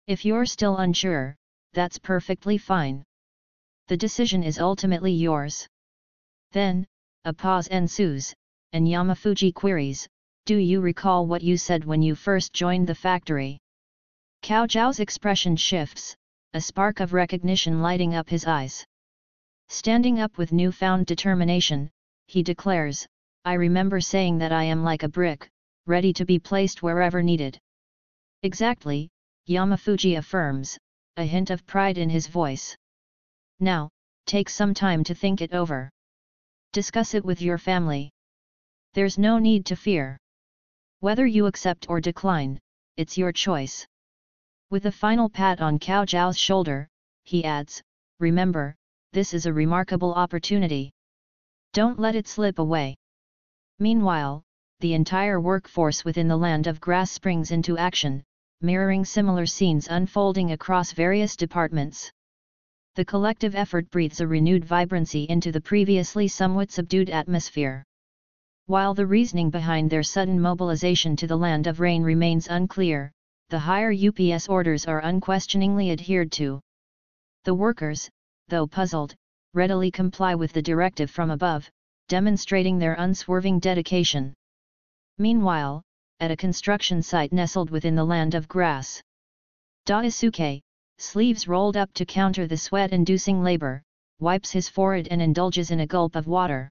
If you're still unsure, that's perfectly fine. The decision is ultimately yours. Then, a pause ensues, and Yamafuji queries, do you recall what you said when you first joined the factory? Cao Zhao's expression shifts, a spark of recognition lighting up his eyes. Standing up with newfound determination, he declares, I remember saying that I am like a brick, ready to be placed wherever needed. Exactly, Yamafuji affirms, a hint of pride in his voice. Now, take some time to think it over. Discuss it with your family. There's no need to fear. Whether you accept or decline, it's your choice. With a final pat on Cao Zhao's shoulder, he adds, remember, this is a remarkable opportunity. Don't let it slip away. Meanwhile, the entire workforce within the Land of Grass springs into action, mirroring similar scenes unfolding across various departments. The collective effort breathes a renewed vibrancy into the previously somewhat subdued atmosphere. While the reasoning behind their sudden mobilization to the Land of Rain remains unclear, the higher UPS orders are unquestioningly adhered to. The workers, though puzzled, readily comply with the directive from above, demonstrating their unswerving dedication. Meanwhile, at a construction site nestled within the Land of Grass, Daisuke, sleeves rolled up to counter the sweat-inducing labor, wipes his forehead and indulges in a gulp of water.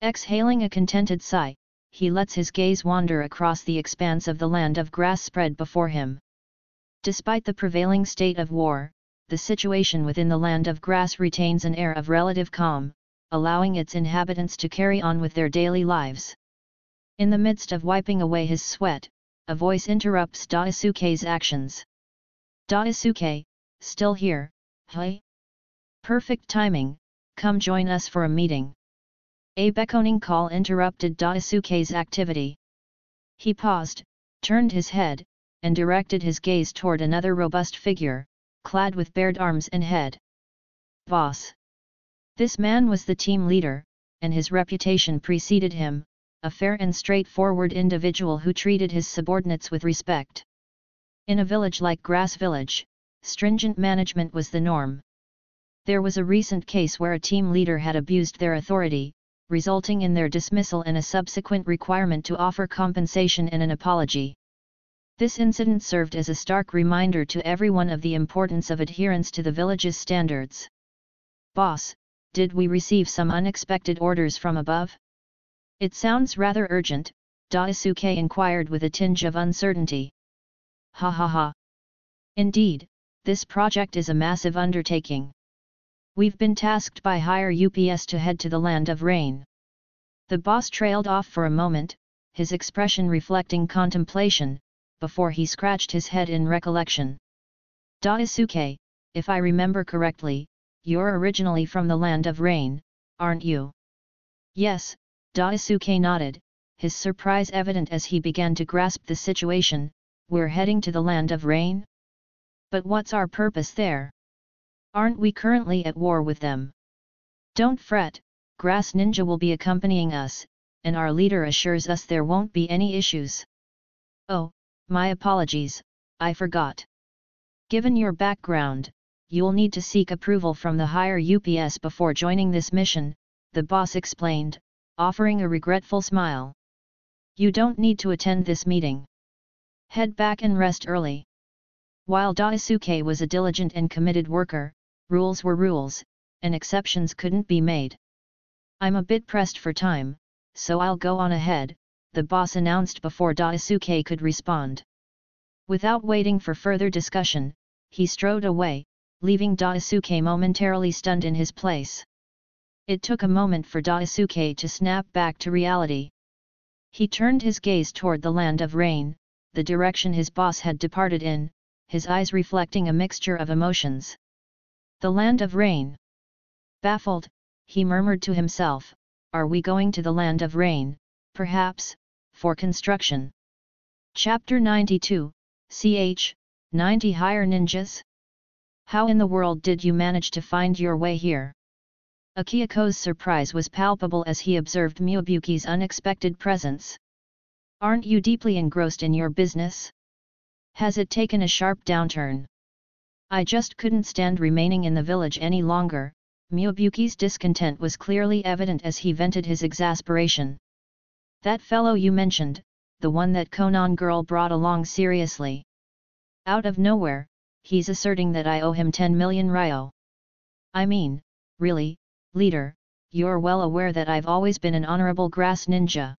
Exhaling a contented sigh, he lets his gaze wander across the expanse of the Land of Grass spread before him. Despite the prevailing state of war, the situation within the Land of Grass retains an air of relative calm, allowing its inhabitants to carry on with their daily lives. In the midst of wiping away his sweat, a voice interrupts Daisuke's actions. Daisuke, still here, hey? Perfect timing, come join us for a meeting. A beckoning call interrupted Daisuke's activity. He paused, turned his head, and directed his gaze toward another robust figure, clad with bared arms and head. Boss. This man was the team leader, and his reputation preceded him, a fair and straightforward individual who treated his subordinates with respect. In a village like Grass Village, stringent management was the norm. There was a recent case where a team leader had abused their authority, resulting in their dismissal and a subsequent requirement to offer compensation and an apology. This incident served as a stark reminder to everyone of the importance of adherence to the village's standards. Boss, did we receive some unexpected orders from above? It sounds rather urgent, Daisuke inquired with a tinge of uncertainty. Ha ha ha. Indeed, this project is a massive undertaking. We've been tasked by higher UPS to head to the Land of Rain. The boss trailed off for a moment, his expression reflecting contemplation, before he scratched his head in recollection. Daisuke, if I remember correctly, you're originally from the Land of Rain, aren't you? Yes, Daisuke nodded, his surprise evident as he began to grasp the situation. We're heading to the Land of Rain? But what's our purpose there? Aren't we currently at war with them? Don't fret, Grass Ninja will be accompanying us, and our leader assures us there won't be any issues. Oh, my apologies, I forgot. Given your background, you'll need to seek approval from the higher UPS before joining this mission, the boss explained, offering a regretful smile. You don't need to attend this meeting. Head back and rest early. While Daisuke was a diligent and committed worker, rules were rules, and exceptions couldn't be made. I'm a bit pressed for time, so I'll go on ahead, the boss announced before Daisuke could respond. Without waiting for further discussion, he strode away, leaving Daisuke momentarily stunned in his place. It took a moment for Daisuke to snap back to reality. He turned his gaze toward the Land of Rain, the direction his boss had departed in, his eyes reflecting a mixture of emotions. The Land of Rain. Baffled, he murmured to himself, are we going to the Land of Rain, perhaps, for construction? Chapter 92, ch. 90 Higher Ninjas? How in the world did you manage to find your way here? Akihako's surprise was palpable as he observed Miyabuki's unexpected presence. Aren't you deeply engrossed in your business? Has it taken a sharp downturn? I just couldn't stand remaining in the village any longer. Miobuki's discontent was clearly evident as he vented his exasperation. That fellow you mentioned, the one that Konan girl brought along, seriously. Out of nowhere, he's asserting that I owe him 10 million ryo. I mean, really, leader, you're well aware that I've always been an honorable grass ninja.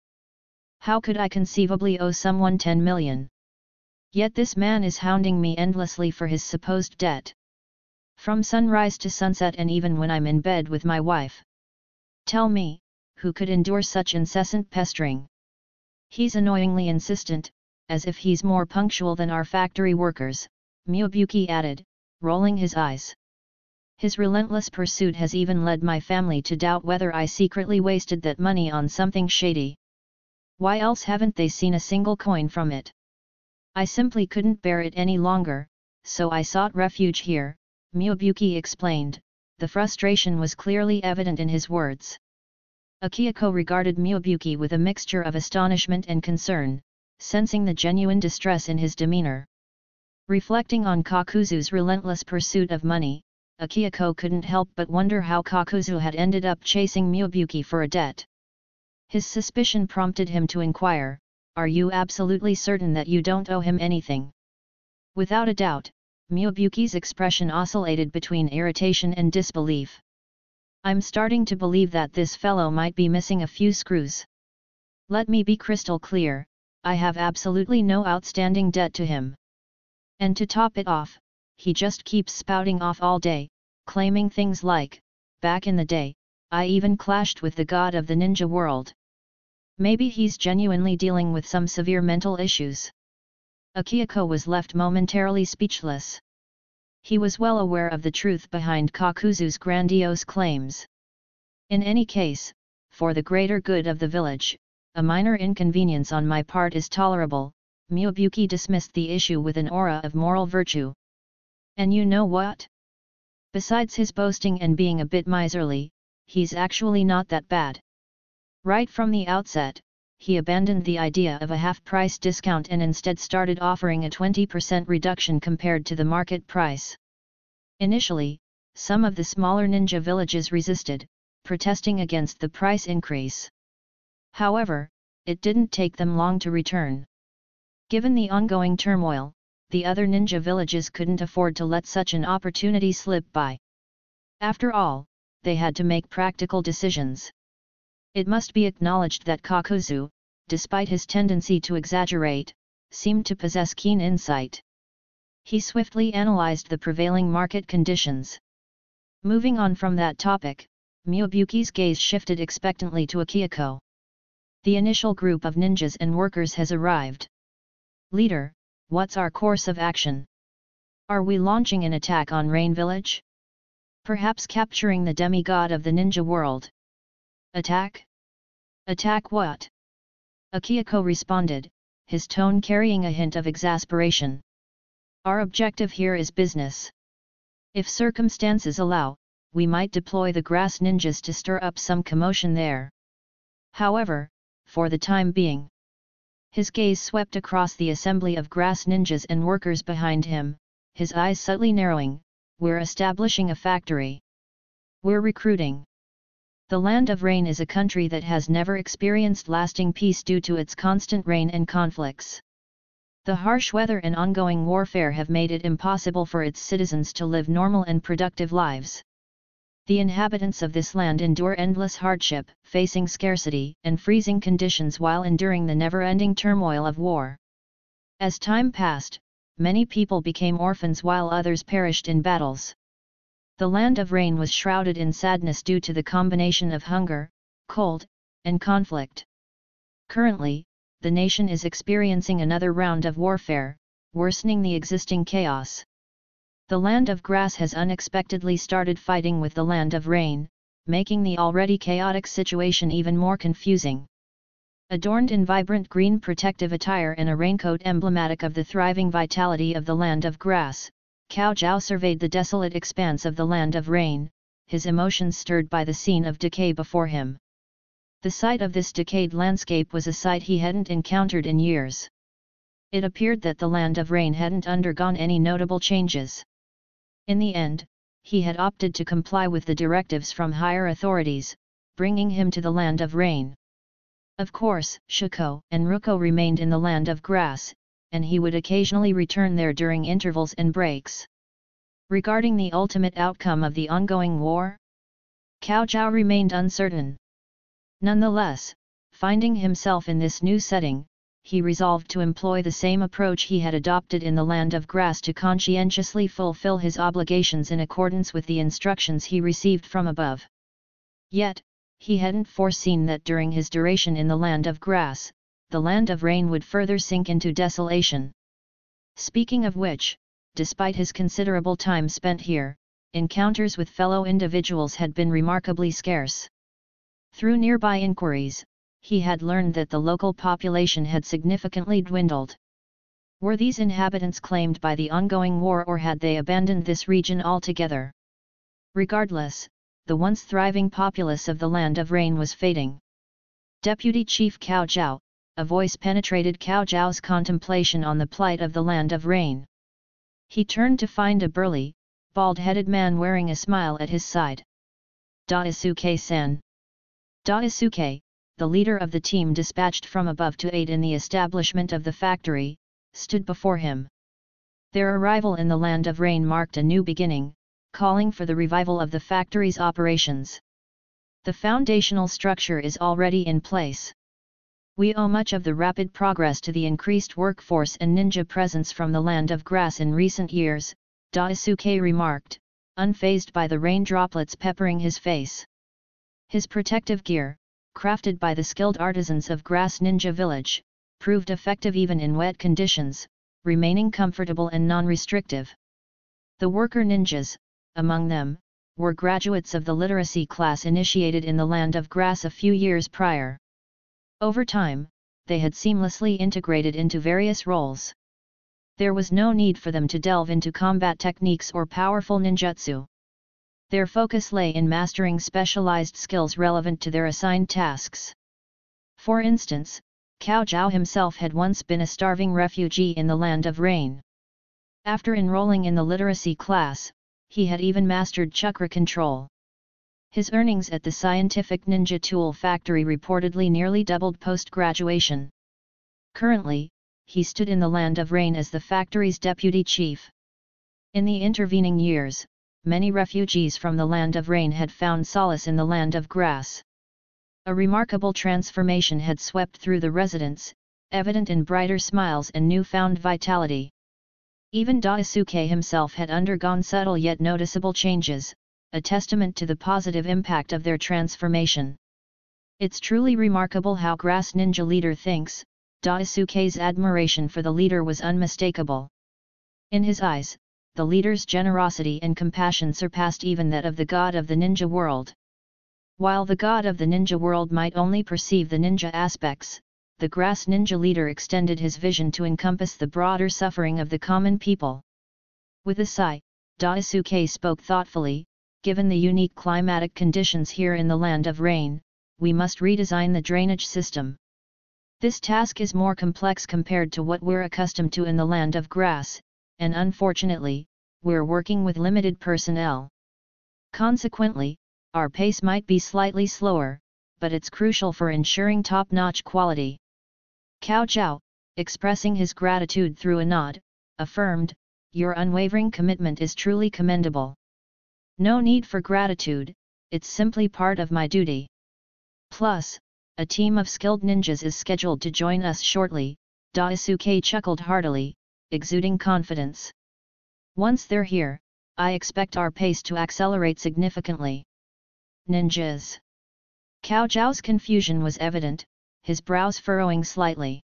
How could I conceivably owe someone 10 million? Yet this man is hounding me endlessly for his supposed debt. From sunrise to sunset, and even when I'm in bed with my wife. Tell me, who could endure such incessant pestering? He's annoyingly insistent, as if he's more punctual than our factory workers, Miobuki added, rolling his eyes. His relentless pursuit has even led my family to doubt whether I secretly wasted that money on something shady. Why else haven't they seen a single coin from it? I simply couldn't bear it any longer, so I sought refuge here, Miobuki explained. The frustration was clearly evident in his words. Akihiko regarded Miobuki with a mixture of astonishment and concern, sensing the genuine distress in his demeanor. Reflecting on Kakuzu's relentless pursuit of money, Akihiko couldn't help but wonder how Kakuzu had ended up chasing Miobuki for a debt. His suspicion prompted him to inquire, "Are you absolutely certain that you don't owe him anything?" Without a doubt, Miobuki's expression oscillated between irritation and disbelief. "I'm starting to believe that this fellow might be missing a few screws. Let me be crystal clear, I have absolutely no outstanding debt to him. And to top it off, he just keeps spouting off all day, claiming things like, 'Back in the day, I even clashed with the god of the ninja world.' Maybe he's genuinely dealing with some severe mental issues." Akihiko was left momentarily speechless. He was well aware of the truth behind Kakuzu's grandiose claims. In any case, for the greater good of the village, a minor inconvenience on my part is tolerable, Miobuki dismissed the issue with an aura of moral virtue. And you know what? Besides his boasting and being a bit miserly, he's actually not that bad. Right from the outset, he abandoned the idea of a half-price discount and instead started offering a 20% reduction compared to the market price. Initially, some of the smaller ninja villages resisted, protesting against the price increase. However, it didn't take them long to return. Given the ongoing turmoil, the other ninja villages couldn't afford to let such an opportunity slip by. After all, they had to make practical decisions. It must be acknowledged that Kakuzu, despite his tendency to exaggerate, seemed to possess keen insight. He swiftly analyzed the prevailing market conditions. Moving on from that topic, Miobuki's gaze shifted expectantly to Akihiko. "The initial group of ninjas and workers has arrived. Leader, what's our course of action? Are we launching an attack on Rain Village? Perhaps capturing the demigod of the ninja world? Attack? Attack what?" Akihiko responded, his tone carrying a hint of exasperation. "Our objective here is business. If circumstances allow, we might deploy the grass ninjas to stir up some commotion there. However, for the time being..." His gaze swept across the assembly of grass ninjas and workers behind him, his eyes subtly narrowing. "We're establishing a factory. We're recruiting. The Land of Rain is a country that has never experienced lasting peace due to its constant rain and conflicts. The harsh weather and ongoing warfare have made it impossible for its citizens to live normal and productive lives. The inhabitants of this land endure endless hardship, facing scarcity and freezing conditions while enduring the never-ending turmoil of war. As time passed, many people became orphans while others perished in battles. The Land of Rain was shrouded in sadness due to the combination of hunger, cold, and conflict. Currently, the nation is experiencing another round of warfare, worsening the existing chaos. The Land of Grass has unexpectedly started fighting with the Land of Rain, making the already chaotic situation even more confusing. Adorned in vibrant green protective attire and a raincoat emblematic of the thriving vitality of the Land of Grass, Cao Zhao surveyed the desolate expanse of the Land of Rain, his emotions stirred by the scene of decay before him. The sight of this decayed landscape was a sight he hadn't encountered in years. It appeared that the Land of Rain hadn't undergone any notable changes. In the end, he had opted to comply with the directives from higher authorities, bringing him to the Land of Rain. Of course, Shuko and Ruko remained in the Land of Grass, and he would occasionally return there during intervals and breaks. Regarding the ultimate outcome of the ongoing war, Cao Zhao remained uncertain. Nonetheless, finding himself in this new setting, he resolved to employ the same approach he had adopted in the Land of Grass to conscientiously fulfill his obligations in accordance with the instructions he received from above. Yet, he hadn't foreseen that during his duration in the Land of Grass, the Land of Rain would further sink into desolation. Speaking of which, despite his considerable time spent here, encounters with fellow individuals had been remarkably scarce. Through nearby inquiries, he had learned that the local population had significantly dwindled. Were these inhabitants claimed by the ongoing war, or had they abandoned this region altogether? Regardless, the once thriving populace of the Land of Rain was fading. Deputy Chief Cao Zhao, a voice penetrated Cao Zhao's contemplation on the plight of the Land of Rain. He turned to find a burly, bald-headed man wearing a smile at his side. Daisuke-san. Daisuke, the leader of the team dispatched from above to aid in the establishment of the factory, stood before him. Their arrival in the Land of Rain marked a new beginning, calling for the revival of the factory's operations. The foundational structure is already in place. We owe much of the rapid progress to the increased workforce and ninja presence from the Land of Grass in recent years, Daisuke remarked, unfazed by the rain droplets peppering his face. His protective gear, crafted by the skilled artisans of Grass Ninja Village, proved effective even in wet conditions, remaining comfortable and non-restrictive. The worker ninjas, among them, were graduates of the literacy class initiated in the Land of Grass a few years prior. Over time, they had seamlessly integrated into various roles. There was no need for them to delve into combat techniques or powerful ninjutsu. Their focus lay in mastering specialized skills relevant to their assigned tasks. For instance, Cao Zhao himself had once been a starving refugee in the Land of Rain. After enrolling in the literacy class, he had even mastered chakra control. His earnings at the Scientific Ninja Tool Factory reportedly nearly doubled post-graduation. Currently, he stood in the Land of Rain as the factory's deputy chief. In the intervening years, many refugees from the Land of Rain had found solace in the Land of Grass. A remarkable transformation had swept through the residents, evident in brighter smiles and newfound vitality. Even Daisuke himself had undergone subtle yet noticeable changes, a testament to the positive impact of their transformation. It's truly remarkable how Grass Ninja leader thinks. Daisuke's admiration for the leader was unmistakable. In his eyes, the leader's generosity and compassion surpassed even that of the god of the ninja world. While the god of the ninja world might only perceive the ninja aspects, the Grass Ninja leader extended his vision to encompass the broader suffering of the common people. With a sigh, Daisuke spoke thoughtfully, given the unique climatic conditions here in the Land of Rain, we must redesign the drainage system. This task is more complex compared to what we're accustomed to in the Land of Grass, and unfortunately, we're working with limited personnel. Consequently, our pace might be slightly slower, but it's crucial for ensuring top-notch quality. Cao Zhao, expressing his gratitude through a nod, affirmed, your unwavering commitment is truly commendable. No need for gratitude, it's simply part of my duty. Plus, a team of skilled ninjas is scheduled to join us shortly, Daisuke chuckled heartily, exuding confidence. Once they're here, I expect our pace to accelerate significantly. Ninjas. Cao Zhao's confusion was evident, his brows furrowing slightly.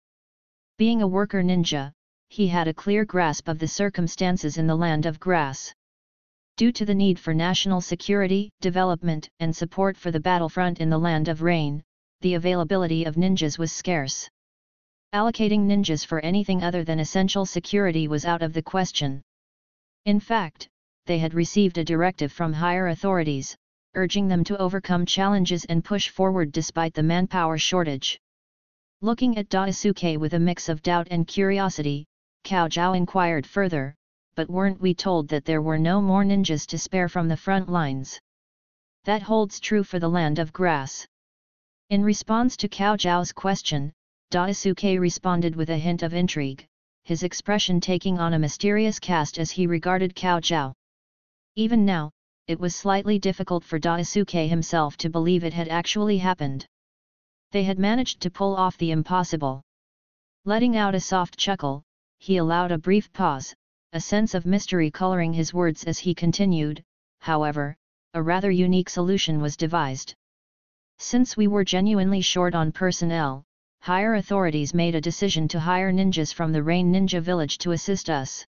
Being a worker ninja, he had a clear grasp of the circumstances in the Land of Grass. Due to the need for national security, development, and support for the battlefront in the Land of Rain, the availability of ninjas was scarce. Allocating ninjas for anything other than essential security was out of the question. In fact, they had received a directive from higher authorities, urging them to overcome challenges and push forward despite the manpower shortage. Looking at Daisuke with a mix of doubt and curiosity, Cao Zhao inquired further, "But weren't we told that there were no more ninjas to spare from the front lines?" "That holds true for the land of grass." In response to Cao Zhao's question, Daisuke responded with a hint of intrigue, his expression taking on a mysterious cast as he regarded Cao Zhao. Even now, it was slightly difficult for Daisuke himself to believe it had actually happened. They had managed to pull off the impossible. Letting out a soft chuckle, he allowed a brief pause, a sense of mystery coloring his words as he continued, "However, a rather unique solution was devised. Since we were genuinely short on personnel, higher authorities made a decision to hire ninjas from the Rain Ninja village to assist us."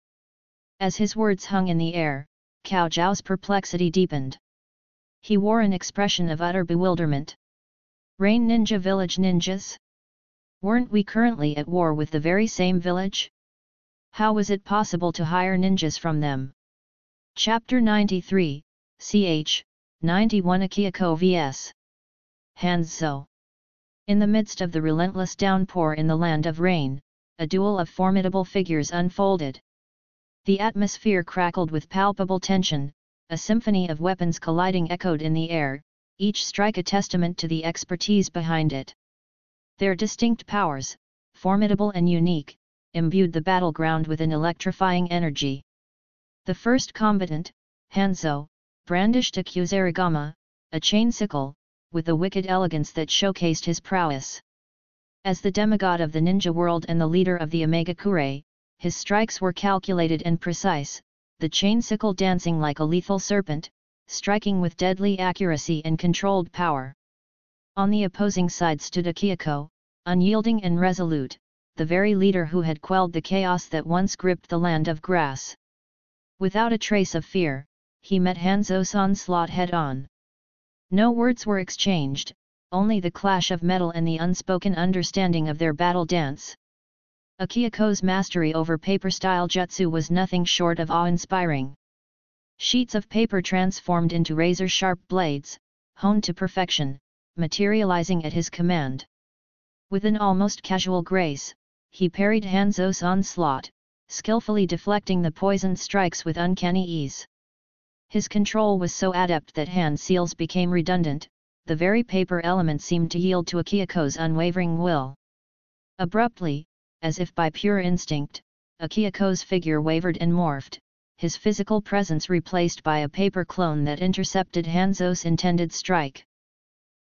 As his words hung in the air, Cao Zhao's perplexity deepened. He wore an expression of utter bewilderment. Rain Ninja village ninjas? Weren't we currently at war with the very same village? How was it possible to hire ninjas from them? Chapter 93, ch. 91 Akihiko vs. Hanzo. In the midst of the relentless downpour in the land of rain, a duel of formidable figures unfolded. The atmosphere crackled with palpable tension, a symphony of weapons colliding echoed in the air, each strike a testament to the expertise behind it. Their distinct powers, formidable and unique, imbued the battleground with an electrifying energy. The first combatant, Hanzo, brandished a kusarigama, a chain sickle, with a wicked elegance that showcased his prowess. As the demigod of the ninja world and the leader of the kusagakure, his strikes were calculated and precise, the chain sickle dancing like a lethal serpent, striking with deadly accuracy and controlled power. On the opposing side stood Akihiko, unyielding and resolute, the very leader who had quelled the chaos that once gripped the land of grass. Without a trace of fear, he met Hanzo's onslaught head-on. No words were exchanged, only the clash of metal and the unspoken understanding of their battle dance. Akihiko's mastery over paper-style jutsu was nothing short of awe-inspiring. Sheets of paper transformed into razor-sharp blades, honed to perfection, materializing at his command. With an almost casual grace, he parried Hanzo's onslaught, skillfully deflecting the poisoned strikes with uncanny ease. His control was so adept that hand seals became redundant, the very paper element seemed to yield to Akihiko's unwavering will. Abruptly, as if by pure instinct, Akihiko's figure wavered and morphed, his physical presence replaced by a paper clone that intercepted Hanzo's intended strike.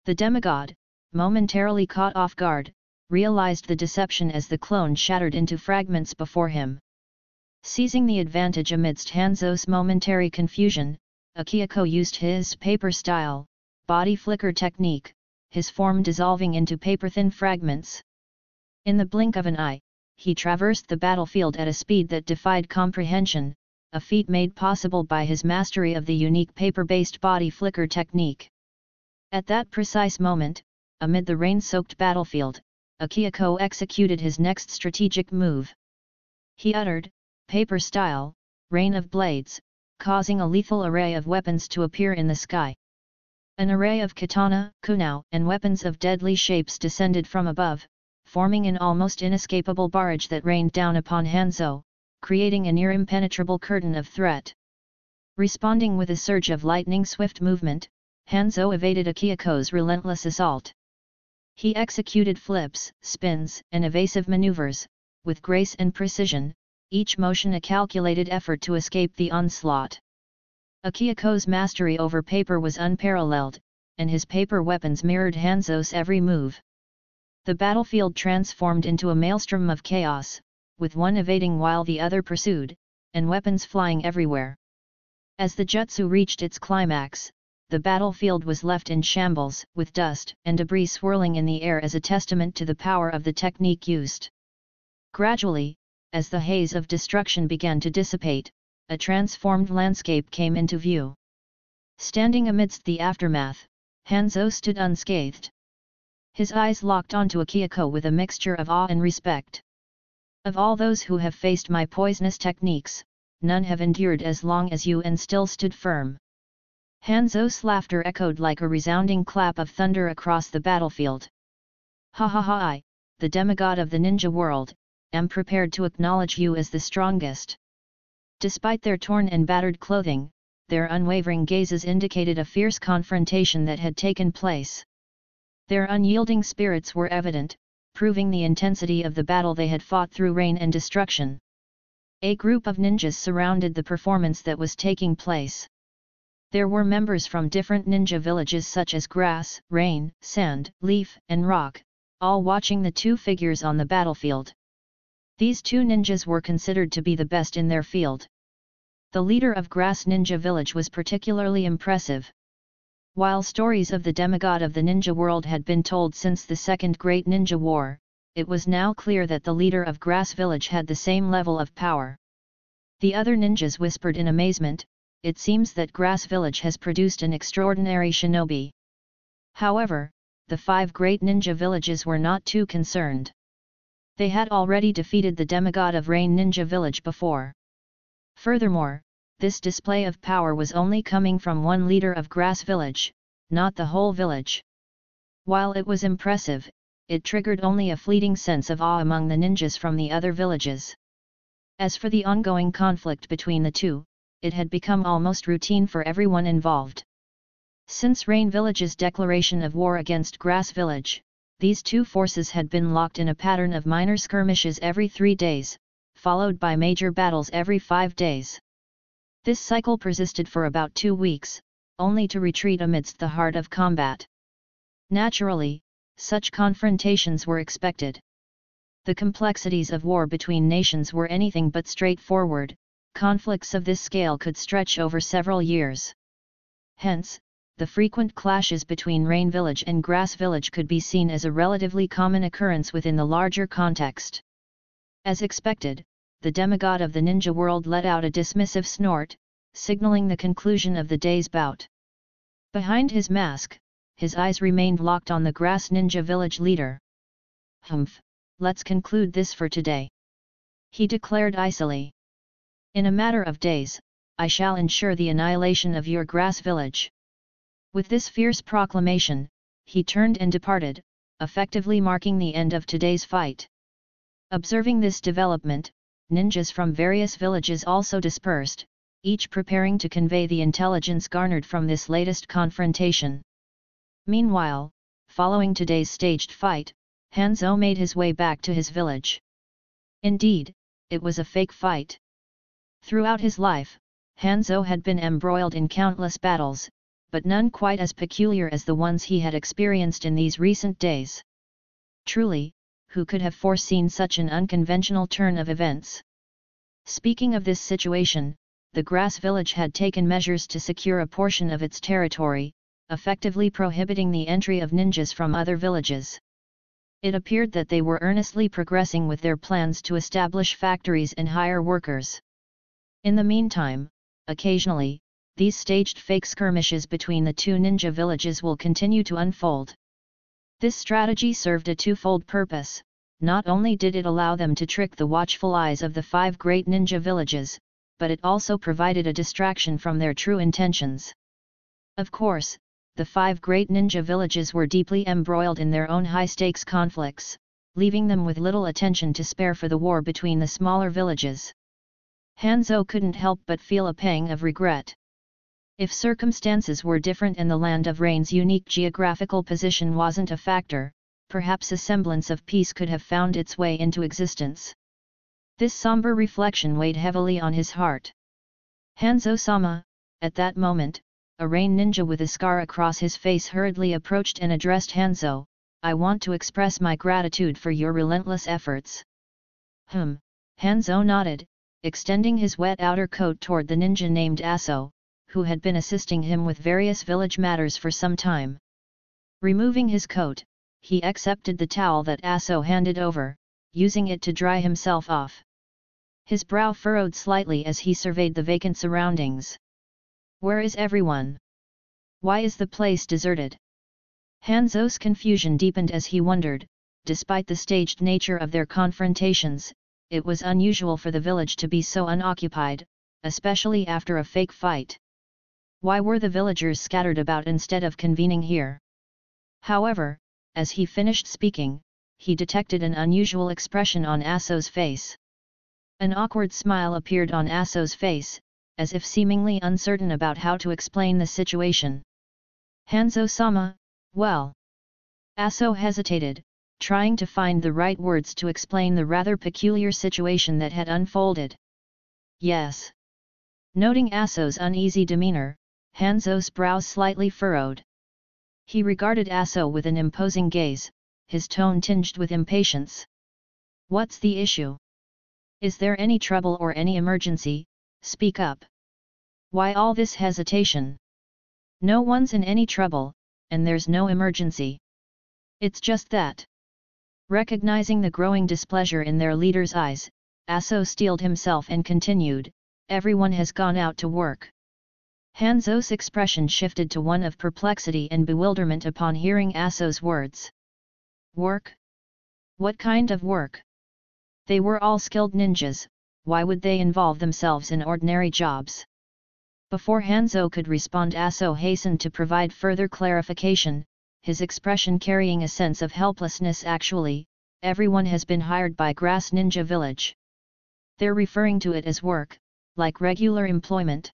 The demigod, momentarily caught off guard, realized the deception as the clone shattered into fragments before him. Seizing the advantage amidst Hanzo's momentary confusion, Akihiko used his paper-style, body flicker technique, his form dissolving into paper-thin fragments. In the blink of an eye, he traversed the battlefield at a speed that defied comprehension, a feat made possible by his mastery of the unique paper-based body flicker technique. At that precise moment, amid the rain-soaked battlefield, Akihiko executed his next strategic move. He uttered, "Paper style, rain of blades," causing a lethal array of weapons to appear in the sky. An array of katana, kunao, and weapons of deadly shapes descended from above, forming an almost inescapable barrage that rained down upon Hanzo, creating a near impenetrable curtain of threat. Responding with a surge of lightning-swift movement, Hanzo evaded Akihiko's relentless assault. He executed flips, spins, and evasive maneuvers, with grace and precision, each motion a calculated effort to escape the onslaught. Akihiko's mastery over paper was unparalleled, and his paper weapons mirrored Hanzo's every move. The battlefield transformed into a maelstrom of chaos, with one evading while the other pursued, and weapons flying everywhere. As the jutsu reached its climax, the battlefield was left in shambles, with dust and debris swirling in the air as a testament to the power of the technique used. Gradually, as the haze of destruction began to dissipate, a transformed landscape came into view. Standing amidst the aftermath, Hanzo stood unscathed. His eyes locked onto Akihiko with a mixture of awe and respect. "Of all those who have faced my poisonous techniques, none have endured as long as you and still stood firm." Hanzo's laughter echoed like a resounding clap of thunder across the battlefield. Ha ha ha, I, the demigod of the ninja world, am prepared to acknowledge you as the strongest. Despite their torn and battered clothing, their unwavering gazes indicated a fierce confrontation that had taken place. Their unyielding spirits were evident, proving the intensity of the battle they had fought through rain and destruction. A group of ninjas surrounded the performance that was taking place. There were members from different ninja villages such as Grass, Rain, Sand, Leaf, and Rock, all watching the two figures on the battlefield. These two ninjas were considered to be the best in their field. The leader of Grass Ninja Village was particularly impressive. While stories of the demigod of the ninja world had been told since the Second Great Ninja War, it was now clear that the leader of Grass Village had the same level of power. The other ninjas whispered in amazement, "It seems that Grass Village has produced an extraordinary shinobi." However, the 5 great ninja villages were not too concerned. They had already defeated the demigod of Rain Ninja Village before. Furthermore, this display of power was only coming from one leader of Grass Village, not the whole village. While it was impressive, it triggered only a fleeting sense of awe among the ninjas from the other villages. As for the ongoing conflict between the two, it had become almost routine for everyone involved. Since Rain Village's declaration of war against Grass Village, these two forces had been locked in a pattern of minor skirmishes every 3 days, followed by major battles every 5 days. This cycle persisted for about 2 weeks, only to retreat amidst the heart of combat. Naturally, such confrontations were expected. The complexities of war between nations were anything but straightforward. Conflicts of this scale could stretch over several years. Hence, the frequent clashes between Rain Village and Grass Village could be seen as a relatively common occurrence within the larger context. As expected, the demigod of the ninja world let out a dismissive snort, signaling the conclusion of the day's bout. Behind his mask, his eyes remained locked on the Grass Ninja Village leader. "Humph, let's conclude this for today," he declared icily. "In a matter of days, I shall ensure the annihilation of your Grass Village." With this fierce proclamation, he turned and departed, effectively marking the end of today's fight. Observing this development, ninjas from various villages also dispersed, each preparing to convey the intelligence garnered from this latest confrontation. Meanwhile, following today's staged fight, Hanzo made his way back to his village. Indeed, it was a fake fight. Throughout his life, Hanzo had been embroiled in countless battles, but none quite as peculiar as the ones he had experienced in these recent days. Truly, who could have foreseen such an unconventional turn of events? Speaking of this situation, the Grass Village had taken measures to secure a portion of its territory, effectively prohibiting the entry of ninjas from other villages. It appeared that they were earnestly progressing with their plans to establish factories and hire workers. In the meantime, occasionally, these staged fake skirmishes between the two ninja villages will continue to unfold. This strategy served a twofold purpose. Not only did it allow them to trick the watchful eyes of the 5 great ninja villages, but it also provided a distraction from their true intentions. Of course, the 5 great ninja villages were deeply embroiled in their own high-stakes conflicts, leaving them with little attention to spare for the war between the smaller villages. Hanzo couldn't help but feel a pang of regret. If circumstances were different and the Land of Rain's unique geographical position wasn't a factor, perhaps a semblance of peace could have found its way into existence. This somber reflection weighed heavily on his heart. Hanzo-sama, at that moment, a Rain ninja with a scar across his face hurriedly approached and addressed Hanzo, "I want to express my gratitude for your relentless efforts." Hanzo nodded, extending his wet outer coat toward the ninja named Aso, who had been assisting him with various village matters for some time. Removing his coat, he accepted the towel that Aso handed over, using it to dry himself off. His brow furrowed slightly as he surveyed the vacant surroundings. Where is everyone? Why is the place deserted? Hanzo's confusion deepened as he wondered. Despite the staged nature of their confrontations, it was unusual for the village to be so unoccupied, especially after a fake fight. Why were the villagers scattered about instead of convening here? However, as he finished speaking, he detected an unusual expression on Aso's face. An awkward smile appeared on Aso's face, as if seemingly uncertain about how to explain the situation. Hanzo-sama, well. Aso hesitated, trying to find the right words to explain the rather peculiar situation that had unfolded. Yes. Noting Aso's uneasy demeanor, Hanzo's brows slightly furrowed. He regarded Aso with an imposing gaze, his tone tinged with impatience. What's the issue? Is there any trouble or any emergency? Speak up. Why all this hesitation? No one's in any trouble, and there's no emergency. It's just that. Recognizing the growing displeasure in their leader's eyes, Aso steeled himself and continued, everyone has gone out to work. Hanzo's expression shifted to one of perplexity and bewilderment upon hearing Aso's words. Work? What kind of work? They were all skilled ninjas, why would they involve themselves in ordinary jobs? Before Hanzo could respond, Aso hastened to provide further clarification, his expression carrying a sense of helplessness. Actually, everyone has been hired by Grass Ninja Village. They're referring to it as work, like regular employment.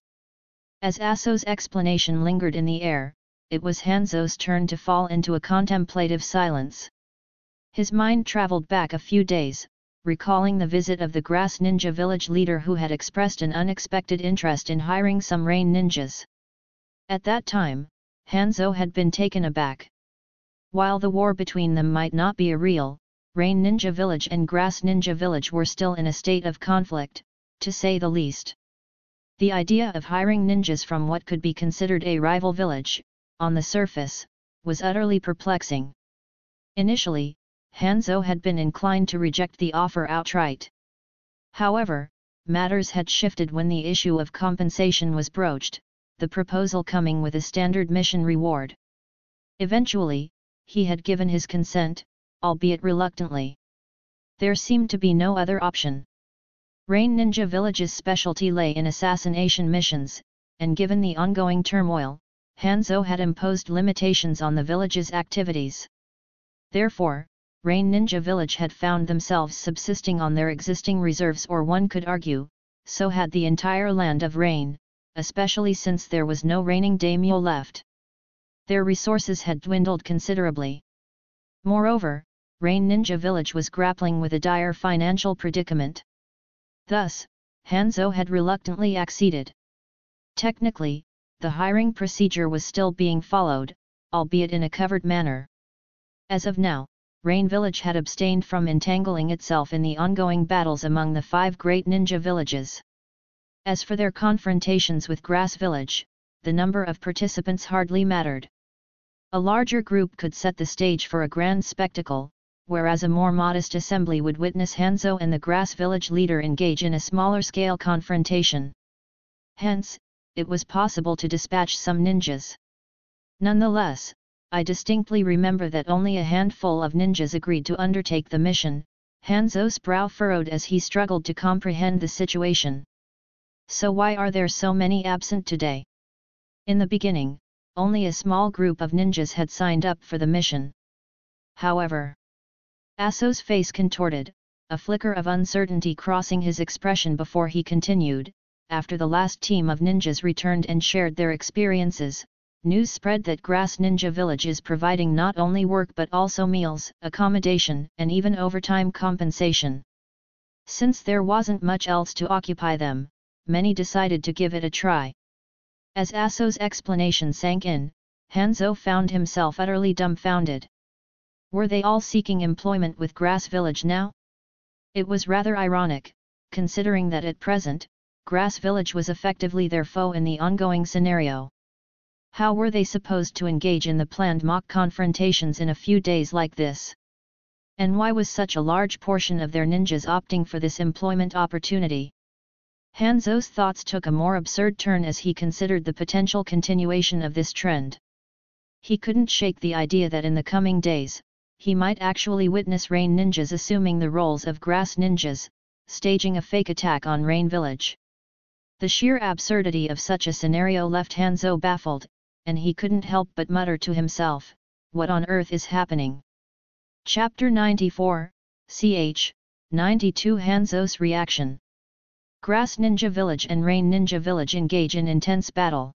As Aso's explanation lingered in the air, it was Hanzo's turn to fall into a contemplative silence. His mind traveled back a few days, recalling the visit of the Grass Ninja Village leader who had expressed an unexpected interest in hiring some rain ninjas. At that time, Hanzo had been taken aback. While the war between them might not be a real, Rain Ninja Village and Grass Ninja Village were still in a state of conflict, to say the least. The idea of hiring ninjas from what could be considered a rival village, on the surface, was utterly perplexing. Initially, Hanzo had been inclined to reject the offer outright. However, matters had shifted when the issue of compensation was broached, the proposal coming with a standard mission reward. Eventually, he had given his consent, albeit reluctantly. There seemed to be no other option. Rain Ninja Village's specialty lay in assassination missions, and given the ongoing turmoil, Hanzo had imposed limitations on the village's activities. Therefore, Rain Ninja Village had found themselves subsisting on their existing reserves, or one could argue, so had the entire land of Rain, especially since there was no reigning daimyo left. Their resources had dwindled considerably. Moreover, Rain Ninja Village was grappling with a dire financial predicament. Thus, Hanzo had reluctantly acceded. Technically, the hiring procedure was still being followed, albeit in a covered manner. As of now, Rain Village had abstained from entangling itself in the ongoing battles among the 5 great ninja villages. As for their confrontations with Grass Village, the number of participants hardly mattered. A larger group could set the stage for a grand spectacle, whereas a more modest assembly would witness Hanzo and the Grass Village leader engage in a smaller-scale confrontation. Hence, it was possible to dispatch some ninjas. Nonetheless, I distinctly remember that only a handful of ninjas agreed to undertake the mission. Hanzo's brow furrowed as he struggled to comprehend the situation. So why are there so many absent today? In the beginning, only a small group of ninjas had signed up for the mission. However, Aso's face contorted, a flicker of uncertainty crossing his expression before he continued. After the last team of ninjas returned and shared their experiences, news spread that Grass Ninja Village is providing not only work but also meals, accommodation, and even overtime compensation. Since there wasn't much else to occupy them, many decided to give it a try. As Aso's explanation sank in, Hanzo found himself utterly dumbfounded. Were they all seeking employment with Grass Village now? It was rather ironic, considering that at present, Grass Village was effectively their foe in the ongoing scenario. How were they supposed to engage in the planned mock confrontations in a few days like this? And why was such a large portion of their ninjas opting for this employment opportunity? Hanzo's thoughts took a more absurd turn as he considered the potential continuation of this trend. He couldn't shake the idea that in the coming days, he might actually witness Rain ninjas assuming the roles of Grass ninjas, staging a fake attack on Rain Village. The sheer absurdity of such a scenario left Hanzo baffled, and he couldn't help but mutter to himself, "What on earth is happening?" Chapter 94, ch. 92 Hanzo's reaction. Grass Ninja Village and Rain Ninja Village engage in intense battle.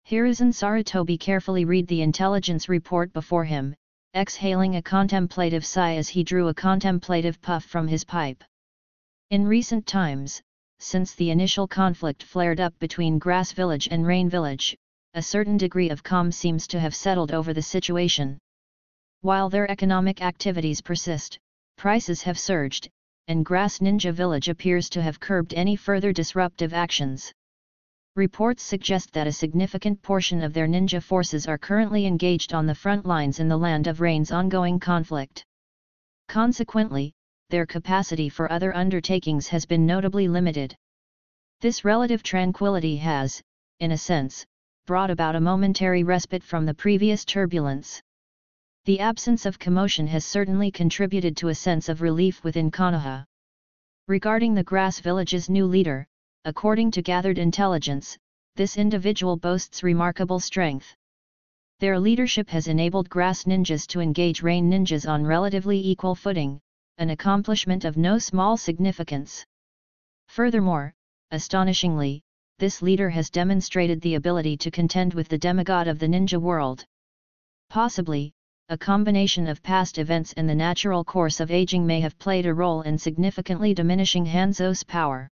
Hiruzen Sarutobi carefully read the intelligence report before him, exhaling a contemplative sigh as he drew a contemplative puff from his pipe. In recent times, since the initial conflict flared up between Grass Village and Rain Village, a certain degree of calm seems to have settled over the situation. While their economic activities persist, prices have surged, and Grass Ninja Village appears to have curbed any further disruptive actions. Reports suggest that a significant portion of their ninja forces are currently engaged on the front lines in the Land of Rain's ongoing conflict. Consequently, their capacity for other undertakings has been notably limited. This relative tranquility has, in a sense, brought about a momentary respite from the previous turbulence. The absence of commotion has certainly contributed to a sense of relief within Konoha. Regarding the Grass Village's new leader, according to gathered intelligence, this individual boasts remarkable strength. Their leadership has enabled Grass Ninjas to engage Rain Ninjas on relatively equal footing, an accomplishment of no small significance. Furthermore, astonishingly, this leader has demonstrated the ability to contend with the demigod of the ninja world. Possibly, a combination of past events and the natural course of aging may have played a role in significantly diminishing Hanzo's power.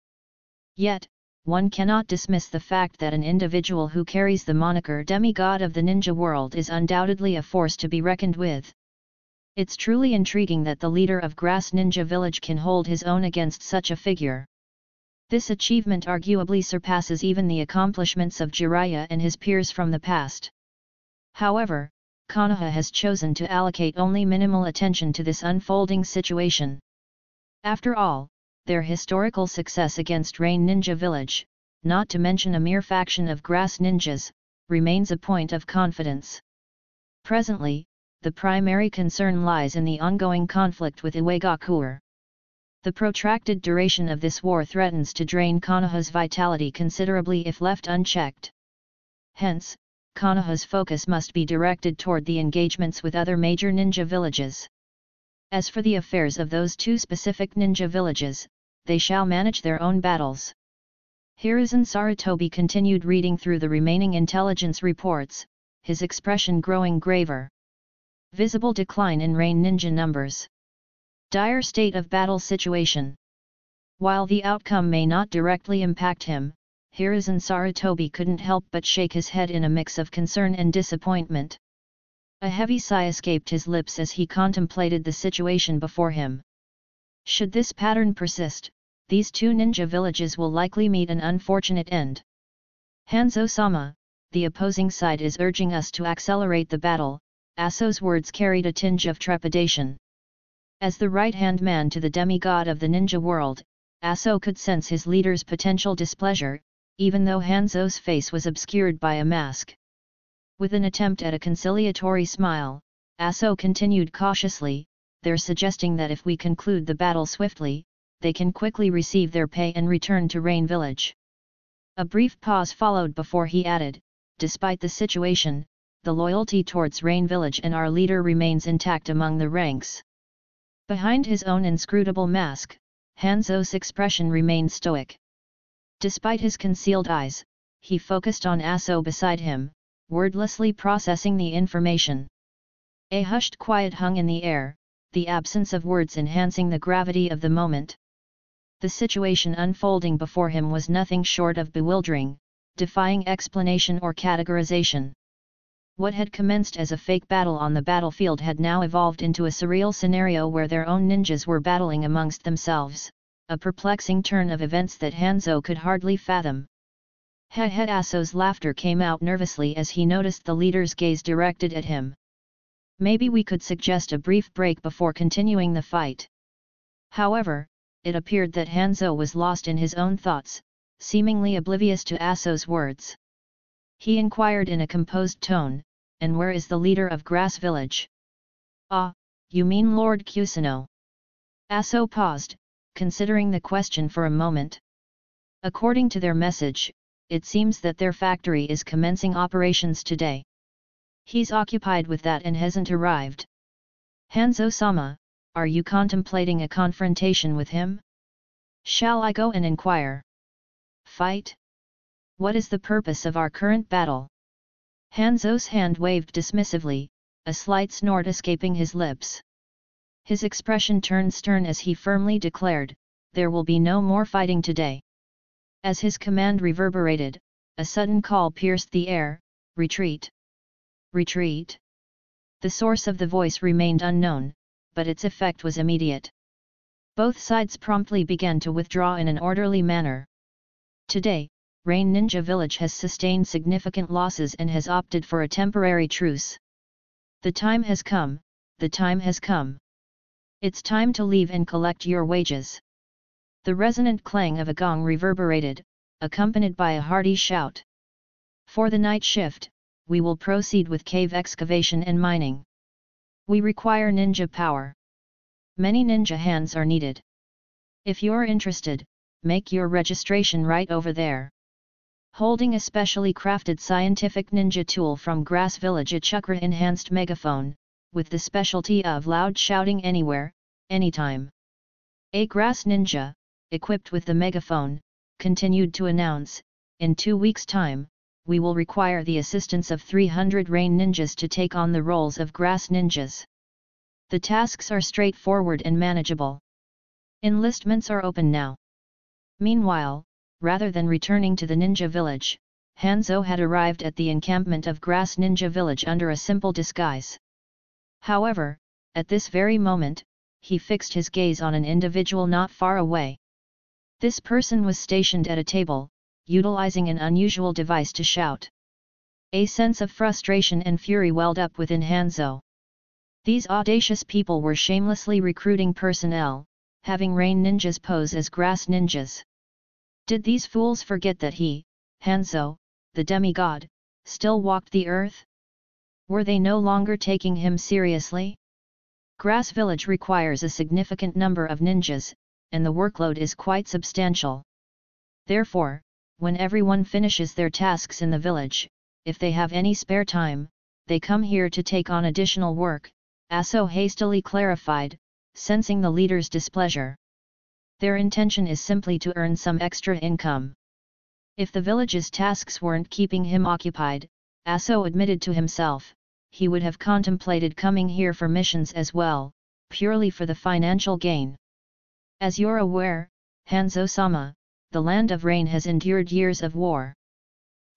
Yet, one cannot dismiss the fact that an individual who carries the moniker demigod of the ninja world is undoubtedly a force to be reckoned with. It's truly intriguing that the leader of Grass Ninja Village can hold his own against such a figure. This achievement arguably surpasses even the accomplishments of Jiraiya and his peers from the past. However, Konoha has chosen to allocate only minimal attention to this unfolding situation. After all, their historical success against Rain Ninja Village, not to mention a mere faction of Grass Ninjas, remains a point of confidence. Presently, the primary concern lies in the ongoing conflict with Iwagakure. The protracted duration of this war threatens to drain Konoha's vitality considerably if left unchecked. Hence, Konoha's focus must be directed toward the engagements with other major ninja villages. As for the affairs of those two specific ninja villages, they shall manage their own battles. Hiruzen Sarutobi continued reading through the remaining intelligence reports, his expression growing graver. Visible decline in Rain Ninja numbers. Dire state of battle situation. While the outcome may not directly impact him, Hiruzen Sarutobi couldn't help but shake his head in a mix of concern and disappointment. A heavy sigh escaped his lips as he contemplated the situation before him. Should this pattern persist, these two ninja villages will likely meet an unfortunate end. Hanzo-sama, the opposing side is urging us to accelerate the battle. Aso's words carried a tinge of trepidation. As the right-hand man to the demigod of the ninja world, Aso could sense his leader's potential displeasure, even though Hanzo's face was obscured by a mask. With an attempt at a conciliatory smile, Aso continued cautiously, "They're suggesting that if we conclude the battle swiftly, they can quickly receive their pay and return to Rain Village." A brief pause followed before he added, "Despite the situation, the loyalty towards Rain Village and our leader remains intact among the ranks." Behind his own inscrutable mask, Hanzo's expression remained stoic. Despite his concealed eyes, he focused on Aso beside him, wordlessly processing the information. A hushed quiet hung in the air, the absence of words enhancing the gravity of the moment. The situation unfolding before him was nothing short of bewildering, defying explanation or categorization. What had commenced as a fake battle on the battlefield had now evolved into a surreal scenario where their own ninjas were battling amongst themselves, a perplexing turn of events that Hanzo could hardly fathom. Aso's laughter came out nervously as he noticed the leader's gaze directed at him. "Maybe we could suggest a brief break before continuing the fight." However, it appeared that Hanzo was lost in his own thoughts, seemingly oblivious to Aso's words. He inquired in a composed tone, "And where is the leader of Grass Village?" "Ah, you mean Lord Kusano?" Aso paused, considering the question for a moment. According to their message, it seems that their factory is commencing operations today. He's occupied with that and hasn't arrived. Hanzo-sama, are you contemplating a confrontation with him? Shall I go and inquire? Fight? What is the purpose of our current battle? Hanzo's hand waved dismissively, a slight snort escaping his lips. His expression turned stern as he firmly declared, there will be no more fighting today. As his command reverberated, a sudden call pierced the air, retreat. Retreat? The source of the voice remained unknown, but its effect was immediate. Both sides promptly began to withdraw in an orderly manner. Today, Rain Ninja Village has sustained significant losses and has opted for a temporary truce. The time has come, the time has come. It's time to leave and collect your wages. The resonant clang of a gong reverberated, accompanied by a hearty shout. For the night shift, we will proceed with cave excavation and mining. We require ninja power. Many ninja hands are needed. If you're interested, make your registration right over there. Holding a specially crafted scientific ninja tool from Grass Village, a chakra-enhanced megaphone, with the specialty of loud shouting anywhere, anytime. A Grass Ninja, equipped with the megaphone, continued to announce, in 2 weeks' time, we will require the assistance of 300 Rain Ninjas to take on the roles of Grass Ninjas. The tasks are straightforward and manageable. Enlistments are open now. Meanwhile, rather than returning to the ninja village, Hanzo had arrived at the encampment of Grass Ninja Village under a simple disguise. However, at this very moment, he fixed his gaze on an individual not far away. This person was stationed at a table, utilizing an unusual device to shout. A sense of frustration and fury welled up within Hanzo. These audacious people were shamelessly recruiting personnel, having Rain Ninjas pose as Grass Ninjas. Did these fools forget that he, Hanzo, the demigod, still walked the earth? Were they no longer taking him seriously? Grass Village requires a significant number of ninjas, and the workload is quite substantial. Therefore, when everyone finishes their tasks in the village, if they have any spare time, they come here to take on additional work, Aso hastily clarified, sensing the leader's displeasure. Their intention is simply to earn some extra income. If the village's tasks weren't keeping him occupied, Aso admitted to himself, he would have contemplated coming here for missions as well, purely for the financial gain. As you're aware, Hanzo-sama, the land of Rain has endured years of war.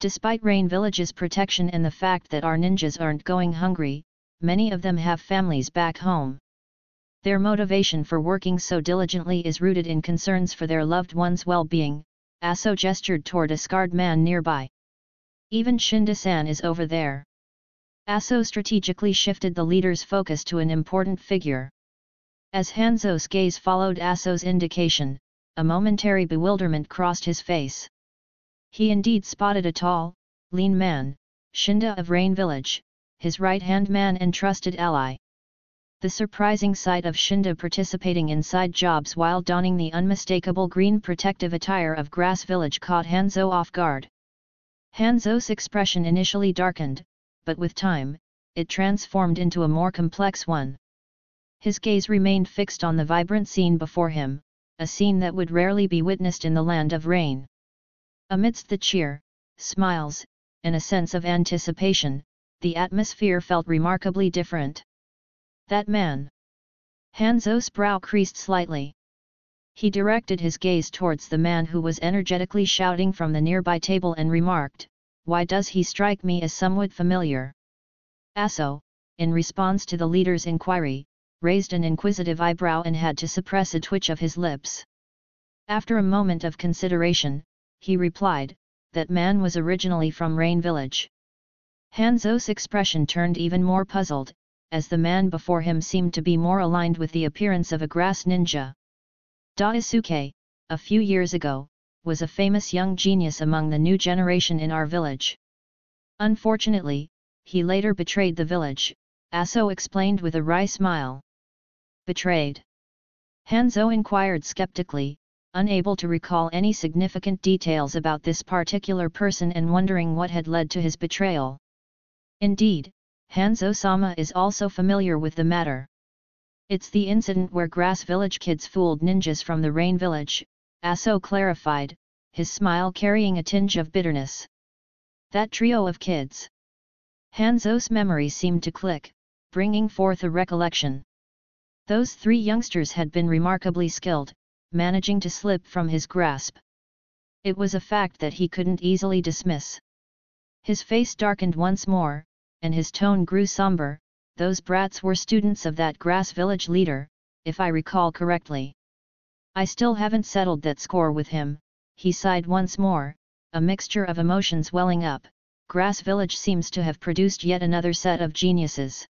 Despite Rain Village's protection and the fact that our ninjas aren't going hungry, many of them have families back home. Their motivation for working so diligently is rooted in concerns for their loved ones' well-being. Aso gestured toward a scarred man nearby. Even Shinda-san is over there. Aso strategically shifted the leader's focus to an important figure. As Hanzo's gaze followed Aso's indication, a momentary bewilderment crossed his face. He indeed spotted a tall, lean man, Shinda of Rain Village, his right-hand man and trusted ally. The surprising sight of Shinda participating in side jobs while donning the unmistakable green protective attire of Grass Village caught Hanzo off guard. Hanzo's expression initially darkened, but with time, it transformed into a more complex one. His gaze remained fixed on the vibrant scene before him, a scene that would rarely be witnessed in the land of Rain. Amidst the cheer, smiles, and a sense of anticipation, the atmosphere felt remarkably different. That man. Hanzo's brow creased slightly. He directed his gaze towards the man who was energetically shouting from the nearby table and remarked, "Why does he strike me as somewhat familiar?" Aso, in response to the leader's inquiry, raised an inquisitive eyebrow and had to suppress a twitch of his lips. After a moment of consideration, he replied, "That man was originally from Rain Village." Hanzo's expression turned even more puzzled, as the man before him seemed to be more aligned with the appearance of a Grass Ninja. Daisuke, a few years ago, was a famous young genius among the new generation in our village. Unfortunately, he later betrayed the village, Aso explained with a wry smile. Betrayed? Hanzo inquired skeptically, unable to recall any significant details about this particular person and wondering what had led to his betrayal. Indeed, Hanzo-sama is also familiar with the matter. It's the incident where Grass Village kids fooled ninjas from the Rain Village, Aso clarified, his smile carrying a tinge of bitterness. That trio of kids. Hanzo's memory seemed to click, bringing forth a recollection. Those 3 youngsters had been remarkably skilled, managing to slip from his grasp. It was a fact that he couldn't easily dismiss. His face darkened once more, and his tone grew somber. Those brats were students of that Grass Village leader, if I recall correctly. I still haven't settled that score with him, he sighed once more, a mixture of emotions welling up. Grass Village seems to have produced yet another set of geniuses.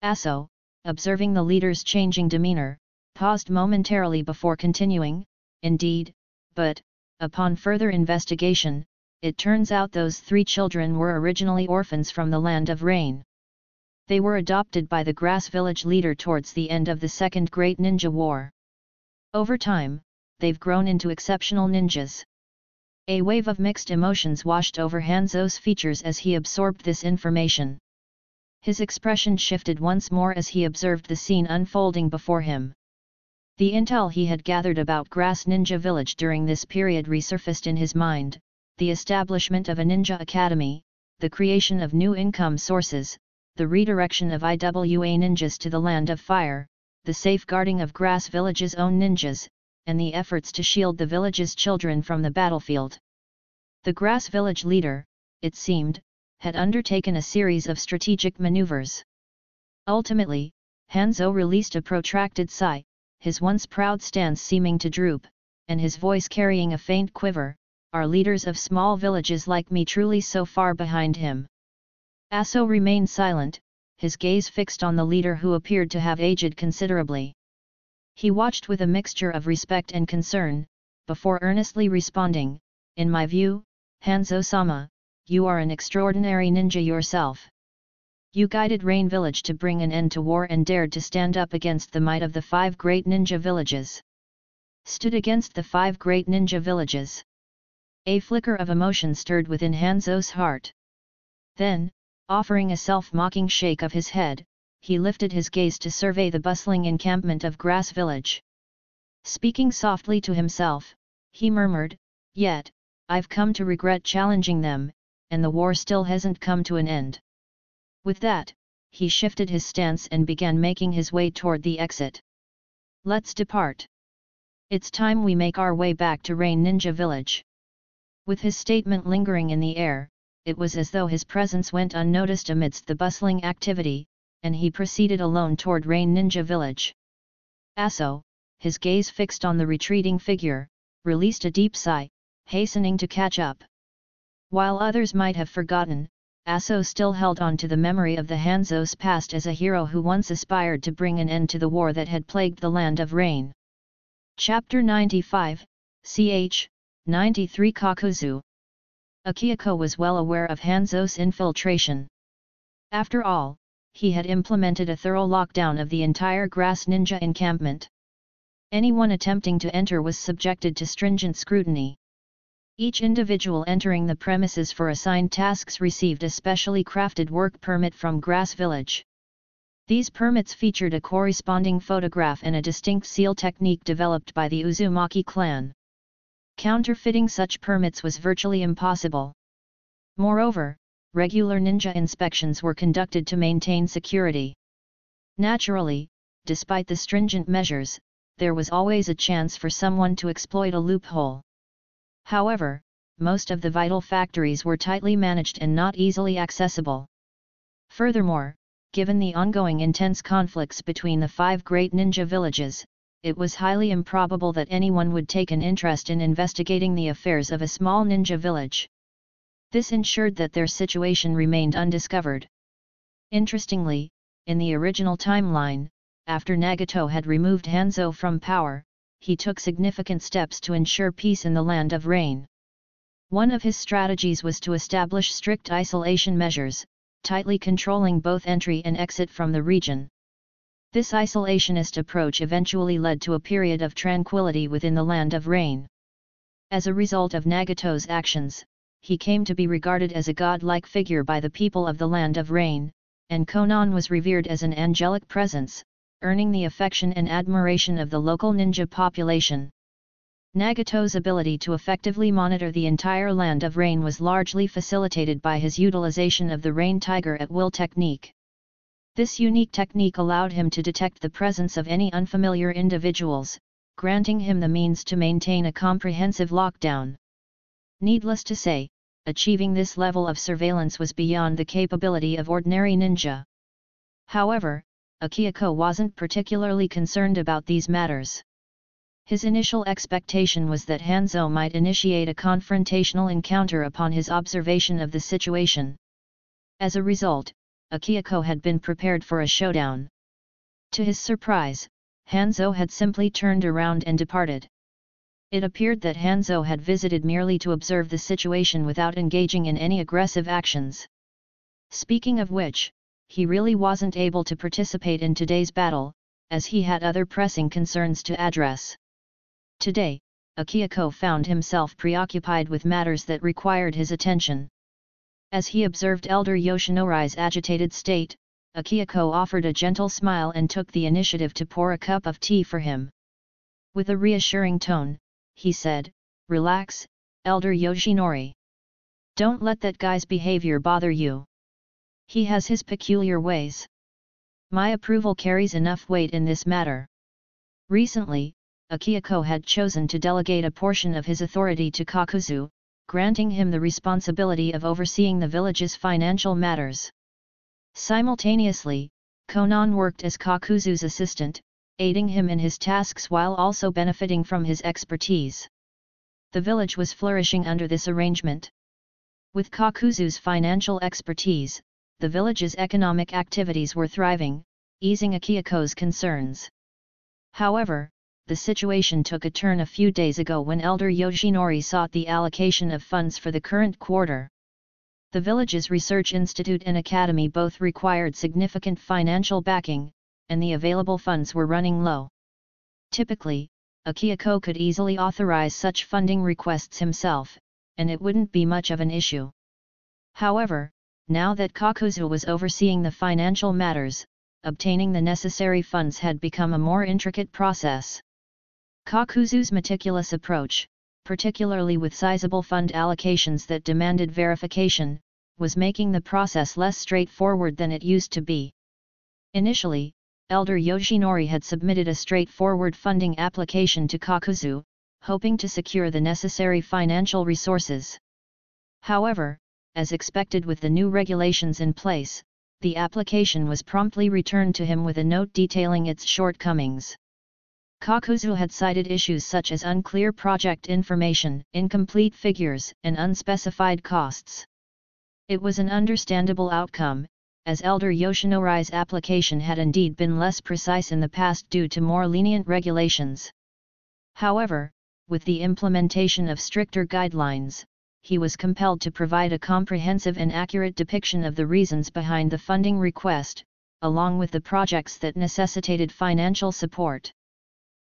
Aso, observing the leader's changing demeanor, paused momentarily before continuing, indeed, but, upon further investigation, it turns out those 3 children were originally orphans from the Land of Rain. They were adopted by the Grass Village leader towards the end of the Second Great Ninja War. Over time, they've grown into exceptional ninjas. A wave of mixed emotions washed over Hanzo's features as he absorbed this information. His expression shifted once more as he observed the scene unfolding before him. The intel he had gathered about Grass Ninja Village during this period resurfaced in his mind: the establishment of a ninja academy, the creation of new income sources, the redirection of IWA ninjas to the Land of Fire, the safeguarding of Grass Village's own ninjas, and the efforts to shield the village's children from the battlefield. The Grass Village leader, it seemed, had undertaken a series of strategic maneuvers. Ultimately, Hanzo released a protracted sigh, his once proud stance seeming to droop, and his voice carrying a faint quiver. Are leaders of small villages like me truly so far behind him? Aso remained silent, his gaze fixed on the leader who appeared to have aged considerably. He watched with a mixture of respect and concern, before earnestly responding, in my view, Hanzo-sama, you are an extraordinary ninja yourself. You guided Rain Village to bring an end to war and dared to stand up against the might of the 5 great ninja villages. Stood against the 5 great ninja villages. A flicker of emotion stirred within Hanzo's heart. Then, offering a self-mocking shake of his head, he lifted his gaze to survey the bustling encampment of Grass Village. Speaking softly to himself, he murmured, "Yet, I've come to regret challenging them, and the war still hasn't come to an end." With that, he shifted his stance and began making his way toward the exit. "Let's depart. It's time we make our way back to Rain Ninja Village." With his statement lingering in the air, it was as though his presence went unnoticed amidst the bustling activity, and he proceeded alone toward Rain Ninja Village. Aso, his gaze fixed on the retreating figure, released a deep sigh, hastening to catch up. While others might have forgotten, Aso still held on to the memory of the Hanzo's past as a hero who once aspired to bring an end to the war that had plagued the Land of Rain. Chapter 95, ch. 93 Kakuzu. Akihiko was well aware of Hanzo's infiltration. After all, he had implemented a thorough lockdown of the entire Grass Ninja encampment. Anyone attempting to enter was subjected to stringent scrutiny. Each individual entering the premises for assigned tasks received a specially crafted work permit from Grass Village. These permits featured a corresponding photograph and a distinct seal technique developed by the Uzumaki clan. Counterfeiting such permits was virtually impossible. Moreover, regular ninja inspections were conducted to maintain security. Naturally, despite the stringent measures, there was always a chance for someone to exploit a loophole. However, most of the vital factories were tightly managed and not easily accessible. Furthermore, given the ongoing intense conflicts between the 5 great ninja villages, it was highly improbable that anyone would take an interest in investigating the affairs of a small ninja village. This ensured that their situation remained undiscovered. Interestingly, in the original timeline, after Nagato had removed Hanzo from power, he took significant steps to ensure peace in the Land of Rain. One of his strategies was to establish strict isolation measures, tightly controlling both entry and exit from the region. This isolationist approach eventually led to a period of tranquility within the Land of Rain. As a result of Nagato's actions, he came to be regarded as a god-like figure by the people of the Land of Rain, and Konan was revered as an angelic presence, earning the affection and admiration of the local ninja population. Nagato's ability to effectively monitor the entire Land of Rain was largely facilitated by his utilization of the Rain Tiger at Will technique. This unique technique allowed him to detect the presence of any unfamiliar individuals, granting him the means to maintain a comprehensive lockdown. Needless to say, achieving this level of surveillance was beyond the capability of ordinary ninja. However, Akihiko wasn't particularly concerned about these matters. His initial expectation was that Hanzo might initiate a confrontational encounter upon his observation of the situation. As a result, Akihiko had been prepared for a showdown. To his surprise, Hanzo had simply turned around and departed. It appeared that Hanzo had visited merely to observe the situation without engaging in any aggressive actions. Speaking of which, he really wasn't able to participate in today's battle, as he had other pressing concerns to address. Today, Akihiko found himself preoccupied with matters that required his attention. As he observed Elder Yoshinori's agitated state, Akihiko offered a gentle smile and took the initiative to pour a cup of tea for him. With a reassuring tone, he said, "Relax, Elder Yoshinori. Don't let that guy's behavior bother you. He has his peculiar ways. My approval carries enough weight in this matter." Recently, Akihiko had chosen to delegate a portion of his authority to Kakuzu, granting him the responsibility of overseeing the village's financial matters. Simultaneously, Konan worked as Kakuzu's assistant, aiding him in his tasks while also benefiting from his expertise. The village was flourishing under this arrangement. With Kakuzu's financial expertise, the village's economic activities were thriving, easing Akihiko's concerns. However, the situation took a turn a few days ago when Elder Yoshinori sought the allocation of funds for the current quarter. The village's research institute and academy both required significant financial backing, and the available funds were running low. Typically, Akihiko could easily authorize such funding requests himself, and it wouldn't be much of an issue. However, now that Kakuzu was overseeing the financial matters, obtaining the necessary funds had become a more intricate process. Kakuzu's meticulous approach, particularly with sizable fund allocations that demanded verification, was making the process less straightforward than it used to be. Initially, Elder Yoshinori had submitted a straightforward funding application to Kakuzu, hoping to secure the necessary financial resources. However, as expected with the new regulations in place, the application was promptly returned to him with a note detailing its shortcomings. Kakuzu had cited issues such as unclear project information, incomplete figures, and unspecified costs. It was an understandable outcome, as Elder Yoshinori's application had indeed been less precise in the past due to more lenient regulations. However, with the implementation of stricter guidelines, he was compelled to provide a comprehensive and accurate depiction of the reasons behind the funding request, along with the projects that necessitated financial support.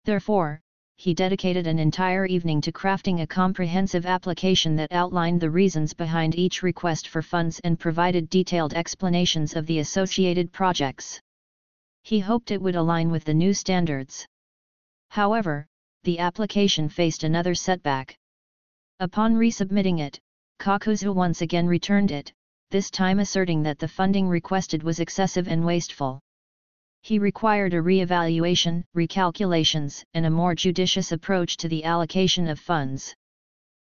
Therefore, he dedicated an entire evening to crafting a comprehensive application that outlined the reasons behind each request for funds and provided detailed explanations of the associated projects. He hoped it would align with the new standards. However, the application faced another setback. Upon resubmitting it, Kakuzu once again returned it, this time asserting that the funding requested was excessive and wasteful. He required a re-evaluation, recalculations, and a more judicious approach to the allocation of funds.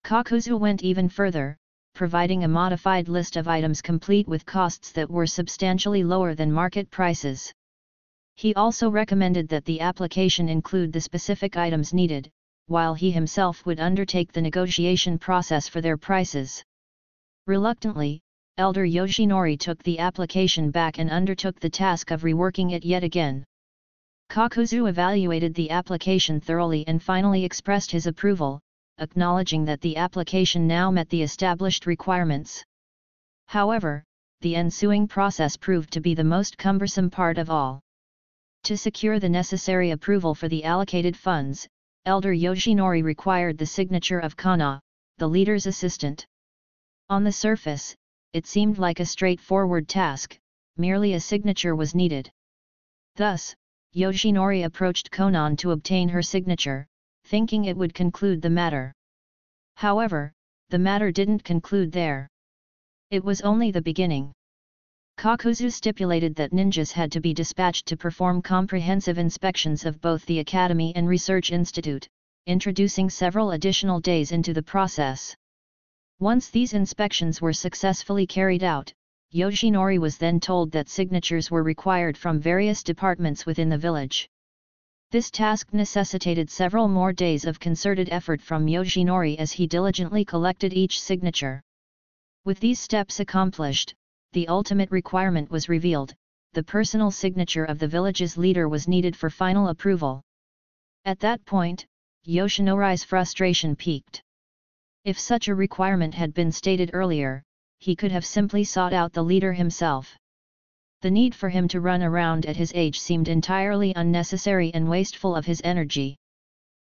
Kakuzu went even further, providing a modified list of items complete with costs that were substantially lower than market prices. He also recommended that the application include the specific items needed, while he himself would undertake the negotiation process for their prices. Reluctantly, Elder Yoshinori took the application back and undertook the task of reworking it yet again. Kakuzu evaluated the application thoroughly and finally expressed his approval, acknowledging that the application now met the established requirements. However, the ensuing process proved to be the most cumbersome part of all. To secure the necessary approval for the allocated funds, Elder Yoshinori required the signature of Kana, the leader's assistant. On the surface, it seemed like a straightforward task, merely a signature was needed. Thus, Yoshinori approached Konan to obtain her signature, thinking it would conclude the matter. However, the matter didn't conclude there. It was only the beginning. Kakuzu stipulated that ninjas had to be dispatched to perform comprehensive inspections of both the Academy and Research Institute, introducing several additional days into the process. Once these inspections were successfully carried out, Yoshinori was then told that signatures were required from various departments within the village. This task necessitated several more days of concerted effort from Yoshinori as he diligently collected each signature. With these steps accomplished, the ultimate requirement was revealed: the personal signature of the village's leader was needed for final approval. At that point, Yoshinori's frustration peaked. If such a requirement had been stated earlier, he could have simply sought out the leader himself. The need for him to run around at his age seemed entirely unnecessary and wasteful of his energy.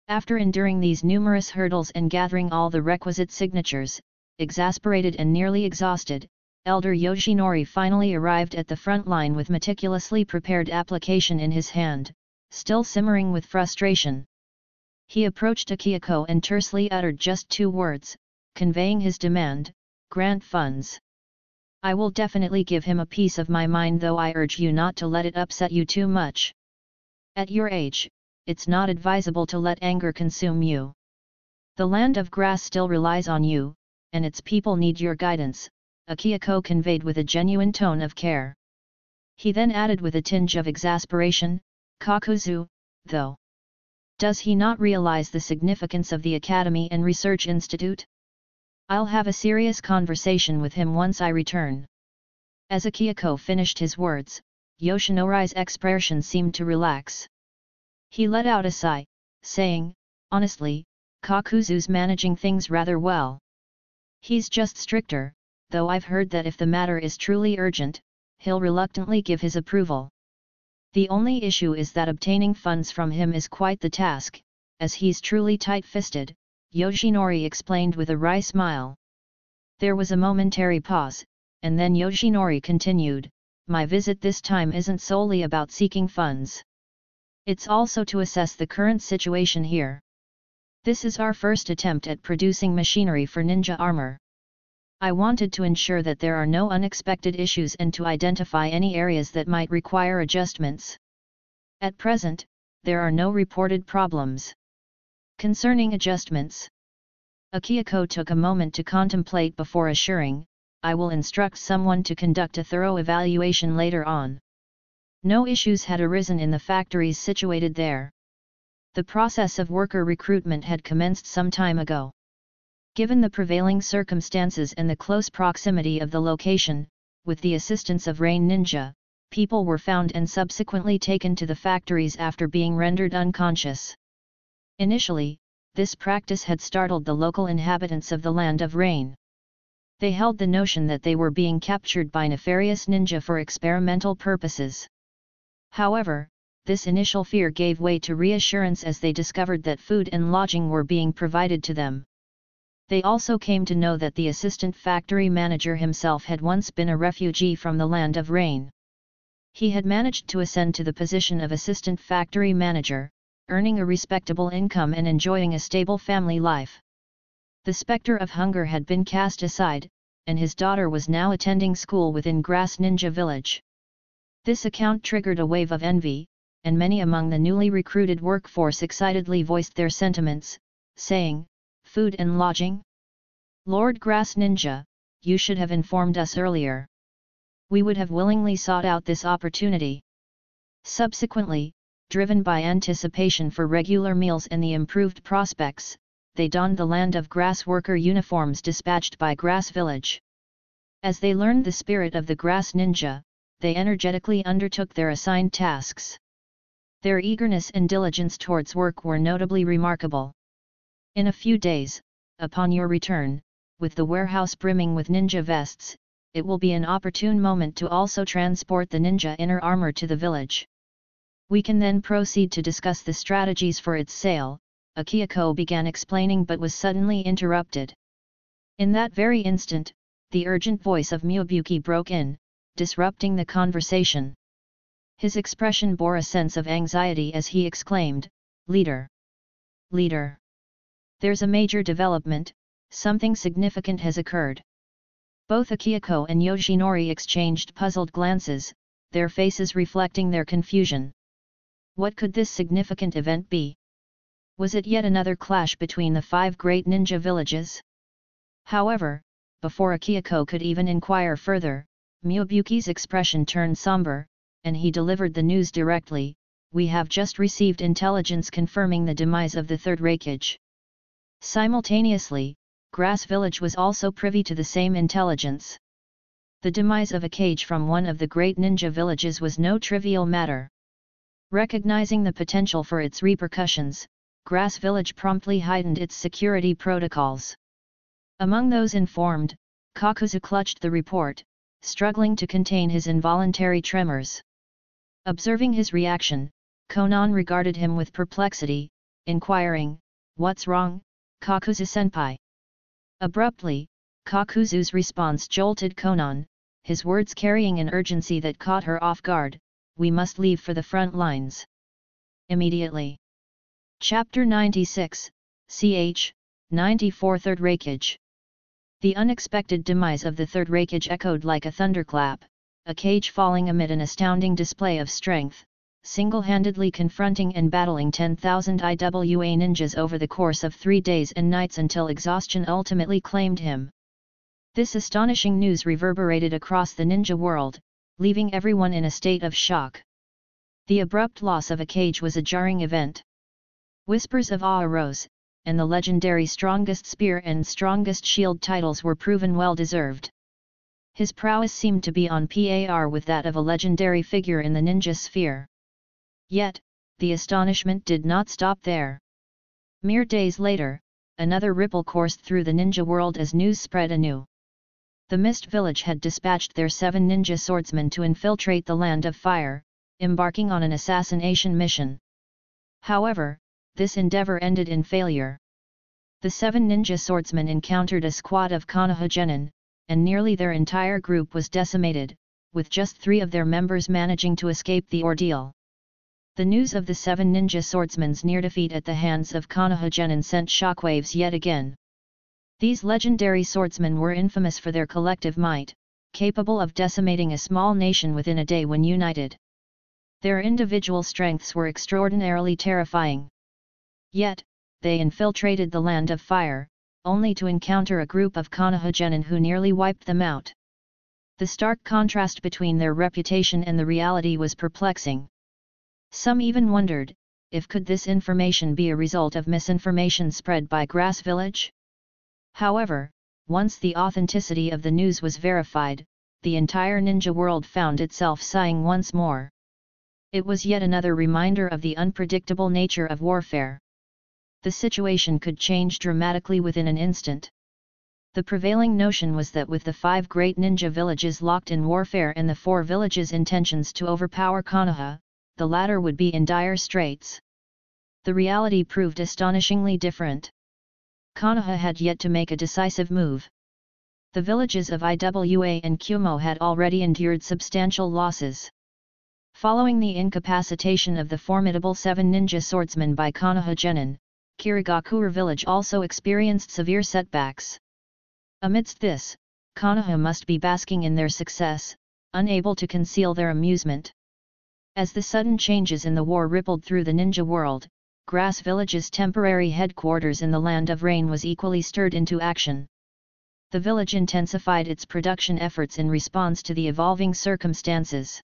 After enduring these numerous hurdles and gathering all the requisite signatures, exasperated and nearly exhausted, Elder Yoshinori finally arrived at the front line with meticulously prepared application in his hand, still simmering with frustration. He approached Akiyako and tersely uttered just 2 words, conveying his demand: grant funds. I will definitely give him a piece of my mind, though I urge you not to let it upset you too much. At your age, it's not advisable to let anger consume you. The land of grass still relies on you, and its people need your guidance, Akiyako conveyed with a genuine tone of care. He then added with a tinge of exasperation, Kakuzu, though. Does he not realize the significance of the Academy and Research Institute? I'll have a serious conversation with him once I return. As Akiyako finished his words, Yoshinori's expression seemed to relax. He let out a sigh, saying, honestly, Kakuzu's managing things rather well. He's just stricter, though I've heard that if the matter is truly urgent, he'll reluctantly give his approval. The only issue is that obtaining funds from him is quite the task, as he's truly tight-fisted, Yoshinori explained with a wry smile. There was a momentary pause, and then Yoshinori continued, my visit this time isn't solely about seeking funds. It's also to assess the current situation here. This is our first attempt at producing machinery for ninja armor. I wanted to ensure that there are no unexpected issues and to identify any areas that might require adjustments. At present, there are no reported problems. Concerning adjustments, Akiyako took a moment to contemplate before assuring, I will instruct someone to conduct a thorough evaluation later on. No issues had arisen in the factories situated there. The process of worker recruitment had commenced some time ago. Given the prevailing circumstances and the close proximity of the location, with the assistance of Rain Ninja, people were found and subsequently taken to the factories after being rendered unconscious. Initially, this practice had startled the local inhabitants of the Land of Rain. They held the notion that they were being captured by nefarious ninja for experimental purposes. However, this initial fear gave way to reassurance as they discovered that food and lodging were being provided to them. They also came to know that the assistant factory manager himself had once been a refugee from the Land of Rain. He had managed to ascend to the position of assistant factory manager, earning a respectable income and enjoying a stable family life. The specter of hunger had been cast aside, and his daughter was now attending school within Grass Ninja Village. This account triggered a wave of envy, and many among the newly recruited workforce excitedly voiced their sentiments, saying, food and lodging? Lord Grass Ninja, you should have informed us earlier. We would have willingly sought out this opportunity. Subsequently, driven by anticipation for regular meals and the improved prospects, they donned the Land of Grass worker uniforms dispatched by Grass Village. As they learned the spirit of the Grass Ninja, they energetically undertook their assigned tasks. Their eagerness and diligence towards work were notably remarkable. In a few days, upon your return, with the warehouse brimming with ninja vests, it will be an opportune moment to also transport the ninja inner armor to the village. We can then proceed to discuss the strategies for its sale, Akihiko began explaining but was suddenly interrupted. In that very instant, the urgent voice of Miyabuki broke in, disrupting the conversation. His expression bore a sense of anxiety as he exclaimed, "Leader! Leader! There's a major development, something significant has occurred." Both Akihiko and Yoshinori exchanged puzzled glances, their faces reflecting their confusion. What could this significant event be? Was it yet another clash between the 5 great ninja villages? However, before Akihiko could even inquire further, Miyabuki's expression turned somber, and he delivered the news directly. "We have just received intelligence confirming the demise of the third Reikage." Simultaneously, Grass Village was also privy to the same intelligence. The demise of a cage from one of the great ninja villages was no trivial matter. Recognizing the potential for its repercussions, Grass Village promptly heightened its security protocols. Among those informed, Kakuzu clutched the report, struggling to contain his involuntary tremors. Observing his reaction, Konan regarded him with perplexity, inquiring, "What's wrong, Kakuzu-senpai?" Abruptly, Kakuzu's response jolted Konan, his words carrying an urgency that caught her off guard. "We must leave for the front lines. Immediately." Chapter 96, ch. 94 Third Reikage. The unexpected demise of the third Reikage echoed like a thunderclap, a cage falling amid an astounding display of strength, single-handedly confronting and battling 10,000 IWA ninjas over the course of 3 days and nights until exhaustion ultimately claimed him. This astonishing news reverberated across the ninja world, leaving everyone in a state of shock. The abrupt loss of a cage was a jarring event. Whispers of awe arose, and the legendary strongest spear and strongest shield titles were proven well deserved. His prowess seemed to be on par with that of a legendary figure in the ninja sphere. Yet, the astonishment did not stop there. Mere days later, another ripple coursed through the ninja world as news spread anew. The Mist Village had dispatched their 7 ninja swordsmen to infiltrate the Land of Fire, embarking on an assassination mission. However, this endeavor ended in failure. The 7 ninja swordsmen encountered a squad of Konoha genin, and nearly their entire group was decimated, with just 3 of their members managing to escape the ordeal. The news of the 7 ninja swordsmen's near defeat at the hands of Konoha genin sent shockwaves yet again. These legendary swordsmen were infamous for their collective might, capable of decimating a small nation within a day when united. Their individual strengths were extraordinarily terrifying. Yet, they infiltrated the Land of Fire, only to encounter a group of Konoha genin who nearly wiped them out. The stark contrast between their reputation and the reality was perplexing. Some even wondered, if could this information be a result of misinformation spread by Grass Village? However, once the authenticity of the news was verified, the entire ninja world found itself sighing once more. It was yet another reminder of the unpredictable nature of warfare. The situation could change dramatically within an instant. The prevailing notion was that with the 5 great ninja villages locked in warfare and the 4 villages' intentions to overpower Konoha, the latter would be in dire straits. The reality proved astonishingly different. Konoha had yet to make a decisive move. The villages of Iwa and Kumo had already endured substantial losses. Following the incapacitation of the formidable 7 ninja swordsmen by Konoha genin, Kusagakure village also experienced severe setbacks. Amidst this, Konoha must be basking in their success, unable to conceal their amusement. As the sudden changes in the war rippled through the ninja world, Grass Village's temporary headquarters in the Land of Rain was equally stirred into action. The village intensified its production efforts in response to the evolving circumstances.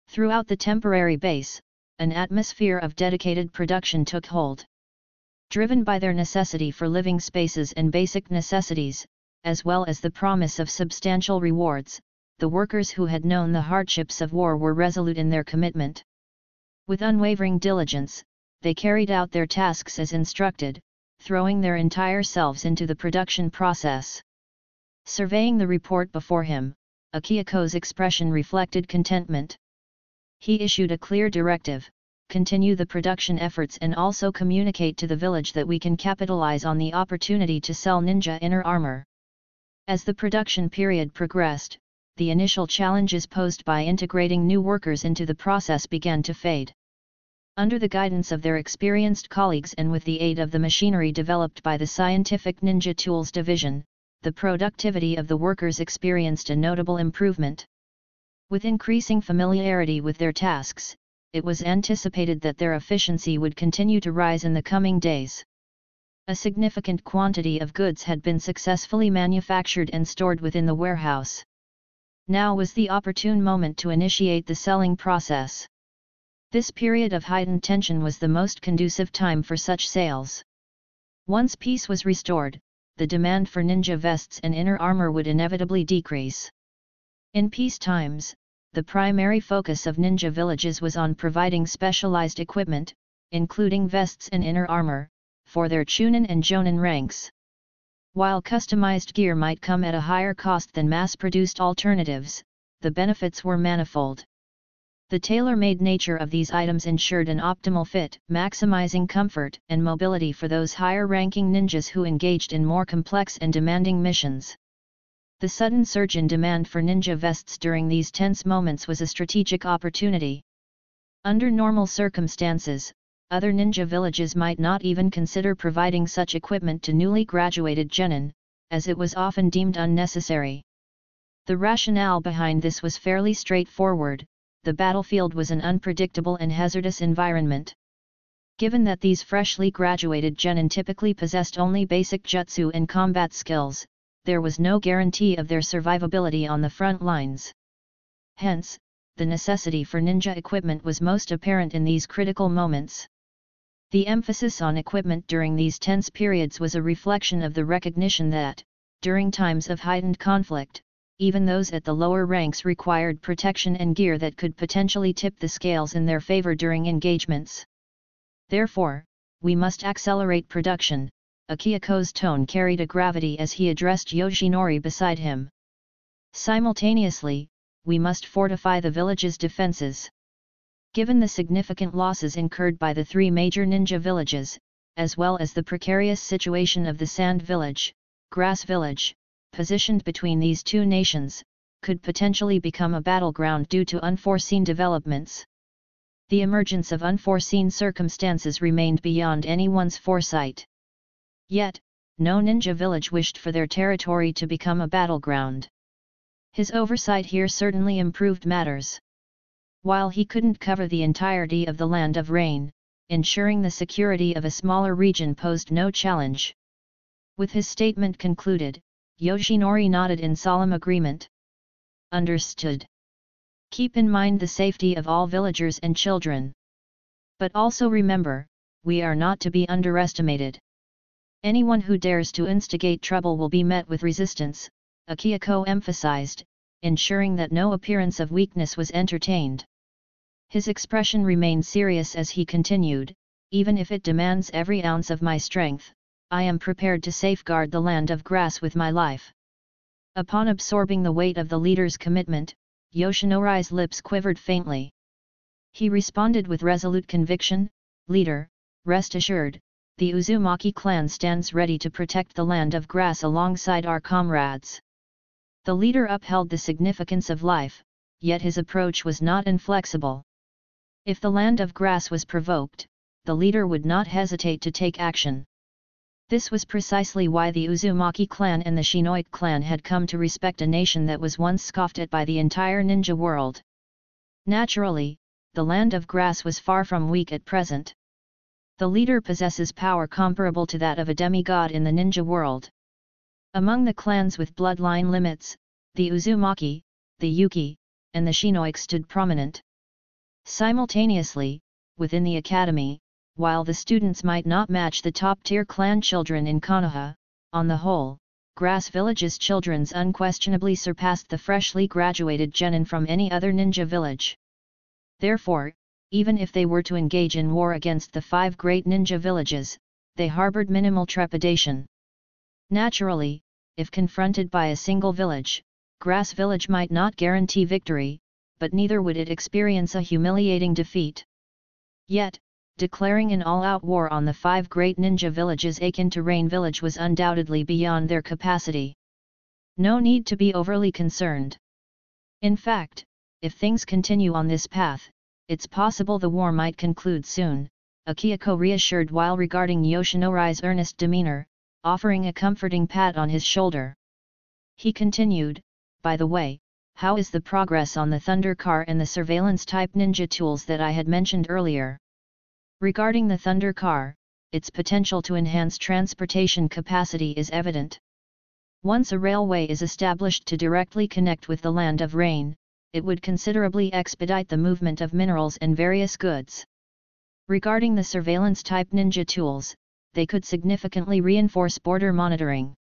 Throughout the temporary base, an atmosphere of dedicated production took hold. Driven by their necessity for living spaces and basic necessities, as well as the promise of substantial rewards, the workers who had known the hardships of war were resolute in their commitment. With unwavering diligence, they carried out their tasks as instructed, throwing their entire selves into the production process. Surveying the report before him, Akihiko's expression reflected contentment. He issued a clear directive: continue the production efforts and also communicate to the village that we can capitalize on the opportunity to sell ninja inner armor. As the production period progressed, the initial challenges posed by integrating new workers into the process began to fade. Under the guidance of their experienced colleagues and with the aid of the machinery developed by the Scientific Ninja Tools Division, the productivity of the workers experienced a notable improvement. With increasing familiarity with their tasks, it was anticipated that their efficiency would continue to rise in the coming days. A significant quantity of goods had been successfully manufactured and stored within the warehouse. Now was the opportune moment to initiate the selling process. This period of heightened tension was the most conducive time for such sales. Once peace was restored, the demand for ninja vests and inner armor would inevitably decrease. In peace times, the primary focus of ninja villages was on providing specialized equipment, including vests and inner armor, for their chunin and jonin ranks. While customized gear might come at a higher cost than mass-produced alternatives, the benefits were manifold. The tailor-made nature of these items ensured an optimal fit, maximizing comfort and mobility for those higher-ranking ninjas who engaged in more complex and demanding missions. The sudden surge in demand for ninja vests during these tense moments was a strategic opportunity. Under normal circumstances, other ninja villages might not even consider providing such equipment to newly graduated genin, as it was often deemed unnecessary. The rationale behind this was fairly straightforward: the battlefield was an unpredictable and hazardous environment. Given that these freshly graduated genin typically possessed only basic jutsu and combat skills, there was no guarantee of their survivability on the front lines. Hence, the necessity for ninja equipment was most apparent in these critical moments. The emphasis on equipment during these tense periods was a reflection of the recognition that, during times of heightened conflict, even those at the lower ranks required protection and gear that could potentially tip the scales in their favor during engagements. Therefore, we must accelerate production. Akiyako's tone carried a gravity as he addressed Yoshinori beside him. Simultaneously, we must fortify the village's defenses. Given the significant losses incurred by the three major ninja villages, as well as the precarious situation of the Sand Village, Grass Village, positioned between these two nations, could potentially become a battleground due to unforeseen developments. The emergence of unforeseen circumstances remained beyond anyone's foresight. Yet, no ninja village wished for their territory to become a battleground. His oversight here certainly improved matters. While he couldn't cover the entirety of the Land of Rain, ensuring the security of a smaller region posed no challenge. With his statement concluded, Yoshinori nodded in solemn agreement. Understood. Keep in mind the safety of all villagers and children. But also remember, we are not to be underestimated. Anyone who dares to instigate trouble will be met with resistance, Akiyako emphasized, ensuring that no appearance of weakness was entertained. His expression remained serious as he continued, even if it demands every ounce of my strength, I am prepared to safeguard the land of grass with my life. Upon absorbing the weight of the leader's commitment, Yoshinori's lips quivered faintly. He responded with resolute conviction, Leader, rest assured, the Uzumaki clan stands ready to protect the land of grass alongside our comrades. The leader upheld the significance of life, yet his approach was not inflexible. If the land of grass was provoked, the leader would not hesitate to take action. This was precisely why the Uzumaki clan and the Shinoik clan had come to respect a nation that was once scoffed at by the entire ninja world. Naturally, the land of grass was far from weak at present. The leader possesses power comparable to that of a demigod in the ninja world. Among the clans with bloodline limits, the Uzumaki, the Yuki, and the Shinoik stood prominent. Simultaneously, within the academy, while the students might not match the top-tier clan children in Konoha, on the whole, Grass Village's children unquestionably surpassed the freshly graduated genin from any other ninja village. Therefore, even if they were to engage in war against the 5 great ninja villages, they harbored minimal trepidation. Naturally, if confronted by a single village, Grass Village might not guarantee victory, but neither would it experience a humiliating defeat. Yet, declaring an all-out war on the 5 great ninja villages akin to Rain Village was undoubtedly beyond their capacity. No need to be overly concerned. In fact, if things continue on this path, it's possible the war might conclude soon, Akihiko reassured while regarding Yoshinori's earnest demeanor, offering a comforting pat on his shoulder. He continued, by the way, how is the progress on the Thunder Car and the surveillance-type ninja tools that I had mentioned earlier? Regarding the Thunder Car, its potential to enhance transportation capacity is evident. Once a railway is established to directly connect with the Land of Rain, it would considerably expedite the movement of minerals and various goods. Regarding the surveillance-type ninja tools, they could significantly reinforce border monitoring.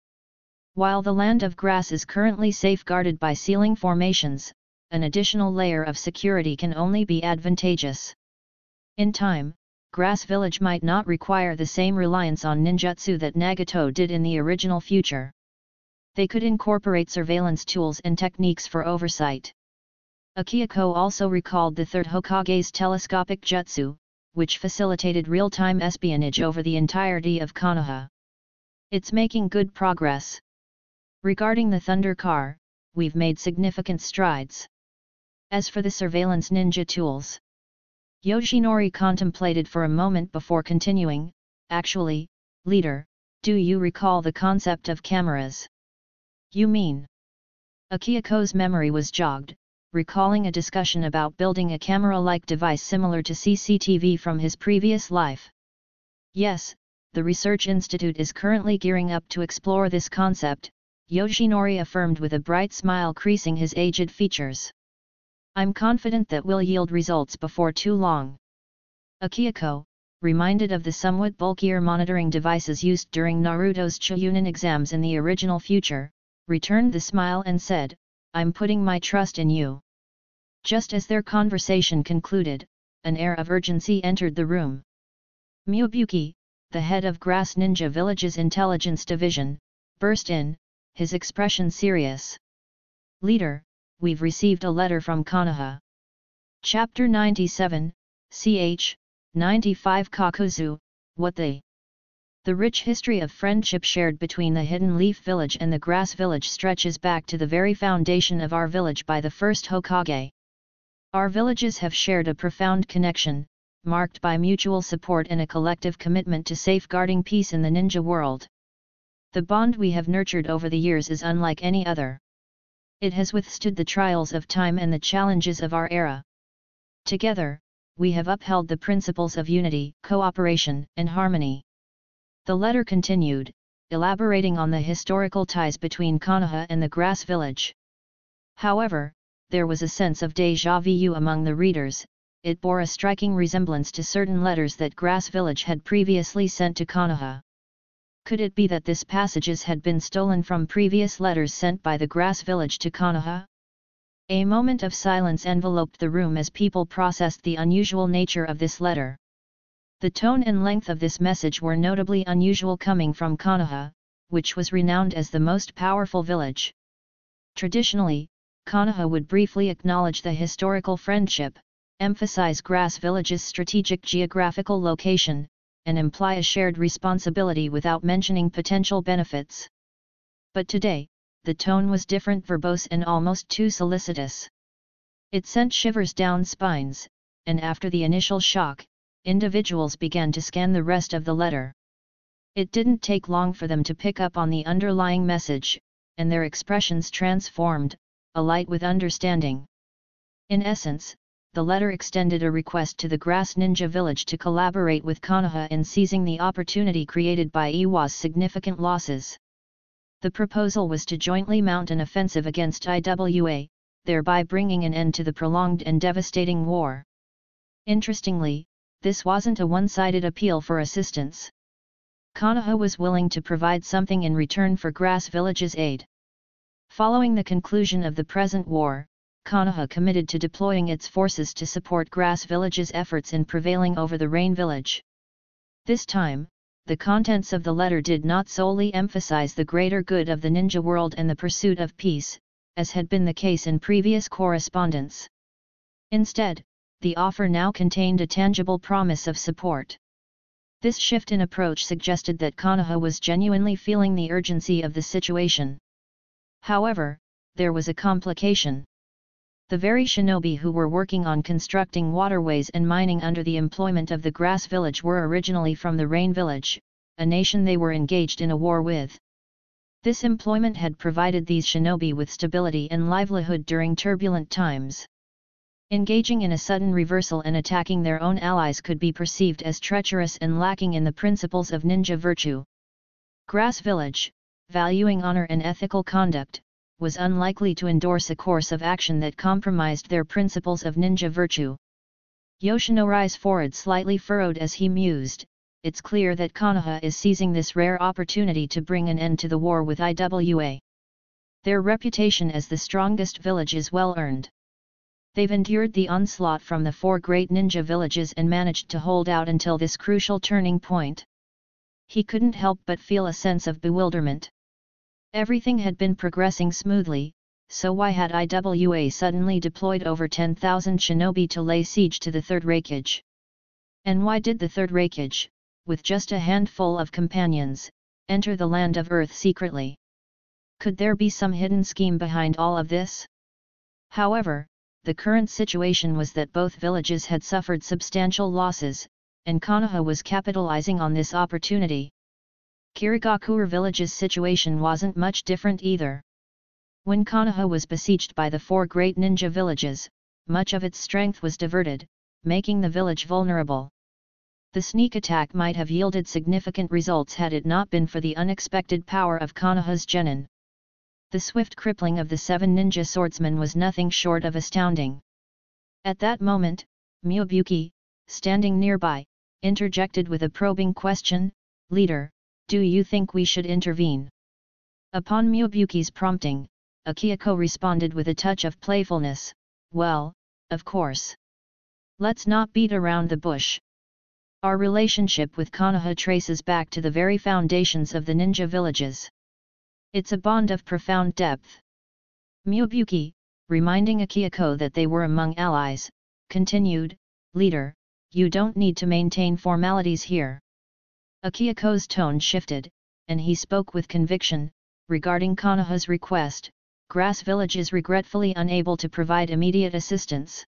While the Land of Grass is currently safeguarded by sealing formations, an additional layer of security can only be advantageous. In time, Grass Village might not require the same reliance on ninjutsu that Nagato did in the original future. They could incorporate surveillance tools and techniques for oversight. Akihiko also recalled the third Hokage's telescopic jutsu, which facilitated real-time espionage over the entirety of Konoha. It's making good progress. Regarding the Thunder Car, we've made significant strides. As for the surveillance ninja tools, Yoshinori contemplated for a moment before continuing, actually, leader, do you recall the concept of cameras? You mean? Akihiko's memory was jogged, recalling a discussion about building a camera-like device similar to CCTV from his previous life. Yes, the Research Institute is currently gearing up to explore this concept, Yoshinori affirmed with a bright smile creasing his aged features. I'm confident that we'll yield results before too long. Akihiko, reminded of the somewhat bulkier monitoring devices used during Naruto's Chunin exams in the original future, returned the smile and said, I'm putting my trust in you. Just as their conversation concluded, an air of urgency entered the room. Miyubuki, the head of Grass Ninja Village's intelligence division, burst in, his expression serious. Leader, we've received a letter from Konoha. Chapter 97, ch. 95 Kakuzu, what they? The rich history of friendship shared between the Hidden Leaf Village and the Grass Village stretches back to the very foundation of our village by the first Hokage. Our villages have shared a profound connection, marked by mutual support and a collective commitment to safeguarding peace in the ninja world. The bond we have nurtured over the years is unlike any other. It has withstood the trials of time and the challenges of our era. Together, we have upheld the principles of unity, cooperation, and harmony. The letter continued, elaborating on the historical ties between Konoha and the Grass Village. However, there was a sense of déjà vu among the readers. It bore a striking resemblance to certain letters that Grass Village had previously sent to Konoha. Could it be that this passages had been stolen from previous letters sent by the Grass Village to Konoha? A moment of silence enveloped the room as people processed the unusual nature of this letter. The tone and length of this message were notably unusual coming from Konoha, which was renowned as the most powerful village. Traditionally, Konoha would briefly acknowledge the historical friendship, emphasize Grass Village's strategic geographical location, and imply a shared responsibility without mentioning potential benefits. But today, the tone was different, verbose and almost too solicitous. It sent shivers down spines, and after the initial shock, individuals began to scan the rest of the letter. It didn't take long for them to pick up on the underlying message, and their expressions transformed, alight with understanding. In essence, the letter extended a request to the Grass Ninja Village to collaborate with Konoha in seizing the opportunity created by Iwa's significant losses. The proposal was to jointly mount an offensive against IWA, thereby bringing an end to the prolonged and devastating war. Interestingly, this wasn't a one-sided appeal for assistance. Konoha was willing to provide something in return for Grass Village's aid. Following the conclusion of the present war, Konoha committed to deploying its forces to support Grass Village's efforts in prevailing over the Rain Village. This time, the contents of the letter did not solely emphasize the greater good of the ninja world and the pursuit of peace, as had been the case in previous correspondence. Instead, the offer now contained a tangible promise of support. This shift in approach suggested that Konoha was genuinely feeling the urgency of the situation. However, there was a complication. The very shinobi who were working on constructing waterways and mining under the employment of the Grass Village were originally from the Rain Village, a nation they were engaged in a war with. This employment had provided these shinobi with stability and livelihood during turbulent times. Engaging in a sudden reversal and attacking their own allies could be perceived as treacherous and lacking in the principles of ninja virtue. Grass Village, valuing honor and ethical conduct, was unlikely to endorse a course of action that compromised their principles of ninja virtue. Yoshinori's forehead slightly furrowed as he mused. It's clear that Konoha is seizing this rare opportunity to bring an end to the war with IWA. Their reputation as the strongest village is well earned. They've endured the onslaught from the 4 great ninja villages and managed to hold out until this crucial turning point. He couldn't help but feel a sense of bewilderment. Everything had been progressing smoothly, so why had IWA suddenly deployed over 10,000 shinobi to lay siege to the Third Reikage? And why did the Third Reikage, with just a handful of companions, enter the land of Earth secretly? Could there be some hidden scheme behind all of this? However, the current situation was that both villages had suffered substantial losses, and Konoha was capitalizing on this opportunity. Kusagakure village's situation wasn't much different either. When Konoha was besieged by the 4 great ninja villages, much of its strength was diverted, making the village vulnerable. The sneak attack might have yielded significant results had it not been for the unexpected power of Konoha's genin. The swift crippling of the 7 ninja swordsmen was nothing short of astounding. At that moment, Miyabuki, standing nearby, interjected with a probing question, "Leader, do you think we should intervene?" Upon Miyabuki's prompting, Akihiko responded with a touch of playfulness, "Well, of course. Let's not beat around the bush. Our relationship with Konoha traces back to the very foundations of the ninja villages. It's a bond of profound depth." Miyabuki, reminding Akihiko that they were among allies, continued, "Leader, you don't need to maintain formalities here." Akihiko's tone shifted, and he spoke with conviction, "Regarding Konoha's request, Grass Village is regretfully unable to provide immediate assistance.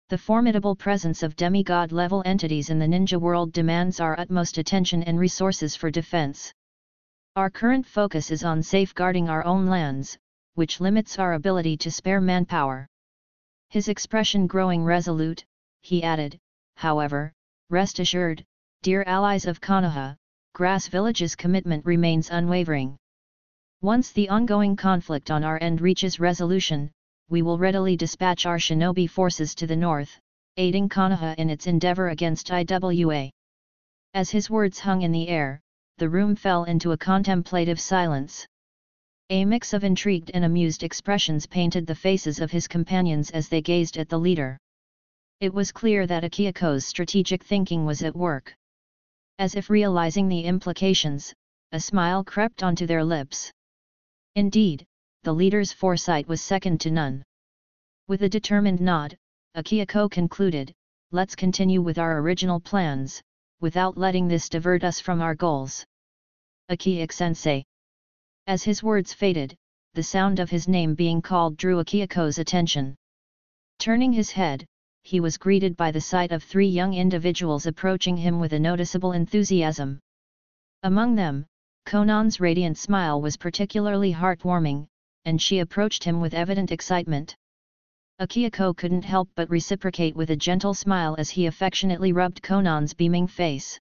The formidable presence of demigod-level entities in the ninja world demands our utmost attention and resources for defense. Our current focus is on safeguarding our own lands, which limits our ability to spare manpower." His expression growing resolute, he added, "However, rest assured, dear allies of Konoha, Grass Village's commitment remains unwavering. Once the ongoing conflict on our end reaches resolution, we will readily dispatch our shinobi forces to the north, aiding Konoha in its endeavor against IWA." As his words hung in the air, the room fell into a contemplative silence. A mix of intrigued and amused expressions painted the faces of his companions as they gazed at the leader. It was clear that Akihiko's strategic thinking was at work. As if realizing the implications, a smile crept onto their lips. Indeed, the leader's foresight was second to none. With a determined nod, Akihiko concluded, "Let's continue with our original plans, without letting this divert us from our goals. Akihiko-sensei." As his words faded, the sound of his name being called drew Akihiko's attention. Turning his head, he was greeted by the sight of 3 young individuals approaching him with a noticeable enthusiasm. Among them, Konan's radiant smile was particularly heartwarming, and she approached him with evident excitement. Akihiko couldn't help but reciprocate with a gentle smile as he affectionately rubbed Konan's beaming face.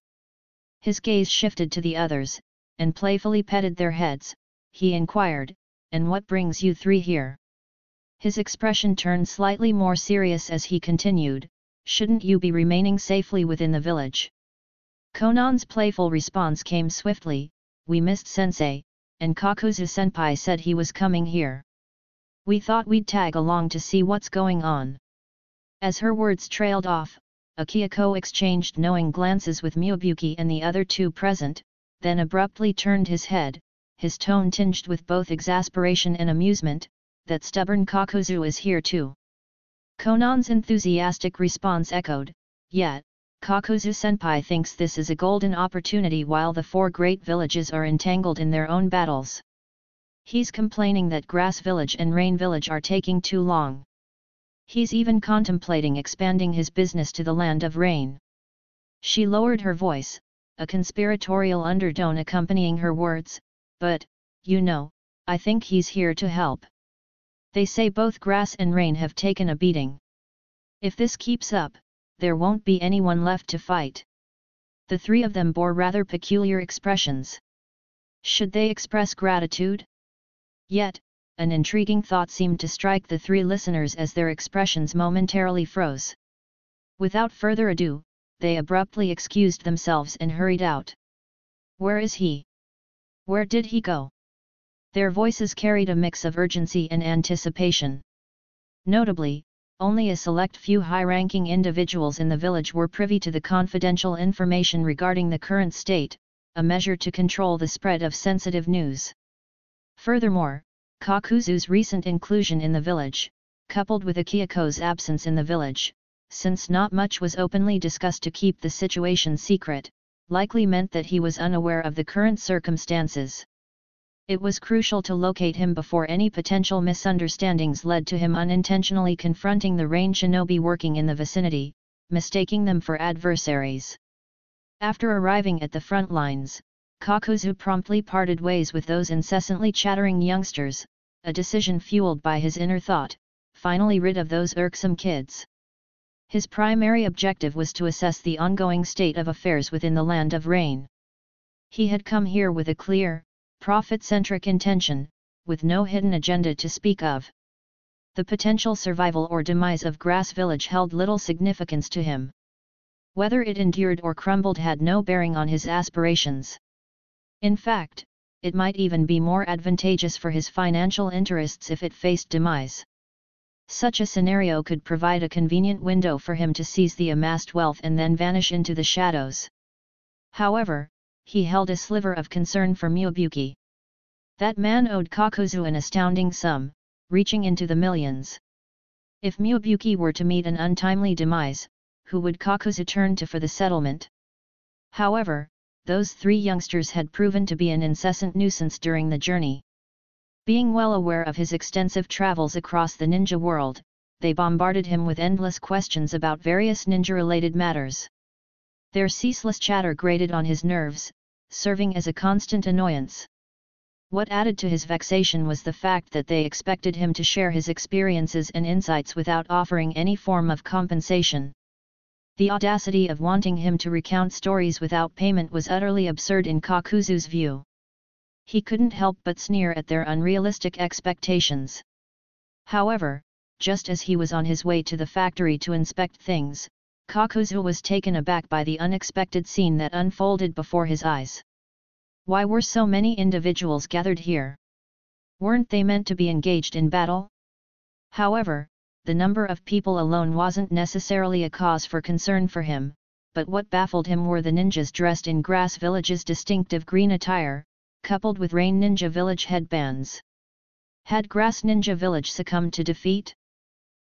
His gaze shifted to the others, and playfully petted their heads. He inquired, "And what brings you 3 here?" His expression turned slightly more serious as he continued, "Shouldn't you be remaining safely within the village?" Konan's playful response came swiftly, "We missed Sensei, and Kakuzu-senpai said he was coming here. We thought we'd tag along to see what's going on." As her words trailed off, Akihiko exchanged knowing glances with Miyabuki and the other 2 present, then abruptly turned his head, his tone tinged with both exasperation and amusement, "That stubborn Kakuzu is here too. Konan's enthusiastic response echoed, "Yet, Kakuzu-senpai thinks this is a golden opportunity while the four great villages are entangled in their own battles. He's complaining that Grass Village and Rain Village are taking too long. He's even contemplating expanding his business to the Land of Rain." She lowered her voice, a conspiratorial undertone accompanying her words, "But, you know, I think he's here to help. They say both Grass and Rain have taken a beating. If this keeps up, there won't be anyone left to fight." The three of them bore rather peculiar expressions. Should they express gratitude? Yet, an intriguing thought seemed to strike the three listeners as their expressions momentarily froze. Without further ado, they abruptly excused themselves and hurried out. "Where is he? Where did he go?" Their voices carried a mix of urgency and anticipation. Notably, only a select few high-ranking individuals in the village were privy to the confidential information regarding the current state, a measure to control the spread of sensitive news. Furthermore, Kakuzu's recent inclusion in the village, coupled with Akiako's absence in the village, since not much was openly discussed to keep the situation secret, likely meant that he was unaware of the current circumstances. It was crucial to locate him before any potential misunderstandings led to him unintentionally confronting the Rain shinobi working in the vicinity, mistaking them for adversaries. After arriving at the front lines, Kakuzu promptly parted ways with those incessantly chattering youngsters, a decision fueled by his inner thought, finally rid of those irksome kids. His primary objective was to assess the ongoing state of affairs within the Land of Rain. He had come here with a clear, profit-centric intention, with no hidden agenda to speak of. The potential survival or demise of Grass Village held little significance to him. Whether it endured or crumbled had no bearing on his aspirations. In fact, it might even be more advantageous for his financial interests if it faced demise. Such a scenario could provide a convenient window for him to seize the amassed wealth and then vanish into the shadows. However, he held a sliver of concern for Miyabuki. That man owed Kakuzu an astounding sum, reaching into the millions. If Miyabuki were to meet an untimely demise, who would Kakuzu turn to for the settlement? However, those three youngsters had proven to be an incessant nuisance during the journey. Being well aware of his extensive travels across the ninja world, they bombarded him with endless questions about various ninja-related matters. Their ceaseless chatter grated on his nerves, serving as a constant annoyance. What added to his vexation was the fact that they expected him to share his experiences and insights without offering any form of compensation. The audacity of wanting him to recount stories without payment was utterly absurd in Kakuzu's view. He couldn't help but sneer at their unrealistic expectations. However, just as he was on his way to the factory to inspect things, Kakuzu was taken aback by the unexpected scene that unfolded before his eyes. Why were so many individuals gathered here? Weren't they meant to be engaged in battle? However, the number of people alone wasn't necessarily a cause for concern for him, but what baffled him were the ninjas dressed in Grass Village's distinctive green attire, coupled with Rain Ninja Village headbands. Had Grass Ninja Village succumbed to defeat?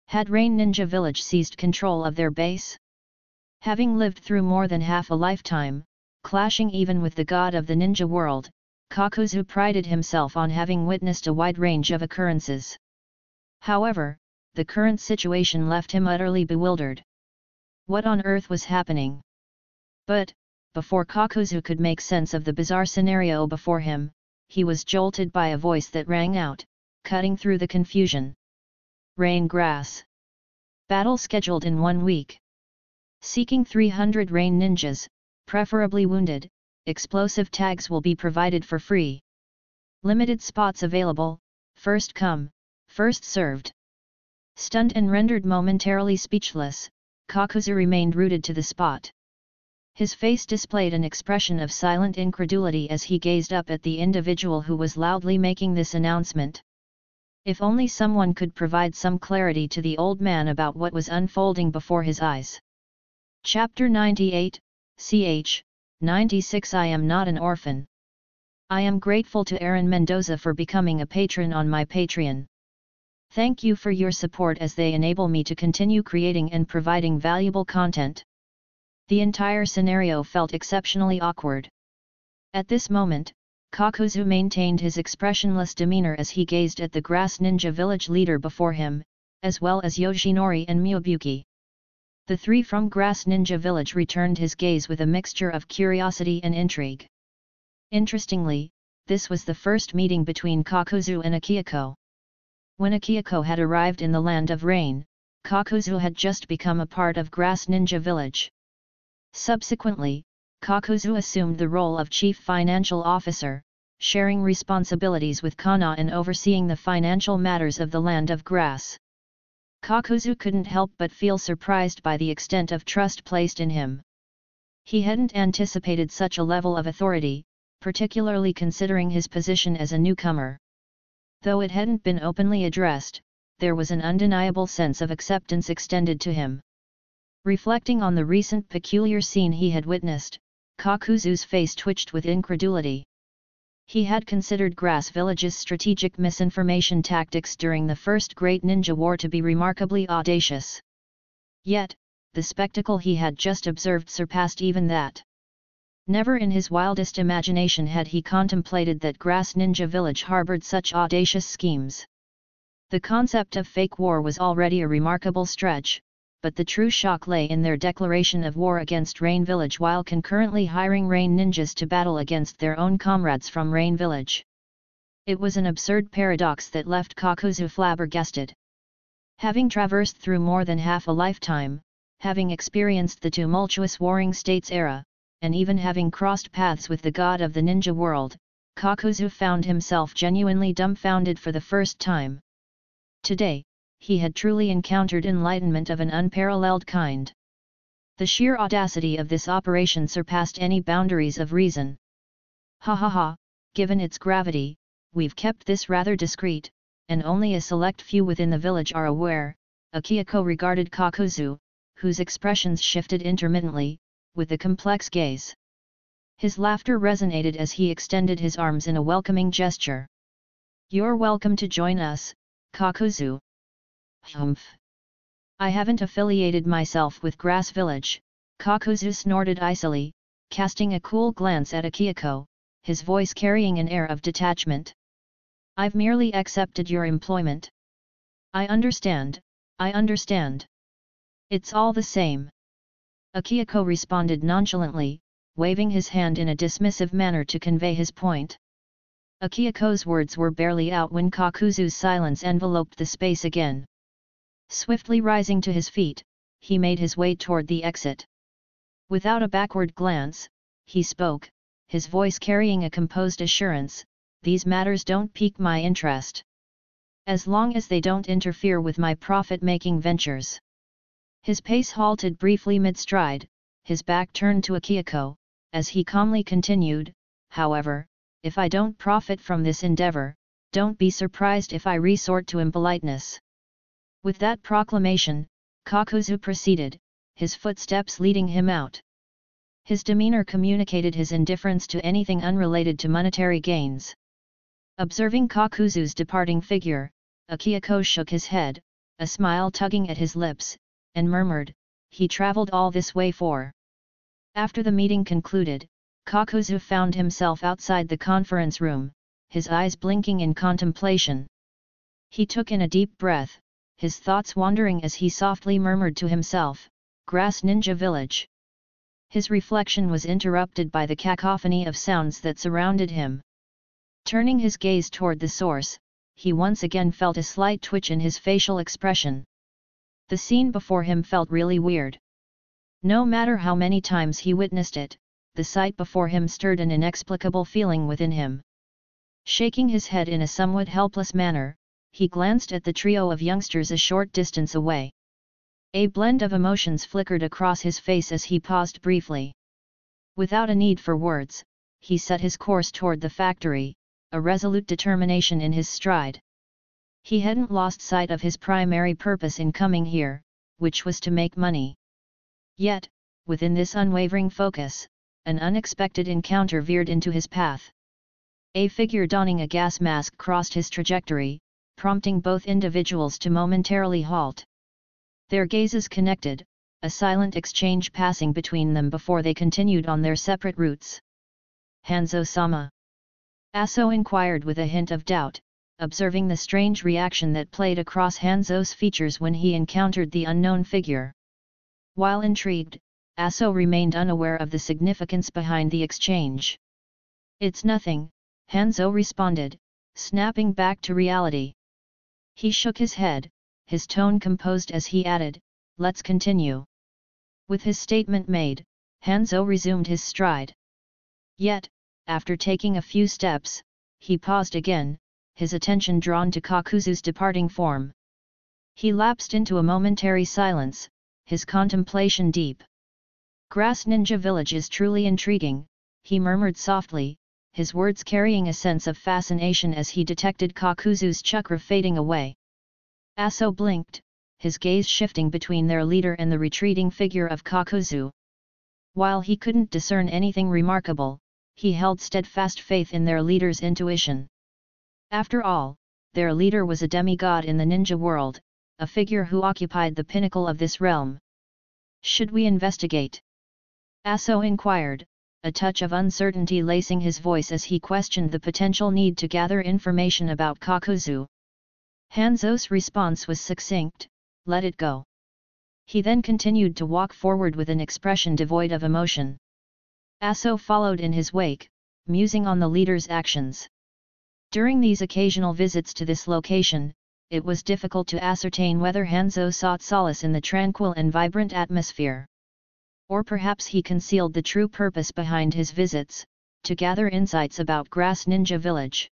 Had Rain Ninja Village seized control of their base? Having lived through more than half a lifetime, clashing even with the god of the ninja world, Kakuzu prided himself on having witnessed a wide range of occurrences. However, the current situation left him utterly bewildered. What on earth was happening? But, before Kakuzu could make sense of the bizarre scenario before him, he was jolted by a voice that rang out, cutting through the confusion. Rain Grass. Battle scheduled in 1 week. Seeking 300 Rain Ninjas, preferably wounded, explosive tags will be provided for free. Limited spots available, first come, first served. Stunned and rendered momentarily speechless, Kakuzu remained rooted to the spot. His face displayed an expression of silent incredulity as he gazed up at the individual who was loudly making this announcement. If only someone could provide some clarity to the old man about what was unfolding before his eyes. Chapter 98, ch. 96 I am not an orphan. I am grateful to Aaron Mendoza for becoming a patron on my Patreon. Thank you for your support as they enable me to continue creating and providing valuable content. The entire scenario felt exceptionally awkward. At this moment, Kakuzu maintained his expressionless demeanor as he gazed at the grass ninja village leader before him, as well as Yoshinori and Miyabuki. The three from Grass Ninja Village returned his gaze with a mixture of curiosity and intrigue. Interestingly, this was the first meeting between Kakuzu and Akihiko. When Akihiko had arrived in the Land of Rain, Kakuzu had just become a part of Grass Ninja Village. Subsequently, Kakuzu assumed the role of Chief Financial Officer, sharing responsibilities with Kana and overseeing the financial matters of the Land of Grass. Kakuzu couldn't help but feel surprised by the extent of trust placed in him. He hadn't anticipated such a level of authority, particularly considering his position as a newcomer. Though it hadn't been openly addressed, there was an undeniable sense of acceptance extended to him. Reflecting on the recent peculiar scene he had witnessed, Kakuzu's face twitched with incredulity. He had considered Grass Village's strategic misinformation tactics during the First Great Ninja War to be remarkably audacious. Yet, the spectacle he had just observed surpassed even that. Never in his wildest imagination had he contemplated that Grass Ninja Village harbored such audacious schemes. The concept of fake war was already a remarkable stretch, but the true shock lay in their declaration of war against Rain Village while concurrently hiring Rain ninjas to battle against their own comrades from Rain Village. It was an absurd paradox that left Kakuzu flabbergasted. Having traversed through more than half a lifetime, having experienced the tumultuous Warring States era, and even having crossed paths with the god of the ninja world, Kakuzu found himself genuinely dumbfounded for the first time. Today, he had truly encountered enlightenment of an unparalleled kind. The sheer audacity of this operation surpassed any boundaries of reason. Ha ha ha, given its gravity, we've kept this rather discreet, and only a select few within the village are aware. Akihiko regarded Kakuzu, whose expressions shifted intermittently, with a complex gaze. His laughter resonated as he extended his arms in a welcoming gesture. You're welcome to join us, Kakuzu. Humph. I haven't affiliated myself with Grass Village, Kakuzu snorted icily, casting a cool glance at Akihiko, his voice carrying an air of detachment. I've merely accepted your employment. I understand, I understand. It's all the same. Akihiko responded nonchalantly, waving his hand in a dismissive manner to convey his point. Akihiko's words were barely out when Kakuzu's silence enveloped the space again. Swiftly rising to his feet, he made his way toward the exit. Without a backward glance, he spoke, his voice carrying a composed assurance, these matters don't pique my interest. As long as they don't interfere with my profit-making ventures. His pace halted briefly mid-stride, his back turned to Akihiko, as he calmly continued, however, if I don't profit from this endeavor, don't be surprised if I resort to impoliteness. With that proclamation, Kakuzu proceeded, his footsteps leading him out. His demeanor communicated his indifference to anything unrelated to monetary gains. Observing Kakuzu's departing figure, Akihiko shook his head, a smile tugging at his lips, and murmured, he traveled all this way for. After the meeting concluded, Kakuzu found himself outside the conference room, his eyes blinking in contemplation. He took in a deep breath, his thoughts wandering as he softly murmured to himself, Grass Ninja Village. His reflection was interrupted by the cacophony of sounds that surrounded him. Turning his gaze toward the source, he once again felt a slight twitch in his facial expression. The scene before him felt really weird. No matter how many times he witnessed it, the sight before him stirred an inexplicable feeling within him. Shaking his head in a somewhat helpless manner, he glanced at the trio of youngsters a short distance away. A blend of emotions flickered across his face as he paused briefly. Without a need for words, he set his course toward the factory, a resolute determination in his stride. He hadn't lost sight of his primary purpose in coming here, which was to make money. Yet, within this unwavering focus, an unexpected encounter veered into his path. A figure donning a gas mask crossed his trajectory, prompting both individuals to momentarily halt. Their gazes connected, a silent exchange passing between them before they continued on their separate routes. Hanzo-sama? Aso inquired with a hint of doubt, observing the strange reaction that played across Hanzo's features when he encountered the unknown figure. While intrigued, Aso remained unaware of the significance behind the exchange. "It's nothing," Hanzo responded, snapping back to reality. He shook his head, his tone composed as he added, "Let's continue." With his statement made, Hanzo resumed his stride. Yet, after taking a few steps, he paused again, his attention drawn to Kakuzu's departing form. He lapsed into a momentary silence, his contemplation deep. "Grass Ninja Village is truly intriguing," he murmured softly, his words carrying a sense of fascination as he detected Kakuzu's chakra fading away. Aso blinked, his gaze shifting between their leader and the retreating figure of Kakuzu. While he couldn't discern anything remarkable, he held steadfast faith in their leader's intuition. After all, their leader was a demigod in the ninja world, a figure who occupied the pinnacle of this realm. "Should we investigate?" Aso inquired, a touch of uncertainty lacing his voice as he questioned the potential need to gather information about Kakuzu. Hanzo's response was succinct, "Let it go." He then continued to walk forward with an expression devoid of emotion. Aso followed in his wake, musing on the leader's actions. During these occasional visits to this location, it was difficult to ascertain whether Hanzo sought solace in the tranquil and vibrant atmosphere. Or perhaps he concealed the true purpose behind his visits, to gather insights about Grass Ninja Village.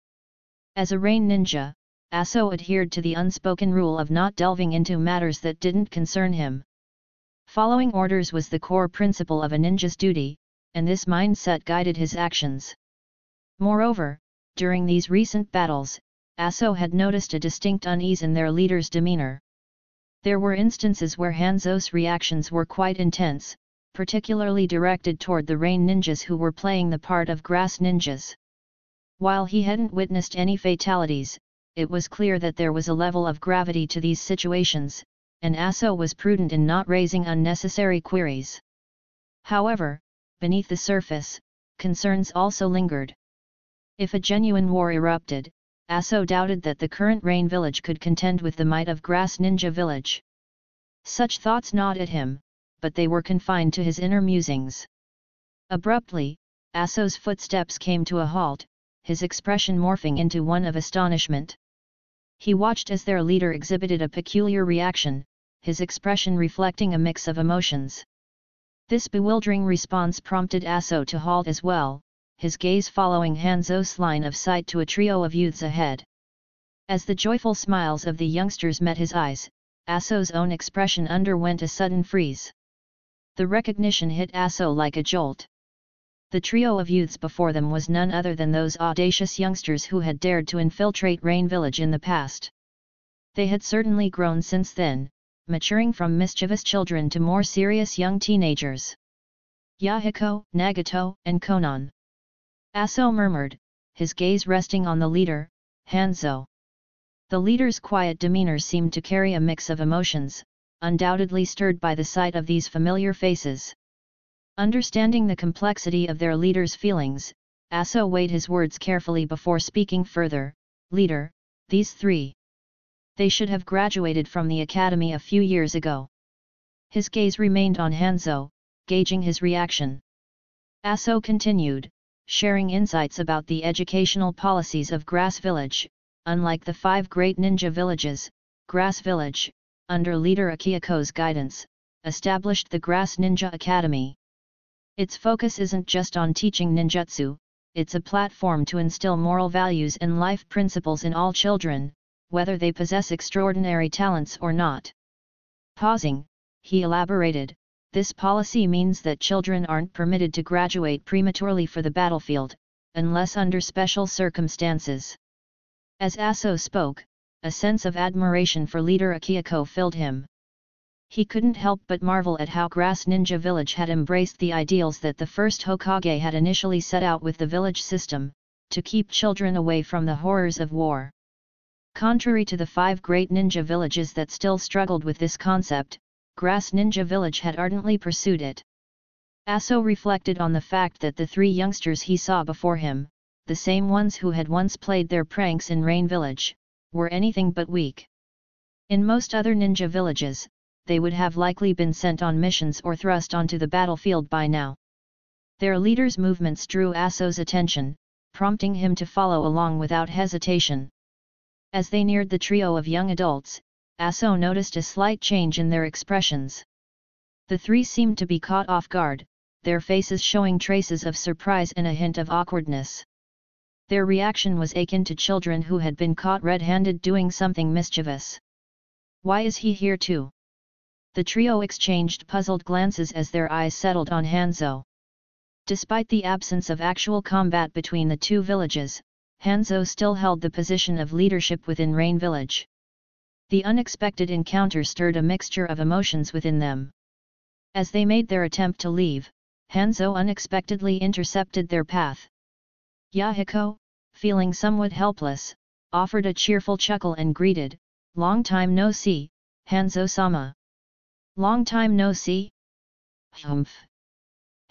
As a rain ninja, Aso adhered to the unspoken rule of not delving into matters that didn't concern him. Following orders was the core principle of a ninja's duty, and this mindset guided his actions. Moreover, during these recent battles, Aso had noticed a distinct unease in their leader's demeanor. There were instances where Hanzo's reactions were quite intense, particularly directed toward the rain ninjas who were playing the part of grass ninjas. While he hadn't witnessed any fatalities, it was clear that there was a level of gravity to these situations, and Aso was prudent in not raising unnecessary queries. However, beneath the surface, concerns also lingered. If a genuine war erupted, Aso doubted that the current rain village could contend with the might of Grass Ninja Village. Such thoughts gnawed at him, but they were confined to his inner musings. Abruptly, Aso's footsteps came to a halt, his expression morphing into one of astonishment. He watched as their leader exhibited a peculiar reaction, his expression reflecting a mix of emotions. This bewildering response prompted Aso to halt as well, his gaze following Hanzo's line of sight to a trio of youths ahead. As the joyful smiles of the youngsters met his eyes, Aso's own expression underwent a sudden freeze. The recognition hit Aso like a jolt. The trio of youths before them was none other than those audacious youngsters who had dared to infiltrate Rain Village in the past. They had certainly grown since then, maturing from mischievous children to more serious young teenagers. Yahiko, Nagato, and Konan. Aso murmured, his gaze resting on the leader, Hanzo. The leader's quiet demeanor seemed to carry a mix of emotions, undoubtedly stirred by the sight of these familiar faces. Understanding the complexity of their leader's feelings, Aso weighed his words carefully before speaking further. "Leader, these three. They should have graduated from the academy a few years ago." His gaze remained on Hanzo, gauging his reaction. Aso continued, sharing insights about the educational policies of Grass Village. Unlike the 5 great ninja villages, Grass Village, under leader Akihiko's guidance, established the Grass Ninja Academy. Its focus isn't just on teaching ninjutsu, it's a platform to instill moral values and life principles in all children, whether they possess extraordinary talents or not. Pausing, he elaborated, this policy means that children aren't permitted to graduate prematurely for the battlefield, unless under special circumstances. As Aso spoke, a sense of admiration for leader Akihiko filled him. He couldn't help but marvel at how Grass Ninja Village had embraced the ideals that the first Hokage had initially set out with the village system, to keep children away from the horrors of war. Contrary to the 5 great ninja villages that still struggled with this concept, Grass Ninja Village had ardently pursued it. Aso reflected on the fact that the 3 youngsters he saw before him, the same ones who had once played their pranks in Rain Village, were anything but weak. In most other ninja villages, they would have likely been sent on missions or thrust onto the battlefield by now. Their leader's movements drew Aso's attention, prompting him to follow along without hesitation. As they neared the trio of young adults, Aso noticed a slight change in their expressions. The 3 seemed to be caught off guard, their faces showing traces of surprise and a hint of awkwardness. Their reaction was akin to children who had been caught red-handed doing something mischievous. "Why is he here too?" The trio exchanged puzzled glances as their eyes settled on Hanzo. Despite the absence of actual combat between the 2 villages, Hanzo still held the position of leadership within Rain Village. The unexpected encounter stirred a mixture of emotions within them. As they made their attempt to leave, Hanzo unexpectedly intercepted their path. Yahiko, feeling somewhat helpless, offered a cheerful chuckle and greeted, "Long time no see, Hanzo-sama." "Long time no see?" "Humph."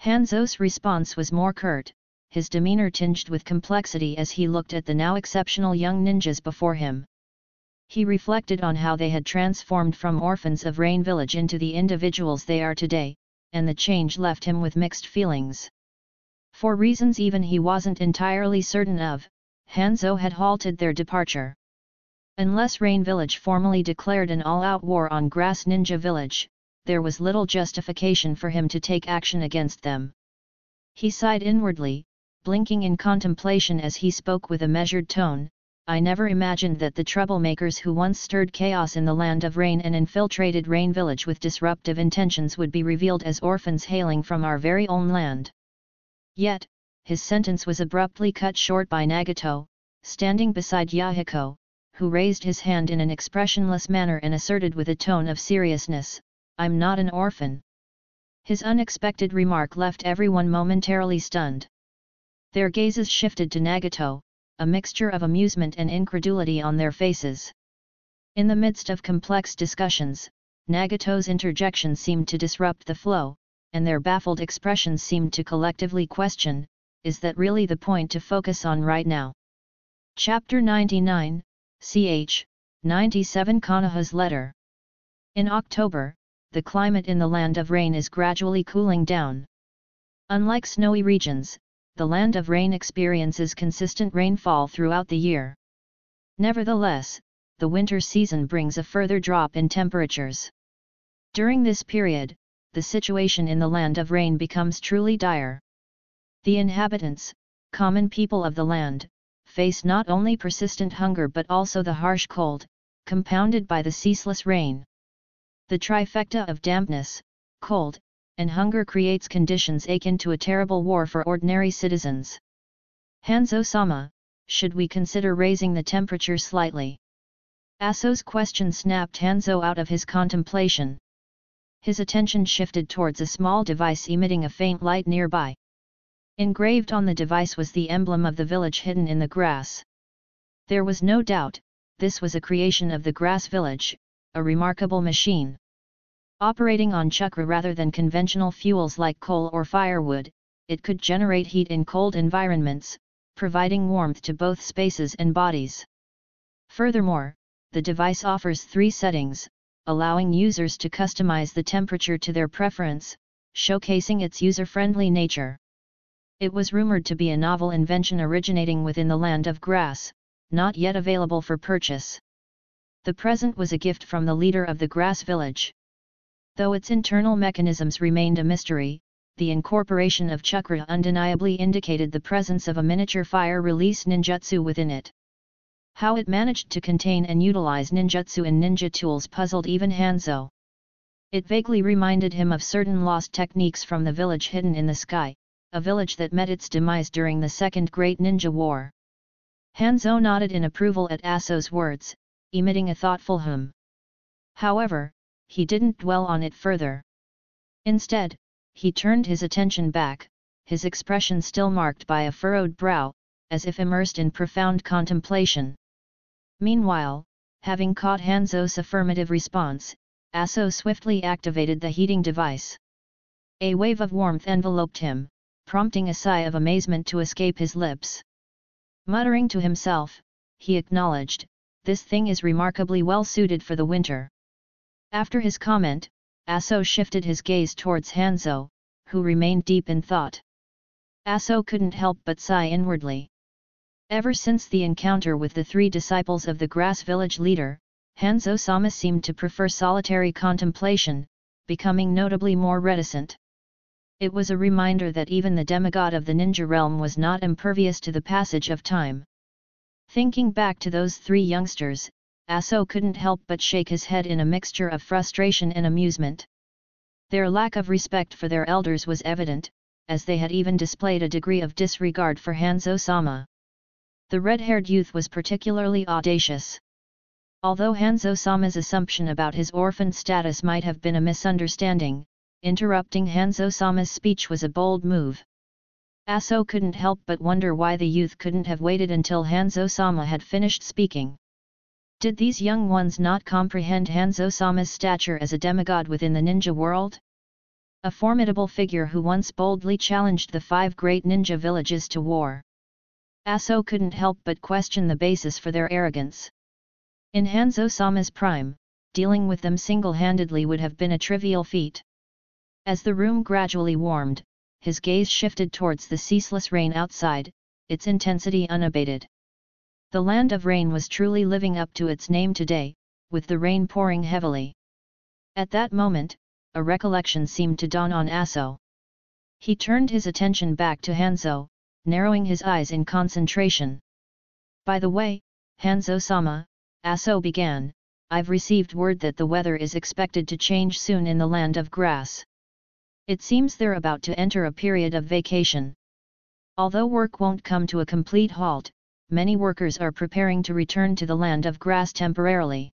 Hanzo's response was more curt, his demeanor tinged with complexity as he looked at the now exceptional young ninjas before him. He reflected on how they had transformed from orphans of Rain Village into the individuals they are today, and the change left him with mixed feelings. For reasons even he wasn't entirely certain of, Hanzo had halted their departure. Unless Rain Village formally declared an all-out war on Grass Ninja Village, there was little justification for him to take action against them. He sighed inwardly, blinking in contemplation as he spoke with a measured tone, "I never imagined that the troublemakers who once stirred chaos in the Land of Rain and infiltrated Rain Village with disruptive intentions would be revealed as orphans hailing from our very own land." Yet, his sentence was abruptly cut short by Nagato, standing beside Yahiko, who raised his hand in an expressionless manner and asserted with a tone of seriousness, "I'm not an orphan." His unexpected remark left everyone momentarily stunned. Their gazes shifted to Nagato, a mixture of amusement and incredulity on their faces. In the midst of complex discussions, Nagato's interjection seemed to disrupt the flow, and their baffled expressions seemed to collectively question, "Is that really the point to focus on right now?" Chapter 99, ch. 97 Konoha's Letter. In October, the climate in the Land of Rain is gradually cooling down. Unlike snowy regions, the Land of Rain experiences consistent rainfall throughout the year. Nevertheless, the winter season brings a further drop in temperatures. During this period, the situation in the Land of Rain becomes truly dire. The inhabitants, common people of the land, face not only persistent hunger but also the harsh cold, compounded by the ceaseless rain. The trifecta of dampness, cold, and hunger creates conditions akin to a terrible war for ordinary citizens. "Hanzo-sama, should we consider raising the temperature slightly?" Aso's question snapped Hanzo out of his contemplation. His attention shifted towards a small device emitting a faint light nearby. Engraved on the device was the emblem of the village hidden in the grass. There was no doubt, this was a creation of the Grass Village, a remarkable machine. Operating on chakra rather than conventional fuels like coal or firewood, it could generate heat in cold environments, providing warmth to both spaces and bodies. Furthermore, the device offers 3 settings, allowing users to customize the temperature to their preference, showcasing its user-friendly nature. It was rumored to be a novel invention originating within the Land of Grass, not yet available for purchase. The present was a gift from the leader of the Grass Village. Though its internal mechanisms remained a mystery, the incorporation of chakra undeniably indicated the presence of a miniature fire release ninjutsu within it. How it managed to contain and utilize ninjutsu and ninja tools puzzled even Hanzo. It vaguely reminded him of certain lost techniques from the village hidden in the sky, a village that met its demise during the Second Great Ninja War. Hanzo nodded in approval at Aso's words, emitting a thoughtful hum. However, he didn't dwell on it further. Instead, he turned his attention back, his expression still marked by a furrowed brow, as if immersed in profound contemplation. Meanwhile, having caught Hanzo's affirmative response, Aso swiftly activated the heating device. A wave of warmth enveloped him, prompting a sigh of amazement to escape his lips. Muttering to himself, he acknowledged, "This thing is remarkably well suited for the winter." After his comment, Aso shifted his gaze towards Hanzo, who remained deep in thought. Aso couldn't help but sigh inwardly. Ever since the encounter with the three disciples of the grass village leader, Hanzo-sama seemed to prefer solitary contemplation, becoming notably more reticent. It was a reminder that even the demigod of the ninja realm was not impervious to the passage of time. Thinking back to those three youngsters, Aso couldn't help but shake his head in a mixture of frustration and amusement. Their lack of respect for their elders was evident, as they had even displayed a degree of disregard for Hanzo-sama. The red-haired youth was particularly audacious. Although Hanzo-sama's assumption about his orphan status might have been a misunderstanding, interrupting Hanzo-sama's speech was a bold move. Aso couldn't help but wonder why the youth couldn't have waited until Hanzo-sama had finished speaking. Did these young ones not comprehend Hanzo-sama's stature as a demigod within the ninja world? A formidable figure who once boldly challenged the 5 great ninja villages to war. Aso couldn't help but question the basis for their arrogance. In Hanzo-sama's prime, dealing with them single-handedly would have been a trivial feat. As the room gradually warmed, his gaze shifted towards the ceaseless rain outside, its intensity unabated. The land of rain was truly living up to its name today, with the rain pouring heavily. At that moment, a recollection seemed to dawn on Aso. He turned his attention back to Hanzo, narrowing his eyes in concentration. "By the way, Hanzo-sama," Aso began, "I've received word that the weather is expected to change soon in the land of grass. It seems they're about to enter a period of vacation. Although work won't come to a complete halt, many workers are preparing to return to the land of grass temporarily.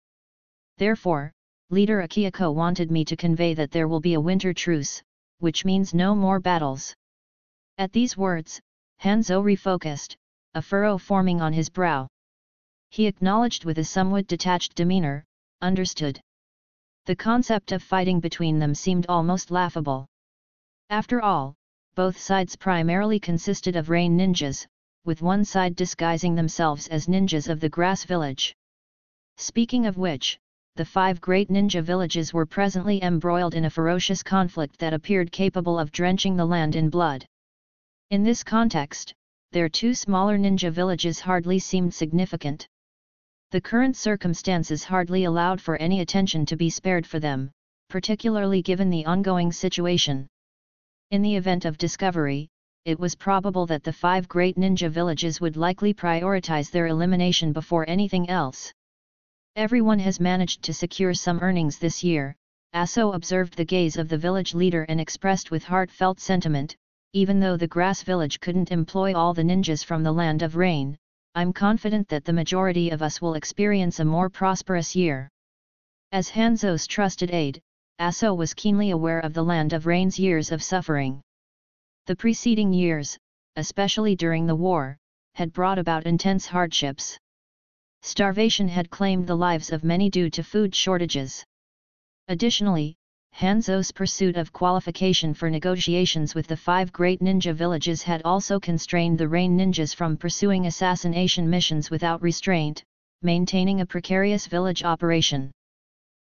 Therefore, Leader Akihiko wanted me to convey that there will be a winter truce, which means no more battles." At these words, Hanzo refocused, a furrow forming on his brow. He acknowledged with a somewhat detached demeanor, "Understood." The concept of fighting between them seemed almost laughable. After all, both sides primarily consisted of rain ninjas, with one side disguising themselves as ninjas of the grass village. Speaking of which, the 5 great ninja villages were presently embroiled in a ferocious conflict that appeared capable of drenching the land in blood. In this context, their 2 smaller ninja villages hardly seemed significant. The current circumstances hardly allowed for any attention to be spared for them, particularly given the ongoing situation. In the event of discovery, it was probable that the 5 great ninja villages would likely prioritize their elimination before anything else. "Everyone has managed to secure some earnings this year," Aso observed the gaze of the village leader and expressed with heartfelt sentiment, "Even though the grass village couldn't employ all the ninjas from the land of rain, I'm confident that the majority of us will experience a more prosperous year." As Hanzo's trusted aide, Aso was keenly aware of the land of rain's years of suffering. The preceding years, especially during the war, had brought about intense hardships. Starvation had claimed the lives of many due to food shortages. Additionally, Hanzo's pursuit of qualification for negotiations with the 5 great ninja villages had also constrained the rain ninjas from pursuing assassination missions without restraint, maintaining a precarious village operation.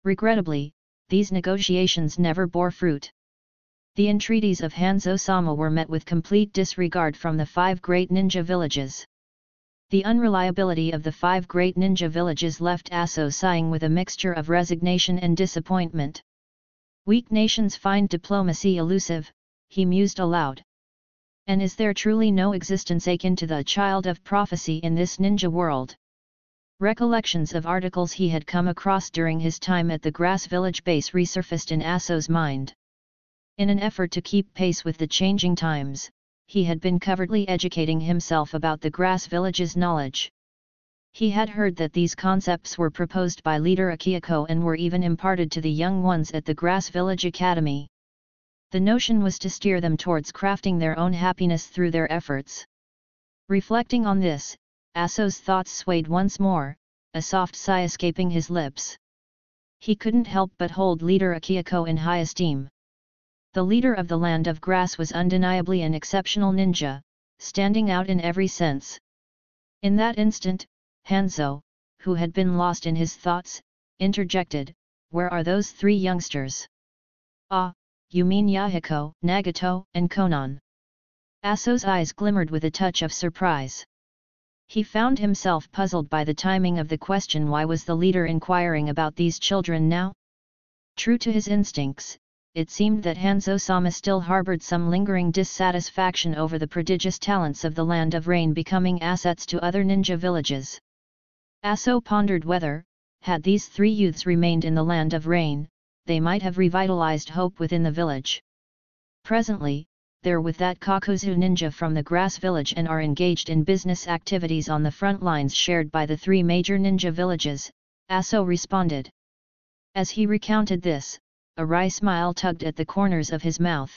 Regrettably, these negotiations never bore fruit. The entreaties of Hanzo-sama were met with complete disregard from the 5 great ninja villages. The unreliability of the 5 great ninja villages left Aso sighing with a mixture of resignation and disappointment. "Weak nations find diplomacy elusive," he mused aloud. "And is there truly no existence akin to the child of prophecy in this ninja world?" Recollections of articles he had come across during his time at the grass village base resurfaced in Aso's mind. In an effort to keep pace with the changing times, he had been covertly educating himself about the grass village's knowledge. He had heard that these concepts were proposed by Leader Akihiko and were even imparted to the young ones at the Grass Village Academy. The notion was to steer them towards crafting their own happiness through their efforts. Reflecting on this, Aso's thoughts swayed once more, a soft sigh escaping his lips. He couldn't help but hold leader Akihiko in high esteem. The leader of the Land of Grass was undeniably an exceptional ninja, standing out in every sense. In that instant, Hanzo, who had been lost in his thoughts, interjected, "Where are those three youngsters?" "Ah, you mean Yahiko, Nagato, and Konan." Aso's eyes glimmered with a touch of surprise. He found himself puzzled by the timing of the question. Why was the leader inquiring about these children now? True to his instincts, it seemed that Hanzo-sama still harbored some lingering dissatisfaction over the prodigious talents of the Land of Rain becoming assets to other ninja villages. Aso pondered whether, had these three youths remained in the Land of Rain, they might have revitalized hope within the village. Presently, they're with that Kakuzu ninja from the Grass Village and are engaged in business activities on the front lines shared by the three major ninja villages, Aso responded. As he recounted this, a wry smile tugged at the corners of his mouth.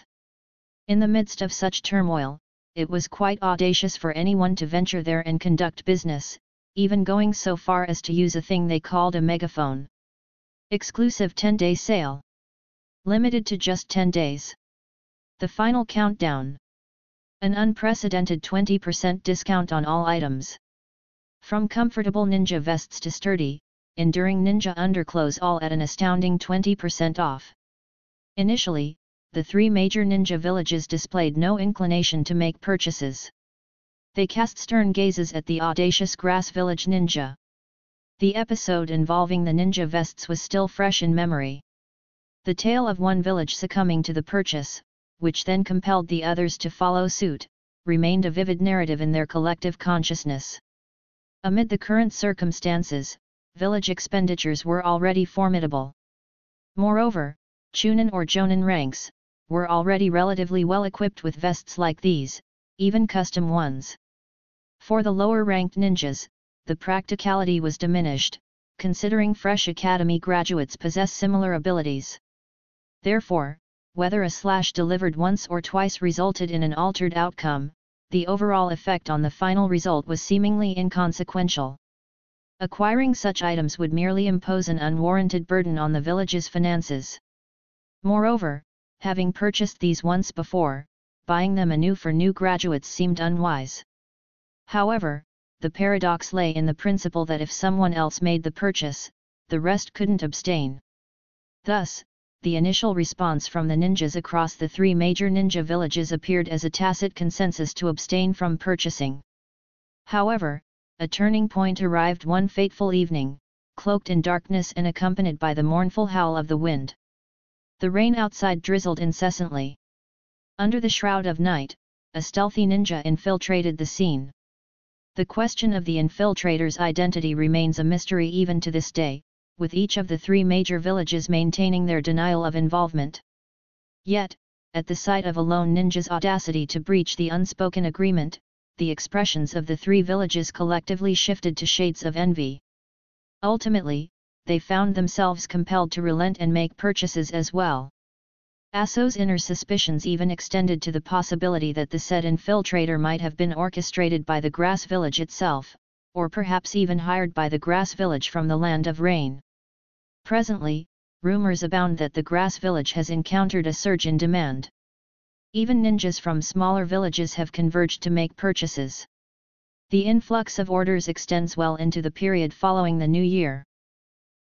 In the midst of such turmoil, it was quite audacious for anyone to venture there and conduct business, even going so far as to use a thing they called a megaphone. Exclusive 10-day sale. Limited to just 10 days. The final countdown. An unprecedented 20% discount on all items. From comfortable ninja vests to sturdy, enduring ninja underclothes, all at an astounding 20% off. Initially, the three major ninja villages displayed no inclination to make purchases. They cast stern gazes at the audacious Grass Village ninja. The episode involving the ninja vests was still fresh in memory. The tale of one village succumbing to the purchase, which then compelled the others to follow suit, remained a vivid narrative in their collective consciousness. Amid the current circumstances, village expenditures were already formidable. Moreover, Chunin or Jonin ranks were already relatively well equipped with vests like these, even custom ones. For the lower-ranked ninjas, the practicality was diminished, considering fresh academy graduates possess similar abilities. Therefore, whether a slash delivered once or twice resulted in an altered outcome, the overall effect on the final result was seemingly inconsequential. Acquiring such items would merely impose an unwarranted burden on the village's finances. Moreover, having purchased these once before, buying them anew for new graduates seemed unwise. However, the paradox lay in the principle that if someone else made the purchase, the rest couldn't abstain. Thus, the initial response from the ninjas across the three major ninja villages appeared as a tacit consensus to abstain from purchasing. However, a turning point arrived one fateful evening, cloaked in darkness and accompanied by the mournful howl of the wind. The rain outside drizzled incessantly. Under the shroud of night, a stealthy ninja infiltrated the scene. The question of the infiltrator's identity remains a mystery even to this day, with each of the three major villages maintaining their denial of involvement. Yet, at the sight of a lone ninja's audacity to breach the unspoken agreement, the expressions of the three villages collectively shifted to shades of envy. Ultimately, they found themselves compelled to relent and make purchases as well. Aso's inner suspicions even extended to the possibility that the said infiltrator might have been orchestrated by the Grass Village itself, or perhaps even hired by the Grass Village from the Land of Rain. Presently, rumors abound that the Grass Village has encountered a surge in demand. Even ninjas from smaller villages have converged to make purchases. The influx of orders extends well into the period following the new year.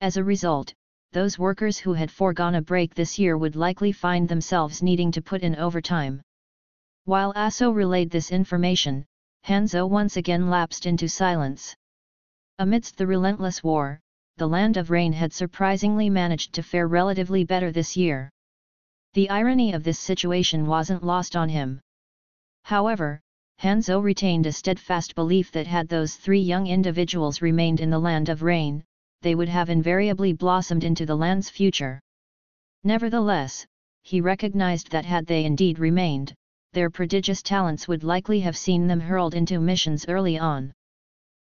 As a result, those workers who had foregone a break this year would likely find themselves needing to put in overtime. While Aso relayed this information, Hanzo once again lapsed into silence. Amidst the relentless war, the Land of Rain had surprisingly managed to fare relatively better this year. The irony of this situation wasn't lost on him. However, Hanzo retained a steadfast belief that had those three young individuals remained in the Land of Rain, they would have invariably blossomed into the land's future. Nevertheless, he recognized that had they indeed remained, their prodigious talents would likely have seen them hurled into missions early on.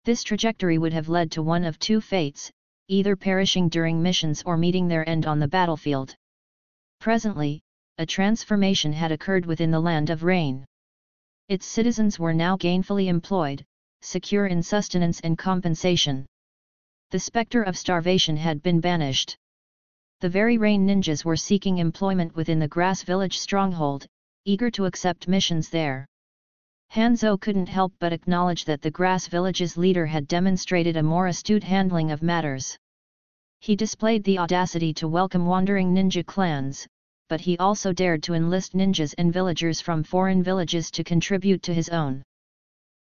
This trajectory would have led to one of two fates, either perishing during missions or meeting their end on the battlefield. Presently, a transformation had occurred within the Land of Rain. Its citizens were now gainfully employed, secure in sustenance and compensation. The specter of starvation had been banished. The very rain ninjas were seeking employment within the grass village stronghold, eager to accept missions there. Hanzo couldn't help but acknowledge that the grass village's leader had demonstrated a more astute handling of matters. He displayed the audacity to welcome wandering ninja clans, but he also dared to enlist ninjas and villagers from foreign villages to contribute to his own.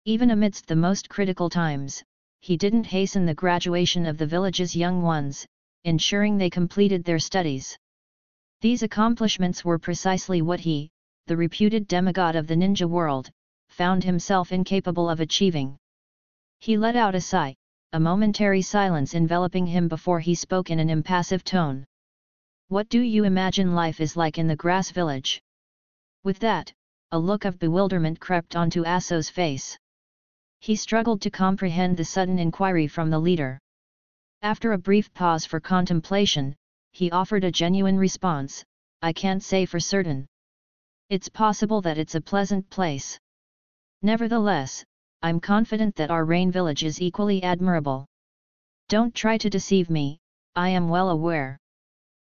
Even amidst the most critical times, he didn't hasten the graduation of the village's young ones, ensuring they completed their studies. These accomplishments were precisely what he, the reputed demigod of the ninja world, found himself incapable of achieving. He let out a sigh, a momentary silence enveloping him before he spoke in an impassive tone. What do you imagine life is like in the grass village? With that, a look of bewilderment crept onto Aso's face. He struggled to comprehend the sudden inquiry from the leader. After a brief pause for contemplation, he offered a genuine response, I can't say for certain. It's possible that it's a pleasant place. Nevertheless, I'm confident that our rain village is equally admirable. Don't try to deceive me, I am well aware.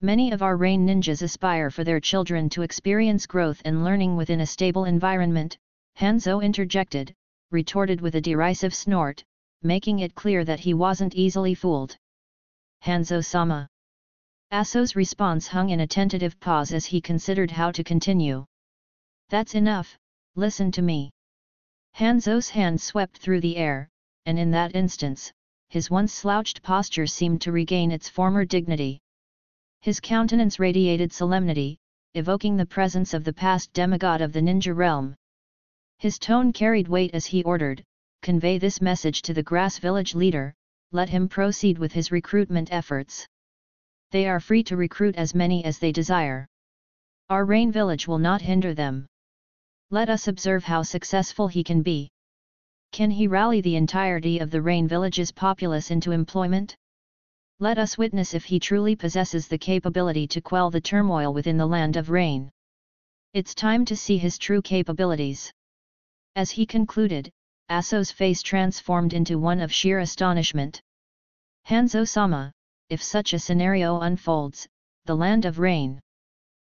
Many of our rain ninjas aspire for their children to experience growth and learning within a stable environment, Hanzo interjected, retorted with a derisive snort, making it clear that he wasn't easily fooled. Hanzo-sama. Aso's response hung in a tentative pause as he considered how to continue. That's enough, listen to me. Hanzo's hand swept through the air, and in that instance, his once slouched posture seemed to regain its former dignity. His countenance radiated solemnity, evoking the presence of the past demigod of the ninja realm. His tone carried weight as he ordered, convey this message to the grass village leader, let him proceed with his recruitment efforts. They are free to recruit as many as they desire. Our rain village will not hinder them. Let us observe how successful he can be. Can he rally the entirety of the rain village's populace into employment? Let us witness if he truly possesses the capability to quell the turmoil within the land of rain. It's time to see his true capabilities. As he concluded, Aso's face transformed into one of sheer astonishment. Hanzo-sama, if such a scenario unfolds, the land of rain.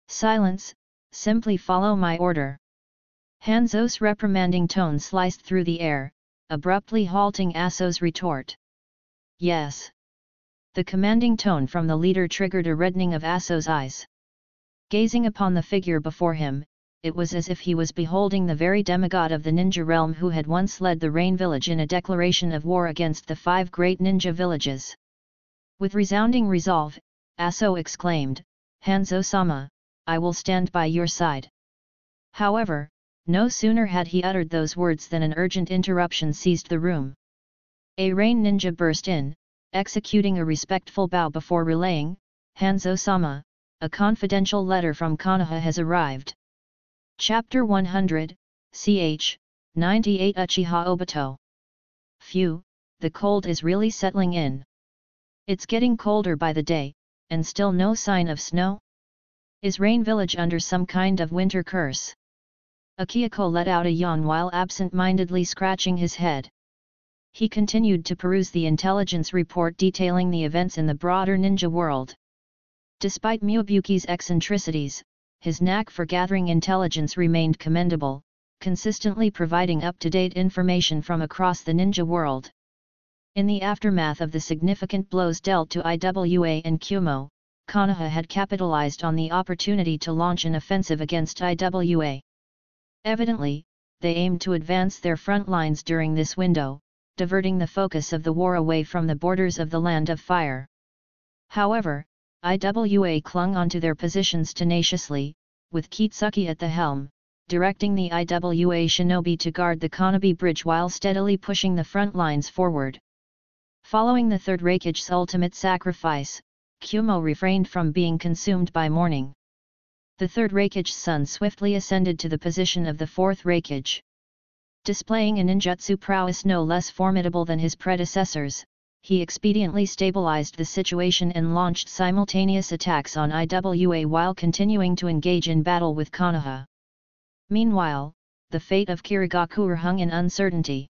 Silence, simply follow my order. Hanzo's reprimanding tone sliced through the air, abruptly halting Aso's retort. Yes. The commanding tone from the leader triggered a reddening of Aso's eyes. Gazing upon the figure before him, it was as if he was beholding the very demigod of the ninja realm who had once led the Rain Village in a declaration of war against the 5 great ninja villages. With resounding resolve, Aso exclaimed, Hanzo-sama, I will stand by your side. However, no sooner had he uttered those words than an urgent interruption seized the room. A rain ninja burst in, executing a respectful bow before relaying, Hanzo-sama, a confidential letter from Konoha has arrived. Chapter 100, ch. 98 Uchiha Obito. Phew, the cold is really settling in. It's getting colder by the day, and still no sign of snow? Is Rain Village under some kind of winter curse? Akihiko let out a yawn while absent-mindedly scratching his head. He continued to peruse the intelligence report detailing the events in the broader ninja world. Despite Miyabuki's eccentricities, his knack for gathering intelligence remained commendable, consistently providing up-to-date information from across the ninja world. In the aftermath of the significant blows dealt to IWA and Kumo, Konoha had capitalized on the opportunity to launch an offensive against IWA. Evidently, they aimed to advance their front lines during this window, diverting the focus of the war away from the borders of the Land of Fire. However, IWA clung onto their positions tenaciously, with Kitsuki at the helm, directing the IWA shinobi to guard the Konobe Bridge while steadily pushing the front lines forward. Following the Third Reikage's ultimate sacrifice, Kumo refrained from being consumed by mourning. The Third Reikage's son swiftly ascended to the position of the Fourth Reikage. Displaying a ninjutsu prowess no less formidable than his predecessors, he expediently stabilized the situation and launched simultaneous attacks on IWA while continuing to engage in battle with Konoha. Meanwhile, the fate of Kusagakure hung in uncertainty.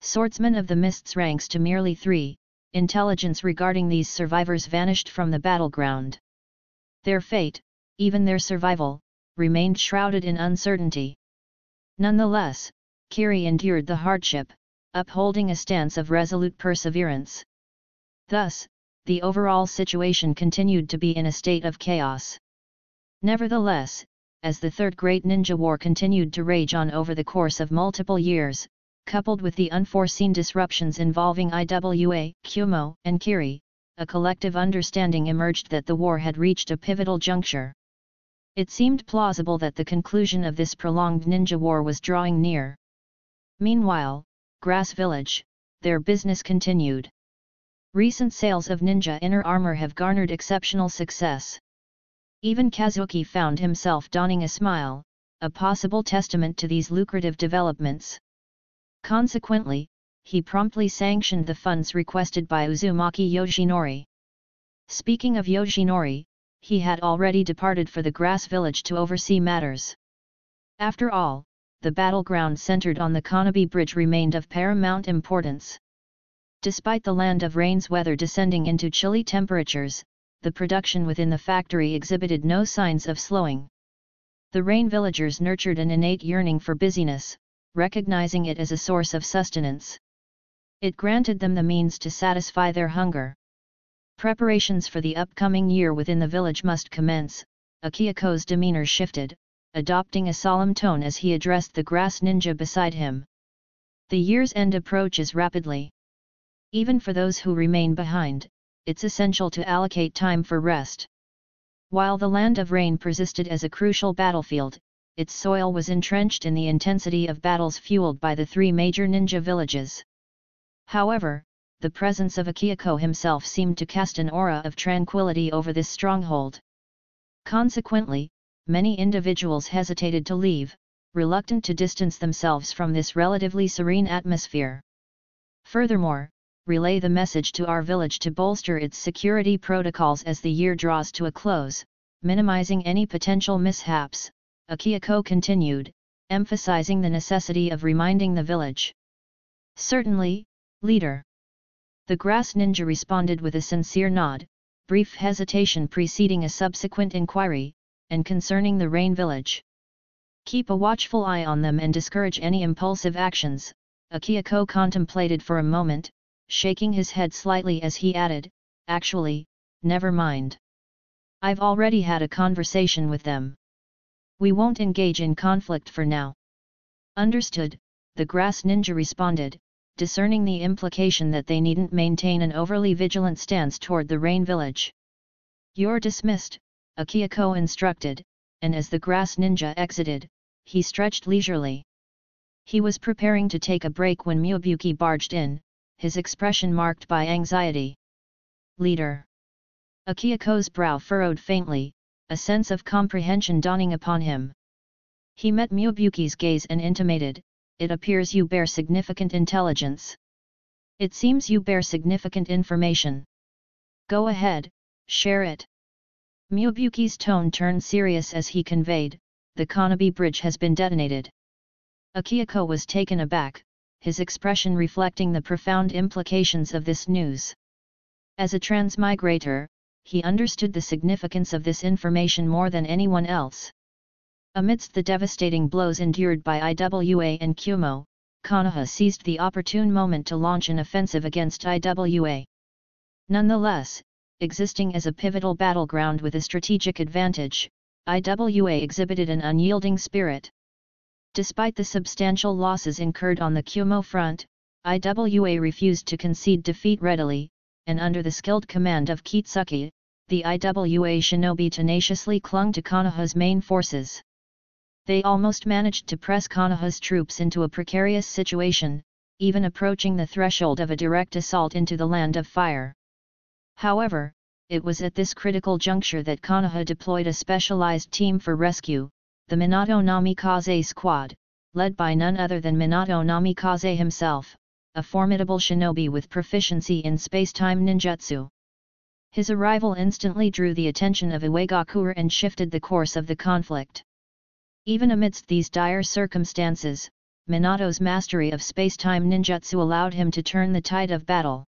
Swordsman of the Mist's ranks to merely 3, intelligence regarding these survivors vanished from the battleground. Their fate, even their survival, remained shrouded in uncertainty. Nonetheless, Kiri endured the hardship, upholding a stance of resolute perseverance. Thus, the overall situation continued to be in a state of chaos. Nevertheless, as the Third Great Ninja War continued to rage on over the course of multiple years, coupled with the unforeseen disruptions involving IWA, Kumo, and Kiri, a collective understanding emerged that the war had reached a pivotal juncture. It seemed plausible that the conclusion of this prolonged ninja war was drawing near. Meanwhile, Grass Village, their business continued. Recent sales of ninja inner armor have garnered exceptional success. Even Kazuki found himself donning a smile, a possible testament to these lucrative developments. Consequently, he promptly sanctioned the funds requested by Uzumaki Yoshinori. Speaking of Yoshinori, he had already departed for the Grass Village to oversee matters. After all, the battleground centered on the Kanabi Bridge remained of paramount importance. Despite the Land of Rain's weather descending into chilly temperatures, the production within the factory exhibited no signs of slowing. The Rain villagers nurtured an innate yearning for busyness, recognizing it as a source of sustenance. It granted them the means to satisfy their hunger. Preparations for the upcoming year within the village must commence. Akihako's demeanor shifted, adopting a solemn tone as he addressed the grass ninja beside him. The year's end approaches rapidly. Even for those who remain behind, it's essential to allocate time for rest. While the Land of Rain persisted as a crucial battlefield, its soil was entrenched in the intensity of battles fueled by the three major ninja villages. However, the presence of Akihiko himself seemed to cast an aura of tranquility over this stronghold. Consequently, many individuals hesitated to leave, reluctant to distance themselves from this relatively serene atmosphere. Furthermore, relay the message to our village to bolster its security protocols as the year draws to a close, minimizing any potential mishaps, Akihiko continued, emphasizing the necessity of reminding the village. Certainly, leader. The grass ninja responded with a sincere nod, brief hesitation preceding a subsequent inquiry, and concerning the Rain village. Keep a watchful eye on them and discourage any impulsive actions, Akihiko contemplated for a moment, shaking his head slightly as he added, actually, never mind. I've already had a conversation with them. We won't engage in conflict for now. Understood, the grass ninja responded, discerning the implication that they needn't maintain an overly vigilant stance toward the Rain village. You're dismissed, Akihiko instructed, and as the grass ninja exited, he stretched leisurely. He was preparing to take a break when Miyabuki barged in, his expression marked by anxiety. Leader. Akihiko's brow furrowed faintly, a sense of comprehension dawning upon him. He met Miyabuki's gaze and intimated, it appears you bear significant intelligence. It seems you bear significant information. Go ahead, share it. Miyabuki's tone turned serious as he conveyed, the Kanabi Bridge has been detonated. Akihiko was taken aback, his expression reflecting the profound implications of this news. As a transmigrator, he understood the significance of this information more than anyone else. Amidst the devastating blows endured by IWA and Kumo, Konoha seized the opportune moment to launch an offensive against IWA. Nonetheless, existing as a pivotal battleground with a strategic advantage, IWA exhibited an unyielding spirit. Despite the substantial losses incurred on the Kumo front, IWA refused to concede defeat readily, and under the skilled command of Kitsuki, the IWA shinobi tenaciously clung to Konoha's main forces. They almost managed to press Konoha's troops into a precarious situation, even approaching the threshold of a direct assault into the Land of Fire. However, it was at this critical juncture that Konoha deployed a specialized team for rescue, the Minato Namikaze Squad, led by none other than Minato Namikaze himself, a formidable shinobi with proficiency in space-time ninjutsu. His arrival instantly drew the attention of Iwagakure and shifted the course of the conflict. Even amidst these dire circumstances, Minato's mastery of space-time ninjutsu allowed him to turn the tide of battle.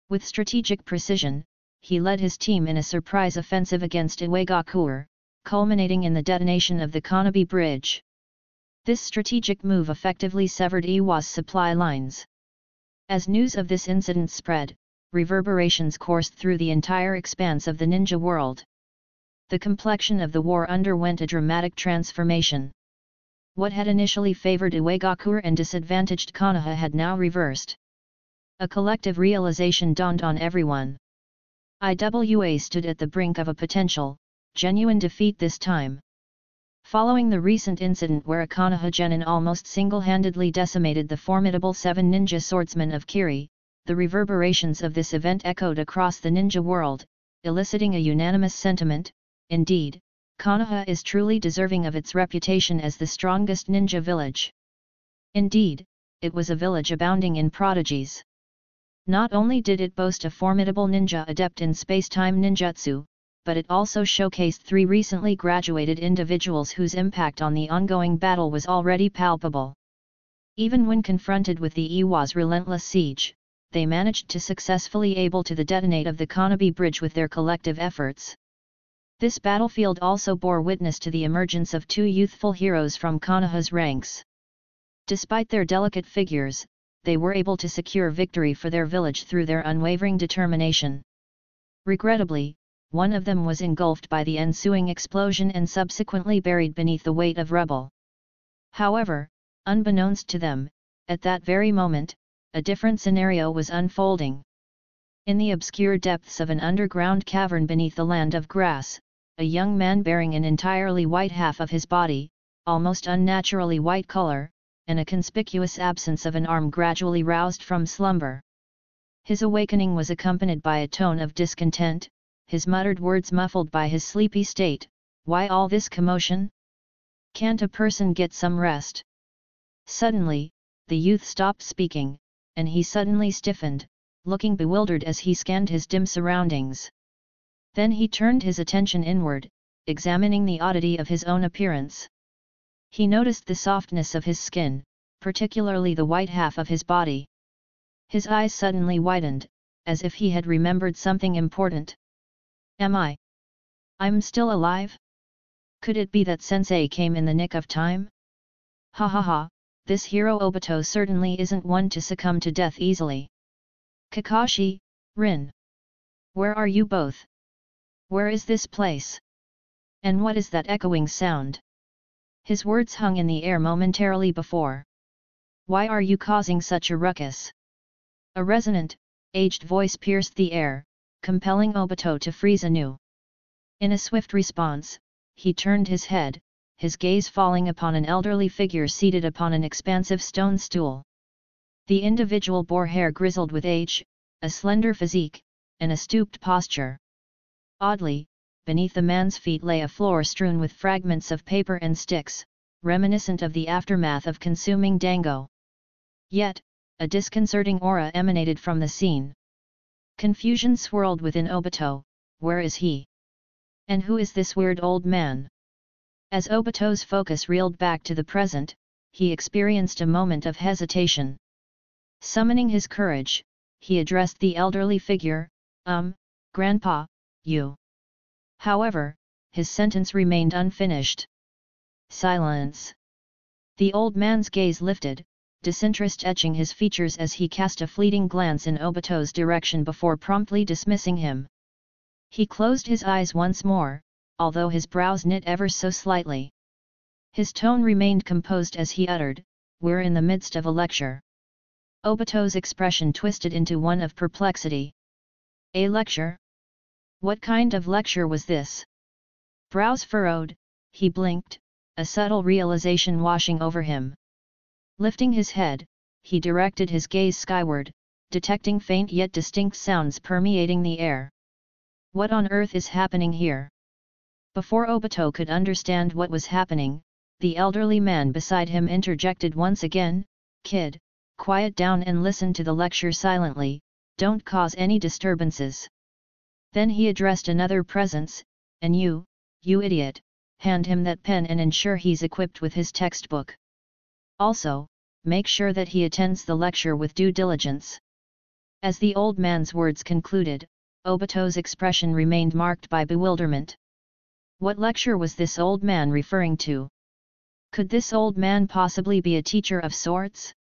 With strategic precision, he led his team in a surprise offensive against Iwagakure, culminating in the detonation of the Kanabi Bridge. This strategic move effectively severed Iwa's supply lines. As news of this incident spread, reverberations coursed through the entire expanse of the ninja world. The complexion of the war underwent a dramatic transformation. What had initially favored Iwagakure and disadvantaged Konoha had now reversed. A collective realization dawned on everyone. Iwa stood at the brink of a potential, genuine defeat this time. Following the recent incident where a Konoha genin almost single-handedly decimated the formidable 7 ninja swordsmen of Kiri, the reverberations of this event echoed across the ninja world, eliciting a unanimous sentiment: indeed, Konoha is truly deserving of its reputation as the strongest ninja village. Indeed, it was a village abounding in prodigies. Not only did it boast a formidable ninja adept in space-time ninjutsu, but it also showcased 3 recently graduated individuals whose impact on the ongoing battle was already palpable. Even when confronted with the Iwa's relentless siege, they managed to successfully able to detonate of the Kanabi Bridge with their collective efforts. This battlefield also bore witness to the emergence of 2 youthful heroes from Konoha's ranks. Despite their delicate figures, they were able to secure victory for their village through their unwavering determination. Regrettably, one of them was engulfed by the ensuing explosion and subsequently buried beneath the weight of rubble. However, unbeknownst to them, at that very moment, a different scenario was unfolding. In the obscure depths of an underground cavern beneath the land of grass, a young man bearing an entirely white half of his body, almost unnaturally white color, and a conspicuous absence of an arm gradually roused from slumber. His awakening was accompanied by a tone of discontent, his muttered words muffled by his sleepy state: "Why all this commotion? Can't a person get some rest?" Suddenly, the youth stopped speaking, and he suddenly stiffened, looking bewildered as he scanned his dim surroundings. Then he turned his attention inward, examining the oddity of his own appearance. He noticed the softness of his skin, particularly the white half of his body. His eyes suddenly widened, as if he had remembered something important. I'm still alive? Could it be that sensei came in the nick of time? Ha ha ha, this hero Obito certainly isn't one to succumb to death easily. Kakashi, Rin. Where are you both? Where is this place? And what is that echoing sound? His words hung in the air momentarily before. Why are you causing such a ruckus? A resonant, aged voice pierced the air, compelling Obito to freeze anew. In a swift response, he turned his head, his gaze falling upon an elderly figure seated upon an expansive stone stool. The individual bore hair grizzled with age, a slender physique, and a stooped posture. Oddly, beneath the man's feet lay a floor strewn with fragments of paper and sticks, reminiscent of the aftermath of consuming dango. Yet, a disconcerting aura emanated from the scene. Confusion swirled within Obito. Where is he? And who is this weird old man? As Obito's focus reeled back to the present, he experienced a moment of hesitation. Summoning his courage, he addressed the elderly figure, Grandpa, you. However, his sentence remained unfinished. Silence. The old man's gaze lifted, disinterest etching his features as he cast a fleeting glance in Obito's direction before promptly dismissing him. He closed his eyes once more, although his brows knit ever so slightly. His tone remained composed as he uttered, "We're in the midst of a lecture." Obito's expression twisted into one of perplexity. A lecture? What kind of lecture was this? Brows furrowed, he blinked, a subtle realization washing over him. Lifting his head, he directed his gaze skyward, detecting faint yet distinct sounds permeating the air. What on earth is happening here? Before Obito could understand what was happening, the elderly man beside him interjected once again, "Kid, quiet down and listen to the lecture silently, don't cause any disturbances." Then he addressed another presence, "And you idiot, hand him that pen and ensure he's equipped with his textbook. Also, make sure that he attends the lecture with due diligence." As the old man's words concluded, Obito's expression remained marked by bewilderment. What lecture was this old man referring to? Could this old man possibly be a teacher of sorts?